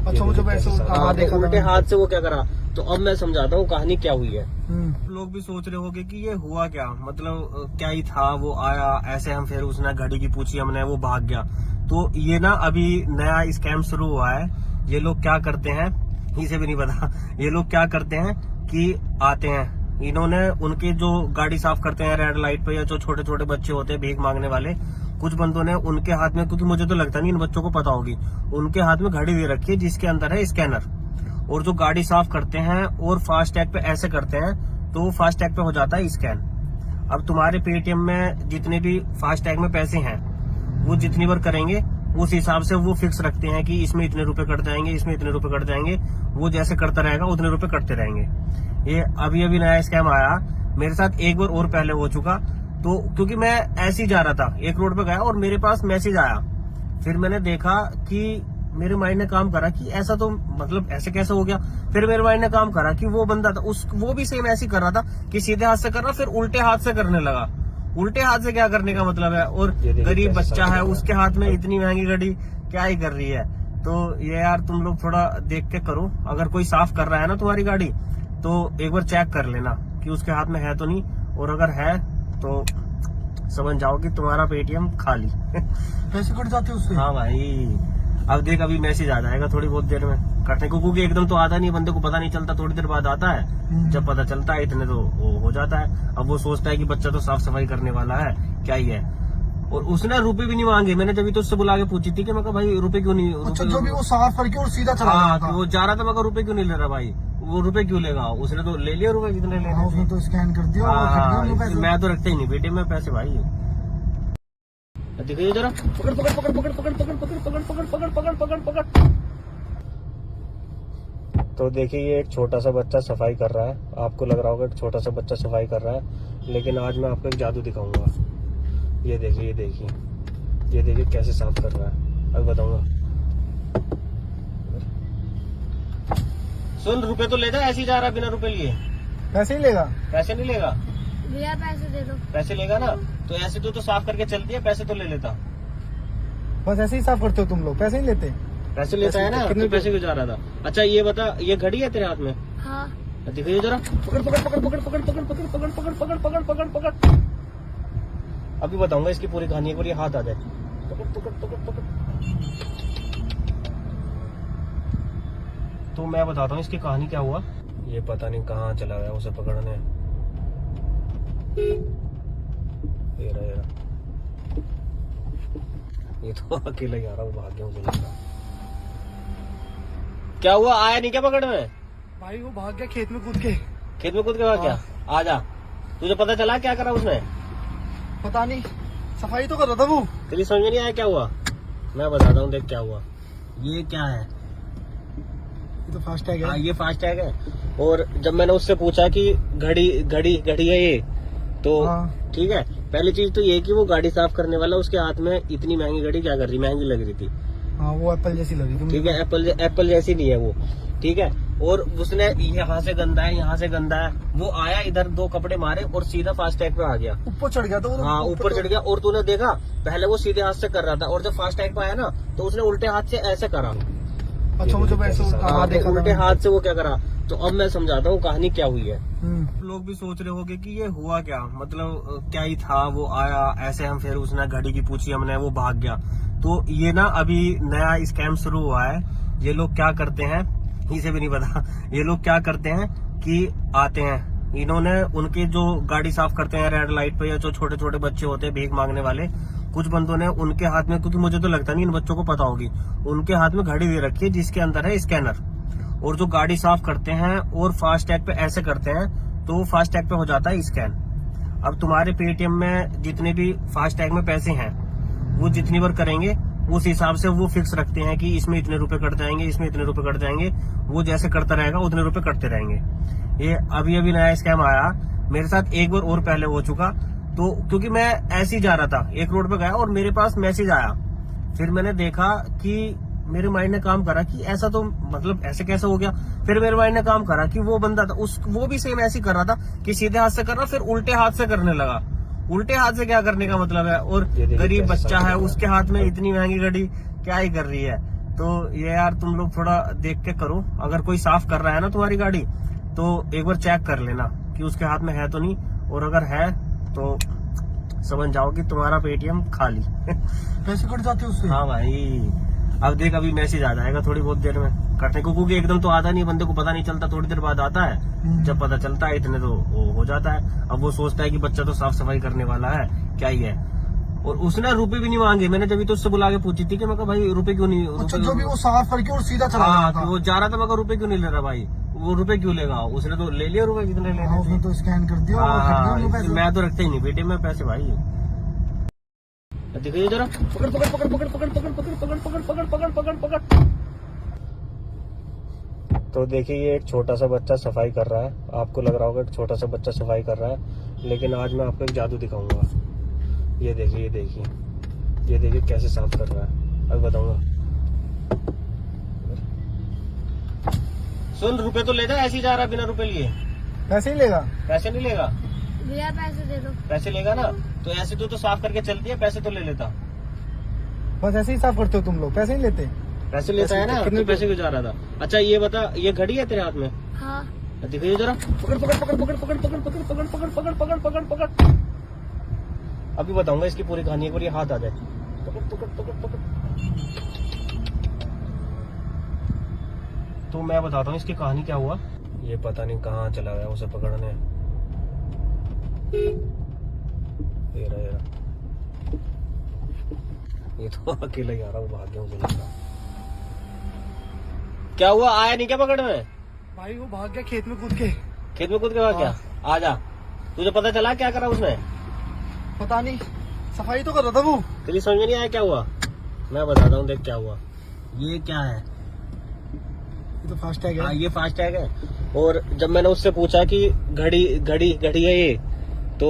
अच्छा मुझे ऐसे हाँ, देखा तो था उल्टे हाथ से वो क्या करा। तो अब मैं समझाता हूँ कहानी क्या हुई है। हम्म। लोग भी सोच रहे होंगे कि ये हुआ क्या, मतलब क्या ही था, वो आया ऐसे, हम फिर उसने घड़ी की पूछी हमने, वो भाग गया। तो ये ना अभी नया स्कैम शुरू हुआ है। ये लोग क्या करते हैं, इसे भी नहीं पता, ये लोग क्या करते हैं कि आते हैं, इन्होंने उनके जो गाड़ी साफ करते हैं रेड लाइट पे, या जो छोटे छोटे बच्चे होते हैं भीख मांगने वाले, कुछ बंदों ने उनके हाथ में, क्योंकि मुझे तो लगता नहीं इन बच्चों को पता होगी, उनके हाथ में घड़ी दे रखी है जिसके अंदर है स्कैनर। और जो गाड़ी साफ करते हैं और फास्ट टैग पे ऐसे करते हैं तो फास्ट टैग पे हो जाता है स्कैन। अब तुम्हारे पेटीएम में जितने भी फास्ट टैग में पैसे हैं वो जितनी बार करेंगे उस हिसाब से वो फिक्स रखते हैं कि इसमें इतने रुपए कट जाएंगे, इसमें इतने रुपए कट जाएंगे। वो जैसे करता रहेगा उतने रुपए कटते रहेंगे। ये अभी अभी नया स्कैम आया, मेरे साथ एक बार और पहले हो चुका। तो क्योंकि मैं ऐसे ही जा रहा था, एक रोड पे गया और मेरे पास मैसेज आया, फिर मैंने देखा कि मेरे माइंड ने काम करा कि ऐसा तो मतलब ऐसे कैसे हो गया। फिर मेरे माइंड ने काम करा कि वो बंदा था वो भी सेम ऐसे ही कर रहा था कि सीधे हाथ से कर रहा, फिर उल्टे हाथ से करने लगा। उल्टे हाथ से क्या करने का मतलब है, और गरीब बच्चा है उसके हाथ में इतनी महंगी घड़ी क्या ही कर रही है। तो ये यार तुम लोग थोड़ा देख के करो, अगर कोई साफ कर रहा है ना तुम्हारी गाड़ी तो एक बार चेक कर लेना कि उसके हाथ में है तो नहीं, और अगर है तो समझ जाओ कि तुम्हारा पेटीएम खाली। पैसे कट जाते उससे। हाँ भाई, अब देख अभी मैसेज आ जाएगा थोड़ी बहुत देर में कटने को, क्योंकि एकदम तो आता नहीं, बंदे को पता नहीं चलता, थोड़ी देर बाद आता है। जब पता चलता है इतने तो वो हो जाता है। अब वो सोचता है कि बच्चा तो साफ सफाई करने वाला है, क्या ही है। और उसने रुपए भी नहीं मांगे। मैंने जब तो उससे बुला के पूछी थी कि मैं कहा भाई रुपए क्यों नहीं, अच्छा जो भी वो साफ करके और सीधा चला गया हाँ था। वो जा रहा था, मैं कहा रुपए क्यों नहीं ले रहा भाई, वो रुपए क्यों लेगा, उसने तो ले लिया रुपए जितने हाँ, लेने उसने थे। तो स्कैन कर दिया और खरीद लिया उनको पैसे। मैं तो रखता ही नहीं बेटे में पैसे भाई। देखिए जरा, पकड़ पकड़ पकड़ पकड़ पकड़ पकड़ पकड़ पकड़ पकड़ पकड़ पकड़ पकड़ पकड़। तो देखिए ये एक छोटा सा बच्चा सफाई कर रहा है। आपको लग रहा होगा एक छोटा सा बच्चा सफाई कर रहा है, लेकिन आज मैं आपको एक जादू दिखाऊंगा। ये देखिए ये देखिए ये देखिए कैसे साफ कर रहा है, अब बताऊंगा। सुन, रुपए तो ले जा, ऐसे ही जा रहा बिना रुपए लिए। पैसे ही लेगा। पैसे नहीं लेगा, भैया पैसे दे दो। पैसे लेगा ना तो ऐसे तो साफ करके चलती है, पैसे तो ले लेता। बस ऐसे ही साफ करते हो तुम लोग, पैसे नहीं लेते। पैसे लेता है ना, कितने तो पैसे क्यों जा रहा था। अच्छा ये बता, ये घड़ी है तेरे हाथ में? हाँ। दिखाइए जरा, पकड़ पकड़ पकड़ पकड़ पकड़ पकड़ पकड़ पकड़ पकड़ पकड़ पकड़ पकड़ पकड़। अभी बताऊंगा इसकी पूरी कहानी, एक बार ये हाथ आ जाए। पकड़ पकड़ पकड़ पकड़। तो मैं बताता हूँ इसकी कहानी क्या हुआ। ये पता नहीं कहाँ चला गया उसे पकड़ने। ये रहा ये तो अकेला ही आ रहा हूँ, भाग गया मुझे लगा। क्या हुआ, आया नहीं क्या पकड़ में? भाई वो भाग गया खेत में कूद के। खेत में कूद के भाग गया? आजा, तुझे पता चला क्या करा उसने? पता नहीं, सफाई तो कर रहा था वो। तेरी समझ में नहीं आया क्या हुआ? मैं बताता हूँ, देख क्या हुआ। ये क्या है? ये तो फास्ट टैग है। ये फास्ट टैग है। और जब मैंने उससे पूछा कि घड़ी है ये, तो हाँ। ठीक है, पहली चीज तो ये कि वो गाड़ी साफ करने वाला उसके हाथ में इतनी महंगी घड़ी क्या कर रही, महंगी लग रही थी। हाँ वो एप्पल जैसी लगी थी। ठीक है, एप्पल जैसी नहीं है वो। ठीक है, और उसने यहाँ से गंदा है, यहाँ से गंदा है, वो आया इधर 2 कपड़े मारे और सीधा फास्ट टैग पे आ गया। ऊपर चढ़ गया था वो। हाँ, ऊपर चढ़ गया। और तूने देखा, पहले वो सीधे हाथ से कर रहा था और जब फास्ट टैग पे आया ना तो उसने उल्टे हाथ से ऐसे करा। अच्छा मुझे वैसे देखा उल्टे हाथ से वो क्या करा। तो अब मैं समझाता हूँ कहानी क्या हुई है। हम्म। लोग भी सोच रहे होंगे कि ये हुआ क्या, मतलब क्या ही था, वो आया ऐसे, हम फिर उसने घड़ी की पूछी हमने, वो भाग गया। तो ये ना अभी नया स्कैम शुरू हुआ है। ये लोग क्या करते हैं, इसे भी नहीं पता, ये लोग क्या करते हैं कि आते हैं, इन्होंने उनके जो गाड़ी साफ करते हैं रेड लाइट पे, या जो छोटे छोटे बच्चे होते हैं भीख मांगने वाले, कुछ बंदों ने उनके हाथ में, क्योंकि मुझे तो लगता नहीं इन बच्चों को पता होगी, उनके हाथ में घड़ी दे रखी है जिसके अंदर है स्कैनर। और जो गाड़ी साफ करते हैं और फास्ट टैग पे ऐसे करते हैं तो फास्ट टैग पे हो जाता है स्कैन। अब तुम्हारे पेटीएम में जितने भी फास्ट टैग में पैसे हैं वो जितनी बार करेंगे उस हिसाब से वो फिक्स रखते हैं कि इसमें इतने रुपए कट जाएंगे, इसमें इतने रुपए कट जाएंगे। वो जैसे करता रहेगा उतने रुपए कटते रहेंगे। ये अभी नया स्कैम आया मेरे साथ, एक बार और पहले हो चुका। तो क्योंकि मैं ऐसे ही जा रहा था, एक रोड पे गया और मेरे पास मैसेज आया। फिर मैंने देखा कि मेरे माइंड ने काम करा कि ऐसा तो मतलब ऐसे कैसे हो गया। फिर मेरे माइंड ने काम करा कि वो बंदा था वो भी सेम ऐसे ही कर रहा था कि सीधे हाथ से कर रहा, फिर उल्टे हाथ से करने लगा। उल्टे हाथ से क्या करने का मतलब है, और गरीब बच्चा है उसके हाथ में इतनी महंगी घड़ी क्या ही कर रही है। तो ये यार तुम लोग थोड़ा देख के करो, अगर कोई साफ कर रहा है ना तुम्हारी गाड़ी तो एक बार चेक कर लेना कि उसके हाथ में है तो नहीं, और अगर है तो समझ जाओ कि तुम्हारा पेटीएम खाली। पैसे कट जाते उससे। हाँ भाई, अब देख अभी मैसेज आ जाएगा थोड़ी बहुत देर में कटने को, क्योंकि एकदम तो आता नहीं, बंदे को पता नहीं चलता, थोड़ी देर बाद आता है। जब पता चलता है इतने तो वो हो जाता है। अब वो सोचता है कि बच्चा तो साफ सफाई करने वाला है, क्या ही है। और उसने रुपए भी नहीं मांगे। मैंने जब तो उससे बुला के पूछी थी कि मैं कहा भाई रुपए क्यों नहीं, अच्छा जो भी वो साफ करके और सीधा चला गया था। वो जा रहा था, मैं रुपए क्यों नहीं ले रहा भाई, वो रुपए क्यों लेगा, उसने तो ले लिया रुपए जितने लेने थे। उसने तो स्कैन कर दिया और कट गए उनके पैसे। मैं तो रखता ही नहीं बेटे में पैसे भाई। देखिए जरा, पकड़ पकड़ पकड़ पकड़ पकड़ पकड़ पकड़ पकड़ पकड़ पकड़ पकड़ पकड़ पकड़। तो देखिए ये एक छोटा सा बच्चा सफाई कर रहा है। आपको लग रहा होगा एक छोटा सा बच्चा सफाई कर रहा है, लेकिन आज मैं आपको एक जादू दिखाऊंगा। ये देखिए ये देखिए ये देखिए कैसे साफ कर रहा है, अब बताऊंगा। सुन, रुपए तो ले जा, ऐसे ही जा रहा बिना रुपए लिए। पैसे ही लेगा? पैसे नहीं लेगा भैया पैसे दे दो। पैसे लेगा ना तो ऐसे तो साफ करके चलती है, पैसे तो ले लेता। बस ऐसे ही साफ करते हो तुम लोग, पैसे नहीं लेते? पैसे लेता है ना, कितने पैसे क्यों जा रहा था? अच्छा ये बता, ये घड़ी है तेरे हाथ में? हाँ। दिखाइए जरा, पकड़ पकड़ पकड़ पकड़ पकड़ पकड़ पकड़ पकड़ पकड़ पकड़ पकड़ पकड़ पकड़। अभी बताऊंगा इसकी पूरी कहानी, एक बार ये हाथ आ जाए। पकड़ पकड़ पकड़ पकड़। तो मैं बताता हूँ इसकी कहानी क्या हुआ। ये पता नहीं कहाँ चला गया उसे पकड़ने। ये रहा ये तो अकेला ही आ रहा हूँ, भाग गया मुझे लगा। क्या हुआ, आया नहीं क्या पकड़ में? भाई वो भाग गया खेत में कूद के। खेत में कूद के भाग गया? आजा, तुझे पता चला क्या करा उसने? पता नहीं, सफाई तो कर रहा था वो। तेरी समझ में नहीं आया क्या हुआ? मैं बताता हूँ, देख क्या हुआ। ये क्या है? ये तो फास्ट टैग है। ये फास्ट टैग है। और जब मैंने उससे पूछा कि घड़ी है ये, तो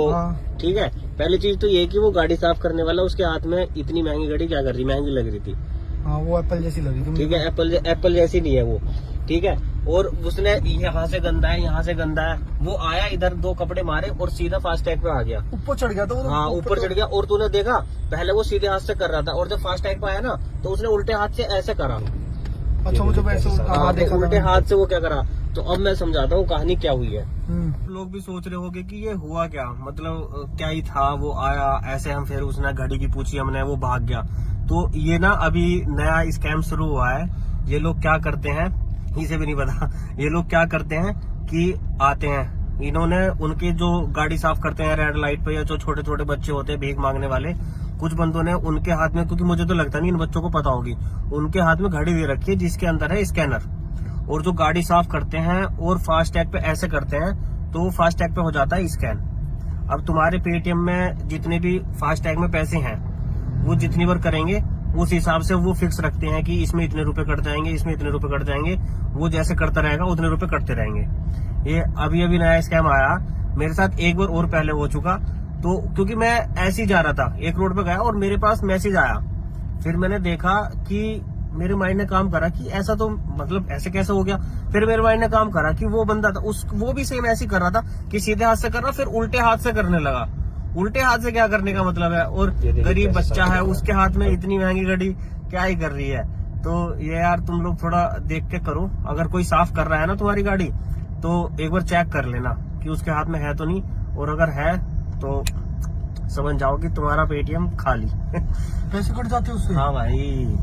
ठीक है, पहली चीज तो ये कि वो गाड़ी साफ करने वाला उसके हाथ में इतनी महंगी घड़ी क्या कर रही, महंगी लग रही थी। हाँ वो एप्पल जैसी लगी थी। ठीक है, एप्पल जैसी नहीं है वो। ठीक है, और उसने यहाँ से गंदा है, यहाँ से गंदा है, वो आया इधर 2 कपड़े मारे और सीधा फास्ट टैग पे आ गया। ऊपर चढ़ गया था वो। हाँ, ऊपर चढ़ गया। और तूने देखा, पहले वो सीधे हाथ से कर रहा था और जब फास्ट टैग पे आया ना तो उसने उल्टे हाथ से ऐसे करा। अच्छा मुझे वैसे देखा, उल्टे हाथ से वो क्या करा। तो अब मैं समझाता हूँ कहानी क्या हुई है। लोग भी सोच रहे होंगे कि ये हुआ क्या, मतलब क्या ही था, वो आया ऐसे, हम फिर उसने घड़ी की पूछी हमने, वो भाग गया। तो ये ना अभी नया स्कैम शुरू हुआ है। ये लोग क्या करते हैं, इसे भी नहीं पता, ये लोग क्या करते हैं कि आते हैं, इन्होंने उनके जो गाड़ी साफ करते हैं रेड लाइट पे, या जो छोटे छोटे बच्चे होते हैं भीख मांगने वाले, कुछ बंदों ने उनके हाथ में, क्योंकि मुझे तो लगता नहीं इन बच्चों को पता होगी, उनके हाथ में घड़ी दे रखी है जिसके अंदर है स्कैनर, और जो गाड़ी साफ करते हैं और फास्ट टैग पे ऐसे करते हैं तो वो फास्ट टैग पे हो जाता है स्कैन। अब तुम्हारे पेटीएम में जितने भी फास्ट टैग में पैसे हैं वो जितनी बार करेंगे उस हिसाब से वो फिक्स रखते हैं कि इसमें इतने रुपए कट जाएंगे, इसमें इतने रुपए कट जाएंगे, वो जैसे करता रहेगा उतने रुपए कटते रहेंगे। ये अभी अभी नया स्कैम आया मेरे साथ, एक बार और पहले हो चुका। तो क्योंकि मैं ऐसे ही जा रहा था, एक रोड पे गया और मेरे पास मैसेज आया, फिर मैंने देखा कि मेरे माइंड ने काम करा कि ऐसा तो मतलब ऐसे कैसे हो गया। फिर मेरे माइंड ने काम करा कि वो बंदा था वो भी सेम ऐसे ही कर रहा था कि सीधे हाथ से कर रहा, फिर उल्टे हाथ से करने लगा। उल्टे हाथ से क्या करने का मतलब है, और गरीब बच्चा है उसके हाथ में इतनी महंगी घड़ी क्या ही कर रही है। तो ये यार तुम लोग थोड़ा देख के करो, अगर कोई साफ कर रहा है ना तुम्हारी गाड़ी तो एक बार चेक कर लेना कि उसके हाथ में है तो नहीं, और अगर है तो समझ जाओ कि तुम्हारा पेटीएम खाली। पैसे कट जाते उससे। हाँ भाई,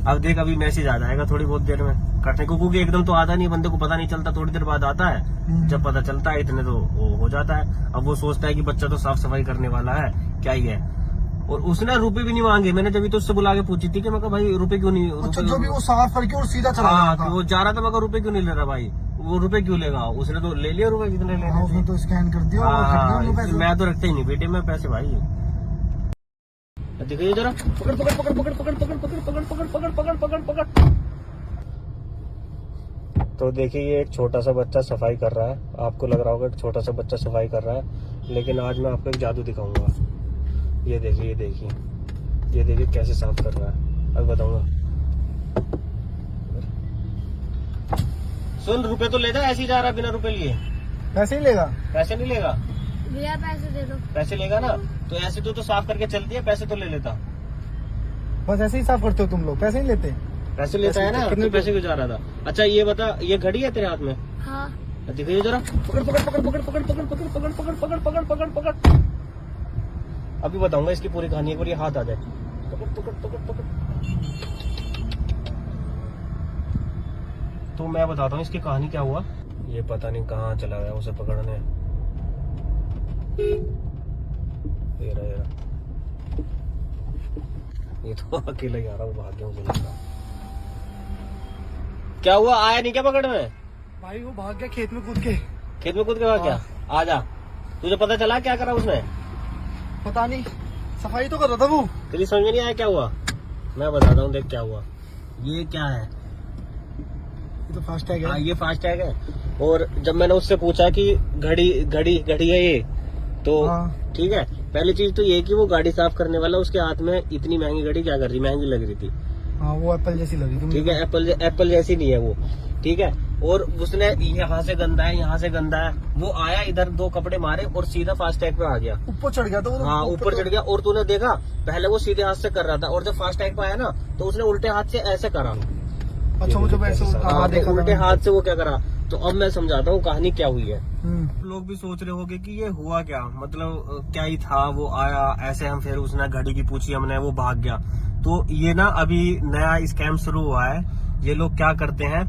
अब देख अभी मैसेज आ जाएगा थोड़ी बहुत देर में कटने को, क्योंकि एकदम तो आता नहीं, बंदे को पता नहीं चलता, थोड़ी देर बाद आता है। जब पता चलता है इतने तो वो हो जाता है। अब वो सोचता है कि बच्चा तो साफ सफाई करने वाला है, क्या ही है। और उसने रुपए भी नहीं मांगे, मैंने जब तो उससे बुला के पूछी थी कि मैं कहा भाई रुपए क्यों नहीं, अच्छा, जो भी वो साफ करके और सीधा चला हाँ, गया था। वो जा रहा था, मैं कहा रुपए क्यों नहीं ले रहा भाई, वो रुपए क्यों लेगा, उसने तो ले लिया रुपए जितने हाँ, लेने उसने थे। तो स्कैन कर दिया और हाँ, खरीद लिया पैसे। मैं तो रखता ही नहीं बेटे में पैसे भाई। देखिए जरा, पकड़ पकड़ पकड़ पकड़ पकड़ पकड़ पकड़ पकड़ पकड़ पकड़ पकड़ पकड़ पकड़। तो देखिए ये एक छोटा सा बच्चा सफाई कर रहा है, आपको लग रहा होगा कि छोटा सा बच्चा सफाई कर रहा है, लेकिन आज मैं आपको एक जादू दिखाऊंगा। ये देखिए, ये देखिए, ये देखिए कैसे साफ कर रहा है, अब बताऊंगा। सुन, रुपए तो ले जा, ऐसे ही जा रहा है बिना रुपए लिए। पैसे ही लेगा। पैसे नहीं लेगा, भैया पैसे दे दो। पैसे लेगा ना तो ऐसे तो साफ करके चलती है, पैसे तो ले लेता। बस ऐसे ही साफ करते हो तुम लोग, पैसे नहीं लेते। पैसे लेता है ना, कितने तो पैसे क्यों जा रहा था। अच्छा ये बता, ये घड़ी है तेरे हाथ में? हाँ। दिखाइए जरा, पकड़ पकड़ पकड़ पकड़ पकड़ पकड़ पकड़ पकड़ पकड़ पकड़ पकड़ पकड़ पकड़। अभी बताऊंगा इसकी पूरी कहानी, एक बार ये हाथ आ जाए। पकड़ पकड़ पकड़ पकड़। तो मैं बताता हूँ इसकी कहानी क्या हुआ। ये पता नहीं कहाँ चला गया उसे पकड़ने। ये रहा, ये रहा। ये तो अकेला ही आ रहा, वो भाग गया मुझे लगता। क्या हुआ, आया नहीं क्या पकड़ में? भाई वो भाग गया खेत में कूद के। खेत में कूद के भाग गया? आजा, तुझे पता चला क्या करा उसने? पता नहीं, सफाई तो कर रहा था वो। तेरी समझ में नहीं आया क्या हुआ? मैं बताता हूँ, देख क्या हुआ। ये क्या है? ये तो फास्ट टैग है। ये फास्ट टैग है। और जब मैंने उससे पूछा कि घड़ी घड़ी घड़ी है ये, तो हाँ। ठीक है, पहली चीज तो ये कि वो गाड़ी साफ करने वाला उसके हाथ में इतनी महंगी घड़ी क्या कर रही, महंगी लग रही थी। हाँ, वो एप्पल जैसी लगी थी। ठीक है, एप्पल जैसी नहीं है वो, ठीक है। और उसने यहाँ से गंदा है, यहाँ से गंदा है, वो आया इधर दो कपड़े मारे और सीधा फास्ट टैग पे आ गया। ऊपर चढ़ गया था वो। हाँ, ऊपर चढ़ गया। और तूने देखा पहले वो सीधे हाथ से कर रहा था, और जब फास्ट टैग पे आया ना तो उसने उल्टे हाथ से ऐसे करा। अच्छा, वो जब ऐसे हाँ, देखा उल्टे था। हाथ से वो क्या करा। तो अब मैं समझाता हूँ कहानी क्या हुई है। हम्म। लोग भी सोच रहे होंगे कि ये हुआ क्या, मतलब क्या ही था, वो आया ऐसे, हम फिर उसने घड़ी की पूछी हमने, वो भाग गया। तो ये ना अभी नया स्कैम शुरू हुआ है। ये लोग क्या करते हैं,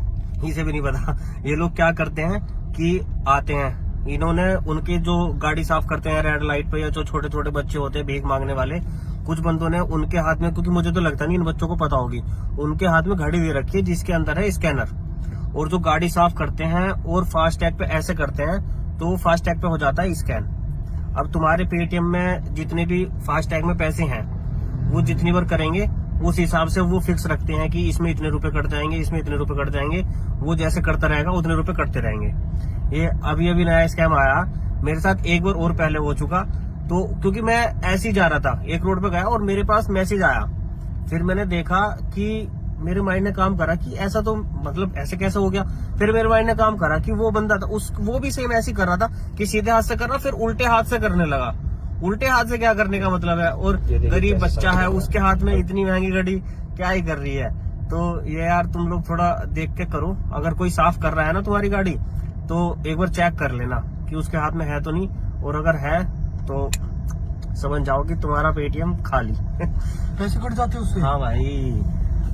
इसे भी नहीं पता, ये लोग क्या करते हैं कि आते हैं, इन्होंने उनके जो गाड़ी साफ करते हैं रेड लाइट पे, या जो छोटे छोटे बच्चे होते हैं भीख मांगने वाले, कुछ बंदों ने उनके हाथ में, क्योंकि मुझे तो लगता नहीं इन बच्चों को पता होगी, उनके हाथ में घड़ी दे रखी है जिसके अंदर है स्कैनर, और जो गाड़ी साफ करते हैं और फास्ट टैग पे ऐसे करते हैं तो वो फास्ट टैग पे हो जाता है स्कैन। अब तुम्हारे पेटीएम में जितने भी फास्ट टैग में पैसे हैं वो जितनी बार करेंगे उस हिसाब से वो फिक्स रखते हैं कि इसमें इतने रुपए कट जाएंगे, इसमें इतने रुपए कट जाएंगे, वो जैसे करता रहेगा उतने रुपए कटते रहेंगे। ये अभी अभी नया स्कैम आया मेरे साथ, एक बार और पहले हो चुका। तो क्योंकि मैं ऐसे ही जा रहा था, एक रोड पे गया और मेरे पास मैसेज आया, फिर मैंने देखा कि मेरे माइंड ने काम करा कि ऐसा तो मतलब ऐसे कैसे हो गया। फिर मेरे माइंड ने काम करा कि वो बंदा था वो भी सेम ऐसे ही कर रहा था कि सीधे हाथ से कर रहा, फिर उल्टे हाथ से करने लगा। उल्टे हाथ से क्या करने का मतलब है, और गरीब बच्चा है उसके हाथ में इतनी महंगी घड़ी क्या ही कर रही है। तो ये यार तुम लोग थोड़ा देख के करो, अगर कोई साफ कर रहा है ना तुम्हारी गाड़ी तो एक बार चेक कर लेना कि उसके हाथ में है तो नहीं, और अगर है तो समझ जाओ कि तुम्हारा पेटीएम खाली। पैसे कट जाते उससे। हाँ भाई,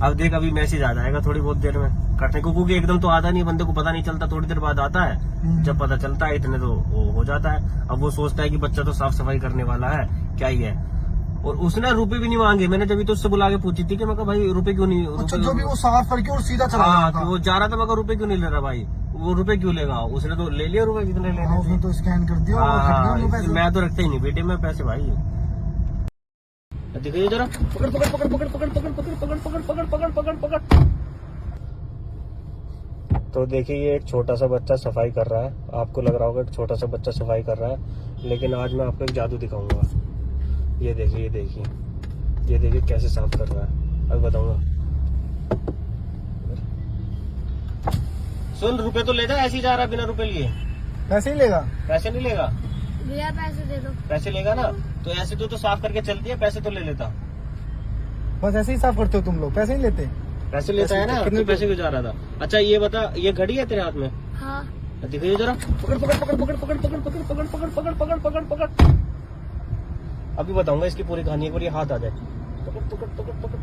अब देख अभी मैसेज आ जाएगा थोड़ी बहुत देर में कटने को, क्योंकि एकदम तो आता नहीं, बंदे को पता नहीं चलता, थोड़ी देर बाद आता है। जब पता चलता है इतने तो वो हो जाता है। अब वो सोचता है कि बच्चा तो साफ सफाई करने वाला है, क्या ही है। और उसने रुपए भी नहीं मांगे। मैंने जब तो उससे बुला के पूछी थी कि मैं कहा भाई रुपए क्यों नहीं, अच्छा, रुपए जो भी वो साफ करके और सीधा चला हाँ गया था। वो जा रहा था। मैं कहा रुपए क्यों नहीं ले रहा भाई, वो रुपए क्यों लेगा, उसने तो ले लिया रुपए जितने लेने हाँ, थे। उसने तो स्कैन कर दिया और वो कट गया उनको पैसे। मैं तो रखता ही नहीं बेटे में पैसे भाई। देखिए जरा, पकड़ पकड़ पकड़ पकड़ पकड़ पकड़ पकड़ पकड़ पकड़ पकड़ पकड़ पकड़ पकड़। तो देखिए ये एक छोटा सा बच्चा सफाई कर रहा है। आपको लग रहा होगा एक छोटा सा बच्चा सफाई कर रहा है, लेकिन आज मैं आपको एक जादू दिखाऊंगा। ये देखिए ये देखिए ये देखिए कैसे साफ कर रहा है, अब बताऊंगा। सुन, रुपए तो ले जा, ऐसे ही जा रहा बिना रुपए लिए। पैसे ही लेगा। पैसे नहीं लेगा, भैया पैसे दे दो। पैसे लेगा ना तो ऐसे तो साफ करके चलती है, पैसे तो ले लेता। बस ऐसे ही साफ करते हो तुम लोग, पैसे नहीं लेते। पैसे लेता है ना, कितने तो पैसे क्यों जा रहा था? अच्छा ये बता, ये घड़ी है तेरे हाथ में? हाँ। दिखाइए जरा, पकड़ पकड़ पकड़ पकड़ पकड़ पकड़ पकड़ पकड़ पकड़ पकड़ पकड़ पकड़ पकड़। अभी बताऊंगा इसकी पूरी कहानी, एक बार ये हाथ आ जाए। पकड़ पकड़ पकड़ पकड़।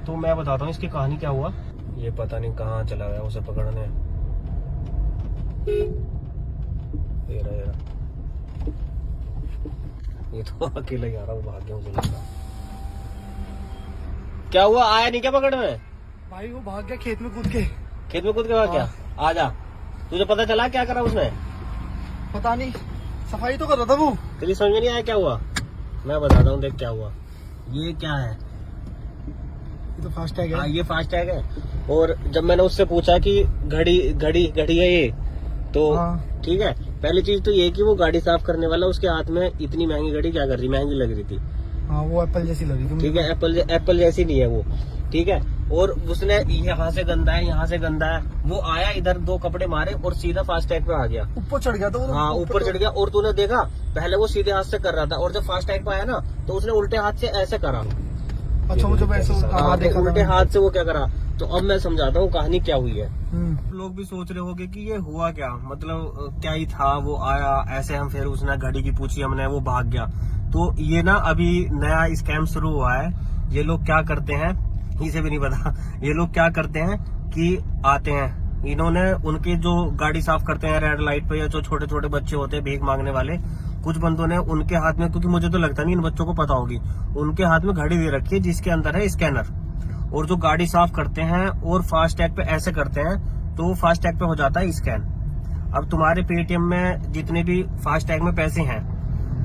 तो मैं बताता हूँ इसकी कहानी क्या हुआ। ये पता नहीं कहाँ चला गया उसे पकड़ने। ये रहा, ये रहा। ये तो अकेला ही आ रहा, वो भाग गया मुझे लगा। क्या हुआ, आया नहीं क्या पकड़ने? भाई वो भाग गया खेत में कूद के। खेत में कूद के भाग गया? आजा, तुझे पता चला क्या करा उसने? पता नहीं, सफाई तो कर रहा था वो। तेरी समझ में नहीं आया क्या हुआ? मैं बताता हूँ, देख क्या हुआ। ये क्या है? ये तो फास्ट टैग हाँ है। ये फास्ट टैग है। और जब मैंने उससे पूछा कि घड़ी घड़ी घड़ी है ये, तो हाँ। ठीक है, पहली चीज तो ये कि वो गाड़ी साफ करने वाला उसके हाथ में इतनी महंगी घड़ी क्या कर रही, महंगी लग रही थी। हाँ वो एप्पल जैसी लगी थी। ठीक है, एप्पल जैसी नहीं है वो। ठीक है, और उसने यहाँ से गंदा है, यहाँ से गंदा है, वो आया इधर, दो कपड़े मारे और सीधा फास्ट टैग पे आ गया। ऊपर चढ़ गया था वो। हाँ ऊपर चढ़ गया। और तूने देखा पहले वो सीधे हाथ से कर रहा था, और जब फास्ट टैग पे आया ना तो उसने उल्टे हाथ से ऐसे करा। अच्छा वो जब ऐसे हाँ, देखा उल्टे हाथ से वो क्या करा। तो अब मैं समझाता हूँ कहानी क्या हुई है। हम्म। लोग भी सोच रहे होंगे कि ये हुआ क्या, मतलब क्या ही था, वो आया ऐसे, हम फिर उसने घड़ी की पूछी हमने, वो भाग गया। तो ये ना अभी नया स्कैम शुरू हुआ है। ये लोग क्या करते हैं, इसे भी नहीं पता। ये लोग क्या करते हैं कि आते हैं, इन्होंने उनके जो गाड़ी साफ करते हैं रेड लाइट पे, या जो छोटे छोटे बच्चे होते हैं भीख मांगने वाले, कुछ बंदों ने उनके हाथ में, क्योंकि मुझे तो लगता नहीं इन बच्चों को पता होगी, उनके हाथ में घड़ी दे रखी है जिसके अंदर है स्कैनर। और जो गाड़ी साफ करते हैं और फास्ट टैग पे ऐसे करते हैं, तो फास्ट टैग पे हो जाता है स्कैन। अब तुम्हारे पेटीएम में जितने भी फास्ट टैग में पैसे हैं,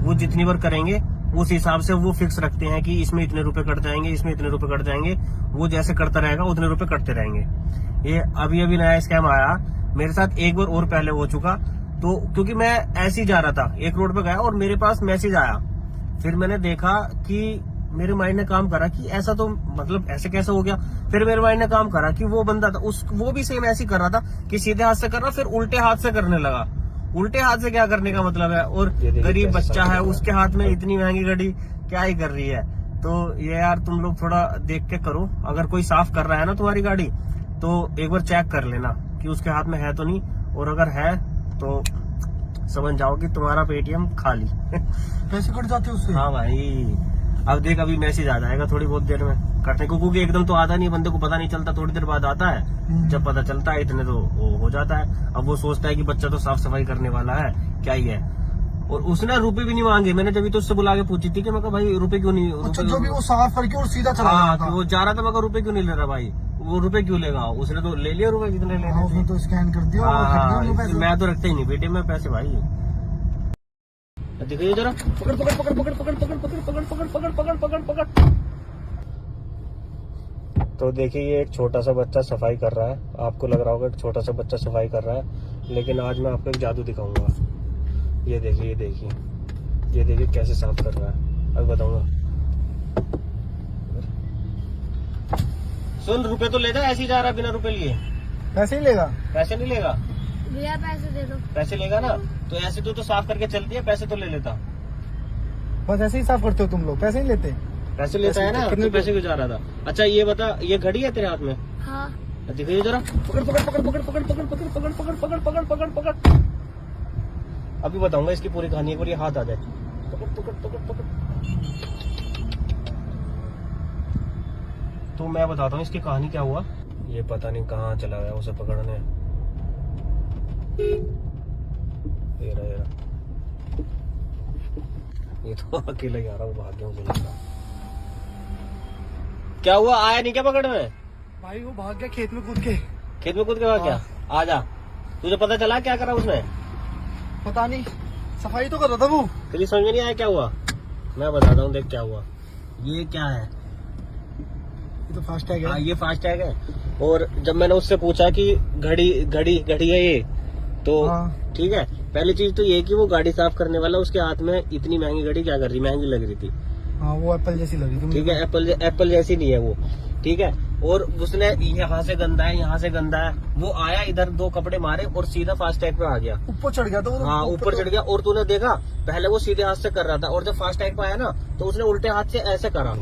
वो जितनी बार करेंगे उस हिसाब से वो फिक्स रखते हैं कि इसमें इतने रुपए कट जाएंगे, इसमें इतने रुपए कट जाएंगे। वो जैसे करता रहेगा उतने रुपए कटते रहेंगे। ये अभी अभी नया स्कैम आया, मेरे साथ एक बार और पहले हो चुका। तो क्योंकि मैं ऐसे ही जा रहा था, एक रोड पे गया और मेरे पास मैसेज आया। फिर मैंने देखा कि मेरे माइंड ने काम करा कि ऐसा तो मतलब ऐसे कैसे हो गया। फिर मेरे माइंड ने काम करा कि वो बंदा था वो भी सेम ऐसे ही कर रहा था कि सीधे हाथ से कर रहा, फिर उल्टे हाथ से करने लगा। उल्टे हाथ से क्या करने का मतलब है, और गरीब बच्चा है उसके हाथ में इतनी महंगी घड़ी क्या ही कर रही है। तो ये यार तुम लोग थोड़ा देख के करो। अगर कोई साफ कर रहा है ना तुम्हारी गाड़ी, तो एक बार चेक कर लेना कि उसके हाथ में है तो नहीं, और अगर है तो समझ जाओ कि तुम्हारा पेटीएम खाली। पैसे कट जाते उससे। हाँ भाई, अब देख अभी मैसेज आ जाएगा थोड़ी बहुत देर में कटने को, क्योंकि एकदम तो आता नहीं, बंदे को पता नहीं चलता, थोड़ी देर बाद आता है। जब पता चलता है इतने तो वो हो जाता है। अब वो सोचता है कि बच्चा तो साफ सफाई करने वाला है, क्या ही है। और उसने रुपए भी नहीं मांगे। मैंने जब तो उससे बुला के पूछी थी कि मैं कहा भाई रुपए क्यों नहीं, अच्छा, जो भी वो साफ करके और सीधा चला हाँ गया था। वो जा रहा था। मैं कहा रुपए क्यों नहीं ले रहा भाई, वो रुपए क्यों लेगा, उसने तो ले लिया रुपए जितने लेने हाँ, उसने थे। तो स्कैन कर दिया और वो कट गया उनको पैसे। मैं तो रखता ही नहीं बेटे में पैसे भाई। देखिए जरा, पकड़ पकड़ पकड़ पकड़ पकड़ पकड़ पकड़ पकड़ पकड़ पकड़ पकड़ पकड़ पकड़। तो देखिए ये एक छोटा सा बच्चा सफाई कर रहा है। आपको लग रहा होगा एक छोटा सा बच्चा सफाई कर रहा है, लेकिन आज मैं आपको एक जादू दिखाऊंगा। ये देखिए ये देखिए ये देखिए कैसे साफ कर रहा है, अब बताऊंगा। सुन, रुपए तो ले जा, ऐसे ही जा रहा बिना रुपए लिए। पैसे ही लेगा। पैसे नहीं लेगा, भैया पैसे दे दो। पैसे लेगा ना तो ऐसे तो साफ करके चलती है, पैसे तो ले लेता। बस ऐसे ही साफ करते हो तुम लोग, पैसे नहीं लेते। पैसे लेता है ना, कितने तो पैसे क्यों जा रहा था? अच्छा ये बता, ये घड़ी है तेरे हाथ में? हाँ। दिखाइए जरा, पकड़ पकड़ पकड़ पकड़ पकड़ पकड़ पकड़ पकड़ पकड़ पकड़ पकड़ पकड़ पकड़। अभी बताऊंगा इसकी पूरी कहानी, एक बार ये हाथ आ जाए। पकड़ पकड़ पकड़ पकड़। तो मैं बताता हूँ इसकी कहानी क्या हुआ। ये पता नहीं कहाँ चला गया उसे पकड़ने। ये रहा, ये रहा। ये तो अकेला ही आ रहा हूँ, भाग गया मुझे लगा। क्या हुआ, आया नहीं क्या पकड़ में? भाई वो भाग गया खेत में कूद के। खेत में कूद के भाग गया? आजा, तुझे पता चला क्या करा उसने? पता नहीं, सफाई तो कर रहा था वो। तेरी समझ में नहीं आया क्या हुआ? मैं बताता हूँ, देख क्या हुआ। ये क्या है? ये तो फास्ट टैग हाँ, है। ये फास्ट टैग है। और जब मैंने उससे पूछा कि घड़ी है ये, तो हाँ। ठीक है, पहली चीज तो ये कि वो गाड़ी साफ करने वाला उसके हाथ में इतनी महंगी घड़ी क्या कर रही, महंगी लग रही थी। हाँ, वो एप्पल जैसी लगी थी। ठीक है, एप्पल जैसी नहीं है वो। ठीक है, और उसने यहाँ से गंदा है, यहाँ से गंदा है, वो आया इधर 2 कपड़े मारे और सीधा फास्ट टैग पे आ गया। ऊपर चढ़ गया था वो। हाँ, ऊपर चढ़ गया। और तूने देखा, पहले वो सीधे हाथ से कर रहा था और जब फास्ट टैग पे आया ना तो उसने उल्टे हाथ से ऐसे करा।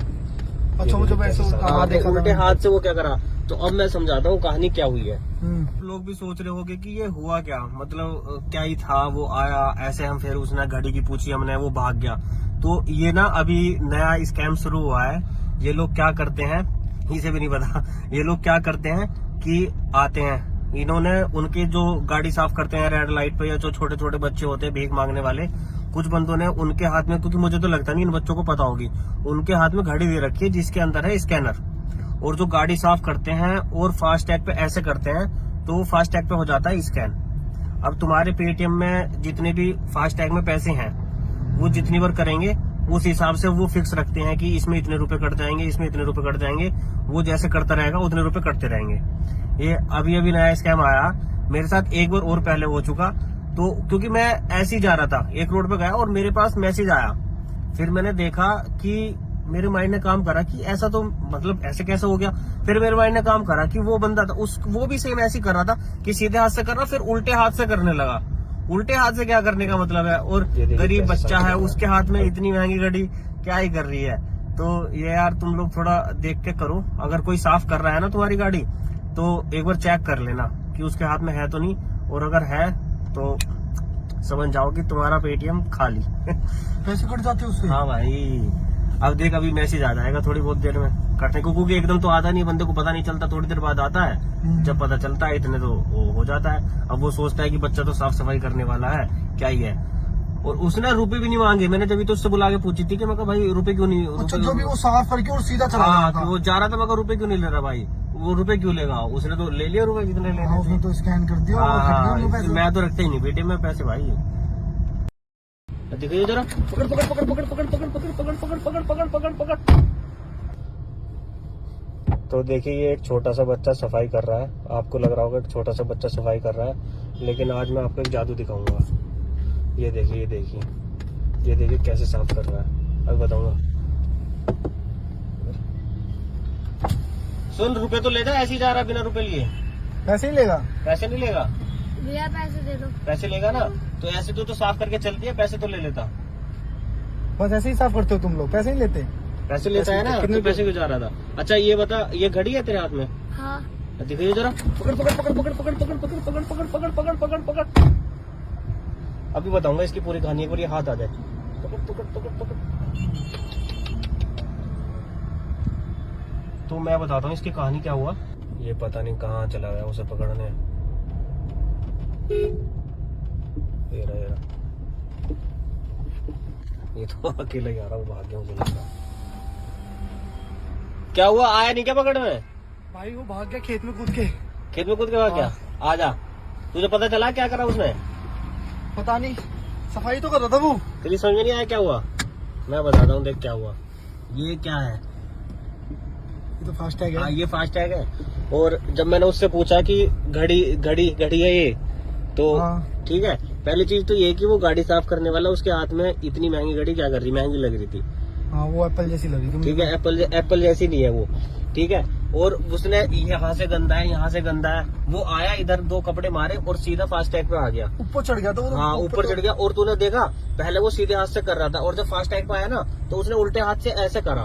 अच्छा, मुझे वैसे हाँ, देखा तो था। उल्टे हाथ से वो क्या करा। तो अब मैं समझाता हूँ कहानी क्या हुई है। हम्म। लोग भी सोच रहे होंगे कि ये हुआ क्या, मतलब क्या ही था, वो आया ऐसे, हम फिर उसने घड़ी की पूछी हमने, वो भाग गया। तो ये ना अभी नया स्कैम शुरू हुआ है। ये लोग क्या करते हैं, इसे भी नहीं पता, ये लोग क्या करते हैं कि आते हैं, इन्होंने उनके जो गाड़ी साफ करते हैं रेड लाइट पे, या जो छोटे छोटे बच्चे होते हैं भीख मांगने वाले, कुछ बंदों ने उनके हाथ में, क्योंकि मुझे तो लगता नहीं इन बच्चों को पता होगी, उनके हाथ में घड़ी दे रखी है जिसके अंदर है स्कैनर। और जो गाड़ी साफ करते हैं और फास्ट टैग पे ऐसे करते हैं तो फास्ट टैग पे हो जाता है स्कैन। अब तुम्हारे पेटीएम में जितने भी फास्ट टैग में पैसे हैं, वो जितनी बार करेंगे उस हिसाब से वो फिक्स रखते हैं कि इसमें इतने रुपए कट जाएंगे, इसमें इतने रुपए कट जाएंगे। वो जैसे करता रहेगा उतने रुपए कटते रहेंगे। ये अभी नया स्कैम आया मेरे साथ, एक बार और पहले हो चुका। तो क्योंकि मैं ऐसे ही जा रहा था, एक रोड पे गया और मेरे पास मैसेज आया। फिर मैंने देखा कि मेरे माइंड ने काम करा कि ऐसा तो मतलब ऐसे कैसे हो गया। फिर मेरे माइंड ने काम करा कि वो बंदा था वो भी सेम ऐसे ही कर रहा था कि सीधे हाथ से कर रहा, फिर उल्टे हाथ से करने लगा। उल्टे हाथ से क्या करने का मतलब है, और गरीब बच्चा है उसके हाथ में इतनी महंगी घड़ी क्या ही कर रही है। तो ये यार तुम लोग थोड़ा देख के करो, अगर कोई साफ कर रहा है ना तुम्हारी गाड़ी तो एक बार चेक कर लेना कि उसके हाथ में है तो नहीं, और अगर है तो समझ जाओ कि तुम्हारा पेटीएम खाली। पैसे कट जाते उससे। हाँ भाई, अब देख अभी मैसेज आ जाएगा थोड़ी बहुत देर में कटने को, क्योंकि एकदम तो आता नहीं, बंदे को पता नहीं चलता, थोड़ी देर बाद आता है। जब पता चलता है इतने तो वो हो जाता है। अब वो सोचता है कि बच्चा तो साफ सफाई करने वाला है, क्या ही है। और उसने रुपए भी नहीं मांगे। मैंने जब तो उससे बुला के पूछी थी कि मैं कहा भाई रुपए क्यों नहीं। अच्छा, जो भी वो साफ करके और सीधा चला गया हाँ, था। वो जा रहा था, मैं कहा रुपए क्यों नहीं ले रहा भाई, वो रुपए क्यों लेगा, उसने तो ले लिया रुपए जितने हाँ, लेने उसने थे। तो स्कैन कर दिया और हट गए वो पैसे। मैं तो रखते ही नहीं बेटे में पैसे भाई। देखिए जरा, पकड़ पकड़ पकड़ पकड़ पकड़ पकड़ पकड़ पकड़ पकड़ पकड़ पकड़ पकड़ पकड़। तो देखिए ये एक छोटा सा बच्चा सफाई कर रहा है। आपको लग रहा होगा एक छोटा सा बच्चा सफाई कर रहा है, लेकिन आज मैं आपको एक जादू दिखाऊंगा। ये देखिए ये देखिए ये देखिए कैसे साफ कर रहा है, अब बताऊंगा। सुन, रुपए तो ले जा, ऐसे ही जा रहा बिना रुपए लिए। पैसे ही लेगा। पैसे नहीं लेगा? भैया पैसे दे दो। पैसे लेगा ना तो ऐसे तो साफ करके चलती है, पैसे तो ले लेता। बस ऐसे ही साफ करते हो तुम लोग, पैसे नहीं लेते। पैसे लेता है ना, कितने तो पैसे क्यों जा रहा था? अच्छा ये बता, ये घड़ी है तेरे हाथ में? हाँ। दिखाइए जरा, पकड़ पकड़ पकड़ पकड़ पकड़ पकड़ पकड़ पकड़ पकड़ पकड़ पकड़ पकड़ पकड़। अभी बताऊंगा इसकी पूरी कहानी, एक बार ये हाथ आ जाए। पकड़ पकड़ पकड़ पकड़। तो मैं बताता हूँ इसकी कहानी क्या हुआ। ये पता नहीं कहाँ चला गया उसे पकड़ने। ये रहा, ये रहा। ये तो अकेला ही आ रहा हूँ, भाग गया मुझे लगा। क्या हुआ, आया नहीं क्या पकड़ में? भाई वो भाग गया खेत में कूद के। खेत में कूद के भाग गया? आजा, तुझे पता चला क्या करा उसने? पता नहीं, सफाई तो कर रहा था वो। तेरी समझ में नहीं आया क्या हुआ? मैं बताता हूँ, देख क्या हुआ। ये क्या है? ये तो फास्ट टैग हाँ, है। ये फास्ट टैग है। और जब मैंने उससे पूछा कि घड़ी है ये, तो हाँ। ठीक है, पहली चीज तो ये कि वो गाड़ी साफ करने वाला उसके हाथ में इतनी महंगी घड़ी क्या कर रही, महंगी लग रही थी। हाँ, वो एप्पल जैसी लगी थी। ठीक है, एप्पल जैसी नहीं है वो। ठीक है, और उसने यहाँ से गंदा है, यहाँ से गंदा है, वो आया इधर 2 कपड़े मारे और सीधा फास्ट टैग पे आ गया। ऊपर चढ़ गया था वो। हाँ, ऊपर चढ़ गया। और तूने देखा, पहले वो सीधे हाथ से कर रहा था और जब फास्ट टैग पे आया ना तो उसने उल्टे हाथ से ऐसे करा।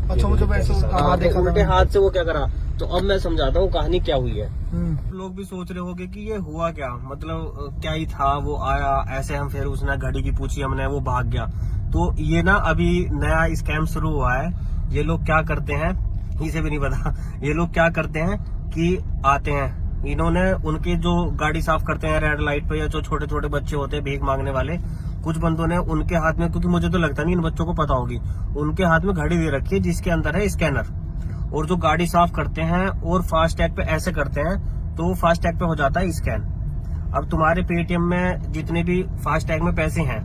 अच्छा, मुझे वैसे हाँ, देखा उल्टे था। हाथ से वो क्या करा। तो अब मैं समझाता हूँ कहानी क्या हुई है। हम्म। लोग भी सोच रहे होंगे कि ये हुआ क्या, मतलब क्या ही था, वो आया ऐसे, हम फिर उसने घड़ी की पूछी हमने, वो भाग गया। तो ये ना अभी नया स्कैम शुरू हुआ है। ये लोग क्या करते हैं, इसे भी नहीं पता, ये लोग क्या करते हैं कि आते हैं, इन्होंने उनके जो गाड़ी साफ करते हैं रेड लाइट पे, या जो छोटे छोटे बच्चे होते हैं भीख मांगने वाले, कुछ बंदों ने उनके हाथ में, क्योंकि मुझे तो लगता नहीं इन बच्चों को पता होगी, उनके हाथ में घड़ी दे रखी है जिसके अंदर है स्कैनर, और जो गाड़ी साफ करते हैं और फास्टैग पे ऐसे करते हैं तो फास्टैग पे हो जाता है स्कैन। अब तुम्हारे पेटीएम में जितने भी फास्टैग में पैसे हैं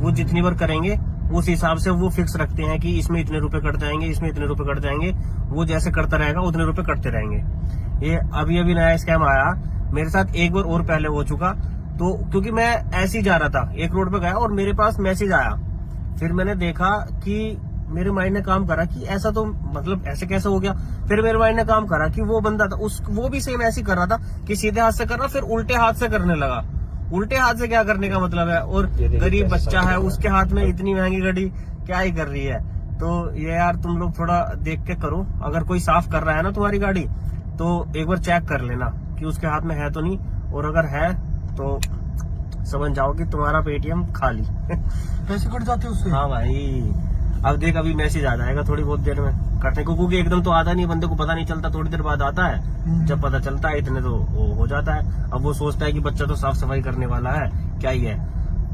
वो जितनी बार करेंगे उस हिसाब से वो फिक्स रखते हैं कि इसमें इतने रुपए कट जाएंगे, इसमें इतने रुपए कट जाएंगे, वो जैसे करता रहेगा उतने रुपए कटते रहेंगे। ये अभी अभी नया स्कैम आया मेरे साथ, एक बार और पहले हो चुका। तो क्योंकि मैं ऐसे ही जा रहा था, एक रोड पे गया और मेरे पास मैसेज आया, फिर मैंने देखा कि मेरे माइंड ने काम करा कि ऐसा तो मतलब ऐसे कैसे हो गया। फिर मेरे माइंड ने काम करा कि वो बंदा था वो भी सेम ऐसे ही कर रहा था कि सीधे हाथ से कर रहा, फिर उल्टे हाथ से करने लगा। उल्टे हाथ से क्या करने का मतलब है, और गरीब बच्चा है उसके हाथ में इतनी महंगी घड़ी क्या ही कर रही है। तो ये यार तुम लोग थोड़ा देख के करो, अगर कोई साफ कर रहा है ना तुम्हारी गाड़ी तो एक बार चेक कर लेना कि उसके हाथ में है तो नहीं, और अगर है तो समझ जाओ कि तुम्हारा पेटीएम खाली। पैसे कट जाते हैं उससे। हाँ भाई, अब देख अभी मैसेज आ जाएगा थोड़ी बहुत देर में करने को, क्योंकि एकदम तो आता नहीं, बंदे को पता नहीं चलता, थोड़ी देर बाद आता है। जब पता चलता है इतने तो वो हो जाता है। अब वो सोचता है कि बच्चा तो साफ सफाई करने वाला है, क्या ही है।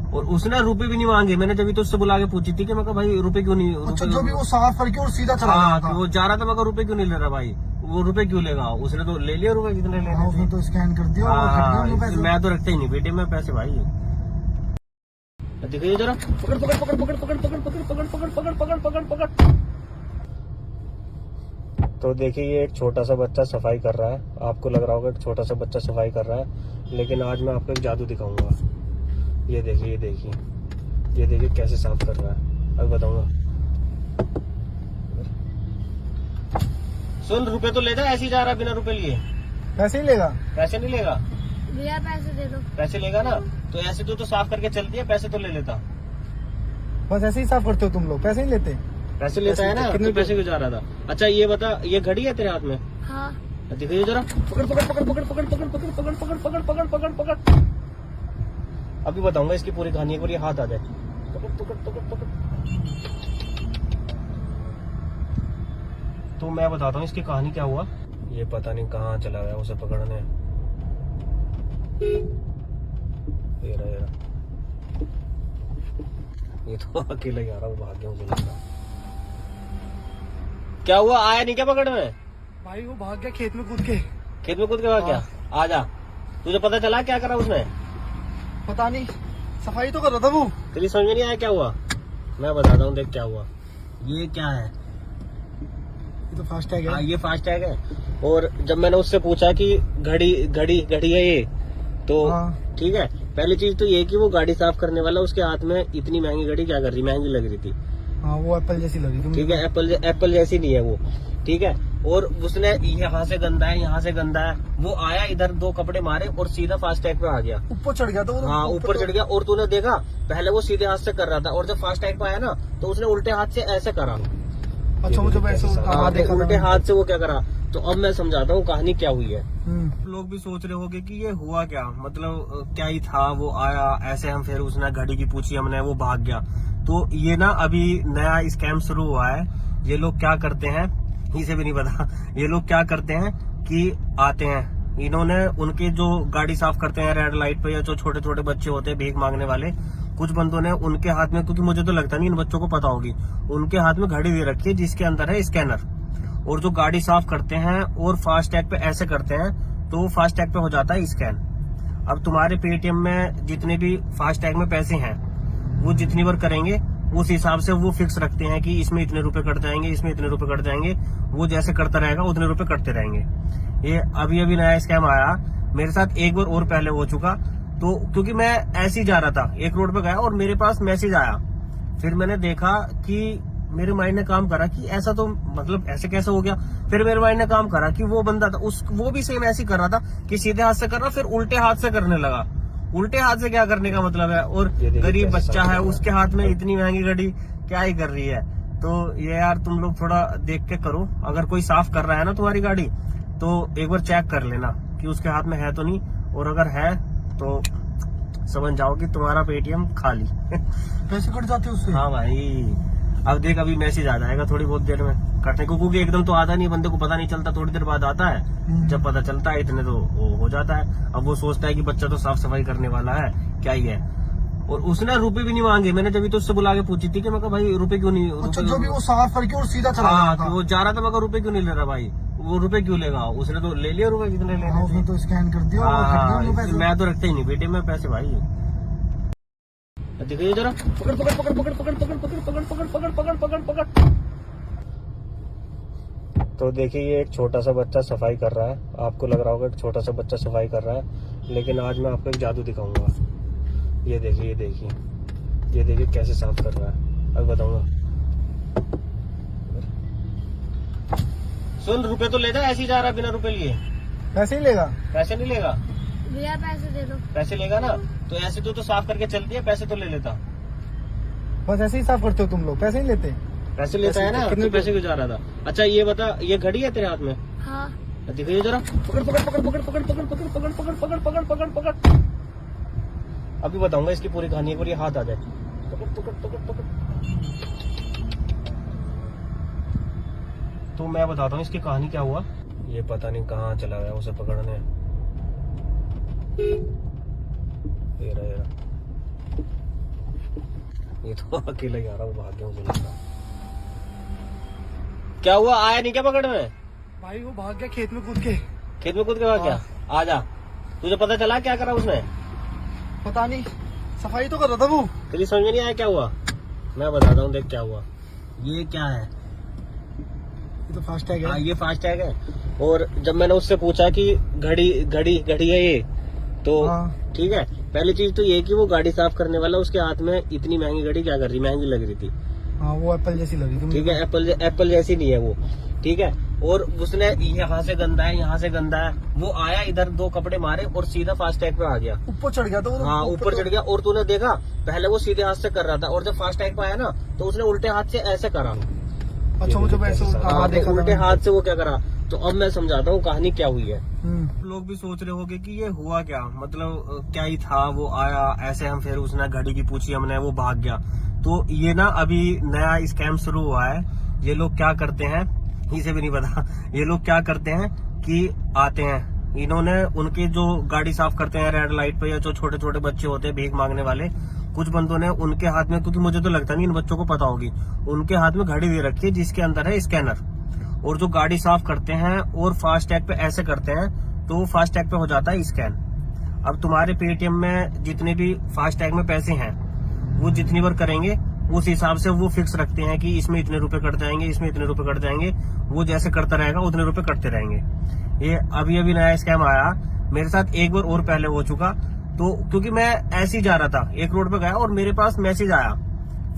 और उसने रुपए भी नहीं मांगे, मैंने जब तो उससे बुला के पूछी थी कि मैं कहा भाई रुपए क्यों नहीं, अच्छा, जो भी वो साफ करके और सीधा चला हाँ, गया था। वो जा रहा था, मैं कहा रुपए क्यों नहीं ले रहा भाई, वो रुपए क्यों लेगा, उसने तो ले लिया रुपए जितने लेने हाँ, उसने थे। तो स्कैन कर दिया और कट गए उनके पैसे। मैं तो रखता ही नहीं बेटे में पैसे भाई। देखिए जरा, पकड़ पकड़ पकड़ पकड़ पकड़ पकड़ पकड़ पकड़ पकड़ पकड़ पकड़ पकड़ पकड़। तो देखिए ये एक छोटा सा बच्चा सफाई कर रहा है, आपको लग रहा होगा एक छोटा सा बच्चा सफाई कर रहा है, लेकिन आज मैं आपको एक जादू दिखाऊंगा। ये देखिए ये देखिए ये देखिए कैसे साफ कर रहा है, अब बताऊंगा। सुन, रुपए तो ले जा, ऐसे ही जा रहा है बिना रुपए लिए। पैसे ही लेगा। पैसे नहीं लेगा, भैया पैसे दे दो। पैसे लेगा ना तो ऐसे तो साफ करके चलती है, पैसे तो ले लेता। बस ऐसे ही साफ करते हो तुम लोग, पैसे नहीं लेते। पैसे लेता है ना, कितने पैसे क्यों जा रहा था। अच्छा ये बता, ये घड़ी है तेरे हाथ में? हाँ। दिखाइए जरा, पकड़ पकड़ पकड़ पकड़ पकड़ पकड़ पकड़ पकड़ पकड़ पकड़ पकड़ पकड़ पकड़। अभी बताऊंगा इसकी पूरी कहानी, एक बार ये हाथ आ जाए। पकड़ पकड़ पकड़ पकड़। तो मैं बताता हूँ इसकी कहानी क्या हुआ। ये पता नहीं कहाँ चला गया उसे पकड़ने। ये रहा ये तो अकेला ही आ रहा, वो भाग गया मुझे लगा। क्या हुआ, आया नहीं क्या पकड़ में? भाई वो भाग गया खेत में कूद के। खेत में कूद के भाग गया? आजा, तुझे पता चला क्या करा उसने? पता नहीं, सफाई तो कर रहा था वो। तेरी समझ में नहीं आया क्या हुआ? मैं बताता हूँ, देख क्या हुआ। ये क्या है? ये तो फास्टैग है। ये फास्टैग है। और जब मैंने उससे पूछा कि घड़ी घड़ी घड़ी है ये, तो ठीक है, पहली चीज तो ये कि वो गाड़ी साफ करने वाला उसके हाथ में इतनी महंगी घड़ी क्या कर रही, महंगी लग रही थी। हाँ, वो एप्पल जैसी लगी थी। ठीक है, एप्पल जैसी नहीं है वो, ठीक है। और उसने यहाँ से गंदा है, यहाँ से गंदा है, वो आया इधर दो कपड़े मारे और सीधा फास्टैग पे आ गया। ऊपर चढ़ गया था वो। हाँ, ऊपर चढ़ गया। और तूने देखा पहले वो सीधे हाथ से कर रहा था, और जब फास्टैग पे आया ना तो उसने उल्टे हाथ से ऐसे करा। अच्छा, मुझे वैसे देखा उल्टे हाथ से वो क्या करा। तो अब मैं समझाता हूँ कहानी क्या हुई है। हम्म। लोग भी सोच रहे होंगे कि ये हुआ क्या, मतलब क्या ही था, वो आया ऐसे, हम फिर उसने घड़ी की पूछी हमने, वो भाग गया। तो ये ना अभी नया स्कैम शुरू हुआ है। ये लोग क्या करते हैं, इसे भी नहीं पता, ये लोग क्या करते हैं कि आते हैं, इन्होंने उनके जो गाड़ी साफ करते हैं रेड लाइट पे, या जो छोटे छोटे बच्चे होते हैं भीख मांगने वाले, कुछ बंदों ने उनके हाथ में, क्योंकि मुझे तो लगता नहीं इन बच्चों को पता होगी, उनके हाथ में घड़ी दे रखी है जिसके अंदर है स्कैनर, और जो गाड़ी साफ करते हैं और फास्टैग पे ऐसे करते हैं तो फास्टैग पे हो जाता है स्कैन। अब तुम्हारे पेटीएम में जितने भी फास्टैग में पैसे हैं वो जितनी बार करेंगे उस हिसाब से वो फिक्स रखते हैं कि इसमें इतने रुपए कट जाएंगे, इसमें इतने रुपए कट जाएंगे, वो जैसे करता रहेगा उतने रुपए कटते रहेंगे। ये अभी अभी नया स्कैम आया मेरे साथ, एक बार और पहले हो चुका। तो क्योंकि मैं ऐसे ही जा रहा था, एक रोड पे गया और मेरे पास मैसेज आया, फिर मैंने देखा कि मेरे माइंड ने काम करा कि ऐसा तो मतलब ऐसे कैसे हो गया। फिर मेरे माइंड ने काम करा कि वो बंदा था वो भी सेम ऐसे ही कर रहा था कि सीधे हाथ से कर रहा, फिर उल्टे हाथ से करने लगा। उल्टे हाथ से क्या करने का मतलब है, और गरीब बच्चा है उसके हाथ में इतनी महंगी घड़ी क्या ही कर रही है। तो ये यार तुम लोग थोड़ा देख के करो, अगर कोई साफ कर रहा है ना तुम्हारी गाड़ी तो एक बार चेक कर लेना कि उसके हाथ में है तो नहीं, और अगर है तो समझ जाओ कि तुम्हारा पेटीएम खाली। पैसे कट जाते हैं उससे। हाँ भाई, अब देख अभी मैसेज आ जाएगा थोड़ी बहुत देर में करने को, क्योंकि एकदम तो आता नहीं, बंदे को पता नहीं चलता, थोड़ी देर बाद आता है। जब पता चलता है इतने तो वो हो जाता है। अब वो सोचता है कि बच्चा तो साफ सफाई करने वाला है, क्या ही है। और उसने रुपए भी नहीं मांगे। मैंने जब तो उससे बुला के पूछी थी कि मैं कहा भाई रुपए क्यों नहीं, अच्छा रुपए जो भी वो साफ करके और सीधा चला हाँ गया कि था। वो जा रहा था, मैं कहा रुपए क्यों नहीं ले रहा भाई, वो रुपए क्यों लेगा, उसने तो ले लिया रुपए जितने हाँ, लेने उसने थे। तो स्कैन कर दिया और वो खरीद हाँ, लिया पैसे। मैं तो रखता ही नहीं बेटे में पैसे भाई। देखिए जरा, पकड़ पकड़ पकड़ पकड़ पकड़ पकड़ पकड़ पकड़ पकड़ पकड़ पकड़ पकड़ पकड़। तो देखिए ये एक छोटा सा बच्चा सफाई कर रहा है। आपको लग रहा होगा कि छोटा सा बच्चा सफाई कर रहा है, लेकिन आज मैं आपको एक जादू दिखाऊंगा। ये देखिए, ये देखिए, ये देखिए कैसे साफ कर रहा है, अब बताऊंगा। सुन, रुपए तो ले जा, ऐसे ही जा रहा है बिना रुपए लिए। पैसे ही लेगा। पैसे नहीं लेगा, भैया पैसे दे दो। पैसे लेगा ना तो ऐसे तो साफ करके चलती है, पैसे तो ले लेता। बस ऐसे ही साफ करते हो तुम लोग, पैसे नहीं लेते। पैसे लेता है ना, कितने पैसे क्यों जा रहा था। अच्छा ये बता, ये घड़ी है तेरे हाथ में? हाँ। दिखाइए जरा, पकड़ पकड़ पकड़ पकड़ पकड़ पकड़ पकड़ पकड़ पकड़ पकड़ पकड़ पकड़ पकड़। अभी बताऊंगा इसकी पूरी कहानी, एक बार ये हाथ आ जाए। पकड़ पकड़ पकड़ पकड़। तो मैं बताता हूँ इसकी कहानी क्या हुआ। ये पता नहीं कहाँ चला गया उसे पकड़ने। ये रहा, ये रहा। ये तो अकेला ही आ रहा, वो भाग गया मुझे लगता। क्या हुआ, आया नहीं क्या पकड़ने? भाई वो भाग गया खेत में कूद के। खेत में कूद के भाग गया? आजा, तुझे पता चला क्या करा उसने? पता नहीं, सफाई तो कर रहा था वो। तेरी समझ में नहीं आया क्या हुआ? मैं बताता हूँ, देख क्या हुआ। ये क्या है? ये तो फास्टैग हाँ, है। ये फास्टैग है। और जब मैंने उससे पूछा कि घड़ी घड़ी घड़ी है ये, तो हाँ। ठीक है, पहली चीज तो ये कि वो गाड़ी साफ करने वाला उसके हाथ में इतनी महंगी घड़ी क्या कर रही, महंगी लग रही थी। हाँ वो एप्पल जैसी लगी थी। ठीक है, एप्पल जैसी नहीं है वो, ठीक है। और उसने यहाँ से गंदा है, यहाँ से गंदा है, वो आया इधर 2 कपड़े मारे और सीधा फास्टैग पे आ गया। ऊपर चढ़ गया था वो। हाँ, ऊपर चढ़ गया। और तूने देखा पहले वो सीधे हाथ से कर रहा था, और जब फास्टैग पे आया ना तो उसने उल्टे हाथ से ऐसे करा। अच्छा वो जब ऐसे हाँ, देखा उल्टे था। हाथ से वो क्या करा। तो अब मैं समझाता हूँ कहानी क्या हुई है। हम्म। लोग भी सोच रहे होंगे कि ये हुआ क्या, मतलब क्या ही था, वो आया ऐसे, हम फिर उसने घड़ी की पूछी हमने, वो भाग गया। तो ये ना अभी नया स्कैम शुरू हुआ है। ये लोग क्या करते हैं, इसे भी नहीं पता। ये लोग क्या करते हैं कि आते हैं, इन्होंने उनके जो गाड़ी साफ करते हैं रेड लाइट पे, या जो छोटे छोटे बच्चे होते हैं भीख मांगने वाले, कुछ बंदों ने उनके हाथ में, क्योंकि मुझे तो लगता नहीं इन बच्चों को पता होगी, उनके हाथ में घड़ी दे रखी है जिसके अंदर है स्कैनर। और जो गाड़ी साफ करते हैं और फास्टैग पे ऐसे करते हैं तो फास्टैग पे हो जाता है स्कैन। अब तुम्हारे पेटीएम में जितने भी फास्टैग में पैसे हैं वो जितनी बार करेंगे उस हिसाब से वो फिक्स रखते हैं कि इसमें इतने रुपए कट जाएंगे, इसमें इतने रुपए कट जाएंगे। वो जैसे करता रहेगा उतने रुपए कटते रहेंगे। ये अभी अभी नया स्कैम आया, मेरे साथ एक बार और पहले हो चुका। तो क्योंकि मैं ऐसे ही जा रहा था, एक रोड पे गया और मेरे पास मैसेज आया।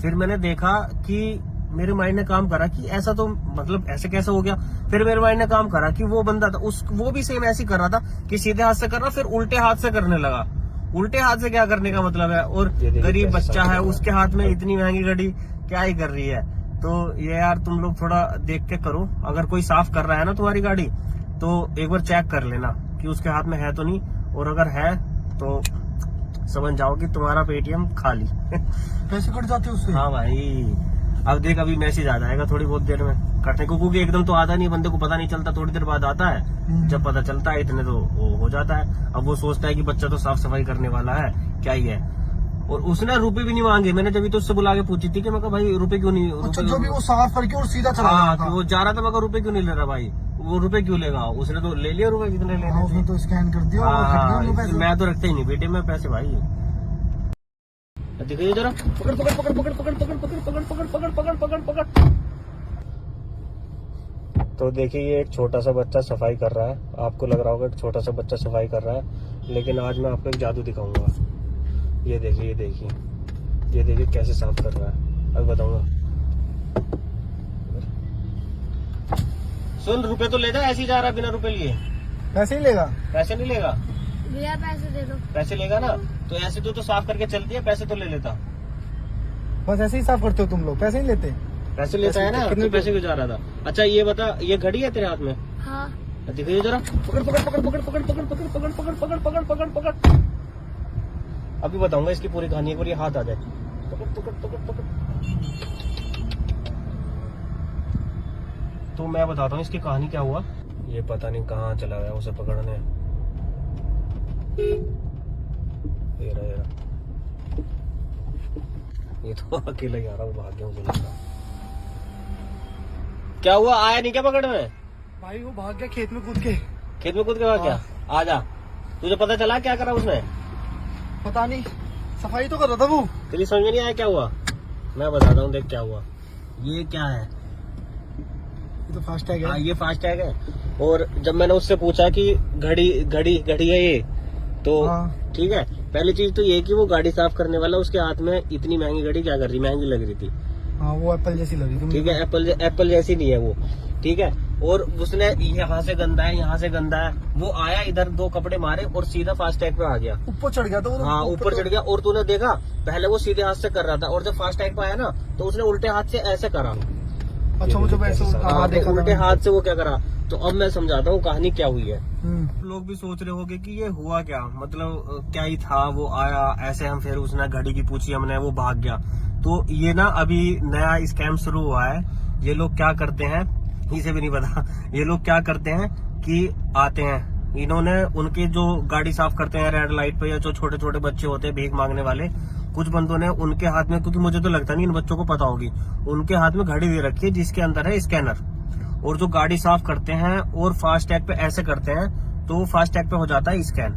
फिर मैंने देखा कि मेरे माइंड ने काम करा कि ऐसा तो मतलब ऐसे कैसे हो गया। फिर मेरे माइंड ने काम करा कि वो बंदा था वो भी सेम ऐसे ही कर रहा था कि सीधे हाथ से कर रहा, फिर उल्टे हाथ से करने लगा। उल्टे हाथ से क्या करने का मतलब है, और गरीब बच्चा है उसके हाथ में इतनी महंगी घड़ी क्या ही कर रही है। तो ये यार तुम लोग थोड़ा देख के करो, अगर कोई साफ कर रहा है ना तुम्हारी गाड़ी तो एक बार चेक कर लेना कि उसके हाथ में है तो नहीं, और अगर है तो समझ जाओ कि तुम्हारा पेटीएम खाली। पैसे कट जाते उससे। हाँ भाई, अब देख अभी मैसेज आ जाएगा थोड़ी बहुत देर में कटने को, क्योंकि एकदम तो आता नहीं, बंदे को पता नहीं चलता, थोड़ी देर बाद आता है। जब पता चलता है इतने तो वो हो जाता है। अब वो सोचता है कि बच्चा तो साफ सफाई करने वाला है, क्या ही है। और उसने रुपए भी नहीं मांगे। मैंने जब तो उससे बुला के पूछी थी कि मैं कहा भाई रुपए क्यों नहीं, अच्छा जो भी वो साफ करके और सीधा चला हाँ गया कि था। वो जा रहा था, मैं कहा रुपए क्यों नहीं ले रहा भाई, वो रुपए क्यों लेगा, उसने तो ले लिया रुपए जितने हाँ, लेने उसने थे। तो स्कैन कर दिया और वो खरीद लिया पैसे। मैं तो रखता ही नहीं बेटे में पैसे भाई। दिखाइए जरा, पकड़ पकड़ पकड़ पकड़ पकड़ पकड़ पकड़ पकड़ पकड़ पकड़ पकड़ पकड़ पकड़। तो देखिए ये एक छोटा सा बच्चा सफाई कर रहा है। आपको लग रहा होगा एक छोटा सा बच्चा सफाई कर रहा है, लेकिन आज मैं आपको एक जादू दिखाऊंगा। ये देखिए, ये देखिए, ये देखिए कैसे साफ कर रहा है, अब बताऊंगा। सुन, रुपए तो ले जा, ऐसे ही जा रहा है बिना रुपए लिए। पैसे ही लेगा। पैसे नहीं लेगा, भैया पैसे दे दो। पैसे लेगा ना तो ऐसे तो साफ करके चलती है, पैसे तो ले लेता। बस ऐसे ही साफ करते हो तुम लोग, पैसे नहीं लेते। पैसे लेता है ना, कितने तो पैसे क्यों जा रहा था। अच्छा ये बता, ये घड़ी है तेरे हाथ में? हाँ। दिखाइए जरा, पकड़ पकड़ पकड़ पकड़ पकड़ पकड़ पकड़ पकड़ पकड़ पकड़ पकड़ पकड़ पकड़। अभी बताऊंगा इसकी पूरी कहानी, एक बार ये हाथ आ जाए। पकड़ पकड़ पकड़ पकड़। तो मैं बताता हूँ इसकी कहानी क्या हुआ। ये पता नहीं कहाँ चला गया उसे पकड़ने। ये रहा, ये रहा। ये तो अकेला ही आ रहा हूँ, भाग गया मुझे लगा। क्या हुआ, आया नहीं क्या पकड़ में? भाई वो भाग गया खेत में कूद के। खेत में कूद के भाग गया? आजा, तुझे पता चला क्या करा उसने? पता नहीं, सफाई तो कर रहा था वो। तेरी समझ में नहीं आया क्या हुआ? मैं बताता हूँ, देख क्या हुआ। ये क्या है? ये तो फास्टैग हाँ, है। ये फास्टैग है। और जब मैंने उससे पूछा कि घड़ी है ये, तो हाँ। ठीक है, पहली चीज तो ये कि वो गाड़ी साफ करने वाला उसके हाथ में इतनी महंगी घड़ी क्या कर रही, महंगी लग रही थी। हाँ, वो एप्पल जैसी लगी थी। ठीक है, एप्पल जैसी नहीं है वो। ठीक है, और उसने यहाँ से गंदा है, यहाँ से गंदा है, वो आया इधर, दो कपड़े मारे और सीधा फास्टैग पे आ गया। ऊपर चढ़ गया था वो। हाँ, ऊपर चढ़ गया। और तूने देखा, पहले वो सीधे हाथ से कर रहा था, और जब फास्टैग पे आया ना, तो उसने उल्टे हाथ से ऐसे करा। अच्छा, मुझे वैसे हाँ, देखा उल्टे हाथ से वो क्या करा। तो अब मैं समझाता हूँ कहानी क्या हुई है। हम्म। लोग भी सोच रहे होंगे कि ये हुआ क्या, मतलब क्या ही था, वो आया ऐसे, हम फिर उसने घड़ी की पूछी हमने, वो भाग गया। तो ये ना अभी नया स्कैम शुरू हुआ है। ये लोग क्या करते हैं, इसे भी नहीं पता, ये लोग क्या करते हैं कि आते हैं, इन्होंने उनके जो गाड़ी साफ करते हैं रेड लाइट पे, या जो छोटे छोटे बच्चे होते हैं भीख मांगने वाले, कुछ बंदों ने उनके हाथ में, क्योंकि मुझे तो लगता नहीं इन बच्चों को पता होगी, उनके हाथ में घड़ी दे रखी है जिसके अंदर है स्कैनर। और जो गाड़ी साफ करते हैं और फास्टैग पे ऐसे करते हैं, तो फास्टैग पे हो जाता है स्कैन।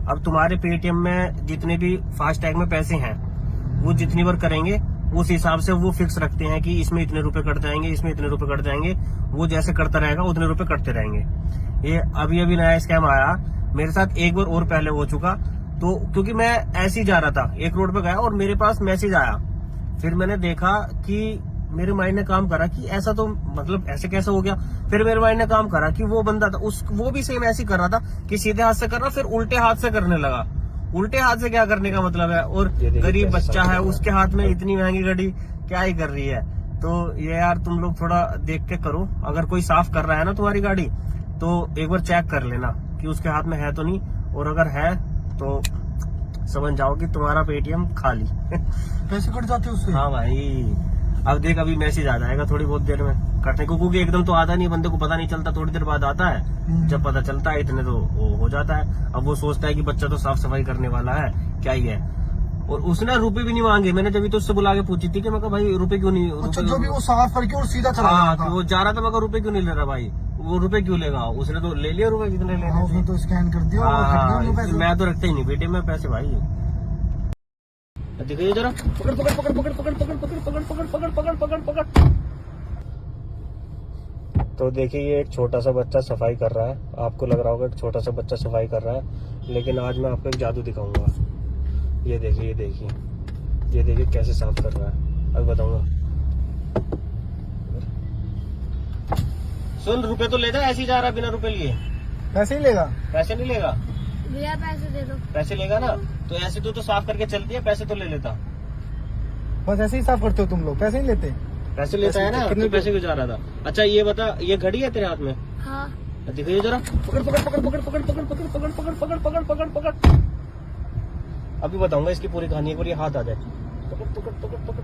अब तुम्हारे पेटीएम में जितने भी फास्टैग में पैसे हैं, वो जितनी बार करेंगे उस हिसाब से वो फिक्स रखते हैं कि इसमें इतने रुपए कट जाएंगे, इसमें इतने रुपए कट जाएंगे। वो जैसे करता रहेगा उतने रुपए कटते रहेंगे। ये अभी नया स्कैम आया मेरे साथ, एक बार और पहले हो चुका। तो क्योंकि मैं ऐसे ही जा रहा था, एक रोड पे गया और मेरे पास मैसेज आया। फिर मैंने देखा कि मेरे माइंड ने काम करा कि ऐसा तो मतलब ऐसे कैसे हो गया। फिर मेरे माइंड ने काम करा कि वो बंदा था वो भी सेम ऐसे ही कर रहा था कि सीधे हाथ से कर रहा, फिर उल्टे हाथ से करने लगा। उल्टे हाथ से क्या करने का मतलब है, और गरीब बच्चा है, उसके हाथ में इतनी महंगी घड़ी क्या ही कर रही है। तो ये यार तुम लोग थोड़ा देख के करो। अगर कोई साफ कर रहा है ना तुम्हारी गाड़ी, तो एक बार चेक कर लेना कि उसके हाथ में है तो नहीं, और अगर है तो समझ जाओ कि तुम्हारा पेटीएम खाली। पैसे कट जाते उससे। हाँ भाई, अब देख अभी मैसेज आ जाएगा थोड़ी बहुत देर में कटने को, क्योंकि एकदम तो आता नहीं, बंदे को पता नहीं चलता, थोड़ी देर बाद आता है। जब पता चलता है इतने तो वो हो जाता है। अब वो सोचता है कि बच्चा तो साफ सफाई करने वाला है, क्या ही है। और उसने रुपए भी नहीं मांगे। मैंने जब तो उससे बुला के पूछी थी कि मैं कहा भाई रुपए क्यों नहीं, अच्छा, जो भी वो साफ करके और सीधा चला हाँ, गया था। वो जा रहा था, मैं रुपए क्यों नहीं ले रहा भाई, वो रुपए क्यों लेगा, उसने तो ले लिया रुपए जितने लेने हाँ, उसने तो स्कैन कर दिया और कट गए उनके पैसे। मैं तो रखता ही नहीं बेटे में पैसे भाई। देखिए जरा, पकड़ पकड़ पकड़ पकड़ पकड़ पकड़ पकड़ पकड़ पकड़ पकड़ पकड़ पकड़ पकड़। तो देखिए ये एक छोटा सा बच्चा सफाई कर रहा है। आपको लग रहा होगा एक छोटा सा बच्चा सफाई कर रहा है, लेकिन आज मैं आपको एक जादू दिखाऊंगा। ये देखिए, ये देखिए, ये देखिए कैसे साफ कर रहा है, अब बताऊंगा। सुन, रुपए तो ले जा, ऐसे ही जा रहा है बिना रुपए लिए। पैसे ही लेगा। पैसे नहीं लेगा? भैया पैसे दे दो। पैसे लेगा ना, तो ऐसे तो साफ करके चलती है, पैसे तो ले लेता। बस ऐसे ही साफ करते हो तुम लोग, पैसे नहीं लेते। पैसे लेता है ना, कितने पैसे क्यों जा रहा था? अच्छा ये बता, ये घड़ी है तेरे हाथ में? हाँ। दिखाइए जरा, पकड़ पकड़ पकड़ पकड़ पकड़ पकड़ पकड़ पकड़ पकड़ पकड़ पकड़ पकड़ पकड़। अभी बताऊंगा इसकी पूरी कहानी, एक बार ये हाथ आ जाए। पकड़ पकड़ पकड़ पकड़।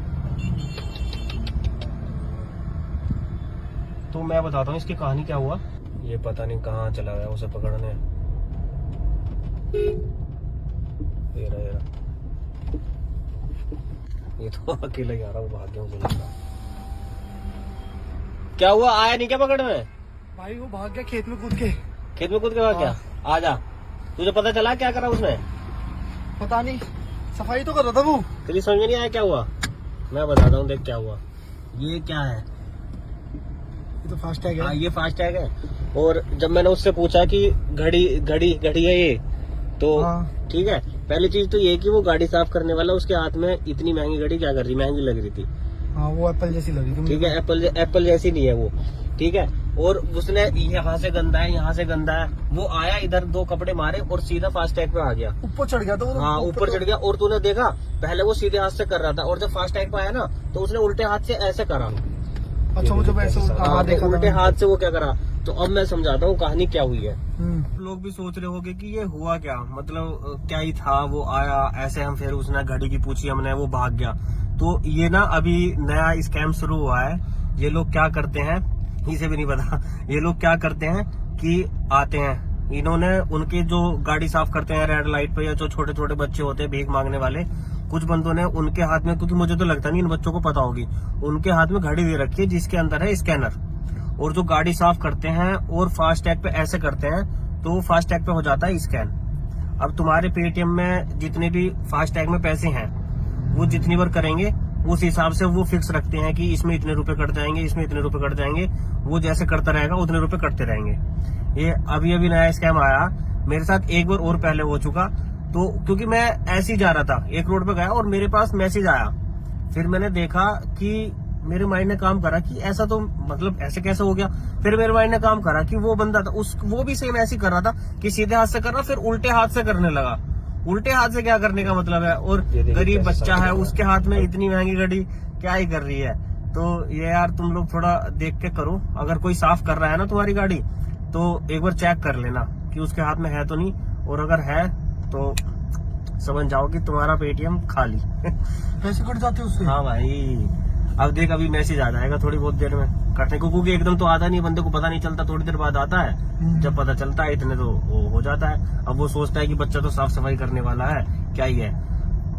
तो मैं बताता हूँ इसकी कहानी क्या हुआ। ये पता नहीं कहाँ चला गया उसे पकड़ने। ये रहा, ये तो अकेला ही आ रहा हूँ, भाग गया मुझे लगा। क्या हुआ, आया नहीं क्या पकड़ में? भाई वो भाग गया खेत में कूद के। खेत में कूद के भाग गया? आजा, तुझे पता चला क्या करा उसने? पता नहीं, सफाई तो कर रहा था वो। तेरी समझ में नहीं आया क्या हुआ? मैं बताता हूँ, देख क्या हुआ। ये क्या है? ये तो फास्टैग हाँ, है। ये फास्टैग है। और जब मैंने उससे पूछा कि घड़ी है ये, तो हाँ। ठीक है, पहली चीज तो ये कि वो गाड़ी साफ करने वाला उसके हाथ में इतनी महंगी घड़ी क्या कर रही, महंगी लग रही थी। हाँ, वो एप्पल जैसी लगी थी। ठीक है, एप्पल जैसी नहीं है वो। ठीक है, और उसने यहाँ से गंदा है, यहाँ से गंदा है, वो आया इधर, दो कपड़े मारे और सीधा फास्टैग पे आ गया। ऊपर चढ़ गया था वो। हाँ, ऊपर चढ़ गया। और तूने देखा, पहले वो सीधे हाथ से कर रहा था, और जब फास्टैग पे आया ना, तो उसने उल्टे हाथ से ऐसे करा। अच्छा, मुझे वैसे हाँ, देखा उल्टे हाथ से वो क्या करा। तो अब मैं समझाता हूँ कहानी क्या हुई है। हम्म। लोग भी सोच रहे होंगे कि ये हुआ क्या, मतलब क्या ही था, वो आया ऐसे, हम फिर उसने घड़ी की पूछी हमने, वो भाग गया। तो ये ना अभी नया स्कैम शुरू हुआ है। ये लोग क्या करते हैं, इसे भी नहीं पता, ये लोग क्या करते हैं कि आते हैं, इन्होंने उनके जो गाड़ी साफ करते हैं रेड लाइट पे, या जो छोटे छोटे बच्चे होते हैं भीख मांगने वाले, कुछ बंदों ने उनके हाथ में, क्योंकि मुझे तो लगता नहीं इन बच्चों को पता होगी, उनके हाथ में घड़ी दे रखी है जिसके अंदर है स्कैनर, और जो गाड़ी साफ करते हैं और फास्टैग पे ऐसे करते हैं तो फास्टैग पे हो जाता है स्कैन। अब तुम्हारे पेटीएम में जितने भी फास्टैग में पैसे हैं वो जितनी बार करेंगे उस हिसाब से वो फिक्स रखते हैं कि इसमें इतने रुपए कट जाएंगे, इसमें इतने रुपए कट जाएंगे, वो जैसे करता रहेगा उतने रुपए कटते रहेंगे। ये अभी अभी नया स्कैम आया मेरे साथ, एक बार और पहले हो चुका। तो क्योंकि मैं ऐसे ही जा रहा था, एक रोड पे गया और मेरे पास मैसेज आया, फिर मैंने देखा कि मेरे माइंड ने काम करा कि ऐसा तो मतलब ऐसे कैसे हो गया। फिर मेरे माइंड ने काम करा कि वो बंदा था वो भी सेम ऐसे ही कर रहा था कि सीधे हाथ से कर रहा, फिर उल्टे हाथ से करने लगा। उल्टे हाथ से क्या करने का मतलब है, और गरीब बच्चा है उसके हाथ में इतनी महंगी घड़ी क्या ही कर रही है। तो ये यार तुम लोग थोड़ा देख के करो, अगर कोई साफ कर रहा है ना तुम्हारी गाड़ी तो एक बार चेक कर लेना कि उसके हाथ में है तो नहीं, और अगर है तो समझ जाओ कि तुम्हारा पेटीएम खाली। पैसे कट जाते उससे। हाँ भाई, अब देख अभी मैसेज आ जाएगा थोड़ी बहुत देर में कटने को, क्योंकि एकदम तो आता नहीं, बंदे को पता नहीं चलता, थोड़ी देर बाद आता है। जब पता चलता है इतने तो वो हो जाता है। अब वो सोचता है कि बच्चा तो साफ सफाई करने वाला है, क्या ही है।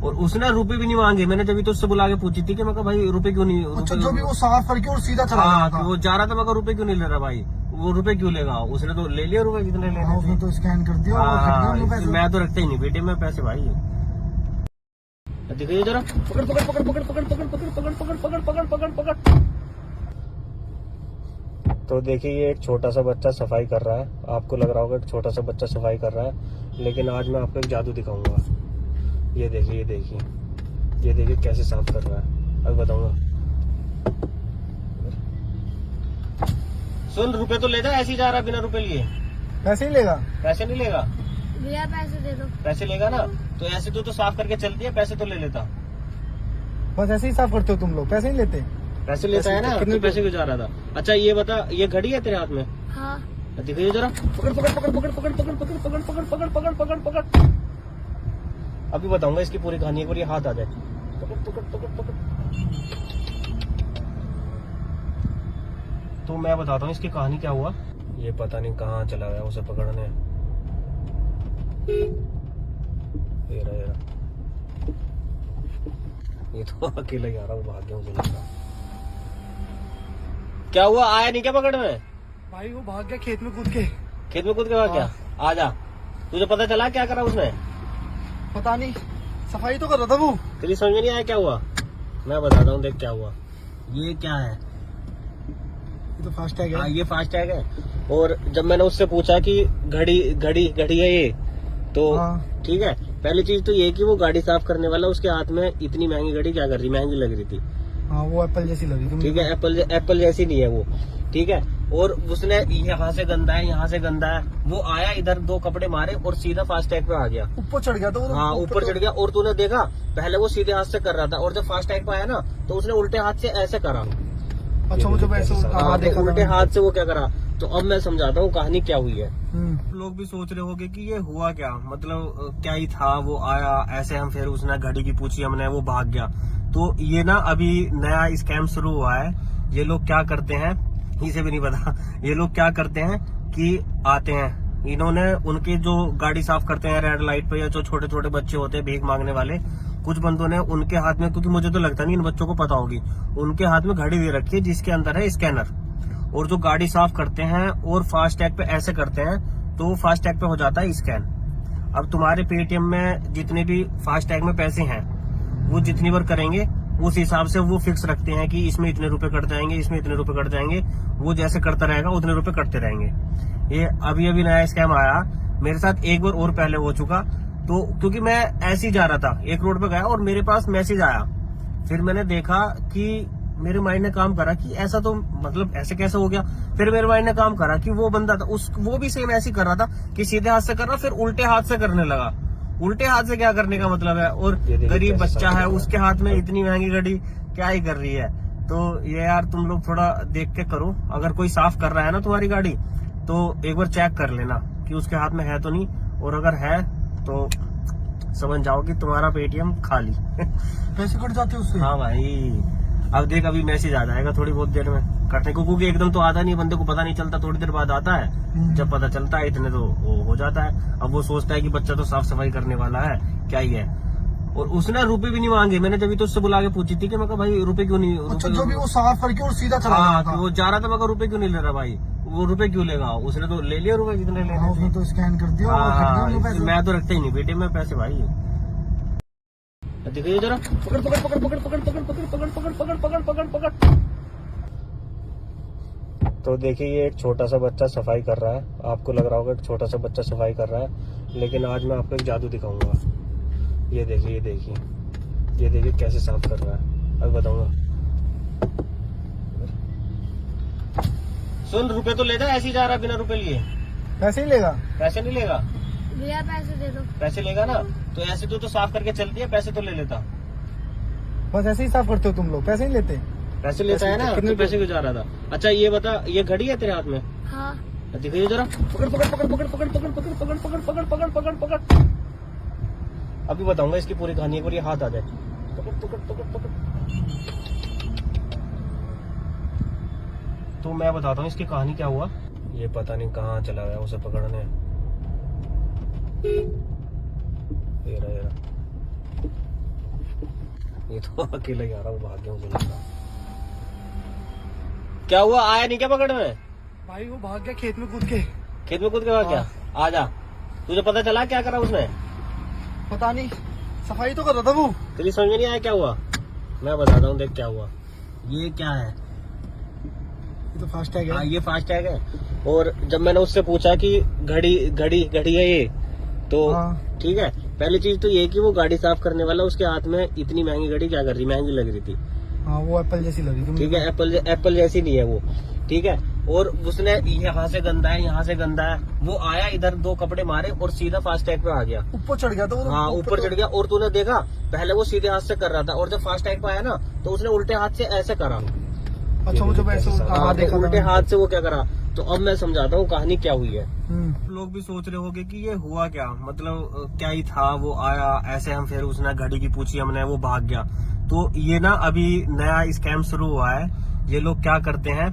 और उसने रुपए भी नहीं मांगे, मैंने जब तो उससे बुला के पूछी थी कि मैं कहा भाई रुपए क्यों नहीं, अच्छा जो भी वो साफ करके और सीधा चला हाँ गया था। वो जा रहा था, मैं कहा रुपए क्यों नहीं ले रहा भाई, वो रुपए क्यों लेगा, उसने तो ले लिया रुपए जितने लेने हाँ, उसने थे। तो स्कैन कर दिया और कट गए वो पैसे। मैं तो रखता ही नहीं बेटे में पैसे भाई। देखिए जरा, पकड़ पकड़ पकड़ पकड़ पकड़ पकड़ पकड़ पकड़ पकड़ पकड़ पकड़ पकड़ पकड़। तो देखिए ये एक छोटा सा बच्चा सफाई कर रहा है, आपको लग रहा होगा एक छोटा सा बच्चा सफाई कर रहा है, लेकिन आज मैं आपको एक जादू दिखाऊंगा। ये देखिए ये देखिए ये देखिए कैसे साफ कर रहा है, अब बताऊंगा। सुन, रुपए तो ले जा, ऐसे ही जा रहा बिना रुपए लिए। पैसे ही लेगा। पैसे नहीं लेगा, भैया पैसे दे दो। पैसे लेगा ना तो ऐसे तो साफ करके चलती है, पैसे तो ले लेता। बस ऐसे ही साफ करते हो तुम लोग, पैसे नहीं लेते। पैसे लेता है ना, कितने तो पैसे क्यों जा रहा था। अच्छा ये बता, ये घड़ी है तेरे हाथ में? हाँ। दिखाइए जरा, पकड़ पकड़ पकड़ पकड़ पकड़ पकड़ पकड़ पकड़ पकड़ पकड़ पकड़ पकड़ पकड़। अभी बताऊंगा इसकी पूरी कहानी, एक बार ये हाथ आ जाए। पकड़ पकड़ पकड़ पकड़। तो मैं बताता हूँ इसकी कहानी क्या हुआ। ये पता नहीं कहाँ चला गया उसे पकड़ने। ये रहा ये तो अकेला ही आ रहा हूँ, भाग गया मुझे लगा। क्या हुआ, आया नहीं क्या पकड़ में? भाई वो भाग गया खेत में कूद के। खेत में कूद के भाग गया? आ जा, तुझे पता चला क्या करा उसने? पता नहीं, सफाई तो कर रहा था वो। तेरी समझ में नहीं आया क्या हुआ? मैं बताता हूँ, देख क्या हुआ। ये क्या है? ये तो फास्टैग है। ये फास्टैग है। और जब मैंने उससे पूछा कि घड़ी घड़ी घड़ी है ये, तो हाँ। ठीक है, पहली चीज तो ये कि वो गाड़ी साफ करने वाला उसके हाथ में इतनी महंगी घड़ी क्या कर रही, महंगी लग रही थी। हाँ वो एप्पल जैसी लगी थी। ठीक है, एप्पल जैसी नहीं है वो, ठीक है। और उसने यहाँ से गंदा है, यहाँ से गंदा है, वो आया इधर दो कपड़े मारे और सीधा फास्टैग पे आ गया। ऊपर चढ़ गया था वो। हाँ ऊपर चढ़ गया। और तूने देखा पहले वो सीधे हाथ से कर रहा था, और जब फास्टैग पे आया ना तो उसने उल्टे हाथ से ऐसे करा। अच्छा वो जब ऐसे हाँ, देखा उल्टे हाथ से वो क्या करा। तो अब मैं समझाता हूँ कहानी क्या हुई है। हम्म। लोग भी सोच रहे होंगे कि ये हुआ क्या, मतलब क्या ही था, वो आया ऐसे, हम फिर उसने घड़ी की पूछी हमने, वो भाग गया। तो ये ना अभी नया स्कैम शुरू हुआ है। ये लोग क्या करते हैं, इसे भी नहीं पता, ये लोग क्या करते हैं कि आते हैं, इन्होंने उनके जो गाड़ी साफ करते हैं रेड लाइट पे, या जो छोटे छोटे बच्चे होते हैं भीख मांगने वाले, कुछ बंदों ने उनके हाथ में, क्योंकि मुझे तो लगता नहीं इन बच्चों को पता होगी, उनके हाथ में घड़ी दे रखी है जिसके अंदर है स्कैनर, और जो गाड़ी साफ करते हैं और फास्टैग पे ऐसे करते हैं तो फास्टैग पे हो जाता है स्कैन। अब तुम्हारे पेटीएम में जितने भी फास्टैग में पैसे हैं वो जितनी बार करेंगे उस हिसाब से वो फिक्स रखते हैं कि इसमें इतने रुपए कट जाएंगे, इसमें इतने रुपए कट जाएंगे, वो जैसे करता रहेगा उतने रुपए कटते रहेंगे। ये अभी अभी नया स्कैम आया मेरे साथ, एक बार और पहले हो चुका। तो क्योंकि मैं ऐसे ही जा रहा था, एक रोड पे गया और मेरे पास मैसेज आया, फिर मैंने देखा कि मेरे माइंड ने काम करा कि ऐसा तो मतलब ऐसे कैसे हो गया। फिर मेरे माइंड ने काम करा कि वो बंदा था वो भी सेम ऐसे कर रहा था कि सीधे हाथ से कर रहा, फिर उल्टे हाथ से करने लगा। उल्टे हाथ से क्या करने का मतलब है, और गरीब बच्चा है उसके हाथ में इतनी महंगी घड़ी क्या ही कर रही है। तो ये यार तुम लोग थोड़ा देख के करो, अगर कोई साफ कर रहा है ना तुम्हारी गाड़ी तो एक बार चेक कर लेना कि उसके हाथ में है तो नहीं, और अगर है तो समझ जाओ कि तुम्हारा पेटीएम खाली। पैसे कट जाते उससे। हाँ भाई, अब देख अभी मैसेज आ जाएगा थोड़ी बहुत देर में कटने को, क्योंकि एकदम तो आता नहीं, बंदे को पता नहीं चलता, थोड़ी देर बाद आता है। जब पता चलता है इतने तो वो हो जाता है। अब वो सोचता है कि बच्चा तो साफ सफाई करने वाला है, क्या ही है। और उसने रुपए भी नहीं मांगे। मैंने जब तो उससे बुला के पूछी थी कि मैं कहा भाई रुपए क्यों नहीं, अच्छा रुपए जो भी वो साफ करके और सीधा चला हाँ गया था। वो जा रहा था, मैं कहा रुपए क्यों नहीं ले रहा भाई, वो रुपए क्यों लेगा, उसने तो ले लिया रुपए जितने लेने हाँ, थे। उसने तो स्कैन कर दिया और कट गए उनके पैसे। मैं तो रखता ही नहीं बेटे में पैसे भाई। देखिए जरा, पकड़ पकड़ पकड़ पकड़ पकड़ पकड़ पकड़ पकड़ पकड़ पकड़ पकड़ पकड़ पकड़। तो देखिए ये एक छोटा सा बच्चा सफाई कर रहा है। आपको लग रहा होगा एक छोटा सा बच्चा सफाई कर रहा है, लेकिन आज मैं आपको एक जादू दिखाऊंगा। ये देखिए ये देखिए ये देखिए कैसे साफ कर रहा है, अभी बताऊंगा। सुन, रुपए तो ले जा, ऐसे ही जा रहा है बिना रुपए लिए। पैसे ही लेगा? पैसे नहीं लेगा? भैया पैसे दे दो। पैसे लेगा ना, तो ऐसे तो साफ करके चलती है, पैसे तो ले लेता। बस ऐसे ही साफ करते हो तुम लोग, पैसे नहीं लेते? पैसे लेता है ना, कितने तो पैसे क्यों जा रहा था? अच्छा ये बता, ये घड़ी है तेरे हाथ में? हाँ। दिखाइए जरा, पकड़ पकड़ पकड़ पकड़ पकड़ पकड़ पकड़ पकड़ पकड़ पकड़ पकड़ पकड़ पकड़। अभी बताऊंगा इसकी पूरी कहानी, एक बार ये हाथ आ जाए। पकड़ पकड़ पकड़ पकड़। तो मैं बताता हूँ इसकी कहानी क्या हुआ। ये पता नहीं कहाँ चला गया उसे पकड़ने। ये रहा ये तो अकेला ही आ रहा, वो भाग गया मुझे लगा। क्या हुआ, आया नहीं क्या पकड़ने? भाई वो भाग गया खेत में कूद के। खेत में कूद के भाग गया? आजा, तुझे पता चला क्या करा उसने? पता नहीं, सफाई तो कर रहा था वो। तेरी समझ में नहीं आया क्या हुआ? मैं बताता हूँ, देख क्या हुआ। ये क्या है? ये तो फास्ट टैग हाँ है। ये फास्ट टैग है। और जब मैंने उससे पूछा कि घड़ी घड़ी घड़ी है ये, तो हाँ। ठीक है, पहली चीज तो ये कि वो गाड़ी साफ करने वाला उसके हाथ में इतनी महंगी घड़ी क्या कर रही, महंगी लग रही थी। हाँ वो एप्पल जैसी लगी थी। ठीक है, एप्पल जैसी नहीं है वो। ठीक है, और उसने यहाँ से गंदा है, यहाँ से गंदा है, वो आया इधर दो कपड़े मारे और सीधा फास्ट टैग पे आ गया। ऊपर चढ़ गया था वो। हाँ ऊपर चढ़ गया। और तूने देखा पहले वो सीधे हाथ से कर रहा था, और जब फास्ट टैग पे आया ना तो उसने उल्टे हाथ से ऐसे करा। अच्छा मुझे वैसे हाँ, देखा उल्टे था। हाथ से वो क्या करा। तो अब मैं समझाता हूँ कहानी क्या हुई है। हम्म। लोग भी सोच रहे होंगे कि ये हुआ क्या, मतलब क्या ही था, वो आया ऐसे, हम फिर उसने घड़ी की पूछी हमने, वो भाग गया। तो ये ना अभी नया स्कैम शुरू हुआ है। ये लोग क्या करते हैं,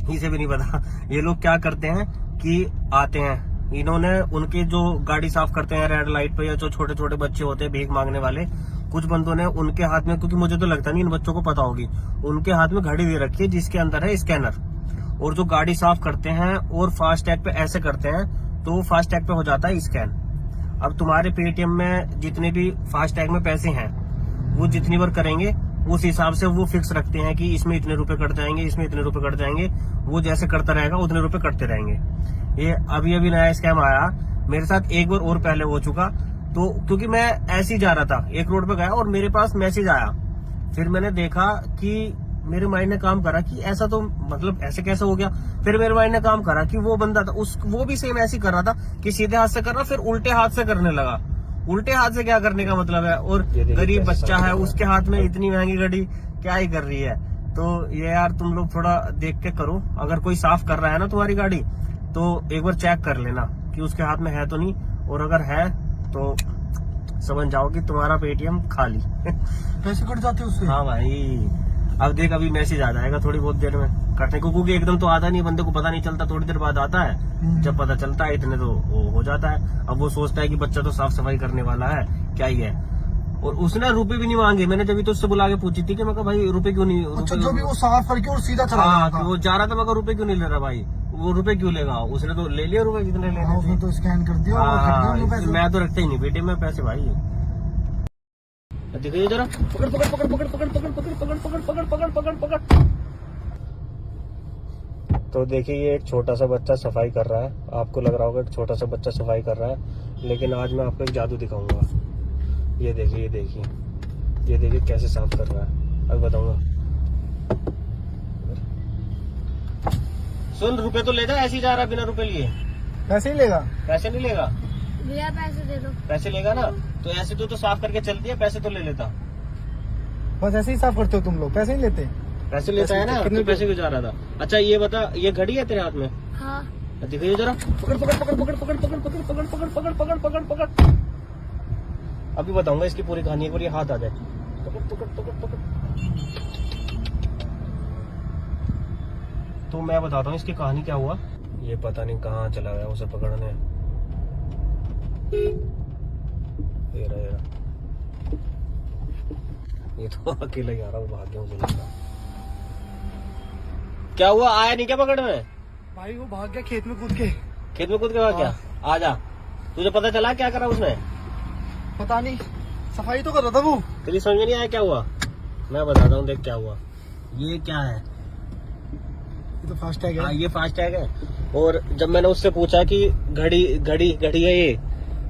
इसे भी नहीं पता, ये लोग क्या करते हैं कि आते हैं, इन्होंने उनके जो गाड़ी साफ करते हैं रेड लाइट पे, या जो छोटे छोटे बच्चे होते हैं भीख मांगने वाले, कुछ बंदों ने उनके हाथ में, क्योंकि मुझे तो लगता नहीं इन बच्चों को पता होगी, उनके हाथ में घड़ी दे रखी है जिसके अंदर है स्कैनर। और जो गाड़ी साफ करते हैं और फास्ट टैग पे ऐसे करते हैं, तो फास्ट टैग पे हो जाता है स्कैन। अब तुम्हारे पेटीएम में जितने भी फास्ट टैग में पैसे हैं, वो जितनी बार करेंगे उस हिसाब से वो फिक्स रखते हैं कि इसमें इतने रुपए कट जाएंगे, इसमें इतने रुपए कट जाएंगे। वो जैसे करता रहेगा उतने रुपए कटते रहेंगे। ये अभी अभी नया स्कैम आया, मेरे साथ एक बार और पहले हो चुका। तो क्योंकि मैं ऐसे ही जा रहा था, एक रोड पे गया और मेरे पास मैसेज आया, फिर मैंने देखा कि मेरे माइंड ने काम करा कि ऐसा तो मतलब ऐसे कैसे हो गया। फिर मेरे माइंड ने काम करा कि वो बंदा था वो भी सेम ऐसे ही कर रहा था कि सीधे हाथ से कर रहा, फिर उल्टे हाथ से करने लगा। उल्टे हाथ से क्या करने का मतलब है, और गरीब बच्चा है उसके हाथ में इतनी महंगी घड़ी क्या ही कर रही है। तो ये यार तुम लोग थोड़ा देख के करो, अगर कोई साफ कर रहा है ना तुम्हारी गाड़ी, तो एक बार चेक कर लेना कि उसके हाथ में है तो नहीं, और अगर है तो समझ जाओ कि तुम्हारा पेटीएम खाली। पैसे कट जाते उससे। हाँ भाई, अब देख अभी मैसेज आ जाएगा थोड़ी बहुत देर में कटने को, क्योंकि एकदम तो आता नहीं, बंदे को पता नहीं चलता, थोड़ी देर बाद आता है। जब पता चलता है इतने तो वो हो जाता है। अब वो सोचता है कि बच्चा तो साफ सफाई करने वाला है, क्या ही है। और उसने रुपए भी नहीं मांगे। मैंने जब तो उससे बुला के पूछी थी कि मैं कहा भाई रुपए क्यों नहीं, अच्छा जो भी वो साफ करके और सीधा चला गया हाँ था। वो जा रहा था, मैं कहा रुपए क्यों नहीं ले रहा भाई, वो रुपए क्यों लेगा, उसने तो ले लिया रुपए जितने लेने हाँ, उसने थे। तो स्कैन कर दिया और कट गए उनके पैसे। मैं तो रखता ही नहीं बेटे में पैसे भाई। देखिए जरा, पकड़ पकड़ पकड़ पकड़ पकड़ पकड़ पकड़ पकड़ पकड़ पकड़ पकड़ पकड़ पकड़। तो देखिए ये एक छोटा सा बच्चा सफाई कर रहा है। आपको लग रहा होगा एक छोटा सा बच्चा सफाई कर रहा है, लेकिन आज मैं आपको एक जादू दिखाऊंगा। ये देखिए ये देखिए ये देखिए कैसे साफ कर रहा है, अभी बताऊंगा। सुन, रुपए तो ले जा, ऐसे ही जा रहा है बिना रुपए लिए। पैसे ही लेगा? पैसे नहीं लेगा? भैया पैसे दे दो। पैसे लेगा ना, तो ऐसे तो साफ करके चलती है, पैसे तो ले लेता। बस ऐसे ही साफ करते हो तुम लोग, पैसे नहीं लेते? पैसे लेता है ना, कितने तो पैसे क्यों जा रहा था? अच्छा ये बता, ये घड़ी है तेरे हाथ में? हाँ। दिखाइए जरा, पकड़ पकड़ पकड़ पकड़ पकड़ पकड़ पकड़ पकड़ पकड़ पकड़ पकड़ पकड़ पकड़। अभी बताऊंगा इसकी पूरी कहानी, एक बार ये हाथ आ जाए। पकड़ पकड़ पकड़ पकड़। तो मैं बताता हूँ इसकी कहानी क्या हुआ। ये पता नहीं कहाँ चला गया उसे पकड़ने। ये रहा ये तो अकेला ही आ रहा, वो भाग गया मुझे लगता। क्या हुआ, आया नहीं क्या पकड़ में? भाई वो भाग गया खेत में कूद के। खेत में कूद के भाग गया? आजा, तुझे पता चला क्या करा उसने? पता नहीं, सफाई तो कर रहा था वो। तेरी समझ में नहीं आया क्या हुआ? मैं बताता हूँ, देख क्या हुआ। ये क्या है? ये तो फास्ट टैग हाँ, है। ये फास्ट टैग है। और जब मैंने उससे पूछा कि घड़ी घड़ी घड़ी है ये,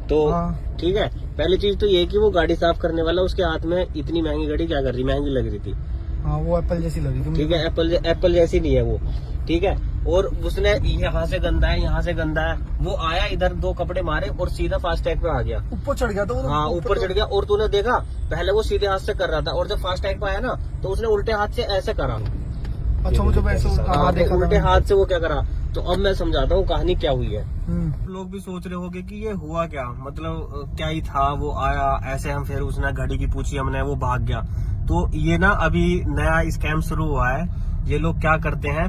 तो हाँ। ठीक है, पहली चीज तो ये कि वो गाड़ी साफ करने वाला उसके हाथ में इतनी महंगी घड़ी क्या कर रही, महंगी लग रही थी। हाँ वो एप्पल जैसी लगी थी। ठीक है, एप्पल जैसी नहीं है वो। ठीक है, और उसने यहाँ से गंदा है, यहाँ से गंदा है, वो आया इधर 2 कपड़े मारे और सीधा फास्ट टैग पे आ गया। ऊपर चढ़ गया तो वो। हाँ, ऊपर चढ़ गया। और तूने देखा, पहले वो सीधे हाथ से कर रहा था और जब फास्ट टैग पे आया ना तो उसने उल्टे हाथ से ऐसे करा। अच्छा मुझे वैसे हाँ, देखा उल्टे था। हाथ से वो क्या करा। तो अब मैं समझाता हूँ कहानी क्या हुई है। हम्म। लोग भी सोच रहे होंगे कि ये हुआ क्या, मतलब क्या ही था, वो आया ऐसे, हम फिर उसने घड़ी की पूछी हमने, वो भाग गया। तो ये ना अभी नया स्कैम शुरू हुआ है। ये लोग क्या करते हैं,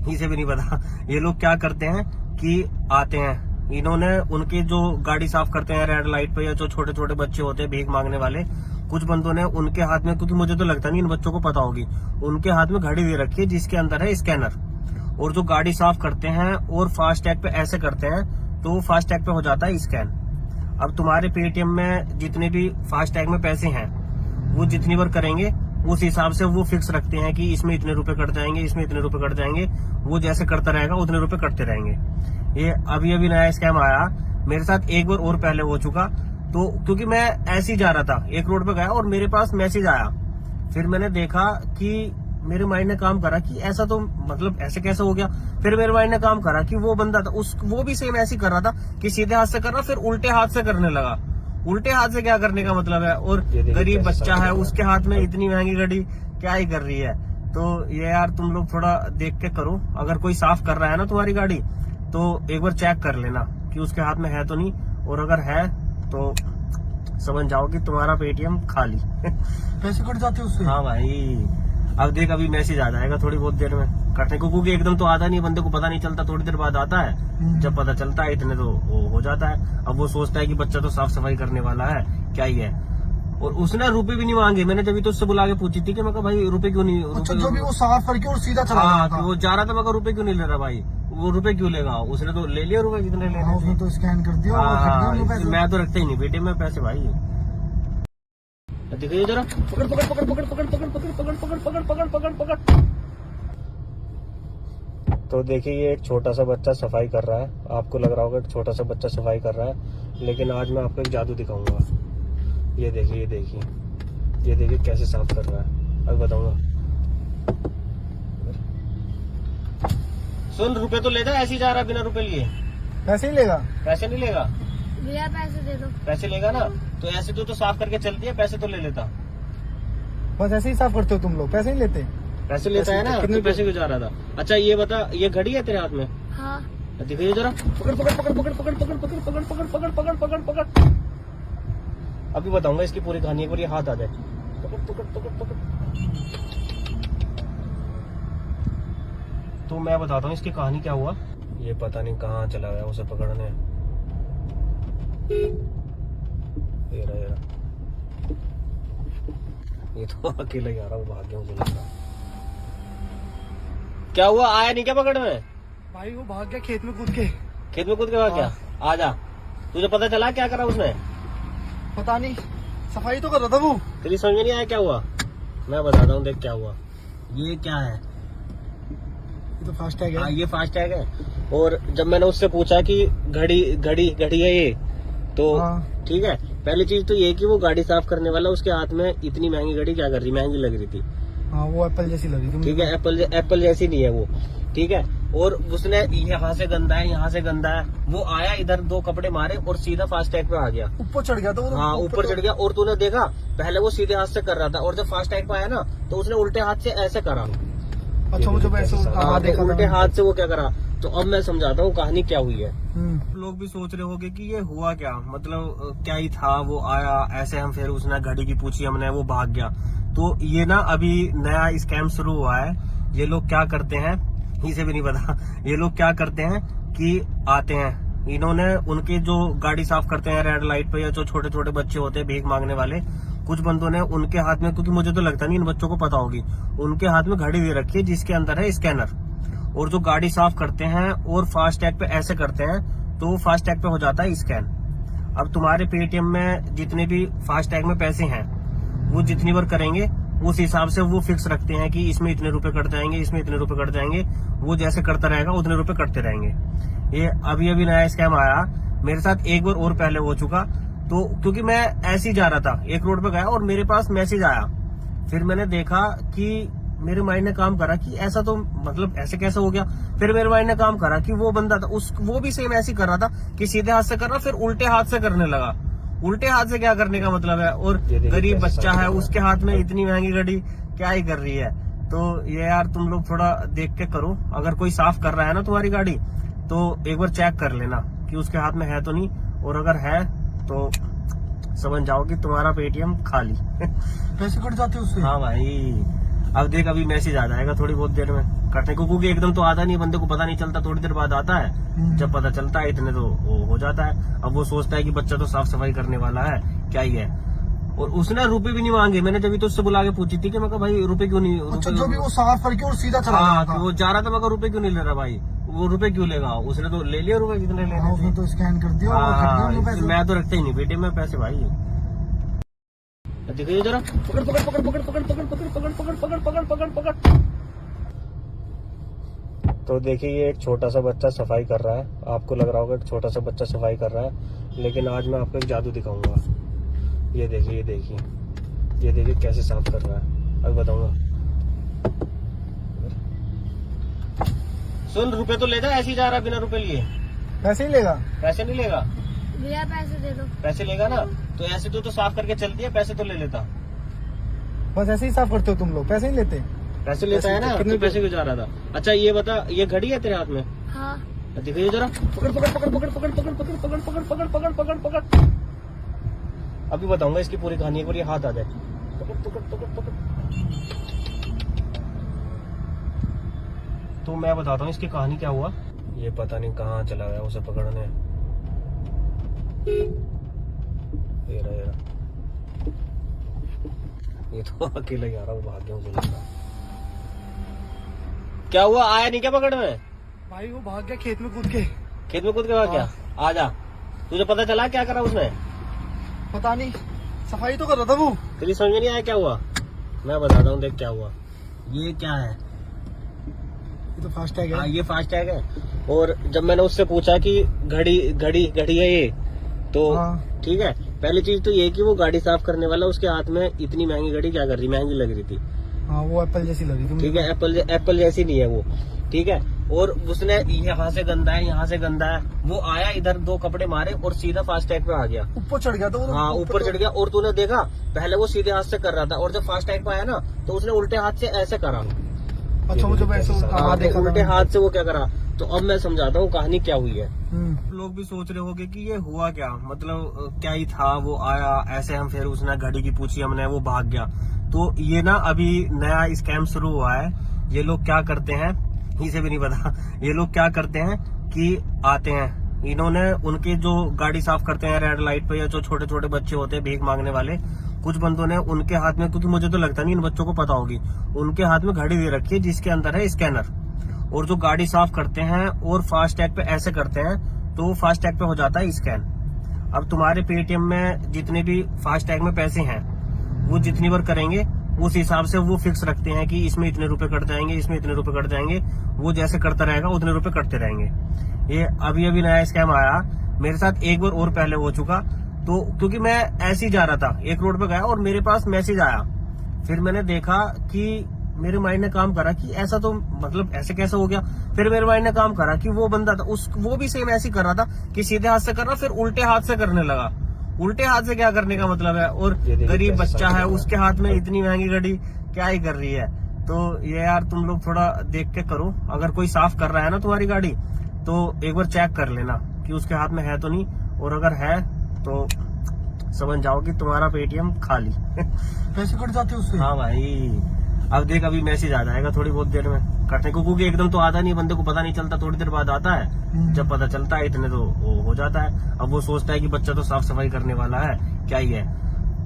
इसे भी नहीं पता, ये लोग क्या करते हैं कि आते हैं, इन्होंने उनके जो गाड़ी साफ करते हैं रेड लाइट पे, या जो छोटे छोटे बच्चे होते हैं भीख मांगने वाले, कुछ बंदों ने उनके हाथ में, क्योंकि मुझे तो लगता नहीं इन बच्चों को पता होगी, उनके हाथ में घड़ी दे रखी है जिसके अंदर है स्कैनर। और जो गाड़ी साफ करते हैं और फास्ट टैग पे ऐसे करते हैं तो फास्ट टैग पे हो जाता है स्कैन। अब तुम्हारे पेटीएम में जितने भी फास्ट टैग में पैसे हैं, वो जितनी बार करेंगे उस हिसाब से वो फिक्स रखते हैं कि इसमें इतने रुपए कट जाएंगे, इसमें इतने रुपए कट जाएंगे। वो जैसे करता रहेगा उतने रुपए कटते रहेंगे। ये अभी अभी नया स्कैम आया, मेरे साथ एक बार और पहले हो चुका। तो क्योंकि मैं ऐसे ही जा रहा था, एक रोड पे गया और मेरे पास मैसेज आया, फिर मैंने देखा कि मेरे माइंड ने काम करा कि ऐसा तो मतलब ऐसे कैसे हो गया। फिर मेरे माइंड ने काम करा कि वो बंदा था वो भी सेम ऐसे ही कर रहा था कि सीधे हाथ से कर रहा, फिर उल्टे हाथ से करने लगा। उल्टे हाथ से क्या करने का मतलब है, और गरीब बच्चा है उसके हाथ में इतनी महंगी घड़ी क्या ही कर रही है। तो ये यार तुम लोग थोड़ा देख के करो, अगर कोई साफ कर रहा है ना तुम्हारी गाड़ी तो एक बार चेक कर लेना कि उसके हाथ में है तो नहीं, और अगर है तो समझ जाओ कि तुम्हारा पेटीएम खाली। पैसे कट जाते उससे। हाँ भाई, अब देख अभी मैसेज आ जाएगा थोड़ी बहुत देर में कटने को, क्योंकि एकदम तो आता नहीं, बंदे को पता नहीं चलता, थोड़ी देर बाद आता है। जब पता चलता है इतने तो वो हो जाता है। अब वो सोचता है कि बच्चा तो साफ सफाई करने वाला है, क्या ही है। और उसने रुपए भी नहीं मांगे, मैंने जब तो उससे बुला के पूछी थी कि मैं कहा भाई रुपए क्यों नहीं। अच्छा, जो भी वो साफ करके और सीधा चला हाँ, गया था। वो जा रहा था, मैं कहा रुपए क्यों नहीं ले रहा भाई, वो रुपए क्यों लेगा, उसने तो ले लिया रुपए जितने लेने हाँ, उसने थे। तो स्कैन कर दिया और कट गए उनको पैसे। मैं तो रखता ही नहीं बेटे में पैसे भाई। देखिए जरा, पकड़ पकड़ पकड़ पकड़ पकड़ पकड़ पकड़ पकड़ पकड़ पकड़ पकड़ पकड़ पकड़। तो देखिए ये एक छोटा सा बच्चा सफाई कर रहा है, आपको लग रहा होगा एक छोटा सा बच्चा सफाई कर रहा है, लेकिन आज मैं आपको एक जादू दिखाऊंगा। ये देखिए ये देखिए ये देखिए कैसे साफ कर रहा है, अब बताऊंगा। सुन, रुपए तो ले जा, ऐसे ही जा रहा बिना रुपए लिए। पैसे ही लेगा। पैसे नहीं लेगा? भैया पैसे दे दो। पैसे लेगा ना, तो ऐसे तो साफ करके चलती है, पैसे तो ले लेता। बस ऐसे ही साफ करते हो तुम लोग, पैसे नहीं लेते। पैसे लेता है ना, कितने तो पैसे क्यों जा रहा था? अच्छा ये बता, ये घड़ी है तेरे हाथ में? हाँ। दिखाइए जरा, पकड़ पकड़ पकड़ पकड़ पकड़ पकड़ पकड़ पकड़ पकड़ पकड़ पकड़ पकड़ पकड़। अभी बताऊंगा इसकी पूरी कहानी, एक बार ये हाथ आ जाए। पकड़ पकड़ पकड़ पकड़। तो मैं बताता हूँ इसकी कहानी क्या हुआ। ये पता नहीं कहाँ चला गया उसे पकड़ने। ये रहा, ये रहा। ये तो अकेला ही आ रहा, वो भाग गया मुझे लगता। क्या हुआ, आया नहीं क्या पकड़ में? भाई वो भाग गया खेत में कूद के। खेत में कूद के भाग गया? आजा, तुझे पता चला क्या करा उसने? पता नहीं, सफाई तो कर रहा था वो। तेरी समझ में नहीं आया क्या हुआ? मैं बताता हूँ, देख क्या हुआ। ये क्या है? ये तो फास्ट टैग हाँ, है। ये फास्ट टैग है। और जब मैंने उससे पूछा कि घड़ी घड़ी घड़ी है ये, तो हाँ। ठीक है, पहली चीज तो ये कि वो गाड़ी साफ करने वाला उसके हाथ में इतनी महंगी घड़ी क्या कर रही, महंगी लग रही थी। हाँ वो एप्पल जैसी लगी थी। ठीक है, एप्पल जैसी नहीं है वो। ठीक है, और उसने यहाँ से गंदा है, यहाँ से गंदा है, वो आया इधर 2 कपड़े मारे और सीधा फास्ट टैग पे आ गया। ऊपर चढ़ गया तो वो। हाँ, ऊपर चढ़ गया। और तूने देखा, पहले वो सीधे हाथ से कर रहा था और जब फास्ट टैग पे आया ना तो उसने उल्टे हाथ से ऐसे करा। अच्छा मुझे वैसे हाँ, देखा उल्टे हाथ से वो क्या करा। तो अब मैं समझाता हूँ कहानी क्या हुई है। हम्म। लोग भी सोच रहे होंगे कि ये हुआ क्या, मतलब क्या ही था, वो आया ऐसे, हम फिर उसने घड़ी की पूछी हमने, वो भाग गया। तो ये ना अभी नया स्कैम शुरू हुआ है। ये लोग क्या करते हैं, इसे भी नहीं पता, ये लोग क्या करते हैं कि आते हैं, इन्होंने उनके जो गाड़ी साफ करते हैं रेड लाइट पे, या जो छोटे छोटे बच्चे होते हैं भीख मांगने वाले, कुछ बंदों ने उनके हाथ में, क्योंकि मुझे तो लगता नहीं इन बच्चों को पता होगी, उनके हाथ में घड़ी दे रखी है जिसके अंदर है स्कैनर, और जो गाड़ी साफ करते हैं और फास्टैग पे ऐसे करते हैं तो फास्टैग पे हो जाता है स्कैन। अब तुम्हारे पेटीएम में जितने भी फास्टैग में पैसे हैं वो जितनी बार करेंगे उस हिसाब से वो फिक्स रखते हैं कि इसमें इतने रुपए कट जाएंगे, इसमें इतने रुपए कट जाएंगे, वो जैसे करता रहेगा उतने रुपए कटते रहेंगे। ये अभी अभी नया स्कैम आया मेरे साथ, एक बार और पहले हो चुका। तो क्योंकि मैं ऐसे ही जा रहा था, एक रोड पे गया और मेरे पास मैसेज आया, फिर मैंने देखा कि मेरे माइंड ने काम करा कि ऐसा तो मतलब ऐसे कैसे हो गया। फिर मेरे माइंड ने काम करा कि वो बंदा था वो भी सेम ऐसे ही कर रहा था कि सीधे हाथ से कर रहा, फिर उल्टे हाथ से करने लगा। उल्टे हाथ से क्या करने का मतलब है, और गरीब बच्चा है उसके हाथ में इतनी महंगी घड़ी क्या ही कर रही है। तो ये यार तुम लोग थोड़ा देख के करो, अगर कोई साफ कर रहा है ना तुम्हारी गाड़ी तो एक बार चेक कर लेना कि उसके हाथ में है तो नहीं, और अगर है तो समझ जाओ कि तुम्हारा पेटीएम खाली। पैसे कट जाते हैं उससे। हाँ भाई, अब देख अभी मैसेज आ जाएगा थोड़ी बहुत देर में कटने को, क्योंकि एकदम तो आता नहीं, बंदे को पता नहीं चलता, थोड़ी देर बाद आता है। जब पता चलता है इतने तो वो हो जाता है। अब वो सोचता है कि बच्चा तो साफ सफाई करने वाला है, क्या ही है। और उसने रुपए भी नहीं मांगे, मैंने जब तो उससे बुला के पूछी थी कि मैं कहा भाई रुपए क्यों नहीं, अच्छा, जो भी वो साफ करके और सीधा चला हाँ, जाता था। वो जा रहा था, मैं कहा रुपए क्यों नहीं ले रहा भाई, वो रुपए क्यों लेगा, उसने तो ले लिया रुपए जितने लेने हाँ, उसने थे। तो स्कैन कर दिया और कट गए उनके पैसे। मैं तो रखता ही नहीं बेटे में पैसे भाई। देखिए जरा, पकड़ पकड़ पकड़ पकड़ पकड़ पकड़ पकड़ पकड़ पकड़ पकड़ पकड़ पकड़ पकड़। तो देखिए ये एक छोटा सा बच्चा सफाई कर रहा है, आपको लग रहा होगा एक छोटा सा बच्चा सफाई कर रहा है, लेकिन आज मैं आपको एक जादू दिखाऊंगा। ये देखिए ये देखिए ये देखिए कैसे साफ कर रहा है, अब बताऊंगा। सुन, रुपए तो ले जा, ऐसे ही जा रहा है बिना रुपए लिए। पैसे ही लेगा। पैसे नहीं लेगा, भैया पैसे दे दो। पैसे लेगा ना तो ऐसे तो साफ करके चलती है, पैसे तो ले लेता। बस ऐसे ही साफ करते हो तुम लोग, पैसे नहीं लेते। पैसे लेता है ना, कितने तो पैसे क्यों जा रहा था। अच्छा ये बता, ये घड़ी है तेरे हाथ में? हाँ। दिखाइए जरा, पकड़ पकड़ पकड़ पकड़ पकड़ पकड़ पकड़ पकड़ पकड़ पकड़ पकड़ पकड़ पकड़। अभी बताऊंगा इसकी पूरी कहानी, एक बार ये हाथ आ जाए। पकड़ पकड़ पकड़ पकड़। तो मैं बताता हूँ इसकी कहानी क्या हुआ। ये पता नहीं कहाँ चला गया उसे पकड़ने। ये रहा ये तो अकेला ही आ रहा हूँ, भाग गया मुझे लगा। क्या हुआ, आया नहीं क्या पकड़ने? भाई वो भाग गया खेत में कूद के। खेत में कूद के भाग गया? आजा, तुझे पता चला क्या करा उसने? पता नहीं, सफाई तो कर रहा था वो। तेरी समझ में नहीं आया क्या हुआ? मैं बताता हूँ, देख क्या हुआ। ये क्या है? ये तो फास्टैग हाँ है। ये फास्टैग है। और जब मैंने उससे पूछा कि घड़ी घड़ी घड़ी है ये, तो हाँ। ठीक है, पहली चीज तो ये कि वो गाड़ी साफ करने वाला उसके हाथ में इतनी महंगी घड़ी क्या कर रही, महंगी लग रही थी। हाँ वो एप्पल जैसी लगी थी। ठीक है, एप्पल जैसी नहीं है वो, ठीक है। और उसने यहाँ से गंदा है, यहाँ से गंदा है, वो आया इधर दो कपड़े मारे और सीधा फास्टैग पे आ गया। ऊपर चढ़ गया था वो तो। हाँ ऊपर चढ़ गया। और तूने देखा पहले वो सीधे हाथ से कर रहा था, और जब फास्टैग पे आया ना तो उसने उल्टे हाथ से ऐसे करा। अच्छा मुझे ऐसे हाँ, देखा उल्टे था। हाथ से वो क्या करा। तो अब मैं समझाता हूँ कहानी क्या हुई है। हम्म। लोग भी सोच रहे होंगे कि ये हुआ क्या, मतलब क्या ही था, वो आया ऐसे, हम फिर उसने घड़ी की पूछी हमने, वो भाग गया। तो ये ना अभी नया स्कैम शुरू हुआ है। ये लोग क्या करते हैं, इसे भी नहीं पता, ये लोग क्या करते हैं कि आते हैं, इन्होंने उनके जो गाड़ी साफ करते हैं रेड लाइट पे, या जो छोटे छोटे बच्चे होते हैं भीख मांगने वाले, कुछ बंदों ने उनके हाथ में, क्योंकि मुझे तो लगता नहीं इन बच्चों को पता होगी, उनके हाथ में घड़ी दे रखी है जिसके अंदर है स्कैनर, और जो गाड़ी साफ करते हैं और फास्टैग पे ऐसे करते हैं तो फास्टैग पे हो जाता है स्कैन। अब तुम्हारे पेटीएम में जितने भी फास्टैग में पैसे हैं वो जितनी बार करेंगे उस हिसाब से वो फिक्स रखते हैं कि इसमें इतने रुपए कट जाएंगे, इसमें इतने रुपए कट जाएंगे, वो जैसे करता रहेगा उतने रुपए कटते रहेंगे। ये अभी अभी नया स्कैम आया मेरे साथ, एक बार और पहले हो चुका। तो क्योंकि मैं ऐसे ही जा रहा था, एक रोड पे गया और मेरे पास मैसेज आया, फिर मैंने देखा कि मेरे माइंड ने काम करा कि ऐसा तो मतलब ऐसे कैसे हो गया। फिर मेरे माइंड ने काम करा कि वो बंदा था वो भी सेम ऐसे ही कर रहा था कि सीधे हाथ से कर रहा, फिर उल्टे हाथ से करने लगा। उल्टे हाथ से क्या करने का मतलब है, और गरीब बच्चा है उसके हाथ में इतनी महंगी घड़ी क्या ही कर रही है। तो ये यार तुम लोग थोड़ा देख के करो, अगर कोई साफ कर रहा है ना तुम्हारी गाड़ी तो एक बार चेक कर लेना कि उसके हाथ में है तो नहीं, और अगर है तो समझ जाओ कि तुम्हारा पेटीएम खाली। पैसे कट जाते हैं उससे। हाँ भाई, अब देख अभी मैसेज आ जाएगा थोड़ी बहुत देर में कटने को, क्योंकि एकदम तो आता नहीं, बंदे को पता नहीं चलता, थोड़ी देर बाद आता है। जब पता चलता है इतने तो वो हो जाता है। अब वो सोचता है कि बच्चा तो साफ सफाई करने वाला है, क्या ही है।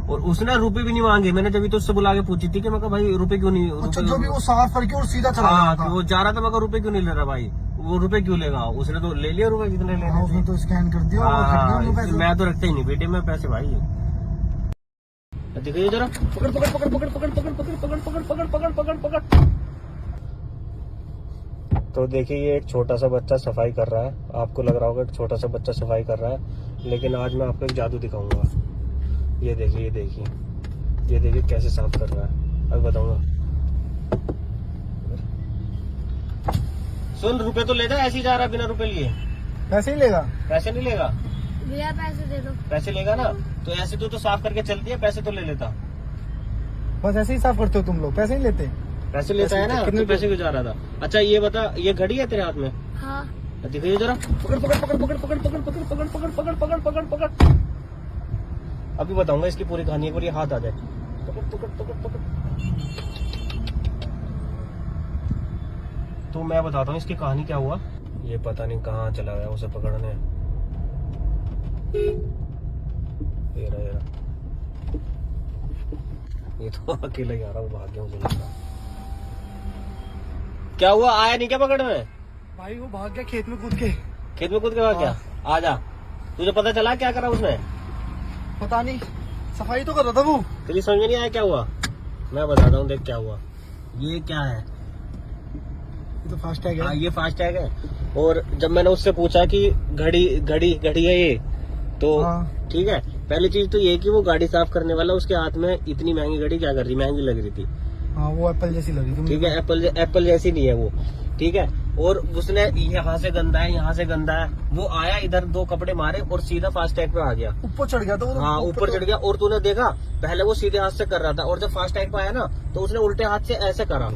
और उसने रुपए भी नहीं मांगे। मैंने जब तो उससे बुला के पूछी थी कि मैं कहा भाई रुपए क्यों नहीं, अच्छा जो भी वो साफ करके और सीधा चला गया हाँ था। वो जा रहा था, मैं कहा रुपए क्यों नहीं ले रहा भाई, वो रुपए क्यों लेगा, उसने तो ले लिया रुपए जितने लेने हाँ, उसने थे। तो स्कैन कर दिया और वो खट गया उनको पैसे। मैं तो रखता ही नहीं बेटे मैं पैसे भाई। देखिए जरा, पकड़ पकड़ पकड़ पकड़ पकड़ पकड़ पकड़ पकड़ पकड़ पकड़ पकड़ पकड़ पकड़। तो देखिए ये एक छोटा सा बच्चा सफाई कर रहा है, आपको लग रहा होगा एक छोटा सा बच्चा सफाई कर रहा है, लेकिन आज मैं आपको एक जादू दिखाऊंगा। ये देखिए ये देखिए ये देखिए कैसे साफ कर रहा है, अब बताऊंगा। सुन रुपए तो ले जा, ऐसे ही जा रहा बिना रुपए लिए। पैसे ही लेगा। पैसे नहीं लेगा, भैया पैसे दे दो। पैसे लेगा ना तो ऐसे तो साफ करके चलती है, पैसे तो ले लेता। बस ऐसे ही साफ करते हो तुम लोग, पैसे नहीं लेते। पैसे लेता है ना, कितने तो पैसे क्यों जा रहा था। अच्छा ये बता, ये घड़ी है तेरे हाथ में? हाँ। दिखाइए जरा, पकड़ पकड़ पकड़ पकड़ पकड़ पकड़ पकड़ पकड़ पकड़ पकड़ पकड़ पकड़ पकड़। अभी बताऊंगा इसकी पूरी कहानी, एक बार ये हाथ आ जाए। पकड़ पकड़ पकड़ पकड़। तो मैं बताता हूँ इसकी कहानी क्या हुआ। ये पता नहीं कहाँ चला गया उसे पकड़ने। ये रहा, ये रहा। ये तो अकेला ही आ रहा, वो भाग गया मुझे लग रहा। क्या हुआ, आया नहीं क्या पकड़ने? भाई वो भाग गया खेत में कूद के। खेत में कूद के भाग गया? आ जा, तुझे पता चला क्या करा उसने? पता नहीं, सफाई तो कर रहा था वो। तेरी समझ में नहीं आया क्या हुआ? मैं बताता हूँ, देख क्या हुआ। ये क्या है? ये तो फास्ट टैग हाँ है। ये फास्ट टैग है। और जब मैंने उससे पूछा कि घड़ी घड़ी घड़ी है ये, तो हाँ। ठीक है, पहली चीज तो ये कि वो गाड़ी साफ करने वाला उसके हाथ में इतनी महंगी घड़ी क्या कर रही, महंगी लग रही थी। हाँ वो एप्पल जैसी लगी थी। ठीक है, एप्पल जैसी नहीं है वो। ठीक है, और उसने यहाँ से गंदा है, यहाँ से गंदा है, वो आया इधर दो कपड़े मारे और सीधा फास्ट टैग पे आ गया। ऊपर चढ़ गया था वो। हाँ ऊपर चढ़ गया। और तूने देखा पहले वो सीधे हाथ से कर रहा था, और जब फास्ट टैग पे आया ना तो उसने उल्टे हाथ से ऐसे करा।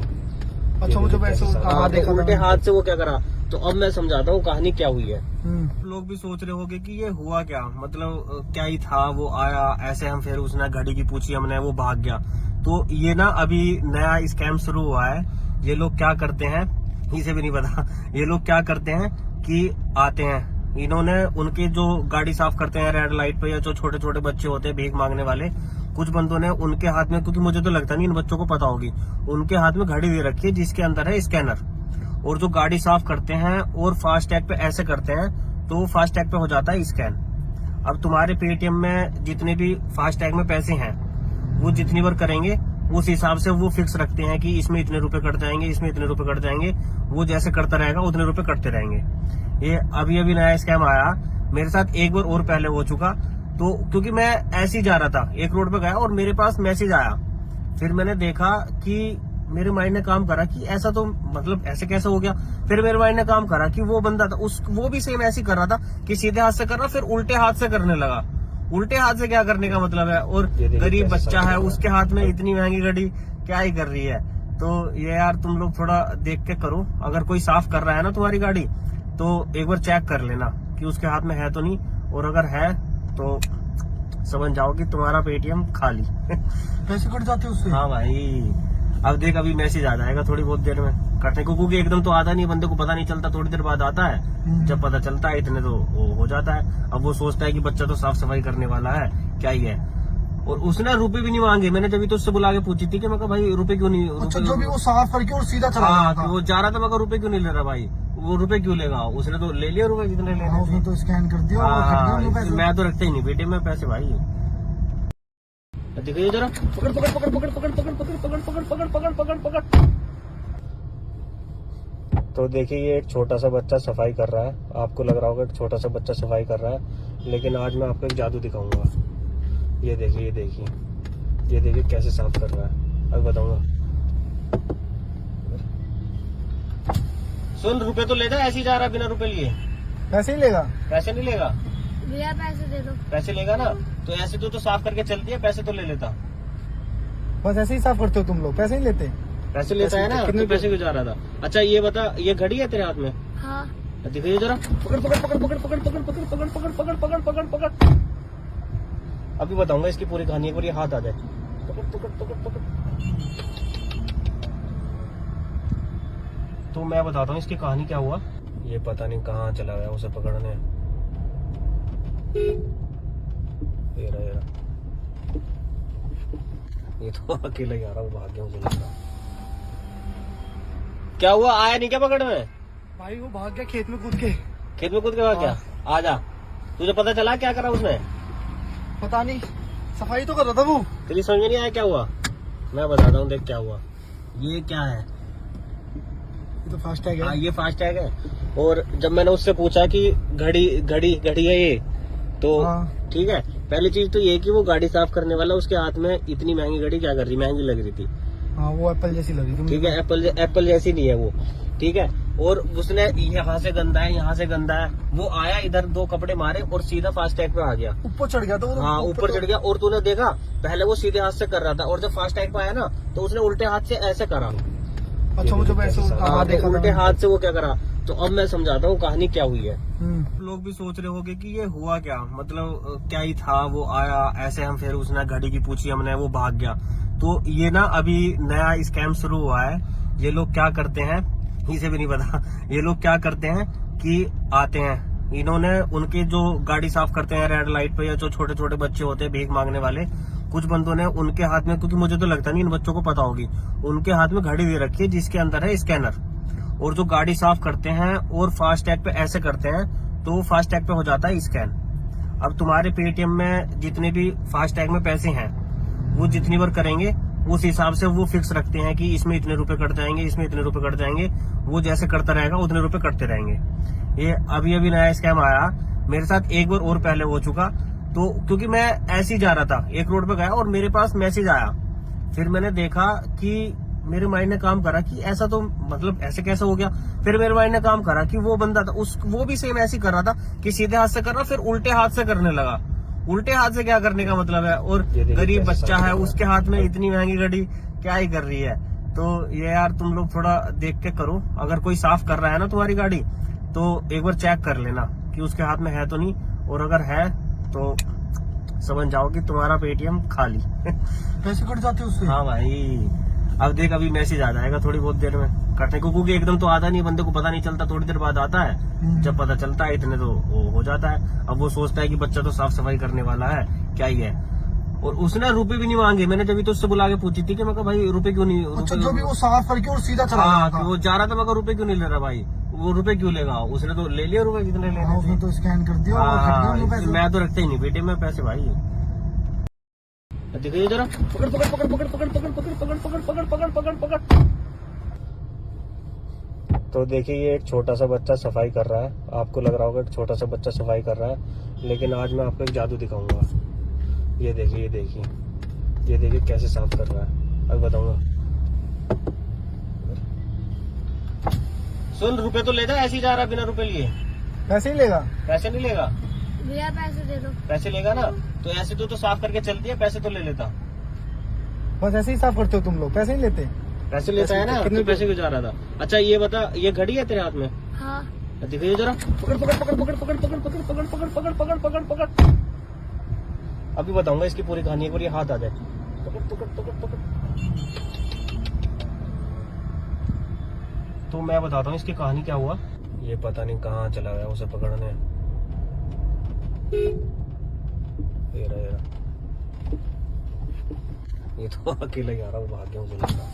अच्छा वो जब ऐसे हाँ, देखा उल्टे हाथ से वो क्या करा। तो अब मैं समझाता हूँ कहानी क्या हुई है। हम्म। लोग भी सोच रहे होंगे कि ये हुआ क्या, मतलब क्या ही था, वो आया ऐसे, हम फिर उसने घड़ी की पूछी हमने, वो भाग गया। तो ये ना अभी नया स्कैम शुरू हुआ है। ये लोग क्या करते हैं, इसे भी नहीं पता, ये लोग क्या करते हैं कि आते हैं, इन्होंने उनके जो गाड़ी साफ करते हैं रेड लाइट पे, या जो छोटे छोटे बच्चे होते हैं भीख मांगने वाले, कुछ बंदों ने उनके हाथ में, क्योंकि मुझे तो लगता नहीं इन बच्चों को पता होगी, उनके हाथ में घड़ी दे रखी है जिसके अंदर है स्कैनर। और जो गाड़ी साफ करते हैं और फास्ट टैग पे ऐसे करते हैं, तो फास्ट टैग पे हो जाता है स्कैन। अब तुम्हारे पेटीएम में जितने भी फास्ट टैग में पैसे हैं, वो जितनी बार करेंगे उस हिसाब से वो फिक्स रखते हैं कि इसमें इतने रुपए कट जाएंगे, इसमें इतने रुपए कट जाएंगे। वो जैसे करता रहेगा उतने रुपए कटते रहेंगे। ये अभी अभी नया स्कैम आया, मेरे साथ एक बार और पहले हो चुका। तो क्योंकि मैं ऐसे ही जा रहा था, एक रोड पे गया और मेरे पास मैसेज आया, फिर मैंने देखा कि मेरे माइंड ने काम करा कि ऐसा तो मतलब ऐसे कैसे हो गया। फिर मेरे माइंड ने काम करा कि वो बंदा था वो भी सेम ऐसे ही कर रहा था कि सीधे हाथ से कर रहा, फिर उल्टे हाथ से करने लगा। उल्टे हाथ से क्या करने का मतलब है, और गरीब बच्चा है उसके हाथ में इतनी महंगी घड़ी क्या ही कर रही है। तो ये यार तुम लोग थोड़ा देख के करो, अगर कोई साफ कर रहा है ना तुम्हारी गाड़ी, तो एक बार चेक कर लेना कि उसके हाथ में है तो नहीं, और अगर है तो समझ जाओ कि तुम्हारा पेटीएम खाली। पैसे कट जाते उससे। हाँ भाई, अब देख अभी मैसेज आ जाएगा थोड़ी बहुत देर में कटने को, क्योंकि एकदम तो आता नहीं, बंदे को पता नहीं चलता, थोड़ी देर बाद आता है। जब पता चलता है इतने तो वो हो जाता है। अब वो सोचता है कि बच्चा तो साफ सफाई करने वाला है, क्या ही है। और उसने रुपए भी नहीं मांगे। मैंने जब तो उससे बुला के पूछी थी कि मैं कहा भाई रुपए क्यों नहीं, अच्छा जो भी वो साफ करके और सीधा चला हाँ गया था। वो जा रहा था, मैं कहा रुपए क्यों नहीं ले रहा भाई, वो रुपए क्यों लेगा, उसने तो ले लिया रुपए जितने लेने हाँ, उसने थे। तो स्कैन कर दिया और वो खट गया उनको पैसे। मैं तो रखता ही नहीं बेटे मैं पैसे भाई। देखिए जरा, पकड़ पकड़ पकड़ पकड़ पकड़ पकड़ पकड़ पकड़ पकड़ पकड़ पकड़ पकड़ पकड़। तो देखिए ये एक छोटा सा बच्चा सफाई कर रहा है, आपको लग रहा होगा एक छोटा सा बच्चा सफाई कर रहा है, लेकिन आज मैं आपको एक जादू दिखाऊंगा। ये देखिए ये देखिए ये देखिए कैसे साफ कर रहा है, अब बताऊंगा। सुन रुपए तो ले जा, ऐसे ही जा रहा बिना रुपए लिए। पैसे ही लेगा। पैसे नहीं लेगा, भैया पैसे दे दो। पैसे लेगा ना तो ऐसे तो साफ करके चलती है, पैसे तो ले लेता। बस ऐसे ही साफ करते हो तुम लोग, पैसे नहीं लेते। पैसे लेता है ना, कितने तो पैसे क्यों जा रहा था। अच्छा ये बता, ये घड़ी है तेरे हाथ में? हाँ। दिखाइए जरा, पकड़ पकड़ पकड़ पकड़ पकड़ पकड़ पकड़ पकड़ पकड़ पकड़ पकड़ पकड़ पकड़। अभी बताऊंगा इसकी पूरी कहानी, एक बार ये हाथ आ जाए। पकड़ पकड़ पकड़ पकड़। तो मैं बताता हूँ इसकी कहानी क्या हुआ। ये पता नहीं कहाँ चला गया उसे पकड़ने। ये रहा, ये रहा। ये तो अकेला ही आ रहा हूँ, भाग गया मुझे लगा। क्या हुआ, आया नहीं क्या पकड़ में? भाई वो भाग गया खेत में कूद के। खेत में कूद के भाग गया? आजा, तुझे पता चला क्या करा उसने? पता नहीं, सफाई तो कर रहा था वो। तेरी समझ में नहीं आया क्या हुआ? मैं बताता हूँ, देख क्या हुआ। ये क्या है? ये तो फास्ट टैग हाँ, है। ये फास्ट टैग है। और जब मैंने उससे पूछा कि घड़ी घड़ी घड़ी है ये, तो हाँ। ठीक है, पहली चीज तो ये कि वो गाड़ी साफ करने वाला उसके हाथ में इतनी महंगी घड़ी क्या कर रही, महंगी लग रही थी। हाँ, वो एप्पल जैसी लगी थी। ठीक है, एप्पल जैसी नहीं है वो। ठीक है, और उसने यहाँ से गंदा है, यहाँ से गंदा है, वो आया इधर, दो कपड़े मारे और सीधा फास्ट टैग पे आ गया। ऊपर चढ़ गया था वो। हाँ, ऊपर चढ़ गया। और तूने देखा, पहले वो सीधे हाथ से कर रहा था और जब फास्ट टैग पे आया ना तो उसने उल्टे हाथ से ऐसे करा। अच्छा, मुझे वैसे हाँ, देखा उल्टे था। हाथ से वो क्या करा। तो अब मैं समझाता हूँ कहानी क्या हुई है। हम्म। लोग भी सोच रहे होंगे कि ये हुआ क्या, मतलब क्या ही था, वो आया ऐसे, हम फिर उसने घड़ी की पूछी हमने, वो भाग गया। तो ये ना अभी नया स्कैम शुरू हुआ है। ये लोग क्या करते हैं, इसे भी नहीं पता, ये लोग क्या करते हैं कि आते हैं, इन्होंने उनके जो गाड़ी साफ करते हैं रेड लाइट पे, या जो छोटे छोटे बच्चे होते हैं भीख मांगने वाले, कुछ बंदों ने उनके हाथ में, क्योंकि मुझे तो लगता नहीं इन बच्चों को पता होगी, उनके हाथ में घड़ी दे रखी है जिसके अंदर है स्कैनर। और जो गाड़ी साफ करते हैं और फास्ट टैग पे ऐसे करते हैं तो फास्ट टैग पे हो जाता है स्कैन। अब तुम्हारे पेटीएम में जितने भी फास्ट टैग में पैसे हैं, वो जितनी बार करेंगे उस हिसाब से वो फिक्स रखते हैं कि इसमें इतने रुपए कट जाएंगे, इसमें इतने रुपए कट जाएंगे। वो जैसे करता रहेगा उतने रुपए कटते रहेंगे। ये अभी अभी नया स्कैम आया, मेरे साथ एक बार और पहले हो चुका। तो क्योंकि मैं ऐसे ही जा रहा था, एक रोड पे गया और मेरे पास मैसेज आया, फिर मैंने देखा कि मेरे माइंड ने काम करा कि ऐसा तो मतलब ऐसे कैसे हो गया। फिर मेरे माइंड ने काम करा कि वो बंदा था वो भी सेम ऐसे ही कर रहा था कि सीधे हाथ से कर रहा, फिर उल्टे हाथ से करने लगा। उल्टे हाथ से क्या करने का मतलब है, और गरीब बच्चा है उसके हाथ में इतनी महंगी घड़ी क्या ही कर रही है। तो ये यार तुम लोग थोड़ा देख के करो, अगर कोई साफ कर रहा है ना तुम्हारी गाड़ी तो एक बार चेक कर लेना कि उसके हाथ में है तो नहीं, और अगर है तो समझ जाओ कि तुम्हारा पेटीएम खाली। पैसे कट जाते उससे। हाँ भाई, अब देख अभी मैसेज आ जाएगा थोड़ी बहुत देर में कटने को, क्योंकि एकदम तो आता नहीं, बंदे को पता नहीं चलता, थोड़ी देर बाद आता है। जब पता चलता है इतने तो वो हो जाता है। अब वो सोचता है कि बच्चा तो साफ सफाई करने वाला है, क्या ही है। और उसने रुपए भी नहीं मांगे, मैंने जब तो उससे बुला के पूछी थी कि मैं कहा भाई रुपए क्यों नहीं। अच्छा, जो भी वो साफ करके और सीधा चला हाँ, गया था। वो जा रहा था, मैं कहा रुपए क्यों नहीं ले रहा भाई, वो रुपए क्यों लेगा, उसने तो ले लिया रुपए जितने हाँ, लेने उसने थे। तो स्कैन कर दिया और कट गए वो पैसे। मैं तो रखता ही नहीं बेटे में पैसे भाई। देखिए जरा, पकड़ पकड़ पकड़ पकड़ पकड़ पकड़ पकड़ पकड़ पकड़ पकड़ पकड़ पकड़ पकड़। तो देखिए ये एक छोटा सा बच्चा सफाई कर रहा है, आपको लग रहा होगा कि छोटा सा बच्चा सफाई कर रहा है, लेकिन आज मैं आपको एक जादू दिखाऊंगा। ये देखिए, ये देखिए, ये देखिए कैसे साफ कर रहा है, अब बताऊंगा। सुन, रुपए तो ले जा, ऐसे ही जा रहा है बिना रुपए लिए। पैसे ही लेगा। पैसे नहीं लेगा? भैया पैसे दे दो। पैसे लेगा ना, तो ऐसे तो साफ करके चलती है, पैसे तो ले लेता। बस ऐसे ही साफ करते हो तुम लोग, पैसे नहीं लेते। पैसे लेता है ना, कितने पैसे क्यों जा रहा था? अच्छा ये बता, ये घड़ी है तेरे हाथ में? हाँ। दिखाइए जरा, पकड़ पकड़ पकड़ पकड़ पकड़ पकड़ पकड़ पकड़ पकड़ पकड़ पकड़ पकड़ पकड़। अभी बताऊंगा इसकी पूरी कहानी, एक बार ये हाथ आ जाए। पकड़ पकड़ पकड़ पकड़। तो मैं बताता हूँ इसकी कहानी क्या हुआ। ये पता नहीं कहाँ चला गया उसे पकड़ने। ये रहा, ये रहा। ये तो अकेला ही आ रहा हूँ, भाग गया मुझे लगा।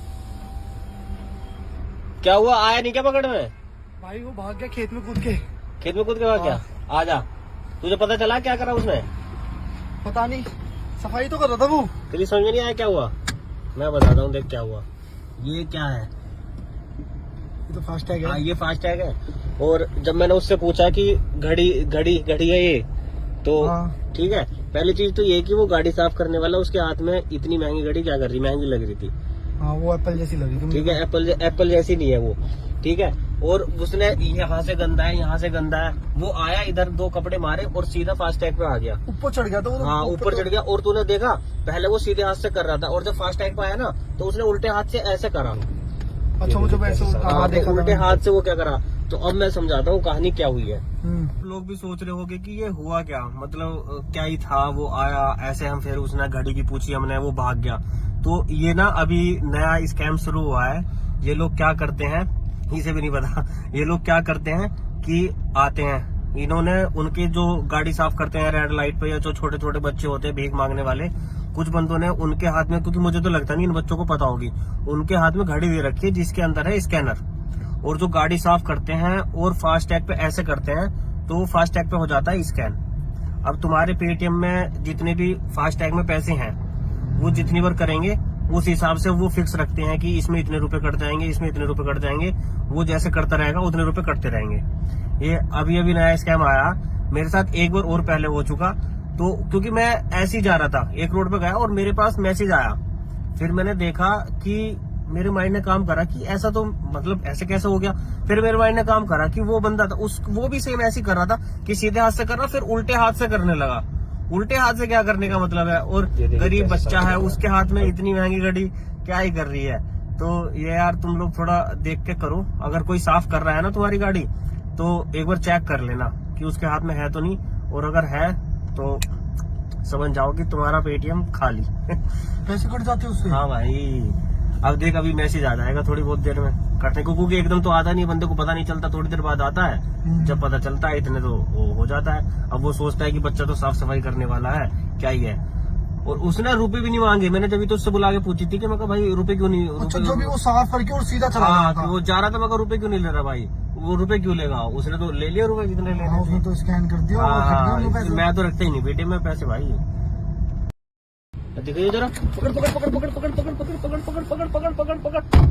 क्या हुआ, आया नहीं क्या पकड़ में? भाई वो भाग गया खेत में कूद के। खेत में कूद के भाग गया? आजा, तुझे पता चला क्या करा उसने? पता नहीं, सफाई तो कर रहा था वो। तेरी समझ में नहीं आया क्या हुआ? मैं बताता हूँ, देख क्या हुआ। ये क्या है? ये तो फास्ट टैग हाँ, है। ये फास्ट टैग है। और जब मैंने उससे पूछा कि घड़ी घड़ी घड़ी है ये, तो हाँ। ठीक है, पहली चीज तो ये कि वो गाड़ी साफ करने वाला उसके हाथ में इतनी महंगी घड़ी क्या कर रही, महंगी लग रही थी। हाँ, वो एप्पल जैसी लगी थी। ठीक है, एप्पल जैसी नहीं है वो। ठीक है, और उसने यहाँ से गंदा है, यहाँ से गंदा है, वो आया इधर, दो कपड़े मारे और सीधा फास्ट टैग पे आ गया। ऊपर चढ़ गया था वो। हाँ, ऊपर चढ़ गया। और तूने देखा, पहले वो सीधे हाथ से कर रहा था और जब फास्ट टैग पे आया ना तो उसने उल्टे हाथ से ऐसे करा। अच्छा, मुझे वैसे हाँ, देखा था। उल्टे हाथ से वो क्या करा। तो अब मैं समझाता हूँ कहानी क्या हुई है। हम्म। लोग भी सोच रहे होंगे कि ये हुआ क्या, मतलब क्या ही था, वो आया ऐसे, हम फिर उसने घड़ी की पूछी हमने, वो भाग गया। तो ये ना अभी नया स्कैम शुरू हुआ है। ये लोग क्या करते हैं, इसे भी नहीं पता, ये लोग क्या करते हैं कि आते हैं, इन्होंने उनके जो गाड़ी साफ करते हैं रेड लाइट पे, या जो छोटे छोटे बच्चे होते हैं भीख मांगने वाले, कुछ बंदों ने उनके हाथ में, क्योंकि मुझे तो लगता नहीं इन बच्चों को पता होगी, उनके हाथ में घड़ी दे रखी है जिसके अंदर है स्कैनर, और जो गाड़ी साफ करते हैं और फास्ट टैग पे ऐसे करते हैं तो फास्ट टैग पे हो जाता है स्कैन। अब तुम्हारे पेटीएम में जितने भी फास्ट टैग में पैसे हैं वो जितनी बार करेंगे उस हिसाब से वो फिक्स रखते हैं कि इसमें इतने रुपए कट जाएंगे, इसमें इतने रुपए कट जाएंगे, वो जैसे करता रहेगा उतने रुपए कटते रहेंगे। ये अभी अभी नया स्कैम आया मेरे साथ, एक बार और पहले हो चुका। तो क्योंकि मैं ऐसे ही जा रहा था, एक रोड पे गया और मेरे पास मैसेज आया, फिर मैंने देखा कि मेरे माइंड ने काम करा कि ऐसा तो मतलब ऐसे कैसे हो गया। फिर मेरे माइंड ने काम करा कि वो बंदा था वो भी सेम ऐसे ही कर रहा था कि सीधे हाथ से कर रहा, फिर उल्टे हाथ से करने लगा। उल्टे हाथ से क्या करने का मतलब है, और गरीब बच्चा है उसके हाथ में इतनी महंगी घड़ी क्या ही कर रही है। तो ये यार तुम लोग थोड़ा देख के करो, अगर कोई साफ कर रहा है ना तुम्हारी गाड़ी तो एक बार चेक कर लेना कि उसके हाथ में है तो नहीं, और अगर है तो समझ जाओ कि तुम्हारा पेटीएम खाली। पैसे कट जाते हैं उससे। हाँ भाई, अब देख अभी मैसेज आ जाएगा थोड़ी बहुत देर में कटने को, क्योंकि एकदम तो आता नहीं, बंदे को पता नहीं चलता, थोड़ी देर बाद आता है। जब पता चलता है इतने तो वो हो जाता है। अब वो सोचता है कि बच्चा तो साफ सफाई करने वाला है, क्या ही है। और उसने रुपए भी नहीं मांगे, मैंने जब तो उससे बुला के पूछी थी कि मैं कहा भाई रुपए क्यों नहीं, अच्छा, जो भी वो साफ करके और सीधा चला हाँ गया था। वो जा रहा था, मैं कहा रुपए क्यों नहीं ले रहा भाई, वो रुपए क्यों लेगा, उसने तो ले लिया रुपए जितने हाँ, लेने उसने तो स्कैन कर दिया और कट गए उनको पैसे। मैं तो रखता ही नहीं पेटीएम में पैसे भाई। देखिए जरा, पकड़ पकड़ पकड़ पकड़ पकड़ पकड़ पकड़ पकड़ पकड़ पकड़ पकड़ पकड़ पकड़।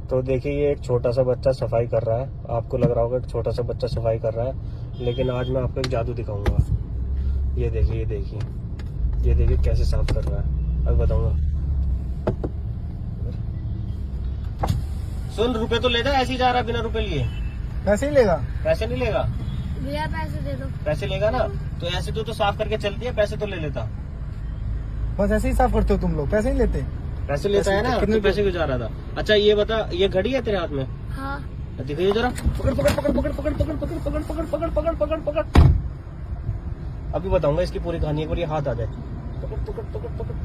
तो देखिए ये एक छोटा सा बच्चा सफाई कर रहा है, आपको लग रहा होगा एक छोटा सा बच्चा सफाई कर रहा है, लेकिन आज मैं आपको एक जादू दिखाऊंगा। ये देखिए ये देखिए ये देखिए कैसे साफ कर रहा है, अब बताऊंगा। सुन, रुपए तो ले जा, ऐसे ही जा रहा बिना रुपए लिए। पैसे ही लेगा। पैसे नहीं लेगा, भैया पैसे दे दो। पैसे लेगा ना तो ऐसे तो साफ करके चलती है, पैसे तो ले लेता। बस ऐसे ही साफ करते हो तुम लोग, पैसे नहीं लेते। पैसे लेता है ना, कितने तो पैसे क्यों जा रहा था। अच्छा ये बता, ये घड़ी है तेरे हाथ में? हाँ। दिखाइए जरा, पकड़ पकड़ पकड़ पकड़ पकड़ पकड़ पकड़ पकड़ पकड़ पकड़ पकड़ पकड़ पकड़। अभी बताऊंगा इसकी पूरी कहानी, एक बार ये हाथ आ जाए। पकड़ पकड़ पकड़ पकड़।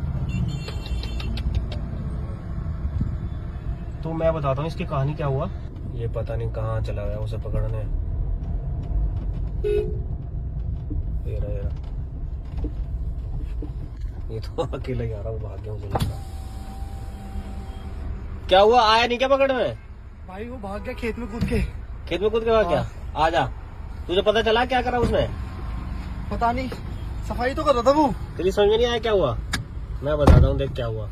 तो मैं बताता हूँ इसकी कहानी क्या हुआ। ये पता नहीं कहाँ चला गया उसे पकड़ने। ये रहा, ये रहा। ये तो अकेला ही आ रहा, वो भाग गया मुझे लगा। क्या हुआ, आया नहीं क्या पकड़ में? भाई वो भाग गया खेत में कूद के। खेत में कूद के भाग गया? आ जा, तुझे पता चला क्या करा उसने? पता नहीं, सफाई तो कर रहा था वो। तेरी समझ में नहीं आया क्या हुआ? मैं बताता हूँ, देख क्या हुआ।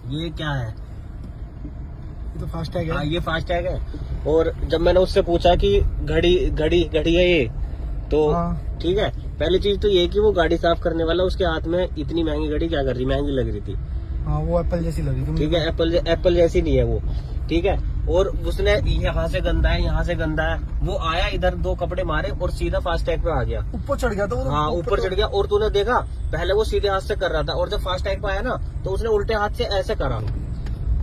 ये क्या है? ये तो फास्ट टैग है। ये फास्ट टैग है। और जब मैंने उससे पूछा कि घड़ी घड़ी घड़ी है ये, तो हाँ। ठीक है, पहली चीज तो ये कि वो गाड़ी साफ करने वाला उसके हाथ में इतनी महंगी घड़ी क्या कर रही, महंगी लग रही थी। हाँ वो एप्पल जैसी लगी थी। ठीक है, एप्पल जैसी नहीं है वो, ठीक है। और उसने यहाँ से गंदा है, यहाँ से गंदा है, वो आया इधर दो कपड़े मारे और सीधा फास्ट टैग पे आ गया। ऊपर चढ़ गया था वो। हाँ ऊपर चढ़ गया। और तूने देखा पहले वो सीधे हाथ से कर रहा था, और जब फास्ट टैग पे आया ना तो उसने उल्टे हाथ से ऐसे करा।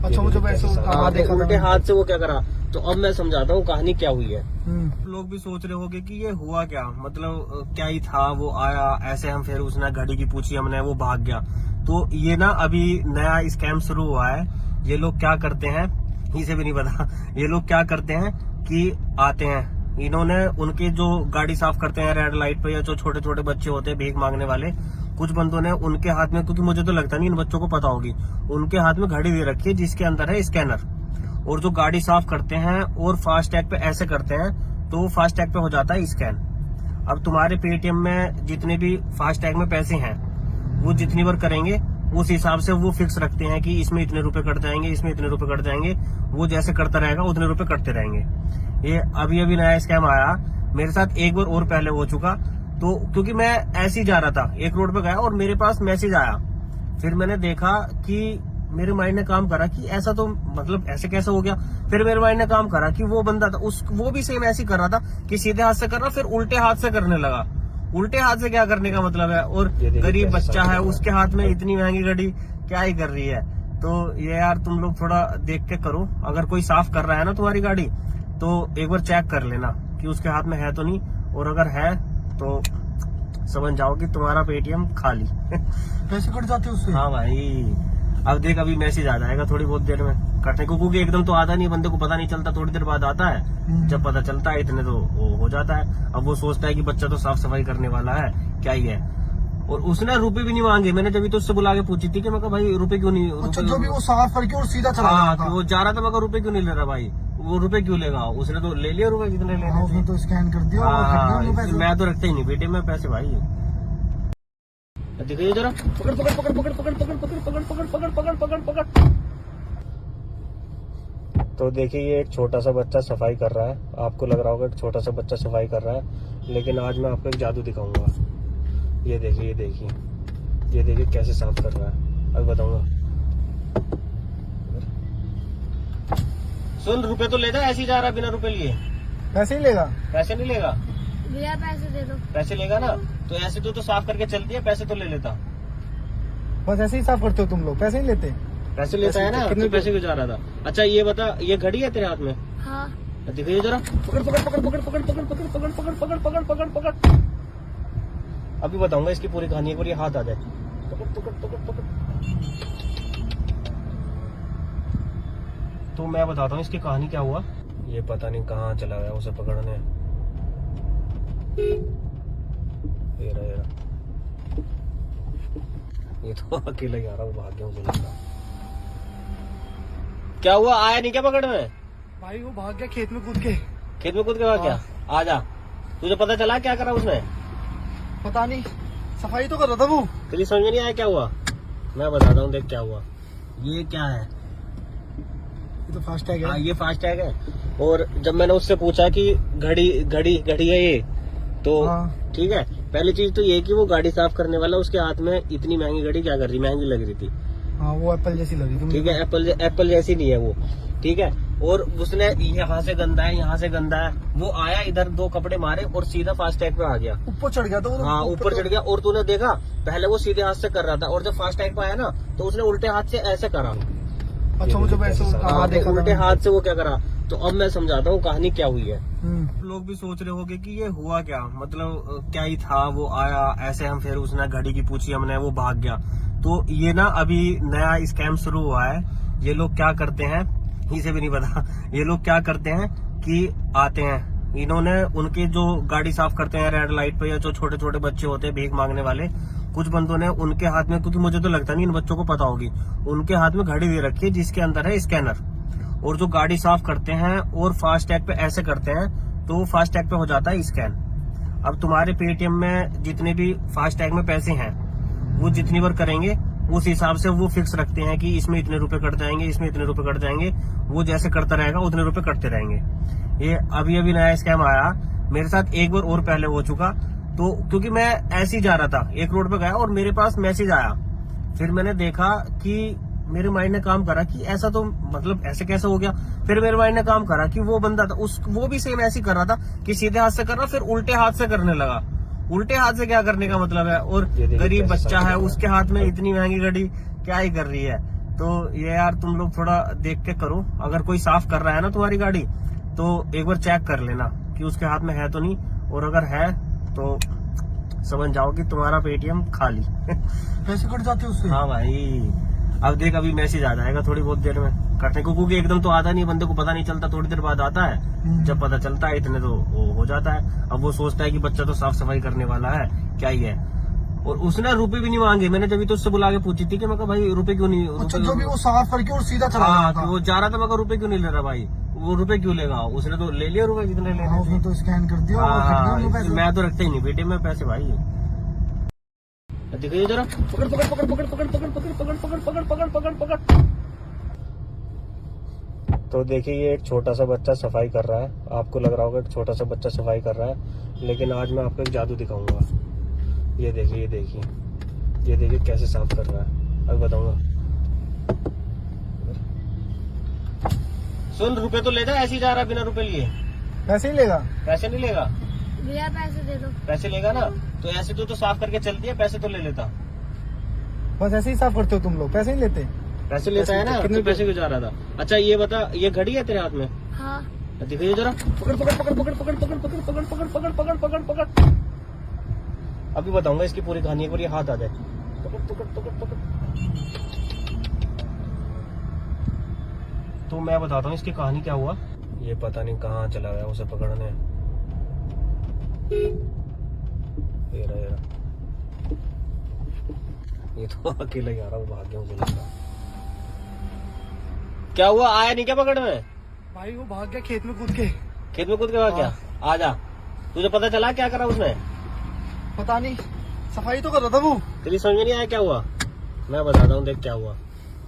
अच्छा वो जब ऐसे देखा उल्टे हाथ से वो क्या करा। तो अब मैं समझाता हूँ कहानी क्या हुई है। हम्म। लोग भी सोच रहे होंगे कि ये हुआ क्या, मतलब क्या ही था, वो आया ऐसे, हम फिर उसने घड़ी की पूछी हमने, वो भाग गया। तो ये ना अभी नया स्कैम शुरू हुआ है। ये लोग क्या करते हैं, इसे भी नहीं पता, ये लोग क्या करते हैं कि आते हैं, इन्होंने उनके जो गाड़ी साफ करते हैं रेड लाइट पे, या जो छोटे छोटे बच्चे होते हैं भीख मांगने वाले, कुछ बंदों ने उनके हाथ में, क्योंकि मुझे तो लगता नहीं इन बच्चों को पता होगी, उनके हाथ में घड़ी दे रखी है जिसके अंदर है स्कैनर, और जो गाड़ी साफ करते हैं और फास्ट टैग पे ऐसे करते हैं तो फास्ट टैग पे हो जाता है स्कैन। अब तुम्हारे पेटीएम में जितने भी फास्ट टैग में पैसे हैं वो जितनी बार करेंगे उस हिसाब से वो फिक्स रखते हैं कि इसमें इतने रुपए कट जाएंगे, इसमें इतने रुपए कट जाएंगे, वो जैसे करता रहेगा उतने रुपए कटते रहेंगे। ये अभी अभी नया स्कैम आया मेरे साथ, एक बार और पहले हो चुका। तो क्योंकि मैं ऐसे ही जा रहा था, एक रोड पे गया और मेरे पास मैसेज आया, फिर मैंने देखा कि मेरे माइंड ने काम करा कि ऐसा तो मतलब ऐसे कैसे हो गया। फिर मेरे माइंड ने काम करा कि वो बंदा था वो भी सेम ऐसे ही कर रहा था कि सीधे हाथ से कर रहा, फिर उल्टे हाथ से करने लगा। उल्टे हाथ से क्या करने का मतलब है, और गरीब बच्चा है उसके हाथ में इतनी महंगी घड़ी क्या ही कर रही है। तो ये यार तुम लोग थोड़ा देख के करो, अगर कोई साफ कर रहा है ना तुम्हारी गाड़ी तो एक बार चेक कर लेना कि उसके हाथ में है तो नहीं, और अगर है तो समझ जाओ कि तुम्हारा पेटीएम खाली। पैसे कट जाते हैं उससे। हाँ भाई, अब देख अभी मैसेज आ जाएगा थोड़ी बहुत देर में कटने को, क्योंकि एकदम तो आता नहीं, बंदे को पता नहीं चलता, थोड़ी देर बाद आता है। जब पता चलता है इतने तो वो हो जाता है। अब वो सोचता है कि बच्चा तो साफ सफाई करने वाला है, क्या ही है। और उसने रुपए भी नहीं मांगे। मैंने जब तो उससे बुला के पूछी थी कि मैं कहा भाई रुपए क्यों नहीं, अच्छा रुपए जो भी वो साफ करके और सीधा चला हाँ गया था। वो जा रहा था, मैं कहा रुपए क्यों नहीं ले रहा भाई, वो रुपए क्यों लेगा, उसने तो ले लिया रुपए जितने लेने हाँ, थे। उसने तो स्कैन कर दिया और खरीद लिया उनको पैसे। मैं तो रखता ही नहीं बेटे में पैसे भाई। देखिए जरा, पकड़ पकड़ पकड़ पकड़ पकड़ पकड़ पकड़ पकड़ पकड़ पकड़ पकड़ पकड़ पकड़। तो देखिए ये एक छोटा सा बच्चा सफाई कर रहा है। आपको लग रहा होगा एक छोटा सा बच्चा सफाई कर रहा है, लेकिन आज मैं आपको एक जादू दिखाऊंगा। ये देखिए ये देखिए ये देखिए कैसे साफ कर रहा है, अब बताऊंगा। सुन, रुपए तो लेता, ऐसे ही जा रहा है बिना रुपए लिए। पैसे ही लेगा। पैसे नहीं लेगा, भैया पैसे दे दो। पैसे लेगा ना तो ऐसे तो साफ करके चलती है, पैसे तो ले लेता। बस ऐसे ही साफ करते हो तुम लोग, पैसे नहीं लेते। पैसे लेता है ना, कितने तो पैसे क्यों जा रहा था। अच्छा ये बता, ये घड़ी है तेरे हाथ में? हाँ। दिखाइए जरा, पकड़ पकड़ पकड़ पकड़ पकड़ पकड़ पकड़ पकड़ पकड़ पकड़ पकड़ पकड़ पकड़। अभी बताऊंगा इसकी पूरी कहानी, एक बार ये हाथ आ जाए। पकड़ पकड़ पकड़ पकड़। तो मैं बताता हूँ इसकी कहानी क्या हुआ। ये पता नहीं कहाँ चला गया उसे पकड़ने। ये रहा, ये रहा। ये तो अकेला ही आ रहा, वो भाग गया मुझे लगा। क्या हुआ, आया नहीं क्या पकड़ने? भाई वो भाग गया खेत में कूद के। खेत में कूद के भाग गया? आजा, तुझे पता चला क्या करा उसने? पता नहीं, सफाई तो कर रहा था वो। तेरी समझ में नहीं आया क्या हुआ? मैं बताता हूँ, देख क्या हुआ। ये क्या है? ये तो फास्ट टैग हाँ है। ये फास्ट टैग है। और जब मैंने उससे पूछा कि घड़ी घड़ी घड़ी है ये, तो हाँ। ठीक है, पहली चीज तो ये कि वो गाड़ी साफ करने वाला उसके हाथ में इतनी महंगी घड़ी क्या कर रही, महंगी लग रही थी। हाँ वो एप्पल जैसी लगी थी। ठीक है, एप्पल जैसी नहीं है वो। ठीक है, और उसने यहाँ से गंदा है, यहाँ से गंदा है, वो आया इधर, दो कपड़े मारे और सीधा फास्ट टैग पे आ गया। ऊपर चढ़ गया था वो तो। हाँ ऊपर चढ़ गया। और तूने देखा पहले वो सीधे हाथ से कर रहा था, और जब फास्ट टैग पे आया ना तो उसने उल्टे हाथ से ऐसे करा। अच्छा मुझे ऐसे हाँ, देखा तो था। उल्टे हाथ से वो क्या करा। तो अब मैं समझाता हूँ कहानी क्या हुई है। हम्म। लोग भी सोच रहे होंगे कि ये हुआ क्या, मतलब क्या ही था, वो आया ऐसे, हम फिर उसने घड़ी की पूछी हमने, वो भाग गया। तो ये ना अभी नया स्कैम शुरू हुआ है। ये लोग क्या करते हैं, इसे भी नहीं पता। ये लोग क्या करते हैं कि आते हैं, इन्होंने उनके जो गाड़ी साफ करते हैं रेड लाइट पे, या जो छोटे छोटे बच्चे होते हैं भीख मांगने वाले, कुछ बंदों ने उनके हाथ में, क्योंकि मुझे तो लगता नहीं इन बच्चों को पता होगी, उनके हाथ में घड़ी दे रखी है जिसके अंदर है स्कैनर। और जो गाड़ी साफ करते हैं और फास्ट टैग पे ऐसे करते हैं, तो फास्ट टैग पे हो जाता है स्कैन। अब तुम्हारे पेटीएम में जितने भी फास्ट टैग में पैसे हैं, वो जितनी बार करेंगे उस हिसाब से वो फिक्स रखते हैं कि इसमें इतने रुपए कट जाएंगे, इसमें इतने रुपए कट जाएंगे। वो जैसे करता रहेगा उतने रुपए कटते रहेंगे। ये अभी अभी नया स्कैम आया, मेरे साथ एक बार और पहले हो चुका। तो क्योंकि मैं ऐसे ही जा रहा था, एक रोड पे गया और मेरे पास मैसेज आया, फिर मैंने देखा कि मेरे माइंड ने काम करा कि ऐसा तो मतलब ऐसे कैसे हो गया। फिर मेरे माइंड ने काम करा कि वो बंदा था वो भी सेम ऐसे ही कर रहा था कि सीधे हाथ से कर रहा, फिर उल्टे हाथ से करने लगा। उल्टे हाथ से क्या करने का मतलब है, और गरीब बच्चा है उसके हाथ में इतनी महंगी घड़ी क्या ही कर रही है। तो ये यार तुम लोग थोड़ा देख के करो, अगर कोई साफ कर रहा है ना तुम्हारी गाड़ी, तो एक बार चेक कर लेना कि उसके हाथ में है तो नहीं, और अगर है तो समझ जाओ कि तुम्हारा पेटीएम खाली। पैसे कट जाते उससे। हाँ भाई, अब देख अभी मैसेज आ जाएगा थोड़ी बहुत देर में करने को, क्योंकि एकदम तो आता नहीं, बंदे को पता नहीं चलता, थोड़ी देर बाद आता है। जब पता चलता है इतने तो वो हो जाता है। अब वो सोचता है कि बच्चा तो साफ सफाई करने वाला है, क्या ही है। और उसने रुपए भी नहीं मांगे। मैंने जब तो उससे बुला के पूछी थी कि मैं कहा भाई रुपए क्यों नहीं, अच्छा जो भी वो साफ करके और सीधा चला गया हाँ था। वो जा रहा था, मैं कहा रुपए क्यों नहीं ले रहा भाई, वो रुपए क्यों लेगा, उसने तो ले लिया रुपए जितने हाँ, लेने उसने थे। तो स्कैन कर दिया और खरीद लिया उनको पैसे। मैं तो रखता ही नहीं बेटे में पैसे भाई। दिखाइए जरा, पकड़ पकड़ पकड़ पकड़ पकड़ पकड़ पकड़ पकड़ पकड़ पकड़ पकड़ पकड़ पकड़। तो देखिए ये एक छोटा सा बच्चा सफाई कर रहा है। आपको लग रहा होगा एक छोटा सा बच्चा सफाई कर रहा है, लेकिन आज मैं आपको एक जादू दिखाऊंगा। ये देखिए ये देखिए ये देखिए कैसे साफ कर रहा है, अब बताऊंगा। सुन, रुपए तो लेता, ऐसे ही जा रहा है बिना रुपए लिए। पैसे ही लेगा। पैसे नहीं लेगा, भैया पैसे दे दो। पैसे लेगा ना तो ऐसे तो साफ करके चलती है, पैसे तो ले लेता। बस ऐसे ही साफ करते हो तुम लोग, पैसे नहीं लेते। पैसे लेता है ना, कितने तो पैसे क्यों जा रहा था। अच्छा ये बता, ये घड़ी है तेरे हाथ में? हाँ। दिखाइए जरा, पकड़ पकड़ पकड़ पकड़ पकड़ पकड़ पकड़ पकड़ पकड़ पकड़ पकड़ पकड़ पकड़। अभी बताऊंगा इसकी पूरी कहानी, एक बार ये हाथ आ जाए। पकड़ पकड़ पकड़ पकड़। तो मैं बताता हूँ इसकी कहानी क्या हुआ। ये पता नहीं कहाँ चला गया उसे पकड़ने। ये रहा, ये रहा। ये तो अकेला ही आ रहा हूँ, भाग गया मुझे लगा। क्या हुआ, आया नहीं क्या पकड़ में? भाई वो भाग गया खेत में कूद के। खेत में कूद के भाग गया? आजा, तुझे पता चला क्या करा उसने? पता नहीं, सफाई तो कर रहा था वो। तेरी समझ में नहीं आया क्या हुआ? मैं बताता हूँ, देख क्या हुआ।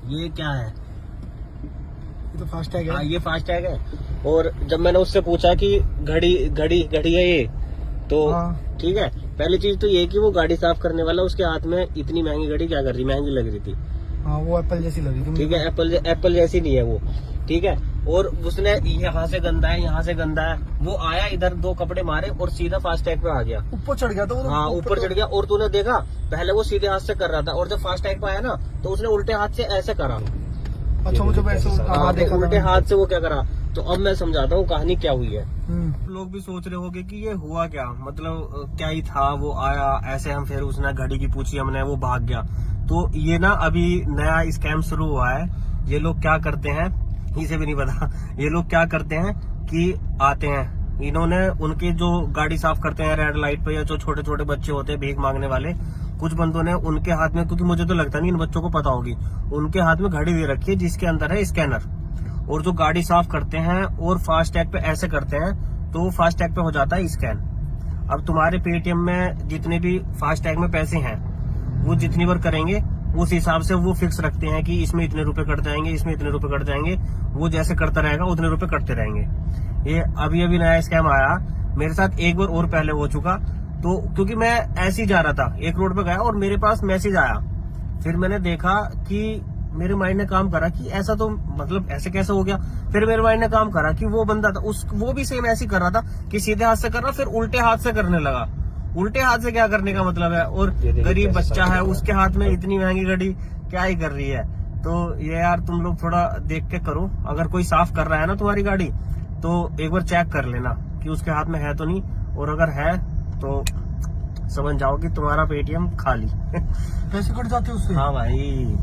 ये क्या है? ये तो फास्ट टैग हाँ, है। ये फास्ट टैग है। और जब मैंने उससे पूछा कि घड़ी है ये, तो हाँ। ठीक है, पहली चीज तो ये कि वो गाड़ी साफ करने वाला उसके हाथ में इतनी महंगी घड़ी क्या कर रही, महंगी लग रही थी। हाँ, वो एप्पल जैसी लगी थी। ठीक है, एप्पल जैसी नहीं है वो। ठीक है, और उसने यहाँ से गंदा है, यहाँ से गंदा है, वो आया इधर 2 कपड़े मारे और सीधा फास्ट टैग पे आ गया। ऊपर चढ़ गया था वो। हाँ, ऊपर चढ़ गया। और तूने देखा, पहले वो सीधे हाथ से कर रहा था और जब फास्ट टैग पे आया ना तो उसने उल्टे हाथ से ऐसे करा। अच्छा, मुझे वैसे हाँ, देखा उल्टे हाथ से वो क्या करा। तो अब मैं समझाता हूँ कहानी क्या हुई है। हम्म। लोग भी सोच रहे होंगे कि ये हुआ क्या, मतलब क्या ही था, वो आया ऐसे, हम फिर उसने घड़ी की पूछी हमने, वो भाग गया। तो ये ना अभी नया स्कैम शुरू हुआ है। ये लोग क्या करते हैं, इसे भी नहीं पता, ये लोग क्या करते हैं कि आते हैं, इन्होंने उनके जो गाड़ी साफ करते हैं रेड लाइट पे, या जो छोटे छोटे बच्चे होते हैं भीख मांगने वाले, कुछ बंदों ने उनके हाथ में, क्योंकि मुझे तो लगता नहीं इन बच्चों को पता होगी, उनके हाथ में घड़ी दे रखी है जिसके अंदर है स्कैनर। और जो गाड़ी साफ करते हैं और फास्ट टैग पे ऐसे करते हैं तो फास्ट टैग पे हो जाता है स्कैन। अब तुम्हारे पेटीएम में जितने भी फास्ट टैग में पैसे हैं वो जितनी बार करेंगे उस हिसाब से वो फिक्स रखते हैं कि इसमें इतने रुपए कट जाएंगे, इसमें इतने रुपए कट जाएंगे। वो जैसे करता रहेगा उतने रुपए कटते रहेंगे। ये अभी नया स्कैम आया मेरे साथ, एक बार और पहले हो चुका। तो क्योंकि मैं ऐसे ही जा रहा था, एक रोड पे गया और मेरे पास मैसेज आया। फिर मैंने देखा कि मेरे माइंड ने काम करा कि ऐसा तो मतलब ऐसे कैसे हो गया। फिर मेरे माइंड ने काम करा कि वो बंदा था वो भी सेम ऐसे ही कर रहा था कि सीधे हाथ से कर रहा, फिर उल्टे हाथ से करने लगा। उल्टे हाथ से क्या करने का मतलब है, और गरीब बच्चा है उसके हाथ में इतनी महंगी घड़ी क्या ही कर रही है। तो ये यार तुम लोग थोड़ा देख के करो, अगर कोई साफ कर रहा है ना तुम्हारी गाड़ी तो एक बार चेक कर लेना कि उसके हाथ में है तो नहीं, और अगर है तो समझ जाओ कि तुम्हारा पेटीएम खाली। पैसे कट जाते उससे। हाँ भाई,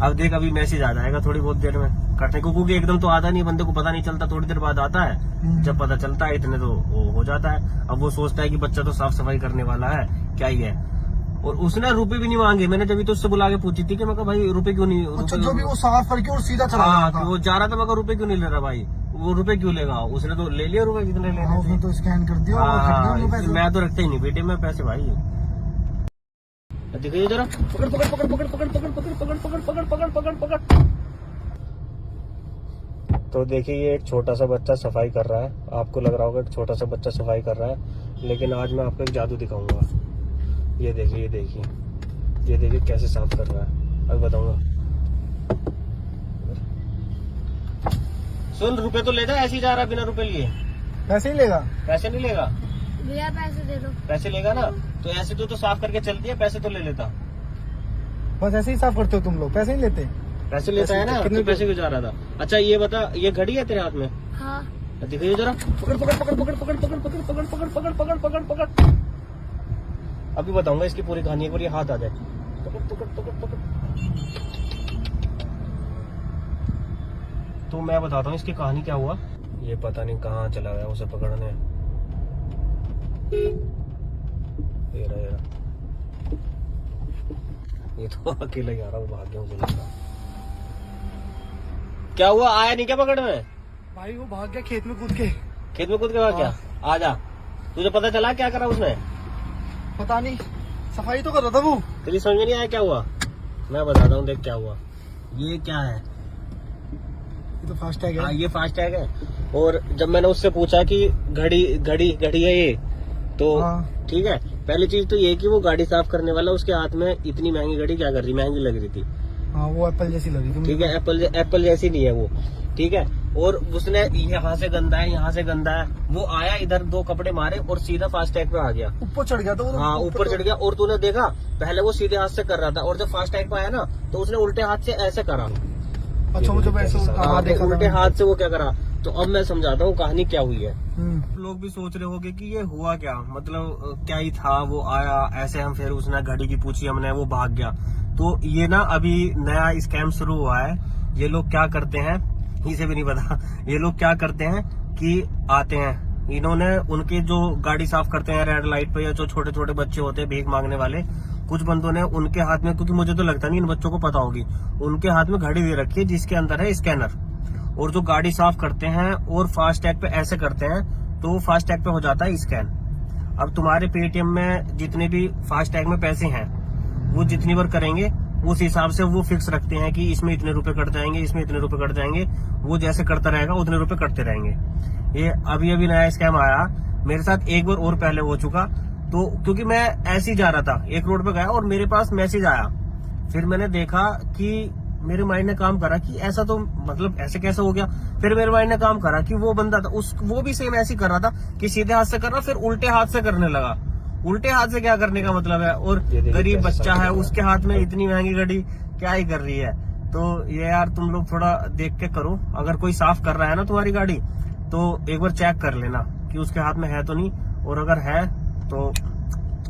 अब देख अभी मैसेज आ जाएगा थोड़ी बहुत देर में कटने को, क्योंकि एकदम तो आता नहीं, बंदे को पता नहीं चलता, थोड़ी देर बाद आता है। जब पता चलता है इतने तो वो हो जाता है। अब वो सोचता है कि बच्चा तो साफ सफाई करने वाला है, क्या ही है। और उसने रुपए भी नहीं मांगे। मैंने जब तो उससे बुला के पूछी थी कि मैं कहा भाई रुपए क्यों नहीं, अच्छा, जो भी वो साफ करके और सीधा चला हाँ, गया था। वो जा रहा था, मैं रुपए क्यों नहीं ले रहा भाई, वो रुपए क्यों लेगा, उसने तो ले लिया रुपए जितने लेने हाँ, उसने थे। तो स्कैन कर दिया और कट गए उनके पैसे। मैं तो रखता ही नहीं बेटे में पैसे भाई। देखिए जरा, पकड़ पकड़ पकड़ पकड़ पकड़ पकड़ पकड़ पकड़ पकड़ पकड़ पकड़ पकड़ पकड़। तो देखिए ये एक छोटा सा बच्चा सफाई कर रहा है। आपको लग रहा होगा कि छोटा सा बच्चा सफाई कर रहा है, लेकिन आज मैं आपको एक जादू दिखाऊंगा। ये देखिए, ये देखिए, ये देखिए कैसे साफ कर रहा है, अब बताऊंगा। सुन, रुपए तो ले जा, ऐसे ही जा रहा है बिना रुपए लिए। पैसे ही लेगा। पैसे नहीं लेगा? भैया पैसे दे दो। पैसे लेगा ना, तो ऐसे तो साफ करके चलती है, पैसे तो ले लेता। बस ऐसे ही साफ करते हो तुम लोग, पैसे नहीं लेते। पैसे लेता है ना, कितने पैसे क्यों जा रहा था? अच्छा ये बता, ये घड़ी है तेरे हाथ में? हाँ। दिखाइए जरा, पकड़ पकड़ पकड़ पकड़ पकड़ पकड़ पकड़ पकड़ पकड़ पकड़ पकड़ पकड़ पकड़। अभी बताऊंगा इसकी पूरी कहानी, एक बार ये हाथ आ जाए। पकड़ पकड़ पकड़ पकड़। तो मैं बताता हूँ इसकी कहानी क्या हुआ। ये पता नहीं कहाँ चला गया उसे पकड़ने। ये रहा। ये तो अकेला ही आ रहा हूँ, भाग गया मुझे लगा। क्या हुआ, आया नहीं क्या पकड़ में? भाई वो भाग गया खेत में कूद के। खेत में कूद के भाग गया? आजा, तुझे पता चला क्या करा उसने? पता नहीं, सफाई तो कर रहा था वो। तेरी समझ में नहीं आया क्या हुआ? मैं बताता हूँ, देख क्या हुआ। ये क्या है? ये तो फास्ट टैग हाँ, है। ये फास्ट टैग है। और जब मैंने उससे पूछा कि घड़ी है ये, तो हाँ। ठीक है, पहली चीज तो ये कि वो गाड़ी साफ करने वाला उसके हाथ में इतनी महंगी घड़ी क्या कर रही, महंगी लग रही थी। हाँ, वो एप्पल जैसी लगी थी। ठीक है, एप्पल जैसी नहीं है वो। ठीक है, और उसने यहाँ से गंदा है, यहाँ से गंदा है, वो आया इधर 2 कपड़े मारे और सीधा फास्ट टैग पे आ गया। ऊपर चढ़ गया था वो। हाँ, ऊपर चढ़ गया। और तूने देखा, पहले वो सीधे हाथ से कर रहा था और जब फास्ट टैग पे आया ना तो उसने उल्टे हाथ से ऐसे करा। अच्छा, मुझे वैसे हाँ, देखा उल्टे हाथ से वो क्या करा। तो अब मैं समझाता हूँ कहानी क्या हुई है। हम्म। लोग भी सोच रहे होंगे कि ये हुआ क्या, मतलब क्या ही था, वो आया ऐसे, हम फिर उसने घड़ी की पूछी हमने, वो भाग गया। तो ये ना अभी नया स्कैम शुरू हुआ है। ये लोग क्या करते हैं, इसे भी नहीं पता, ये लोग क्या करते हैं कि आते हैं, इन्होंने उनके जो गाड़ी साफ करते हैं रेड लाइट पे, या जो छोटे छोटे बच्चे होते हैं भीख मांगने वाले, कुछ बंदों ने उनके हाथ में, क्योंकि मुझे तो लगता नहीं इन बच्चों को पता होगी, उनके हाथ में घड़ी दे रखी है जिसके अंदर है स्कैनर, और जो गाड़ी साफ करते हैं और फास्टैग पे ऐसे करते हैं तो फास्टैग पे हो जाता है स्कैन। अब तुम्हारे पेटीएम में जितने भी फास्टैग में पैसे हैं वो जितनी बार करेंगे उस हिसाब से वो फिक्स रखते हैं कि इसमें इतने रुपए कट जाएंगे, इसमें इतने रुपए कट जाएंगे, वो जैसे करता रहेगा उतने रुपए कटते रहेंगे। ये अभी अभी नया स्कैम आया मेरे साथ, एक बार और पहले हो चुका। तो क्योंकि मैं ऐसे ही जा रहा था, एक रोड पे गया और मेरे पास मैसेज आया, फिर मैंने देखा कि मेरे माइंड ने काम करा कि ऐसा तो मतलब ऐसे कैसे हो गया। फिर मेरे माइंड ने काम करा कि वो बंदा था वो भी सेम ऐसे ही कर रहा था कि सीधे हाथ से कर रहा, फिर उल्टे हाथ से करने लगा। उल्टे हाथ से क्या करने का मतलब है, और गरीब बच्चा है उसके हाथ में इतनी महंगी घड़ी क्या ही कर रही है। तो ये यार तुम लोग थोड़ा देख के करो, अगर कोई साफ कर रहा है ना तुम्हारी गाड़ी तो एक बार चेक कर लेना कि उसके हाथ में है तो नहीं, और अगर है तो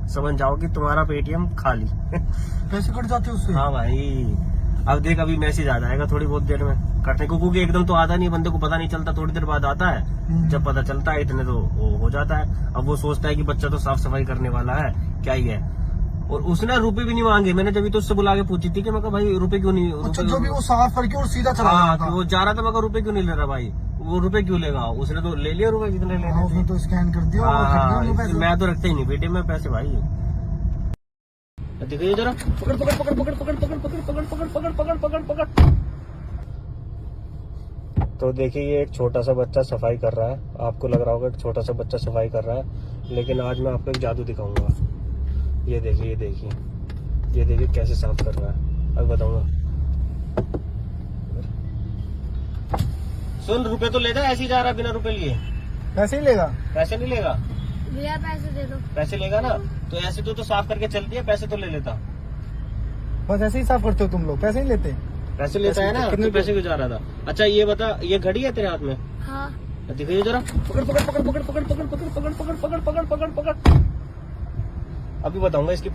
समझ जाओ कि तुम्हारा पेटीएम खाली। पैसे कट जाते हैं उससे। हाँ भाई, अब देख अभी मैसेज आ जाएगा थोड़ी बहुत देर में कटने को, क्योंकि एकदम तो आता नहीं, बंदे को पता नहीं चलता, थोड़ी देर बाद आता है। जब पता चलता है इतने तो वो हो जाता है। अब वो सोचता है कि बच्चा तो साफ सफाई करने वाला है, क्या ही है। और उसने रुपए भी नहीं मांगे, मैंने जब तो उससे बुला के पूछी थी कि मैं कहा भाई रुपए क्यों नहीं, अच्छा, जो भी वो साफ करके और सीधा चला हाँ, गया था। वो जा रहा था, मैं कहा रुपए क्यों नहीं ले रहा भाई, वो रुपए क्यों लेगा, उसने तो ले लिया रुपए जितने हाँ, लेने उसने थे। तो स्कैन कर दिया और कट गए वो पैसे। मैं तो रखता ही नहीं बेटे में पैसे भाई। देखिए जरा, पकड़ पकड़ पकड़ पकड़ पकड़ पकड़ पकड़ पकड़ पकड़ पकड़ पकड़ पकड़ पकड़। तो देखिए ये एक छोटा सा बच्चा सफाई कर रहा है, आपको लग रहा होगा कि छोटा सा बच्चा सफाई कर रहा है, लेकिन आज मैं आपको एक जादू दिखाऊंगा। ये देखिए, ये देखिए, ये देखिए कैसे साफ कर रहा है, अब बताऊंगा। सुन, रुपए तो ले जा, ऐसे ही जा रहा है बिना रुपए लिए। पैसे ही लेगा। पैसे नहीं लेगा, भैया पैसे दे दो। पैसे लेगा ना तो ऐसे तो साफ करके चलती है, पैसे तो ले लेता। बस ऐसे ही साफ करते हो तुम लोग, पैसे नहीं लेते। पैसे लेता है ना, कितने पैसे क्यों जा रहा था। अच्छा ये बता, ये घड़ी है तेरे हाथ में? हाँ। दिखाइए जरा, पकड़ पकड़ पकड़ पकड़ पकड़ पकड़ पकड़ पकड़ पकड़ पकड़ पकड़ पकड़ पकड़। अभी बताऊंगा इसकी